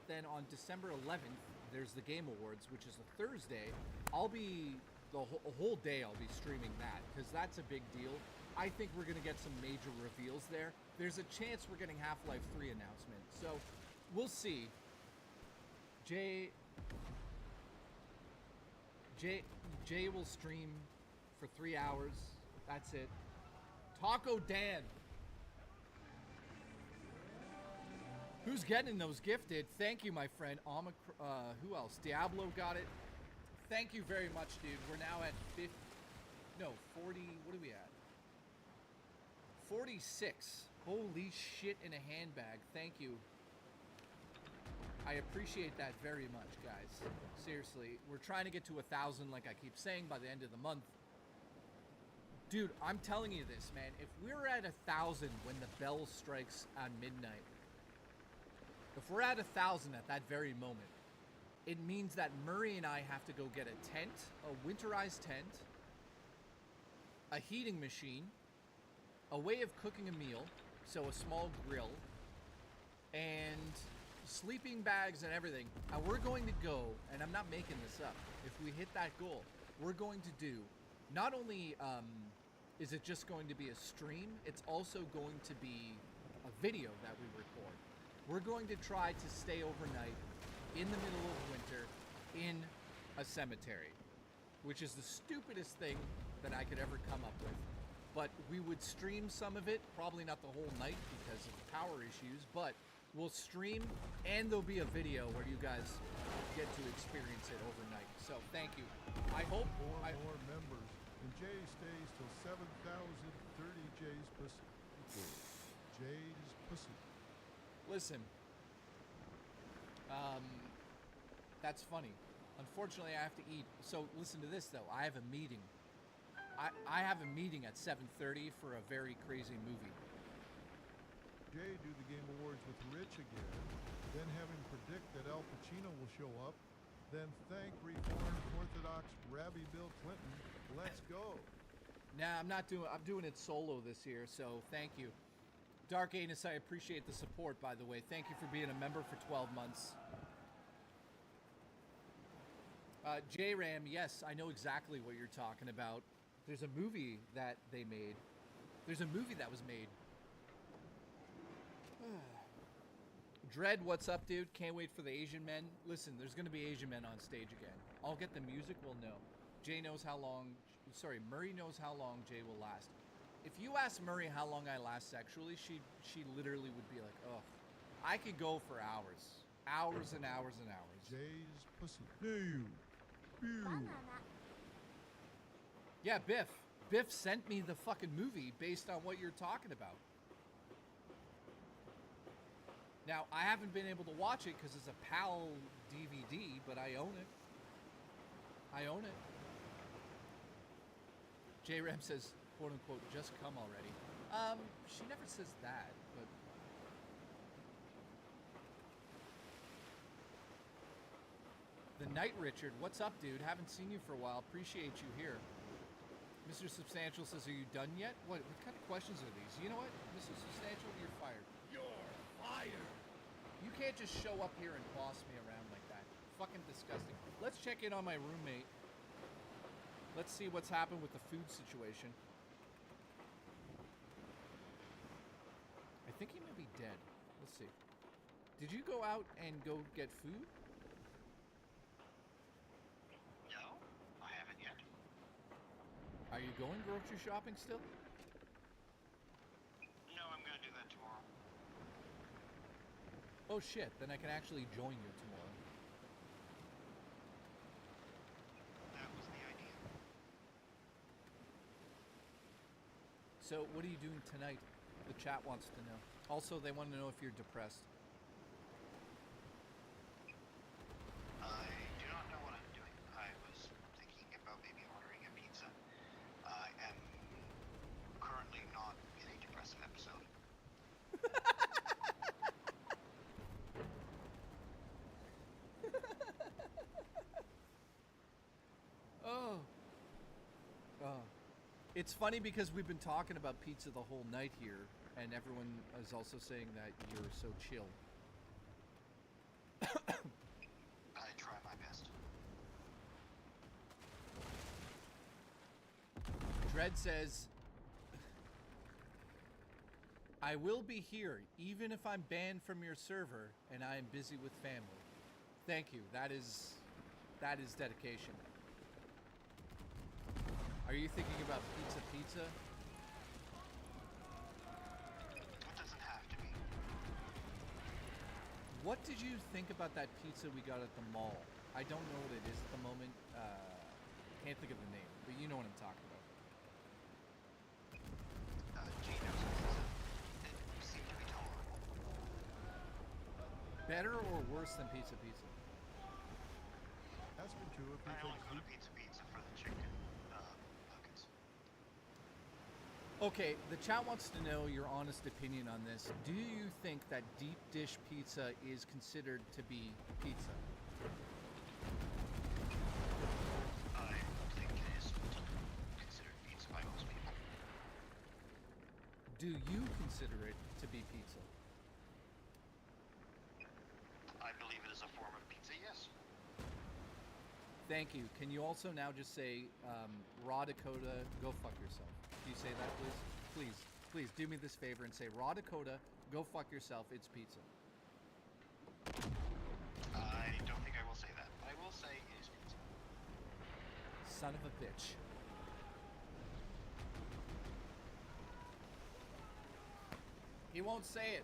Then on December 11th, there's the Game Awards, which is a Thursday. I'll be... The whole day I'll be streaming that, because that's a big deal. I think we're going to get some major reveals there. There's a chance we're getting Half-Life 3 announcement. So, we'll see. Jay will stream for 3 hours. That's it. Taco Dan. Who's getting those gifted? Thank you, my friend. Who else? Diablo got it. Thank you very much, dude. We're now at 40, what are we at? 46. Holy shit in a handbag. Thank you. I appreciate that very much, guys. Seriously, we're trying to get to 1,000, like I keep saying, by the end of the month. Dude, I'm telling you this, man. If we're at 1,000 when the bell strikes on midnight, if we're at 1,000 at that very moment, it means that Murray and I have to go get a tent, a winterized tent, a heating machine, a way of cooking a meal, so a small grill, and sleeping bags and everything. And we're going to go, and I'm not making this up, if we hit that goal, we're going to do, not only is it just going to be a stream, it's also going to be a video that we record. We're going to try to stay overnight in the middle of winter in a cemetery, which is the stupidest thing that I could ever come up with. But we would stream some of it, probably not the whole night because of power issues, but we'll stream and there'll be a video where you guys get to experience it overnight. So thank you. I hope more members, and Jay stays till 7,030 Jay's pussy. Jay's pussy. Listen, that's funny. Unfortunately, I have to eat. So listen to this, though. I have a meeting. I have a meeting at 7:30 for a very crazy movie. Jay do the Game Awards with Rich again, then have him predict that Al Pacino will show up, then thank Reformed Orthodox Rabbi Bill Clinton. Let's go. Nah, I'm doing it solo this year, so thank you. Dark Anus, I appreciate the support, by the way. Thank you for being a member for 12 months. J-Ram, yes, I know exactly what you're talking about. There's a movie that they made. There's a movie that was made. Dread, what's up, dude? Can't wait for the Asian men. Listen, there's going to be Asian men on stage again. I'll get the music, we'll know. Jay knows how long... Sorry, Murray knows how long Jay will last. If you ask Murray how long I last sexually, she literally would be like, ugh. I could go for hours. Hours and hours and hours. Jay's pussy. Ew. Ew. Yeah, Biff. Biff sent me the fucking movie based on what you're talking about. Now, I haven't been able to watch it because it's a PAL DVD, but I own it. I own it. J-Ram says, quote unquote, just come already. She never says that, but... The Night Richard, what's up, dude? Haven't seen you for a while. Appreciate you here. Mr. Substantial says, are you done yet? What kind of questions are these? You know what? Mr. Substantial, you're fired. You're fired. You can't just show up here and boss me around like that. Fucking disgusting. Let's check in on my roommate. Let's see what's happened with the food situation. I think he may be dead. Let's see. Did you go out and go get food? No, I haven't yet. Are you going grocery shopping still? No, I'm gonna do that tomorrow. Oh shit, then I can actually join you tomorrow. That was the idea. So, what are you doing tonight? The chat wants to know. Also, they want to know if you're depressed. I do not know what I'm doing. I was thinking about maybe ordering a pizza. I am currently not in a depressive episode. Oh. It's funny because we've been talking about pizza the whole night here, and everyone is also saying that you're so chill. I try my best. Dread says, I will be here even if I'm banned from your server and I am busy with family. Thank you. That is dedication. Are you thinking about pizza? It doesn't have to be. What did you think about that pizza we got at the mall? I don't know what it is at the moment. Can't think of the name, but you know what I'm talking about. Gee knows. Better or worse than Pizza Pizza? Ask him to if he I only thinks go to Pizza Pizza for the chicken nuggets. Okay, the chat wants to know your honest opinion on this. Do you think that deep dish pizza is considered to be pizza? I think it is considered pizza by most people. Do you consider it to be pizza? I believe it is a form of pizza, yes. Thank you. Can you also now just say, Raw Dakota, go fuck yourself? Can you say that, please? Please, please do me this favor and say, Raw Dakota, go fuck yourself, it's pizza. I don't think I will say that, but I will say it is pizza. Son of a bitch. He won't say it.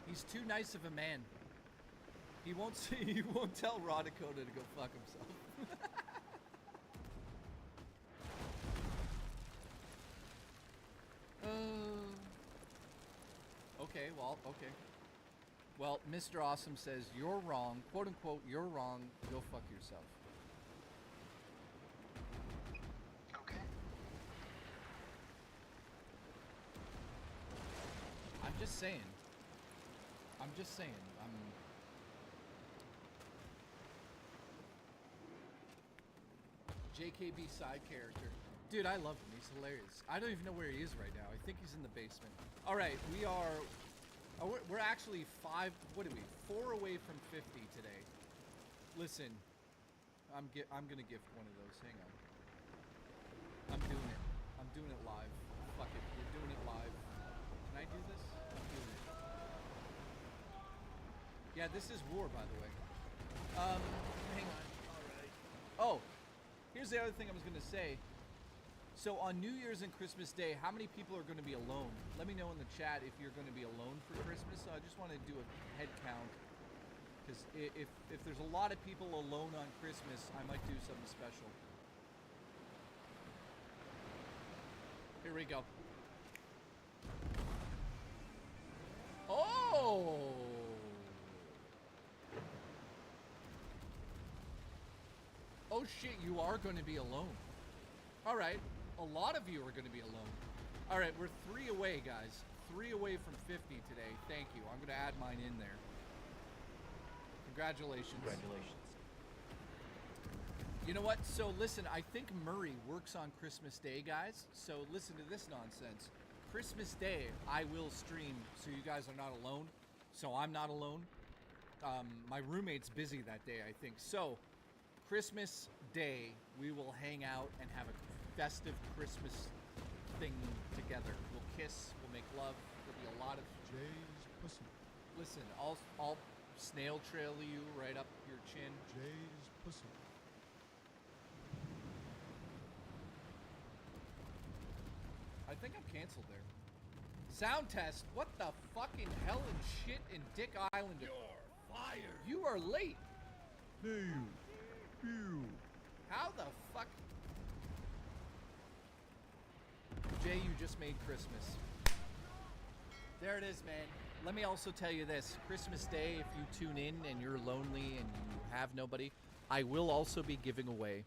He's too nice of a man. He won't say, he won't tell Raw Dakota to go fuck himself. Okay, well, okay. Well, Mr. Awesome says, you're wrong, quote unquote, you're wrong, go fuck yourself. Okay. I'm just saying. I'm just saying. JKB side character. Dude, I love him. He's hilarious. I don't even know where he is right now. I think he's in the basement. All right, we are... Oh, we're actually 4 away from 50 today. Listen, I'm gonna gift one of those. Hang on. I'm doing it. I'm doing it live. Fuck it. We're doing it live. Can I do this? I'm doing it. Yeah, this is war, by the way. Hang on. All right. Oh, here's the other thing I was gonna say. So on New Year's and Christmas Day, how many people are going to be alone? Let me know in the chat if you're going to be alone for Christmas. So I just want to do a head count. Because if there's a lot of people alone on Christmas, I might do something special. Here we go. Oh! Oh shit, you are going to be alone. All right. A lot of you are going to be alone. All right, we're 3 away, guys. 3 away from 50 today. Thank you. I'm going to add mine in there. Congratulations. Congratulations. You know what? So listen, I think Murray works on Christmas Day, guys. So listen to this nonsense. Christmas Day, I will stream so you guys are not alone. So I'm not alone. My roommate's busy that day, I think. So Christmas Day, we will hang out and have a festive Christmas thing together. We'll kiss, we'll make love. There'll be a lot of Jay's pussy. Listen, I'll snail trail you right up your chin. Jay's pussy. I think I'm canceled there. Sound test? What the fucking hell and shit in Dick Island? You're fired. You are late. No. Ew. How the fuck? Jay, you just made Christmas. There it is, man. Let me also tell you this. Christmas Day, if you tune in and you're lonely and you have nobody, I will also be giving away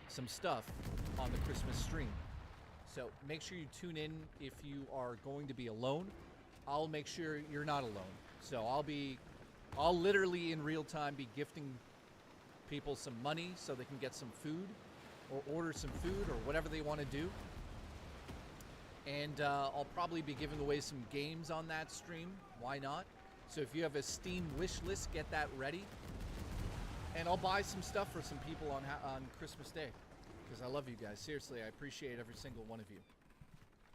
some stuff on the Christmas stream. So make sure you tune in if you are going to be alone. I'll make sure you're not alone. So I'll literally in real time be gifting people some money so they can get some food or order some food or whatever they want to do. And I'll probably be giving away some games on that stream. Why not? So if you have a Steam wish list, get that ready. And I'll buy some stuff for some people on Christmas Day. Because I love you guys. Seriously, I appreciate every single one of you.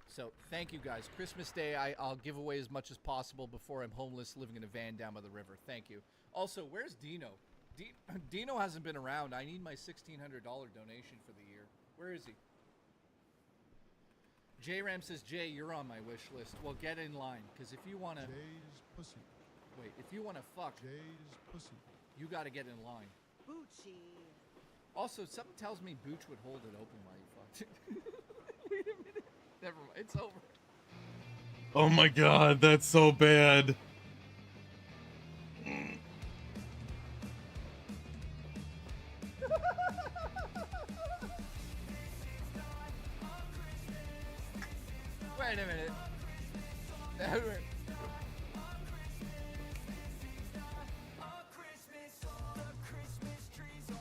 So thank you guys. Christmas Day, I'll give away as much as possible before I'm homeless living in a van down by the river. Thank you. Also, where's Dino? Dino hasn't been around. I need my $1,600 donation for the year. Where is he? J-Ram says, Jay, you're on my wish list. Well, get in line, because if you want to... Jay's pussy. Wait, if you want to fuck... Jay's pussy. You got to get in line. Boochie. Also, something tells me Booch would hold it open while you fucked. Wait a minute. Never mind. It's over. Oh my god, that's so bad. Wait a minute.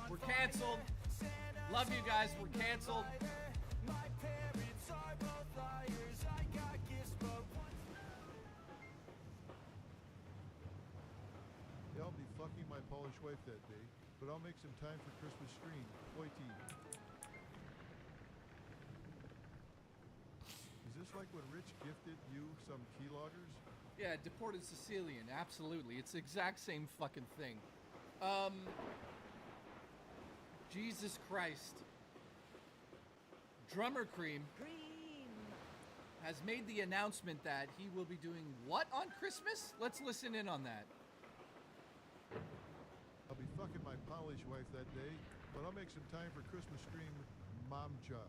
We're canceled. Love you guys. We're canceled. Yeah, I'll be fucking my Polish wife that day, but I'll make some time for Christmas stream. Oi, T. Is this like when Rich gifted you some keyloggers? Yeah, deported Sicilian. Absolutely. It's the exact same fucking thing. Jesus Christ. Drummer Cream has made the announcement that he will be doing what on Christmas? Let's listen in on that. I'll be fucking my Polish wife that day, but I'll make some time for Christmas stream. Momcha.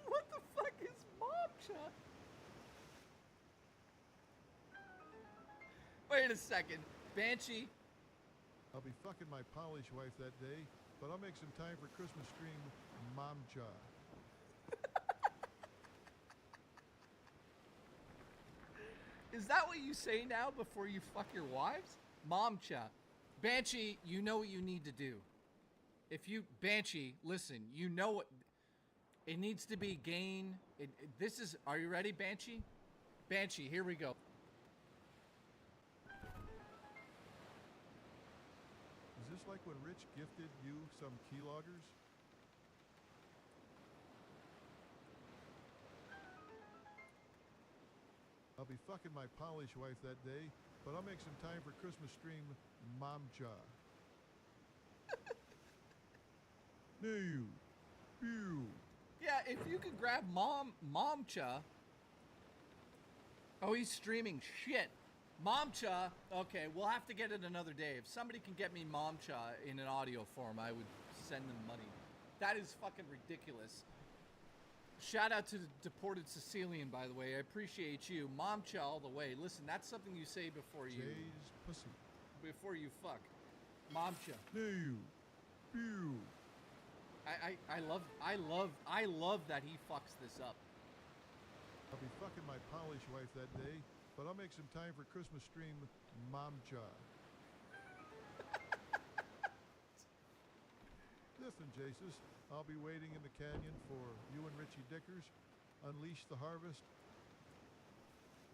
What the fuck is Momcha? Wait a second. Banshee. I'll be fucking my Polish wife that day, but I'll make some time for Christmas stream. Momcha. Is that what you say now before you fuck your wives? Momcha. Banshee, you know what you need to do. If you... Banshee, listen, you know what... It needs to be gain... This is... Are you ready, Banshee? Banshee, here we go. Is this like when Rich gifted you some keyloggers? I'll be fucking my Polish wife that day, but I'll make some time for Christmas stream. Momcha. No. Pew. Yeah, if you could grab Momcha. Oh, he's streaming shit. Momcha. Okay, we'll have to get it another day. If somebody can get me Momcha in an audio form, I would send them money. That is fucking ridiculous. Shout out to the deported Sicilian, by the way. I appreciate you. Momcha all the way. Listen, that's something you say before you... Jay's pussy. Before you fuck. Momcha. No. Pew. I love that he fucks this up. I'll be fucking my Polish wife that day, but I'll make some time for Christmas stream. Momcha. Listen, Jesus, I'll be waiting in the canyon for you and Richie Dickers. Unleash the harvest.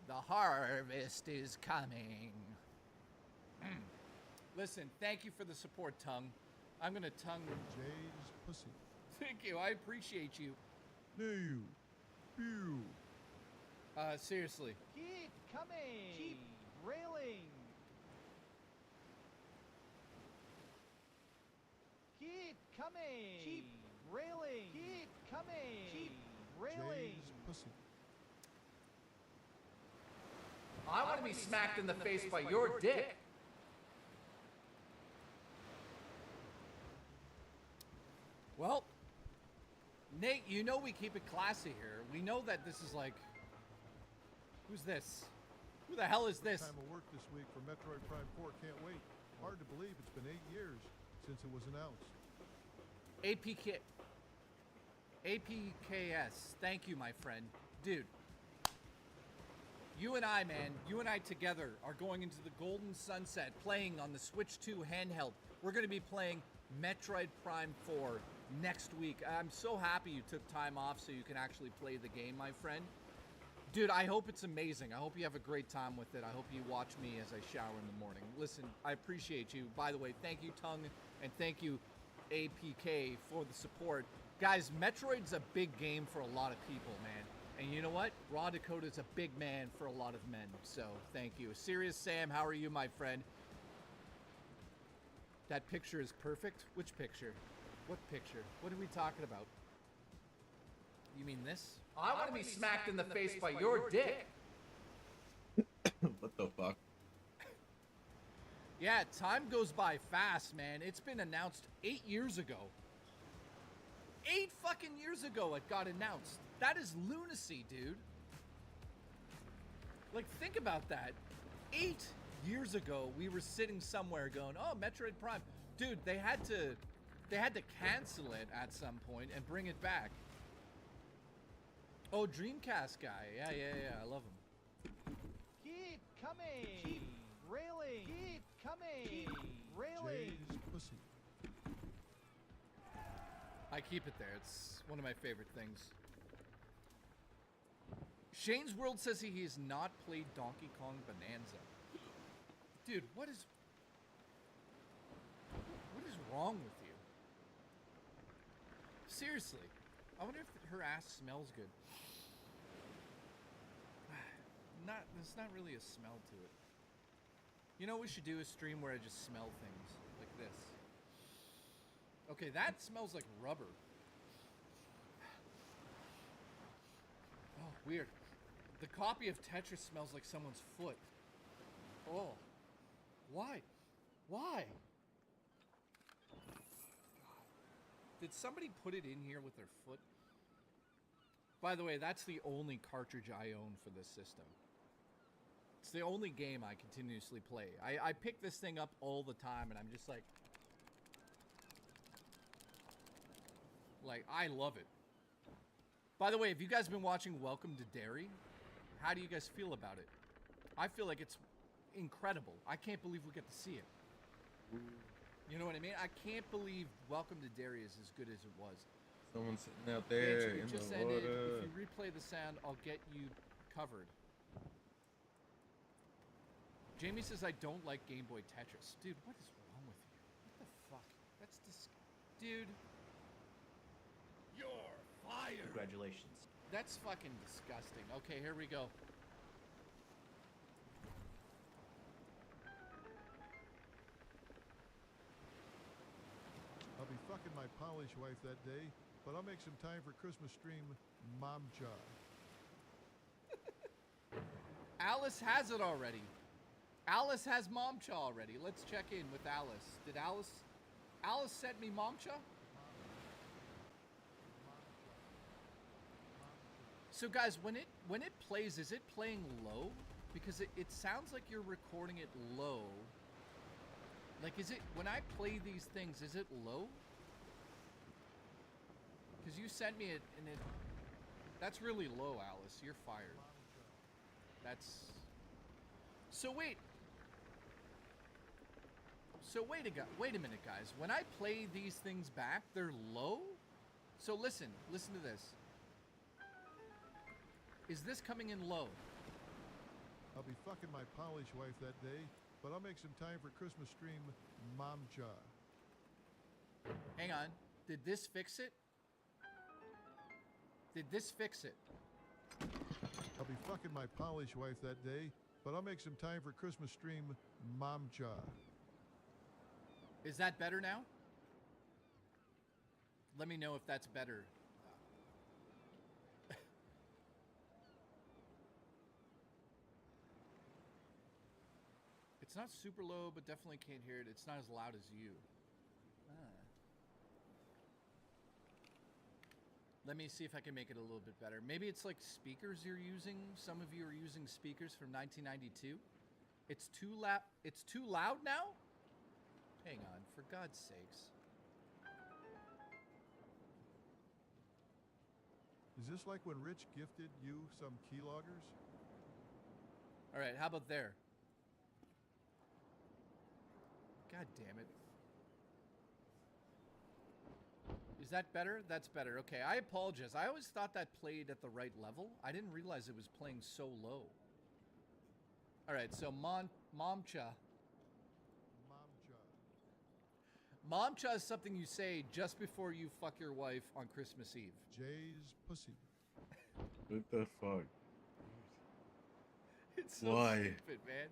The harvest is coming. Listen, thank you for the support, Tongue. I'm gonna tongue Jay's pussy. Thank you. I appreciate you. No. Pew. Seriously. Keep coming. Keep railing. Keep coming. Keep railing. Keep coming. Keep railing. Jay's pussy. I want to be smacked in the face by your dick. Well, Nate, you know we keep it classy here. We know that this is like... Who's this? Who the hell is this? Time of work this week for Metroid Prime 4. Can't wait. Hard to believe it's been 8 years since it was announced. APKS. Thank you, my friend. Dude. You and I, man, you and I together are going into the golden sunset playing on the Switch 2 handheld. We're going to be playing Metroid Prime 4 next week. I'm so happy you took time off so you can actually play the game, my friend. Dude, I hope it's amazing. I hope you have a great time with it. I hope you watch me as I shower in the morning. Listen, I appreciate you. By the way, thank you, Tongue, and thank you, APK, for the support. Guys, Metroid's a big game for a lot of people, man. And you know what? Raw Dakota's a big man for a lot of men. So, thank you. Serious Sam, how are you, my friend? That picture is perfect? Which picture? What picture? What are we talking about? You mean this? I want to be smacked in the face by your dick. What the fuck? Yeah, time goes by fast, man. It's been announced 8 years ago. 8 fucking years ago it got announced. That is lunacy, dude. Like, think about that. 8 years ago, we were sitting somewhere going, oh, Metroid Prime. Dude, they had to cancel it at some point and bring it back. Oh, Dreamcast guy. Yeah, I love him. Keep coming. Keep railing. Keep coming. Keep railing. Jay's pussy. I keep it there. It's one of my favorite things. Shane's World says he has not played Donkey Kong Bonanza. Dude, what is wrong with you? Seriously. I wonder if her ass smells good. There's not really a smell to it. You know what we should do? A stream where I just smell things like this. Okay, that smells like rubber. Oh, weird. The copy of Tetris smells like someone's foot. Oh. Why? Why? Did somebody put it in here with their foot? By the way, that's the only cartridge I own for this system. It's the only game I continuously play. I pick this thing up all the time, and I'm just like, I love it. By the way, have you guys been watching Welcome to Derry? How do you guys feel about it? I feel like it's incredible. I can't believe we get to see it. You know what I mean? I can't believe Welcome to Derry is as good as it was. Someone's sitting out there in just the ended. water. If you replay the sound, I'll get you covered. Jamie says, I don't like Game Boy Tetris. Dude, what is wrong with you? What the fuck? That's Dude. You're fired. Congratulations. That's fucking disgusting. Okay, here we go. I'll be fucking my Polish wife that day, but I'll make some time for Christmas stream Momcha. Alice has it already. Alice has Momcha already. Let's check in with Alice. Did Alice sent me Momcha? So guys, when it plays, is it playing low? Because it sounds like you're recording it low. Like, is it, when I play these things, is it low? Because you sent me it, and that's really low, Alice. You're fired. So wait a minute, guys. When I play these things back, they're low? So listen to this. Is this coming in low? I'll be fucking my Polish wife that day, but I'll make some time for Christmas stream Momcha. Hang on. Did this fix it? Did this fix it? I'll be fucking my Polish wife that day, but I'll make some time for Christmas stream Momcha. Is that better now? Let me know if that's better. It's not super low, but definitely can't hear it. It's not as loud as you. Let me see if I can make it a little bit better. Maybe it's like speakers you're using. Some of you are using speakers from 1992. It's too loud. It's too loud now? Hang on, for God's sakes. Is this like when Rich gifted you some keyloggers? All right, how about there? God damn it. Is that better? That's better. Okay, I apologize. I always thought that played at the right level. I didn't realize it was playing so low. All right, so Momcha. Momcha is something you say just before you fuck your wife on Christmas Eve. Jay's pussy. What the fuck? It's so Why? stupid, man.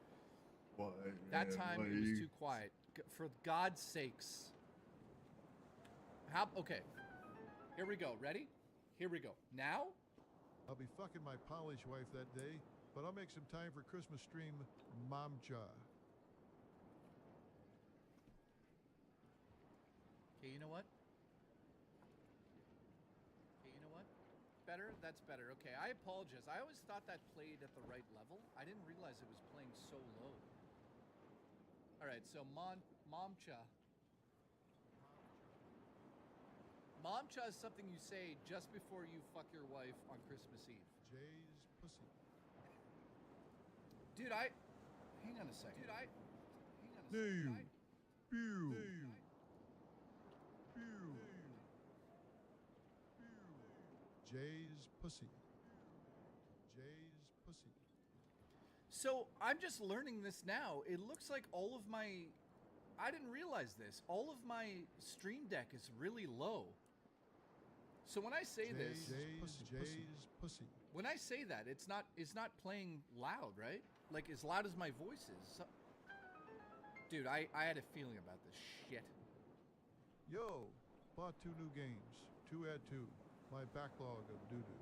Why? That man? time Why it are was you- too quiet. For God's sakes. Okay. Here we go. Ready? Here we go. Now? I'll be fucking my Polish wife that day, but I'll make some time for Christmas stream Momcha. Okay, you know what? Okay, you know what? Better? That's better. Okay, I apologize. I always thought that played at the right level. I didn't realize it was playing so low. All right, so Momcha. Momcha is something you say just before you fuck your wife on Christmas Eve. Jay's pussy. Dude, hang on a second. Pew. Pew. Pew. Jay's pussy. Jay's pussy. So I'm just learning this now. It looks like all of my, I didn't realize this. All of my Stream Deck is really low. So when I say this, Jay's pussy. when I say that, it's not playing loud, right? Like as loud as my voice is. So, dude, I had a feeling about this shit. Yo, bought 2 new games. 2 add 2. My backlog of doo-doo.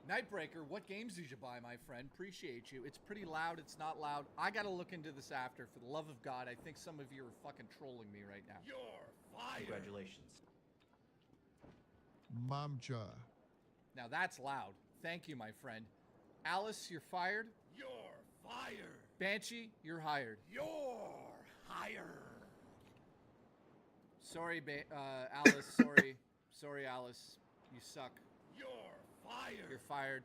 Nightbreaker, what games did you buy, my friend? Appreciate you. It's pretty loud. It's not loud. I gotta look into this after. For the love of God, I think some of you are fucking trolling me right now. You're fired. Congratulations. Momcha. Now that's loud. Thank you, my friend. Alice, you're fired. You're fired. Banshee, you're hired. You're hired. Sorry, Alice. Sorry. Sorry, Alice. You suck. You're fired. You're fired.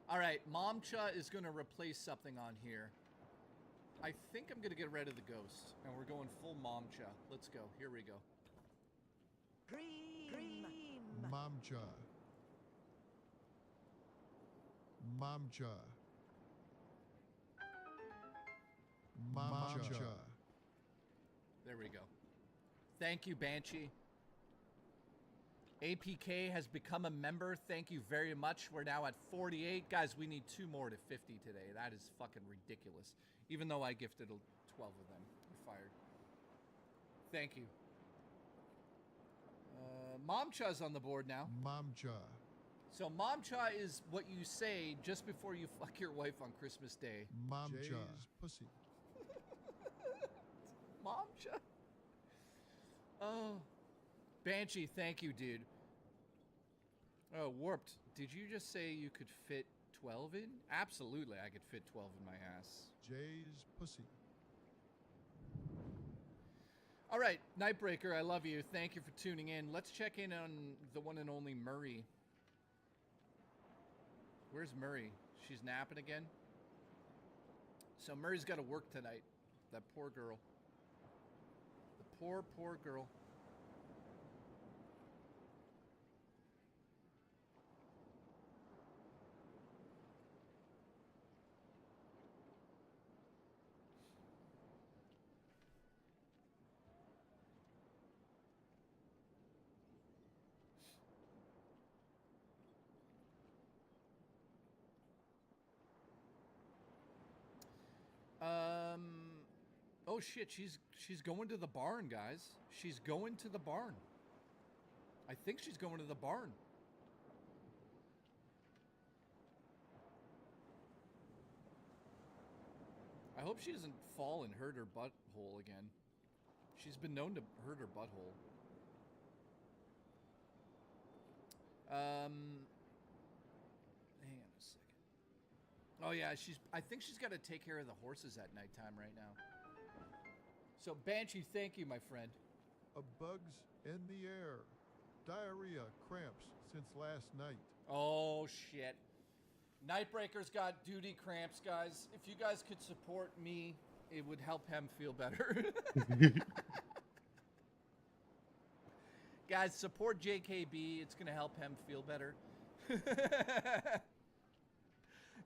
All right, Momcha is going to replace something on here. I think I'm going to get rid of the ghost, and we're going full Momcha. Let's go. Here we go. Cream. Momcha. Momcha. Momcha. There we go. Thank you, Banshee. APK has become a member. Thank you very much. We're now at 48. Guys, we need 2 more to 50 today. That is fucking ridiculous. Even though I gifted 12 of them. You're fired. Thank you. Momcha's on the board now. Momcha. So Momcha is what you say just before you fuck your wife on Christmas Day. Momcha. Jay's pussy. Momcha. Oh. Banshee, thank you, dude. Oh, Warped, did you just say you could fit 12 in? Absolutely, I could fit 12 in my ass. Jay's pussy. All right, Nightbreaker, I love you. Thank you for tuning in. Let's check in on the one and only Murray. Where's Murray? She's napping again? So Murray's got to work tonight. That poor girl. The poor, poor girl. Oh shit, she's going to the barn, guys. She's going to the barn. I think she's going to the barn. I hope she doesn't fall and hurt her butthole again. She's been known to hurt her butthole. Hang on a second. Oh yeah, I think she's got to take care of the horses at nighttime right now. So Banshee, thank you, my friend. A bug's in the air. Diarrhea, cramps since last night. Oh shit. Nightbreaker's got duty cramps, guys. If you guys could support me, it would help him feel better. Guys, support JKB. It's gonna help him feel better.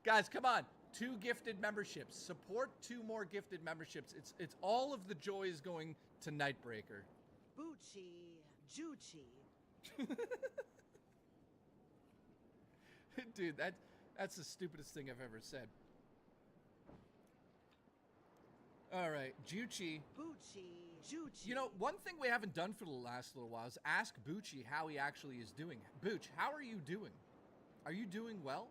Guys, come on. 2 gifted memberships. Support 2 more gifted memberships. It's all of the joy is going to Nightbreaker. Bucci, Jucci. Dude, that's the stupidest thing I've ever said. All right, Jucci. Bucci, Jucci. You know, one thing we haven't done for the last little while is ask Bucci how he actually is doing. Booch, how are you doing? Are you doing well?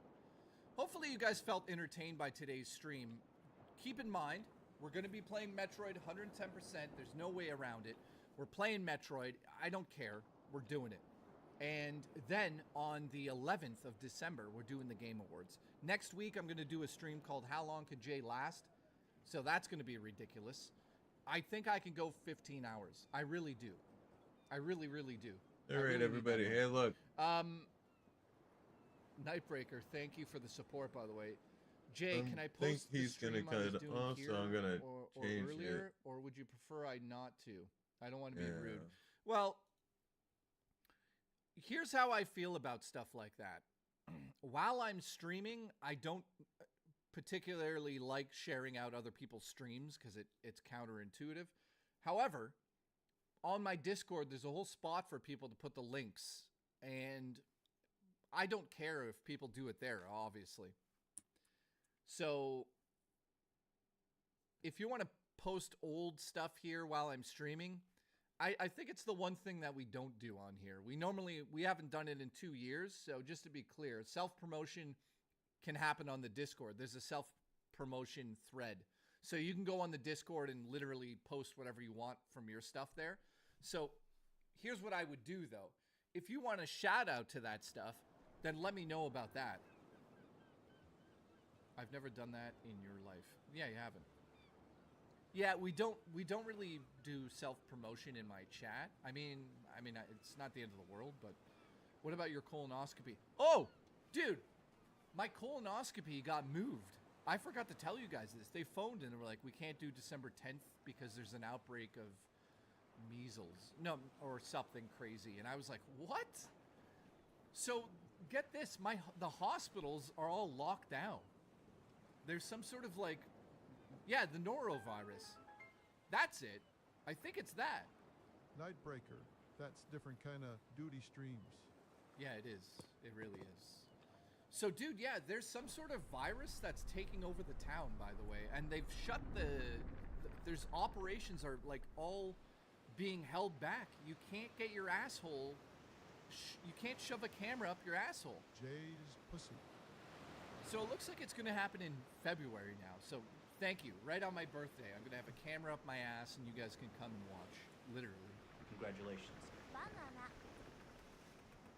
Hopefully you guys felt entertained by today's stream. Keep in mind, we're going to be playing Metroid 110%. There's no way around it. We're playing Metroid. I don't care. We're doing it. And then on the 11th of December, we're doing the Game Awards. Next week, I'm going to do a stream called How Long Could Jay Last? So that's going to be ridiculous. I think I can go 15 hours. I really do. I really, really do. All right, everybody. Hey, look. Nightbreaker, thank you for the support, by the way. Jay, can I I think post the he's stream gonna I was cut doing off, here so I'm gonna or change earlier, it. or would you prefer I not to? I don't want to be Yeah. rude. Well, here's how I feel about stuff like that. While I'm streaming, I don't particularly like sharing out other people's streams because it's counterintuitive. However, on my Discord, there's a whole spot for people to put the links, and I don't care if people do it there, obviously. So if you want to post old stuff here while I'm streaming, I think it's the one thing that we don't do on here. We haven't done it in 2 years. So just to be clear, self-promotion can happen on the Discord. There's a self-promotion thread. So you can go on the Discord and literally post whatever you want from your stuff there. So here's what I would do, though. If you want a shout out to that stuff, then let me know about that. I've never done that in your life. Yeah, you haven't. Yeah, we don't really do self-promotion in my chat. I mean, it's not the end of the world, but what about your colonoscopy? Oh, dude, my colonoscopy got moved. I forgot to tell you guys this. They phoned and they were like, we can't do December 10th because there's an outbreak of measles. No, or something crazy. And I was like, what? So get this, the hospitals are all locked down. There's some sort of like, yeah, the norovirus. That's it. I think it's that. Nightbreaker. That's different kind of duty streams. Yeah, it is. It really is. So, dude, yeah, there's some sort of virus that's taking over the town, by the way, and they've shut there's operations are like all being held back. You can't get your asshole. You can't shove a camera up your asshole. Jay's pussy. So it looks like it's going to happen in February now. So thank you. Right on my birthday, I'm going to have a camera up my ass, and you guys can come and watch. Literally. Congratulations.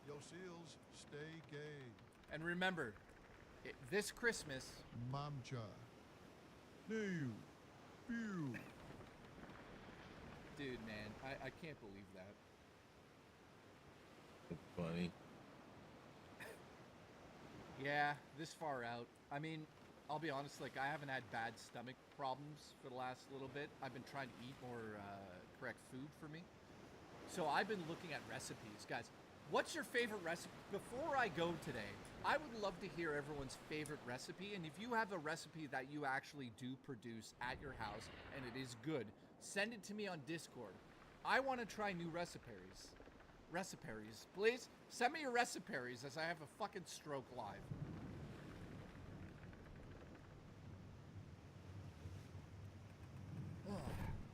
Yo, seals, stay gay. And remember, this Christmas... Mamcha. New. Pew. Dude, man, I can't believe that. That's funny. Yeah, this far out. I mean, I'll be honest, like, I haven't had bad stomach problems for the last little bit. I've been trying to eat more correct food for me. So I've been looking at recipes. Guys, what's your favorite recipe? Before I go today, I would love to hear everyone's favorite recipe. And if you have a recipe that you actually do produce at your house and it is good, send it to me on Discord. I want to try new recipes. Recipes, please send me your recipes as I have a fucking stroke live.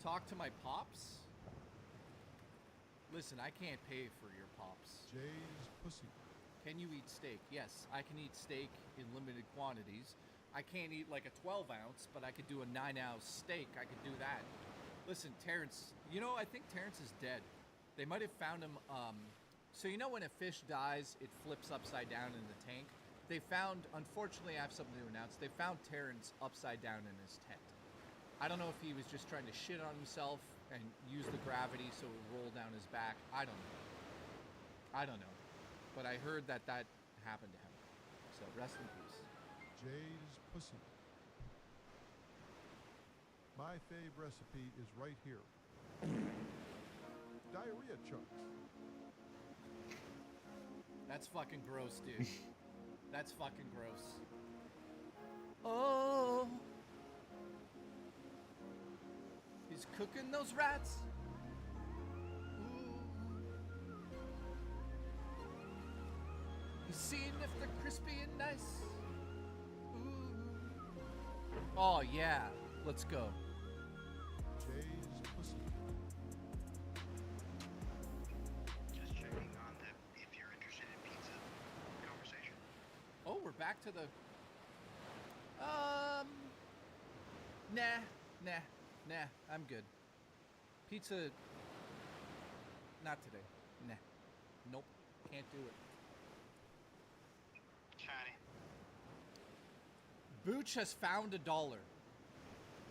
Talk to my pops? Listen, I can't pay for your pops. Jay's pussy. Can you eat steak? Yes, I can eat steak in limited quantities. I can't eat like a 12 ounce, but I could do a 9-ounce steak. I could do that. Listen, Terrence, you know, I think Terrence is dead. They might have found him, so you know when a fish dies, it flips upside down in the tank? They found, unfortunately I have something to announce, they found Terrence upside down in his tent. I don't know if he was just trying to shit on himself and use the gravity so it would roll down his back. I don't know. I don't know. But I heard that happened to him. So rest in peace. Jay's pussy. My fave recipe is right here. Diarrhea chunks. That's fucking gross, dude. That's fucking gross. Oh. He's cooking those rats. Ooh. He's seeing if they're crispy and nice. Ooh. Oh, yeah. Let's go. Jay's pussy. Just checking on if you're interested in pizza conversation. Oh, we're back to the... Nah, I'm good. Pizza... Not today. Nah. Nope. Can't do it. Shiny. Booch has found $1.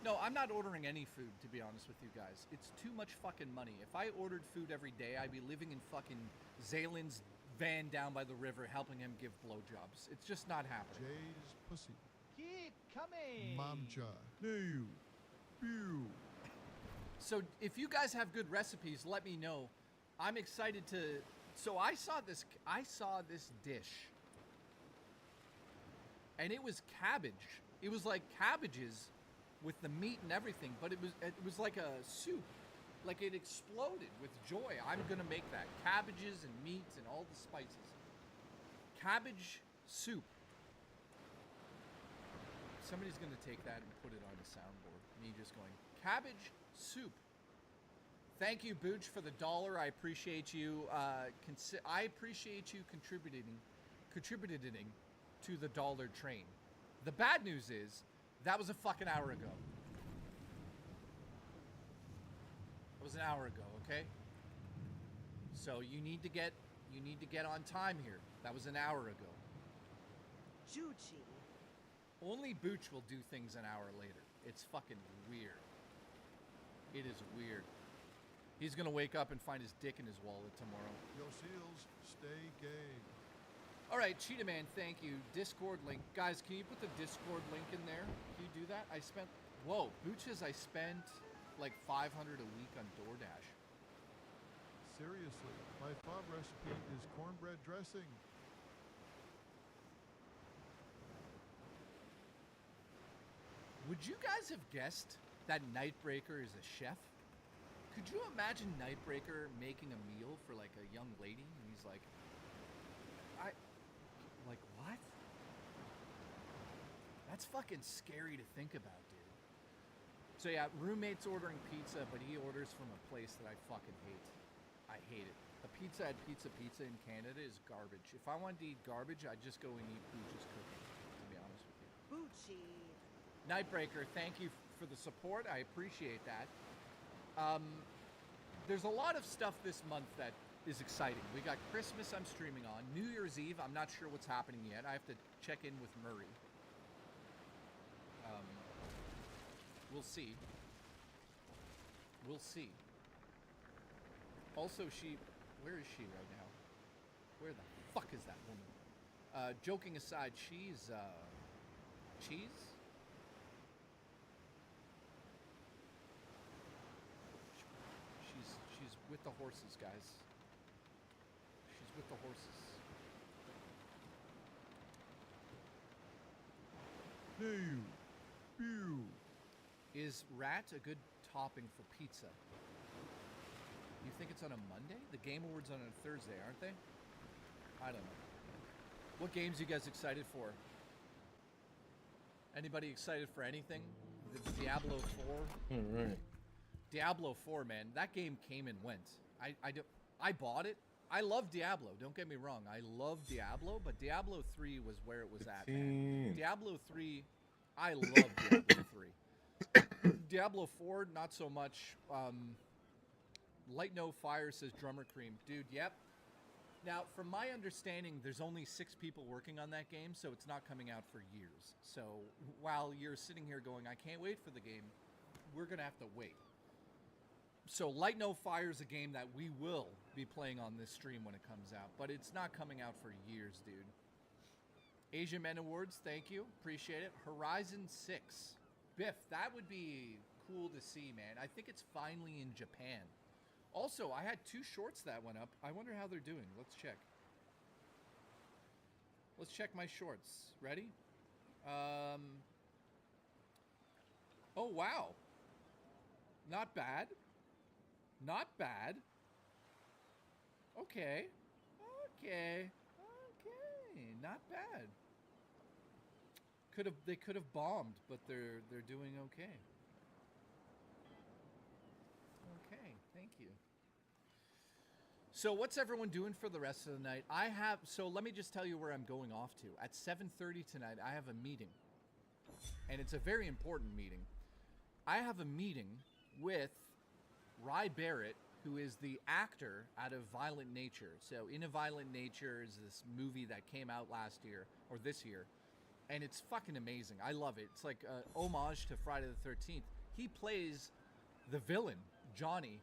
No, I'm not ordering any food, to be honest with you guys. It's too much fucking money. If I ordered food every day, I'd be living in fucking Zalen's van down by the river helping him give blowjobs. It's just not happening. Jay's pussy. Keep coming. Mamcha. New. Pew. So if you guys have good recipes, let me know. I'm excited to... So I saw this dish. And it was cabbage. It was like cabbages with the meat and everything, but it was like a soup. Like it exploded with joy. I'm gonna make that. Cabbages and meats and all the spices. Cabbage soup. Somebody's gonna take that and put it on the soundboard. Me just going, cabbage soup. Thank you, Booch, for the $1. I appreciate you. I appreciate you contributing to the dollar train. The bad news is that was a fucking hour ago. It was an hour ago, okay? So you need to get on time here. That was an hour ago. Juchi. Only Booch will do things an hour later. It's fucking weird. It is weird. He's gonna wake up and find his dick in his wallet tomorrow. Yo seals, stay gay. All right, Cheetah Man, thank you. Discord link. Guys, can you put the Discord link in there? Can you do that? Whoa, Booch says I spent like $500 a week on DoorDash. Seriously, my fob recipe is cornbread dressing. Would you guys have guessed that Nightbreaker is a chef? Could you imagine Nightbreaker making a meal for like a young lady and he's like, like what? That's fucking scary to think about, dude. So yeah, roommate's ordering pizza, but he orders from a place that I fucking hate. I hate it. A Pizza Hut Pizza in Canada is garbage. If I wanted to eat garbage, I'd just go and eat Booch's cooking, to be honest with you. Bucci. Nightbreaker, thank you for the support. I appreciate that. There's a lot of stuff this month that is exciting. We got Christmas I'm streaming on. New Year's Eve, I'm not sure what's happening yet. I have to check in with Murray. We'll see. We'll see. Also, where is she right now? Where the fuck is that woman? Joking aside, she's, Cheese? She's with the horses, guys. She's with the horses. New. Pew. Is rat a good topping for pizza? You think it's on a Monday? The Game Awards on a Thursday, aren't they? I don't know. What games are you guys excited for? Anybody excited for anything? The Diablo 4? All right. Diablo 4, man. That game came and went. I bought it. I love Diablo. Don't get me wrong. I love Diablo, but Diablo 3 was where it was at, man. Diablo 3, I love Diablo 3. Diablo 4, not so much. Light No Fire says Drummer Cream. Dude, yep. Now, from my understanding, there's only 6 people working on that game, so it's not coming out for years. So while you're sitting here going, I can't wait for the game, we're going to have to wait. So Light No Fire is a game that we will be playing on this stream when it comes out, but it's not coming out for years, dude. Asian Men Awards, thank you. Appreciate it. Horizon 6. Biff, that would be cool to see, man. I think it's finally in Japan. Also, I had 2 shorts that went up. I wonder how they're doing. Let's check. Let's check my shorts. Ready? Oh, wow. Not bad. Not bad. Okay. Okay. Okay. Not bad. They could have bombed, but they're doing okay. Okay, thank you. So what's everyone doing for the rest of the night? So let me just tell you where I'm going off to. At 7:30 tonight, I have a meeting. And it's a very important meeting. I have a meeting with Rye Barrett, who is the actor out of Violent Nature. So In a Violent Nature is this movie that came out last year, or this year. and it's fucking amazing. I love it. It's like a homage to Friday the 13th. He plays the villain, Johnny.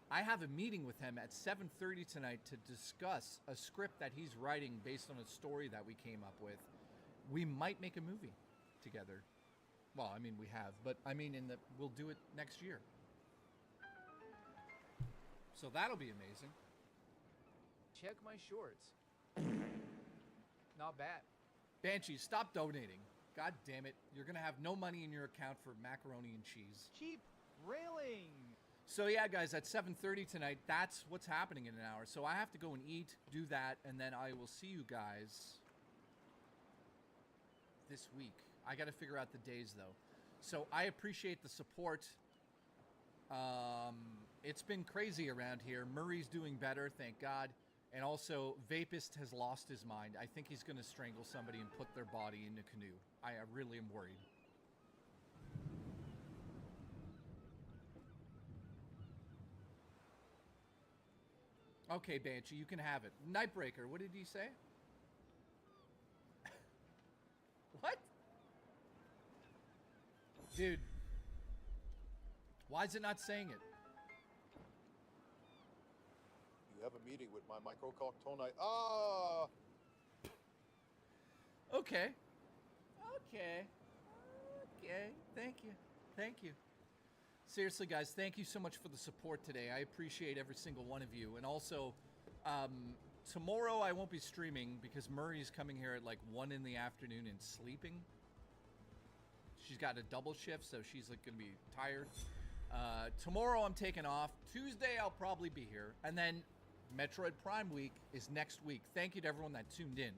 I have a meeting with him at 7:30 tonight to discuss a script that he's writing based on a story that we came up with. We might make a movie together. Well, I mean, we have, but I mean, we'll do it next year. So that'll be amazing. Check my shorts. Not bad. Banshee, stop donating. God damn it. You're going to have no money in your account for macaroni and cheese. Cheap railing. So yeah, guys, at 7:30 tonight, that's what's happening in an hour. So I have to go and eat, do that, and then I will see you guys this week. I got to figure out the days, though. So I appreciate the support. It's been crazy around here. Murray's doing better, thank God. And also, Vapist has lost his mind. I think he's going to strangle somebody and put their body in a canoe. I really am worried. Okay, Banshee, you can have it. Nightbreaker, what did he say? What? Dude. Why is it not saying it? You have a meeting with my micrococtonite. Ah! Okay. Okay. Okay. Thank you. Thank you. Seriously, guys, thank you so much for the support today. I appreciate every single one of you. And also, tomorrow I won't be streaming because Murray's coming here at like 1 in the afternoon and sleeping. She's got a double shift, so she's like going to be tired. Tomorrow I'm taking off. Tuesday I'll probably be here. And then Metroid Prime Week is next week. Thank you to everyone that tuned in.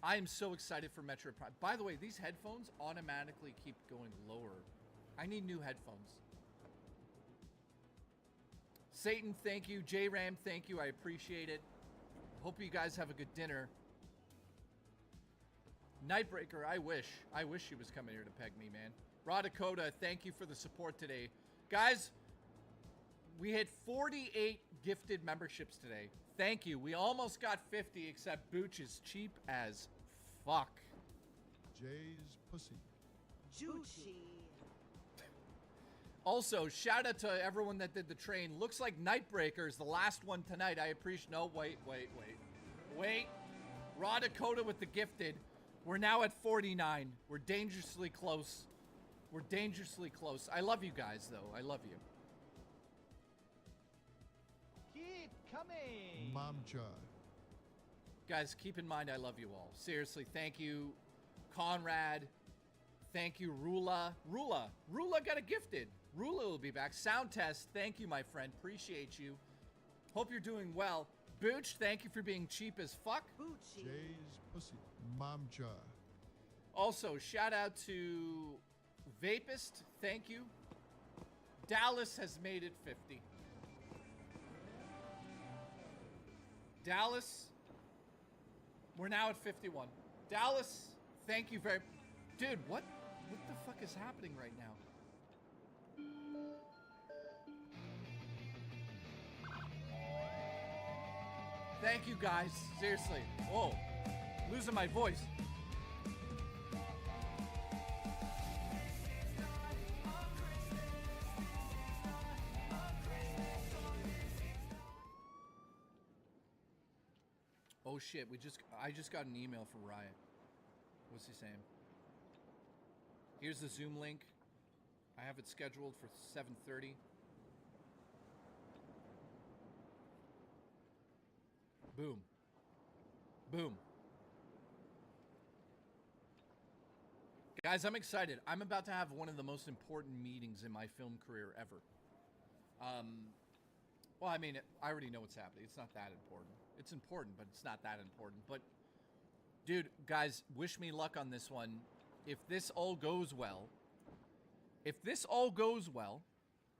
I am so excited for Metroid Prime. By the way, these headphones automatically keep going lower. I need new headphones. Satan, thank you. J-Ram, thank you. I appreciate it. Hope you guys have a good dinner. Nightbreaker, I wish she was coming here to peg me, man. Raw Dakota, thank you for the support today. Guys, we hit 48 gifted memberships today. Thank you. We almost got 50, except Booch is cheap as fuck. Jay's pussy. Juicy. Also, shout out to everyone that did the train. Looks like Nightbreaker is the last one tonight. I appreciate... No, wait. Raw Dakota with the gifted. We're now at 49. We're dangerously close. We're dangerously close. I love you guys, though. I love you. Keep coming. Momcha. Guys, keep in mind I love you all. Seriously, thank you, Conrad. Thank you, Rula. Rula got a gifted. Rula will be back. Sound test, thank you, my friend. Appreciate you. Hope you're doing well. Booch, thank you for being cheap as fuck. Boochie. Jay's pussy. Momcha. Also, shout out to Vapist, thank you. Dallas has made it 50. Dallas, we're now at 51. Dallas, thank you very... Dude, what the fuck is happening right now? Thank you, guys. Seriously. Whoa. Losing my voice. Oh shit, I just got an email from Riot. What's he saying? Here's the Zoom link. I have it scheduled for 7:30. Boom. Boom. Guys, I'm excited. I'm about to have one of the most important meetings in my film career ever. Well, I mean, I already know what's happening. It's not that important. It's important, but it's not that important. But, dude, guys, wish me luck on this one. If this all goes well,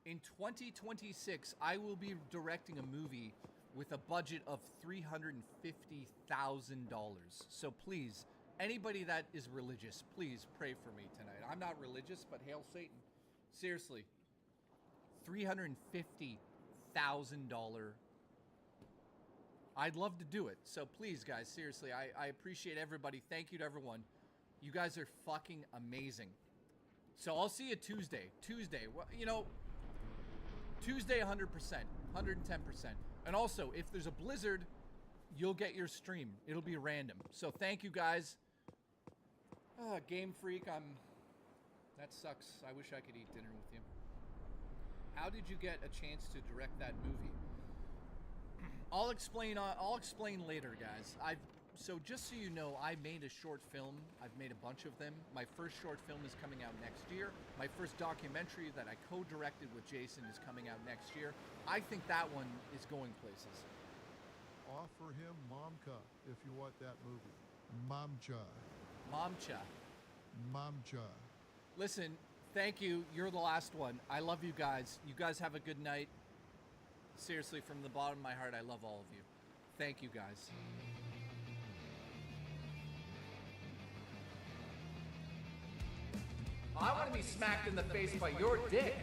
in 2026, I will be directing a movie with a budget of $350,000. So please, anybody that is religious, please pray for me tonight. I'm not religious, but hail Satan. Seriously, $350,000. I'd love to do it. So please, guys, seriously, I appreciate everybody. Thank you to everyone. You guys are fucking amazing. So I'll see you Tuesday. Tuesday, you know, Tuesday 100%, 110%. And also, if there's a blizzard, you'll get your stream. It'll be random. So thank you guys. Game Freak, that sucks. I wish I could eat dinner with you. How did you get a chance to direct that movie? I'll explain later, guys. So just so you know, I made a short film. I've made a bunch of them. My first short film is coming out next year. My first documentary that I co-directed with Jason is coming out next year. I think that one is going places. Offer him Momka if you want that movie. Momcha. Momcha. Momcha. Listen, thank you. You're the last one. I love you guys. You guys have a good night. Seriously, from the bottom of my heart, I love all of you. Thank you, guys. I want to be smacked in the face by your dick.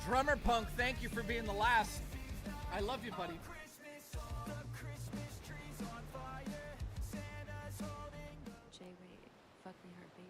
Drummer Punk, thank you for being the last. I love you, buddy. Jay, wait. Fuck me hard, baby.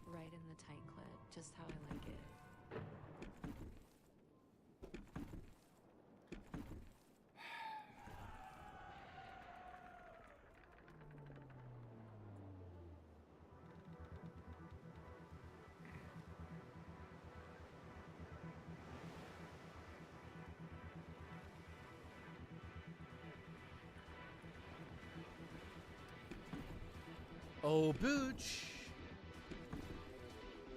Right in the tight clit, just how I like it. Oh, Booch.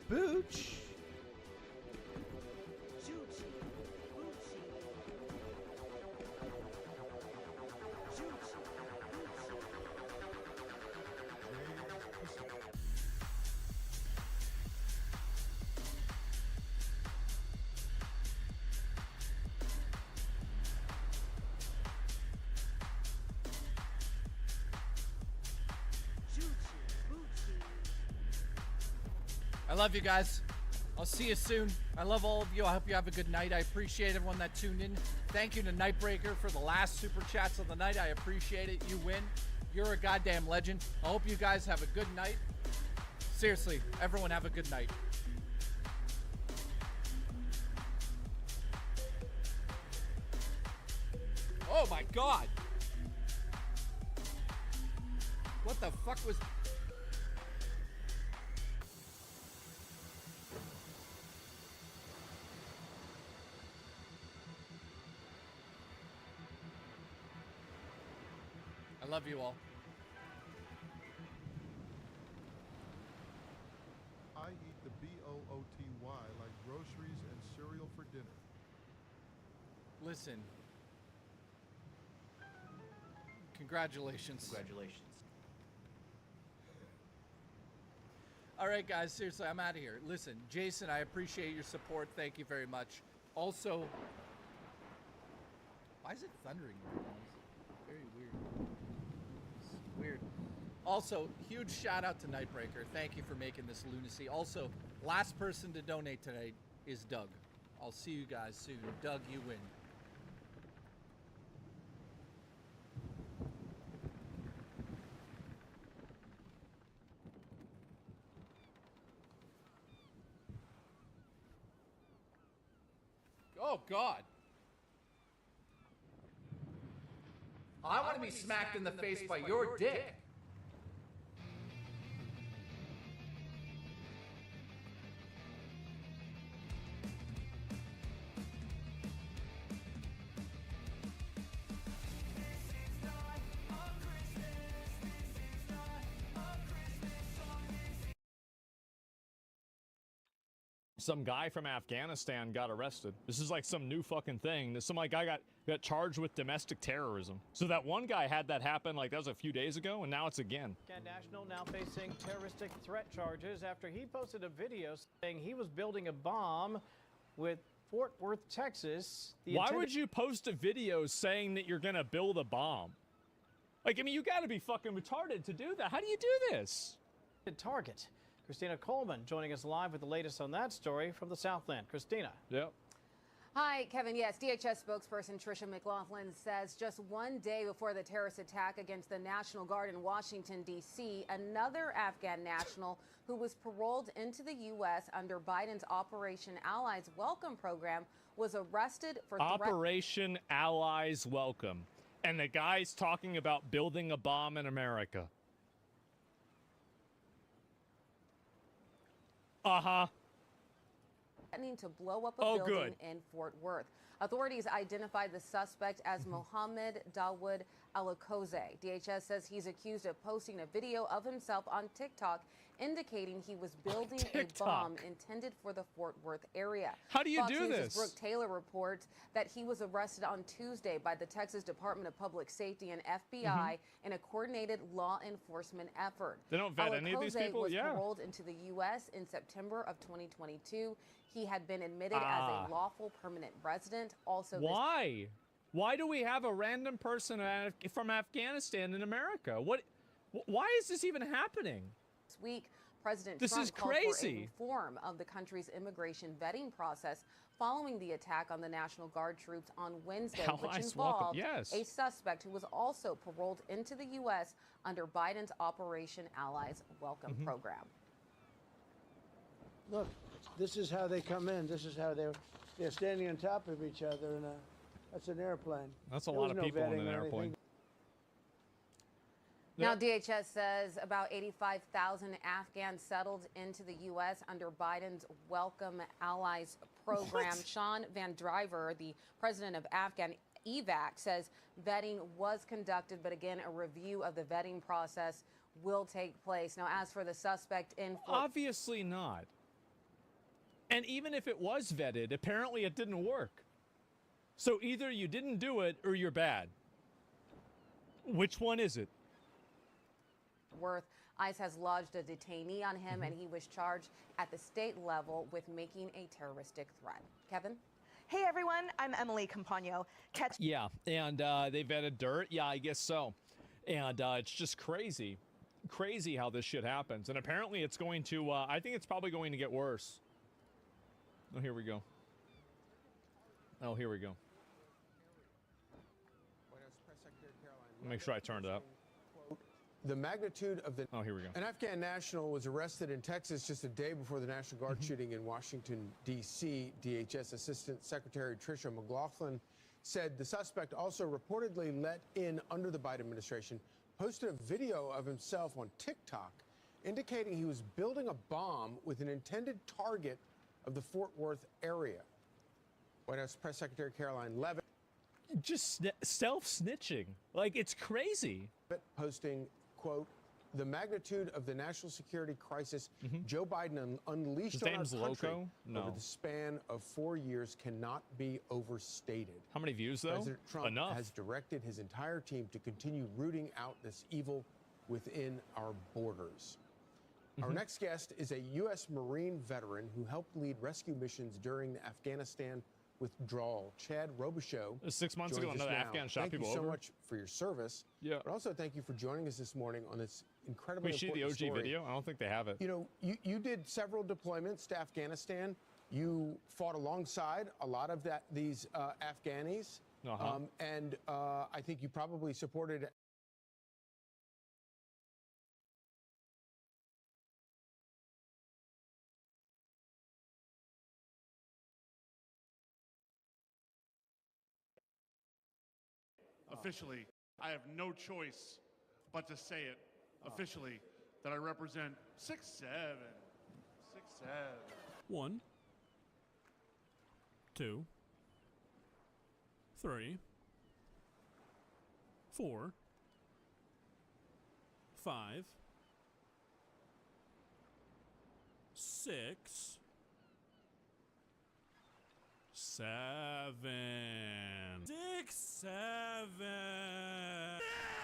Booch. I love you guys. I'll see you soon. I love all of you. I hope you have a good night. I appreciate everyone that tuned in. Thank you to Nightbreaker for the last super chats of the night. I appreciate it. You win. You're a goddamn legend. I hope you guys have a good night. Seriously, everyone have a good night. Oh my god. What the fuck was... I love you all. I eat the B-O-O-T-Y like groceries and cereal for dinner. Listen. Congratulations. Congratulations. All right, guys, seriously, I'm out of here. Listen, Jason, I appreciate your support. Thank you very much. Also, why is it thundering right now? It's very weird. It's weird. Also, huge shout out to Nightbreaker. Thank you for making this lunacy. Also, last person to donate tonight is Doug. I'll see you guys soon. Doug, you win. Oh, God. I want to be smacked in the face by your dick. Some guy from Afghanistan got arrested. This is like some new fucking thing. Some like guy got charged with domestic terrorism. So that one guy had that happen like that was a few days ago, and now it's again. Afghan national now facing terroristic threat charges after he posted a video saying he was building a bomb with Fort Worth, Texas. Why would you post a video saying that you're gonna build a bomb? Like, I mean, you gotta be fucking retarded to do that. How do you do this? Target. Christina Coleman joining us live with the latest on that story from the Southland. Christina. Yep. Hi, Kevin. Yes, DHS spokesperson Tricia McLaughlin says just one day before the terrorist attack against the National Guard in Washington, D.C., another Afghan national who was paroled into the U.S. under Biden's Operation Allies Welcome program was arrested for Operation Allies Welcome. And the guy's talking about building a bomb in America. Uh-huh. Threatening to blow up a building in Fort Worth. Authorities identified the suspect as Mohammed Dawood Alakoze. DHS says he's accused of posting a video of himself on TikTok indicating he was building a bomb intended for the Fort Worth area. How do you Fox do News' this? Brooke Taylor reports that he was arrested on Tuesday by the Texas Department of Public Safety and FBI in a coordinated law enforcement effort. They don't vet any of these Alakoze people? was Yeah. paroled into the U.S. in September of 2022. He had been admitted as a lawful permanent resident. Also, Why? Why do we have a random person from Afghanistan in America? Why is this even happening? This week, President This Trump is called for a crazy. reform of the country's immigration vetting process following the attack on the National Guard troops on Wednesday, which Allies welcome, involved yes. a suspect who was also paroled into the U.S. under Biden's Operation Allies Welcome program. Look, this is how they come in. This is how they're standing on top of each other, and that's an airplane. That's a There lot was of no people in vetting an or airplane. anything. Now, DHS says about 85,000 Afghans settled into the U.S. under Biden's Welcome Allies program. Sean Van Driver, the president of Afghan EVAC, says vetting was conducted, but again, a review of the vetting process will take place. Now, as for the suspect in Obviously not. And even if it was vetted, apparently it didn't work. So either you didn't do it or you're bad. Which one is it? Worth, ICE has lodged a detainee on him, and he was charged at the state level with making a terroristic threat. Kevin? Hey everyone, I'm Emily Campagno. Yeah, and they vetted dirt. Yeah, I guess so. And it's just crazy. Crazy how this shit happens. And apparently it's going to, I think it's probably going to get worse. Oh, here we go. Oh, here we go. Make sure I turned it up. The magnitude of the... Oh, here we go. An Afghan national was arrested in Texas just a day before the National Guard shooting in Washington, D.C. DHS Assistant Secretary Tricia McLaughlin said the suspect, also reportedly let in under the Biden administration, posted a video of himself on TikTok indicating he was building a bomb with an intended target of the Fort Worth area. White House Press Secretary Caroline Leavitt just self-snitching. Like, it's crazy. Posting, quote, the magnitude of the national security crisis Joe Biden unleashed His on our name's country Loco? No. over the span of 4 years cannot be overstated. How many views, though? President Trump Enough. has directed his entire team to continue rooting out this evil within our borders. Our next guest is a U.S. Marine veteran who helped lead rescue missions during the Afghanistan withdrawal. Chad Robichaux. 6 months joins ago, us another now. Afghan shot thank people you so over. much for your service. Yeah. But also thank you for joining us this morning on this incredibly Wait, see the important OG story. video? I don't think they have it. You know, you did several deployments to Afghanistan. You fought alongside a lot of these Afghanis. And I think you probably supported officially, I have no choice but to say it officially that I represent 6'7". 6'7". 1, 2, 3, 4, 5, 6, 7. 6, 7.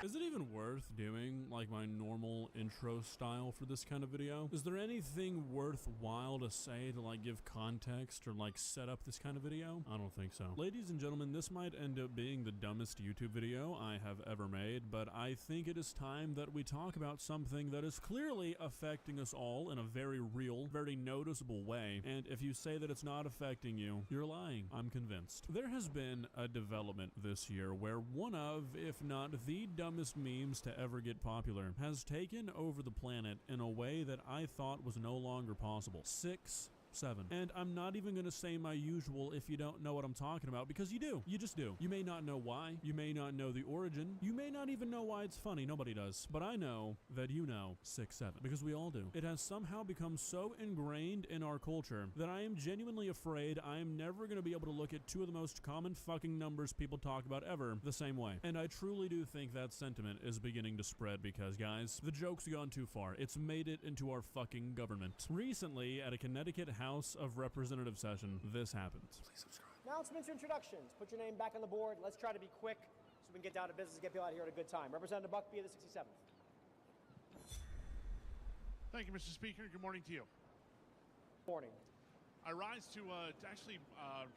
Is it even worth doing like my normal intro style for this kind of video? Is there anything worthwhile to say to like give context or like set up this kind of video? I don't think so. Ladies and gentlemen, this might end up being the dumbest YouTube video I have ever made, but I think it is time that we talk about something that is clearly affecting us all in a very real, very noticeable way. And if you say that it's not affecting you, you're lying. I'm convinced. There has been a development this year where one of, if not the dumbest memes to ever get popular, has taken over the planet in a way that I thought was no longer possible. 6, 7. And I'm not even going to say my usual if you don't know what I'm talking about, because you do. You just do. You may not know why. You may not know the origin. You may not even know why it's funny. Nobody does. But I know that you know 6, 7. Because we all do. It has somehow become so ingrained in our culture that I am genuinely afraid I am never going to be able to look at two of the most common fucking numbers people talk about ever the same way. And I truly do think that sentiment is beginning to spread because, guys, the joke's gone too far. It's made it into our fucking government. Recently, at a Connecticut House of Representatives session, this happened. Please subscribe. Announcements, introductions. Put your name back on the board. Let's try to be quick so we can get down to business and get people out here at a good time. Representative Buckby of the 67th. Thank you, Mr. Speaker. Good morning to you. Morning. I rise to actually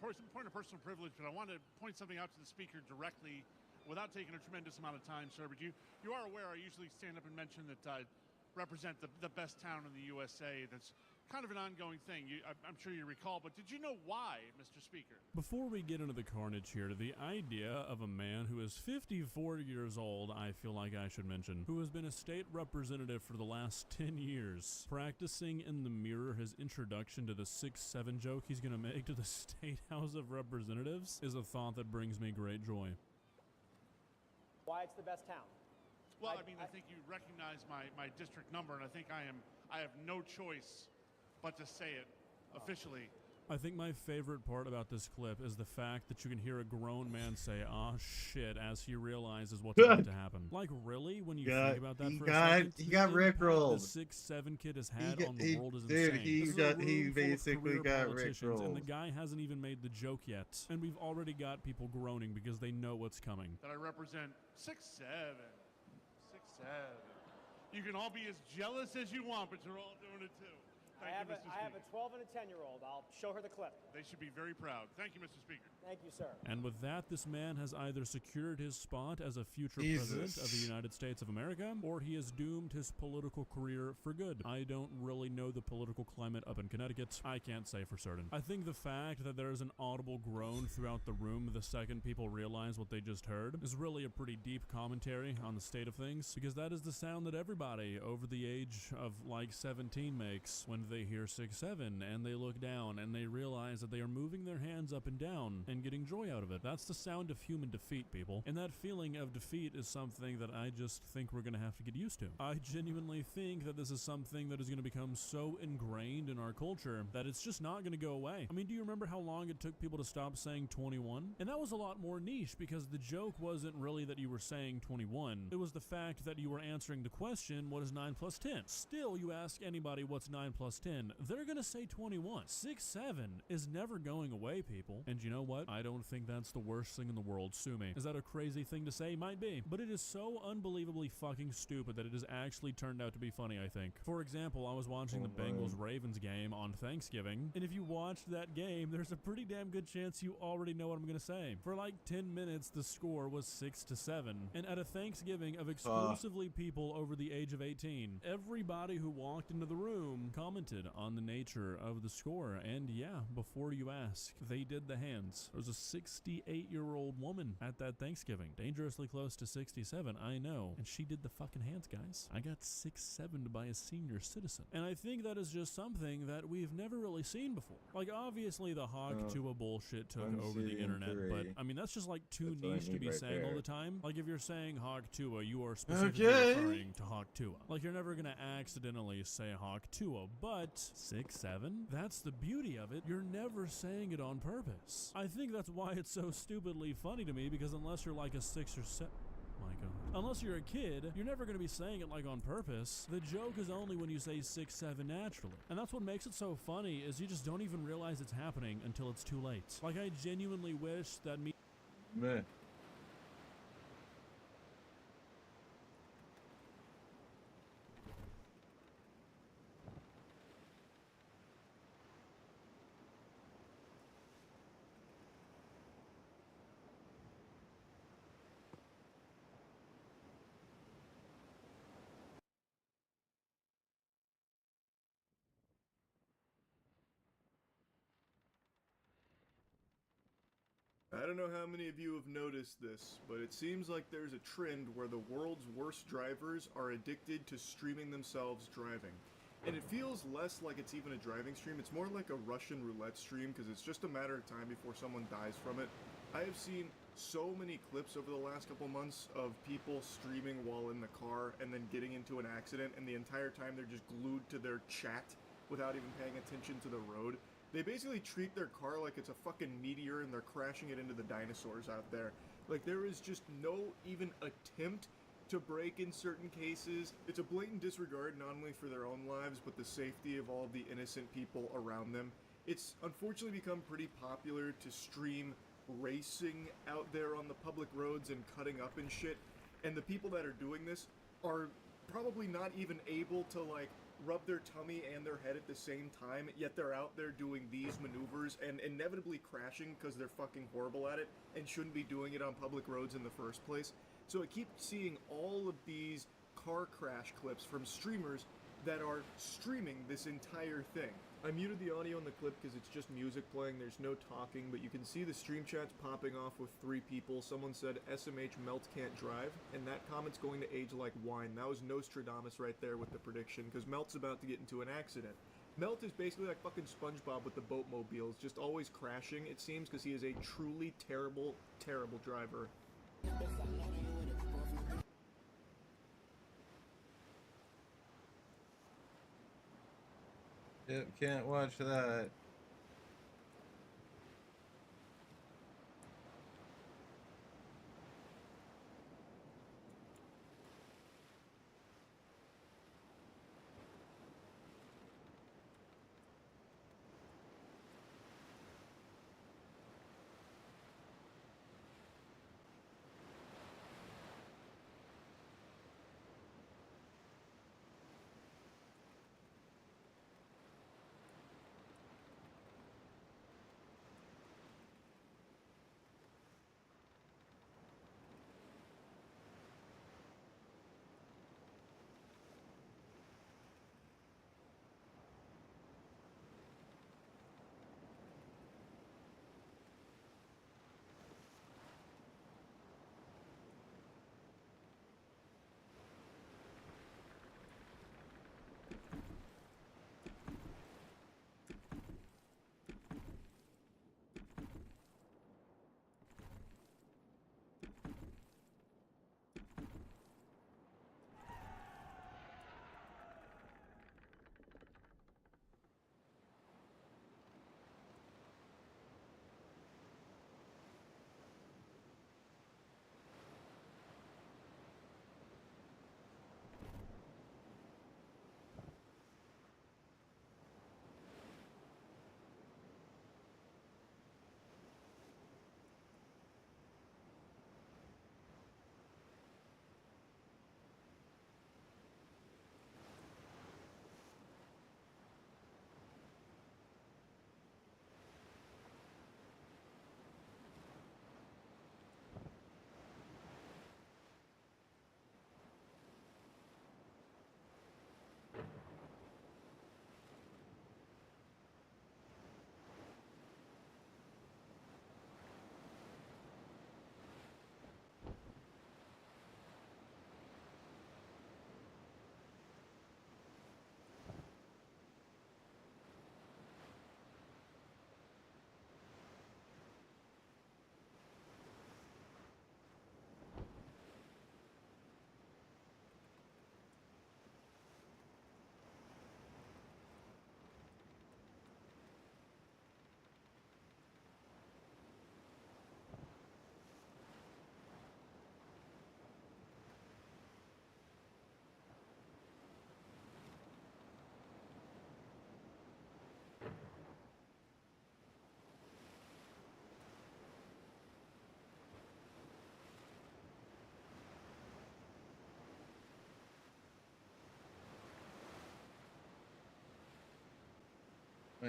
point of personal privilege, but I want to point something out to the Speaker directly without taking a tremendous amount of time, sir. But you are aware I usually stand up and mention that I represent the best town in the USA. That's kind of an ongoing thing. I'm sure you recall, but did you know why, Mr. Speaker? Before we get into the carnage here, the idea of a man who is 54 years old, I feel like I should mention, who has been a state representative for the last 10 years, practicing in the mirror his introduction to the 6-7 joke he's going to make to the State House of Representatives is a thought that brings me great joy. Why it's the best town? Well, I think you recognize my district number, and I think I have no choice but to say it officially. I think my favorite part about this clip is the fact that you can hear a grown man say, "Ah, shit," as he realizes what's about to happen. Like, really? When you think about that for a second? He got rickrolled. The 6-7 kid has had on the world is insane. Dude, he basically got rickrolled. And the guy hasn't even made the joke yet. And we've already got people groaning because they know what's coming. That I represent 6'7". 6'7". You can all be as jealous as you want, but you're all doing it too. I have a 12 and a 10-year-old. I'll show her the clip. They should be very proud. Thank you, Mr. Speaker. Thank you, sir. And with that, this man has either secured his spot as a future president of the United States of America, or he has doomed his political career for good. I don't really know the political climate up in Connecticut. I can't say for certain. I think the fact that there is an audible groan throughout the room the second people realize what they just heard is really a pretty deep commentary on the state of things, because that is the sound that everybody over the age of like 17 makes when they hear 6-7 and they look down and they realize that they are moving their hands up and down and getting joy out of it. That's the sound of human defeat, people. And that feeling of defeat is something that I just think we're going to have to get used to. I genuinely think that this is something that is going to become so ingrained in our culture that it's just not going to go away. I mean, do you remember how long it took people to stop saying 21? And that was a lot more niche because the joke wasn't really that you were saying 21. It was the fact that you were answering the question, what is 9 plus 10? Still, you ask anybody what's 9 plus 10, they're gonna say 21. 6-7 is never going away, people. And you know what? I don't think that's the worst thing in the world. Sue me. Is that a crazy thing to say? Might be. But it is so unbelievably fucking stupid that it has actually turned out to be funny, I think. For example, I was watching the Bengals-Ravens game on Thanksgiving, and if you watched that game, there's a pretty damn good chance you already know what I'm gonna say. For like 10 minutes, the score was 6-7. And at a Thanksgiving of exclusively people over the age of 18, everybody who walked into the room commented commented on the nature of the score, and yeah, before you ask, they did the hands. There was a 68-year-old woman at that Thanksgiving, dangerously close to 67, I know, and she did the fucking hands, guys. I got 6'7" by a senior citizen, and I think that is just something that we've never really seen before. Like, obviously the Hog Tua bullshit took over the internet, but I mean, that's just like too niche to be saying all the time. Like, if you're saying Hog Tua, you are specifically referring to Hog Tua. Like, you're never gonna accidentally say Hog Tua, but 6'7"? That's the beauty of it. You're never saying it on purpose. I think that's why it's so stupidly funny to me, because unless you're like a 6 or 7... My God. Unless you're a kid, you're never going to be saying it like on purpose. The joke is only when you say 6'7" naturally. And that's what makes it so funny, is you just don't even realize it's happening until it's too late. Like, I genuinely wish that me... Meh. I don't know how many of you have noticed this, but it seems like there's a trend where the world's worst drivers are addicted to streaming themselves driving. And it feels less like it's even a driving stream, it's more like a Russian roulette stream, because it's just a matter of time before someone dies from it. I have seen so many clips over the last couple months of people streaming while in the car and then getting into an accident, and the entire time they're just glued to their chat without even paying attention to the road. They basically treat their car like it's a fucking meteor and they're crashing it into the dinosaurs out there. Like, there is just no even attempt to brake in certain cases. It's a blatant disregard not only for their own lives, but the safety of all of the innocent people around them. It's unfortunately become pretty popular to stream racing out there on the public roads and cutting up and shit. And the people that are doing this are probably not even able to, like, rub their tummy and their head at the same time, yet they're out there doing these maneuvers and inevitably crashing because they're fucking horrible at it and shouldn't be doing it on public roads in the first place. So I keep seeing all of these car crash clips from streamers that are streaming this entire thing. I muted the audio in the clip because it's just music playing, there's no talking, but you can see the stream chats popping off with 3 people. Someone said SMH Melt can't drive, and that comment's going to age like wine. That was Nostradamus right there with the prediction, because Melt's about to get into an accident. Melt is basically like fucking SpongeBob with the boatmobiles, just always crashing, it seems, because he is a truly terrible, terrible driver. Yep, can't watch that.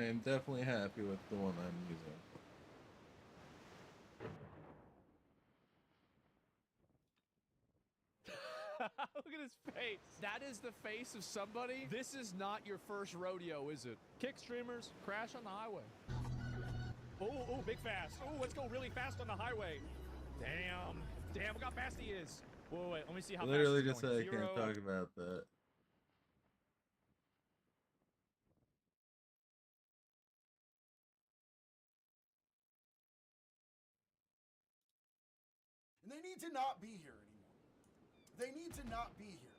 I am definitely happy with the one I'm using. Look at his face. That is the face of somebody. This is not your first rodeo, is it? Kick streamers, crash on the highway. Oh, big fast. Oh, let's go really fast on the highway. Damn, look how fast he is. Wait, let me see how fast Literally he's just going. said I can't talk about that. And they need to not be here anymore. They need to not be here.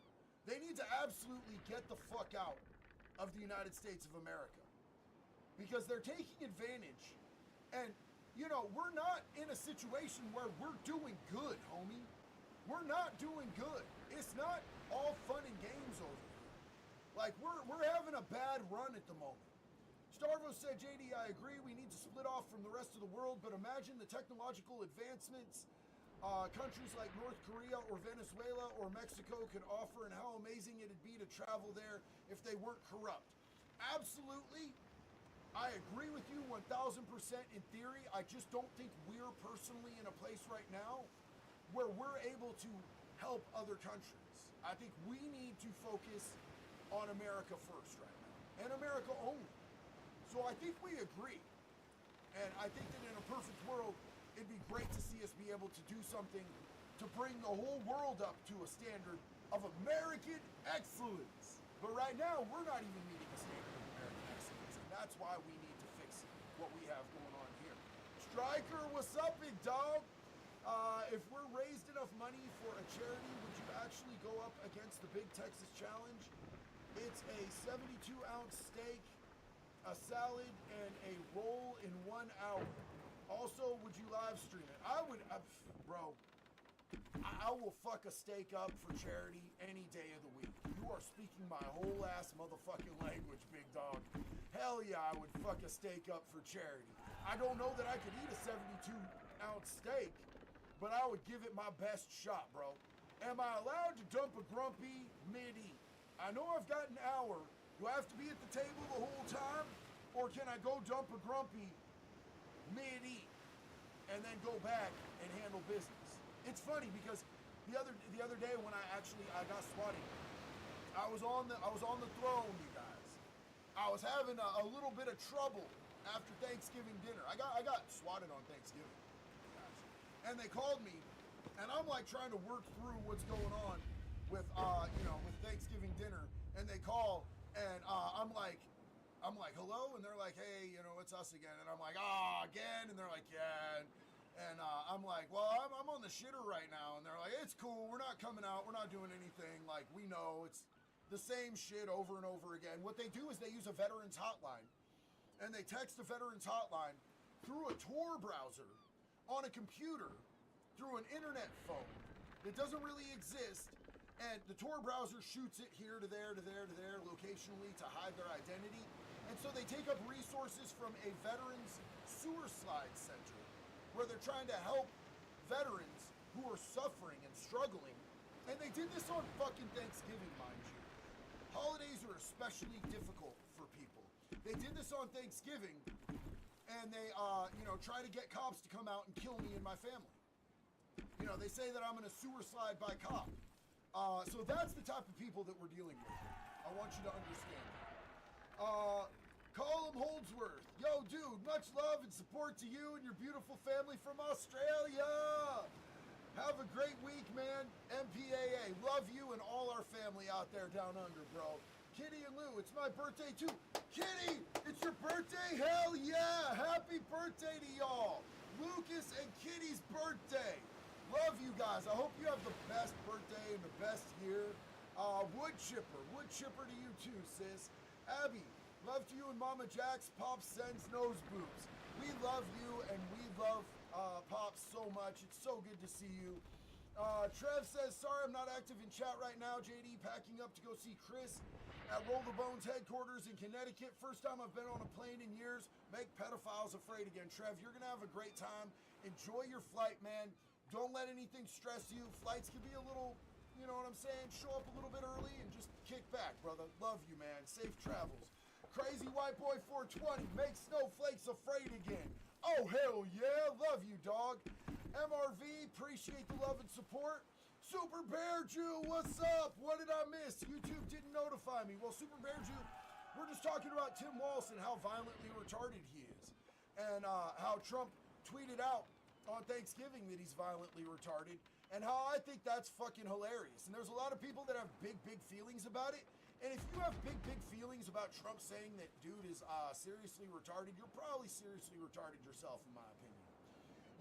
They need to absolutely get the fuck out of the United States of America. Because they're taking advantage. And, you know, we're not in a situation where we're doing good, homie. We're not doing good. It's not all fun and games over here. Like, we're having a bad run at the moment. Starvo said, JD, I agree, we need to split off from the rest of the world, but imagine the technological advancements countries like North Korea or Venezuela or Mexico could offer, and how amazing it'd be to travel there if they weren't corrupt. Absolutely. I agree with you 1000% in theory. I just don't think we're personally in a place right now where we're able to help other countries. I think we need to focus on America first right now, and America only. So I think we agree. And I think that in a perfect world, it'd be great to see us be able to do something to bring the whole world up to a standard of American excellence. But right now, we're not even meeting a standard of American excellence, and that's why we need to fix what we have going on here. Striker, what's up, big dog? If we're raised enough money for a charity, would you actually go up against the Big Texas Challenge? It's a 72-ounce steak, a salad, and a roll in 1 hour. Also, would you live stream it? I would, bro. I will fuck a steak up for charity any day of the week. You are speaking my whole ass motherfucking language, big dog. Hell yeah, I would fuck a steak up for charity. I don't know that I could eat a 72-ounce steak, but I would give it my best shot, bro. Am I allowed to dump a grumpy mid-eat? I know I've got an hour. Do I have to be at the table the whole time? Or can I go dump a grumpy mid-eat and then go back and handle business? It's funny because the other day when I got swatted, I was on the throne, you guys. I was having a little bit of trouble after Thanksgiving dinner. I got swatted on Thanksgiving, guys. And they called me, and I'm like trying to work through what's going on with with Thanksgiving dinner, and they call, and I'm like, hello? And they're like, hey, it's us again. And I'm like, again? And they're like, yeah. And I'm like, well, I'm on the shitter right now. And they're like, it's cool. We're not coming out. We're not doing anything. Like, we know it's the same shit over and over again. What they do is they use a veterans hotline. And they text the veterans hotline through a Tor browser on a computer through an internet phone that doesn't really exist. And the Tor browser shoots it here to there, to there, to there, locationally to hide their identity. And so they take up resources from a veterans sewer slide center where they're trying to help veterans who are suffering and struggling. And they did this on fucking Thanksgiving, mind you. Holidays are especially difficult for people. They did this on Thanksgiving, and they, try to get cops to come out and kill me and my family. They say that I'm in a sewer slide by cop. So that's the type of people that we're dealing with. I want you to understand that. Colum Holdsworth. Yo, dude, much love and support to you and your beautiful family from Australia. Have a great week, man. MPAA. Love you and all our family out there down under, bro. Kitty and Lou, it's my birthday too. Kitty, it's your birthday? Hell yeah. Happy birthday to y'all. Lucas and Kitty's birthday. Love you guys. I hope you have the best birthday and the best year. Wood chipper to you too, sis. Abby, love to you and Mama Jax. Pops sends nose boobs. We love you and we love Pops so much. It's so good to see you. Trev says, sorry I'm not active in chat right now. JD packing up to go see Chris at Roll the Bones headquarters in Connecticut. First time I've been on a plane in years. Make pedophiles afraid again. Trev, you're going to have a great time. Enjoy your flight, man. Don't let anything stress you. Flights can be a little, you know what I'm saying? Show up a little bit early and just kick back, brother. Love you, man. Safe travels. Crazy White Boy 420, make snowflakes afraid again. Oh, hell yeah, love you, dog. MRV, appreciate the love and support. Super Bear Jew, what's up? What did I miss? YouTube didn't notify me. Well, Super Bear Jew, we're just talking about Tim Walz and how violently retarded he is. And how Trump tweeted out on Thanksgiving that he's violently retarded. And how I think that's fucking hilarious. And there's a lot of people that have big feelings about it. And if you have big feelings about Trump saying that dude is seriously retarded, you're probably seriously retarded yourself, in my opinion.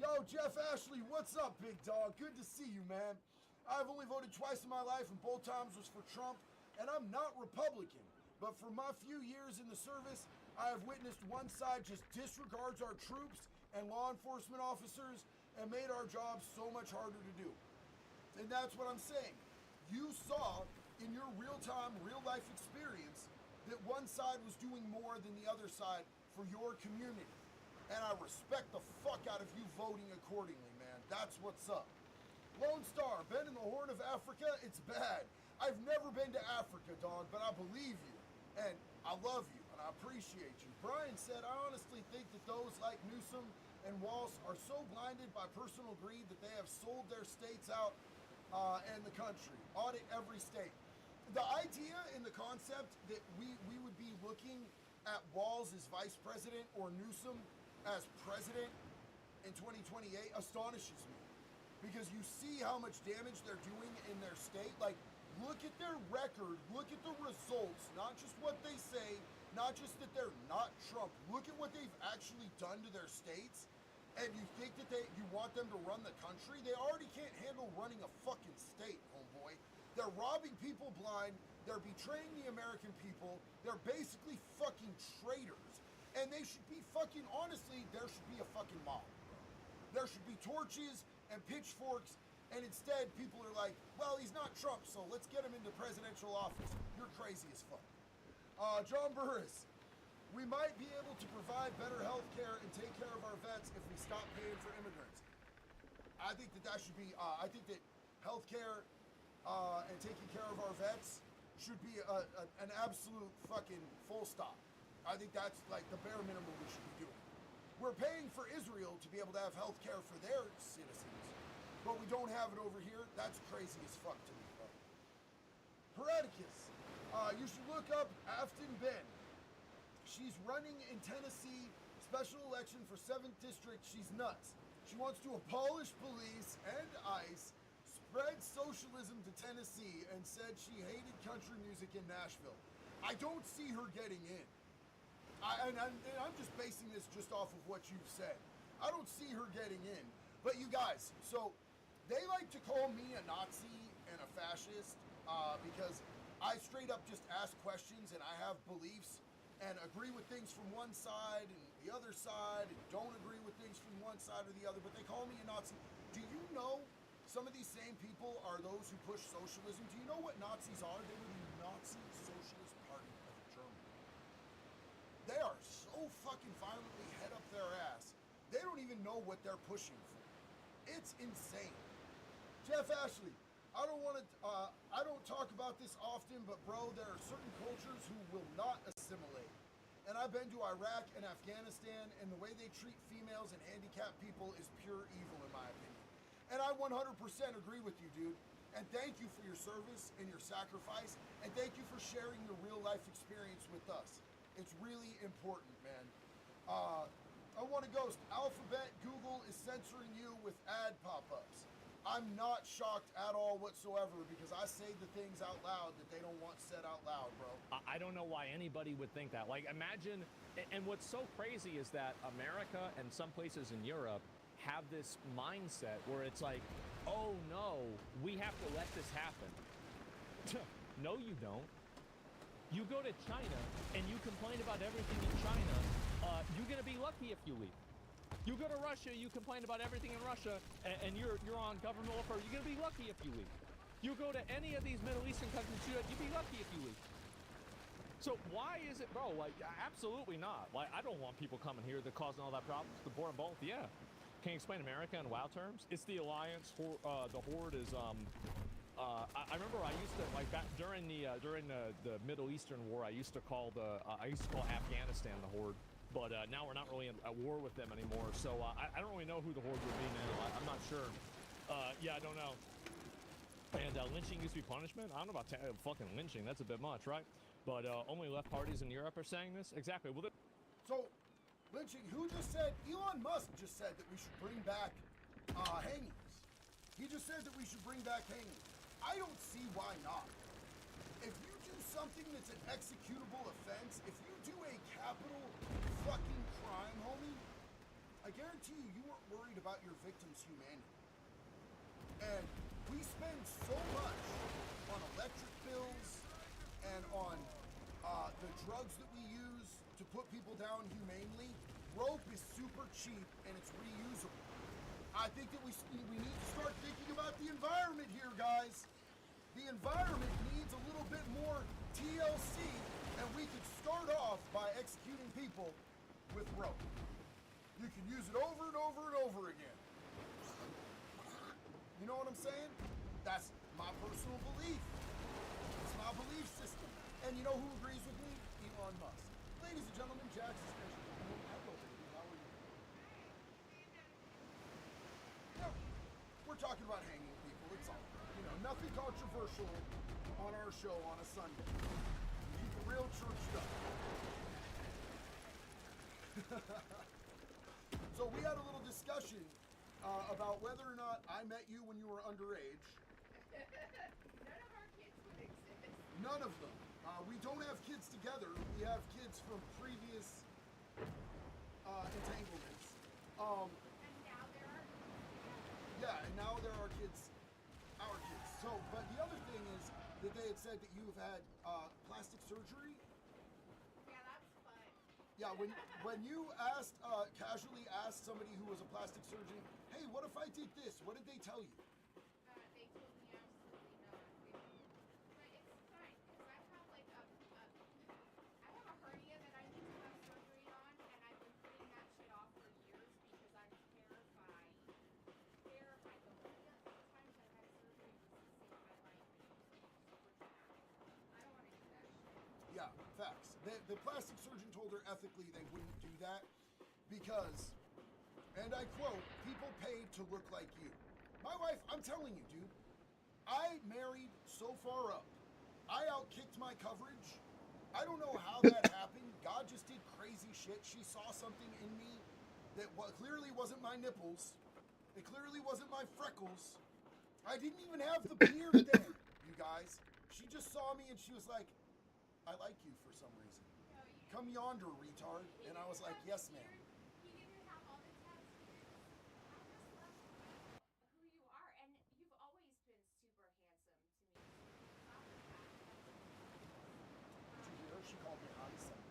Yo, Jeff Ashley, what's up, big dog? Good to see you, man. I've only voted twice in my life, and both times was for Trump, and I'm not Republican. But for my few years in the service, I have witnessed one side just disregards our troops and law enforcement officers and made our jobs so much harder to do. And that's what I'm saying. You saw in your real-time, real-life experience that one side was doing more than the other side for your community. And I respect the fuck out of you voting accordingly, man. That's what's up. Lone Star, been in the Horn of Africa? It's bad. I've never been to Africa, dog, but I believe you. And I love you, and I appreciate you. Brian said, I honestly think that those like Newsom and Walz are so blinded by personal greed that they have sold their states out and the country. Audit every state. The idea and the concept that we would be looking at Walz as vice president or Newsom as president in 2028 astonishes me. Because you see how much damage they're doing in their state. Like, look at their record, look at the results, not just what they say, not just that they're not Trump. Look at what they've actually done to their states, and you think that you want them to run the country? They already can't handle running a fucking state, homeboy. They're robbing people blind, they're betraying the American people, they're basically fucking traitors. And they should be fucking, honestly, there should be a fucking mob. There should be torches and pitchforks, and instead people are like, well, he's not Trump, so let's get him into presidential office. You're crazy as fuck. John Burris, we might be able to provide better health care and take care of our vets if we stop paying for immigrants. I think that should be, I think that health care and taking care of our vets should be an absolute fucking full stop. I think that's like the bare minimum we should be doing. We're paying for Israel to be able to have health care for their citizens, but we don't have it over here. That's crazy as fuck to me, bro. Hereticus, you should look up Afton Ben. She's running in Tennessee, special election for 7th District. She's nuts. She wants to abolish police and ICE, spread socialism to Tennessee, and said she hated country music in Nashville. I don't see her getting in. And I'm just basing this just off of what you've said. I don't see her getting in. But you guys, so they like to call me a Nazi and a fascist because I straight up just ask questions and I have beliefs and agree with things from one side and the other side and don't agree with things from one side or the other, but they call me a Nazi. Do you know some of these same people are those who push socialism? Do you know what Nazis are? They were the Nazi Socialist Party of Germany. They are so fucking violently head up their ass. They don't even know what they're pushing for. It's insane. Jeff Ashley, I don't talk about this often, but bro, there are certain cultures who will not assimilate. And I've been to Iraq and Afghanistan, and the way they treat females and handicapped people is pure evil in my opinion. And I 100% agree with you, dude. And thank you for your service and your sacrifice, and thank you for sharing your real life experience with us. It's really important, man. I want to ghost. Alphabet Google is censoring you with ad pop-ups. I'm not shocked at all whatsoever because I say the things out loud that they don't want said out loud, bro. I don't know why anybody would think that. Like, imagine, and what's so crazy is that America and some places in Europe have this mindset where it's like, oh no, we have to let this happen. No, you don't. You go to China and you complain about everything in China, you're gonna be lucky if you leave. You go to Russia, you complain about everything in Russia, and you're on government welfare, you're gonna be lucky if you leave. You go to any of these Middle Eastern countries, you'd be lucky if you leave. So why is it, bro, like, absolutely not. Like, I don't want people coming here that causing all that problems. The board and both, yeah. Can you explain America in WoW terms? It's the alliance, the horde is, I remember I used to, like, back during the Middle Eastern War, I used to call Afghanistan the Horde, but now we're not really at war with them anymore. So I don't really know who the Horde would be now. I'm not sure. Yeah, I don't know. And lynching used to be punishment. I don't know about fucking lynching. That's a bit much, right? But only left parties in Europe are saying this. Exactly. Well, so lynching. Who just said? Elon Musk just said that we should bring back hangings. He just said that we should bring back hangings. I don't see why not. If you do something that's an executable offense, if you do a capital fucking crime, homie, I guarantee you weren't worried about your victim's humanity. And we spend so much on electric bills and on the drugs that we use to put people down humanely. Rope is super cheap and it's reusable. I think that we need to start thinking about the environment here, guys. The environment needs a little bit more TLC, and we could start off by executing people with rope. You can use it over and over and over again. You know what I'm saying? That's my personal belief. It's my belief system. And you know who agrees with me? Elon Musk. Ladies and gentlemen, Jackson Station. Hello, baby. How are you? Yeah, we're talking about hanging people. It's all, you know, nothing controversial on our show on a Sunday. Keep it real church stuff. So we had a little discussion about whether or not I met you when you were underage. None of our kids would exist. None of them. We don't have kids together. We have kids from previous entanglements. And now there are. Yeah, and now there are kids, our kids. So, but the other thing is that they had said that you've had plastic surgery. Yeah, that's fun. Yeah, when you asked casually asked somebody who was a plastic surgeon, hey, what if I did this? What did they tell you? They told me absolutely not. But it's fine because I have like I have a hernia that I need to have surgery on, and I've been putting that shit off for years because I'm terrified. Terrified. The only other times I've had surgery was to save my life, and it was super traumatic. I don't want to do that shit. Yeah, facts. The plastic surgeon told her ethically they wouldn't do that because, and I quote, people paid to look like you. My wife, I'm telling you, dude, I married so far up. I outkicked my coverage. I don't know how that happened. God just did crazy shit. She saw something in me that clearly wasn't my nipples. It clearly wasn't my freckles. I didn't even have the beard then, you guys. She just saw me and she was like, I like you for some reason. Come yonder, retard. And I was like, yes, ma'am. He didn't have all the tattoos. I just love who you are, and you've always been super handsome to me. Did you hear her? She called me handsome.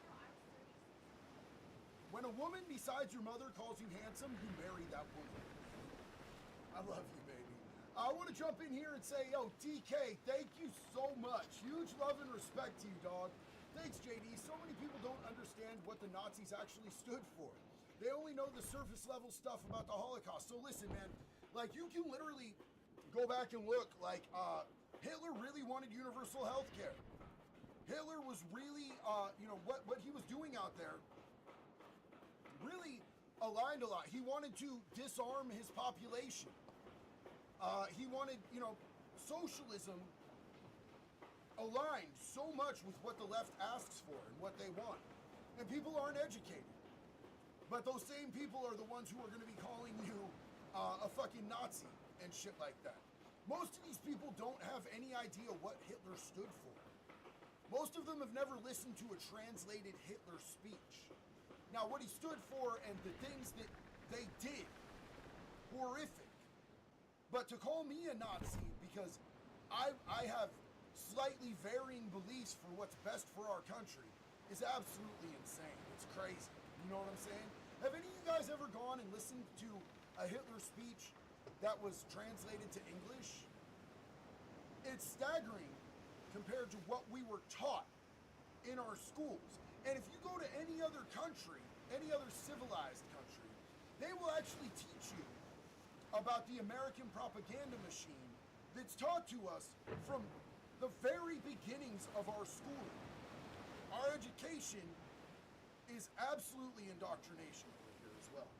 No, I was 36. When a woman besides your mother calls you handsome, you marry that woman. I love you, baby. I want to jump in here and say, yo, DK, thank you so much. Huge love and respect to you, dog. Thanks, JD. So many people don't understand what the Nazis actually stood for. They only know the surface level stuff about the Holocaust. So listen, man, like you can literally go back and look, like Hitler really wanted universal health care. Hitler was really, you know, what he was doing out there really aligned a lot. He wanted to disarm his population. He wanted, you know, socialism aligned so much with what the left asks for and what they want. And people aren't educated. But those same people are the ones who are going to be calling you a fucking Nazi and shit like that. Most of these people don't have any idea what Hitler stood for. Most of them have never listened to a translated Hitler speech. Now, what he stood for and the things that they did, horrific. But to call me a Nazi because I have slightly varying beliefs for what's best for our country is absolutely insane. It's crazy. You know what I'm saying? Have any of you guys ever gone and listened to a Hitler speech that was translated to English? It's staggering compared to what we were taught in our schools. And if you go to any other country, any other civilized country, they will actually teach you about the American propaganda machine that's taught to us from the very beginnings of our schooling. Our education is absolutely indoctrination over here as well.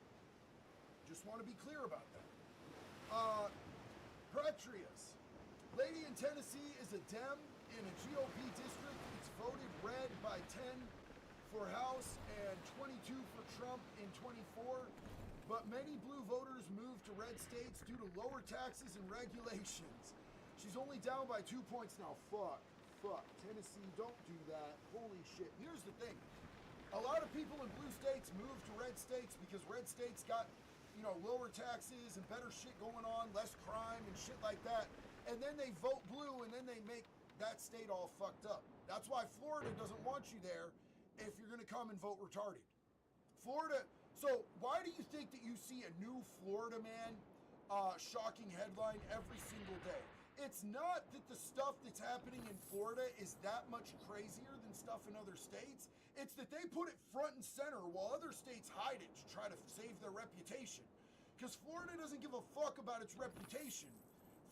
Just want to be clear about that. Patrius. Lady in Tennessee is a Dem in a GOP district. It's voted red by 10 for House and 22 for Trump in 24. But many blue voters moved to red states due to lower taxes and regulations. She's only down by 2 points now. Fuck. Tennessee, don't do that. Holy shit. Here's the thing. A lot of people in blue states moved to red states because red states got, you know, lower taxes and better shit going on, less crime and shit like that. And then they vote blue and then they make that state all fucked up. That's why Florida doesn't want you there if you're gonna come and vote retarded. Florida, so why do you think that you see a new Florida man shocking headline every single day? It's not that the stuff that's happening in Florida is that much crazier than stuff in other states. It's that they put it front and center while other states hide it to try to save their reputation. Because Florida doesn't give a fuck about its reputation.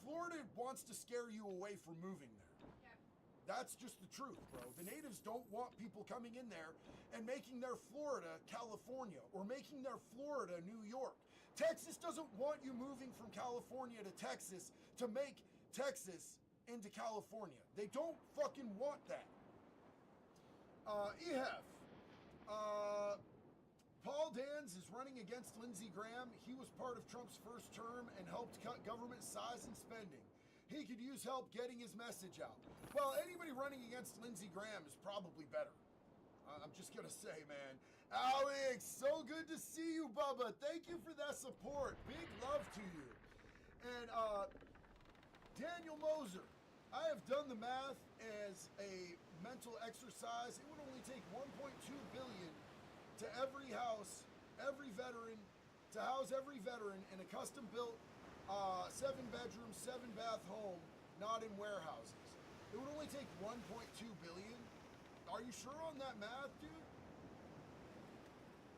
Florida wants to scare you away from moving there. That's just the truth, bro. The natives don't want people coming in there and making their Florida California or making their Florida New York. Texas doesn't want you moving from California to Texas to make Texas into California. They don't fucking want that. EHF. Paul Dans is running against Lindsey Graham. He was part of Trump's first term and helped cut government size and spending. He could use help getting his message out. Well, anybody running against Lindsey Graham is probably better. I'm just gonna say, man. Alex, so good to see you, Bubba. Thank you for that support. Big love to you. And Daniel Moser, I have done the math as a mental exercise. It would only take 1.2 billion to every house, every veteran, to house every veteran in a custom-built 7-bedroom, 7-bath home, not in warehouses. It would only take 1.2 billion. Are you sure on that math, dude?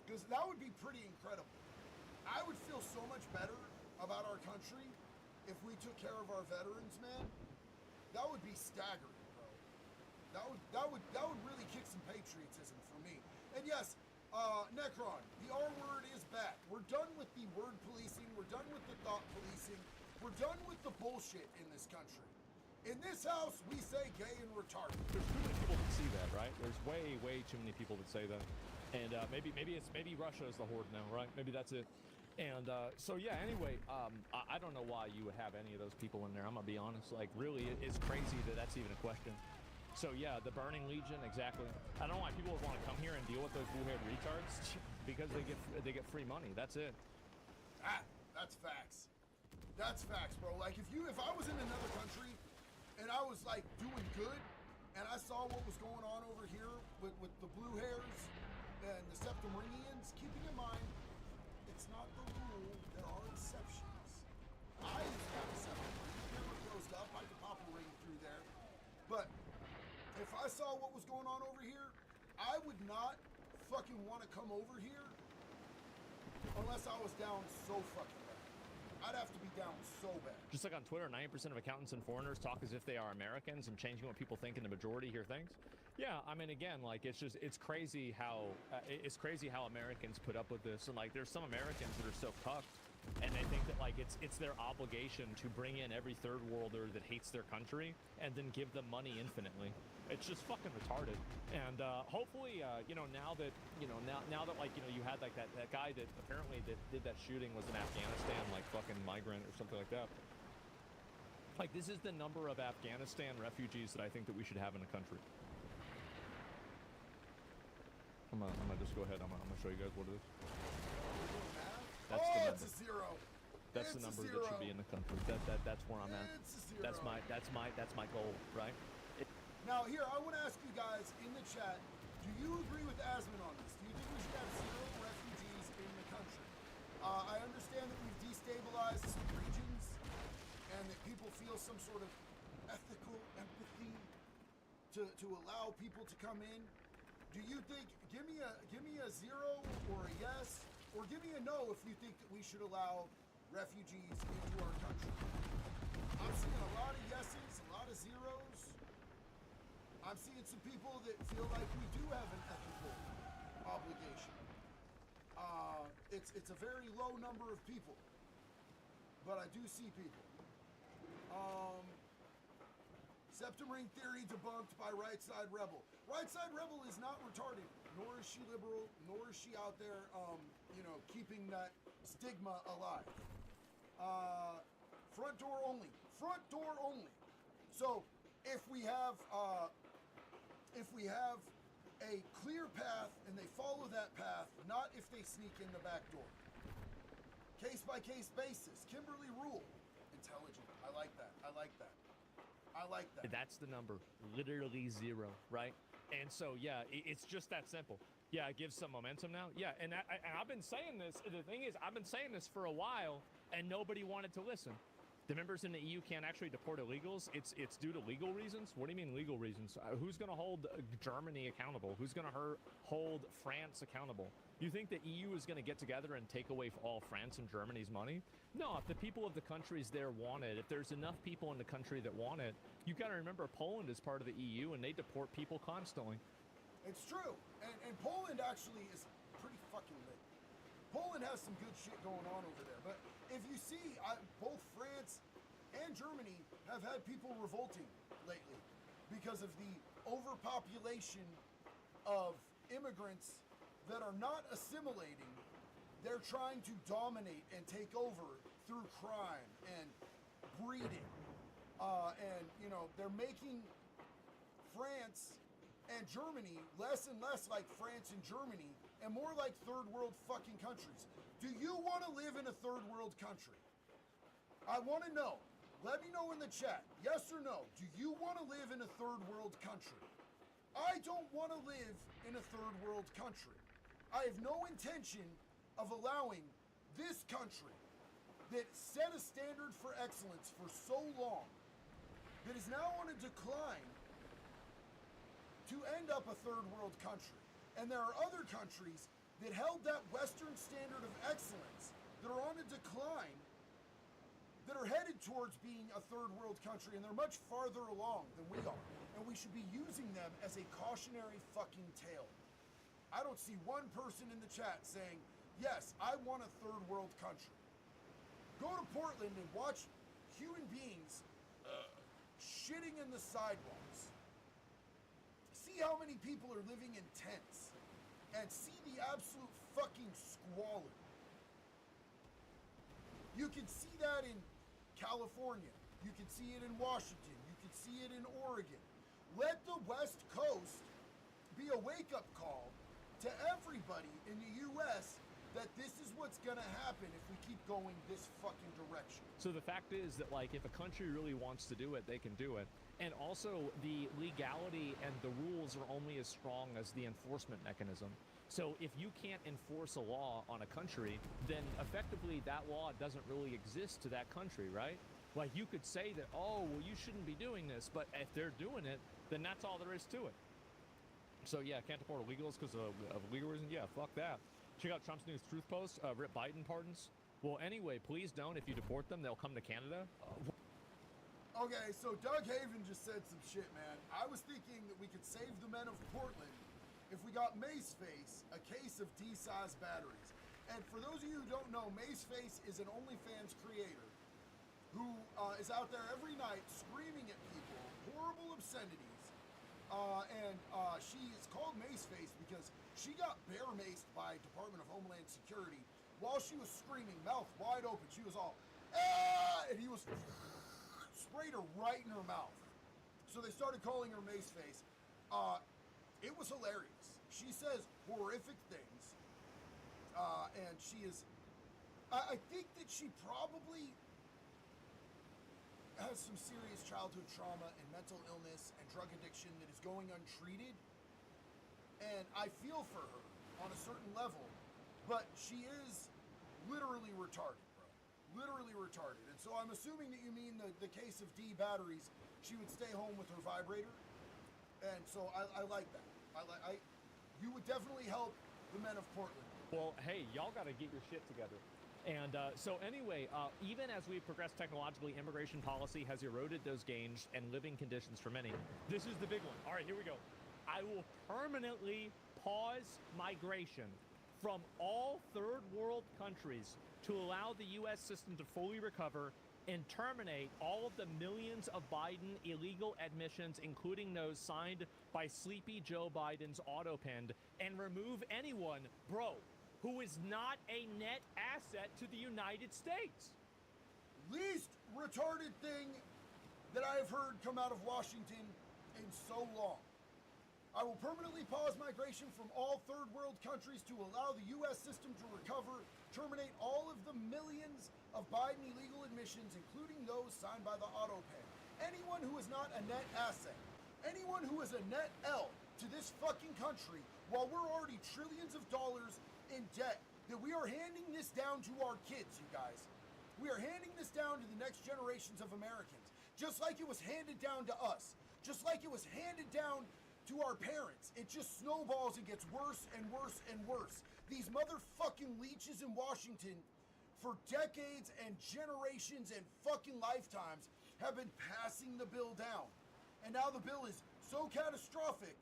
Because that would be pretty incredible. I would feel so much better about our country if we took care of our veterans, man. That would be staggering, bro. That would really kick some patriotism for me. And yes, Necron, the R word is back. We're done with the word policing. We're done with the thought policing. We're done with the bullshit in this country. In this house, we say gay and retarded. There's too many people that see that, right? There's way too many people that say that. And maybe Russia is the horde now, right? Maybe that's it. And so yeah, anyway, I don't know why you would have any of those people in there. I'm gonna be honest. Like, really, it's crazy that that's even a question. So yeah, the Burning Legion, exactly. I don't know why people would want to come here and deal with those blue-haired retards, because they get free money. That's it. That's facts. That's facts, bro. Like, if I was in another country and I was like doing good, and I saw what was going on over here with the blue hairs and the Septimringians, keeping in mind, it's not the rule. There are exceptions. I used to have a Septimring. Never closed up. I could pop a ring through there. But if I saw what was going on over here, I would not fucking want to come over here unless I was down so fucking bad. I'd have to be down so bad. Just like on Twitter, 90% of accountants and foreigners talk as if they are Americans and changing what people think, and the majority hear things. Yeah, I mean, again, like, it's crazy how Americans put up with this. And like, there's some Americans that are so cucked, and they think that like it's their obligation to bring in every third worlder that hates their country and then give them money infinitely. It's just fucking retarded. And hopefully, now that like, you had like that guy that apparently that did that shooting was an Afghanistan like fucking migrant or something like that. Like, this is the number of Afghanistan refugees that I think that we should have in a country. I'm gonna just go ahead. I'm gonna show you guys what it is. That's the number. It's a zero. That's the number that should be in the country. That's where I'm at. It's a zero. That's my goal, right? Now here, I want to ask you guys in the chat, do you agree with Asman on this? Do you think we should have 0 refugees in the country? I understand that we've destabilized some regions and that people feel some sort of ethical empathy to allow people to come in. Do you think, give me a 0 or a yes, or give me a no if you think that we should allow refugees into our country? I'm seeing a lot of yeses, a lot of zeros. I'm seeing some people that feel like we do have an ethical obligation. It's a very low number of people, but I do see people. Septum ring theory debunked by Right Side Rebel. Right Side Rebel is not retarded, nor is she liberal, nor is she out there, keeping that stigma alive. Front door only. Front door only. So if we have a clear path and they follow that path, not if they sneak in the back door. Case by case basis. Kimberly Rule. Intelligent. I like that. I like that. I like that. That's the number. Literally 0, right? And so, yeah, it's just that simple. Yeah, it gives some momentum now. Yeah, and I've been saying this. The thing is, I've been saying this for a while, and nobody wanted to listen. The members in the EU can't actually deport illegals. It's due to legal reasons. What do you mean legal reasons? Who's going to hold Germany accountable? Who's going to hold France accountable? You think the EU is going to get together and take away all France and Germany's money? No, if the people of the countries there want it, if there's enough people in the country that want it, you got to remember Poland is part of the EU and they deport people constantly. It's true. And Poland actually is pretty fucking lit. Poland has some good shit going on over there. But if you see, both France and Germany have had people revolting lately because of the overpopulation of immigrants that are not assimilating. They're trying to dominate and take over through crime and breeding. They're making France and Germany less and less like France and Germany and more like third world fucking countries. Do you want to live in a third world country? I want to know. Let me know in the chat. Yes or no? Do you want to live in a third world country? I don't want to live in a third world country. I have no intention of allowing this country that set a standard for excellence for so long, that is now on a decline, to end up a third world country. And there are other countries that held that Western standard of excellence that are on a decline, that are headed towards being a third world country, and they're much farther along than we are. And we should be using them as a cautionary fucking tale. I don't see one person in the chat saying, yes, I want a third world country. Go to Portland and watch human beings shitting in the sidewalks. See how many people are living in tents and see the absolute fucking squalor. You can see that in California. You can see it in Washington. You can see it in Oregon. Let the West Coast be a wake-up call to everybody in the U.S. that this is what's gonna happen if we keep going this fucking direction. So the fact is that, like, if a country really wants to do it, they can do it. And also, the legality and the rules are only as strong as the enforcement mechanism. So if you can't enforce a law on a country, then effectively that law doesn't really exist to that country, right? Like, you could say that, oh, well, you shouldn't be doing this, but if they're doing it, then that's all there is to it. So yeah, can't deport illegals because of legal reasons? Yeah, fuck that. Check out Trump's new truth post, Rip Biden pardons. Well, anyway, please don't. If you deport them, they'll come to Canada. Okay, so Doug Haven just said some shit, man. I was thinking that we could save the men of Portland if we got Maceface a case of D-size batteries. And for those of you who don't know, Maceface is an OnlyFans creator who is out there every night screaming at people, horrible obscenities. She is called Maceface because she got bear maced by Department of Homeland Security while she was screaming, mouth wide open. She was all, ah! And he was sprayed her right in her mouth. So they started calling her Maceface. It was hilarious. She says horrific things. And she is, I think that she probably has some serious childhood trauma and mental illness and drug addiction that is going untreated. And I feel for her on a certain level, but she is literally retarded, bro. Literally retarded. And so I'm assuming that you mean the case of D batteries, she would stay home with her vibrator. And so I like that. You would definitely help the men of Portland. Well, hey, y'all got to get your shit together. And so anyway, even as we've progressed technologically, immigration policy has eroded those gains and living conditions for many. This is the big one. All right, here we go. I will permanently pause migration from all third world countries to allow the U.S. system to fully recover and terminate all of the millions of Biden illegal admissions, including those signed by Sleepy Joe Biden's autopenned, and remove anyone, bro, who is not a net asset to the United States. Least retarded thing that I have heard come out of Washington in so long. I will permanently pause migration from all third world countries to allow the U.S. system to recover, terminate all of the millions of Biden illegal admissions, including those signed by the autopay. Anyone who is not a net asset, anyone who is a net L to this fucking country, while we're already trillions of dollars in debt, that we are handing this down to our kids, you guys. We are handing this down to the next generations of Americans, just like it was handed down to us, just like it was handed down to our parents. It just snowballs and gets worse and worse and worse. These motherfucking leeches in Washington for decades and generations and fucking lifetimes have been passing the bill down. And now the bill is so catastrophic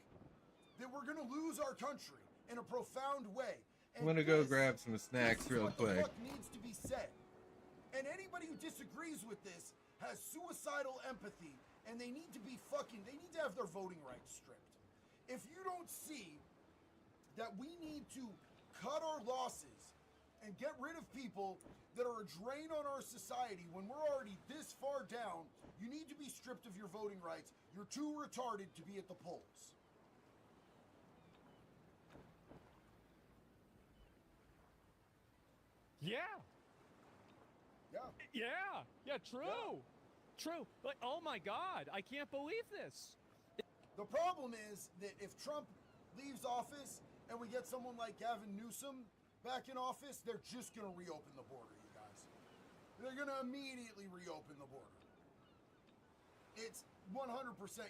that we're gonna lose our country in a profound way. And I'm gonna go grab some snacks real quick. What the fuck needs to be said. And anybody who disagrees with this has suicidal empathy, and they need to have their voting rights stripped. If you don't see that we need to cut our losses and get rid of people that are a drain on our society when we're already this far down, you need to be stripped of your voting rights. You're too retarded to be at the polls. Yeah. True. Yeah. True. Like, oh my God, I can't believe this. The problem is that if Trump leaves office and we get someone like Gavin Newsom back in office, they're just going to reopen the border, you guys. They're going to immediately reopen the border. It's 100%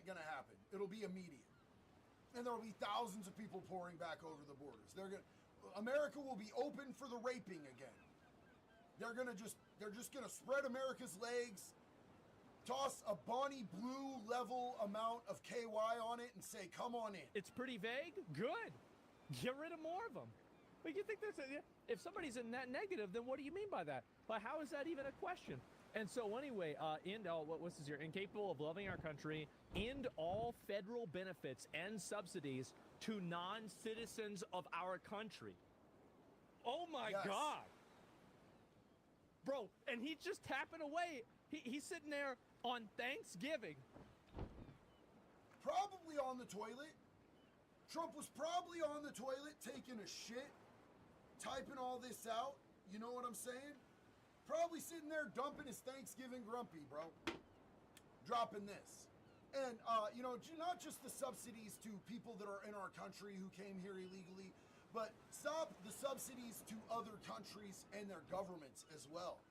going to happen. It'll be immediate. And there will be thousands of people pouring back over the borders. America will be open for the raping again. They're just going to spread America's legs, toss a Bonnie Blue level amount of KY on it and say, come on in. It's pretty vague. Good. Get rid of more of them. But you think if somebody's in that negative, then what do you mean by that? Like, how is that even a question? And so anyway, what's this here? Incapable of loving our country, end all federal benefits and subsidies to non-citizens of our country. Oh my God. Bro, and he's just tapping away. He's sitting there on Thanksgiving. Probably on the toilet. Trump was probably on the toilet taking a shit, typing all this out. You know what I'm saying? Probably sitting there dumping his Thanksgiving grumpy, bro. Dropping this. And, not just the subsidies to people that are in our country who came here illegally, but stop the subsidies to other countries and their governments as well.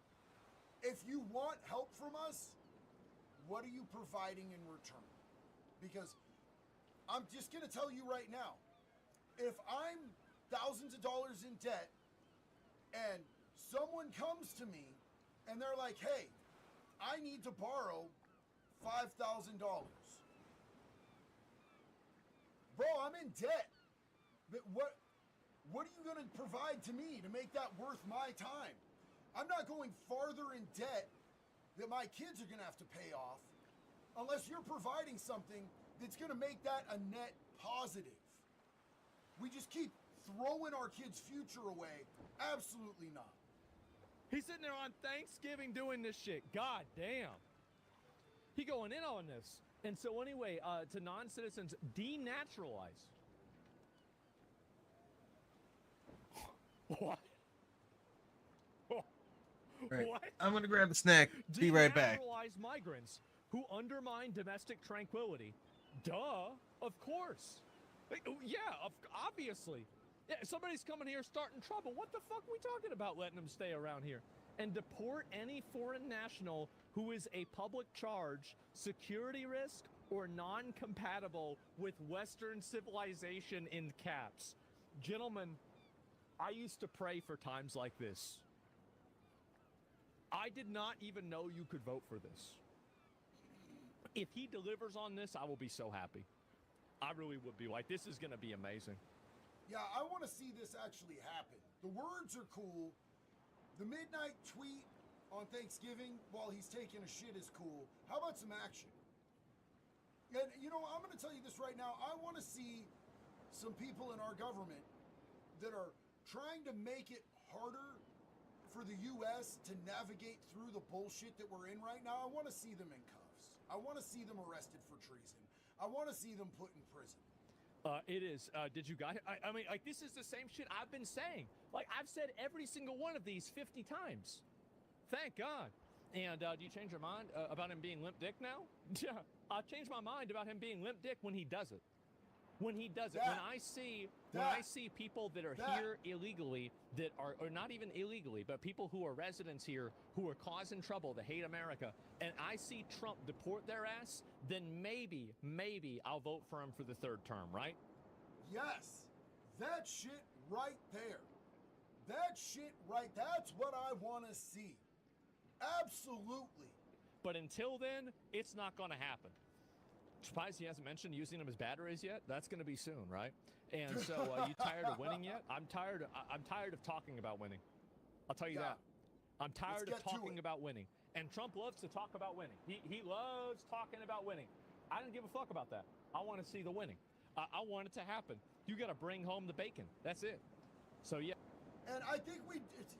If you want help from us, what are you providing in return? Because I'm just going to tell you right now, if I'm thousands of dollars in debt and someone comes to me and they're like, hey, I need to borrow $5,000. Bro, I'm in debt. But what are you going to provide to me to make that worth my time? I'm not going farther in debt that my kids are going to have to pay off unless you're providing something that's going to make that a net positive. We just keep throwing our kids' future away. Absolutely not. He's sitting there on Thanksgiving doing this shit. God damn. He going in on this. And so anyway, to non-citizens, denaturalize. What? Right. What? I'm gonna grab a snack. Be right back. Denaturalize migrants who undermine domestic tranquility. Duh. Of course. Obviously. Yeah, somebody's coming here starting trouble. What the fuck are we talking about letting them stay around here? And deport any foreign national who is a public charge, security risk, or non-compatible with Western civilization in caps. Gentlemen, I used to pray for times like this. I did not even know you could vote for this. If he delivers on this, I will be so happy. I really would be. Like, this is going to be amazing. Yeah, I want to see this actually happen. The words are cool. The midnight tweet on Thanksgiving while he's taking a shit is cool. How about some action? And, you know, I'm going to tell you this right now. I want to see some people in our government that are trying to make it harder for the U.S. to navigate through the bullshit that we're in right now. I want to see them in cuffs. I want to see them arrested for treason. I want to see them put in prison. It is. Did you guys? I mean, like, this is the same shit I've been saying. Like, I've said every single one of these 50 times. Thank God. And do you change your mind about him being limp dick now? Yeah, I'll change my mind about him being limp dick when he does it. When he does it. When I see people that are here illegally, that are, or not even illegally, but people who are residents here who are causing trouble, that hate America, and I see Trump deport their ass, then maybe I'll vote for him for the third term, right? Yes. That shit right there. That shit right, that's what I want to see. Absolutely. But until then, it's not going to happen. Surprised he hasn't mentioned using them as batteries yet. That's going to be soon, right? And so, you tired of winning yet? I'm tired of talking about winning. I'll tell you that. I'm tired of talking about winning. And Trump loves to talk about winning. He loves talking about winning. I don't give a fuck about that. I want to see the winning. I want it to happen. You got to bring home the bacon. That's it. So yeah. And I think it's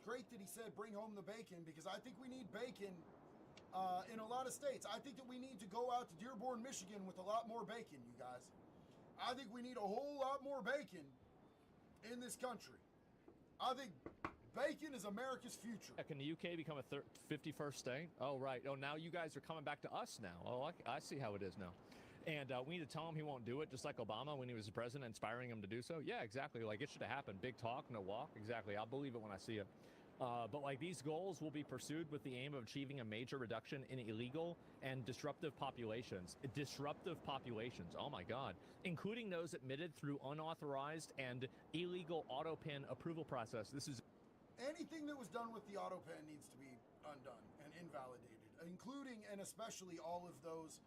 great that he said bring home the bacon, because I think we need bacon in a lot of states. I think that we need to go out to Dearborn, Michigan with a lot more bacon, you guys. I think we need a whole lot more bacon in this country. I think bacon is America's future. Can the UK become a 51st state? Oh, right. Oh, now you guys are coming back to us now. Oh, I see how it is now. And we need to tell him he won't do it, just like Obama when he was the president, inspiring him to do so. Yeah, exactly. Like, it should have happened. Big talk, no walk. Exactly. I'll believe it when I see it. But like, these goals will be pursued with the aim of achieving a major reduction in illegal and disruptive populations. Disruptive populations, oh my God. Including those admitted through unauthorized and illegal auto pen approval process. This is... Anything that was done with the auto pen needs to be undone and invalidated, including and especially all of those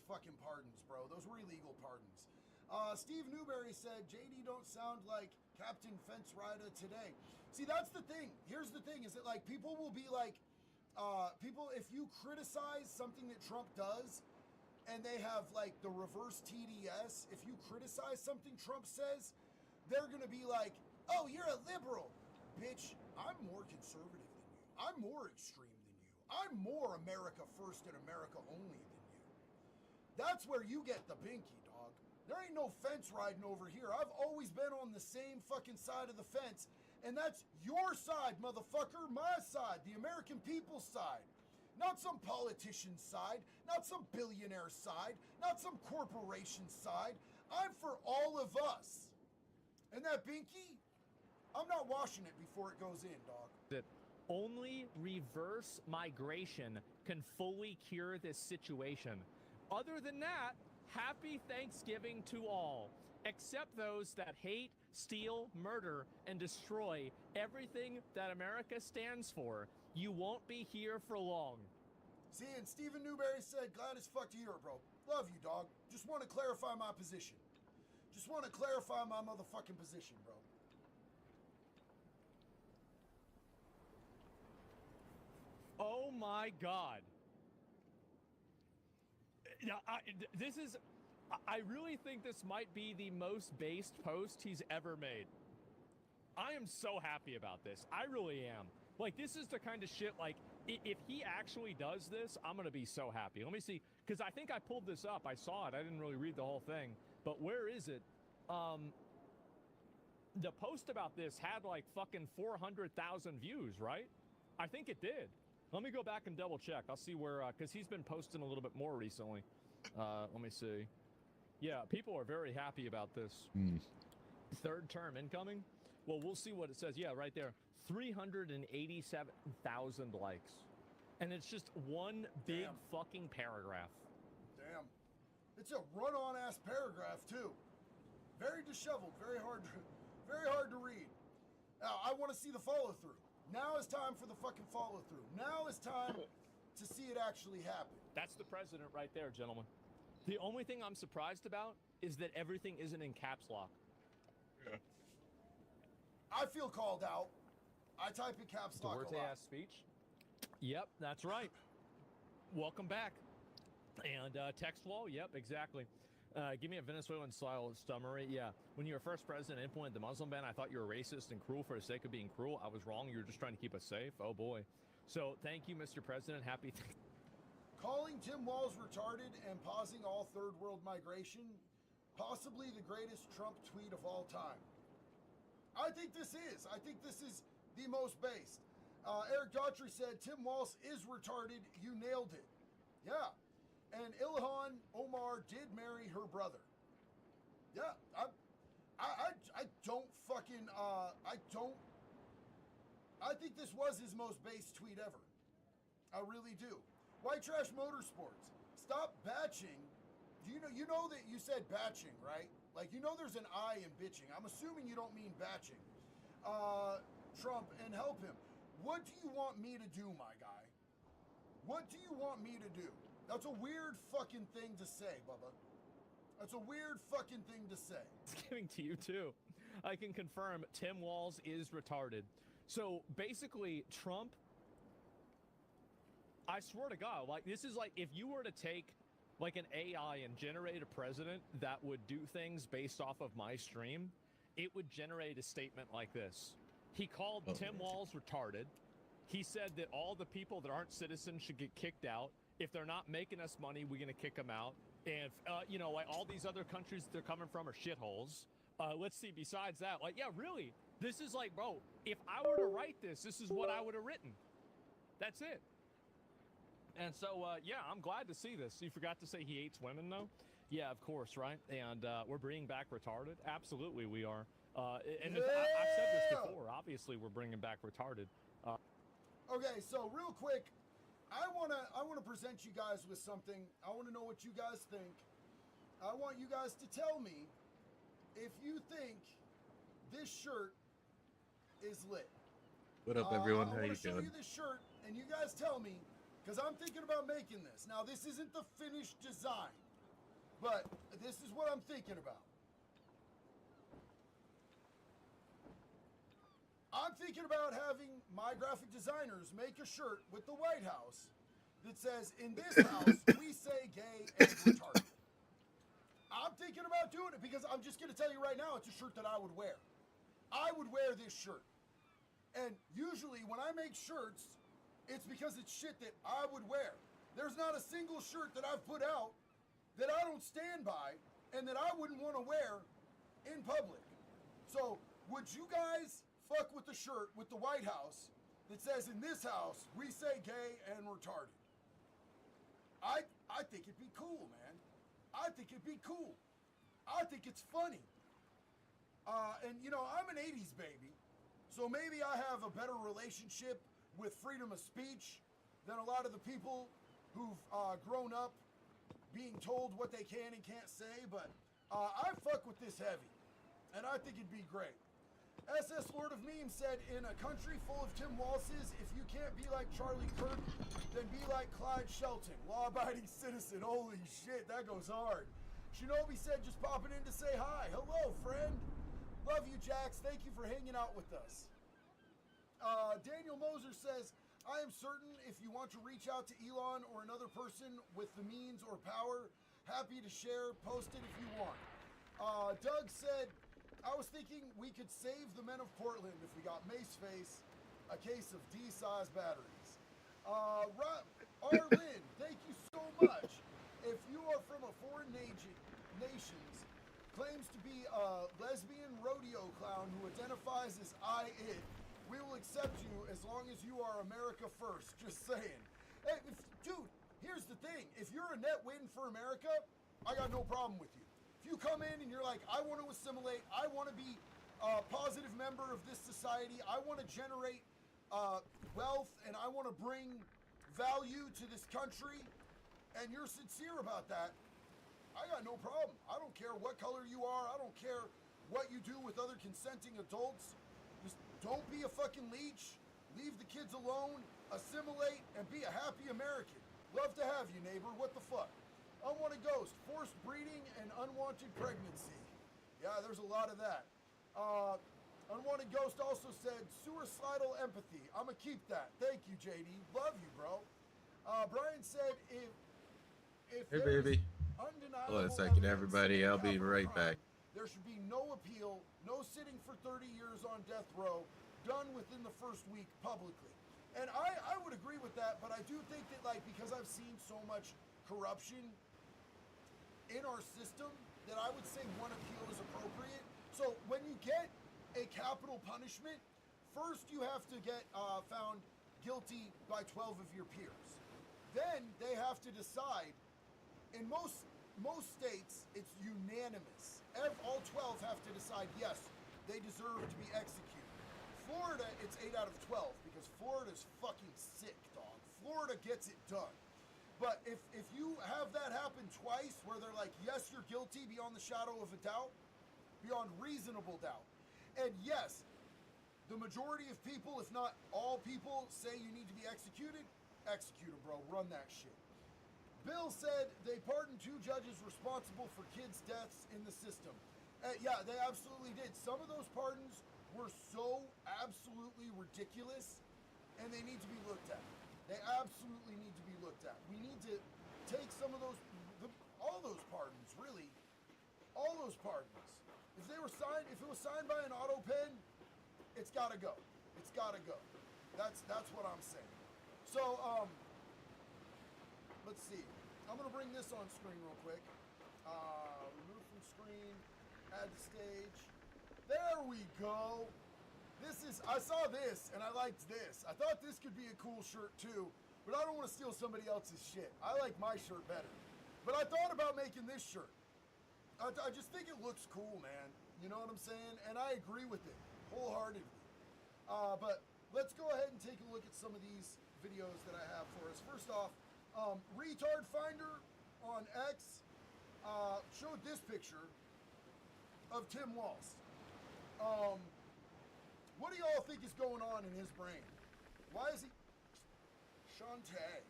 fucking pardons, bro. Those were illegal pardons. Steve Newberry said, JD don't sound like Captain Fence Rider today. See, that's the thing. Here's the thing, is that, like, people will be like, if you criticize something that Trump does, and they have, like, the reverse TDS, if you criticize something Trump says, they're gonna be like, oh, you're a liberal. Bitch, I'm more conservative than you. I'm more extreme than you. I'm more America first and America only than you. That's where you get the binky, dog. There ain't no fence riding over here. I've always been on the same fucking side of the fence, and that's your side, motherfucker, my side, the American people's side. Not some politician's side, not some billionaire side, not some corporation side. I'm for all of us. And that binky, I'm not washing it before it goes in, dog. That only reverse migration can fully cure this situation. Other than that, happy Thanksgiving to all, except those that hate, steal, murder, and destroy everything that America stands for. You won't be here for long. See, and Stephen Newberry said, glad as fuck to hear it, bro. Love you, dog. Just want to clarify my position. Just want to clarify my motherfucking position, bro. Oh my God. Now, I really think this might be the most based post he's ever made. I am so happy about this. I really am. Like, this is the kind of shit, like, if he actually does this, I'm going to be so happy. Let me see, because I think I pulled this up. I saw it. I didn't really read the whole thing. But where is it? The post about this had, like, fucking 400,000 views, right? I think it did. Let me go back and double check. I'll see where, because he's been posting a little bit more recently. Let me see. Yeah, people are very happy about this. Third term incoming? Well, we'll see what it says. Yeah, right there. 387,000 likes. And it's just one big fucking paragraph. Damn. It's a run-on ass paragraph, too. Very disheveled, very hard to read. Now, I want to see the follow-through. Now is time for the fucking follow through. Now is time to see it actually happen. That's the president right there, gentlemen. The only thing I'm surprised about is that everything isn't in caps lock. Yeah. I feel called out. I type in caps lock a lot. Duarte-ass speech? Yep, that's right. Welcome back. And text wall? Yep, exactly. Give me a Venezuelan style summary. Yeah, when you were first president and implemented the Muslim ban, I thought you were racist and cruel for the sake of being cruel. I was wrong. You were just trying to keep us safe. Oh boy. So thank you, Mr. President. Happy. Calling Tim Walz retarded and pausing all third world migration, possibly the greatest Trump tweet of all time. I think this is. I think this is the most based. Eric Daughtry said, Tim Walz is retarded. You nailed it. Yeah. And Ilhan Omar did marry her brother. Yeah. I don't fucking, I think this was his most base tweet ever. I really do. White Trash Motorsports. Stop batching. You know that you said batching, right? Like, you know there's an I in bitching. I'm assuming you don't mean batching. Trump, and help him. What do you want me to do, my guy? What do you want me to do? That's a weird fucking thing to say, Bubba. That's a weird fucking thing to say. It's giving to you too. I can confirm Tim Walz is retarded. So basically, Trump, I swear to God, like, this is like if you were to take like an AI and generate a president that would do things based off of my stream, it would generate a statement like this. He called Tim Walz retarded. He said that all the people that aren't citizens should get kicked out. If they're not making us money, we're going to kick them out. And, you know, like all these other countries they're coming from are shitholes. Let's see, besides that, like, yeah, really, this is like, bro, if I were to write this, this is what I would have written. That's it. And so, yeah, I'm glad to see this. You forgot to say he hates women, though? Yeah, of course, right? And we're bringing back retarded? Absolutely, we are. And I've said this before. Obviously, we're bringing back retarded. Okay, so real quick, I wanna present you guys with something. I want to know what you guys think. I want you guys to tell me if you think this shirt is lit. What up, everyone? How I you want to show doing? you this shirt, and you guys tell me, because I'm thinking about making this. Now, this isn't the finished design, but this is what I'm thinking about. I'm thinking about having my graphic designers make a shirt with the White House that says, in this house, we say gay and retarded. I'm thinking about doing it because I'm just going to tell you right now, it's a shirt that I would wear. I would wear this shirt. And usually when I make shirts, it's because it's shit that I would wear. There's not a single shirt that I've put out that I don't stand by and that I wouldn't want to wear in public. So would you guys fuck with the shirt with the White House that says, in this house, we say gay and retarded? I think it'd be cool, man. I think it'd be cool. I think it's funny. And, you know, I'm an 80s baby, so maybe I have a better relationship with freedom of speech than a lot of the people who've grown up being told what they can and can't say, but I fuck with this heavy, and I think it'd be great. SS Lord of Memes said, in a country full of Tim Walzes, if you can't be like Charlie Kirk, then be like Clyde Shelton, law-abiding citizen. Holy shit, that goes hard. Shinobi said, just popping in to say hi. Hello, friend. Love you, Jax. Thank you for hanging out with us. Daniel Moser says, I am certain if you want to reach out to Elon or another person with the means or power, happy to share, post it if you want. Doug said, I was thinking we could save the men of Portland if we got Maceface a case of D-size batteries. Arlyn, thank you so much. If you are from a foreign nations, claims to be a lesbian rodeo clown who identifies as I-It, we will accept you as long as you are America first. Just saying. Hey, dude, here's the thing. If you're a net win for America, I got no problem with you. If you come in and you're like, I want to assimilate, I want to be a positive member of this society, I want to generate wealth, and I want to bring value to this country, and you're sincere about that, I got no problem. I don't care what color you are. I don't care what you do with other consenting adults. Just don't be a fucking leech. Leave the kids alone, assimilate, and be a happy American. Love to have you, neighbor. What the fuck? Unwanted ghost, forced breeding and unwanted pregnancy. Yeah, there's a lot of that. Unwanted ghost also said suicidal empathy. I'ma keep that. Thank you, JD. Love you, bro. Brian said if Hey, there's baby. undeniable Hold on a second, evidence everybody. of I'll be capital right crime, back. there should be no appeal, no sitting for 30 years on death row, done within the first week publicly. And I would agree with that, but I do think that, like, because I've seen so much corruption in our system, that I would say one appeal is appropriate. So when you get a capital punishment, first you have to get found guilty by 12 of your peers. Then they have to decide. In most states, it's unanimous. All 12 have to decide, yes, they deserve to be executed. Florida, it's 8 out of 12 because Florida's fucking sick, dog. Florida gets it done. But if you have that happen twice where they're like, yes, you're guilty beyond the shadow of a doubt, beyond reasonable doubt, and yes, the majority of people, if not all people, say you need to be executed, execute them, bro. Run that shit. Bill said they pardoned 2 judges responsible for kids' deaths in the system. Yeah, they absolutely did. Some of those pardons were so absolutely ridiculous, and they need to be looked at. They absolutely need to be looked at. We need to take some of those, all those pardons, really, all those pardons. If they were signed, if it was signed by an auto pen, it's gotta go. It's gotta go. That's what I'm saying. So, let's see. I'm gonna bring this on screen real quick. Remove from screen, add to stage. There we go. I saw this and I liked this. I thought this could be a cool shirt too, but I don't want to steal somebody else's shit. I like my shirt better. But I thought about making this shirt. I just think it looks cool, man. You know what I'm saying? And I agree with it wholeheartedly. But let's go ahead and take a look at some of these videos that I have for us. First off, Retard Finder on X showed this picture of Tim Walz. What do y'all think is going on in his brain? Why is he... Shantae.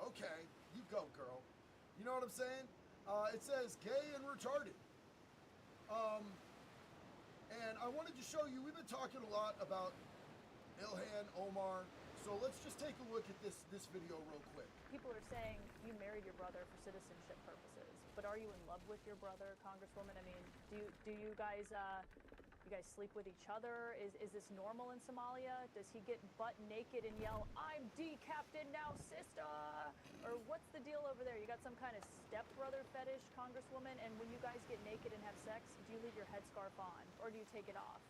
Okay, you go, girl. You know what I'm saying? It says gay and retarded. And I wanted to show you, we've been talking a lot about Ilhan Omar, so let's just take a look at this video real quick. People are saying you married your brother for citizenship purposes, but are you in love with your brother, Congresswoman? I mean, do you guys sleep with each other? Is this normal in Somalia? Does he get butt naked and yell, "I'm decapted now, sister"? Or what's the deal over there? You got some kind of stepbrother fetish, Congresswoman? And when you guys get naked and have sex, do you leave your headscarf on or do you take it off?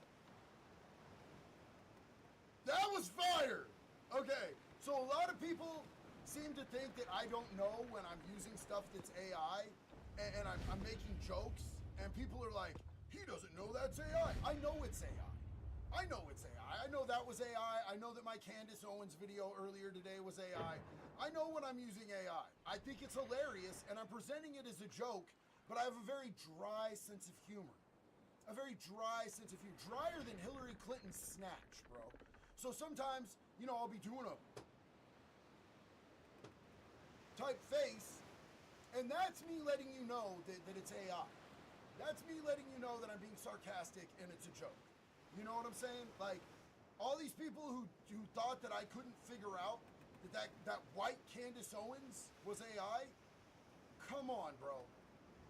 That was fire! Okay, so a lot of people seem to think that I don't know when I'm using stuff that's AI and I'm making jokes, and people are like, he doesn't know that's AI. I know it's AI. I know it's AI. I know that was AI. I know that my Candace Owens video earlier today was AI. I know when I'm using AI. I think it's hilarious, and I'm presenting it as a joke, but I have a very dry sense of humor. A very dry sense of humor. Drier than Hillary Clinton's snatch, bro. So sometimes, you know, I'll be doing a type face, and that's me letting you know that it's AI. That's me letting you know that I'm being sarcastic and it's a joke. You know what I'm saying? Like, all these people who thought that I couldn't figure out that white Candace Owens was AI, come on, bro.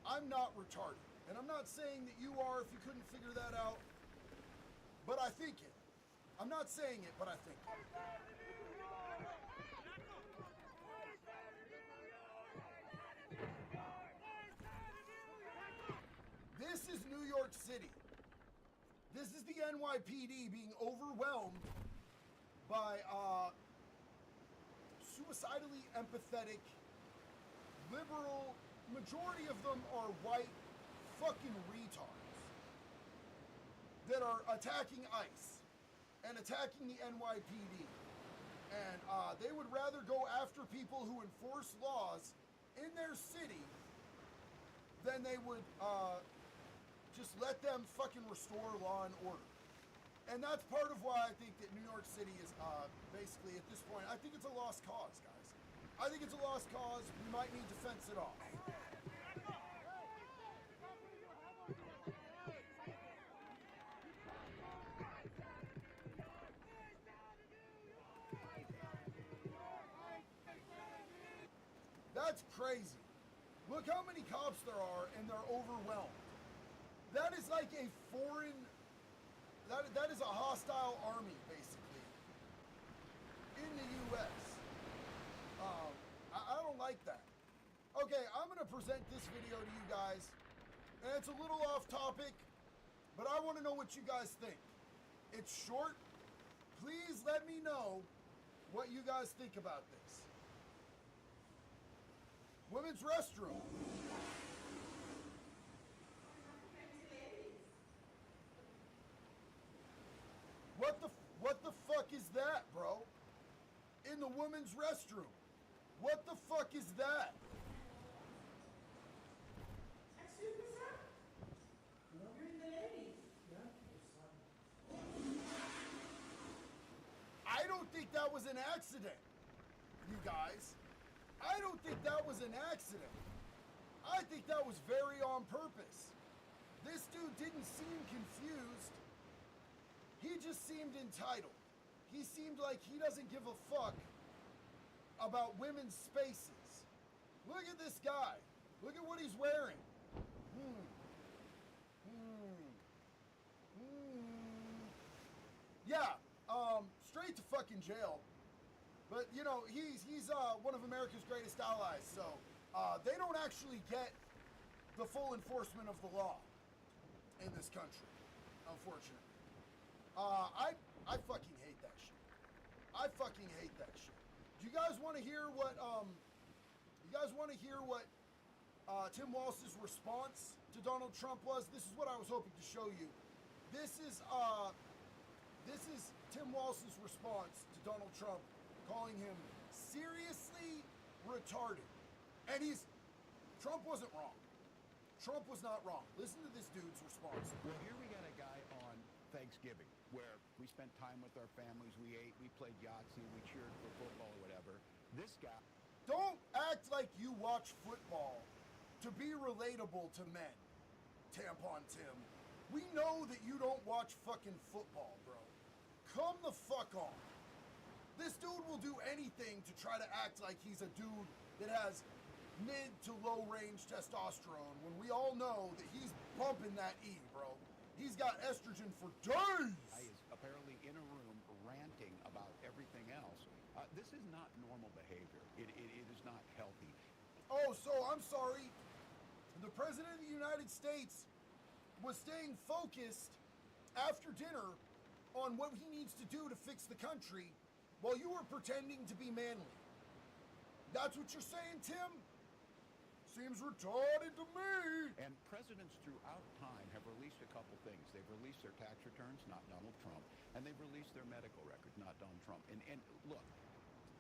I'm not retarded. And I'm not saying that you are if you couldn't figure that out, but I think it. I'm not saying it, but I think it. This is New York City. This is the NYPD being overwhelmed by suicidally empathetic, liberal, majority of them are white fucking retards that are attacking ICE and attacking the NYPD. And they would rather go after people who enforce laws in their city than they would just let them fucking restore law and order. And that's part of why I think that New York City is basically, at this point, I think it's a lost cause, guys. I think it's a lost cause. We might need to fence it off. That's crazy. Look how many cops there are, and they're overwhelmed. That is like a foreign, that is a hostile army, basically, in the U.S. I don't like that. Okay, I'm going to present this video to you guys, and it's a little off topic, but I want to know what you guys think. It's short. Please let me know what you guys think about this. Women's restroom. What the fuck is that, bro? In the women's restroom. What the fuck is that? I don't think that was an accident, you guys. I don't think that was an accident. I think that was very on purpose. This dude didn't seem confused. He just seemed entitled. He seemed like he doesn't give a fuck about women's spaces. Look at this guy. Look at what he's wearing. Yeah, straight to fucking jail. But, you know, he's one of America's greatest allies, so they don't actually get the full enforcement of the law in this country, unfortunately. I fucking hate that shit. I fucking hate that shit. Do you guys want to hear what, Tim Walz's response to Donald Trump was? This is what I was hoping to show you. This is Tim Walz's response to Donald Trump, calling him seriously retarded. And Trump wasn't wrong. Trump was not wrong. Listen to this dude's response. Well, here we got a guy on Thanksgiving where we spent time with our families, we ate, we played Yahtzee, we cheered for football or whatever. This guy... Don't act like you watch football to be relatable to men, Tampon Tim. We know that you don't watch fucking football, bro. Come the fuck on. This dude will do anything to try to act like he's a dude that has mid to low range testosterone when we all know that he's bumping that E, bro. He's got estrogen for days. Guy is apparently in a room ranting about everything else. This is not normal behavior. It is not healthy. Oh, so I'm sorry. The President of the United States was staying focused after dinner on what he needs to do to fix the country while you were pretending to be manly. That's what you're saying, Tim? Seems retarded to me. And presidents throughout time have released a couple things. They've released their tax returns, not Donald Trump, and they've released their medical records, not Donald Trump. And look.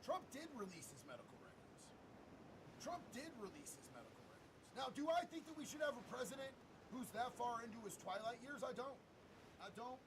Trump did release his medical records. Trump did release his medical records. Now, do I think that we should have a president who's that far into his twilight years? I don't. I don't.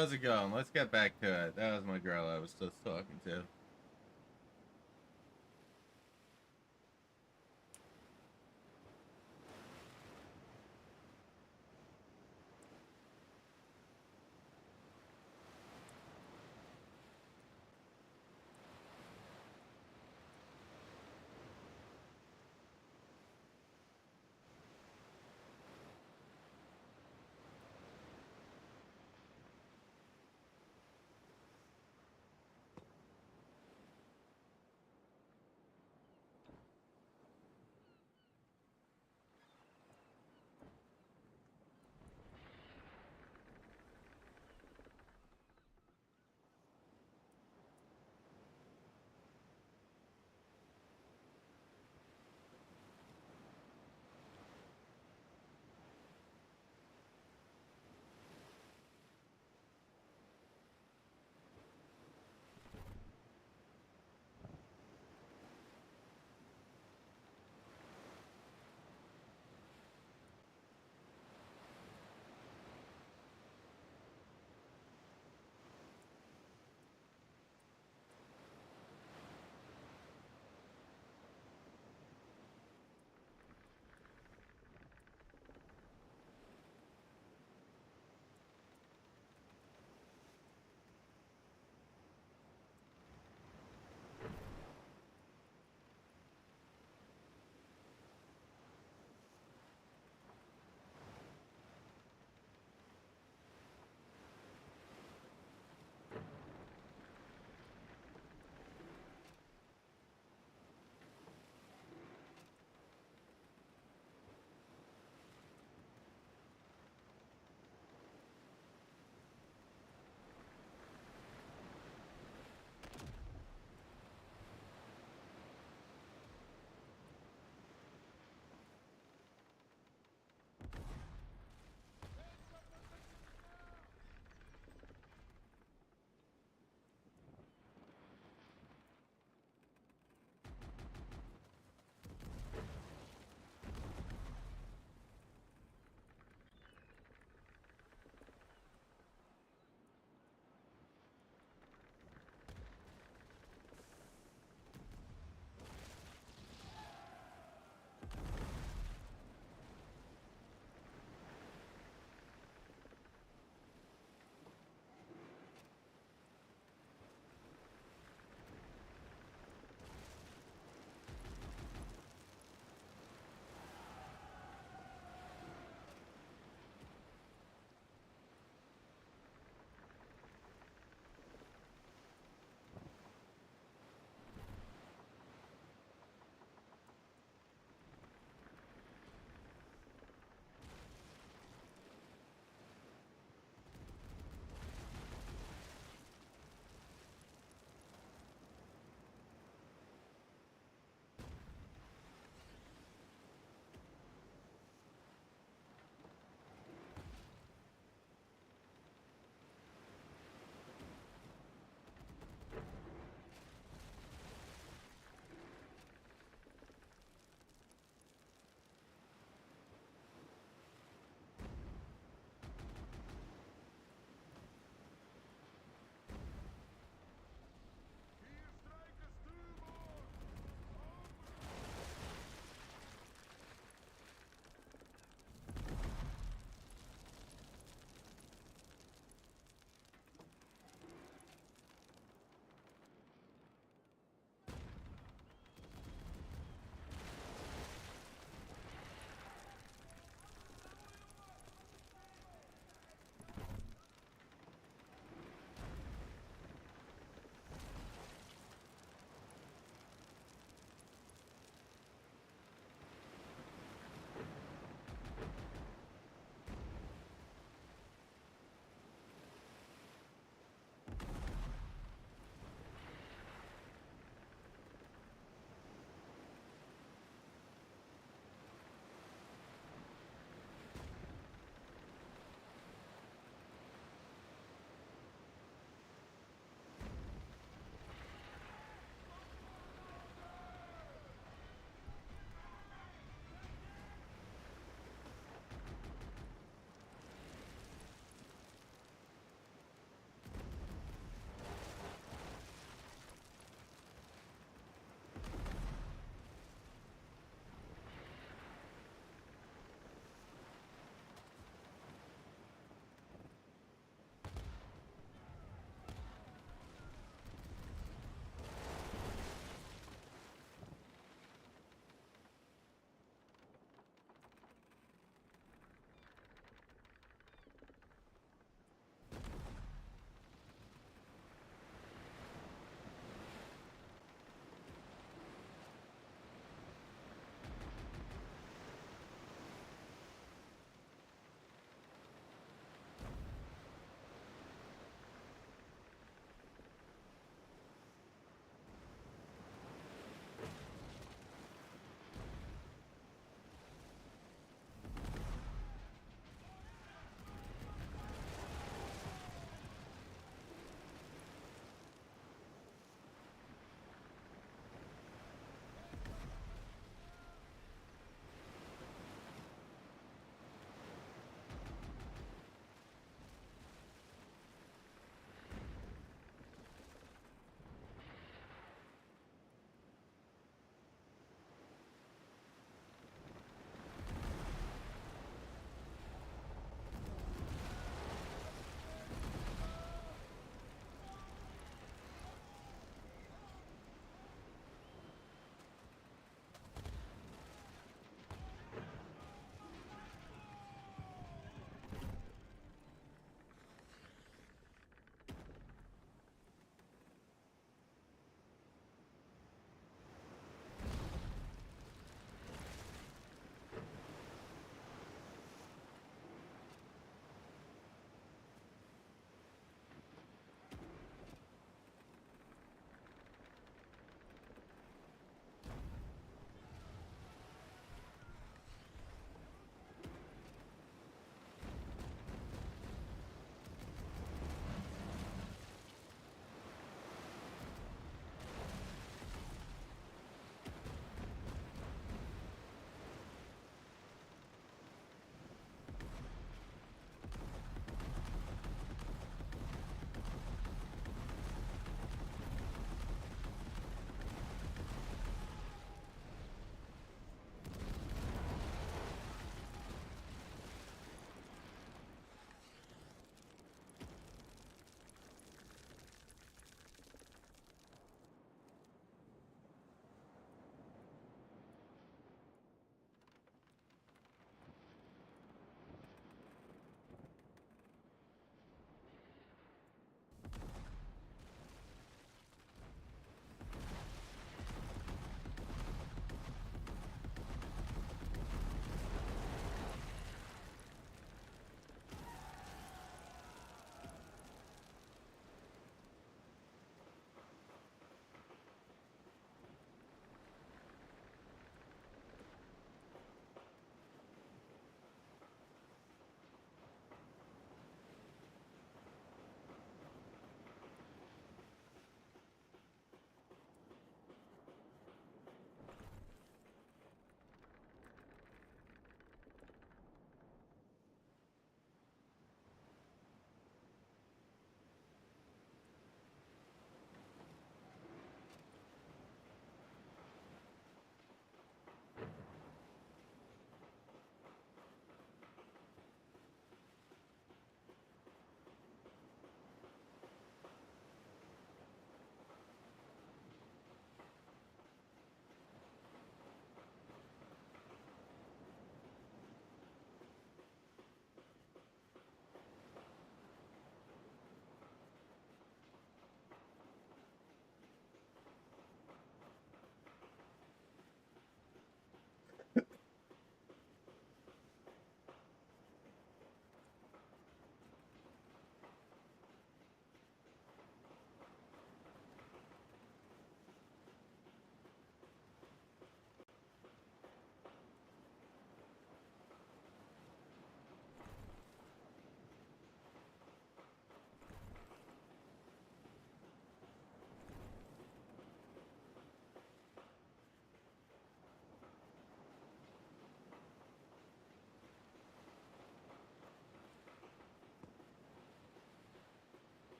How's it going? Let's get back to it. That was my girl I was just talking to.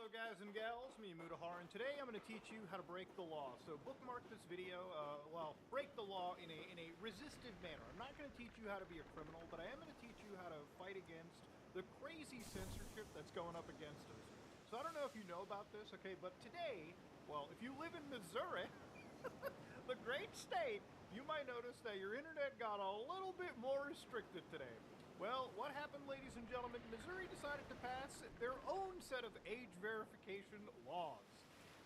Hello guys and gals, me Mudahar, and today I'm going to teach you how to break the law. So bookmark this video, break the law in a resistive manner. I'm not going to teach you how to be a criminal, but I am going to teach you how to fight against the crazy censorship that's going up against us. So I don't know if you know about this, okay, but today, well, if you live in Missouri, the great state, you might notice that your internet got a little bit more restricted today. Well, what happened, ladies and gentlemen? Missouri decided to pass their own set of age verification laws.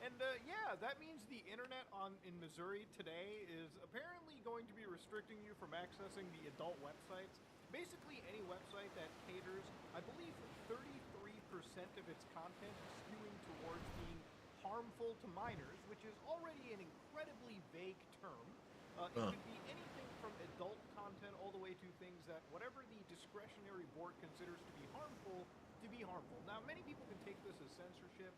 And yeah, that means the internet in Missouri today is apparently going to be restricting you from accessing the adult websites. Basically any website that caters, I believe 33% of its content skewing towards being harmful to minors, which is already an incredibly vague term. It could be anything from adult content all the way to things that whatever the discretionary board considers to be harmful. Now, many people can take this as censorship.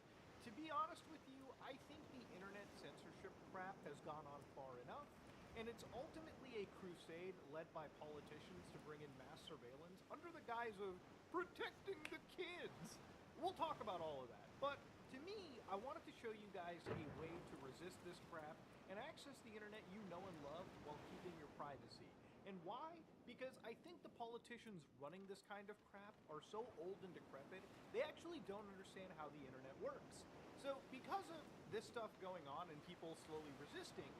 To be honest with you, I think the internet censorship crap has gone on far enough, and it's ultimately a crusade led by politicians to bring in mass surveillance under the guise of protecting the kids. We'll talk about all of that, but to me, I wanted to show you guys a way to resist this crap and access the internet you know and love while keeping your privacy. And why? Because I think the politicians running this kind of crap are so old and decrepit, they actually don't understand how the internet works. So because of this stuff going on and people slowly resisting,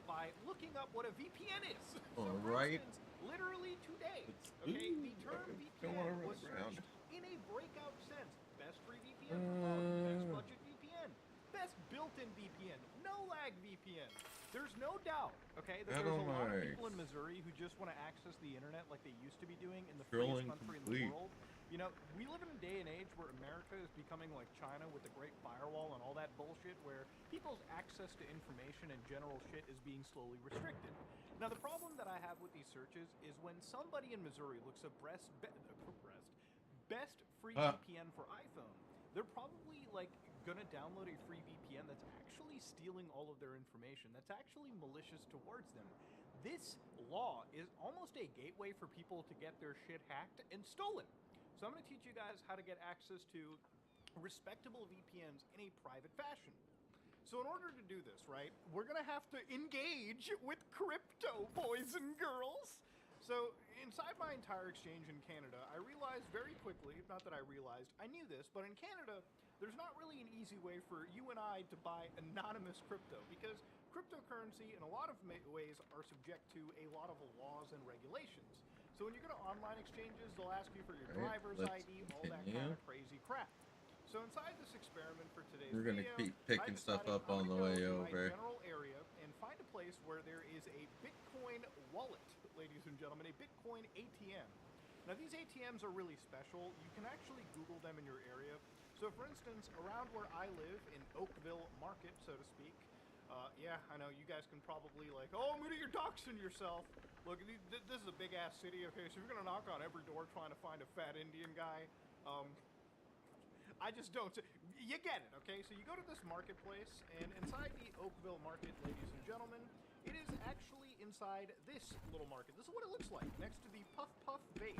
by looking up what a VPN is. So for instance, literally today, okay, the term VPN was searched in a breakout sense. Best free VPN for phone, best budget VPN, best built-in VPN, no lag VPN. There's no doubt, okay, that there's a lot of people in Missouri who just want to access the internet like they used to be doing in the freest country in the world. You know, we live in a day and age where America is becoming like China with the Great Firewall and all that bullshit, where people's access to information and general shit is being slowly restricted. Now, the problem that I have with these searches is when somebody in Missouri looks up best free VPN for iPhone, they're probably like gonna download a free VPN that's actually stealing all of their information, that's actually malicious towards them. This law is almost a gateway for people to get their shit hacked and stolen. So I'm gonna teach you guys how to get access to respectable VPNs in a private fashion. So in order to do this, right, we're gonna have to engage with crypto, boys and girls. So inside my entire exchange in Canada, I realized very quickly, not that I realized, I knew this, but in Canada, there's not really an easy way for you and I to buy anonymous crypto, because cryptocurrency in a lot of ways are subject to a lot of laws and regulations. So when you go to online exchanges, they'll ask you for your driver's ID, all that kind of crazy crap. So inside this experiment for today's We're gonna video, keep picking stuff up on the way over. My general area and find a place where there is a Bitcoin wallet, ladies and gentlemen, a Bitcoin ATM. Now these ATMs are really special. You can actually Google them in your area. So for instance, around where I live in Oakville Market, so to speak, yeah, I know you guys can probably like, oh, Moody, you're doxing yourself. Look, this is a big ass city, okay, so if you're gonna knock on every door trying to find a fat Indian guy, I just don't. You get it, okay? So you go to this marketplace, and inside the Oakville Market, ladies and gentlemen, it is actually inside this little market. This is what it looks like, next to the Puff Puff Vape.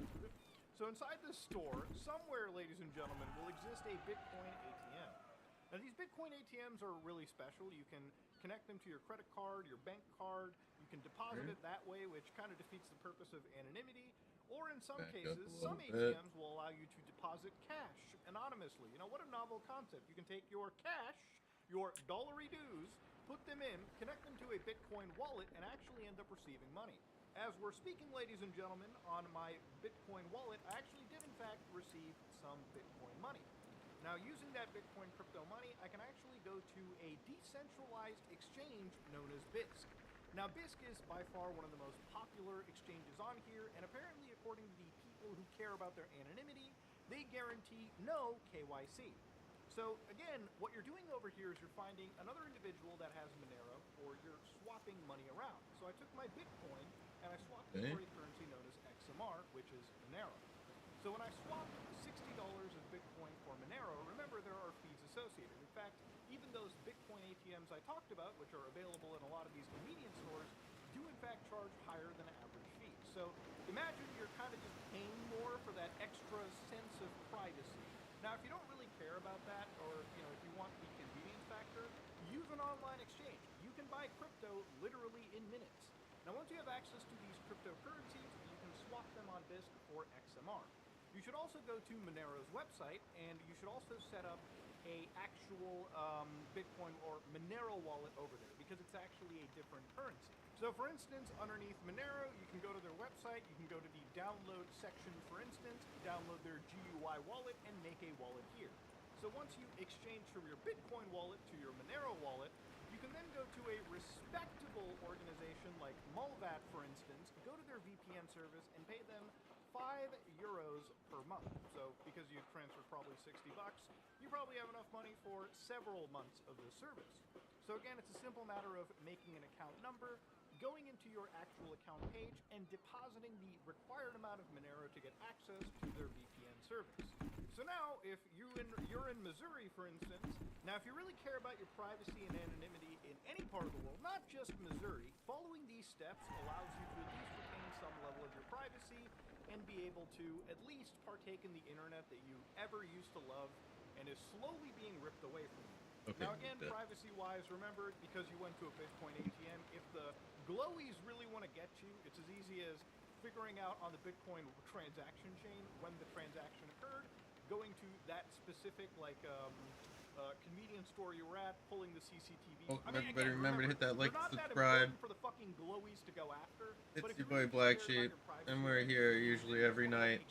So inside this store, somewhere, ladies and gentlemen, will exist a Bitcoin ATM. Now these Bitcoin ATMs are really special. You can connect them to your credit card, your bank card. You can deposit it that way, which kind of defeats the purpose of anonymity. Or in some cases, some ATMs will allow you to deposit cash anonymously. You know, what a novel concept. You can take your cash, your dollary dues, put them in, connect them to a Bitcoin wallet, and actually end up receiving money. As we're speaking, ladies and gentlemen, on my Bitcoin wallet, I actually did in fact receive some Bitcoin money. Now, using that Bitcoin crypto money, I can actually go to a decentralized exchange known as Bisq. Now, Bisq is by far one of the most popular exchanges on here, and apparently, according to the people who care about their anonymity, they guarantee no KYC. So, again, what you're doing over here is you're finding another individual that has Monero, or you're swapping money around. So I took my Bitcoin, and I swapped it for a currency known as XMR, which is Monero. So when I swapped $60 of Bitcoin for Monero, remember there are fees associated. In fact, even those Bitcoin ATMs I talked about, which are available in a lot of these convenience stores, do in fact charge higher than average fees. So imagine you're kind of just paying more for that extra sense of privacy. Now, if you don't really care about that, or if you want the convenience factor, use an online exchange. You can buy crypto literally in minutes. Now, once you have access to these cryptocurrencies, you can swap them on BISC for XMR. You should also go to Monero's website, and you should also set up a actual Bitcoin or Monero wallet over there, because it's actually a different currency. So for instance, underneath Monero, you can go to their website, you can go to the download section, for instance, download their GUI wallet and make a wallet here. So once you exchange from your Bitcoin wallet to your Monero wallet, you can then go to a respectable organization like Mulvat, for instance, go to their VPN service and pay them €5 per month. So because you transferred probably $60, you probably have enough money for several months of this service. So again, it's a simple matter of making an account number, going into your actual account page, and depositing the required amount of Monero to get access to their VPN service. So now, if you're in Missouri, for instance, now if you really care about your privacy and anonymity in any part of the world, not just Missouri, following these steps allows you to at least retain some level of your privacy and be able to at least partake in the internet that you ever used to love and is slowly being ripped away from you. Okay, Now again, privacy-wise, remember, because you went to a Bitcoin ATM, if the glowies really want to get you, it's as easy as figuring out on the Bitcoin transaction chain when the transaction occurred, going to that specific, convenience store you were at, pulling the CCTV. Oh, everybody remember to hit that like, subscribe. subscribe. For the fucking glowies to go after. It's your boy Blaqksheep, and we're here usually every night.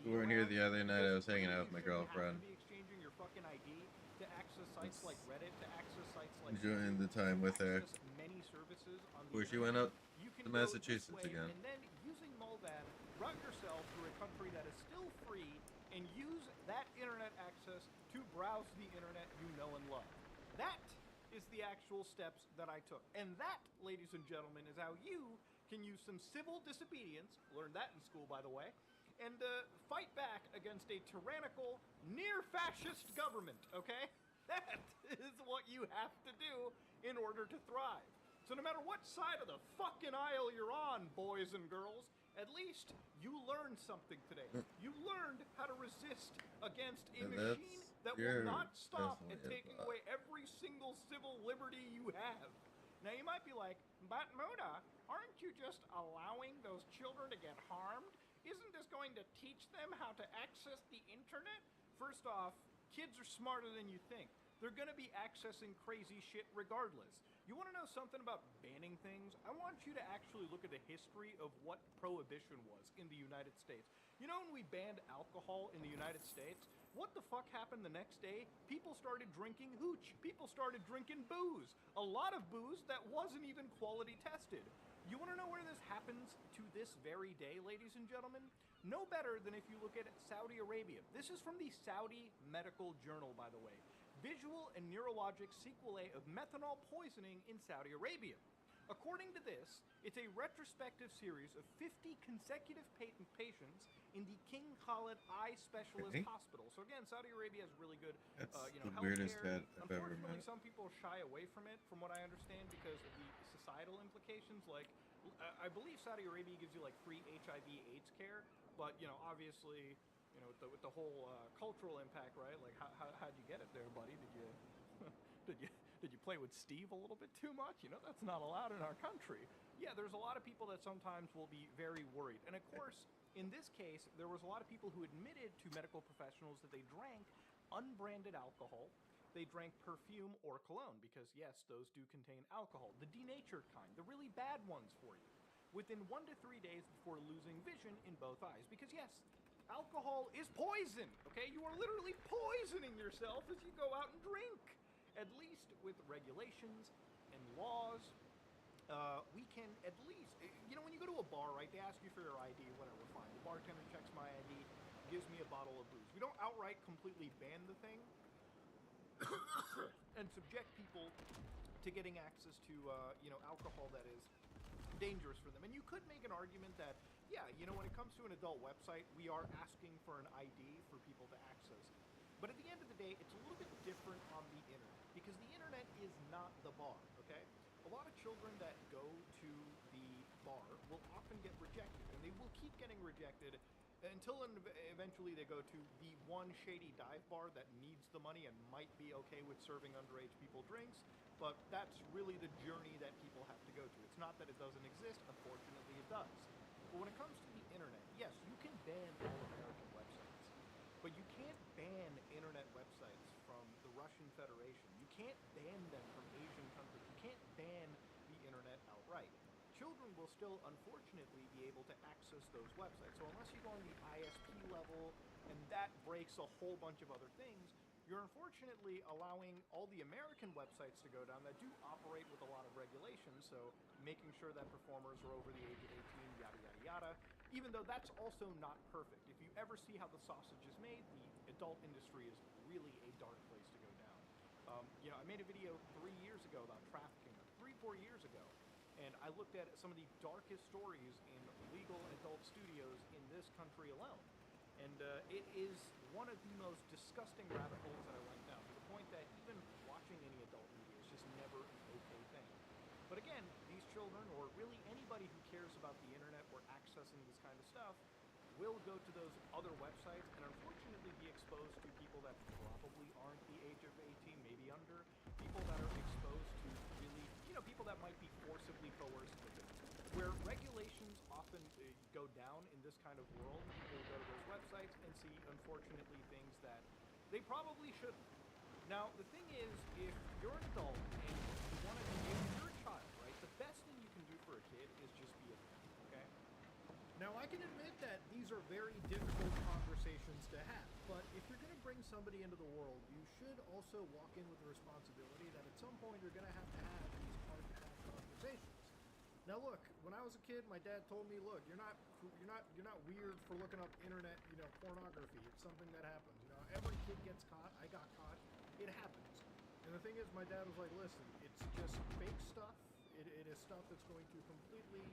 We weren't here the other night. I was hanging out with my girlfriend. Exchanging your fucking ID to access sites like Reddit, to access sites like Enjoying the time with her. many services on the Before she went up you can to go this Massachusetts way, again. And then using Mulvad, route yourself through a country that is still free and use that internet access to browse the internet you know and love. That is the actual steps that I took. And that, ladies and gentlemen, is how you can use some civil disobedience, learned that in school, by the way, and fight back against a tyrannical, near-fascist government, okay? That is what you have to do in order to thrive. So no matter what side of the fucking aisle you're on, boys and girls, at least you learned something today. You learned how to resist against a machine that will not stop at taking away every single civil liberty you have. Now you might be like, but Muda, aren't you just allowing those children to get harmed? Isn't this going to teach them how to access the internet? First off, kids are smarter than you think. They're going to be accessing crazy shit regardless. You want to know something about banning things? I want you to actually look at the history of what prohibition was in the United States. You know when we banned alcohol in the United States? What the fuck happened the next day? People started drinking hooch. People started drinking booze. A lot of booze that wasn't even quality tested. You want to know where this happens to this very day, ladies and gentlemen? No better than if you look at Saudi Arabia. This is from the Saudi Medical Journal, by the way. Visual and neurologic sequelae of methanol poisoning in Saudi Arabia. According to this, it's a retrospective series of 50 consecutive patients in the King Khalid Eye Specialist Hospital. So again, Saudi Arabia has really good, That's the healthcare. weirdest hat I've ever Unfortunately, met. some people shy away from it, from what I understand, because of the societal implications. Like, I believe Saudi Arabia gives you like free HIV/AIDS care, but obviously, with the whole cultural impact, right? Like, how'd you get it there, buddy? Did you play with Steve a little bit too much? That's not allowed in our country. Yeah, there's a lot of people that sometimes will be very worried. And of course, in this case, there was a lot of people who admitted to medical professionals that they drank unbranded alcohol. They drank perfume or cologne because, yes, those do contain alcohol. The denatured kind, the really bad ones for you. Within 1 to 3 days before losing vision in both eyes. Because, yes, alcohol is poison, okay? You are literally poisoning yourself as you go out and drink. At least with regulations and laws, we can at least, when you go to a bar, right, they ask you for your ID, whatever, fine. The bartender checks my ID, gives me a bottle of booze. We don't outright completely ban the thing and subject people to getting access to, alcohol that is dangerous for them. And you could make an argument that, yeah, when it comes to an adult website, we are asking for an ID for people to access. But at the end of the day, it's a little bit different on the internet, because the internet is not the bar, okay? A lot of children that go to the bar will often get rejected, and they will keep getting rejected until eventually they go to the one shady dive bar that needs the money and might be okay with serving underage people drinks, but that's really the journey that people have to go to. It's not that it doesn't exist, unfortunately it does. But when it comes to the internet, yes, you can ban all American websites, but you can't ban internet websites from the Russian Federation. You can't ban them from Asian countries. You can't ban the internet outright. Children will still, unfortunately, be able to access those websites. So unless you go on the ISP level, and that breaks a whole bunch of other things, you're unfortunately allowing all the American websites to go down that do operate with a lot of regulations, so making sure that performers are over the age of 18, yada, yada, yada, even though that's also not perfect. If you ever see how the sausage is made, the adult industry is really a dark place to go down. I made a video 3 years ago about trafficking, 4 years ago, and I looked at some of the darkest stories in legal adult studios in this country alone. And it is one of the most disgusting rabbit holes that I went down, to the point that even watching any adult media is just never an okay thing. But again, these children, or really anybody who cares about the internet or accessing this kind of stuff, will go to those other websites and unfortunately be exposed to people that probably aren't the age of 18, maybe under, people that are exposed to really, people that might be forcibly coerced with it. Where regulations often go down in this kind of world, people go to those websites and see, unfortunately, things that they probably shouldn't. Now, the thing is, if you're an adult and you want to, if you're a child, right, the best thing you can do for a kid is just be a parent, okay? Now, I can admit that these are very difficult conversations to have, but if you're going to bring somebody into the world, you should also walk in with the responsibility that at some point you're going to have these hard-to-have conversations. Now look, when I was a kid, my dad told me, look, you're not weird for looking up internet, pornography. It's something that happens. Every kid gets caught. I got caught. It happens. And the thing is, my dad was like, listen, it's just fake stuff. It is stuff that's going to completely.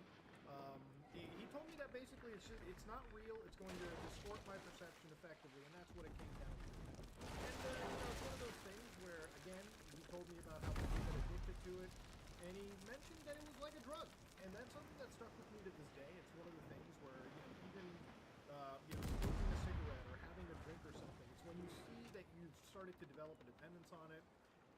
He told me that basically it's not real. It's going to distort my perception effectively, and that's what it came down to. And it's one of those things where, again, he told me about how people get addicted to it. And he mentioned that it was like a drug, and that's something that stuck with me to this day. It's one of the things where, even, smoking a cigarette or having a drink or something, it's when you see that you've started to develop a dependence on it,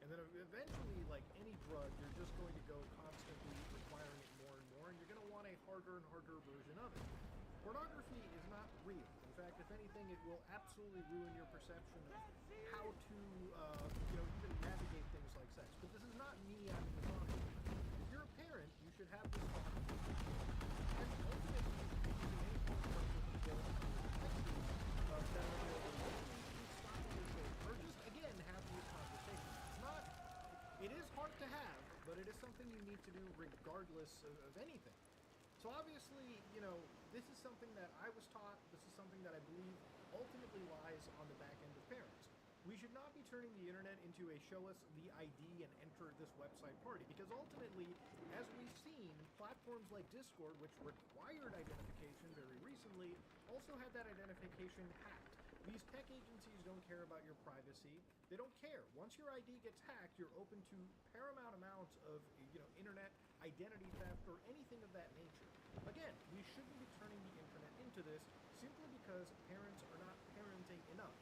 and then eventually, like any drug, you're just going to go constantly requiring it more and more, and you're going to want a harder and harder version of it. Pornography is not real. In fact, if anything, it will absolutely ruin your perception of how to, even navigate things like sex. But this is not me having the talk. If you're a parent, you should have this talk. And ultimately, using any form of or just, again, have these conversations. It's not, it is hard to have, but it is something you need to do regardless of anything. So obviously, this is something that I was taught. This is something that I believe ultimately lies on the back end of parents. We should not be turning the internet into a show us the ID and enter this website party, because ultimately, as we've seen, platforms like Discord, which required identification very recently, also had that identification hacked. These tech agencies don't care about your privacy. They don't care. Once your ID gets hacked, you're open to paramount amounts of, internet identity theft or anything of that nature. Again, we shouldn't be turning the internet into this simply because parents are not parenting enough.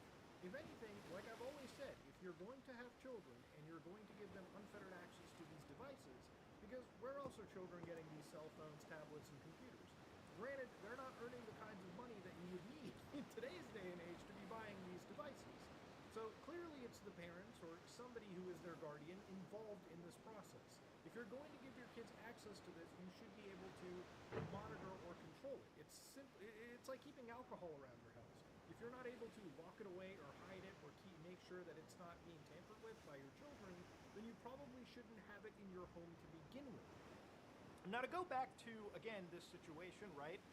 If anything, like I've always said, if you're going to have children and you're going to give them unfettered access to these devices, because where else are children getting these cell phones, tablets, and computers? Granted, they're not earning the kinds of money that you would need in today's day and age to be buying these devices. So clearly it's the parents or somebody who is their guardian involved in this process. If you're going to give your kids access to this, you should be able to monitor or control it. It's like keeping alcohol around your house. If you're not able to lock it away or hide it or make sure that it's not being tampered with by your children, then you probably shouldn't have it in your home to begin with. Now to go back to, again, this situation, right?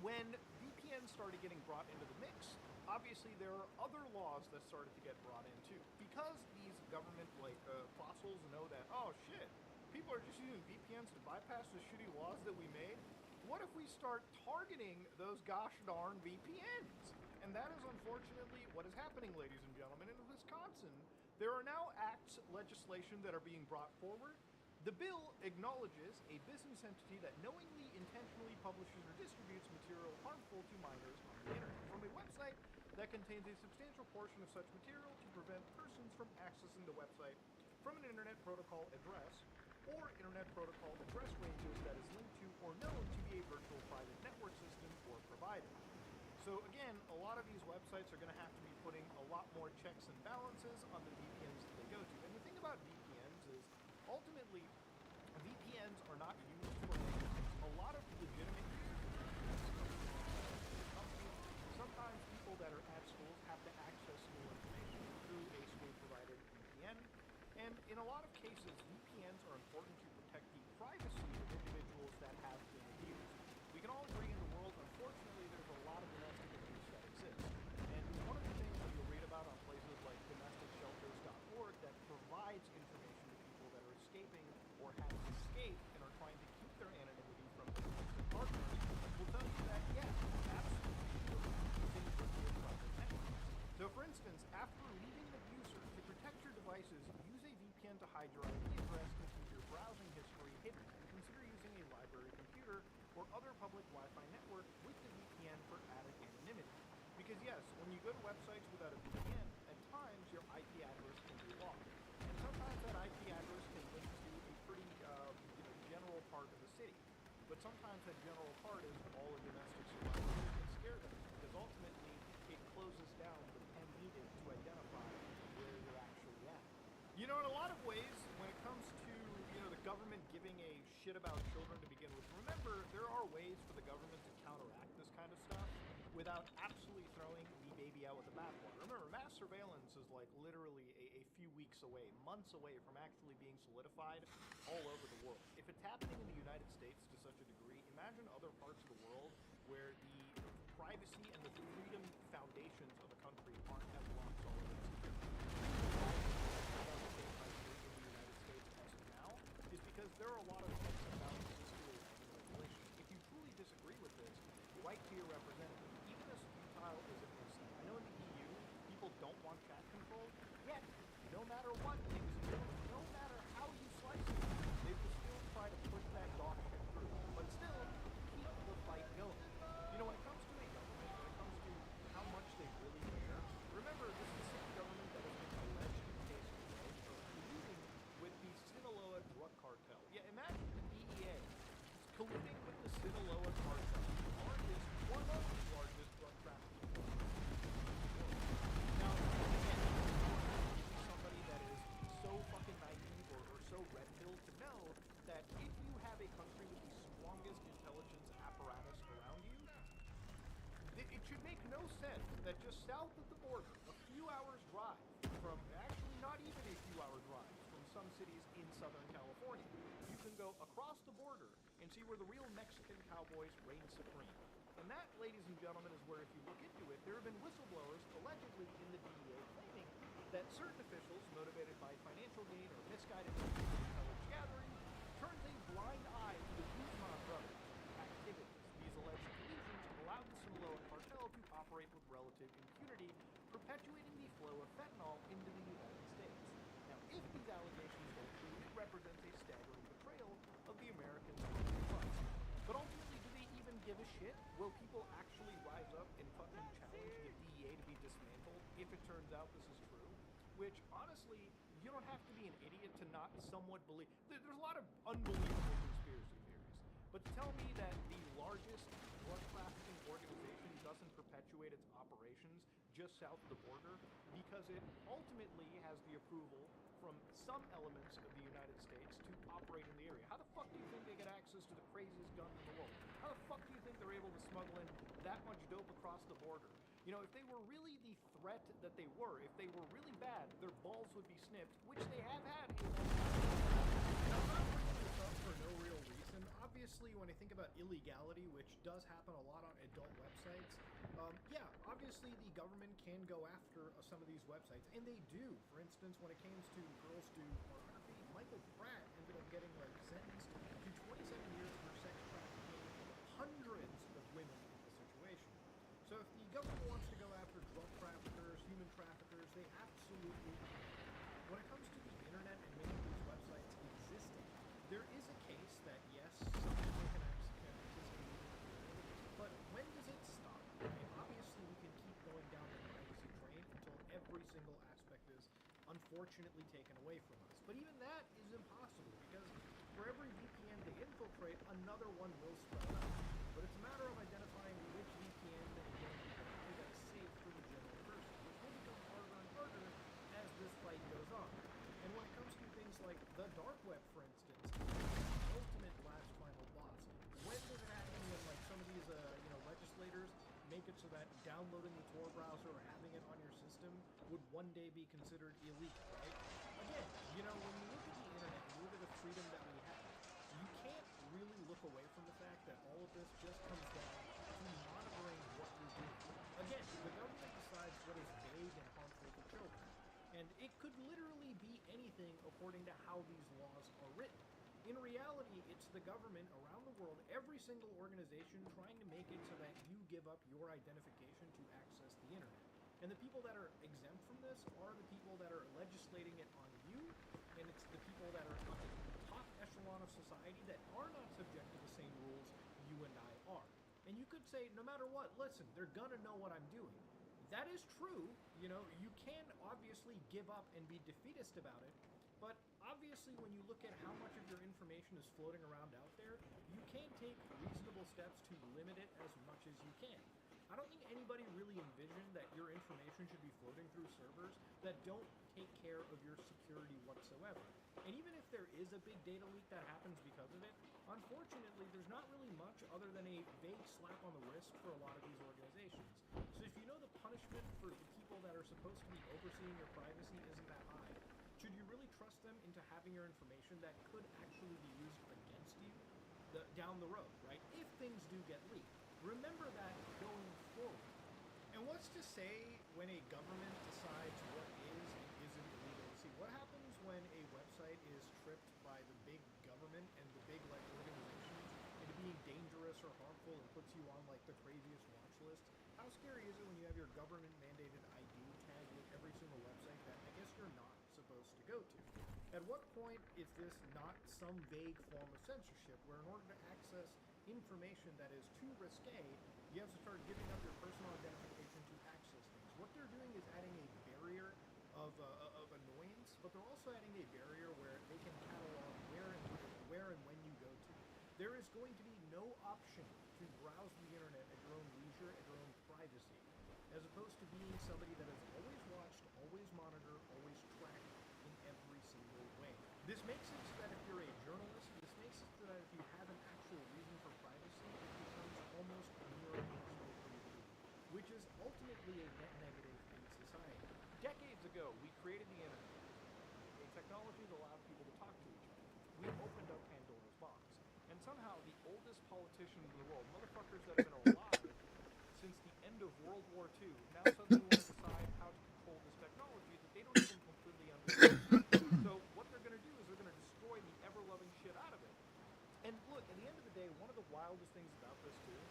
When VPNs started getting brought into the mix, obviously there are other laws that started to get brought in too. Because these government, fossils know that, oh shit, people are just using VPNs to bypass the shitty laws that we made, what if we start targeting those gosh darn VPNs? And that is unfortunately what is happening, ladies and gentlemen. In Wisconsin, there are now legislation that are being brought forward The bill acknowledges a business entity that knowingly, intentionally publishes or distributes material harmful to minors on the internet from a website that contains a substantial portion of such material to prevent persons from accessing the website from an internet protocol address or internet protocol address ranges that is linked to or known to be a virtual private network system or provider. So again, a lot of these websites are going to have to be putting a lot more checks and balances on the VPNs that they go to. And the thing about VPNs is, ultimately, VPNs are not used for a lot of legitimate companies. Sometimes people that are at schools have to access school information through a school-provided VPN. And in a lot of cases, VPNs are important to protect the privacy of individuals that have been abused. We can all agree in the world, unfortunately, there's a lot of domestic abuse that exists. And one of the things that you'll read about on places like domesticshelters.org that provides information to people that are escaping or have escaped and are trying to keep their anonymity from their partners will tell you that, yes, absolutely, things are being private networks. So, for instance, after leaving an abuser, to protect your devices, use a VPN to hide your IP address and keep your browsing history hidden. And consider using a library computer or other public Wi-Fi network with the VPN for added anonymity. Because yes, when you go to websites without a VPN, at times your IP address can be lost. And sometimes that IP address can link to a pretty general part of the city. But sometimes that general part is all a domestic survivor can scare them, because ultimately it closes down the pen needed to identify where you're actually at. You know, in a lot of ways, when it comes to the government giving a shit about children to begin with, remember, there are ways for the government to counteract this kind of stuff without absolutely throwing the baby out with the bathwater. Remember, mass surveillance is like literally a few weeks away, months away from actually being solidified all over the world. If it's happening in the United States to such a degree, imagine other parts of the world where the privacy and the freedom foundations of a country aren't as locked solid as is because there are a lot of checks and balances to it and regulations. If you truly disagree with this, write to your representative, even as futile as it may seem. I know in the EU, people don't want chat control, yet, no matter what, ladies and gentlemen, no matter how you slice it, they will still try to push that dog shit through, but still keep the fight going. You know, when it comes to a government, when it comes to how much they really care, remember, this is the same government that has been alleged in cases of colluding with the Sinaloa drug cartel. Yeah, imagine the DEA colluding with the Sinaloa cartel, one of the largest drug trafficking. Now, again, somebody that is so fucking naive or so red-pilled to know that if you have a country with the strongest intelligence apparatus around you, it should make no sense that just south of the border, a few hours drive from, actually not even a few hour drive from some cities in Southern California, you can go across the border and see where the real Mexican cowboys reign supreme. And that, ladies and gentlemen, is where, if you look into it, there have been whistleblowers allegedly in the DEA claiming that certain officials, motivated by financial gain or misguided intelligence gathering, turns a blind eye to the Guzman brothers' activities. These alleged collusions allowed the Sinaloa cartel to operate with relative impunity, perpetuating the flow of fentanyl into the United States. Now, if these allegations hold true, it represents a staggering betrayal of the American trust. But ultimately, do they even give a shit? Will people actually rise up and fucking challenge the DEA to be dismantled if it turns out this is true? Which, honestly, you don't have to be an idiot to not somewhat believe. There's a lot of unbelievable conspiracy theories. But to tell me that the largest drug trafficking organization doesn't perpetuate its operations just south of the border because it ultimately has the approval from some elements of the United States to operate in the area. How the fuck do you think they get access to the craziest guns in the world? How the fuck do you think they're able to smuggle in that much dope across the border? You know, if they were really the threat that they were, if they were really bad, their balls would be snipped, which they have had a long time. Now, I'm not bringing this up for no real reason. Obviously, when I think about illegality, which does happen a lot on adult websites, yeah, obviously the government can go after some of these websites, and they do. For instance, when it came to Girls Do Pornography, Michael Pratt ended up getting sentenced to 27 years for sex trafficking hundreds of women in the situation. So if the government wants to go after drug traffickers, human traffickers, they absolutely can. When it comes to the internet and many of these websites existing, unfortunately taken away from us. But even that is impossible, because for every VPN they infiltrate, another one will spread out. But it's a matter of identifying which VPN that is going to be deployed that's safe for the general person, which will become harder and harder as this fight goes on. And when it comes to things like the dark web, for instance, the ultimate last final boss, when does it happen when like some of these legislators make it so that downloading the Tor browser or having it on your system would one day be considered illegal, right? Again, when you look at the internet, you look at the freedom that we have, you can't really look away from the fact that all of this just comes down to monitoring what you're doing. Again, the government decides what is vague and harmful to children, and it could literally be anything according to how these laws are written. In reality, it's the government around the world, every single organization trying to make it so that you give up your identification to access the internet. And the people that are exempt from this are the people that are legislating it on you, and it's the people that are on the top echelon of society that are not subject to the same rules you and I are. And you could say, no matter what, listen, they're gonna know what I'm doing. That is true. You can obviously give up and be defeatist about it, but obviously when you look at how much of your information is floating around out there, you can take reasonable steps to limit it as much as you can. I don't think anybody really envisioned that your information should be floating through servers that don't take care of your security whatsoever. And even if there is a big data leak that happens because of it, unfortunately there's not really much other than a vague slap on the wrist for a lot of these organizations. So if you know the punishment for the people that are supposed to be overseeing your privacy isn't that high, should you really trust them into having your information that could actually be used against you down the road, right? If things do get leaked. Remember that going forward. And what's to say when a government decides what is and isn't illegal? See, what happens when a website is tripped by the big government and the big organizations into being dangerous or harmful and puts you on like the craziest watch list? How scary is it when you have your government mandated ID tagged with every single website that I guess you're not supposed to go to? At what point is this not some vague form of censorship where in order to access information that is too risque, you have to start giving up your personal identification to access things? What they're doing is adding a barrier of annoyance, but they're also adding a barrier where they can catalog where and when you go to. There is going to be no option to browse the internet at your own leisure, at your own privacy, as opposed to being somebody that is always watched, always monitored, always tracked in every single way. This makes it so that if you're a journalist, this makes it so that if you have an actual reason for privacy, it becomes almost near impossible for you to do, which is ultimately a net negative in society. Decades ago, we created the internet, a technology that allowed people to talk to each other. We opened up Pandora's box. And somehow the oldest politicians in the world, motherfuckers that have been alive since the end of World War II, now suddenly want to decide how to control this technology that they don't even completely understand. So what they're going to do is they're going to destroy the ever-loving shit out of it. And look, at the end of the day, one of the wildest things about this too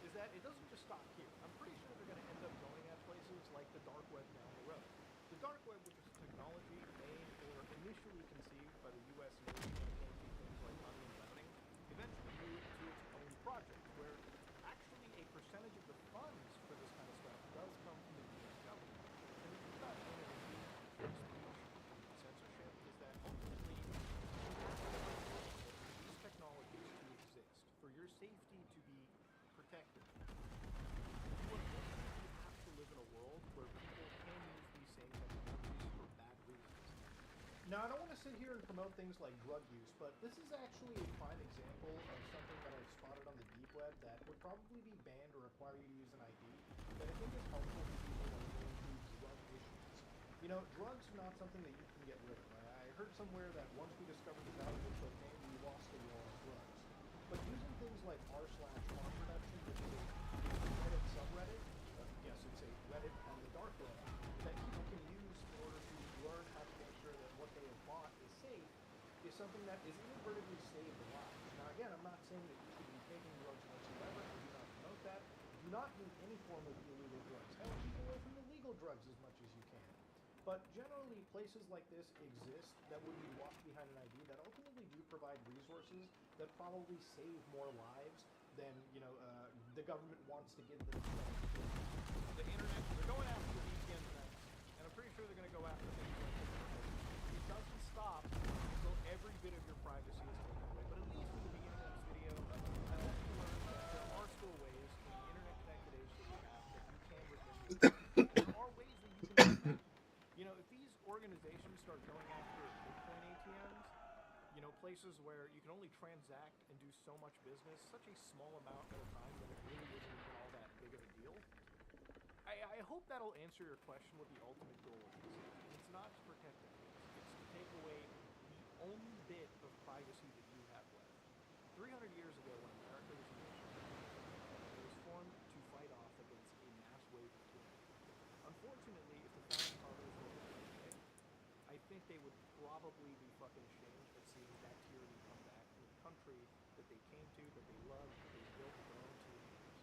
is that it doesn't just stop here. I'm pretty sure they're going to end up going at places like the dark web down the road. The dark web, which is a technology made or initially conceived by the U.S. Navy when it came to things like money and bounty, eventually grew into its own project, where actually a percentage of the funds for this kind of stuff does come from the U.S. government. And the thing about anonymity, free speech, and censorship is that ultimately these technologies to exist, for your safety to be protected, you would ultimately have to live in a world where people can use these same technologies for bad reasons. Now, I don't want to sit here and promote things like drug use, but this is actually a prime example of something that I've spotted on the deep web that would probably be banned or require you to use an ID that I think is helpful to people that are going through drug issues. Drugs are not something that you can get rid of. I heard somewhere that once we discovered the value of cocaine, we lost the war on drugs. But using things like r/harm reduction, which is a Reddit subreddit, yes, it's a Reddit on the dark web, that people can use in order to learn how to make sure that what they have bought is safe, is something that is inadvertently saved lives. Now again, I'm not saying that you should be taking drugs whatsoever. I do not promote that. Do not do any form of illegal drugs. Hell, keep away from the legal drugs as much as you can. But generally, places like this exist that would be locked behind an ID that ultimately do provide resources that probably save more lives than, the government wants to give them. The internet, they're going after the VPNs next, and I'm pretty sure they're going to go after things like this. stop until every bit of your privacy is taken away. But at least from the beginning of this video, I hope you learned that there are still ways in the internet-connected age that we have that you can reclaim your privacy. There are ways that you can do that. You know, if these organizations start going after Bitcoin ATMs, you know, places where you can only transact and do so much business, such a small amount at a time that it really isn't even all that big of a deal. I hope that'll answer your question what the ultimate goal is. And it's not to protect equities. It's to take away the only bit of privacy that you have left. 300 years ago, when America was a nation, it was formed to fight off against a mass wave of tyranny. Unfortunately, if the founding fathers were alive today, I think they would probably be fucking ashamed at seeing that tyranny come back in the country that they came to, that they loved, that they built with their own 2 hands.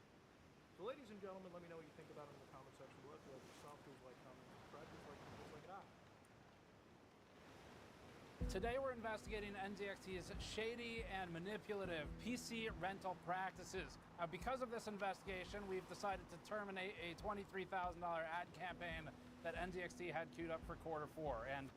So ladies and gentlemen, let me know what you think about it in the comment section below. If you like yourself, please like, comment, subscribe, please like it out. Today we're investigating NZXT's shady and manipulative PC rental practices. Now, because of this investigation, we've decided to terminate a $23,000 ad campaign that NZXT had queued up for Q4. And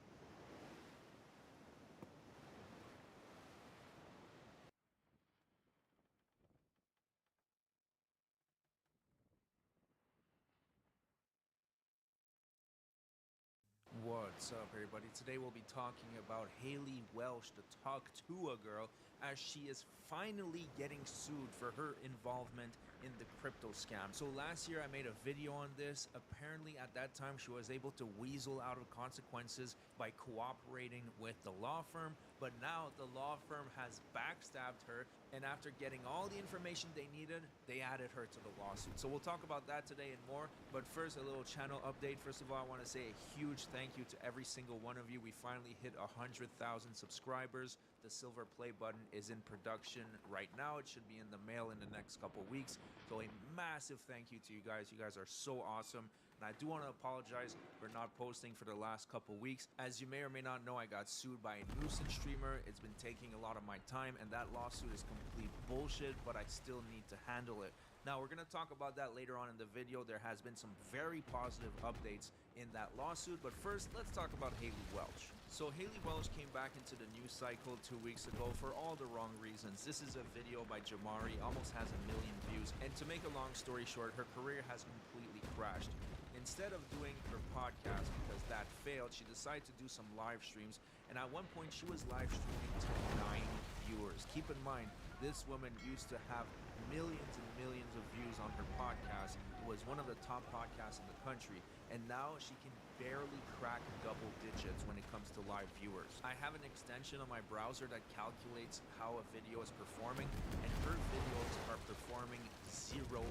what's up, everybody? Today we'll be talking about Haley Welsh, the Talk to a Girl, as she is finally getting sued for her involvement in the crypto scam. So last year I made a video on this. Apparently at that time she was able to weasel out of consequences by cooperating with the law firm, but now the law firm has backstabbed her, and after getting all the information they needed, they added her to the lawsuit. So we'll talk about that today and more, but first a little channel update. First of all, I want to say a huge thank you to every single one of you. We finally hit 100,000 subscribers. The silver play button is in production right now. It should be in the mail in the next couple weeks. So a massive thank you to you guys. You guys are so awesome. And I do want to apologize for not posting for the last couple weeks. As you may or may not know, I got sued by a nuisance streamer. It's been taking a lot of my time, and that lawsuit is complete bullshit, but I still need to handle it. Now, we're going to talk about that later on in the video. There has been some very positive updates in that lawsuit, but first, let's talk about Haley Welsh. So Haley Welsh came back into the news cycle 2 weeks ago for all the wrong reasons. This is a video by Jamari, almost has 1 million views, and to make a long story short, her career has completely crashed. Instead of doing her podcast, because that failed, she decided to do some live streams, and at one point she was live streaming to 9 viewers. Keep in mind, this woman used to have millions and millions of views on her podcast. It was one of the top podcasts in the country, and now she can barely crack double digits when it comes to live viewers. I have an extension on my browser that calculates how a video is performing, and her videos are performing 0%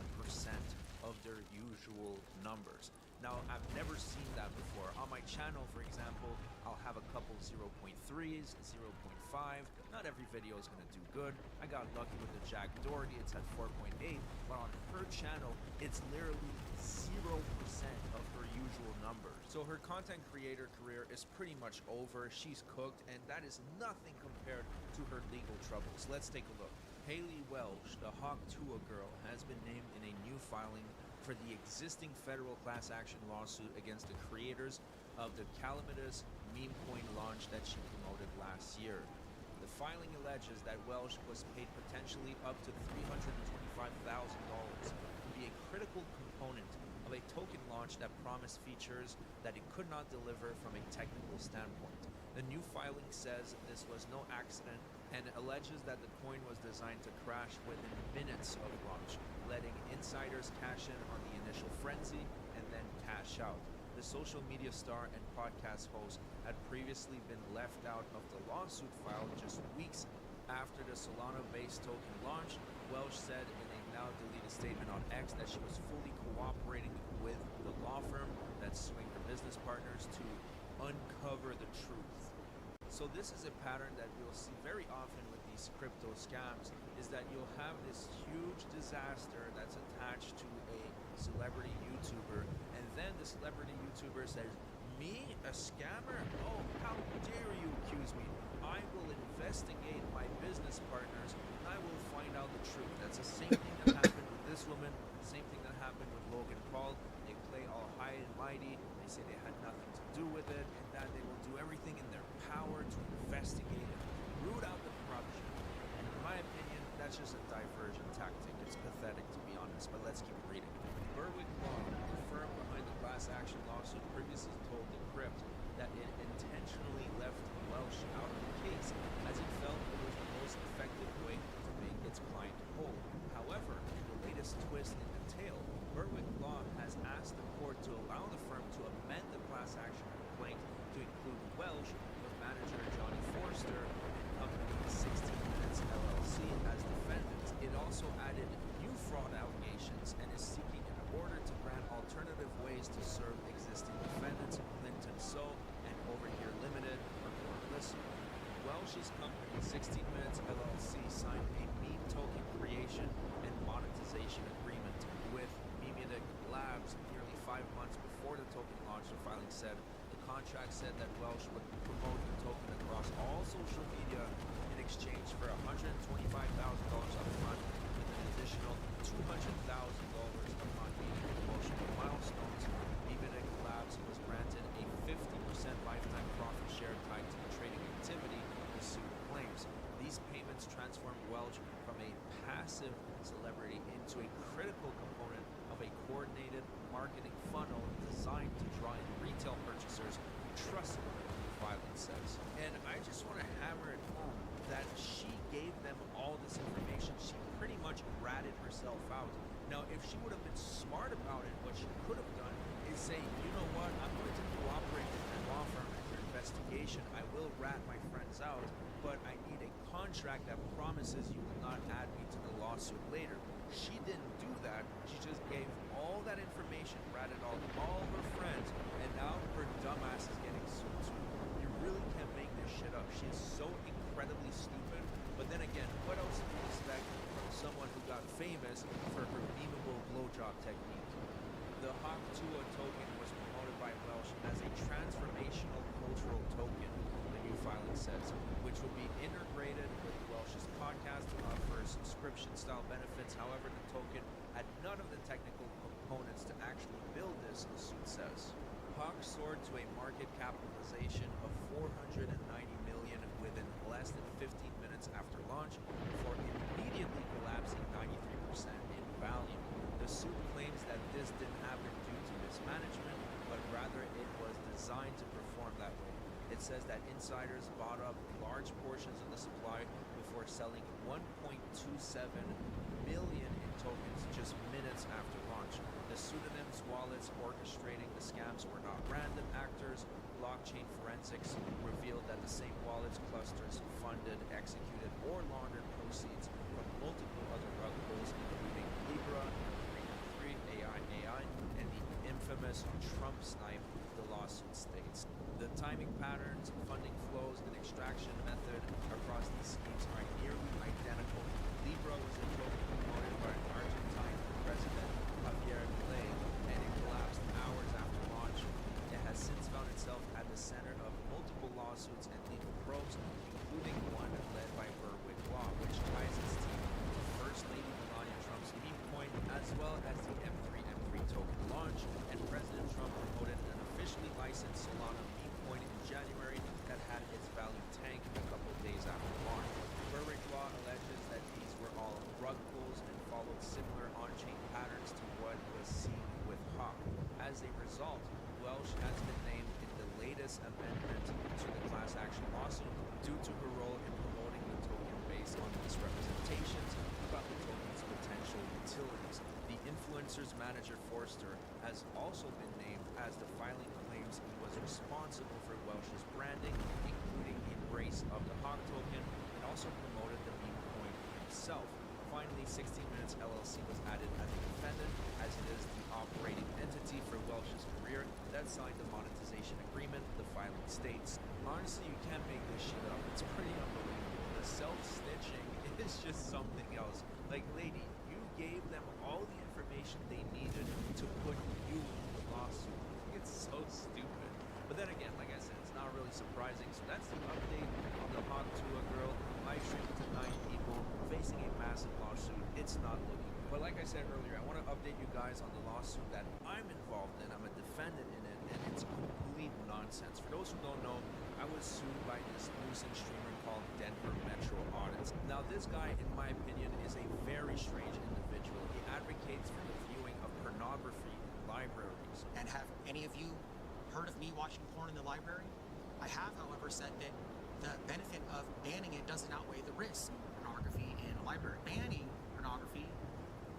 of their usual numbers. Now, I've never seen that before. On my channel, for example, I'll have a couple 0.3s, 0.5. Not every video is going to do good. I got lucky with the Jack Doherty, it's at 4.8, but on her channel, it's literally 0% of her usual numbers. So her content creator career is pretty much over. She's cooked, and that is nothing compared to her legal troubles. Let's take a look. Haley Welsh, the Hawk Tua girl, has been named in a new filing for the existing federal class action lawsuit against the creators of the calamitous meme coin launch that she promoted last year. The filing alleges that Welsh was paid potentially up to $325,000 to be a critical component of a token launch that promised features that it could not deliver from a technical standpoint. The new filing says this was no accident and alleges that the coin was designed to crash within minutes of launch, letting insiders cash in on the initial frenzy and then cash out. The social media star and podcast host had previously been left out of the lawsuit filed just weeks after the Solana-based token launch. Welsh said in a now-deleted statement on X that she was fully cooperating with the law firm that's suing her business partners to uncover the truth. So this is a pattern that you'll see very often with these crypto scams, is that you'll have this huge disaster that's attached to a celebrity YouTuber, and then the celebrity YouTuber says, "Me, a scammer? Oh, how dare you accuse me? I will investigate my business partners, and I will find out the truth." That's the same thing that happened with this woman, same thing that happened with Logan Paul. They play all high and mighty, they say they had nothing to do with it, and that they will do everything in their power to that's just a diversion tactic. It's pathetic, to be honest, but let's keep reading. Berwick Law, the firm behind the class action lawsuit, previously told the Crypt that it intentionally left Welsh out of the case, as it felt it was the most effective way to make its client whole. However, in the latest twist in the tale, Berwick Law has asked the court to allow the firm to amend the class action complaint to include Welsh with manager Johnny Forster and company 16 Minutes LLC as defendants. It also added new fraud allegations and is seeking an order to grant alternative ways to serve existing defendants, Clinton So and Over Here Limited, for court listening. Welsh's company 16 Minutes LLC signed a meme token creation and monetization agreement with Memetic Labs nearly 5 months before the token launch. The filing said the contract said that Welsh would promote the token across all social media in exchange for $125,000 up front, with an additional $200,000 upon meeting promotional milestones. Memetic Labs was granted a 50% lifetime profit share tied to the trading activity the suit claims. These payments transform Welsh from a passive celebrity into a critical component of a coordinated marketing funnel designed to draw in retail purchasers who trust her, the filing says. And I just want to hammer it home that she gave them all this information. She pretty much ratted herself out. Now, if she would have been smart about it, what she could have done is say, you know what, I'm going to cooperate with my law firm in your investigation. I will rat my friends out, but I need a contract that promises you will not add me to the lawsuit later. She didn't do that. She just gave all that information, ratted out all her friends, and now her dumbass is getting sued too. You really can't make this shit up. She is so incredibly stupid. But then again, what else do you expect from someone who got famous for her memeable blowjob technique? The Hawk Tua token was promoted by Welsh as a transformational cultural token, the new filing says, which would be integrated with Welsh's podcast to offer subscription-style benefits. However, the token had none of the technical components to actually build this, the suit says. Hawk soared to a market capitalization of $490 million within less than 15 minutes after launch, before immediately collapsing 93% in value. The suit claims that this didn't happen due to mismanagement, but rather it was designed to perform that way. It says that insiders bought up large portions of the supply before selling 1.27 million in tokens just minutes after launch. The pseudonyms wallets orchestrating the scams were not random actors. Blockchain forensics revealed that the same wallets clusters funded, executed, or laundered proceeds from multiple other rug pulls, including Libra, LinkTree, AI, and the infamous Trump snipe, the lawsuit states. The timing patterns, funding flows, and extraction method across these schemes are nearly identical. Libra was a token promoted by Argentine President Javier Milei, and it collapsed hours after launch. It has since found itself at the center of multiple lawsuits and legal probes, including one led by Berwick Law, which ties its team to First Lady Melania Trump's meme coin, as well as the M3 token launch, and President Trump promoted an officially licensed Solana meme coin in January that had its value tank a couple days after launch. Berwick Law alleges that these were all rug pulls and followed similar on-chain patterns to what was seen with Hawk. As a result, Welsh has been named in the latest amendment to the class action lawsuit due to her role in promoting the token based on misrepresentations about the token's potential utilities. The influencer's manager Forster has also been named, as the filing claims he was responsible for Welsh's branding, including embrace of the Hawk token, and also promoted the meme coin himself. Finally, 16 Minutes LLC was added as a defendant, as it is the operating entity for Welsh's career that signed the monetization agreement, the filing states. Honestly, you can't make this shit up. It's pretty unbelievable. The self-stitching is just something else. Like, lady, you gave them all the information they needed to put you in the lawsuit. It's so stupid. But then again, like I said, it's not really surprising. So that's the update on the Hawk Tua girl. Live streamed to 9 people facing a massive lawsuit. It's not looking good. But like I said earlier, I want to update you guys on the lawsuit that I'm involved in. I'm a defendant in it, and it's complete nonsense. For those who don't know, I was sued by this news and streamer called Denver Metro Audits. Now, this guy, in my opinion, is is a very strange individual. He advocates for the viewing of pornography in libraries. And have any of you heard of me watching porn in the library? I have, however, said that the benefit of banning it doesn't outweigh the risk. Pornography in a library. Banning pornography,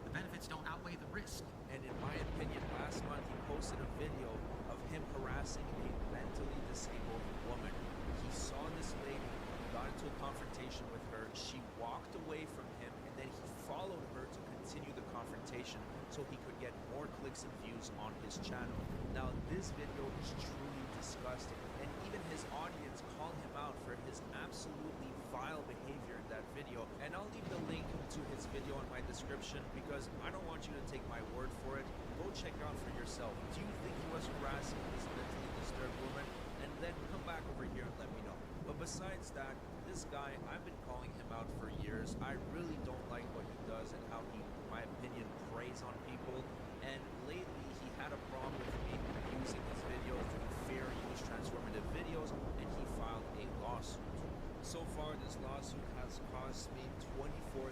the benefits don't outweigh the risk. And in my opinion, last month he posted a video of him harassing a mentally disabled woman. He saw this lady, got into a confrontation with her, she walked away from him, and then he followed her to continue the confrontation so he could get more clicks and views on his channel. Now this video is truly disgusting, and even his audience called him out for his absolutely vile behavior in that video. And I'll leave the link to his video in my description because I don't want you to take my word for it. Go check it out for yourself. Do you think he was harassing this mentally disturbed woman? And then come back over here and let me know. But besides that, this guy, I've been calling him out for years. I really don't like what he does and how he, in my opinion, preys on people. And lately, he had a problem with me using his video for fair use transformative videos, and he filed a lawsuit. So far, this lawsuit has cost me $24,000.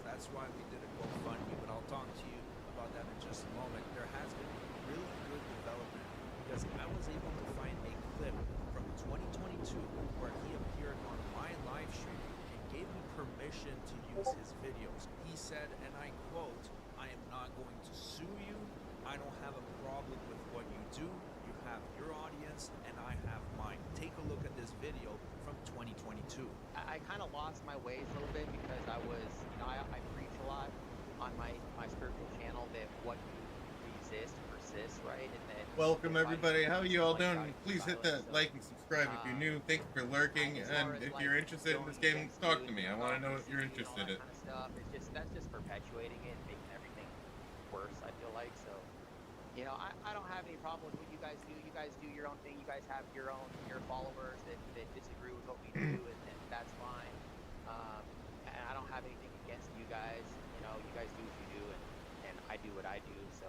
That's why we did a GoFundMe, but I'll talk to you about that in just a moment. There has been really good development because I was able to find a clip from 2022 where he appeared on my live stream and gave me permission to use his videos. He said, and I quote, "I am not going to sue you. I don't have a problem with what you do. You have your audience and I have mine." Take a look at this video from 2022. I kind of lost my ways a little bit because I was, I preach a lot on my spiritual channel that what you resist persists, right? And then Welcome everybody. How you all doing? Please hit that like and subscribe if you're new. Thank you for lurking. And if you're interested in this game, talk to me. I want to know what you're interested in. Kind of stuff. That's just perpetuating it and making everything worse. I feel like so. I don't have any problem with what you guys do. You guys do your own thing. You guys have your followers that disagree with what we do, and that's fine. And I don't have anything against you guys. You guys do what you do, and I do what I do. So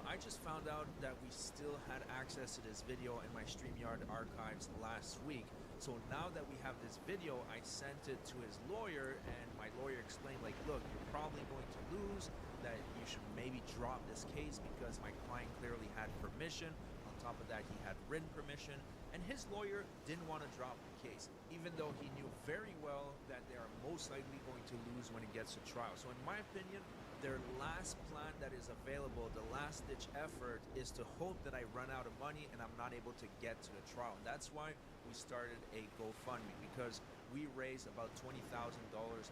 I just found out that we still had access to this video in my StreamYard archives last week. So now that we have this video, I sent it to his lawyer, and my lawyer explained, like, look, you're probably going to lose, that you should maybe drop this case because my client clearly had permission. On top of that, he had written permission, and his lawyer didn't want to drop the case, even though he knew very well that they are most likely going to lose when it gets to trial. So in my opinion, their last plan that is available, the last ditch effort, is to hope that I run out of money and I'm not able to get to the trial. That's why we started a GoFundMe, because we raised about $20,000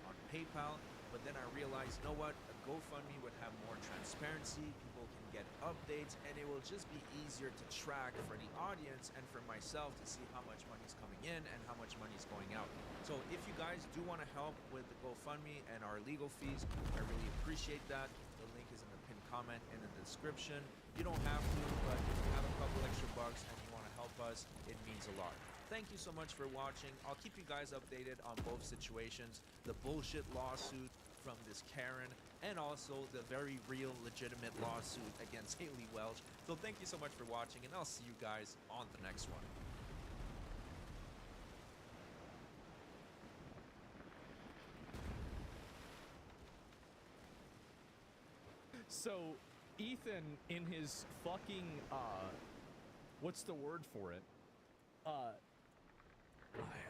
on PayPal, but then I realized, you know what, a GoFundMe would have more transparency, people can get updates, and it will just be easier to track for the audience and for myself to see how much money is coming in and how much money is going out. So if you guys do want to help with the GoFundMe and our legal fees, I really appreciate that. The link is in the pinned comment in the description. You don't have to, but if you have a couple extra bucks and you want to help us, it means a lot. Thank you so much for watching. I'll keep you guys updated on both situations, the bullshit lawsuit from this Karen, and also the very real, legitimate lawsuit against Haley Welch. So thank you so much for watching, and I'll see you guys on the next one. So, Ethan, in his fucking, what's the word for it?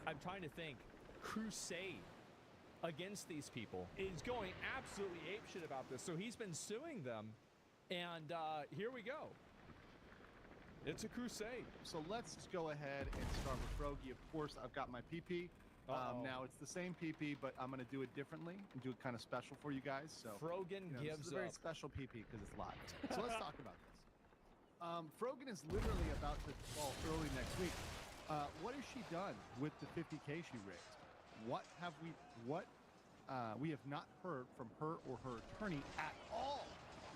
I'm trying to think. Crusade against these people is going absolutely apeshit about this. So he's been suing them, and here we go. It's a crusade. So let's go ahead and start with Frogie. Of course, I've got my PP. Now it's the same PP, but I'm going to do it differently and do it kind of special for you guys. So Frogan this gives is a very up. special PP because it's live. So let's talk about this. Frogan is literally about to fall early next week. What has she done with the 50K she raised? What we have not heard from her or her attorney at all.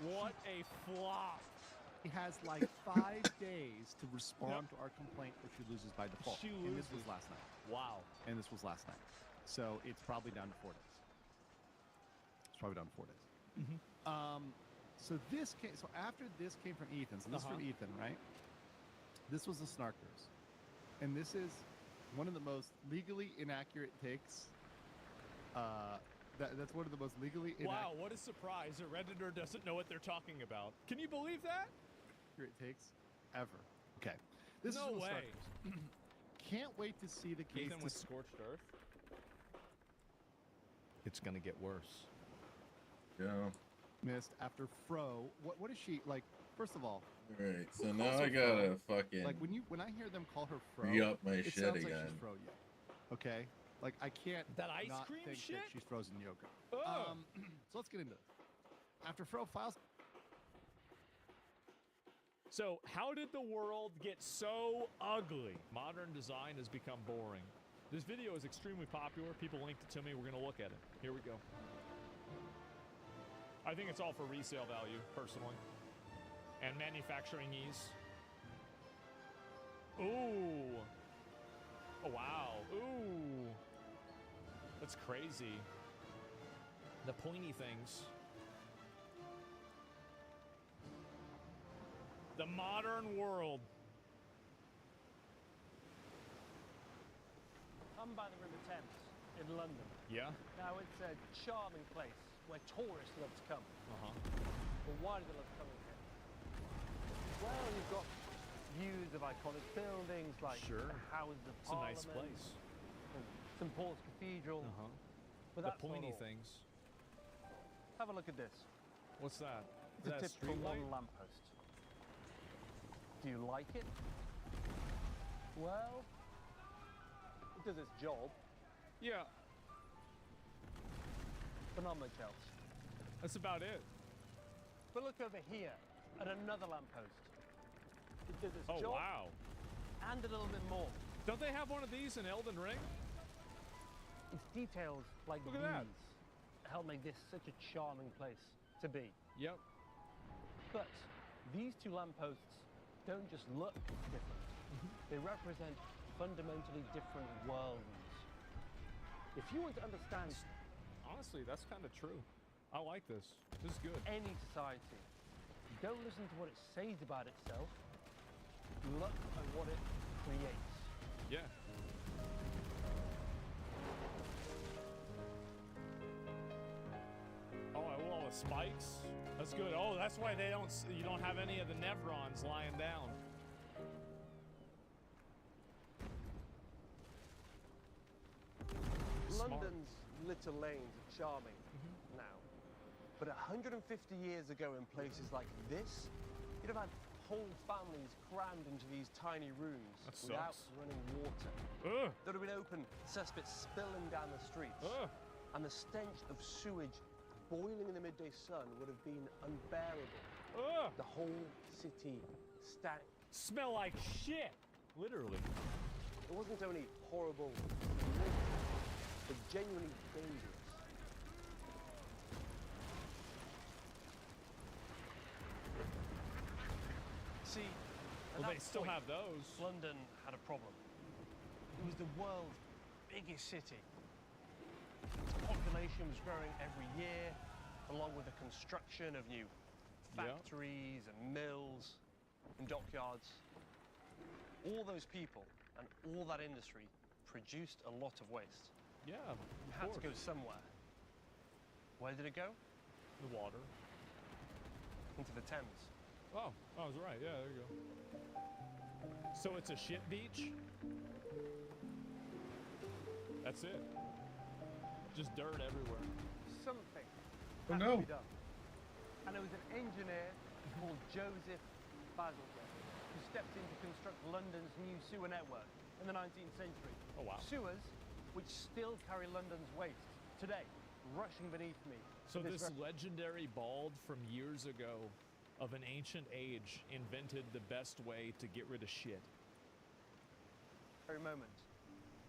What a flop. He has like 5 days to respond to our complaint if she loses by default. She And this loses. was last night. Wow. And this was last night. So it's probably down to 4 days. It's probably down to 4 days. So after this came from Ethan. So this is from Ethan, right? This was the Snarkers. And this is one of the most legally inaccurate takes That's one of the most legally Wow, what a surprise. A Redditor doesn't know what they're talking about. Can you believe that? inaccurate takes ever. Okay. This No is way. Can't wait to see the case. Ethan with Scorched Earth. It's gonna get worse. Yeah. Missed after Fro. What is she like? First of all, Alright, so who now calls I her gotta Fro? fucking like when I hear them call her Fro, re-up my it shit sounds like again. she's Fro yet. Okay, like I can't That ice not cream think shit? that she's frozen yogurt. Oh. So let's get into this. After Fro files. So, how did the world get so ugly? Modern design has become boring. This video is extremely popular. People linked it to me. We're going to look at it. Here we go. I think it's all for resale value, personally. And manufacturing ease. Ooh. Oh, wow. Ooh. That's crazy. The pointy things. The modern world. I'm by the River Thames in London. Yeah? Now, it's a charming place where tourists love to come. Uh-huh. But why do they love coming here? Well, you've got views of iconic buildings like Sure. the Houses of It's a nice Parliament, place. and St Paul's Cathedral. Uh-huh. But The that's not pointy all. things. Have a look at this. What's that? Is It's a that typical street light? modern lamppost. Do you like it? Well, it does its job. Yeah. But not much else. That's about it. But look over here at another lamppost. It does its Oh, job wow. and a little bit more. Don't they have one of these in Elden Ring? It's details like Look at these that. help make this such a charming place to be. Yep. But these two lampposts don't just look different. They represent fundamentally different worlds. If you want to understand Honestly, that's kind of true. I like this. This is good. any society, don't listen to what it says about itself. Look at what it creates. Yeah. Oh, all the spikes. That's good. Oh, that's why they don't. You don't have any of the Nevrons lying down. Smart. London's little lanes are charming now, but 150 years ago in places like this, you'd have had whole families crammed into these tiny rooms That without sucks. running water. Ugh. There'd have been open cesspits spilling down the streets, and the stench of sewage boiling in the midday sun would have been unbearable. The whole city stank. Smell like shit. Literally. It wasn't only horrible, but genuinely dangerous. See, at Well, they that still point, have those. London had a problem. It was the world's biggest city. Its population was growing every year, along with the construction of new factories and mills and dockyards. All those people and all that industry produced a lot of waste. Yeah, It had to go somewhere. Where did it go? The water. Into the Thames. Oh, I was right. Yeah, there you go. So it's a shit beach? That's it. Just dirt everywhere. Something Oh, had no. to be done. And it was an engineer called Joseph Bazalgette who stepped in to construct London's new sewer network in the 19th century. Oh, wow. Sewers which still carry London's waste today, rushing beneath me. So to this legendary bald from years ago of an ancient age invented the best way to get rid of shit. very moment.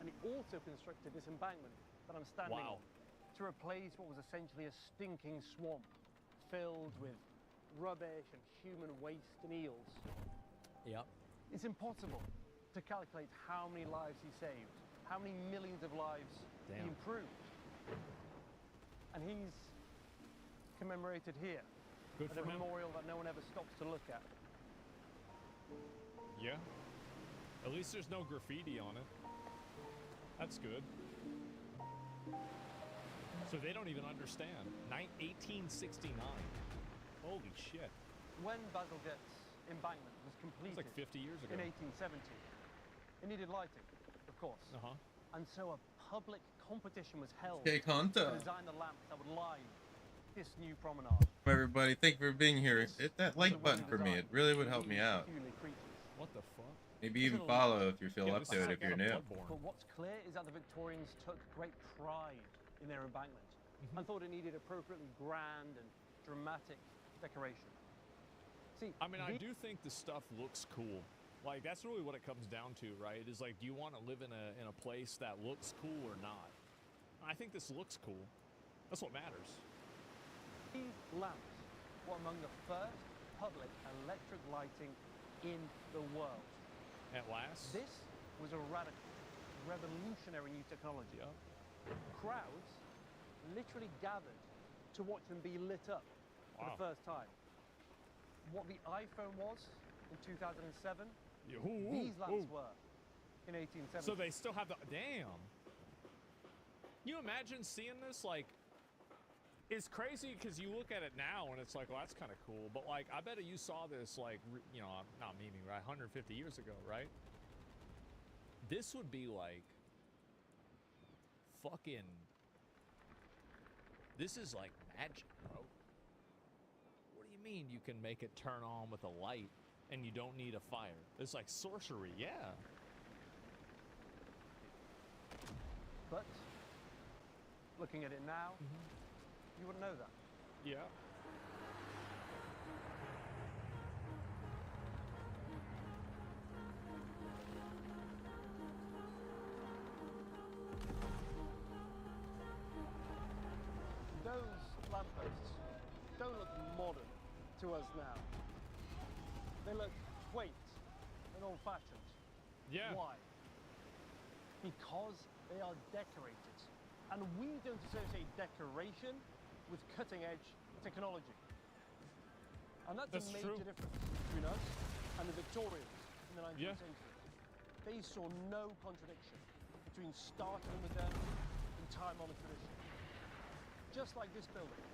And he also constructed this embankment that I'm standing Wow. on to replace what was essentially a stinking swamp filled with rubbish and human waste and eels. Yep. It's impossible to calculate how many lives he saved, how many millions of lives he Damn. improved. And he's commemorated here Good at for a him. memorial that no one ever stops to look at. Yeah. At least there's no graffiti on it. That's good. So they don't even understand. 1869. Holy shit. When Bazalgette's embankment was completed, It's like 50 years ago. in 1870, it needed lighting, of course. And so a public competition was held Okay, Conta. to design the lamps that would line this new promenade. Everybody, thank you for being here. Hit that like button for me. It really would help me out. What the fuck? Maybe even follow if you feel up to it if you're new. But what's clear is that the Victorians took great pride in their embankment and thought it needed appropriately grand and dramatic decoration. See, I mean, I do think the stuff looks cool. Like, that's really what it comes down to, right? Is like, do you want to live in a place that looks cool or not? I think this looks cool. That's what matters. These lamps were among the first public electric lighting in the world. At last? This was a radical, revolutionary new technology. Crowds literally gathered to watch them be lit up for the first time. What the iPhone was in 2007, these lamps were in 1870. So they still have the... Damn. Can you imagine seeing this? Like, it's crazy because you look at it now and it's like, well, that's kind of cool. But, like, I bet you saw this, like, you know, not meaning, right? 150 years ago, right? This would be like fucking... This is like magic, bro. What do you mean you can make it turn on with a light and you don't need a fire? It's like sorcery, yeah. But looking at it now, you wouldn't know that. Yeah. Those lampposts don't look modern to us now. They look quaint and old-fashioned. Yeah. Why? Because they are decorated. And we don't associate decoration with cutting-edge technology. And that's a major difference between us and the Victorians in the 19th century. They saw no contradiction between starting with them and time-honored tradition. Just like this building,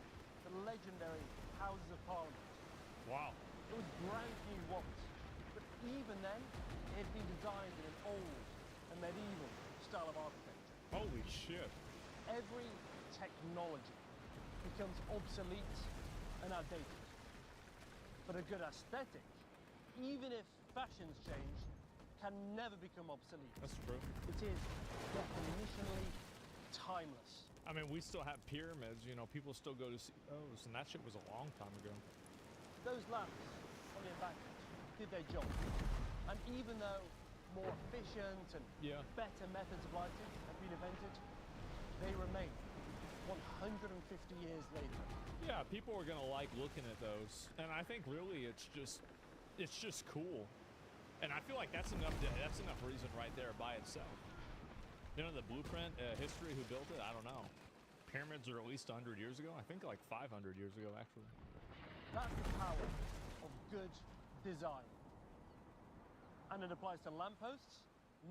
the legendary Houses of Parliament. Wow. It was brand new once, but even then, it had been designed in an old and medieval style of architecture. Holy shit. Every technology becomes obsolete and outdated. But a good aesthetic, even if fashions change, can never become obsolete. That's true. It is definitionally timeless. I mean, we still have pyramids, you know, people still go to see those, and that shit was a long time ago. Those lamps on the embankment did their job. And even though more efficient and better methods of lighting have been invented, they remain 150 years later. Yeah, people are gonna like looking at those, and I think really it's just cool, and I feel like that's enough reason right there by itself. You know, the blueprint history, who built it, I don't know. Pyramids are at least 100 years ago. I think like 500 years ago, actually. That's the power of good design. And it applies to lampposts,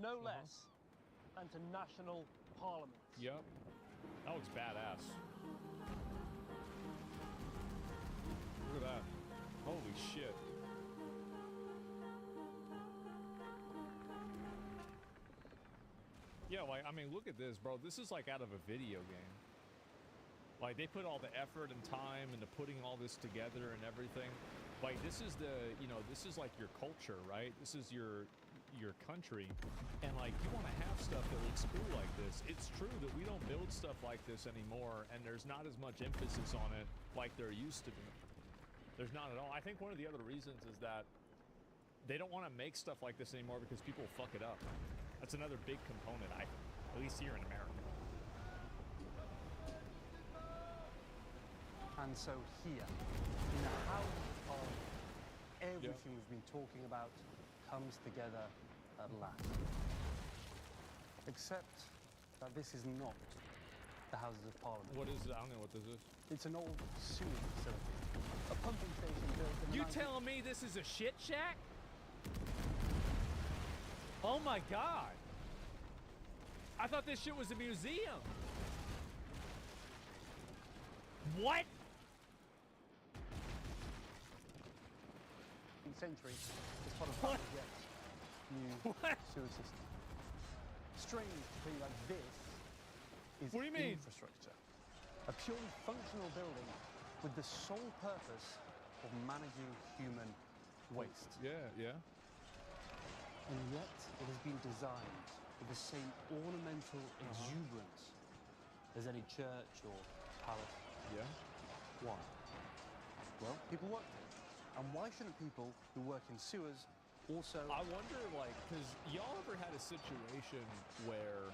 no less than to national parliaments. Yep. That looks badass. Look at that. Holy shit. Yeah, like, I mean, look at this, bro. This is like out of a video game. Like, they put all the effort and time into putting all this together and everything. Like, this is the, you know, this is like your culture, right? This is your country. And like, you want to have stuff that looks cool like this. It's true that we don't build stuff like this anymore, and there's not as much emphasis on it like there used to be. There's not at all. I think one of the other reasons is that they don't want to make stuff like this anymore because people fuck it up. That's another big component, I think, at least here in America. And so here, in the House of Parliament, everything we've been talking about comes together at last. Except that this is not the Houses of Parliament. What is it? I don't know what this is. It's an old sewage facility. A pumping station built in the You telling me this is a shit shack? Oh my god. I thought this shit was a museum. What? Century as part of Hardwired's new sewer system. Strange to think that this is What do you mean? infrastructure. A purely functional building with the sole purpose of managing human waste. Yeah, yeah. And yet it has been designed with the same ornamental exuberance as any church or palace. Yeah. Why? Well, people work there. And why shouldn't people who work in sewers also... I wonder, like, because y'all ever had a situation where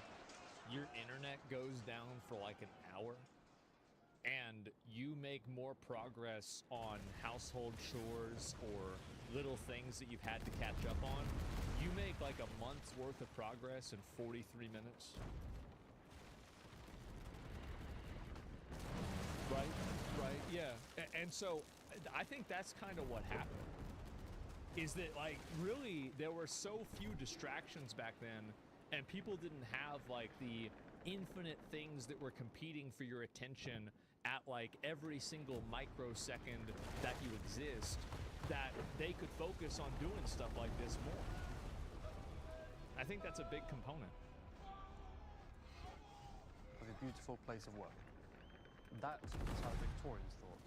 your internet goes down for like an hour and you make more progress on household chores or little things that you've had to catch up on? You make like a month's worth of progress in 43 minutes. Right, yeah. And so I think that's kind of what happened. Is that, like, really there were so few distractions back then, and people didn't have like the infinite things that were competing for your attention at like every single microsecond that you exist, that they could focus on doing stuff like this more. I think that's a big component. Of a beautiful place of work. That is how the Victorians thought.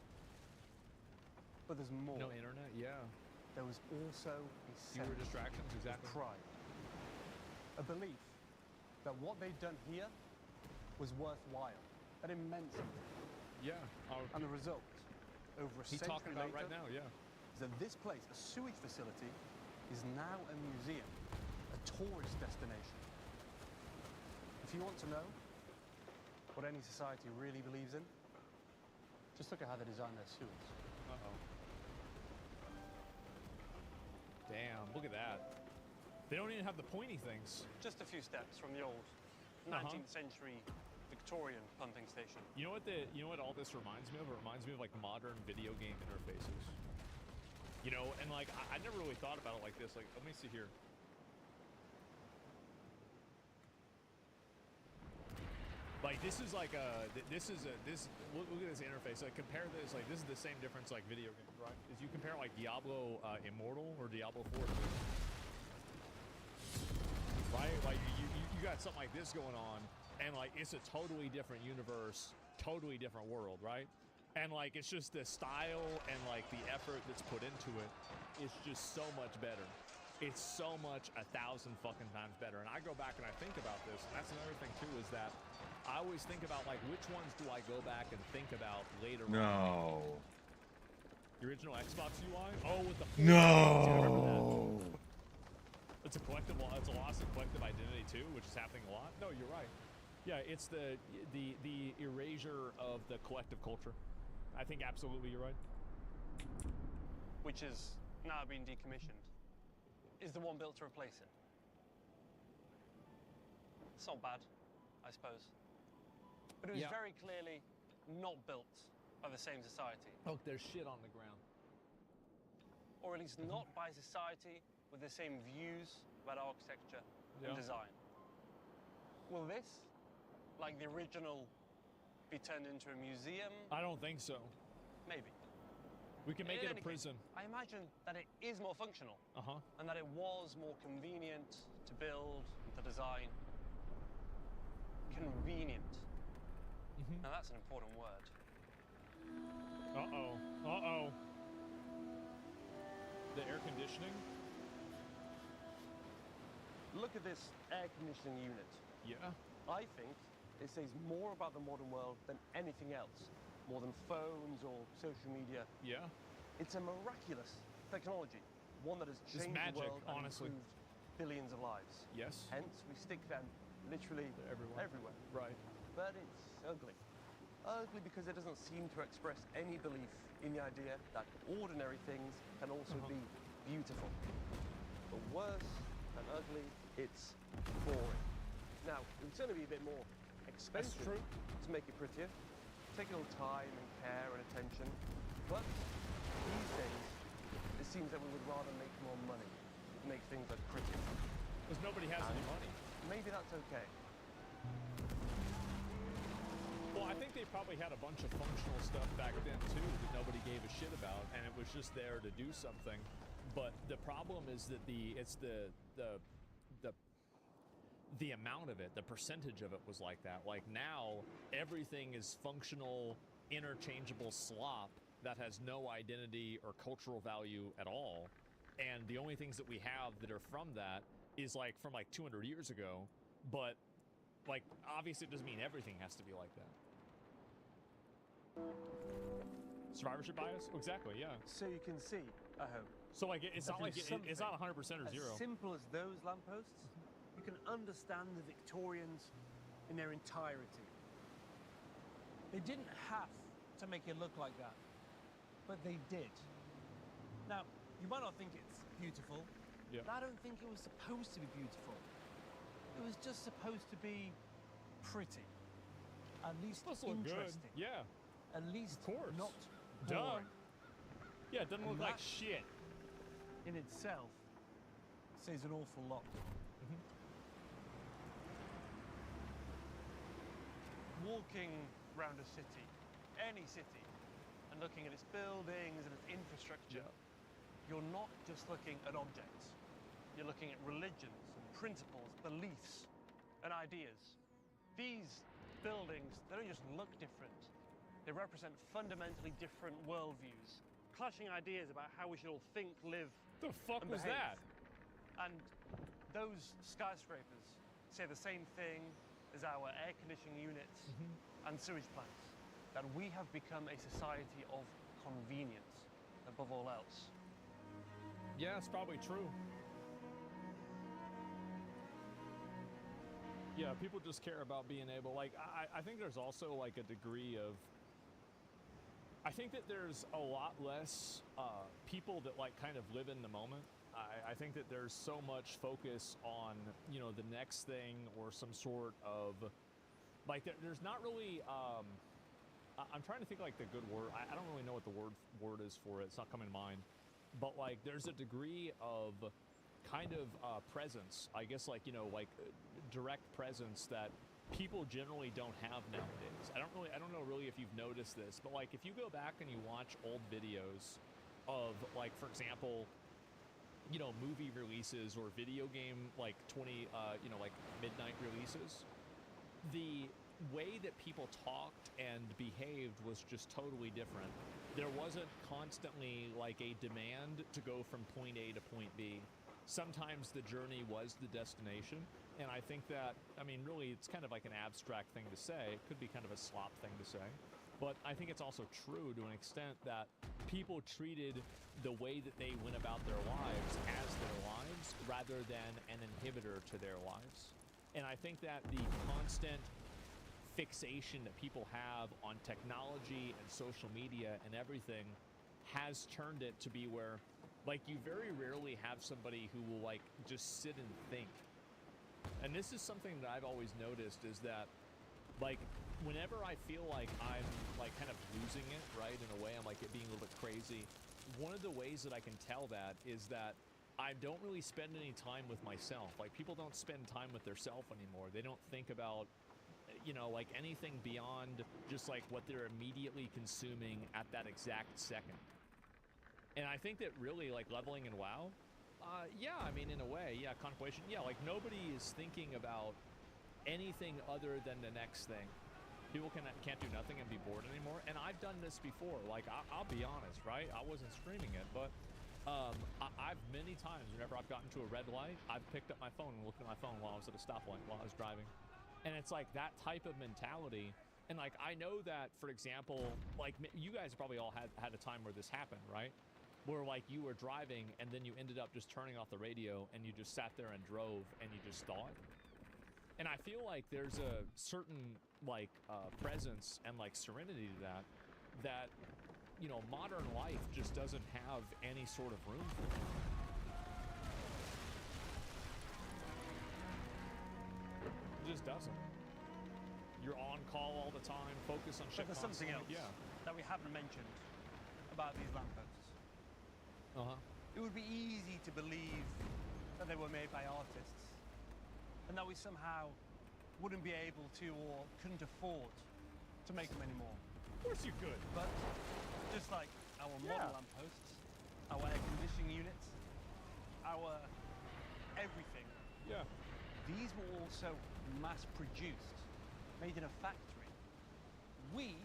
But there's more. No internet, yeah. There was also a Fewer sense distractions, of exactly. pride. A belief that what they'd done here was worthwhile. That it meant something. Yeah. And the result, over a He's century talking about later, right now, yeah. is that this place, a sewage facility, is now a museum, a tourist destination. If you want to know what any society really believes in, just look at how they design their sewers. Uh-oh. Damn, look at that. They don't even have the pointy things. Just a few steps from the old 19th century Victorian pumping station. You know what all this reminds me of? It reminds me of like modern video game interfaces. You know, and like I never really thought about it like this. Like, let me see here. Like this is like look at this interface. Like compare this. Like this is the same difference like video games, right? Is you compare like Diablo Immortal or Diablo 4 to this. Right? Like you got something like this going on, and like it's a totally different universe, totally different world, right? And like it's just the style and like the effort that's put into it is just so much better. It's so much 1,000 fucking times better. And I go back and I think about this, and that's another thing too, is that I always think about like which ones do I go back and think about later on. No. The original Xbox UI? Oh, with the No. It's a collectible. It's a loss of collective identity too, which is happening a lot. No, you're right. Yeah, it's the erasure of the collective culture. I think absolutely you're right. Which is now being decommissioned, is the one built to replace it. It's not bad, I suppose. But it was very clearly not built by the same society. Oh, there's shit on the ground. Or at least not by society with the same views about architecture and design. Will this, like the original, be turned into a museum? I don't think so. Maybe. We can make it a prison. I imagine that it is more functional. And that it was more convenient to build and to design. Convenient. Now that's an important word. Uh-oh. Uh-oh. The air conditioning? Look at this air conditioning unit. Yeah. I think it says more about the modern world than anything else. More than phones or social media. Yeah. It's a miraculous technology. One that has changed magic, the world and honestly. improved billions of lives. Yes. Hence, we stick them literally everywhere. Right. But it's ugly. Ugly because it doesn't seem to express any belief in the idea that ordinary things can also be beautiful. But worse than ugly, it's boring. Now, it's going to be a bit more expensive to make it prettier. Take a little time and care and attention. But these days, it seems that we would rather make more money, make things look prettier. Because nobody has any money. Maybe that's okay. Well, Well, I think they probably had a bunch of functional stuff back then too that nobody gave a shit about, and it was just there to do something. But the problem is that the amount of it, the percentage of it was like that. Like now, everything is functional, interchangeable slop that has no identity or cultural value at all. And the only things that we have that are from that is like from like 200 years ago. But like, obviously it doesn't mean everything has to be like that. Survivorship bias? Exactly, yeah. So you can see, I hope. So like, it's not like, it's not 100% or zero. As simple as those lampposts, you can understand the Victorians in their entirety. They didn't have to make it look like that, but they did. Now, you might not think it's beautiful, but I don't think it was supposed to be beautiful. It was just supposed to be pretty. At least interesting. Yeah. At least of course. Not Duh. boring. Yeah, it doesn't And look like that shit. In itself says an awful lot. Walking around a city, any city, and looking at its buildings and its infrastructure, you're not just looking at objects. You're looking at religions and principles, beliefs and ideas. These buildings, they don't just look different. They represent fundamentally different worldviews, clashing ideas about how we should all think, live, the fuck and was behave. that? And those skyscrapers say the same thing as our air conditioning units and sewage plants, that we have become a society of convenience above all else. Yeah, it's probably true. Yeah, people just care about being able, like, I think there's also like a degree of, I think that there's a lot less people that like kind of live in the moment. I think that there's so much focus on, you know, the next thing or some sort of, like, there's not really, I'm trying to think like the good word. I don't really know what the word is for it. It's not coming to mind. But like, there's a degree of kind of presence, I guess, like, you know, like direct presence that people generally don't have nowadays. I don't know really if you've noticed this, but like if you go back and you watch old videos of, like, for example, you know, movie releases or video game like you know, like midnight releases, the way that people talked and behaved was just totally different. There wasn't constantly like a demand to go from point A to point B. Sometimes the journey was the destination, and I think that, I mean, really, it's kind of like an abstract thing to say. It could be kind of a slop thing to say, but I think it's also true to an extent that people treated the way that they went about their lives as their lives rather than an inhibitor to their lives. And I think that the constant fixation that people have on technology and social media and everything has turned it to be where, like, you very rarely have somebody who will like just sit and think. And this is something that I've always noticed, is that like whenever I feel like I'm like kind of losing it, right, in a way, I'm like it being a little bit crazy, one of the ways that I can tell that is that I don't really spend any time with myself. Like, people don't spend time with their self anymore. They don't think about, you know, like anything beyond just like what they're immediately consuming at that exact second. And I think that really, like, leveling in WoW, yeah, I mean, in a way, yeah, contemplation, yeah, like nobody is thinking about anything other than the next thing. People can't do nothing and be bored anymore. And I've done this before. Like, I'll be honest, right? I wasn't streaming it, but I've many times, whenever I've gotten to a red light, I've picked up my phone and looked at my phone while I was at a stoplight while I was driving. And it's like that type of mentality. And like, I know that, for example, like you guys probably all had a time where this happened, right? Where like you were driving and then you ended up just turning off the radio and you just sat there and drove and you just thought. And I feel like there's a certain like presence and like serenity to that, you know, modern life just doesn't have any sort of room for. It just doesn't. You're on call all the time, focus on shit. But there's something else that we haven't mentioned about these lampposts. It would be easy to believe that they were made by artists and that we somehow wouldn't be able to or couldn't afford to make them anymore. Of course you could. But just like our model lampposts, our air conditioning units, our everything. Yeah. These were also mass-produced, made in a factory. We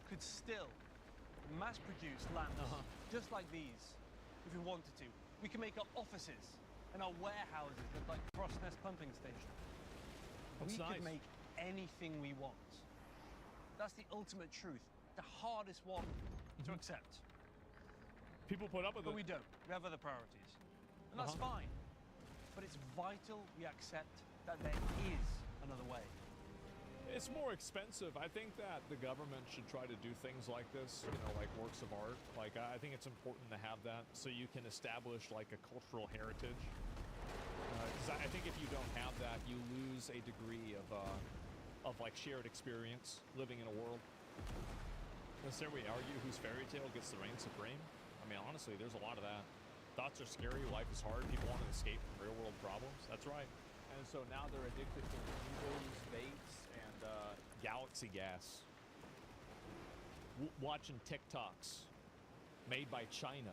could still mass-produce lamps just like these if we wanted to. We can make our offices and our warehouses look like Crossness pumping station. That's We nice. could make anything we want. That's the ultimate truth, the hardest one to accept. People put up with But it. we don't. We have other priorities. And that's fine. But it's vital we accept that there is another way. It's more expensive. I think that the government should try to do things like this, you know, like works of art. Like, I think it's important to have that so you can establish like a cultural heritage. 'Cause I think if you don't have that, you lose a degree of like shared experience living in a world. And so we argue whose fairy tale gets the reign supreme. I mean, honestly, there's a lot of that. Thoughts are scary, life is hard, people want to escape from real world problems. That's right. And so now they're addicted to needles, vapes, and galaxy gas. Watching TikToks made by China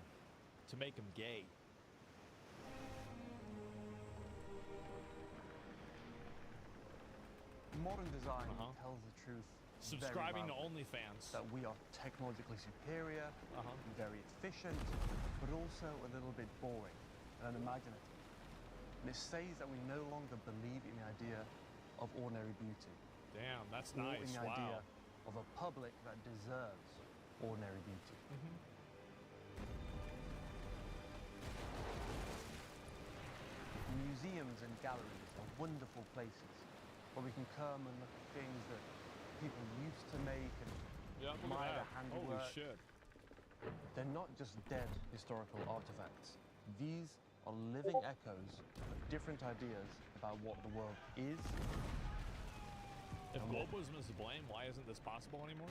to make them gay. Modern design tells the truth. Subscribing very to loudly. OnlyFans. That we are technologically superior, very efficient, but also a little bit boring and unimaginative. And it says that we no longer believe in the idea of ordinary beauty. Damn, that's or nice. in the Wow. idea of a public that deserves ordinary beauty. Museums and galleries are wonderful places where we can come and look at things that people used to make and Yeah, look at admire that. their handiwork. Holy shit. They're not just dead historical artifacts. These are living echoes of different ideas about what the world is. If globalism is to blame, why isn't this possible anymore?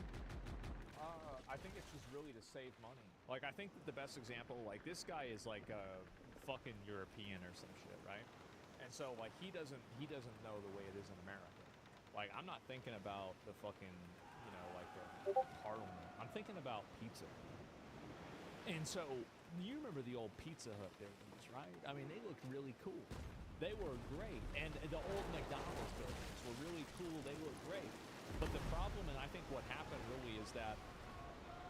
I think it's just really to save money. Like, I think that the best example, like, this guy is like a fucking European or some shit, right? And so, like, he doesn't know the way it is in America. Like, I'm not thinking about the fucking, you know, like the Parliament. I'm thinking about pizza. And so, you remember the old Pizza Hut buildings, right? I mean, they looked really cool. They were great. And the old McDonald's buildings were really cool. They looked great. But the problem, and I think what happened really is that,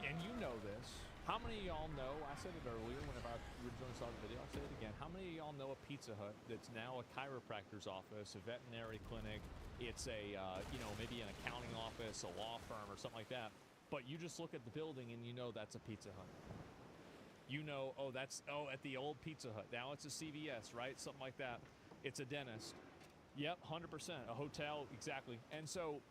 and you know this, how many of y'all know, I said it earlier whenever I originally saw the video, I'll say it again, how many of y'all know a Pizza Hut that's now a chiropractor's office, a veterinary clinic, it's a, you know, maybe an accounting office, a law firm or something like that, but you just look at the building and you know that's a Pizza Hut. You know, oh, that's, oh, at the old Pizza Hut, now it's a CVS, right? Something like that. It's a dentist. Yep, 100%, a hotel, exactly. And so,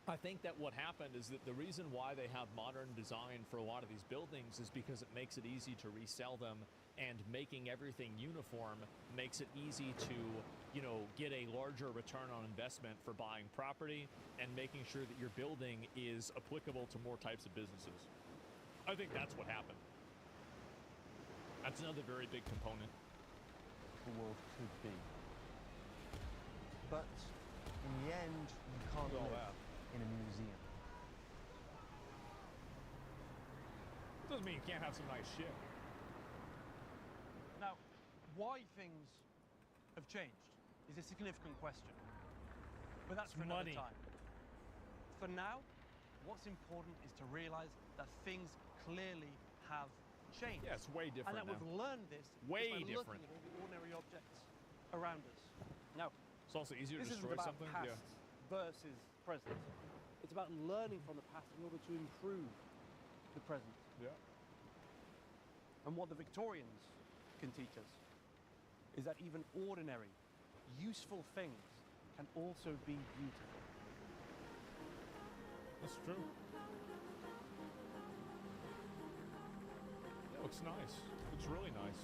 I think that what happened is that the reason why they have modern design for a lot of these buildings is because it makes it easy to resell them, and making everything uniform makes it easy to, you know, get a larger return on investment for buying property and making sure that your building is applicable to more types of businesses. I think that's what happened. That's another very big component. The world could be. But in the end, you can't All live that. in a museum. Doesn't mean you can't have some nice shit. Now, why things have changed is a significant question. But that's for another Money. time. For now, what's important is to realize that things clearly have changed. Yeah, it's way different And that now. we've learned this Way just by different. looking at all the ordinary objects around us. Now, It's also easier to this destroy isn't about something. past Yeah. versus present. It's about learning from the past in order to improve the present. Yeah. And what the Victorians can teach us is that even ordinary, useful things can also be beautiful. That's true. It looks nice. Looks really nice.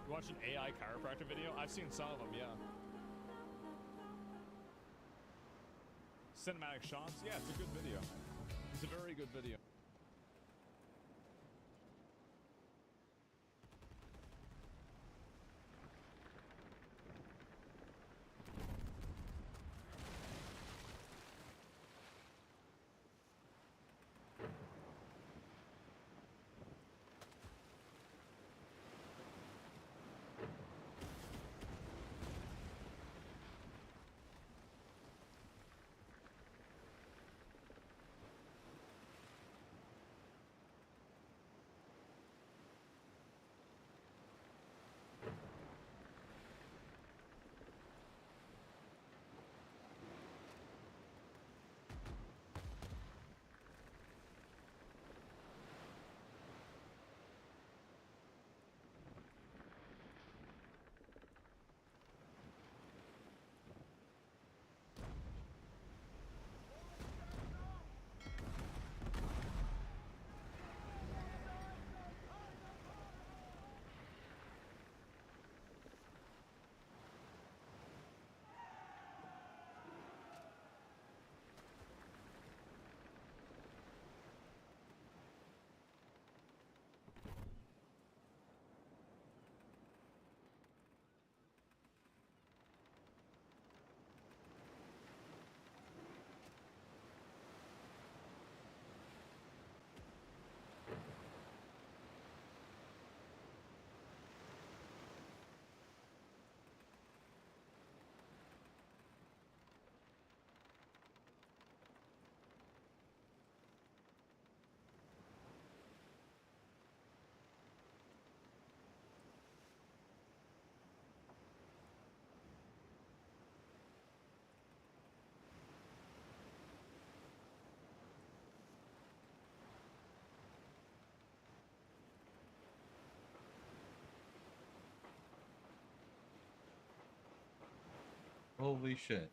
You watch an AI chiropractor video? I've seen some of them, yeah. Cinematic shots? Yeah, it's a good video. It's a very good video. Holy shit.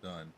done.